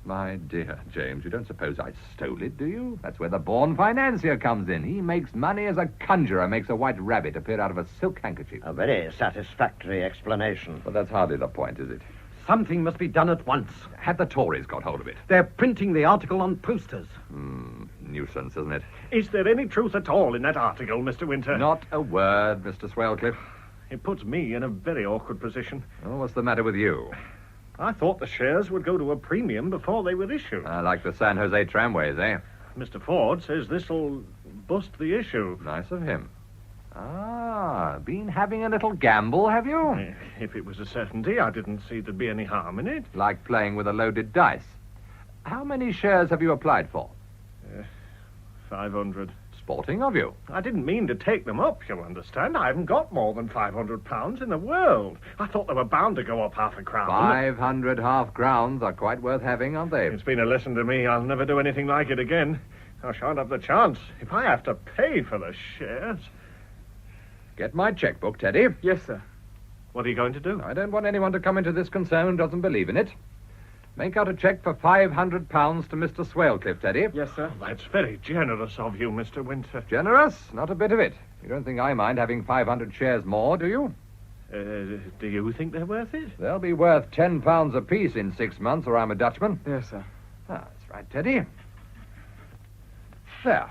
My dear James, you don't suppose I stole it, do you? That's where the born financier comes in. He makes money as a conjurer makes a white rabbit appear out of a silk handkerchief. A very satisfactory explanation. But that's hardly the point, is it? Something must be done at once. Had the Tories got hold of it? They're printing the article on posters. Nuisance, isn't it? Is there any truth at all in that article, Mr. Winter? Not a word, Mr. Swellcliffe. It puts me in a very awkward position. Oh, what's the matter with you? I thought the shares would go to a premium before they were issued. Like the San Jose tramways, eh? Mr. Ford says this'll bust the issue. Nice of him. Been having a little gamble, have you? If it was a certainty, I didn't see there'd be any harm in it. Like playing with a loaded dice. How many shares have you applied for? 500. Sporting of you. I didn't mean to take them up, you'll understand. I haven't got more than £500 in the world. I thought they were bound to go up half a crown. 500 half-crowns are quite worth having, aren't they? It's been a lesson to me. I'll never do anything like it again. I shan't have the chance. If I have to pay for the shares... Get my checkbook, Teddy. Yes, sir. What are you going to do? I don't want anyone to come into this concern who doesn't believe in it. Make out a cheque for £500 to Mr. Swellcliffe, Teddy. Yes, sir. That's very generous of you, Mr. Winter. Generous? Not a bit of it. You don't think I mind having 500 shares more, do you? Do you think they're worth it? They'll be worth £10 apiece in 6 months, or I'm a Dutchman. Yes, sir. That's right, Teddy. There.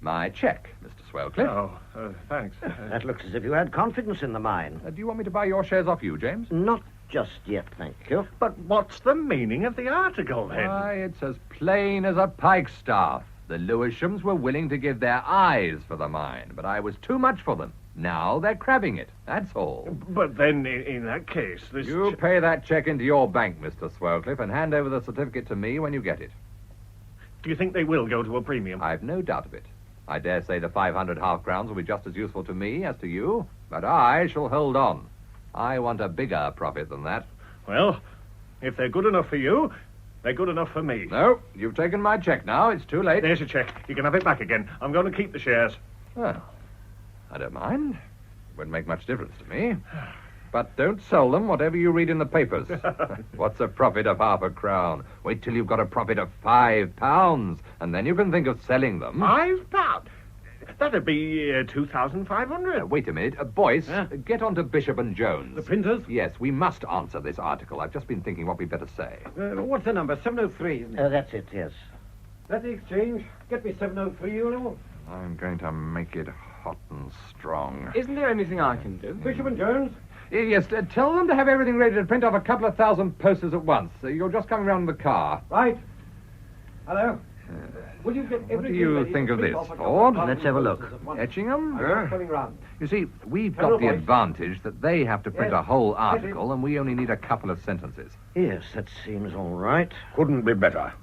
My cheque, Mr. Swellcliffe. Oh, thanks. That looks as if you had confidence in the mine. Do you want me to buy your shares off you, James? Not just yet, thank you. But what's the meaning of the article, then? Why, it's as plain as a pikestaff. The Lewishams were willing to give their eyes for the mine, but I was too much for them. Now they're crabbing it, that's all. But then, in that case, this... You pay that cheque into your bank, Mr. Swellcliffe, and hand over the certificate to me when you get it. Do you think they will go to a premium? I've no doubt of it. I dare say the 500 half-crowns will be just as useful to me as to you, but I shall hold on. I want a bigger profit than that. Well, if they're good enough for you, they're good enough for me. No, you've taken my cheque now. It's too late. There's your cheque. You can have it back again. I'm going to keep the shares. Well, I don't mind. It wouldn't make much difference to me. But don't sell them, whatever you read in the papers. What's a profit of half a crown? Wait till you've got a profit of £5, and then you can think of selling them. £5? That'd be 2,500. Wait a minute. Boyce, get on to Bishop and Jones. The printers? Yes, we must answer this article. I've just been thinking what we'd better say. What's the number? 703, isn't it? That's it, yes. That's the exchange. Get me 703, you know. I'm going to make it hot and strong. Isn't there anything I can do? Bishop and Jones? Yes, tell them to have everything ready to print off a couple of thousand posters at once. You're just coming round in the car. Right. Hello? Will you get everything What do you ready think to of print this, off a Ford? couple of Let's have a look. Etchingham? Coming round. You see, we've Hello, got the boys. advantage that they have to print Yes. a whole article, and we only need a couple of sentences. Yes, that seems all right. Couldn't be better.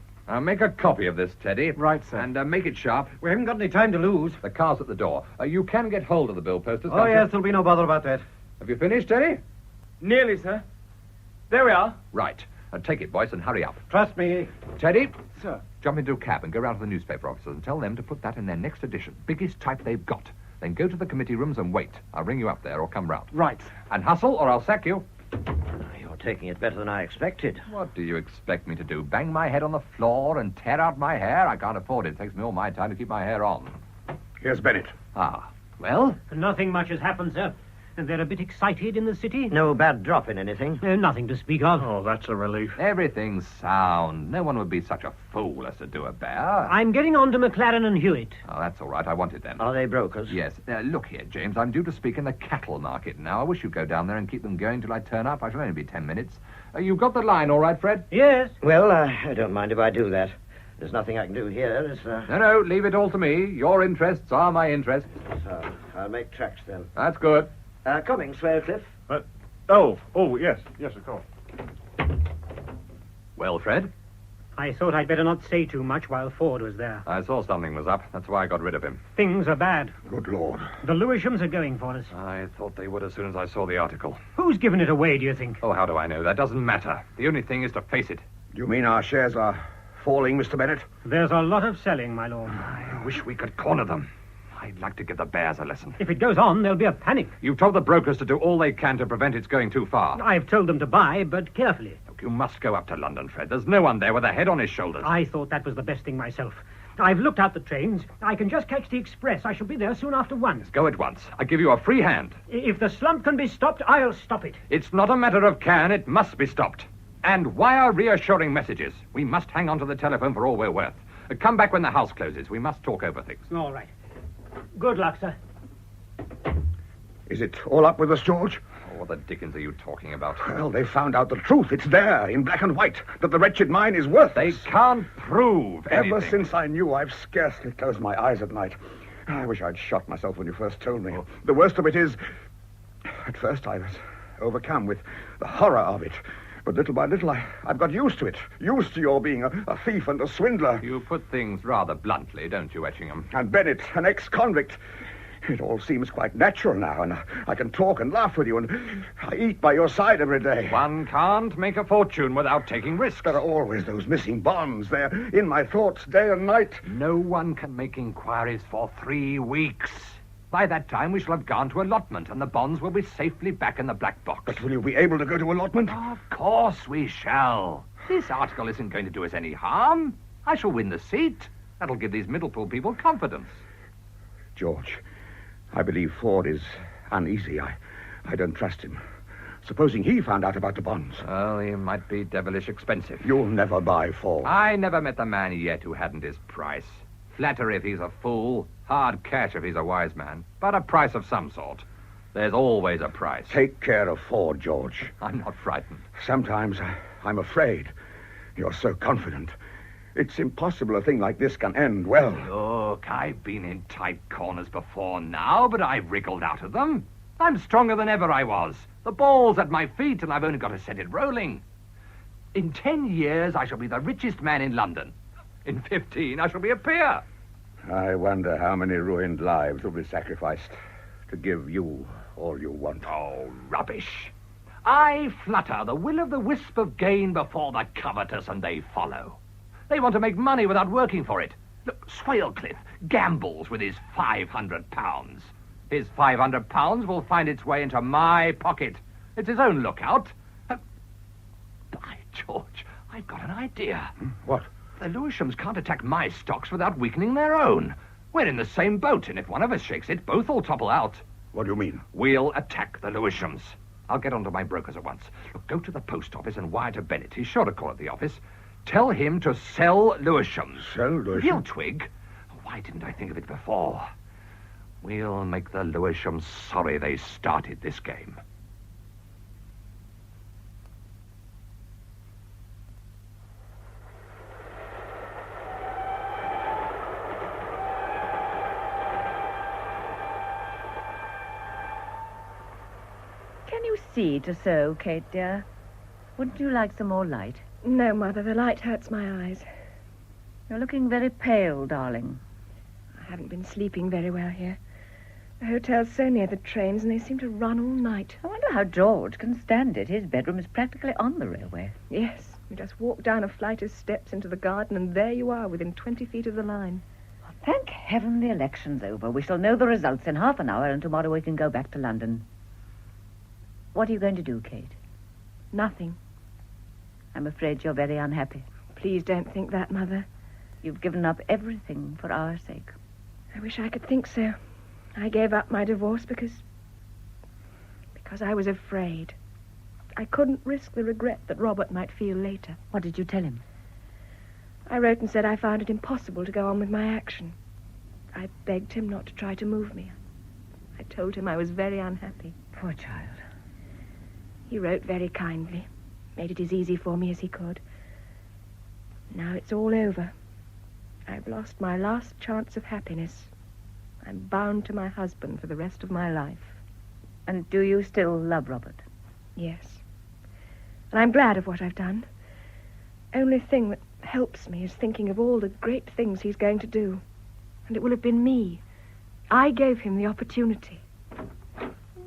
Make a copy of this, Teddy. Right, sir. And make it sharp. We haven't got any time to lose. The car's at the door. You can get hold of the bill posters. Oh, can't you? yes, there'll be no bother about that. Have you finished, Teddy? Nearly, sir. There we are. Right. Take it, boys, and hurry up. Trust me. Teddy, Sir. jump into a cab and go round to the newspaper offices and tell them to put that in their next edition. Biggest type they've got. Then go to the committee rooms and wait. I'll ring you up there or come round. Right. And hustle or I'll sack you. You're taking it better than I expected. What do you expect me to do? Bang my head on the floor and tear out my hair? I can't afford it. It takes me all my time to keep my hair on. Here's Bennett. Well? Nothing much has happened, sir. They're a bit excited in the city. No bad drop in anything? Nothing to speak of. Oh, that's a relief. Everything's sound. No one would be such a fool as to do a bear. I'm getting on to McLaren and Hewitt. Oh, that's all right. I wanted them. Are they brokers? Yes. Look here, James. I'm due to speak in the cattle market now. I wish you'd go down there and keep them going till I turn up. I shall only be 10 minutes. You've got the line all right, Fred? Yes. Well, I don't mind if I do that. There's nothing I can do here, is there? No, leave it all to me. Your interests are my interests. So, I'll make tracks then. That's good. Coming, Swellcliffe. Yes, of course. Well, Fred? I thought I'd better not say too much while Ford was there. I saw something was up. That's why I got rid of him. Things are bad. Good Lord. The Lewishams are going for us. I thought they would as soon as I saw the article. Who's given it away, do you think? Oh, how do I know? That doesn't matter. The only thing is to face it. Do you mean our shares are falling, Mr. Bennett? There's a lot of selling, my lord. I wish we could corner them. I'd like to give the bears a lesson. If it goes on, there'll be a panic. You've told the brokers to do all they can to prevent its going too far. I've told them to buy, but carefully. Look, you must go up to London, Fred. There's no one there with a head on his shoulders. I thought that was the best thing myself. I've looked out the trains. I can just catch the express. I shall be there soon after 1. Go at once. I give you a free hand. If the slump can be stopped, I'll stop it. It's not a matter of can. It must be stopped. And wire reassuring messages. We must hang on to the telephone for all we're worth. Come back when the house closes. We must talk over things. All right. Good luck, sir. Is it all up with us, George? Oh, what the dickens are you talking about? Well, they've found out the truth. It's there, in black and white, that the wretched mine is worthless. They can't prove anything. Ever since I knew, I've scarcely closed my eyes at night. I wish I'd shot myself when you first told me. The worst of it is, at first I was overcome with the horror of it. But little by little, I've got used to it. Used to your being a thief and a swindler. You put things rather bluntly, don't you, Etchingham? And Bennett, an ex-convict. It all seems quite natural now, and I can talk and laugh with you, and I eat by your side every day. One can't make a fortune without taking risks. There are always those missing bonds. They're in my thoughts day and night. No one can make inquiries for 3 weeks. By that time, we shall have gone to allotment, and the bonds will be safely back in the black box. But will you be able to go to allotment? Of course we shall. This article isn't going to do us any harm. I shall win the seat. That'll give these Middlepool people confidence. George, I believe Ford is uneasy. I don't trust him. Supposing he found out about the bonds. Well, he might be devilish expensive. You'll never buy Ford. I never met the man yet who hadn't his price. Flattery if he's a fool, hard cash if he's a wise man, but a price of some sort. There's always a price. Take care of Ford, George. I'm not frightened. Sometimes I'm afraid. You're so confident. It's impossible a thing like this can end well. Look, I've been in tight corners before now, but I've wriggled out of them. I'm stronger than ever I was. The ball's at my feet, and I've only got to set it rolling. In 10 years, I shall be the richest man in London. In 15, I shall be a peer. I wonder how many ruined lives will be sacrificed to give you all you want. Oh, rubbish. I flutter the will-o'-the-wisp of gain before the covetous, and they follow. They want to make money without working for it. Look, Swalcliffe gambles with his £500. His £500 will find its way into my pocket. It's his own lookout. By George, I've got an idea. What? The Lewishams can't attack my stocks without weakening their own. We're in the same boat, and if one of us shakes it, both will topple out. What do you mean? We'll attack the Lewishams. I'll get onto my brokers at once. Look, go to the post office and wire to Bennett. He's sure to call at the office. Tell him to sell Lewishams. Sell Lewishams? He'll twig. Why didn't I think of it before? We'll make the Lewishams sorry they started this game. Can you see to sew, Kate, dear? Wouldn't you like some more light? No, Mother, the light hurts my eyes. You're looking very pale, darling. I haven't been sleeping very well here. The hotel's so near the trains, and they seem to run all night. I wonder how George can stand it. His bedroom is practically on the railway. Yes, we just walk down a flight of steps into the garden, and there you are, within 20 feet of the line. Well, thank heaven the election's over. We shall know the results in half an hour, and tomorrow we can go back to London. What are you going to do, Kate? Nothing. I'm afraid you're very unhappy. Please don't think that, Mother. You've given up everything for our sake. I wish I could think so. I gave up my divorce because I was afraid. I couldn't risk the regret that Robert might feel later. What did you tell him? I wrote and said I found it impossible to go on with my action. I begged him not to try to move me. I told him I was very unhappy. Poor child. He wrote very kindly, made it as easy for me as he could. Now it's all over. I've lost my last chance of happiness. I'm bound to my husband for the rest of my life. And do you still love Robert? Yes. And I'm glad of what I've done. Only thing that helps me is thinking of all the great things he's going to do. And it will have been me. I gave him the opportunity.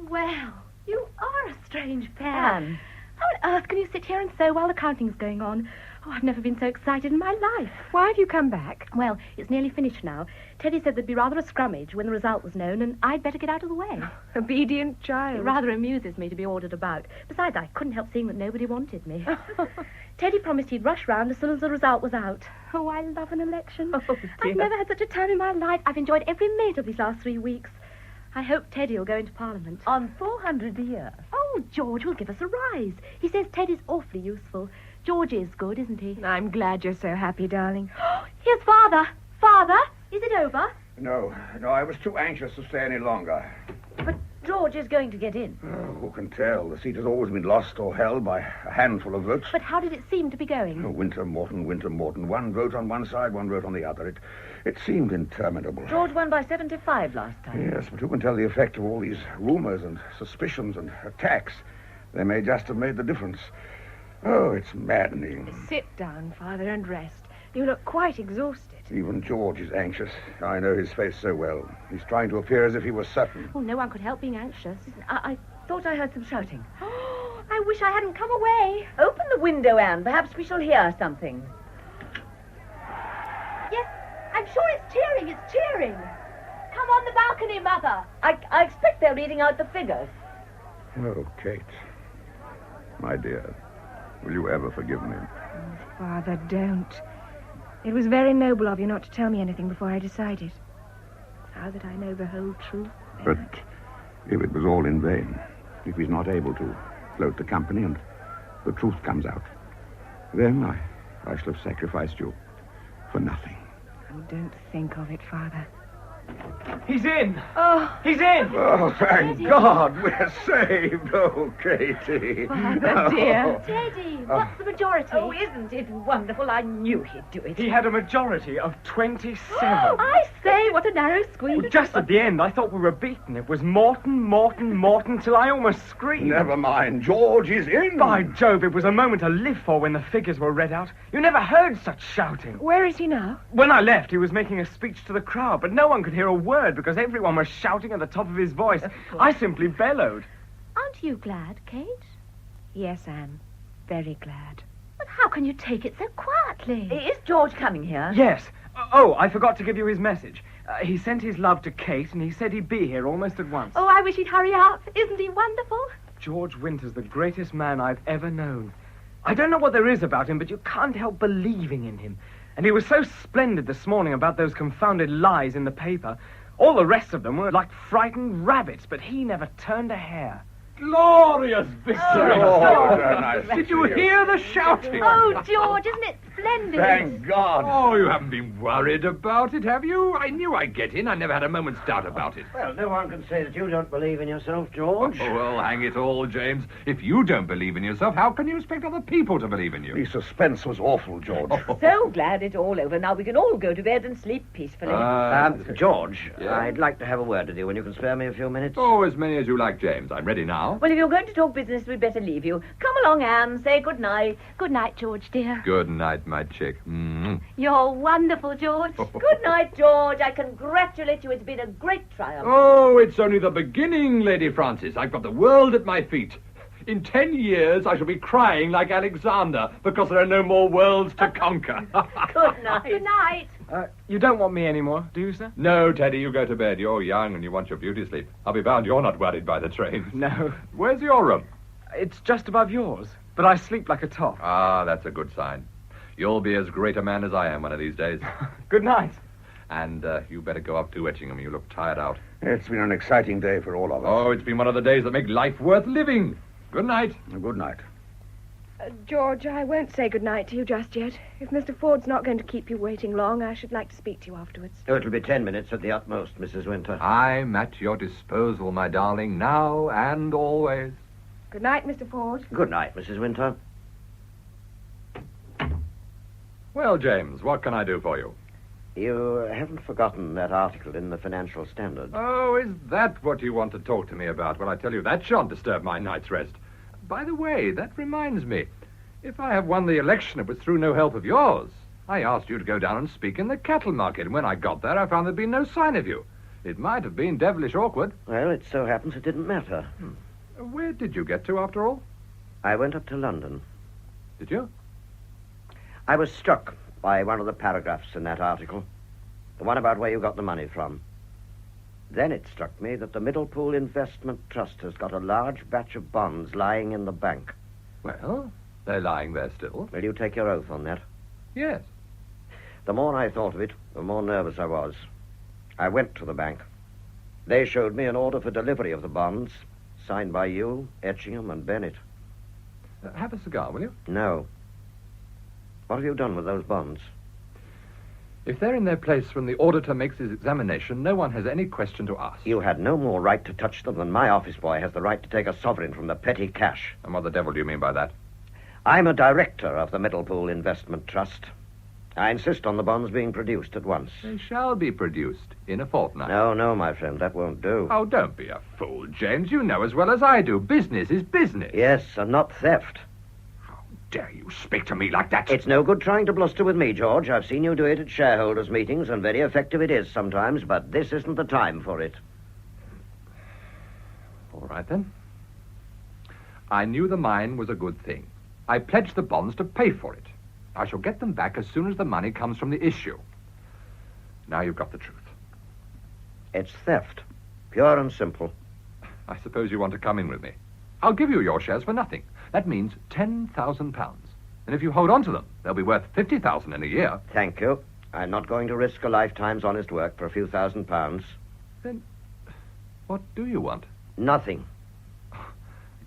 Well, you are a strange pair. Anne. How on earth can you sit here and sew while the counting's going on? Oh, I've never been so excited in my life. Why have you come back? Well, it's nearly finished now. Teddy said there'd be rather a scrummage when the result was known, and I'd better get out of the way. Obedient child. It rather amuses me to be ordered about. Besides, I couldn't help seeing that nobody wanted me. Teddy promised he'd rush round as soon as the result was out. Oh, I love an election. Oh, dear. I've never had such a time in my life. I've enjoyed every minute of these last 3 weeks. I hope Teddy will go into Parliament. On 400 a year. Oh, George will give us a rise. He says Teddy's awfully useful. George is good, isn't he? I'm glad you're so happy, darling. Here's Father. Father, is it over? No, I was too anxious to stay any longer. But George is going to get in. Oh, who can tell? The seat has always been lost or held by a handful of votes. But how did it seem to be going? Oh, Winter, Morton. One vote on one side, one vote on the other. It seemed interminable. George won by 75 last time. Yes, but who can tell the effect of all these rumors and suspicions and attacks? They may just have made the difference. Oh, it's maddening. Sit down, Father, and rest. You look quite exhausted. Even George is anxious. I know his face so well. He's trying to appear as if he was certain. Oh, no one could help being anxious. I thought I heard some shouting. I wish I hadn't come away. Open the window, Anne. Perhaps we shall hear something. Yes, I'm sure it's cheering. It's cheering. Come on the balcony, Mother. I expect they're reading out the figures. Oh, Kate. My dear, will you ever forgive me? Oh, Father, don't. It was very noble of you not to tell me anything before I decided. Now that I know the whole truth. But if it was all in vain, if he's not able to float the company and the truth comes out, then I shall have sacrificed you for nothing. Oh, don't think of it, Father. He's in! Oh! He's in! Oh, thank God, we're saved. Oh, Katie. Father, dear. Teddy, what's the majority? Oh, isn't it wonderful? I knew he'd do it. He had a majority of 27. I say, what a narrow squeeze. Well, just at the end, I thought we were beaten. It was Morton, till I almost screamed. Never mind, George is in. By Jove, it was a moment to live for when the figures were read out. You never heard such shouting. Where is he now? When I left, he was making a speech to the crowd, but no one could hear a word because everyone was shouting at the top of his voice. I simply bellowed. Aren't you glad, Kate? Yes, Anne. Very glad. But how can you take it so quietly? Is George coming here? Yes. Oh, I forgot to give you his message. He sent his love to Kate, and he said he'd be here almost at once. Oh, I wish he'd hurry up. Isn't he wonderful? George Winter's the greatest man I've ever known. I don't know what there is about him, but you can't help believing in him. And he was so splendid this morning about those confounded lies in the paper. All the rest of them were like frightened rabbits, but he never turned a hair. Glorious victory! Nice. Did you hear the shouting? Oh, George, isn't it splendid? Thank God. Oh, you haven't been worried about it, have you? I knew I'd get in. I never had a moment's doubt about it. Well, no one can say that you don't believe in yourself, George. Oh, well, hang it all, James. If you don't believe in yourself, how can you expect other people to believe in you? The suspense was awful, George. So glad it's all over. Now we can all go to bed and sleep peacefully. George, Yeah? I'd like to have a word with you when you can spare me a few minutes. Oh, as many as you like, James. I'm ready now. Well, if you're going to talk business, we'd better leave you. Come along, Anne. Say good night. Good night, George, dear. Good night, my chick. You're wonderful, George. Good night, George. I congratulate you. It's been a great triumph. Oh, it's only the beginning, Lady Francis. I've got the world at my feet. In 10 years, I shall be crying like Alexander because there are no more worlds to conquer. Good night. Good night. You don't want me anymore, do you, sir? No, Teddy, you go to bed. You're young and you want your beauty sleep. I'll be bound you're not worried by the train. No. Where's your room? It's just above yours, but I sleep like a top. Ah, that's a good sign. You'll be as great a man as I am one of these days. Good night. And you better go up to Etchingham. You look tired out. It's been an exciting day for all of us. Oh, it's been one of the days that make life worth living. Good night. Good night. George, I won't say good night to you just yet. If Mr. Ford's not going to keep you waiting long, I should like to speak to you afterwards. Oh, it'll be 10 minutes at the utmost, Mrs. Winter. I'm at your disposal, my darling, now and always. Good night, Mr. Ford. Good night, Mrs. Winter. Well, James, what can I do for you? You haven't forgotten that article in the Financial Standard. Oh, is that what you want to talk to me about? Well, I tell you, that shan't disturb my night's rest. By the way, that reminds me. If I have won the election, it was through no help of yours. I asked you to go down and speak in the cattle market, and when I got there, I found there'd been no sign of you. It might have been devilish awkward. Well, it so happens it didn't matter. Where did you get to, after all? I went up to London. Did you? I was struck by one of the paragraphs in that article. The one about where you got the money from. Then it struck me that the Middlepool Investment Trust has got a large batch of bonds lying in the bank. Well, they're lying there still. Will you take your oath on that? Yes. The more I thought of it, the more nervous I was. I went to the bank. They showed me an order for delivery of the bonds, signed by you, Etchingham, and Bennett. Have a cigar, will you? No. What have you done with those bonds? If they're in their place when the auditor makes his examination, no one has any question to ask. You had no more right to touch them than my office boy has the right to take a sovereign from the petty cash. And what the devil do you mean by that? I'm a director of the Middlepool Investment Trust. I insist on the bonds being produced at once. They shall be produced in a fortnight. No, my friend, that won't do. Oh, don't be a fool, James. You know as well as I do. Business is business. Yes, and not theft. Dare you speak to me like that? It's no good trying to bluster with me, George. I've seen you do it at shareholders' meetings, and very effective it is sometimes, but this isn't the time for it. All right, then. I knew the mine was a good thing. I pledged the bonds to pay for it. I shall get them back as soon as the money comes from the issue. Now you've got the truth. It's theft. Pure and simple. I suppose you want to come in with me. I'll give you your shares for nothing. That means £10,000. And if you hold on to them, they'll be worth £50,000 in a year. Thank you. I'm not going to risk a lifetime's honest work for a few £1,000s. Then what do you want? Nothing.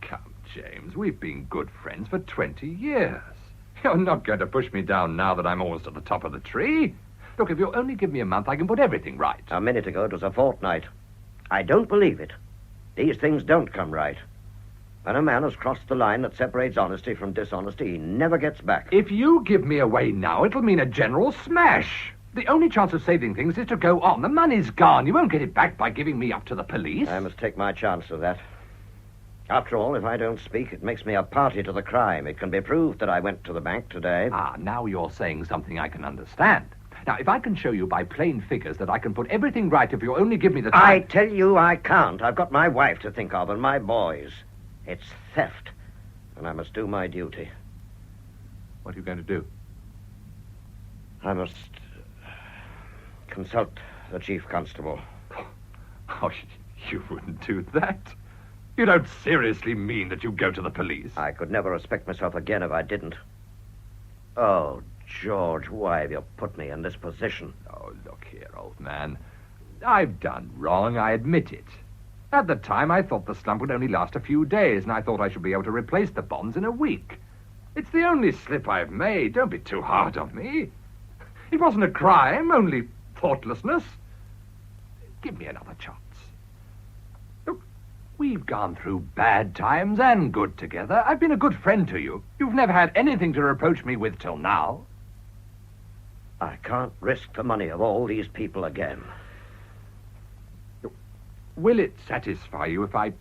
Come, James, we've been good friends for 20 years. You're not going to push me down now that I'm almost at the top of the tree. Look, if you'll only give me a month, I can put everything right. A minute ago, it was a fortnight. I don't believe it. These things don't come right. When a man has crossed the line that separates honesty from dishonesty, he never gets back. If you give me away now, it'll mean a general smash. The only chance of saving things is to go on. The money's gone. You won't get it back by giving me up to the police. I must take my chance of that. After all, if I don't speak, it makes me a party to the crime. It can be proved that I went to the bank today. Ah, now you're saying something I can understand. Now, if I can show you by plain figures that I can put everything right if you only give me the time... I tell you I can't. I've got my wife to think of and my boys. It's theft, and I must do my duty. What are you going to do? I must consult the chief constable. Oh, you wouldn't do that. You don't seriously mean that you go to the police? I could never respect myself again if I didn't. Oh, George, why have you put me in this position? Oh, look here, old man. I've done wrong, I admit it. At the time, I thought the slump would only last a few days, and I thought I should be able to replace the bonds in a week. It's the only slip I've made. Don't be too hard on me. It wasn't a crime, only thoughtlessness. Give me another chance. Look, we've gone through bad times and good together. I've been a good friend to you. You've never had anything to reproach me with till now. I can't risk the money of all these people again. Will it satisfy you if I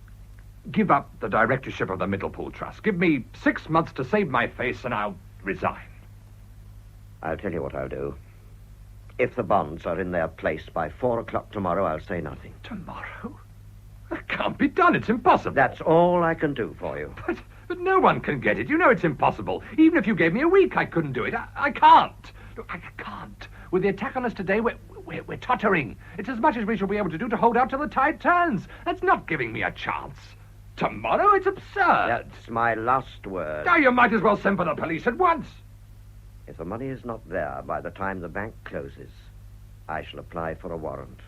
give up the directorship of the Middlepool Trust? Give me 6 months to save my face and I'll resign. I'll tell you what I'll do. If the bonds are in their place by 4 o'clock tomorrow, I'll say nothing. Tomorrow? That can't be done. It's impossible. That's all I can do for you. But no one can get it. You know it's impossible. Even if you gave me a week, I couldn't do it. I can't. Look, I can't. With the attack on us today, we're tottering. It's as much as we shall be able to do to hold out till the tide turns. That's not giving me a chance. Tomorrow? It's absurd. That's my last word. Now you might as well send for the police at once. If the money is not there by the time the bank closes, I shall apply for a warrant.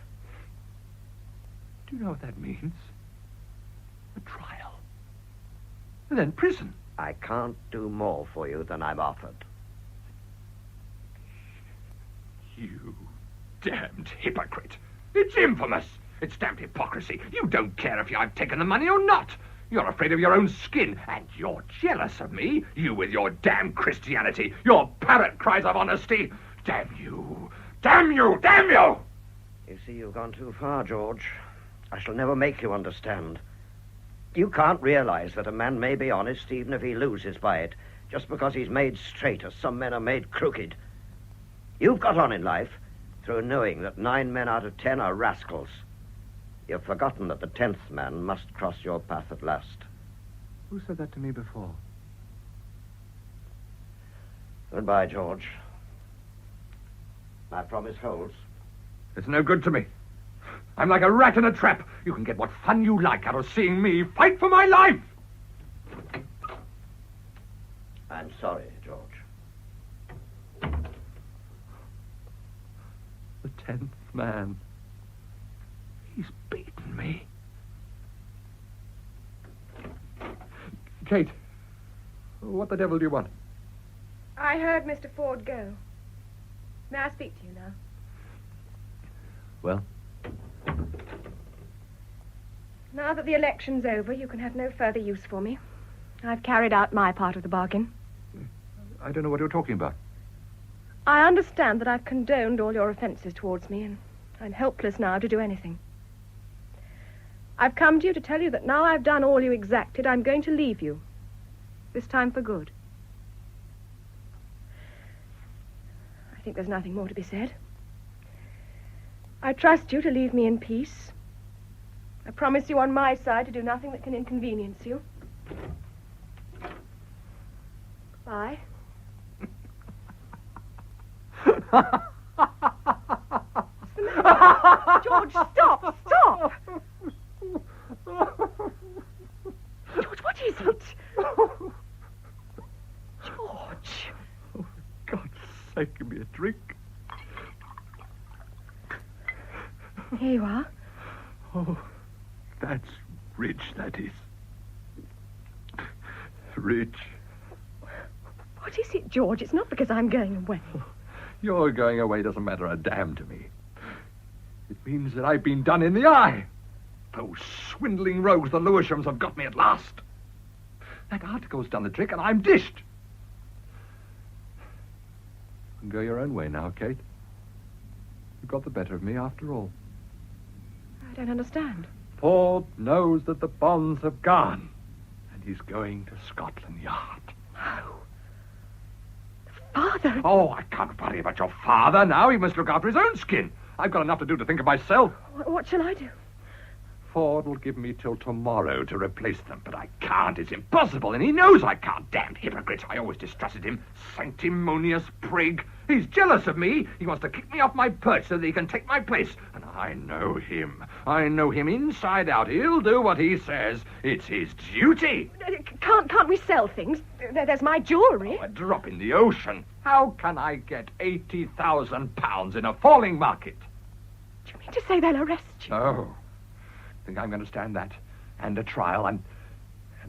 Do you know what that means? A trial. And then prison. I can't do more for you than I'm offered. You damned hypocrite. It's infamous. It's damned hypocrisy. You don't care if I've taken the money or not. You're afraid of your own skin, and you're jealous of me. You with your damn Christianity, your parrot cries of honesty. Damn you. Damn you! Damn you! You see, you've gone too far, George. I shall never make you understand. You can't realize that a man may be honest even if he loses by it, just because he's made straight as some men are made crooked. You've got on in life through knowing that 9 men out of 10 are rascals. You've forgotten that the 10th man must cross your path at last. Who said that to me before? Goodbye, George. My promise holds. It's no good to me. I'm like a rat in a trap. You can get what fun you like out of seeing me fight for my life. I'm sorry, George. The 10th man. He's beaten me. Kate, what the devil do you want? I heard Mr. Ford go. May I speak to you now? Well? Now that the election's over, you can have no further use for me. I've carried out my part of the bargain. I don't know what you're talking about. I understand that I've condoned all your offences towards me, and I'm helpless now to do anything. I've come to you to tell you that now I've done all you exacted, I'm going to leave you. This time for good. I think there's nothing more to be said. I trust you to leave me in peace. I promise you on my side to do nothing that can inconvenience you. Bye. George, stop! Stop! George, what is it? George! Oh, for God's sake, give me a drink. Here you are. Oh, that's rich, that is. Rich. What is it, George? It's not because I'm going away. Your going away doesn't matter a damn to me. It means that I've been done in the eye. Those swindling rogues, the Lewishams, have got me at last. That article's done the trick, and I'm dished. You can go your own way now, Kate. You got the better of me after all. I don't understand. Ford knows that the bonds have gone, and he's going to Scotland Yard. Oh. Father! Oh, I can't worry about your father now. He must look after his own skin. I've got enough to do to think of myself. What shall I do? Ford will give me till tomorrow to replace them, but I can't. It's impossible, and he knows I can't. Damned hypocrite. I always distrusted him. Sanctimonious prig. He's jealous of me. He wants to kick me off my perch so that he can take my place. And I know him. I know him inside out. He'll do what he says. It's his duty. Can't we sell things? There's my jewellery. Oh, a drop in the ocean. How can I get £80,000 in a falling market? Do you mean to say they'll arrest you? No. Think I'm going to stand that, and a trial, and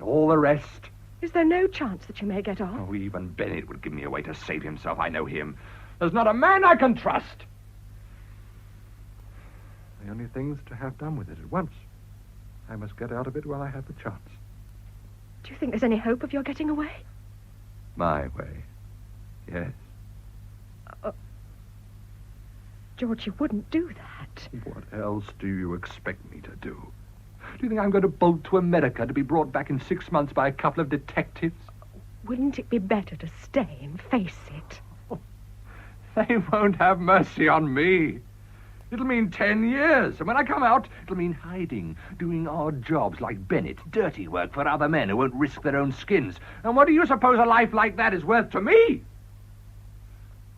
all the rest. Is there no chance that you may get off? Oh, even Bennett would give me a way to save himself. I know him. There's not a man I can trust. The only thing's to have done with it at once. I must get out of it while I have the chance. Do you think there's any hope of your getting away? My way, yes. George, you wouldn't do that. What else do you expect me to do? Do you think I'm going to bolt to America to be brought back in 6 months by a couple of detectives? Wouldn't it be better to stay and face it? They won't have mercy on me. It'll mean 10 years, and when I come out, it'll mean hiding, doing odd jobs like Bennett, dirty work for other men who won't risk their own skins. And what do you suppose a life like that is worth to me?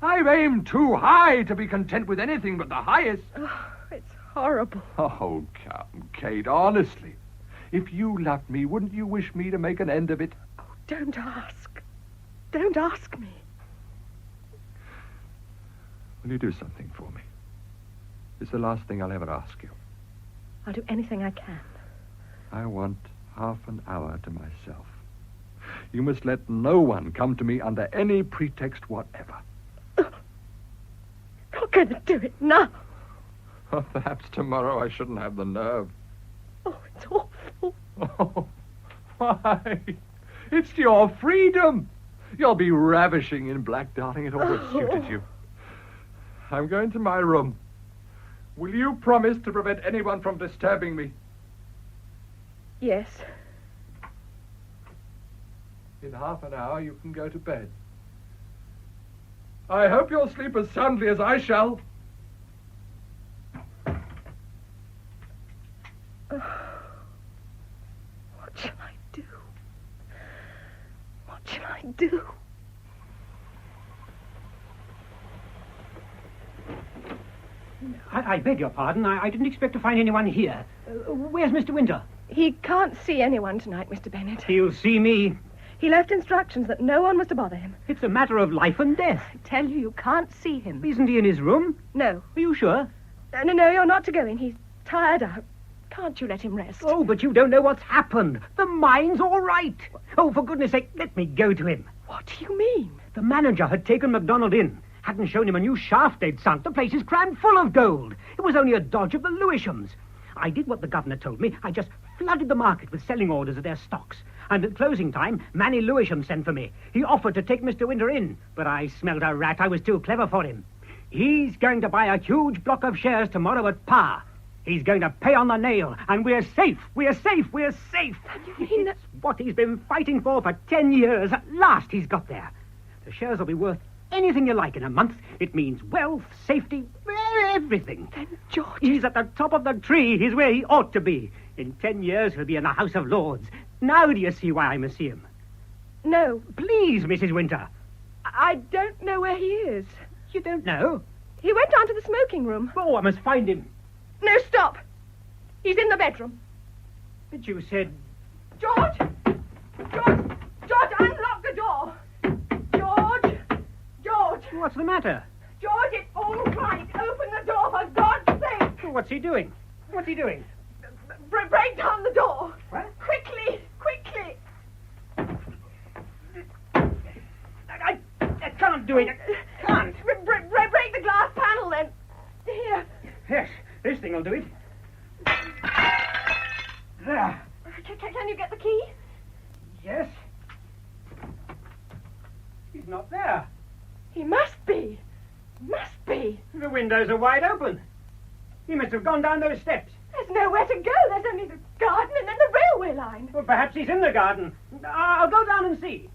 I've aimed too high to be content with anything but the highest. Oh, it's horrible. Oh, come, Kate, honestly. If you loved me, wouldn't you wish me to make an end of it? Oh, don't ask. Don't ask me. Will you do something for me? It's the last thing I'll ever ask you. I'll do anything I can. I want half an hour to myself. You must let no one come to me under any pretext whatever. You're going to do it now. Well, perhaps tomorrow I shouldn't have the nerve. Oh, it's awful. Oh, why? It's your freedom. You'll be ravishing in black, darling. It always suited you. I'm going to my room. Will you promise to prevent anyone from disturbing me? Yes. In half an hour, you can go to bed. I hope you'll sleep as soundly as I shall. What shall I do? What shall I do? I beg your pardon. I didn't expect to find anyone here. Where's Mr. Winter? He can't see anyone tonight, Mr. Bennett. He'll see me. He left instructions that no one was to bother him. It's a matter of life and death. I tell you, you can't see him. Isn't he in his room? No. Are you sure? No, you're not to go in. He's tired out. Can't you let him rest? Oh, but you don't know what's happened. The mine's all right. Oh, for goodness sake, let me go to him. What do you mean? The manager had taken MacDonald in. Hadn't shown him a new shaft they'd sunk. The place is crammed full of gold. It was only a dodge of the Lewishams. I did what the governor told me. I just flooded the market with selling orders of their stocks. And at closing time, Manny Lewisham sent for me. He offered to take Mr. Winter in, but I smelled a rat. I was too clever for him. He's going to buy a huge block of shares tomorrow at par. He's going to pay on the nail, and we're safe. We're safe. We're safe. You mean it's what he's been fighting for 10 years. At last he's got there. The shares will be worth anything you like in a month. It means wealth, safety, everything. Then, George... He's at the top of the tree. He's where he ought to be. In 10 years, he'll be in the House of Lords. Now do you see why I must see him? No. Please, Mrs. Winter. I don't know where he is. You don't know? He went down to the smoking room. Oh, I must find him. No, stop. He's in the bedroom. But you said... George! George, unlock the door! George! What's the matter? George, it's all right. Open the door, for God's sake! What's he doing? What's he doing? Break down the door! What? Quickly! I can't do it. I can't. Break the glass panel, then. Here. Yes, this thing will do it. There. Can you get the key? Yes. He's not there. He must be. The windows are wide open. He must have gone down those steps. There's nowhere to go. There's only the garden and then the railway line. Well, perhaps he's in the garden. I'll go down and see.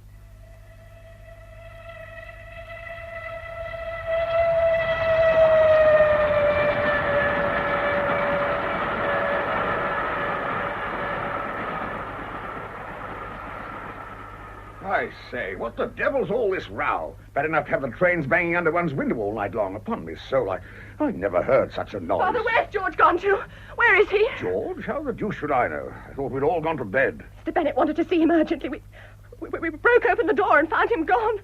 I say, what the devil's all this row? Bad enough to have the trains banging under one's window all night long. Upon me soul, I never heard such a noise. Father, where's George gone to? Where is he? George? How the deuce should I know? I thought we'd all gone to bed. Mr. Bennett wanted to see him urgently. We broke open the door and found him gone.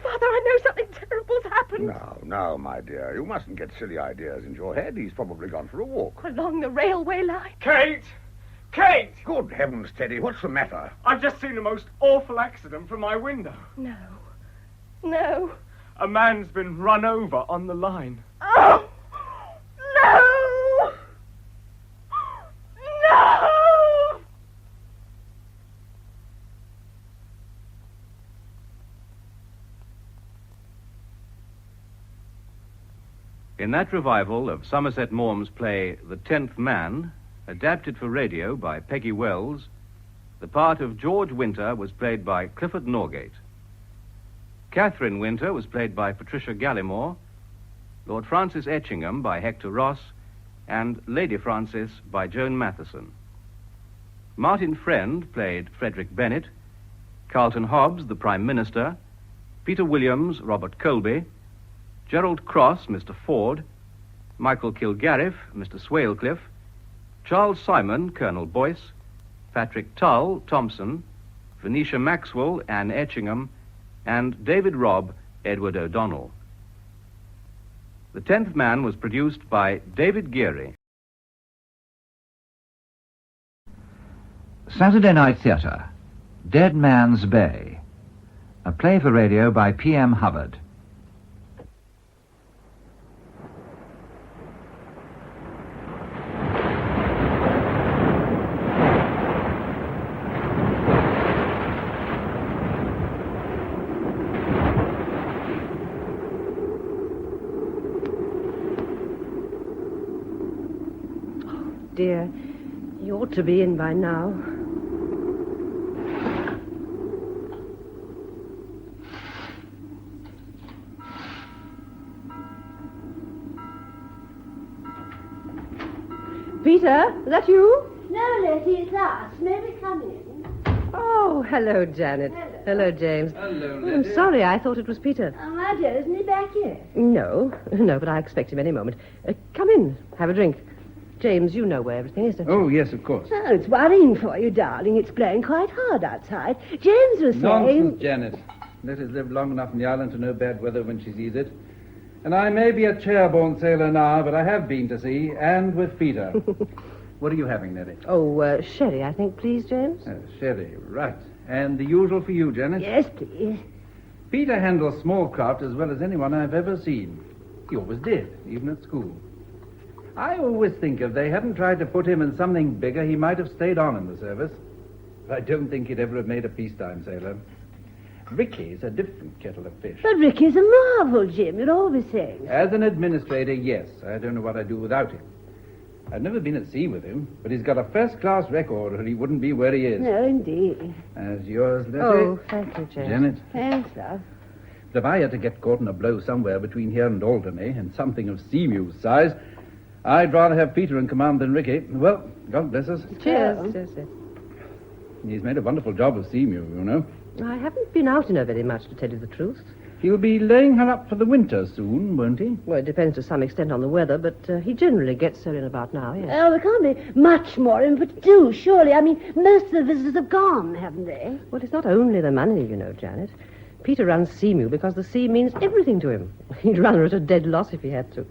Father, I know something terrible's happened. No, my dear. You mustn't get silly ideas into your head. He's probably gone for a walk. Along the railway line. Kate! Good heavens, Teddy, what's the matter? I've just seen the most awful accident from my window. No. A man's been run over on the line. Oh! No! No! In that revival of Somerset Maugham's play The 10th Man, adapted for radio by Peggy Wells, the part of George Winter was played by Clifford Norgate. Catherine Winter was played by Patricia Gallimore, Lord Francis Etchingham by Hector Ross, and Lady Francis by Joan Matheson. Martin Friend played Frederick Bennett, Carlton Hobbs, the Prime Minister, Peter Williams, Robert Colby, Gerald Cross, Mr. Ford, Michael Kilgarriff, Mr. Swalecliffe, Charles Simon, Colonel Boyce, Patrick Tull, Thompson, Venetia Maxwell, Anne Etchingham, and David Robb, Edward O'Donnell. The 10th Man was produced by David Geary. Saturday Night Theatre, Dead Man's Bay, a play for radio by P.M. Hubbard. dear. He ought to be in by now. Peter, is that you? No, Letty, it's us. May we come in? Oh, hello, Janet. Hello, James. Hello, I'm Letty. sorry, I thought it was Peter. Oh, my dear, isn't he back yet? No, but I expect him any moment. Come in, have a drink. James, you know where everything is, don't you? Oh, yes, of course. Oh, it's worrying for you, darling. It's blowing quite hard outside. James was saying... Nonsense, Janet. Letty's lived long enough in the island to know bad weather when she sees it. And I may be a chair-borne sailor now, but I have been to sea, and with Peter. What are you having, Letty? Oh, sherry, I think, please, James. Sherry, right. And the usual for you, Janet? Yes, please. Peter handles small craft as well as anyone I've ever seen. He always did, even at school. I always think if they hadn't tried to put him in something bigger, he might have stayed on in the service. But I don't think he'd ever have made a peacetime sailor. Ricky's a different kettle of fish. But Ricky's a marvel, Jim. You're always saying. As an administrator, yes. I don't know what I'd do without him. I've never been at sea with him, but he's got a first-class record, or he wouldn't be where he is. No, indeed. As yours, Letty. Oh, thank you, James. Janet. Thanks, love. But if I had to get caught in a blow somewhere between here and Alderney, and something of Seamew's size, I'd rather have Peter in command than Ricky. Well, God bless us. Cheers. Cheers. He's made a wonderful job of Seamew, you know. I haven't been out in her very much, to tell you the truth. He'll be laying her up for the winter soon, won't he? Well, it depends to some extent on the weather, but he generally gets her in about now, yes. Oh, there can't be much more in for to do, surely. I mean, most of the visitors have gone, haven't they? Well, it's not only the money, you know, Janet. Peter runs Seamew because the sea means everything to him. He'd run her at a dead loss if he had to.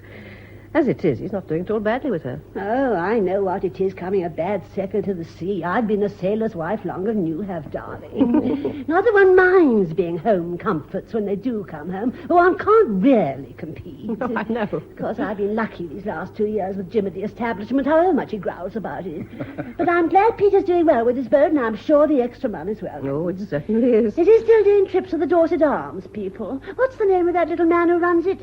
As it is, he's not doing at all badly with her. Oh, I know what it is, coming a bad second to the sea. I've been a sailor's wife longer than you have, darling. Not that one minds being home comforts when they do come home. Oh, one can't really compete. Oh, I know. Of course, I've been lucky these last 2 years with Jim at the establishment, however much he growls about it. But I'm glad Peter's doing well with his boat, and I'm sure the extra money's well. Oh, it certainly is. Is he still doing trips with the Dorset Arms people? What's the name of that little man who runs it?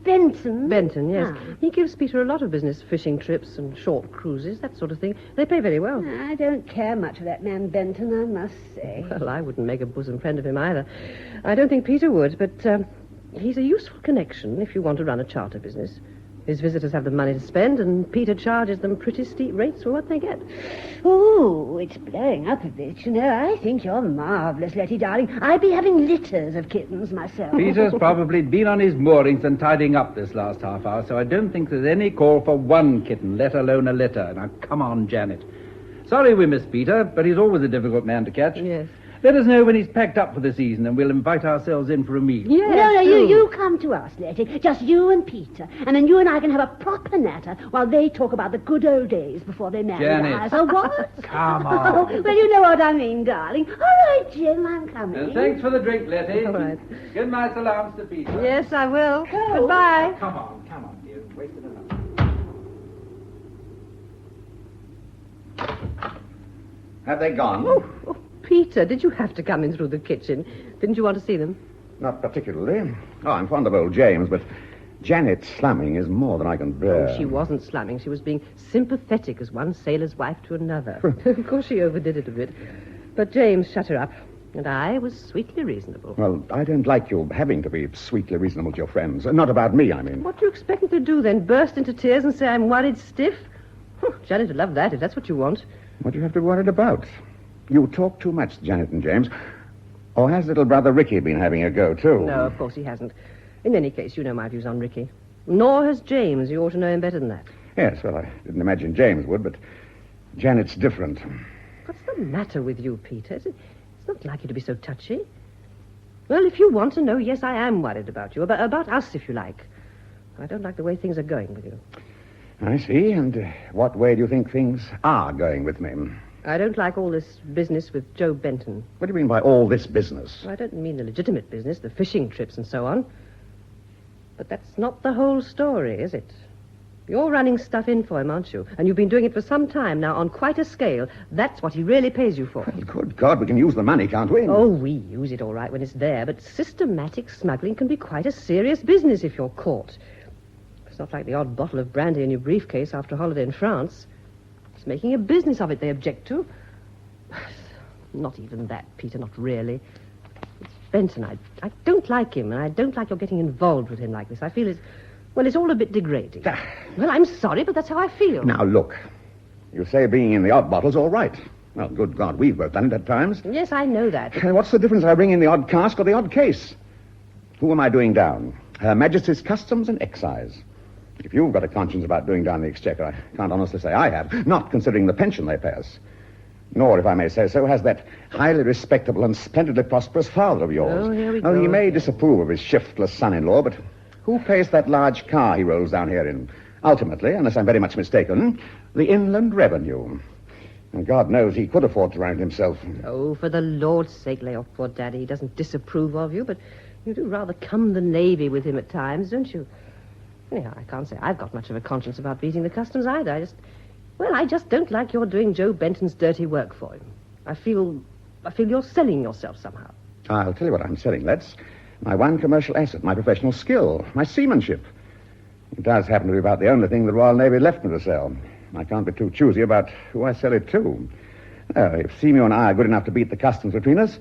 Benton? Benton, yes. Ah. He gives Peter a lot of business, fishing trips and short cruises, that sort of thing. They pay very well. I don't care much for that man Benton, I must say. Well, I wouldn't make a bosom friend of him either. I don't think Peter would, but he's a useful connection if you want to run a charter business. His visitors have the money to spend, and Peter charges them pretty steep rates for what they get. Oh, it's blowing up a bit, you know. I think you're marvellous, Letty, darling. I'd be having litters of kittens myself. Peter's probably been on his moorings and tidying up this last half hour, so I don't think there's any call for one kitten, let alone a litter. Now, come on, Janet. Sorry we missed Peter, but he's always a difficult man to catch. Yes. Let us know when he's packed up for the season, and we'll invite ourselves in for a meal. Yes, no, you come to us, Letty. Just you and Peter. And then you and I can have a proper natter while they talk about the good old days before they married Janet. us. Oh, what? Come on. Oh, well, you know what I mean, darling. All right, Jim, I'm coming. And thanks for the drink, Letty. All right. Give my salams to Peter. Yes, I will. Go. Goodbye. Come on, dear. Wasted enough. Have they gone? Oh, Peter, did you have to come in through the kitchen? Didn't you want to see them? Not particularly. Oh, I'm fond of old James, but Janet's slamming is more than I can bear. Oh, she wasn't slamming. She was being sympathetic as one sailor's wife to another. Of course, she overdid it a bit. But James shut her up, and I was sweetly reasonable. Well, I don't like you having to be sweetly reasonable to your friends. Not about me, I mean. What do you expect me to do then? Burst into tears and say I'm worried stiff? Janet would love that if that's what you want. What do you have to be worried about? You talk too much, Janet and James. Or has little brother Ricky been having a go, too? No, of course he hasn't. In any case, you know my views on Ricky. Nor has James. You ought to know him better than that. Yes, well, I didn't imagine James would, but Janet's different. What's the matter with you, Peter? It's not like you to be so touchy. Well, if you want to know, yes, I am worried about you. About us, if you like. I don't like the way things are going with you. I see. And what way do you think things are going with me? I don't like all this business with Joe Benton. What do you mean by all this business? I don't mean the legitimate business, the fishing trips and so on. But that's not the whole story, is it? You're running stuff in for him, aren't you? And you've been doing it for some time now on quite a scale. That's what he really pays you for. Well, good God, we can use the money, can't we? Oh, we use it all right when it's there, but systematic smuggling can be quite a serious business if you're caught. It's not like the odd bottle of brandy in your briefcase after a holiday in France. It's making a business of it they object to. Not even that, Peter, not really. It's Benton. I don't like him, and I don't like your getting involved with him like this. I feel it's all a bit degrading. Well, I'm sorry, but that's how I feel. Now, look. You say bringing in the odd bottle's all right. Well, good God, we've both done it at times. Yes, I know that. What's the difference if I bring in the odd cask or the odd case? Who am I doing down? Her Majesty's Customs and Excise. If you've got a conscience about doing down the Exchequer, I can't honestly say I have, not considering the pension they pay us. Nor, if I may say so, has that highly respectable and splendidly prosperous father of yours. Oh, here we go. He may disapprove of his shiftless son-in-law, but who pays that large car he rolls down here in? Ultimately, unless I'm very much mistaken, the Inland Revenue. And God knows he could afford to run it himself. Oh, for the Lord's sake, lay off poor Daddy. He doesn't disapprove of you, but you do rather cum the Navy with him at times, don't you? Anyhow, I can't say I've got much of a conscience about beating the customs either. I just don't like your doing Joe Benton's dirty work for him. I feel you're selling yourself somehow. I'll tell you what I'm selling, Letts. My one commercial asset, my professional skill, my seamanship. It does happen to be about the only thing the Royal Navy left me to sell. I can't be too choosy about who I sell it to. If Seymour and I are good enough to beat the customs between us,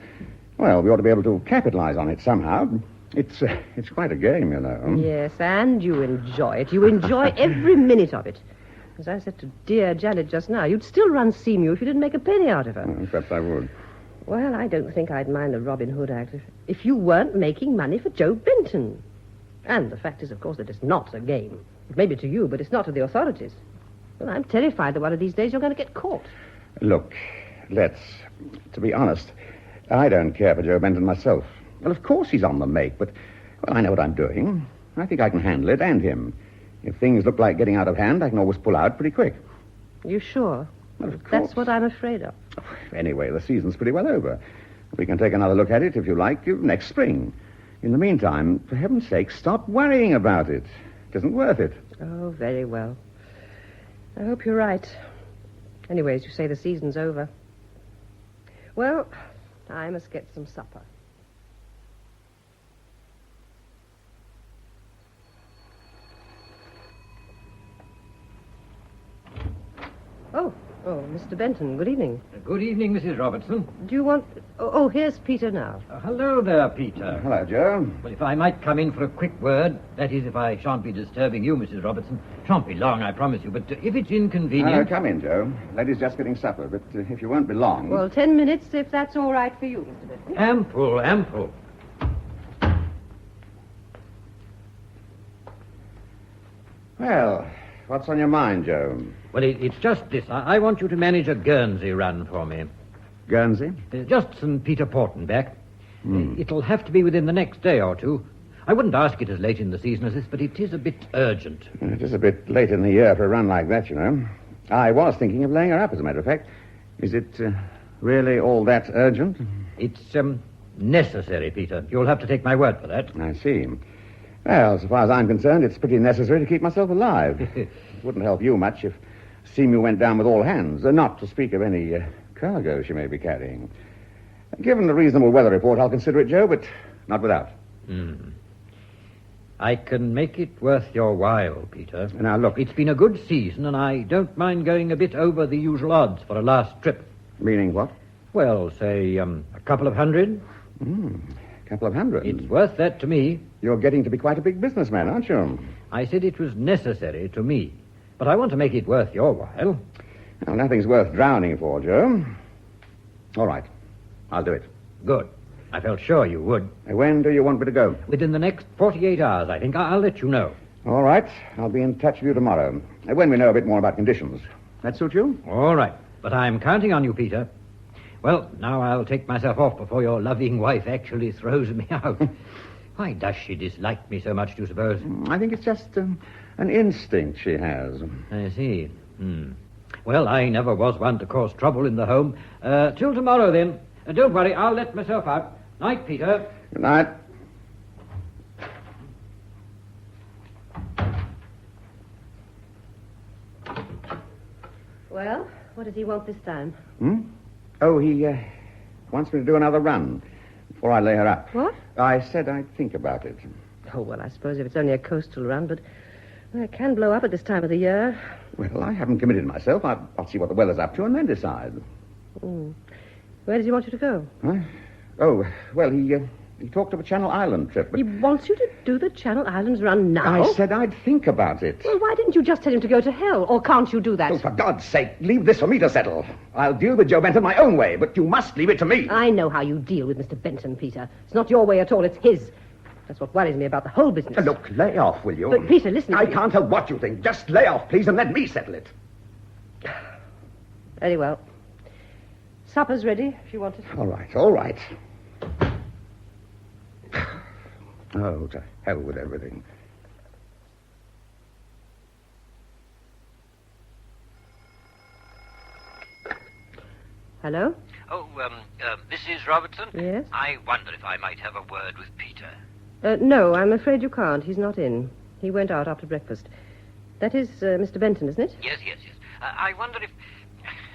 well, we ought to be able to capitalize on it somehow. It's quite a game, you know. Yes, and you enjoy it. You enjoy every minute of it. As I said to dear Janet just now, you'd still run Seymour if you didn't make a penny out of her. Perhaps I would. Well, I don't think I'd mind the Robin Hood Act if you weren't making money for Joe Benton. And the fact is, of course, that it's not a game. It may be to you, but it's not to the authorities. Well, I'm terrified that one of these days you're going to get caught. Look, to be honest, I don't care for Joe Benton myself. Well, of course he's on the make, but, well, I know what I'm doing. I think I can handle it, and him. If things look like getting out of hand, I can always pull out pretty quick. You sure? Well, of course. That's what I'm afraid of. Anyway, the season's pretty well over. We can take another look at it, if you like, next spring. In the meantime, for heaven's sake, stop worrying about it. It isn't worth it. Oh, very well. I hope you're right. Anyways, you say the season's over. Well, I must get some supper. Oh, Mr. Benton, good evening. Good evening, Mrs. Robertson. Do you want... Oh, here's Peter now. Hello there, Peter. Hello, Joe. Well, if I might come in for a quick word, that is, if I shan't be disturbing you, Mrs. Robertson. Shan't be long, I promise you, but if it's inconvenient... Come in, Joe. Lady's just getting supper, but if you won't be long... Well, 10 minutes, if that's all right for you, Mr. Benton. Ample. Well, what's on your mind, Joe? Well, it's just this. I want you to manage a Guernsey run for me. Guernsey? Just St. Peter Port and back. It'll have to be within the next day or two. I wouldn't ask it as late in the season as this, but it is a bit urgent. It is a bit late in the year for a run like that, you know. I was thinking of laying her up, as a matter of fact. Is it really all that urgent? It's necessary, Peter. You'll have to take my word for that. I see. Well, so far as I'm concerned, it's pretty necessary to keep myself alive. It wouldn't help you much if Seymour went down with all hands, not to speak of any cargo she may be carrying. Given the reasonable weather report, I'll consider it, Joe, but not without. I can make it worth your while, Peter. Now, look. It's been a good season, and I don't mind going a bit over the usual odds for a last trip. Meaning what? Well, say, a couple of hundred. A couple of hundred? It's worth that to me. You're getting to be quite a big businessman, aren't you? I said it was necessary to me, but I want to make it worth your while. Well, nothing's worth drowning for, Joe. All right. I'll do it. Good. I felt sure you would. When do you want me to go? Within the next 48 hours, I think. I'll let you know. All right. I'll be in touch with you tomorrow, when we know a bit more about conditions. That suit you? All right. But I'm counting on you, Peter. Well, now I'll take myself off before your loving wife actually throws me out. Why does she dislike me so much, do you suppose? I think it's just an instinct she has. I see. Well, I never was one to cause trouble in the home. Till tomorrow, then. Don't worry, I'll let myself out. Night, Peter. Good night. Well, what does he want this time? Oh, he wants me to do another run before I lay her up. What? I said I'd think about it. Oh, well, I suppose if it's only a coastal run, but it can blow up at this time of the year. Well, I haven't committed myself. I'll see what the Weller's up to and then decide. Where does he want you to go? Huh? Oh, well, he talked of a Channel Island trip, but... He wants you to do the Channel Islands run now? I said I'd think about it. Well, why didn't you just tell him to go to hell? Or can't you do that? Oh, for God's sake, leave this for me to settle. I'll deal with Joe Benton my own way, but you must leave it to me. I know how you deal with Mr. Benton, Peter. It's not your way at all, it's his. That's what worries me about the whole business. Look, lay off, will you? But, Peter, listen... I can't help what you think. Just lay off, please, and let me settle it. Very well. Supper's ready, if you want it. All right, all right. Oh, to hell with everything. Hello? Oh, Mrs. Robertson? Yes? I wonder if I might have a word with Peter. No, I'm afraid you can't. He's not in. He went out after breakfast. That is Mr. Benton, isn't it? Yes. I wonder if...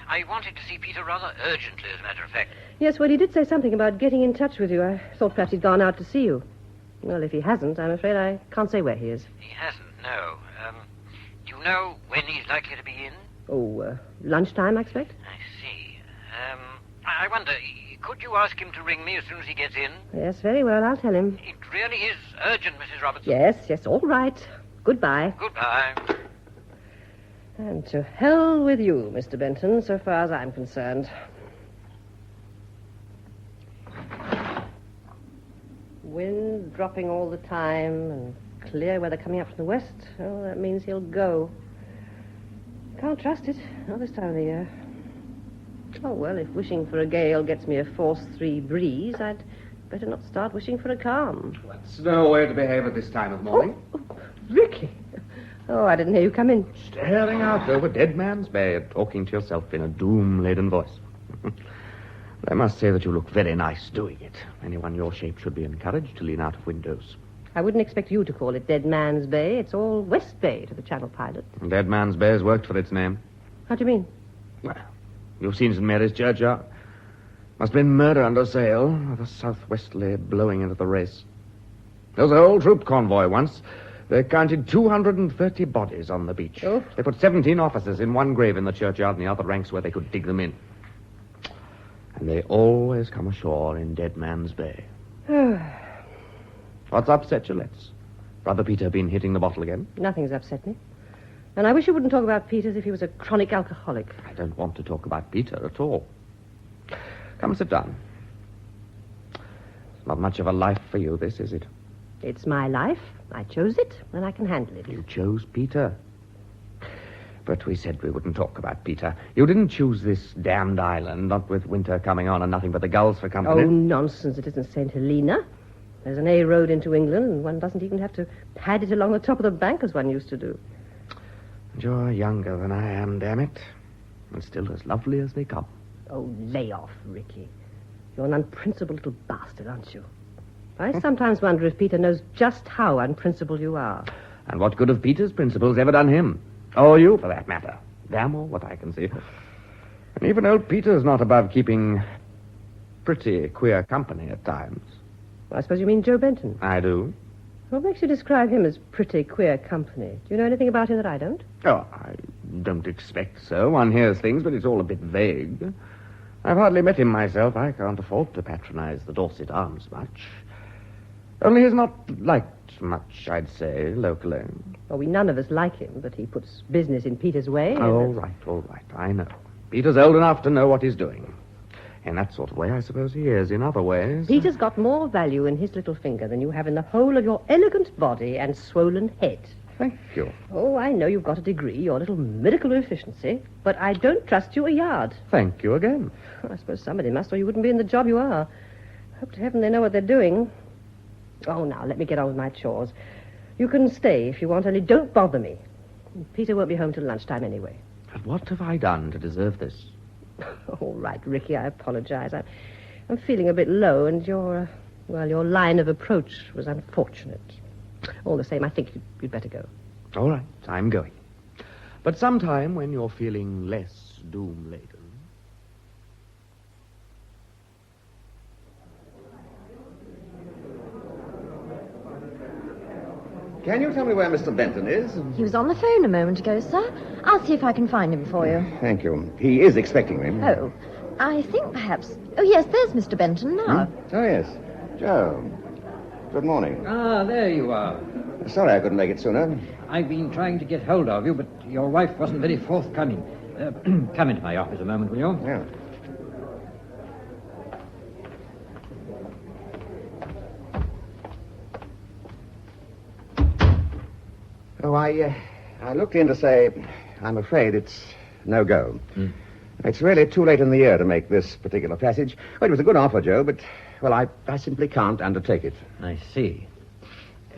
I wanted to see Peter rather urgently, as a matter of fact. Yes, well, he did say something about getting in touch with you. I thought perhaps he'd gone out to see you. Well, if he hasn't, I'm afraid I can't say where he is. He hasn't, no. Do you know when he's likely to be in? Oh, lunchtime, I expect? I see. I wonder, could you ask him to ring me as soon as he gets in? Yes, very well, I'll tell him. It really is urgent, Mrs. Robertson. Yes, all right. Goodbye. Goodbye. And to hell with you, Mr. Benton, so far as I'm concerned. Wind dropping all the time and clear weather coming up from the west. Oh, that means he'll go. Can't trust it, not this time of the year. Oh, well, if wishing for a gale gets me a force 3 breeze, I'd better not start wishing for a calm. That's no way to behave at this time of morning. Ricky! Oh, I didn't hear you come in. Staring out over Dead Man's Bay and talking to yourself in a doom-laden voice. I must say that you look very nice doing it. Anyone your shape should be encouraged to lean out of windows. I wouldn't expect you to call it Dead Man's Bay. It's all West Bay to the Channel pilot. Dead Man's Bay has worked for its name. How do you mean? Well, you've seen St. Mary's Churchyard. Must have been murder under sail, with a southwesterly blowing into the race. There was a whole troop convoy once. They counted 230 bodies on the beach. Oh. They put 17 officers in one grave in the churchyard and the other ranks where they could dig them in. And they always come ashore in Dead Man's Bay. What's upset you, Letts? Brother Peter been hitting the bottle again? Nothing's upset me. And I wish you wouldn't talk about Peter as if he was a chronic alcoholic. I don't want to talk about Peter at all. Come sit down. It's not much of a life for you, this, is it? It's my life. I chose it, and I can handle it. You chose Peter. But we said we wouldn't talk about Peter. You didn't choose this damned island, not with winter coming on and nothing but the gulls for company. Oh, nonsense. It isn't St. Helena. There's an A road into England, and one doesn't even have to pad it along the top of the bank as one used to do. And you're younger than I am, damn it. And still as lovely as they come. Oh, lay off, Ricky. You're an unprincipled little bastard, aren't you? I sometimes wonder if Peter knows just how unprincipled you are. And what good have Peter's principles ever done him? Or you, for that matter. Damn all what I can see. And even old Peter's not above keeping pretty queer company at times. I suppose you mean Joe Benton. I do. What makes you describe him as pretty queer company? Do you know anything about him that I don't? Oh, I don't expect so. One hears things, but it's all a bit vague. I've hardly met him myself. I can't afford to patronize the Dorset Arms much. Only he's not liked much, I'd say, locally. Well, we none of us like him, but he puts business in Peter's way. All right, I know. Peter's old enough to know what he's doing. In that sort of way, I suppose he is. In other ways... Peter's got more value in his little finger than you have in the whole of your elegant body and swollen head. Thank you. Oh, I know you've got a degree, your little medical efficiency, but I don't trust you a yard. Thank you again. I suppose somebody must, or you wouldn't be in the job you are. Hope to heaven they know what they're doing. Oh, now, let me get on with my chores. You can stay if you want, only don't bother me. Peter won't be home till lunchtime anyway. And what have I done to deserve this? All right, Ricky, I apologize. I'm feeling a bit low, and your line of approach was unfortunate. All the same, I think you'd better go. All right, I'm going. But sometime when you're feeling less doom-laden... Can you tell me where Mr. Benton is? He was on the phone a moment ago, sir. I'll see if I can find him for you. Thank you. He is expecting me. Oh, I think perhaps... Oh, yes, there's Mr. Benton now. Oh, yes. Joe. Good morning. Ah, there you are. Sorry I couldn't make it sooner. I've been trying to get hold of you, but your wife wasn't very forthcoming. Come into my office a moment, will you? Yeah. Oh, I looked in to say, I'm afraid it's no go. It's really too late in the year to make this particular passage. Well, it was a good offer, Joe, but, well, I simply can't undertake it. I see.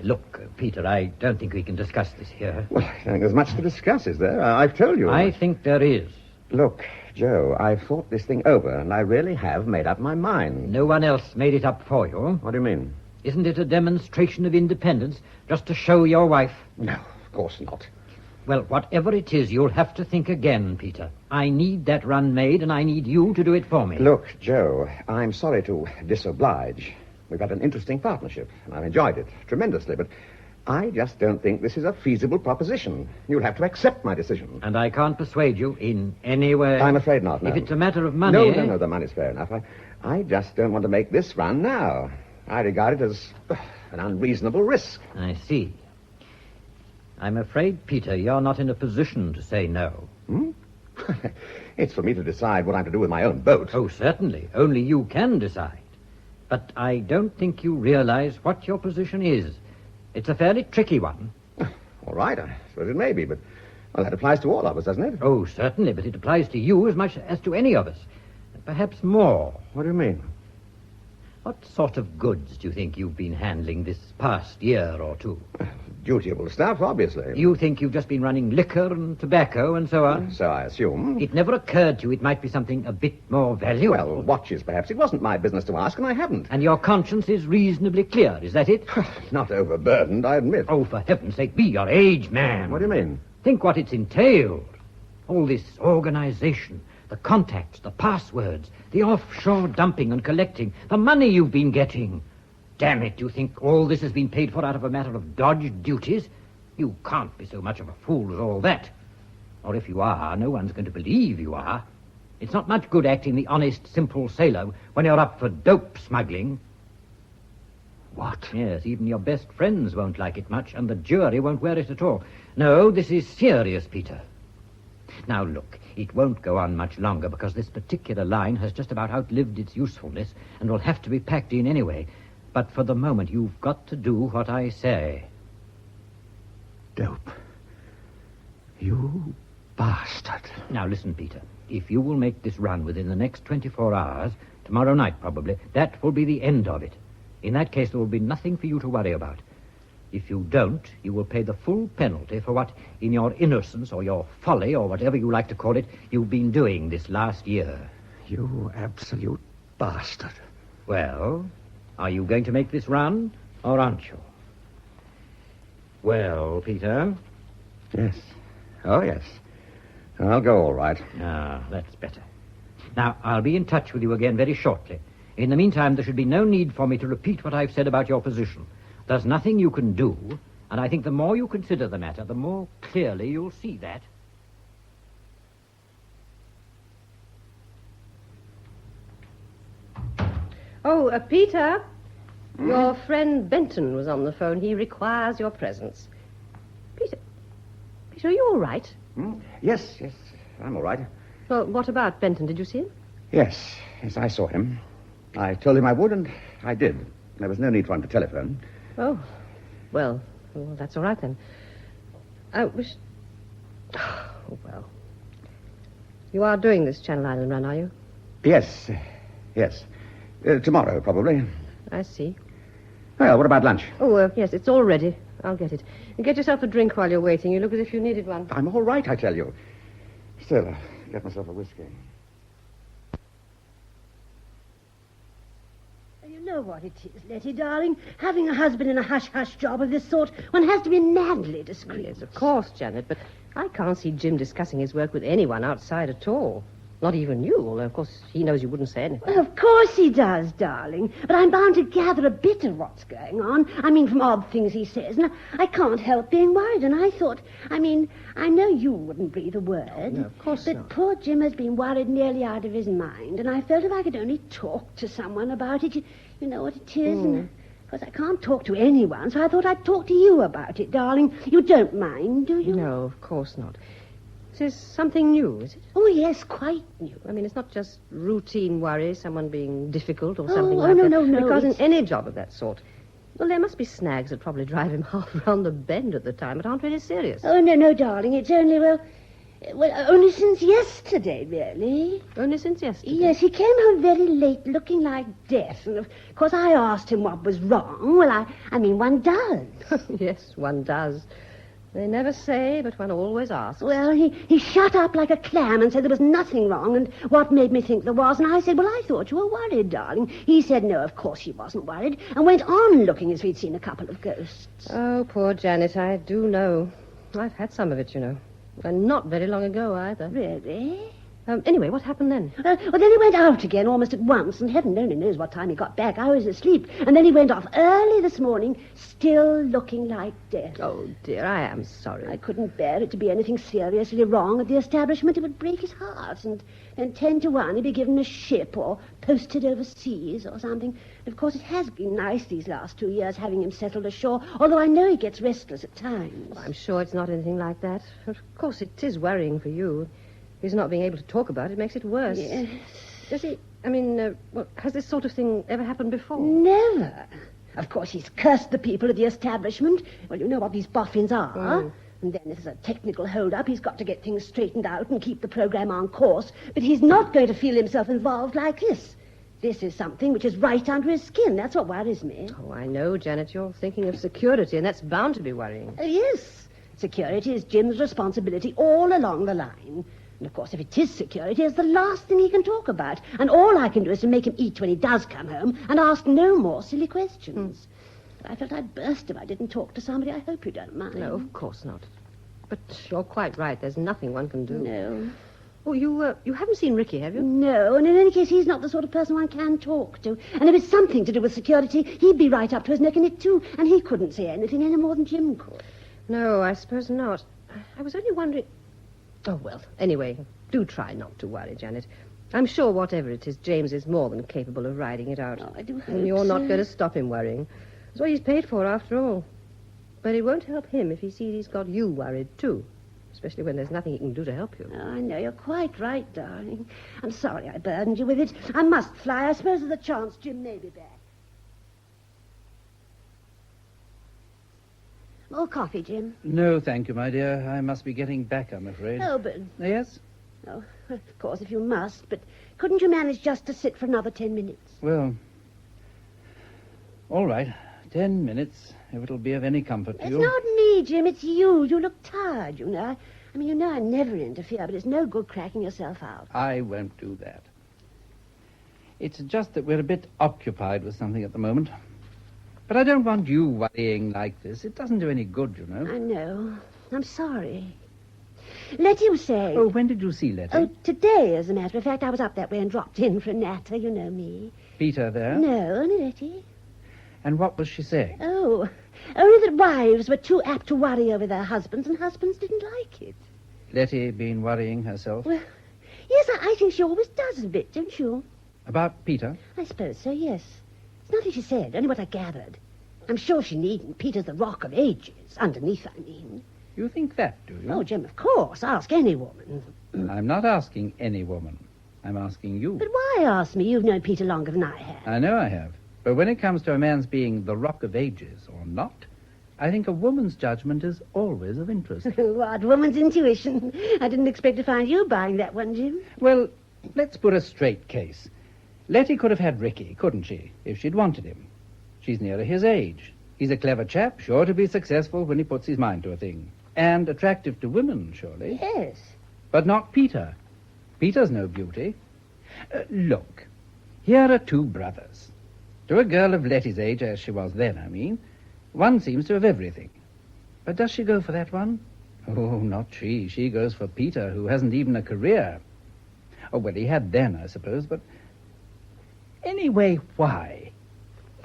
Look, Peter, I don't think we can discuss this here. Well, I don't think there's much to discuss, is there? I've told you. I think there is. Look, Joe, I've thought this thing over, and I really have made up my mind. No one else made it up for you. What do you mean? Isn't it a demonstration of independence just to show your wife? No, of course not. Well, whatever it is, you'll have to think again, Peter. I need that run made, and I need you to do it for me. Look, Joe, I'm sorry to disoblige. We've had an interesting partnership, and I've enjoyed it tremendously, but I just don't think this is a feasible proposition. You'll have to accept my decision. And I can't persuade you in any way? I'm afraid not, no. If it's a matter of money... No, the money's fair enough. I just don't want to make this run now. I regard it as an unreasonable risk. I see. I'm afraid, Peter, you're not in a position to say no. It's for me to decide what I'm to do with my own boat. Oh, certainly. Only you can decide. But I don't think you realize what your position is. It's a fairly tricky one. All right, I suppose it may be, but well, that applies to all of us, doesn't it? Oh, certainly, but it applies to you as much as to any of us. Perhaps more. What do you mean? What sort of goods do you think you've been handling this past year or two? Dutiable stuff, obviously. You think you've just been running liquor and tobacco and so on? So I assume. It never occurred to you it might be something a bit more valuable. Well, watches, perhaps. It wasn't my business to ask, and I haven't. And your conscience is reasonably clear, is that it? Not overburdened, I admit. Oh, for heaven's sake, be your age, man. What do you mean? Think what it's entailed. All this organization, the contacts, the passwords, the offshore dumping and collecting, the money you've been getting. Damn it, you think all this has been paid for out of a matter of dodged duties? You can't be so much of a fool as all that. Or if you are, no one's going to believe you are. It's not much good acting the honest, simple sailor when you're up for dope smuggling. What? Yes, even your best friends won't like it much, and the jury won't wear it at all. No, this is serious, Peter. Now, look, it won't go on much longer because this particular line has just about outlived its usefulness and will have to be packed in anyway. But for the moment, you've got to do what I say. Dope. You bastard. Now, listen, Peter. If you will make this run within the next 24 hours, tomorrow night probably, that will be the end of it. In that case, there will be nothing for you to worry about. If you don't, you will pay the full penalty for what, in your innocence or your folly or whatever you like to call it, you've been doing this last year. You absolute bastard. Well, are you going to make this run, or aren't you? Well, Peter? Yes. Oh, yes. I'll go all right. Ah, that's better. Now, I'll be in touch with you again very shortly. In the meantime, there should be no need for me to repeat what I've said about your position. There's nothing you can do, and I think the more you consider the matter, the more clearly you'll see that. Oh, Peter, your friend Benton was on the phone. He requires your presence. Peter, are you all right? Yes, I'm all right. Well, what about Benton? Did you see him? Yes, I saw him. I told him I would, and I did. There was no need for him to telephone. Oh, well, that's all right then. I wish... Oh, well. You are doing this Channel Island run, are you? Yes. Tomorrow, probably. I see. Well, what about lunch? Oh, yes, it's all ready. I'll get it. And get yourself a drink while you're waiting. You look as if you needed one. I'm all right, I tell you. Still, I'll get myself a whiskey. You know what it is, Letty, darling. Having a husband in a hush-hush job of this sort, one has to be madly discreet. Yes, of course, Janet, but I can't see Jim discussing his work with anyone outside at all. Not even you, although, of course, he knows you wouldn't say anything. Well, of course he does, darling. But I'm bound to gather a bit of what's going on. I mean, from odd things he says. And I can't help being worried. And I thought, I know you wouldn't breathe a word. Oh, no, of course but not. Poor Jim has been worried nearly out of his mind. And I felt if I could only talk to someone about it. You know what it is. And, of course, I can't talk to anyone, so I thought I'd talk to you about it, darling. You don't mind, do you? No, of course not. This is something new, is it? Oh, yes, quite new. I mean, it's not just routine worry, someone being difficult or Oh, something oh, like that. no, Because it's- in any job of that sort, well, there must be snags that probably drive him half round the bend at the time, but aren't really serious. Oh, no, darling. It's only, well, only since yesterday, really. Only since yesterday? Yes, he came home very late looking like death. And, of course, I asked him what was wrong. Well, I mean, one does. Yes, one does. They never say, but one always asks. Well, he shut up like a clam and said there was nothing wrong, and what made me think there was. And I said, well, I thought you were worried, darling. He said, no, of course he wasn't worried, and went on looking as if he'd seen a couple of ghosts. Oh, poor Janet, I do know. I've had some of it, you know. And not very long ago, either. Really? Anyway, what happened then? Well, then he went out again almost at once, and heaven only knows what time he got back. I was asleep. And then he went off early this morning, still looking like death. Oh, dear, I am sorry. I couldn't bear it to be anything seriously wrong at the establishment. It would break his heart. And then 10 to 1, he'd be given a ship or posted overseas or something. And of course, it has been nice these last 2 years having him settled ashore, although I know he gets restless at times. I'm sure it's not anything like that. Of course, it is worrying for you. His not being able to talk about it makes it worse. Yes. Does he... has this sort of thing ever happened before? Never. Of course, he's cursed the people at the establishment. Well, you know what these boffins are. Mm. And then if there's a technical hold-up, he's got to get things straightened out and keep the program on course. But he's not going to feel himself involved like this. This is something which is right under his skin. That's what worries me. Oh, I know, Janet. You're thinking of security, and that's bound to be worrying. Yes. Security is Jim's responsibility all along the line. And, of course, if it is security, it's the last thing he can talk about. And all I can do is to make him eat when he does come home and ask no more silly questions. But I felt I'd burst if I didn't talk to somebody. I hope you don't mind. No, of course not. But you're quite right. There's nothing one can do. No. Oh, you haven't seen Ricky, have you? No, and in any case, he's not the sort of person one can talk to. And if it's something to do with security, he'd be right up to his neck in it, too. And he couldn't say anything any more than Jim could. No, I suppose not. I was only wondering... Oh, well, anyway, do try not to worry, Janet. I'm sure whatever it is, James is more than capable of riding it out. Oh, I do hope And you're not so. going to stop him worrying. That's what he's paid for, after all. But it won't help him if he sees he's got you worried, too. Especially when there's nothing he can do to help you. Oh, I know, you're quite right, darling. I'm sorry I burdened you with it. I must fly. I suppose there's a chance Jim may be back. More coffee, Jim? No, thank you, my dear. I must be getting back, I'm afraid. Oh, but... Yes? Oh, well, of course, if you must. But couldn't you manage just to sit for another 10 minutes? Well, all right. 10 minutes, if it'll be of any comfort to It's you. not me, Jim. It's you. You look tired, you know. I mean, you know I never interfere, but it's no good cracking yourself out. I won't do that. It's just that we're a bit occupied with something at the moment. But I don't want you worrying like this. It doesn't do any good, you know. I know. I'm sorry. Letty was saying... Oh, when did you see Letty? Oh, today, as a matter of fact. I was up that way and dropped in for a natter, you know me. Peter there? No, only Letty. And what was she saying? Oh, only that wives were too apt to worry over their husbands, and husbands didn't like it. Letty been worrying herself? Well, yes, I think she always does a bit, don't you? About Peter? I suppose so, yes. It's nothing she said, only what I gathered. I'm sure she needn't. Peter's the rock of ages. Underneath, I mean. You think that, do you? Oh, Jim, of course. Ask any woman. I'm not asking any woman. I'm asking you. But why ask me? You've known Peter longer than I have. I know I have. But when it comes to a man's being the rock of ages or not, I think a woman's judgment is always of interest. What, woman's intuition? I didn't expect to find you buying that one, Jim. Well, let's put a straight case. Letty could have had Ricky, couldn't she, if she'd wanted him? She's nearer his age. He's a clever chap, sure to be successful when he puts his mind to a thing. And attractive to women, surely. Yes. But not Peter. Peter's no beauty. Look, here are two brothers. To a girl of Letty's age, as she was then, I mean, one seems to have everything. But does she go for that one? Oh, not she. She goes for Peter, who hasn't even a career. Oh, well, he had then, I suppose, but... Anyway, why?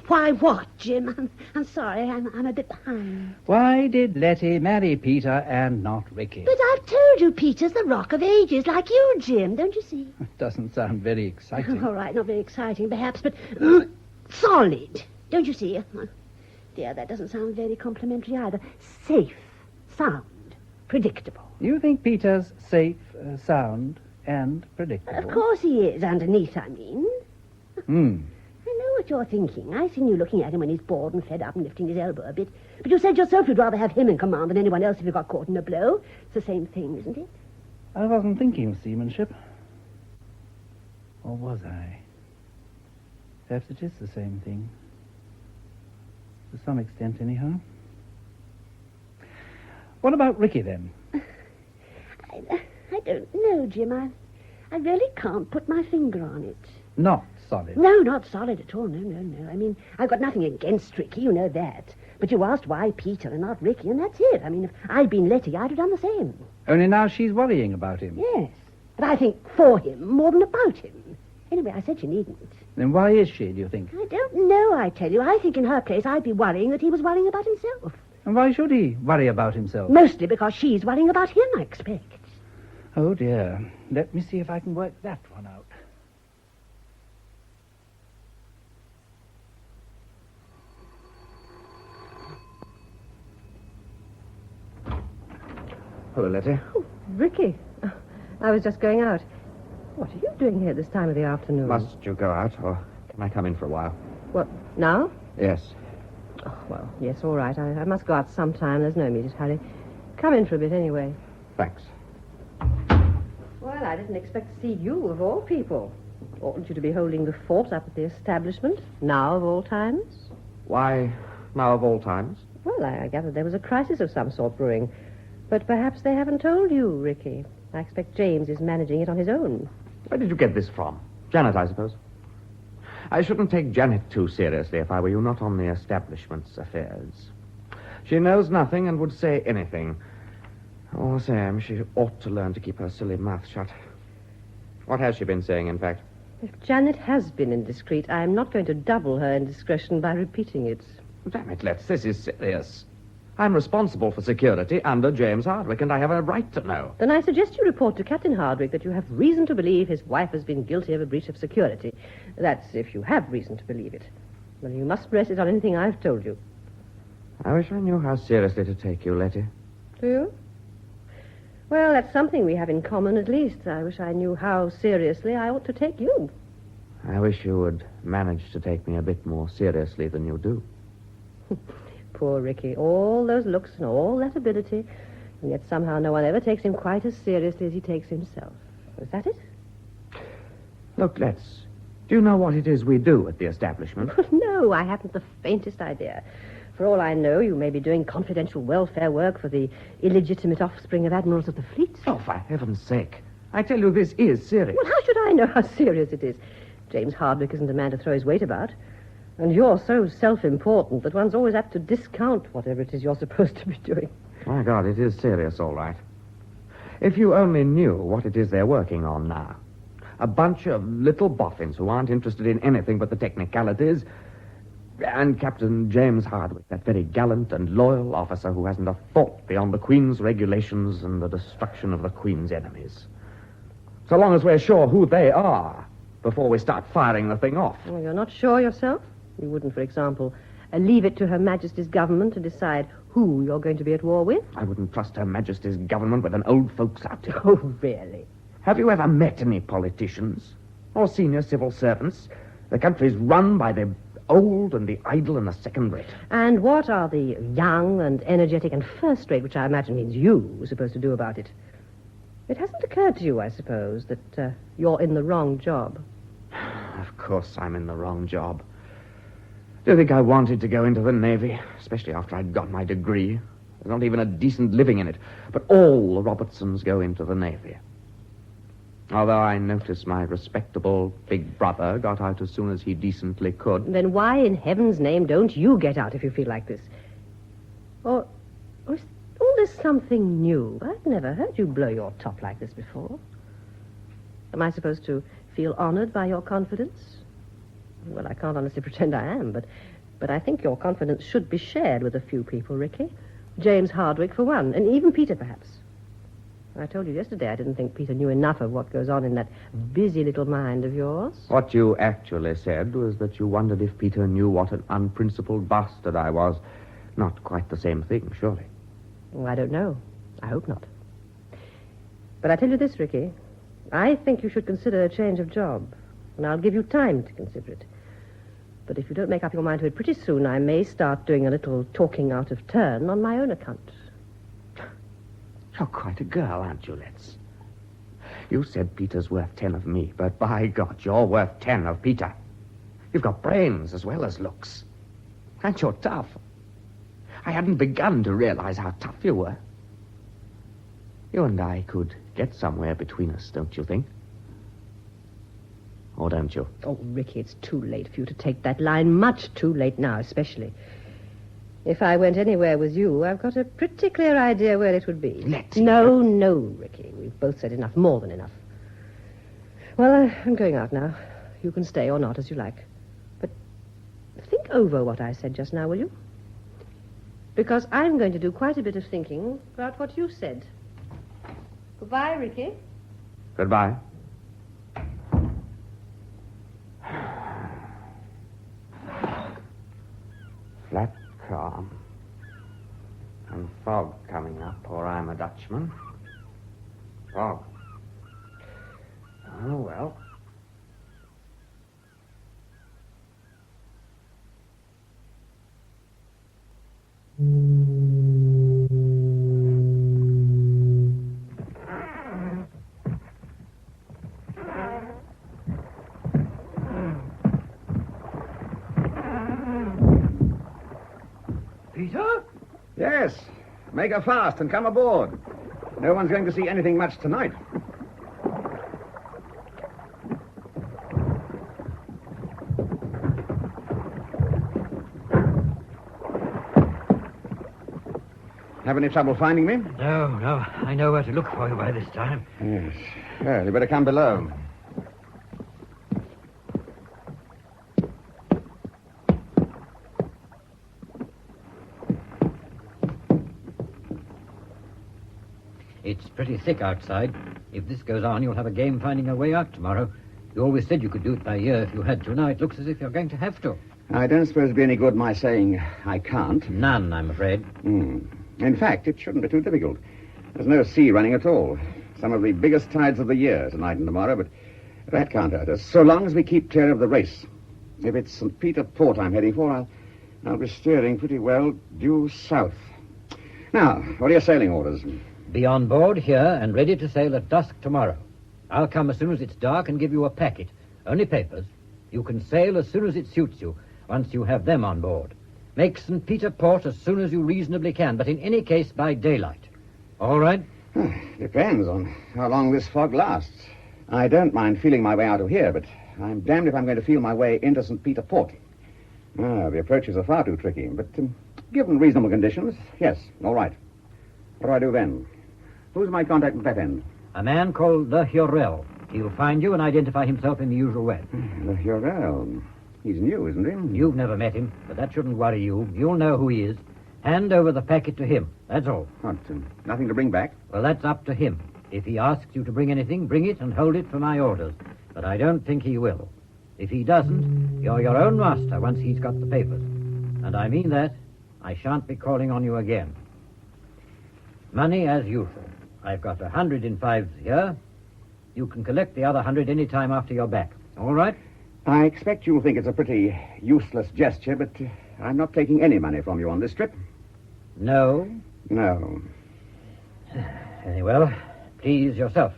Why what, Jim? I'm sorry, I'm a bit behind. Why did Letty marry Peter and not Ricky? But I've told you Peter's the rock of ages, like you, Jim, don't you see? It doesn't sound very exciting. All right, not very exciting, perhaps, but solid, don't you see? Dear, that doesn't sound very complimentary either. Safe, sound, predictable. You think Peter's safe, sound, and predictable? Of course he is, underneath, I mean. I know what you're thinking. I've seen you looking at him when he's bored and fed up and lifting his elbow a bit. But you said yourself you'd rather have him in command than anyone else if you got caught in a blow. It's the same thing, isn't it? I wasn't thinking of seamanship. Or was I? Perhaps it is the same thing. To some extent, anyhow. What about Ricky, then? I don't know, Jim. I really can't put my finger on it. Not solid. No, not solid at all. No. I mean, I've got nothing against Ricky, you know that. But you asked why Peter and not Ricky, and that's it. I mean, if I'd been Letty, I'd have done the same. Only now she's worrying about him. Yes. But I think for him more than about him. Anyway, I said you needn't. Then why is she, do you think? I don't know, I tell you. I think in her place I'd be worrying that he was worrying about himself. And why should he worry about himself? Mostly because she's worrying about him, I expect. Oh, dear. Let me see if I can work that one out. Hello, Letty. Oh, Ricky. I was just going out. What are you doing here this time of the afternoon? Must you go out, or can I come in for a while? What, now? Yes. Oh, well, yes, all right. I must go out sometime. There's no immediate hurry. Come in for a bit anyway. Thanks. Well, I didn't expect to see you, of all people. Oughtn't you to be holding the fort up at the establishment, now of all times? Why, now of all times? Well, I gathered there was a crisis of some sort brewing. But perhaps they haven't told you, Ricky. I expect James is managing it on his own. Where did you get this from? Janet, I suppose. I shouldn't take Janet too seriously if I were you, not on the establishment's affairs. She knows nothing and would say anything. All the same, she ought to learn to keep her silly mouth shut. What has she been saying, in fact? If Janet has been indiscreet, I am not going to double her indiscretion by repeating it. Damn it, Letts, this is serious. I'm responsible for security under James Hardwick, and I have a right to know. Then I suggest you report to Captain Hardwick that you have reason to believe his wife has been guilty of a breach of security. That's if you have reason to believe it. Well, you mustn't rest it on anything I've told you. I wish I knew how seriously to take you, Letty. Do you? Well, that's something we have in common, at least. I wish I knew how seriously I ought to take you. I wish you would manage to take me a bit more seriously than you do. Poor Ricky. All those looks and all that ability, and yet somehow no one ever takes him quite as seriously as he takes himself. Is that it? Look, Letts, do you know what it is we do at the establishment? No, I haven't the faintest idea. For all I know, you may be doing confidential welfare work for the illegitimate offspring of admirals of the fleet. Oh, for heaven's sake. I tell you, this is serious. Well, how should I know how serious it is? James Hardwick isn't a man to throw his weight about. And you're so self-important that one's always apt to discount whatever it is you're supposed to be doing. My God, it is serious, all right. If you only knew what it is they're working on now. A bunch of little boffins who aren't interested in anything but the technicalities. And Captain James Hardwick, that very gallant and loyal officer who hasn't a thought beyond the Queen's regulations and the destruction of the Queen's enemies. So long as we're sure who they are before we start firing the thing off. Well, you're not sure yourself? You wouldn't, for example, leave it to Her Majesty's government to decide who you're going to be at war with? I wouldn't trust Her Majesty's government with an old folks outfit. Oh, really? Have you ever met any politicians or senior civil servants? The country's run by the old and the idle and the second-rate. And what are the young and energetic and first-rate, which I imagine means you, supposed to do about it? It hasn't occurred to you, I suppose, that you're in the wrong job. Of course I'm in the wrong job. Do you think I wanted to go into the Navy, especially after I'd got my degree? There's not even a decent living in it. But all the Robertsons go into the Navy. Although I notice my respectable big brother got out as soon as he decently could. Then why in heaven's name don't you get out if you feel like this? Or is all this something new? I've never heard you blow your top like this before. Am I supposed to feel honored by your confidence? Well, I can't honestly pretend I am, but I think your confidence should be shared with a few people, Ricky. James Hardwick, for one, and even Peter, perhaps. I told you yesterday I didn't think Peter knew enough of what goes on in that busy little mind of yours. What you actually said was that you wondered if Peter knew what an unprincipled bastard I was. Not quite the same thing, surely. Oh, I don't know. I hope not. But I tell you this, Ricky. I think you should consider a change of job, and I'll give you time to consider it. But if you don't make up your mind to it pretty soon, I may start doing a little talking out of turn on my own account. You're quite a girl, aren't you, Letts? You said Peter's worth 10 of me, but by God, you're worth 10 of Peter. You've got brains as well as looks. And you're tough. I hadn't begun to realize how tough you were. You and I could get somewhere between us, don't you think? Or don't you? Oh, Ricky, it's too late for you to take that line. Much too late now, especially. If I went anywhere with you, I've got a pretty clear idea where it would be. No, Ricky. We've both said enough, more than enough. Well, I'm going out now. You can stay or not, as you like. But think over what I said just now, will you? Because I'm going to do quite a bit of thinking about what you said. Goodbye, Ricky. Goodbye. Flat calm. And fog coming up, or I'm a Dutchman. Fog. Oh, well. Peter? Yes. Make her fast and come aboard. No one's going to see anything much tonight. Have any trouble finding me? No. I know where to look for you by this time. Yes. Well, you better come below. It's pretty thick outside. If this goes on, you'll have a game finding a way out tomorrow. You always said you could do it by ear if you had to. Now it looks as if you're going to have to. I don't suppose it'd be any good my saying I can't. None, I'm afraid. In fact, it shouldn't be too difficult. There's no sea running at all. Some of the biggest tides of the year, tonight and tomorrow, but that can't hurt us, so long as we keep clear of the race. If it's St. Peter Port I'm heading for, I'll be steering pretty well due south. Now, what are your sailing orders? Be on board here and ready to sail at dusk tomorrow. I'll come as soon as it's dark and give you a packet. Only papers. You can sail as soon as it suits you, once you have them on board. Make St. Peter Port as soon as you reasonably can, but in any case by daylight. All right? Depends on how long this fog lasts. I don't mind feeling my way out of here, but I'm damned if I'm going to feel my way into St. Peter Port. The approaches are far too tricky, but given reasonable conditions, yes, all right. What do I do then? Who's my contact at that end? A man called the Hurrell. He'll find you and identify himself in the usual way. The Hurrell. He's new, isn't he? You've never met him, but that shouldn't worry you. You'll know who he is. Hand over the packet to him. That's all. What, nothing to bring back? Well, that's up to him. If he asks you to bring anything, bring it and hold it for my orders. But I don't think he will. If he doesn't, you're your own master once he's got the papers. And I mean that. I shan't be calling on you again. Money as usual. I've got 100 in fives here. You can collect the other 100 any time after you're back. All right? I expect you'll think it's a pretty useless gesture, but I'm not taking any money from you on this trip. No? No. Very well. Please yourself.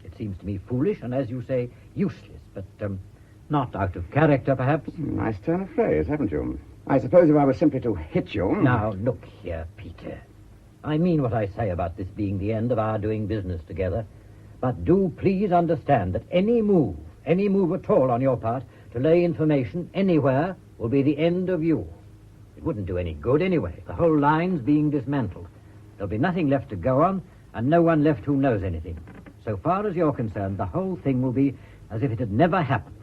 It seems to me foolish and, as you say, useless, but not out of character, perhaps. Nice turn of phrase, haven't you? I suppose if I was simply to hit you... Now, look here, Peter. I mean what I say about this being the end of our doing business together. But do please understand that any move at all on your part to lay information anywhere will be the end of you. It wouldn't do any good anyway. The whole line's being dismantled. There'll be nothing left to go on, and no one left who knows anything. So far as you're concerned, the whole thing will be as if it had never happened.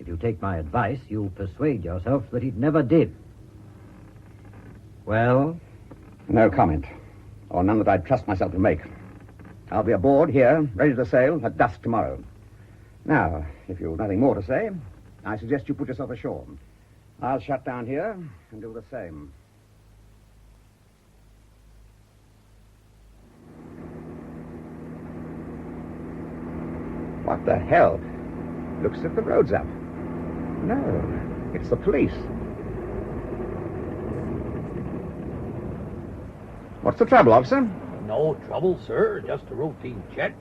If you take my advice, you'll persuade yourself that it never did. Well? No comment. Or none that I'd trust myself to make. I'll be aboard here, ready to sail at dusk tomorrow. Now, if you've nothing more to say, I suggest you put yourself ashore. I'll shut down here and do the same. What the hell? Looks as if the road's up. No, it's the police. What's the trouble, officer? No trouble, sir. Just a routine check.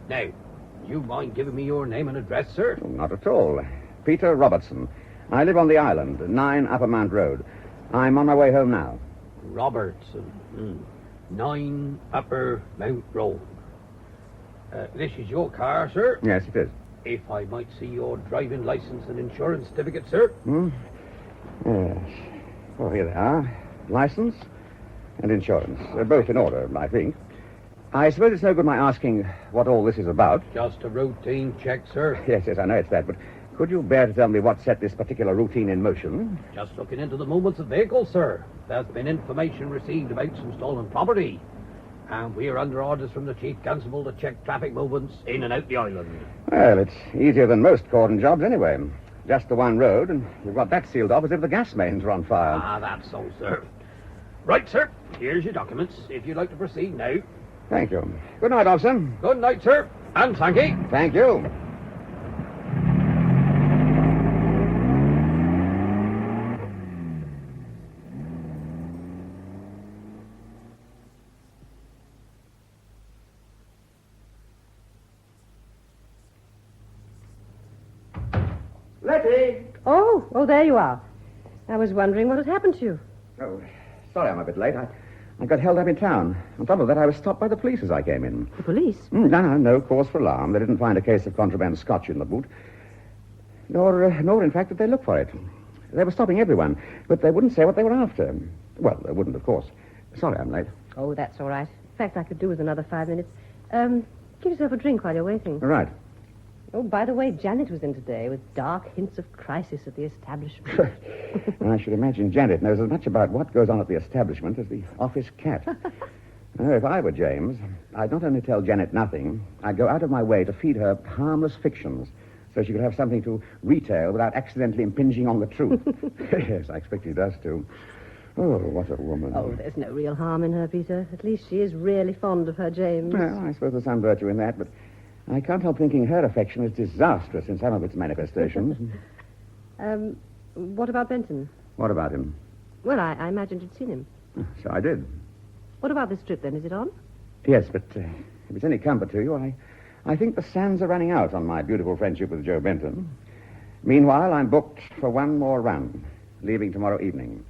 Now, do you mind giving me your name and address, sir? Oh, not at all. Peter Robertson. I live on the island, 9 Upper Mount Road. I'm on my way home now. Robertson. 9 Upper Mount Road. This is your car, sir? Yes, it is. If I might see your driving license and insurance certificate, sir? Yes. Oh, here they are. License and insurance. They're both in order, I think. I suppose it's no good my asking what all this is about. Just a routine check, sir. Yes, I know it's that, but could you bear to tell me what set this particular routine in motion? Just looking into the movements of vehicles, sir. There's been information received about some stolen property. And we are under orders from the Chief Constable to check traffic movements in and out the island. Well, it's easier than most cordon jobs anyway. Just the one road, and you've got that sealed off as if the gas mains were on fire. Ah, that's so, sir. Right, sir. Here's your documents, if you'd like to proceed now. Thank you. Good night, officer. Good night, sir. And thank you. Thank you. Letty! Oh, there you are. I was wondering what had happened to you. Oh, sorry I'm a bit late. I got held up in town. On top of that, I was stopped by the police as I came in. The police? No cause for alarm. They didn't find a case of contraband scotch in the boot. Nor, in fact, did they look for it. They were stopping everyone, but they wouldn't say what they were after. Well, they wouldn't, of course. Sorry I'm late. Oh, that's all right. In fact, I could do with another 5 minutes. Give yourself a drink while you're waiting. All right. Oh, by the way, Janet was in today with dark hints of crisis at the establishment. I should imagine Janet knows as much about what goes on at the establishment as the office cat. If I were James, I'd not only tell Janet nothing, I'd go out of my way to feed her harmless fictions so she could have something to retail without accidentally impinging on the truth. Yes, I expect he does, too. Oh, what a woman. Oh, there's no real harm in her, Peter. At least she is really fond of her James. Well, I suppose there's some virtue in that, but I can't help thinking her affection is disastrous in some of its manifestations. What about Benton? What about him? Well, I imagined you'd seen him. So I did. What about this trip, then? Is it on? Yes, but if it's any comfort to you, I think the sands are running out on my beautiful friendship with Joe Benton. Meanwhile, I'm booked for one more run, leaving tomorrow evening.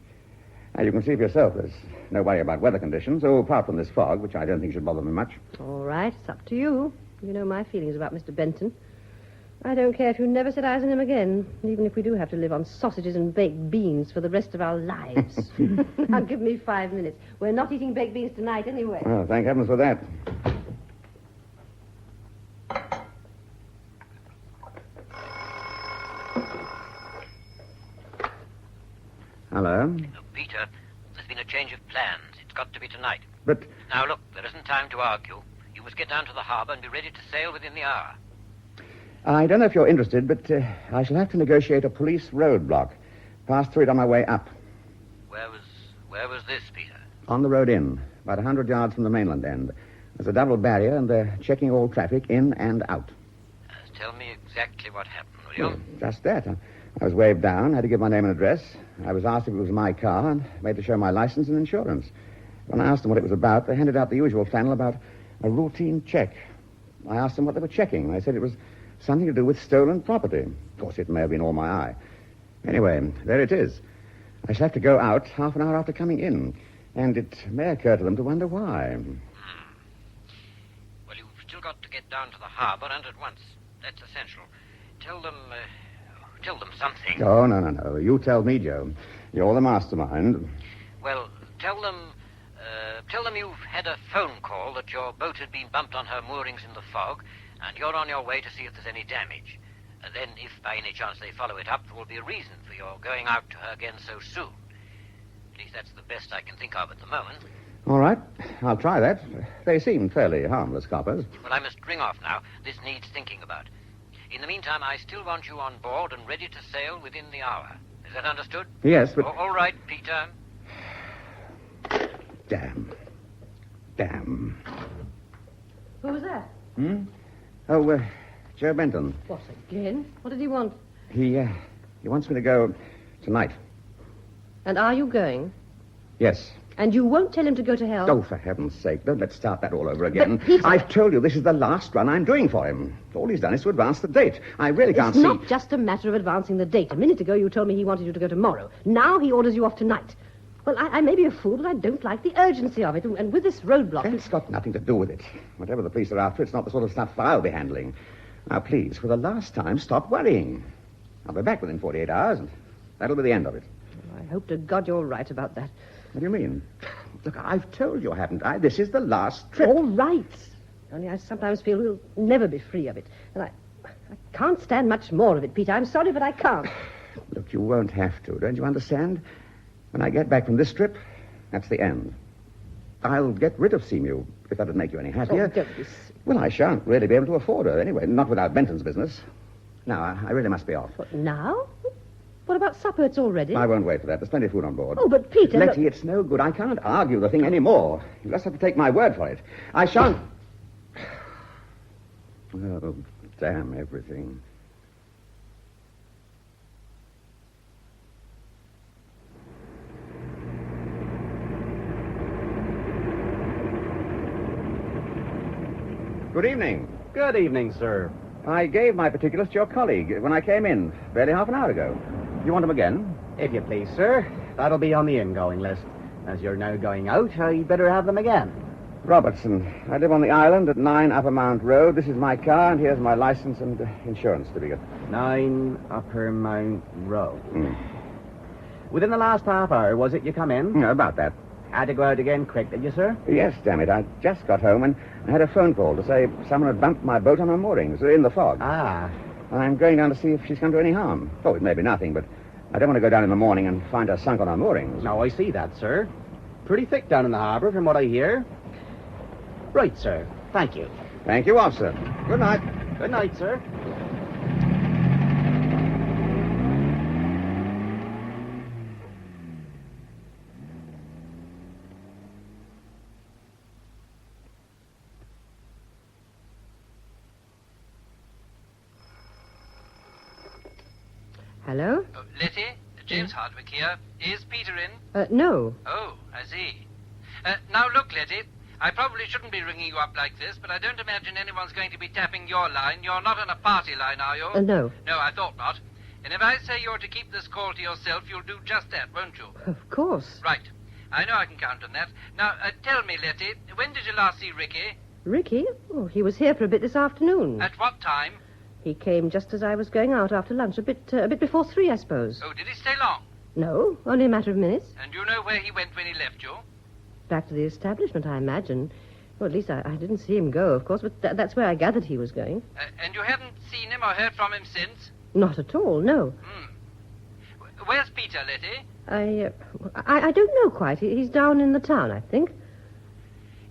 Now, you can see for yourself there's no worry about weather conditions, apart from this fog, which I don't think should bother me much. All right, it's up to you. You know my feelings about Mr. Benton. I don't care if you never set eyes on him again, even if we do have to live on sausages and baked beans for the rest of our lives. Now, give me 5 minutes. We're not eating baked beans tonight anyway. Oh, thank heavens for that. Hello? Oh, Peter, there's been a change of plans. It's got to be tonight. But... Now, look, there isn't time to argue. You must get down to the harbour and be ready to sail within the hour. I don't know if you're interested, but I shall have to negotiate a police roadblock. Pass through it on my way up. Where was this, Peter? On the road in, about 100 yards from the mainland end. There's a double barrier, and they're checking all traffic in and out. Tell me exactly what happened, will you? Just that. I was waved down, had to give my name and address. I was asked if it was my car, and made to show my license and insurance. When I asked them what it was about, they handed out the usual flannel about a routine check. I asked them what they were checking. They said it was something to do with stolen property. Of course, it may have been all my eye. Anyway, there it is. I shall have to go out half an hour after coming in, and it may occur to them to wonder why. Well, you've still got to get down to the harbour, and at once. That's essential. Tell them something. Oh, no. You tell me, Joe. You're the mastermind. Well, tell them Tell them you've had a phone call that your boat had been bumped on her moorings in the fog, and you're on your way to see if there's any damage. Then, if by any chance they follow it up, there will be a reason for your going out to her again so soon. At least that's the best I can think of at the moment. All right, I'll try that. They seem fairly harmless coppers. Well, I must ring off now. This needs thinking about. In the meantime, I still want you on board and ready to sail within the hour. Is that understood? Yes, but... All right, Peter. Damn. Who was that? Oh, Joe Benton. What, again? What did he want? He wants me to go tonight. And are you going? Yes. And you won't tell him to go to hell? Oh, for heaven's sake, don't let's start that all over again. But Peter... I've told you this is the last run I'm doing for him. All he's done is to advance the date. I really can't see... It's not just a matter of advancing the date. A minute ago you told me he wanted you to go tomorrow. Now he orders you off tonight. Well, I may be a fool, but I don't like the urgency of it. And with this roadblock... It's got nothing to do with it. Whatever the police are after, it's not the sort of stuff I'll be handling. Now, please, for the last time, stop worrying. I'll be back within 48 hours, and that'll be the end of it. I hope to God you're right about that. What do you mean? Look, I've told you, haven't I? This is the last trip. All right. Only I sometimes feel we'll never be free of it. And I can't stand much more of it, Peter. I'm sorry, but I can't. Look, you won't have to. Don't you understand? When I get back from this trip, that's the end. I'll get rid of Seamew, if that would make you any happier. Oh, don't be... Well, I shan't really be able to afford her anyway, not without Benton's business. Now, I really must be off. What, now? What about supper? It's all ready. I won't wait for that. There's plenty of food on board. Oh, but Peter... Letty, it's no good. I can't argue the thing anymore. You just have to take my word for it. I shan't... Oh, damn everything. Good evening. Good evening, sir. I gave my particulars to your colleague when I came in, barely half an hour ago. You want them again? If you please, sir. That'll be on the ingoing list. As you're now going out, you'd better have them again. Robertson. I live on the island at 9 Upper Mount Road. This is my car, and here's my license and insurance certificate. 9 Upper Mount Road. Within the last half hour, was it you come in? No, about that. Had to go out again quick, did you, sir? Yes, damn it. I just got home and I had a phone call to say someone had bumped my boat on her moorings in the fog. Ah. I'm going down to see if she's come to any harm. Oh, it may be nothing, but I don't want to go down in the morning and find her sunk on her moorings. No, I see that, sir. Pretty thick down in the harbor, from what I hear. Right, sir. Thank you. Thank you, officer. Good night. Good night, sir. Hello? Letty, James Hardwick here. Is Peter in? No. Oh, I see. Now, look, Letty, I probably shouldn't be ringing you up like this, but I don't imagine anyone's going to be tapping your line. You're not on a party line, are you? No. No, I thought not. And if I say you're to keep this call to yourself, you'll do just that, won't you? Of course. Right. I know I can count on that. Now, tell me, Letty, when did you last see Ricky? Ricky? Oh, he was here for a bit this afternoon. At what time? He came just as I was going out after lunch, a bit before 3, I suppose. Oh, did he stay long? No, only a matter of minutes. And do you know where he went when he left you? Back to the establishment, I imagine. Well, at least I didn't see him go, of course, but that's where I gathered he was going. And you haven't seen him or heard from him since? Not at all, no. Where's Peter, Letty? I don't know quite. He's down in the town, I think.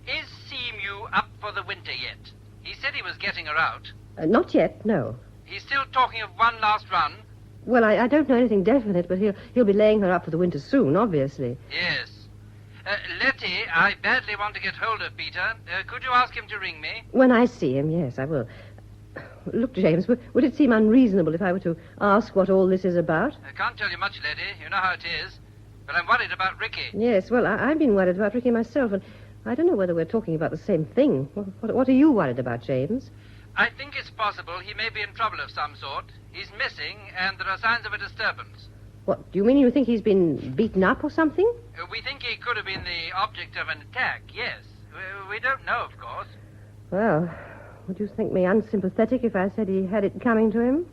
Is Seamew up for the winter yet? He said he was getting her out. Not yet, no. He's still talking of one last run? Well, I don't know anything definite, but he'll be laying her up for the winter soon, obviously. Yes. Letty, I badly want to get hold of Peter. Could you ask him to ring me? When I see him, yes, I will. Look, James, would it seem unreasonable if I were to ask what all this is about? I can't tell you much, Letty. You know how it is. But I'm worried about Ricky. Yes, well, I've been worried about Ricky myself, and I don't know whether we're talking about the same thing. What are you worried about, James? I think it's possible he may be in trouble of some sort. He's missing, and there are signs of a disturbance. What, do you mean you think he's been beaten up or something? We think he could have been the object of an attack, yes. We don't know, of course. Well, would you think me unsympathetic if I said he had it coming to him?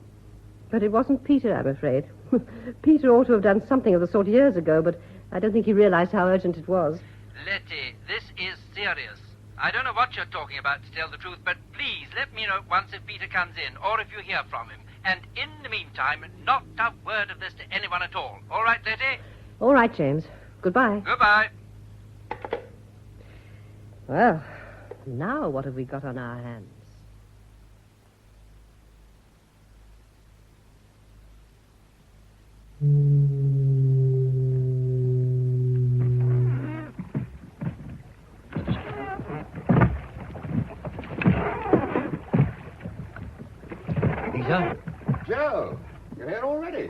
But it wasn't Peter, I'm afraid. Peter ought to have done something of the sort years ago, but I don't think he realized how urgent it was. Letty, this is serious. I don't know what you're talking about, to tell the truth, but please let me know at once if Peter comes in, or if you hear from him. And in the meantime, not a word of this to anyone at all. All right, Letty? All right, James. Goodbye. Goodbye. Well, now what have we got on our hands? Peter? Joe, you're here already.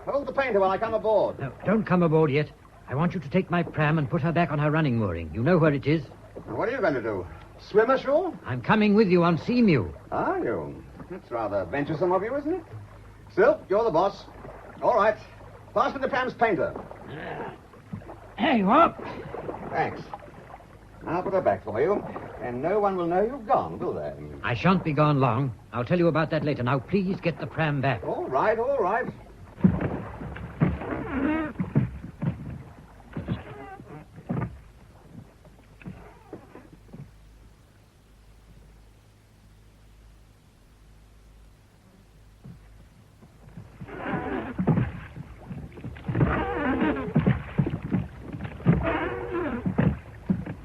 Hold the painter while I come aboard. No, don't come aboard yet. I want you to take my pram and put her back on her running mooring. You know where it is? What are you going to do? Swim ashore? I'm coming with you on Seamew. Are you? That's rather venturesome of you, isn't it? Still, you're the boss. All right. Pass me the pram's painter. Here you are. Thanks. I'll put her back for you, and no one will know you've gone, will they? I shan't be gone long. I'll tell you about that later. Now, please get the pram back. All right, all right.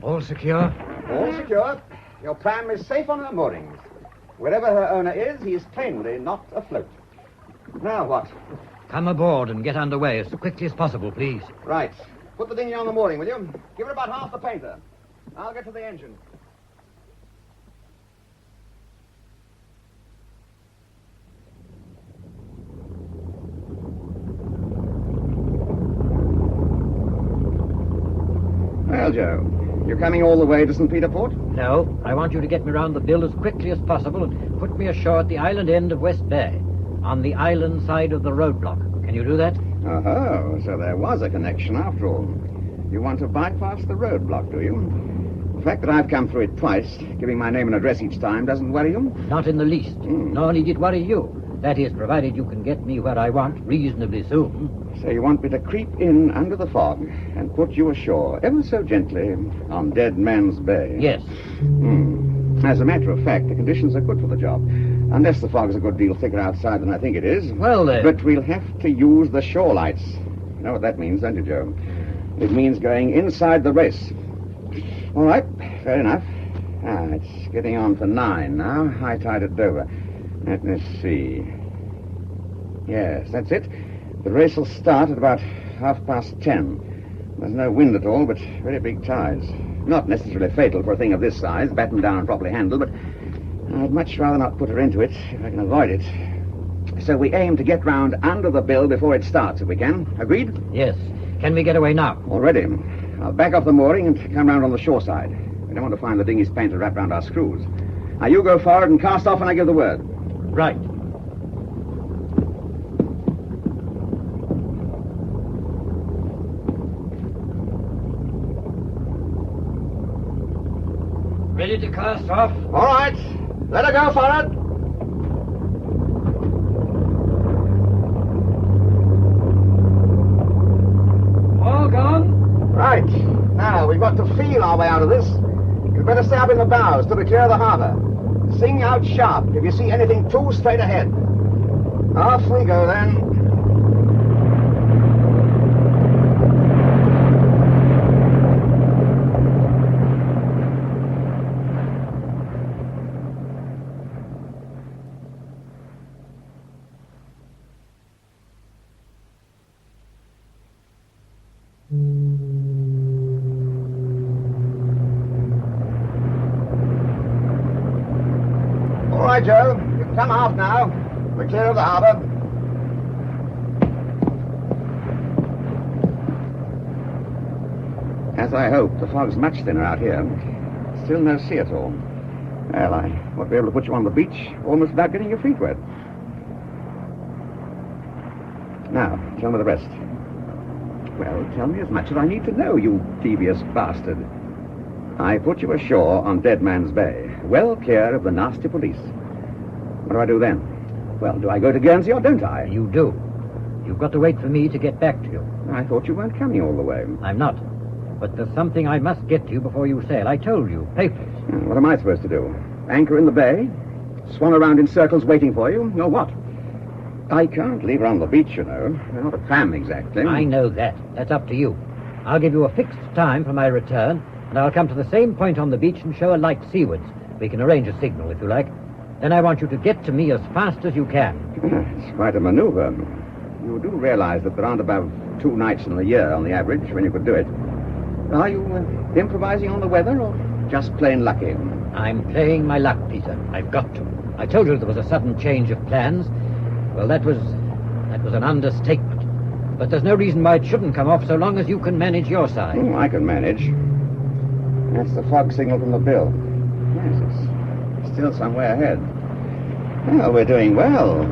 All secure? All secure. Your pram is safe on her moorings. Wherever her owner is, he is plainly not afloat. Now what? Come aboard and get underway as quickly as possible, please. Right. Put the dinghy on the mooring, will you? Give it about half the painter. I'll get to the engine. Well, Joe, you're coming all the way to St. Peter Port? No, I want you to get me round the bill as quickly as possible and put me ashore at the island end of West Bay, on the island side of the roadblock. Can you do that? Oh, so there was a connection after all. You want to bypass the roadblock, do you? The fact that I've come through it twice, giving my name and address each time, doesn't worry you? Not in the least. Nor need it worry you. That is, provided you can get me where I want reasonably soon. So you want me to creep in under the fog and put you ashore, ever so gently, on Dead Man's Bay? Yes. As a matter of fact, the conditions are good for the job. Unless the fog's a good deal thicker outside than I think it is. Well, then. But we'll have to use the shore lights. You know what that means, don't you, Joe? It means going inside the race. All right, fair enough. It's getting on for 9 now. High tide at Dover. Let me see. Yes, that's it. The race will start at about 10:30. There's no wind at all, but very big tides. Not necessarily fatal for a thing of this size, battened down and properly handled, but I'd much rather not put her into it if I can avoid it. So we aim to get round under the bill before it starts, if we can. Agreed? Yes. Can we get away now? Already. I'll back off the mooring and come round on the shore side. We don't want to find the dinghy's painter wrapped round our screws. Now you go forward and cast off when I give the word. Right. Ready to cast off? All right. Let her go for it. All gone? Right. Now, we've got to feel our way out of this. You'd better stay up in the bows till we clear the harbor. Sing out sharp if you see anything too straight ahead. Off we go, then. All right, Joe. You can come aft now. We're clear of the harbor. As I hoped, the fog's much thinner out here. Still no sea at all. Well, I won't be able to put you on the beach almost without getting your feet wet. Now, tell me the rest. Well, tell me as much as I need to know, you devious bastard. I put you ashore on Dead Man's Bay, well clear of the nasty police. What do I do then? Well, do I go to Guernsey or don't I? You do. You've got to wait for me to get back to you. I thought you weren't coming all the way. I'm not. but there's something I must get to you before you sail. I told you. Papers. What am I supposed to do? Anchor in the bay? Swan around in circles waiting for you? Or what? I can't leave her on the beach, you know. We're not a pram, exactly. I know that. That's up to you. I'll give you a fixed time for my return, and I'll come to the same point on the beach and show a light seawards. We can arrange a signal, if you like. Then I want you to get to me as fast as you can. It's quite a maneuver. You do realize that there aren't above 2 nights in the year on the average when you could do it. Are you improvising on the weather or just plain lucky? I'm playing my luck, Peter. I've got to. I told you there was a sudden change of plans. Well, that was an understatement. But there's no reason why it shouldn't come off so long as you can manage your side. Oh, I can manage. That's the fog signal from the bill. Yes, it's still some way ahead. Well, we're doing well.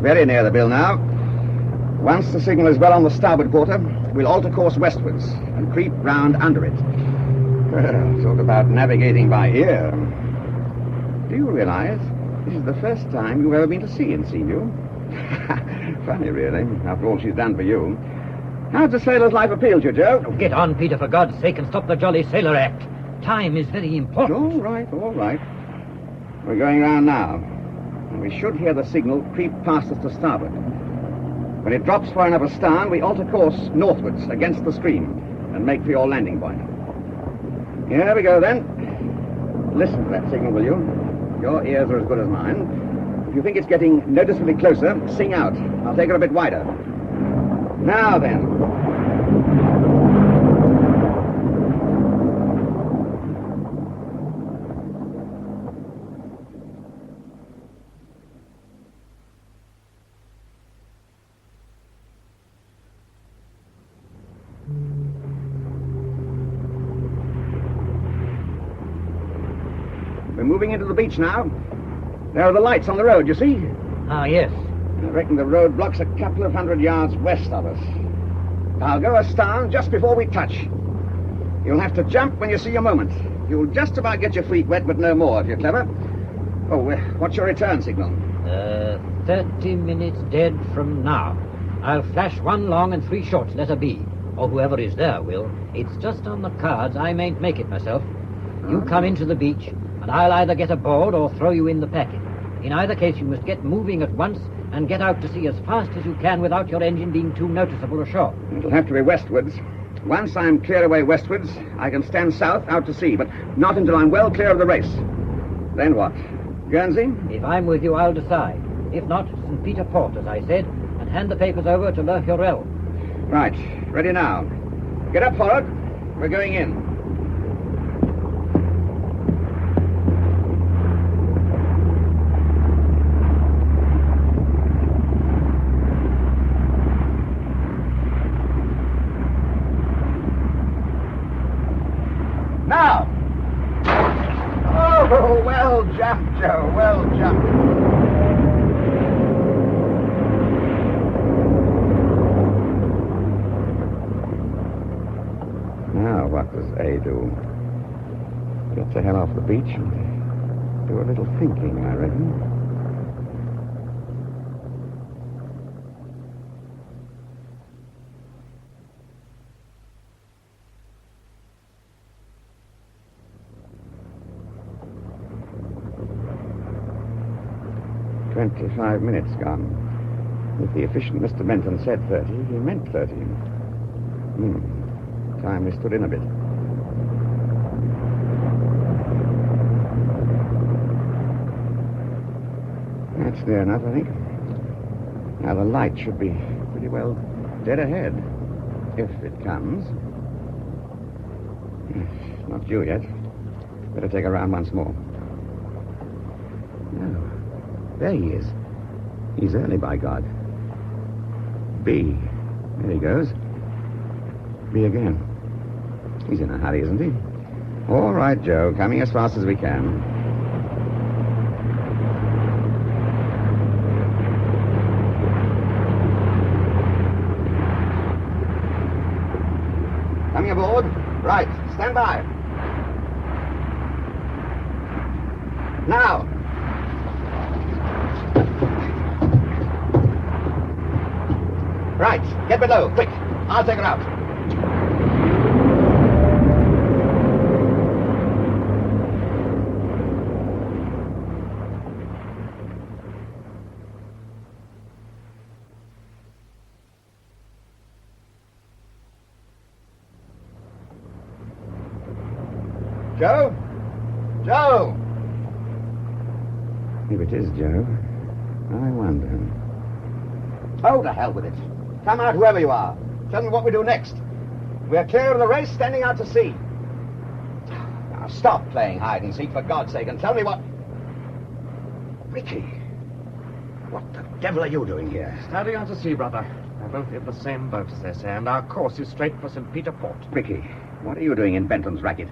Very near the bill now. Once the signal is well on the starboard quarter, we'll alter course westwards and creep round under it. Well, talk about navigating by ear. Do you realize this is the first time you've ever been to sea in Seaview? Funny, really, after all she's done for you. How's the sailor's life appeal to you, Joe? Oh, get on, Peter, for God's sake, and stop the jolly sailor act. Time is very important. All right, all right. We're going round now. And we should hear the signal creep past us to starboard. When it drops far enough astern, we alter course northwards against the stream and make for your landing point. Here we go, then. Listen to that signal, will you? Your ears are as good as mine. If you think it's getting noticeably closer, sing out. I'll take it a bit wider. Now, then. We're moving into the beach now. There are the lights on the road, you see? Ah, yes. I reckon the road blocks a couple of 100 yards west of us. I'll go astern just before we touch. You'll have to jump when you see your moment. You'll just about get your feet wet, but no more if you're clever. Oh, what's your return signal? 30 minutes dead from now. I'll flash 1 long and 3 short, letter B. Or whoever is there will. It's just on the cards. I mayn't make it myself. You come into the beach, and I'll either get aboard or throw you in the packet. In either case, you must get moving at once and get out to sea as fast as you can without your engine being too noticeable ashore. It'll have to be westwards. Once I'm clear away westwards, I can stand south out to sea, but not until I'm well clear of the race. Then what? Guernsey? If I'm with you, I'll decide. If not, St. Peter Port, as I said, and hand the papers over to Le Hurel. Right. Ready now. Get up, Poirot. We're going in. Now! Oh, well jumped, Joe. Well jumped. Now, what does A do? Get the hell off the beach and do a little thinking, I reckon. "25 minutes gone. If the efficient Mr. Benton said 30, he meant 30. Time we stood in a bit. That's near enough, I think. Now the light should be pretty well dead ahead. If it comes. Not due yet. Better take a round once more. No. There he is. He's early, by God. B. There he goes. B again. He's in a hurry, isn't he? All right, Joe. Coming as fast as we can. Coming aboard. Right. Stand by. Now. Right. Get below. Quick. I'll take her out. Joe? Joe! If it is Joe, I wonder. Oh, to hell with it. Come out, whoever you are. Tell me what we do next. We're clear of the race, standing out to sea. Now, stop playing hide and seek, for God's sake, and tell me what... Ricky, what the devil are you doing here? Standing out to sea, brother. We're both in the same boat, as they say, and our course is straight for St. Peter Port. Ricky, what are you doing in Benton's racket?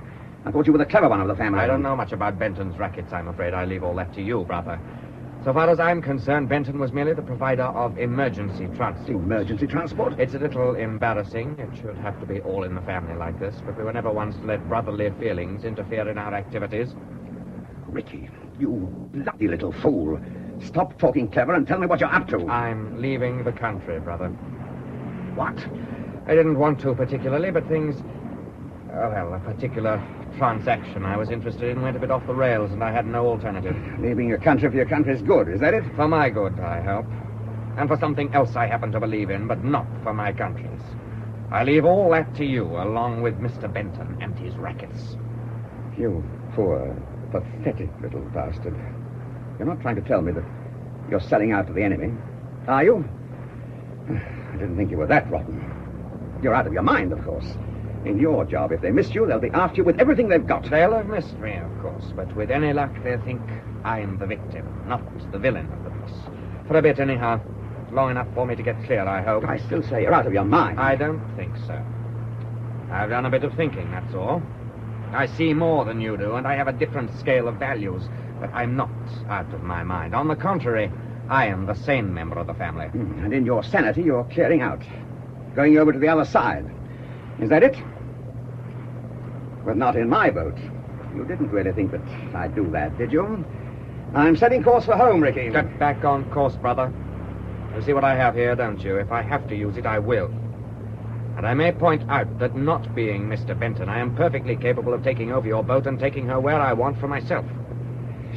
I thought you were the clever one of the family. I don't know much about Benton's rackets, I'm afraid. I leave all that to you, brother. So far as I'm concerned, Benton was merely the provider of emergency transport. Emergency transport? It's a little embarrassing. It should have to be all in the family like this, but we were never ones to let brotherly feelings interfere in our activities. Ricky, you bloody little fool. Stop talking clever and tell me what you're up to. I'm leaving the country, brother. What? I didn't want to particularly, but things... Oh, well, a particular transaction I was interested in went a bit off the rails, and I had no alternative. Leaving your country for your country's good, is that it? For my good, I hope. And for something else I happen to believe in, but not for my country's. I leave all that to you, along with Mr. Benton and his rackets. You poor, pathetic little bastard. You're not trying to tell me that you're selling out to the enemy, are you? I didn't think you were that rotten. You're out of your mind, of course. In your job, if they miss you, they'll be after you with everything they've got. They'll have missed me, of course, but with any luck, they'll think I'm the victim, not the villain of the piece. For a bit, anyhow. Long enough for me to get clear, I hope. I still say you're out of your mind. I don't think so. I've done a bit of thinking, that's all. I see more than you do, and I have a different scale of values, but I'm not out of my mind. On the contrary, I am the sane member of the family. And in your sanity, you're clearing out. Going over to the other side. Is that it? But not in my boat. You didn't really think that I'd do that, did you? I'm setting course for home, Ricky. Get back on course, brother. You see what I have here, don't you? If I have to use it, I will. And I may point out that not being Mr. Benton, I am perfectly capable of taking over your boat and taking her where I want for myself.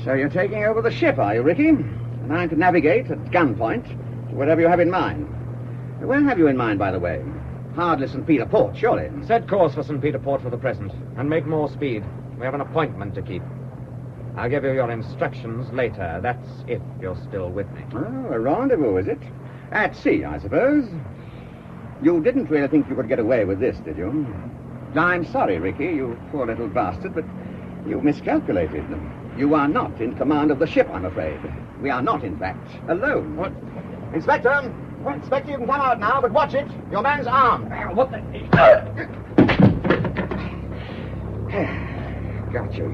So you're taking over the ship, are you, Ricky? And I'm to navigate at gunpoint to whatever you have in mind. Where have you in mind, by the way? Hardly St. Peter Port, surely. Set course for St. Peter Port for the present, and make more speed. We have an appointment to keep. I'll give you your instructions later. That's if you're still with me. Oh, a rendezvous, is it? At sea, I suppose. You didn't really think you could get away with this, did you? I'm sorry, Ricky, you poor little bastard, but you miscalculated. You are not in command of the ship, I'm afraid. We are not, in fact, alone. What? Inspector! Inspector, you can come out now, but watch it. Your man's armed. What the... Got you,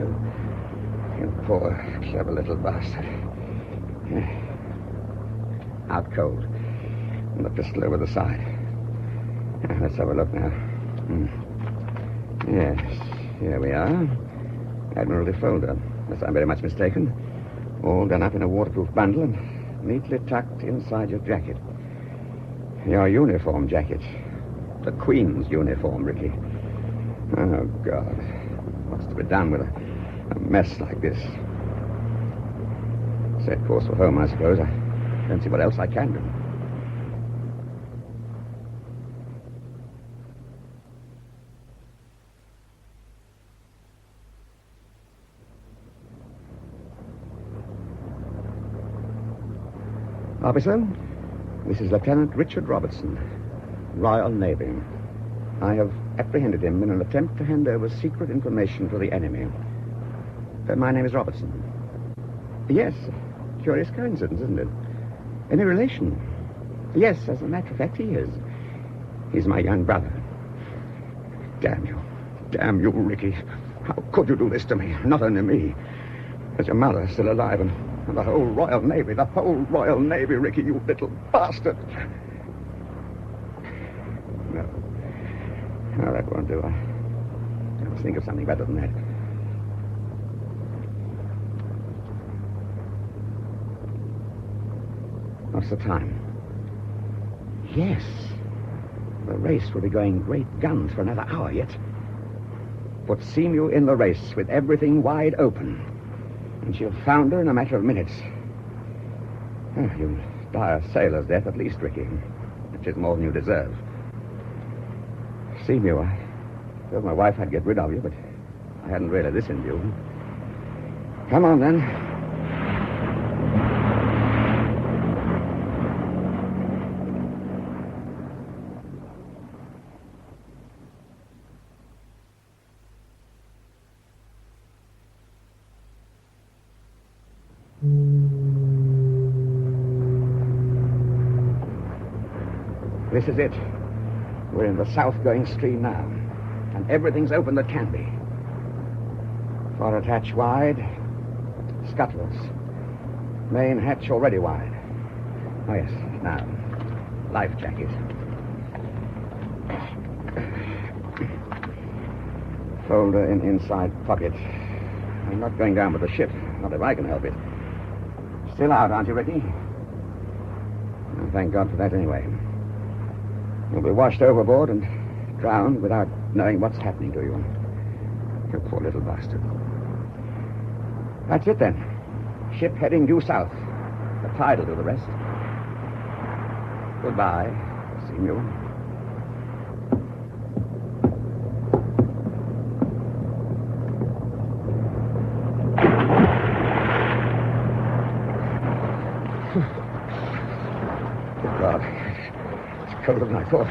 you poor, clever little bastard. Out cold. And the pistol over the side. Let's have a look now. Yes, here we are. Admiralty folder, unless I'm very much mistaken. All done up in a waterproof bundle and neatly tucked inside your jacket. Your uniform jacket. The Queen's uniform, Ricky. Oh, God. What's to be done with a mess like this? Set course for home, I suppose. I don't see what else I can do. Officer, this is Lieutenant Richard Robertson, Royal Navy. I have apprehended him in an attempt to hand over secret information to the enemy. My name is Robertson. Yes, curious coincidence, isn't it? Any relation? Yes, as a matter of fact, he is. He's my young brother. Damn you. Damn you, Ricky. How could you do this to me? Not only me, but your mother still alive and the whole Royal Navy. The whole Royal Navy, Ricky, you little bastard. No, that won't do. I must think of something better than that. What's the time? Yes. The race will be going great guns for another hour yet. Put Seamew in the race with everything wide open, and she'll founder in a matter of minutes. Oh, you'll die a sailor's death at least, Ricky, which is more than you deserve. Seamew, I told my wife I'd get rid of you, but I hadn't really listened to you. Come on, then. This is it. We're in the south-going stream now, and everything's open that can be. Forward hatch wide, scuttles. Main hatch already wide. Oh, yes, now, life jacket. Folder in inside pocket. I'm not going down with the ship, not if I can help it. Still out, aren't you, Ricky? Well, thank God for that, anyway. You'll be washed overboard and drowned without knowing what's happening to you. You poor little bastard. That's it, then. Ship heading due south. The tide will do the rest. Goodbye, Seamew. Good God. It's colder than I thought.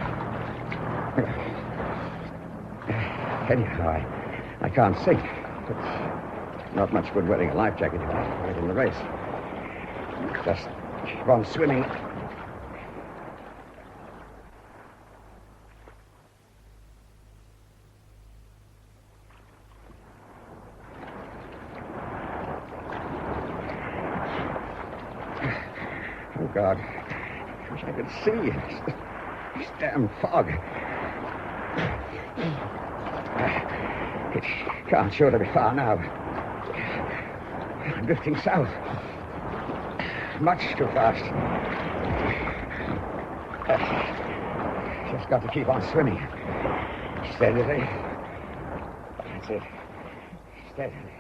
Anyhow, I can't sink. It's not much good wearing a life jacket if I get in the race. Just keep on swimming. Oh, God. I wish I could see. This damn fog. It can't sure to be far now. I'm drifting south. Much too fast. Just got to keep on swimming. Steadily. That's it. Steadily.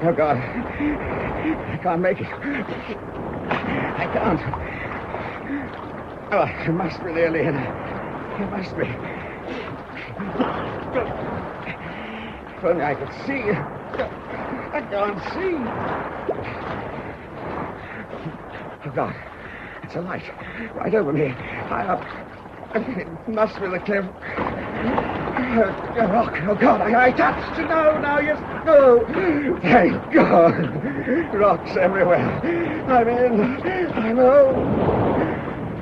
Oh, God. I can't make it. I can't. Oh, it must be nearly in. It must be. If only I could see. I can't see. Oh, God. It's a light. Right over me. High up. It must be the cliff. A rock. Oh, God, I touched. No, yes. No. Thank God. Rocks everywhere. I'm in. I'm home.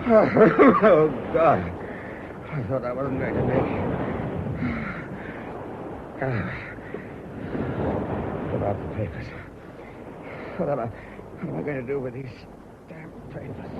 Oh, God. I thought I wasn't going to make it. What about the papers? What am I going to do with these damn papers?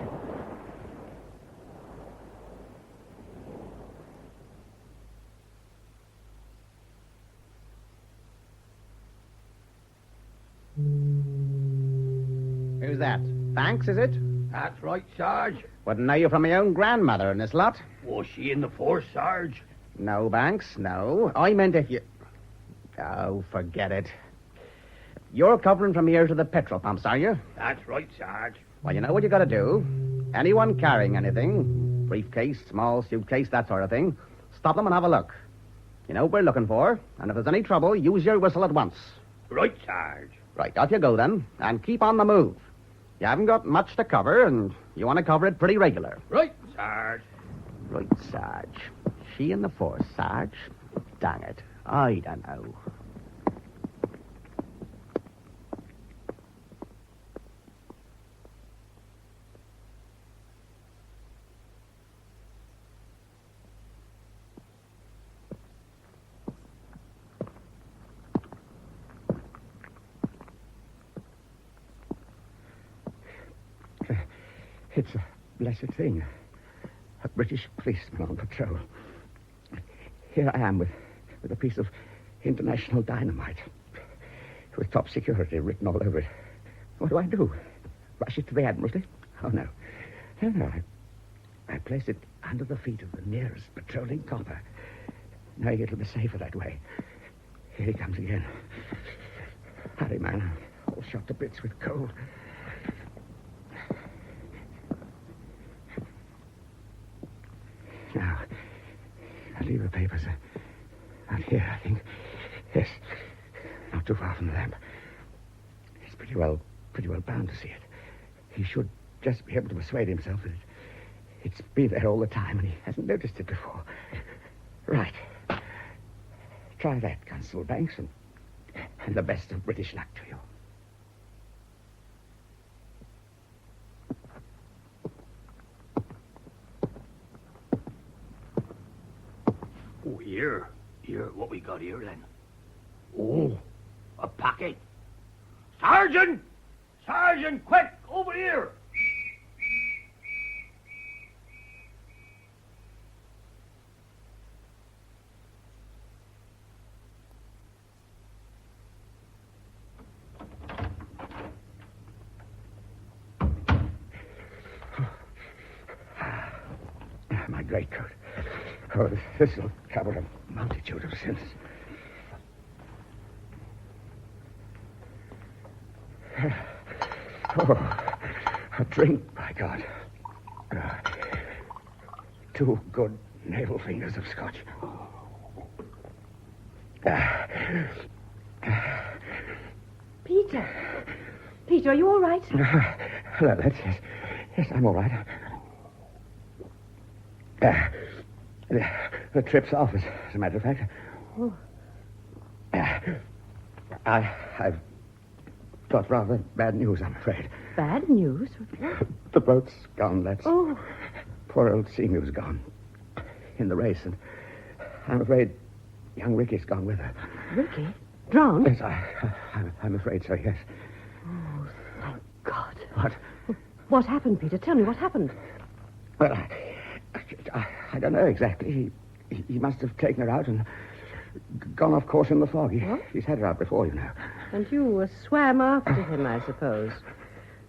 Who's that? Banks, is it? That's right, Sarge. Wouldn't know you from my own grandmother in this lot. Was she in the force, Sarge? No, Banks, no. I meant if you... Oh, forget it. You're covering from here to the petrol pumps, are you? That's right, Sarge. Well, you know what you got to do. Anyone carrying anything, briefcase, small suitcase, that sort of thing, stop them and have a look. You know what we're looking for, and if there's any trouble, use your whistle at once. Right, Sarge. Right, off you go then, and keep on the move. You haven't got much to cover, and you want to cover it pretty regular. Right, Sarge. Right, Sarge. She in the force, Sarge? Dang it. I don't know. It's a blessed thing. a British policeman on patrol. Here I am with a piece of international dynamite with top security written all over it. What do? Rush it to the Admiralty? Oh, no. No. I place it under the feet of the nearest patrolling copper, knowing it'll be safer that way. Here he comes again. Hurry, man. I'm all shot to bits with cold. Now, I'll leave the papers out here, I think. Yes, not too far from the lamp. He's pretty well bound to see it. He should just be able to persuade himself that it's been there all the time and he hasn't noticed it before. Right. Try that, Constable Banks, and the best of British luck to you. Oh, here, what we got here, then? Oh, a packet. Sergeant! Sergeant, quick, over here! My greatcoat. Oh, this will cover a multitude of sins. Oh, a drink, by God. 2 good navel fingers of scotch. Peter, are you all right? Hello, that's yes. Yes, I'm all right. The trip's off, as a matter of fact. Oh. I've got rather bad news, I'm afraid. Bad news? The boat's gone, Let's. Oh. Poor old Seamew's gone. In the race, and I'm afraid young Ricky's gone with her. Ricky? Drowned? Yes, I'm afraid so, yes. Oh, thank God. What? What happened, Peter? Tell me what happened. Well, I don't know exactly. He must have taken her out and gone off course in the fog. He's had her out before, you know. And you swam after him, I suppose.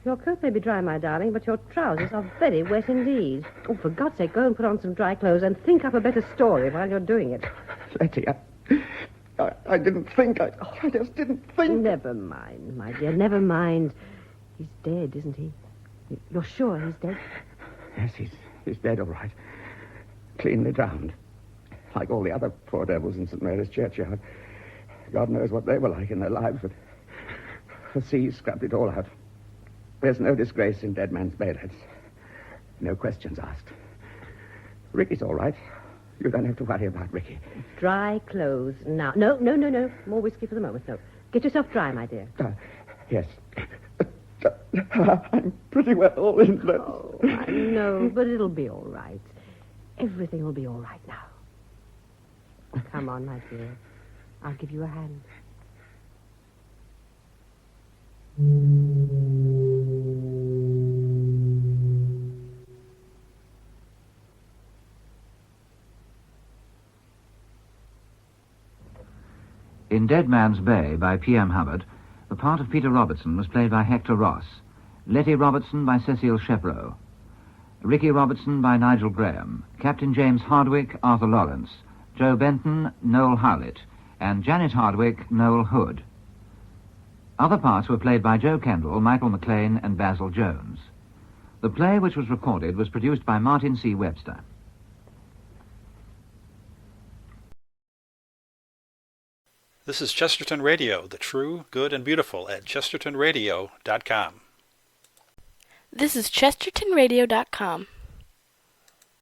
Your coat may be dry, my darling, but your trousers are very wet indeed. Oh, for God's sake, go and put on some dry clothes and think up a better story while you're doing it. Letty, I didn't think. I just didn't think. Never mind, my dear, never mind. He's dead, isn't he? You're sure he's dead? Yes, he's dead, all right. Cleanly drowned. Like all the other poor devils in St. Mary's churchyard. God knows what they were like in their lives, but the sea scrubbed it all out. There's no disgrace in Dead Man's Bay, lads. No questions asked. Ricky's all right. You don't have to worry about Ricky. Dry clothes now. No. More whiskey for the moment, no. Get yourself dry, my dear. Yes. I'm pretty well in this. Oh, I know, but it'll be all right. Everything will be all right now. Come on, my dear. I'll give you a hand. In Dead Man's Bay by P.M. Hubbard, the part of Peter Robertson was played by Hector Ross, Letty Robertson by Cecile Shepro, Ricky Robertson by Nigel Graham, Captain James Hardwick, Arthur Lawrence, Joe Benton, Noel Howlett, and Janet Hardwick, Noel Hood. Other parts were played by Joe Kendall, Michael McLean, and Basil Jones. The play, which was recorded, was produced by Martin C. Webster. This is Chesterton Radio, the true, good, and beautiful at chestertonradio.com. This is chestertonradio.com.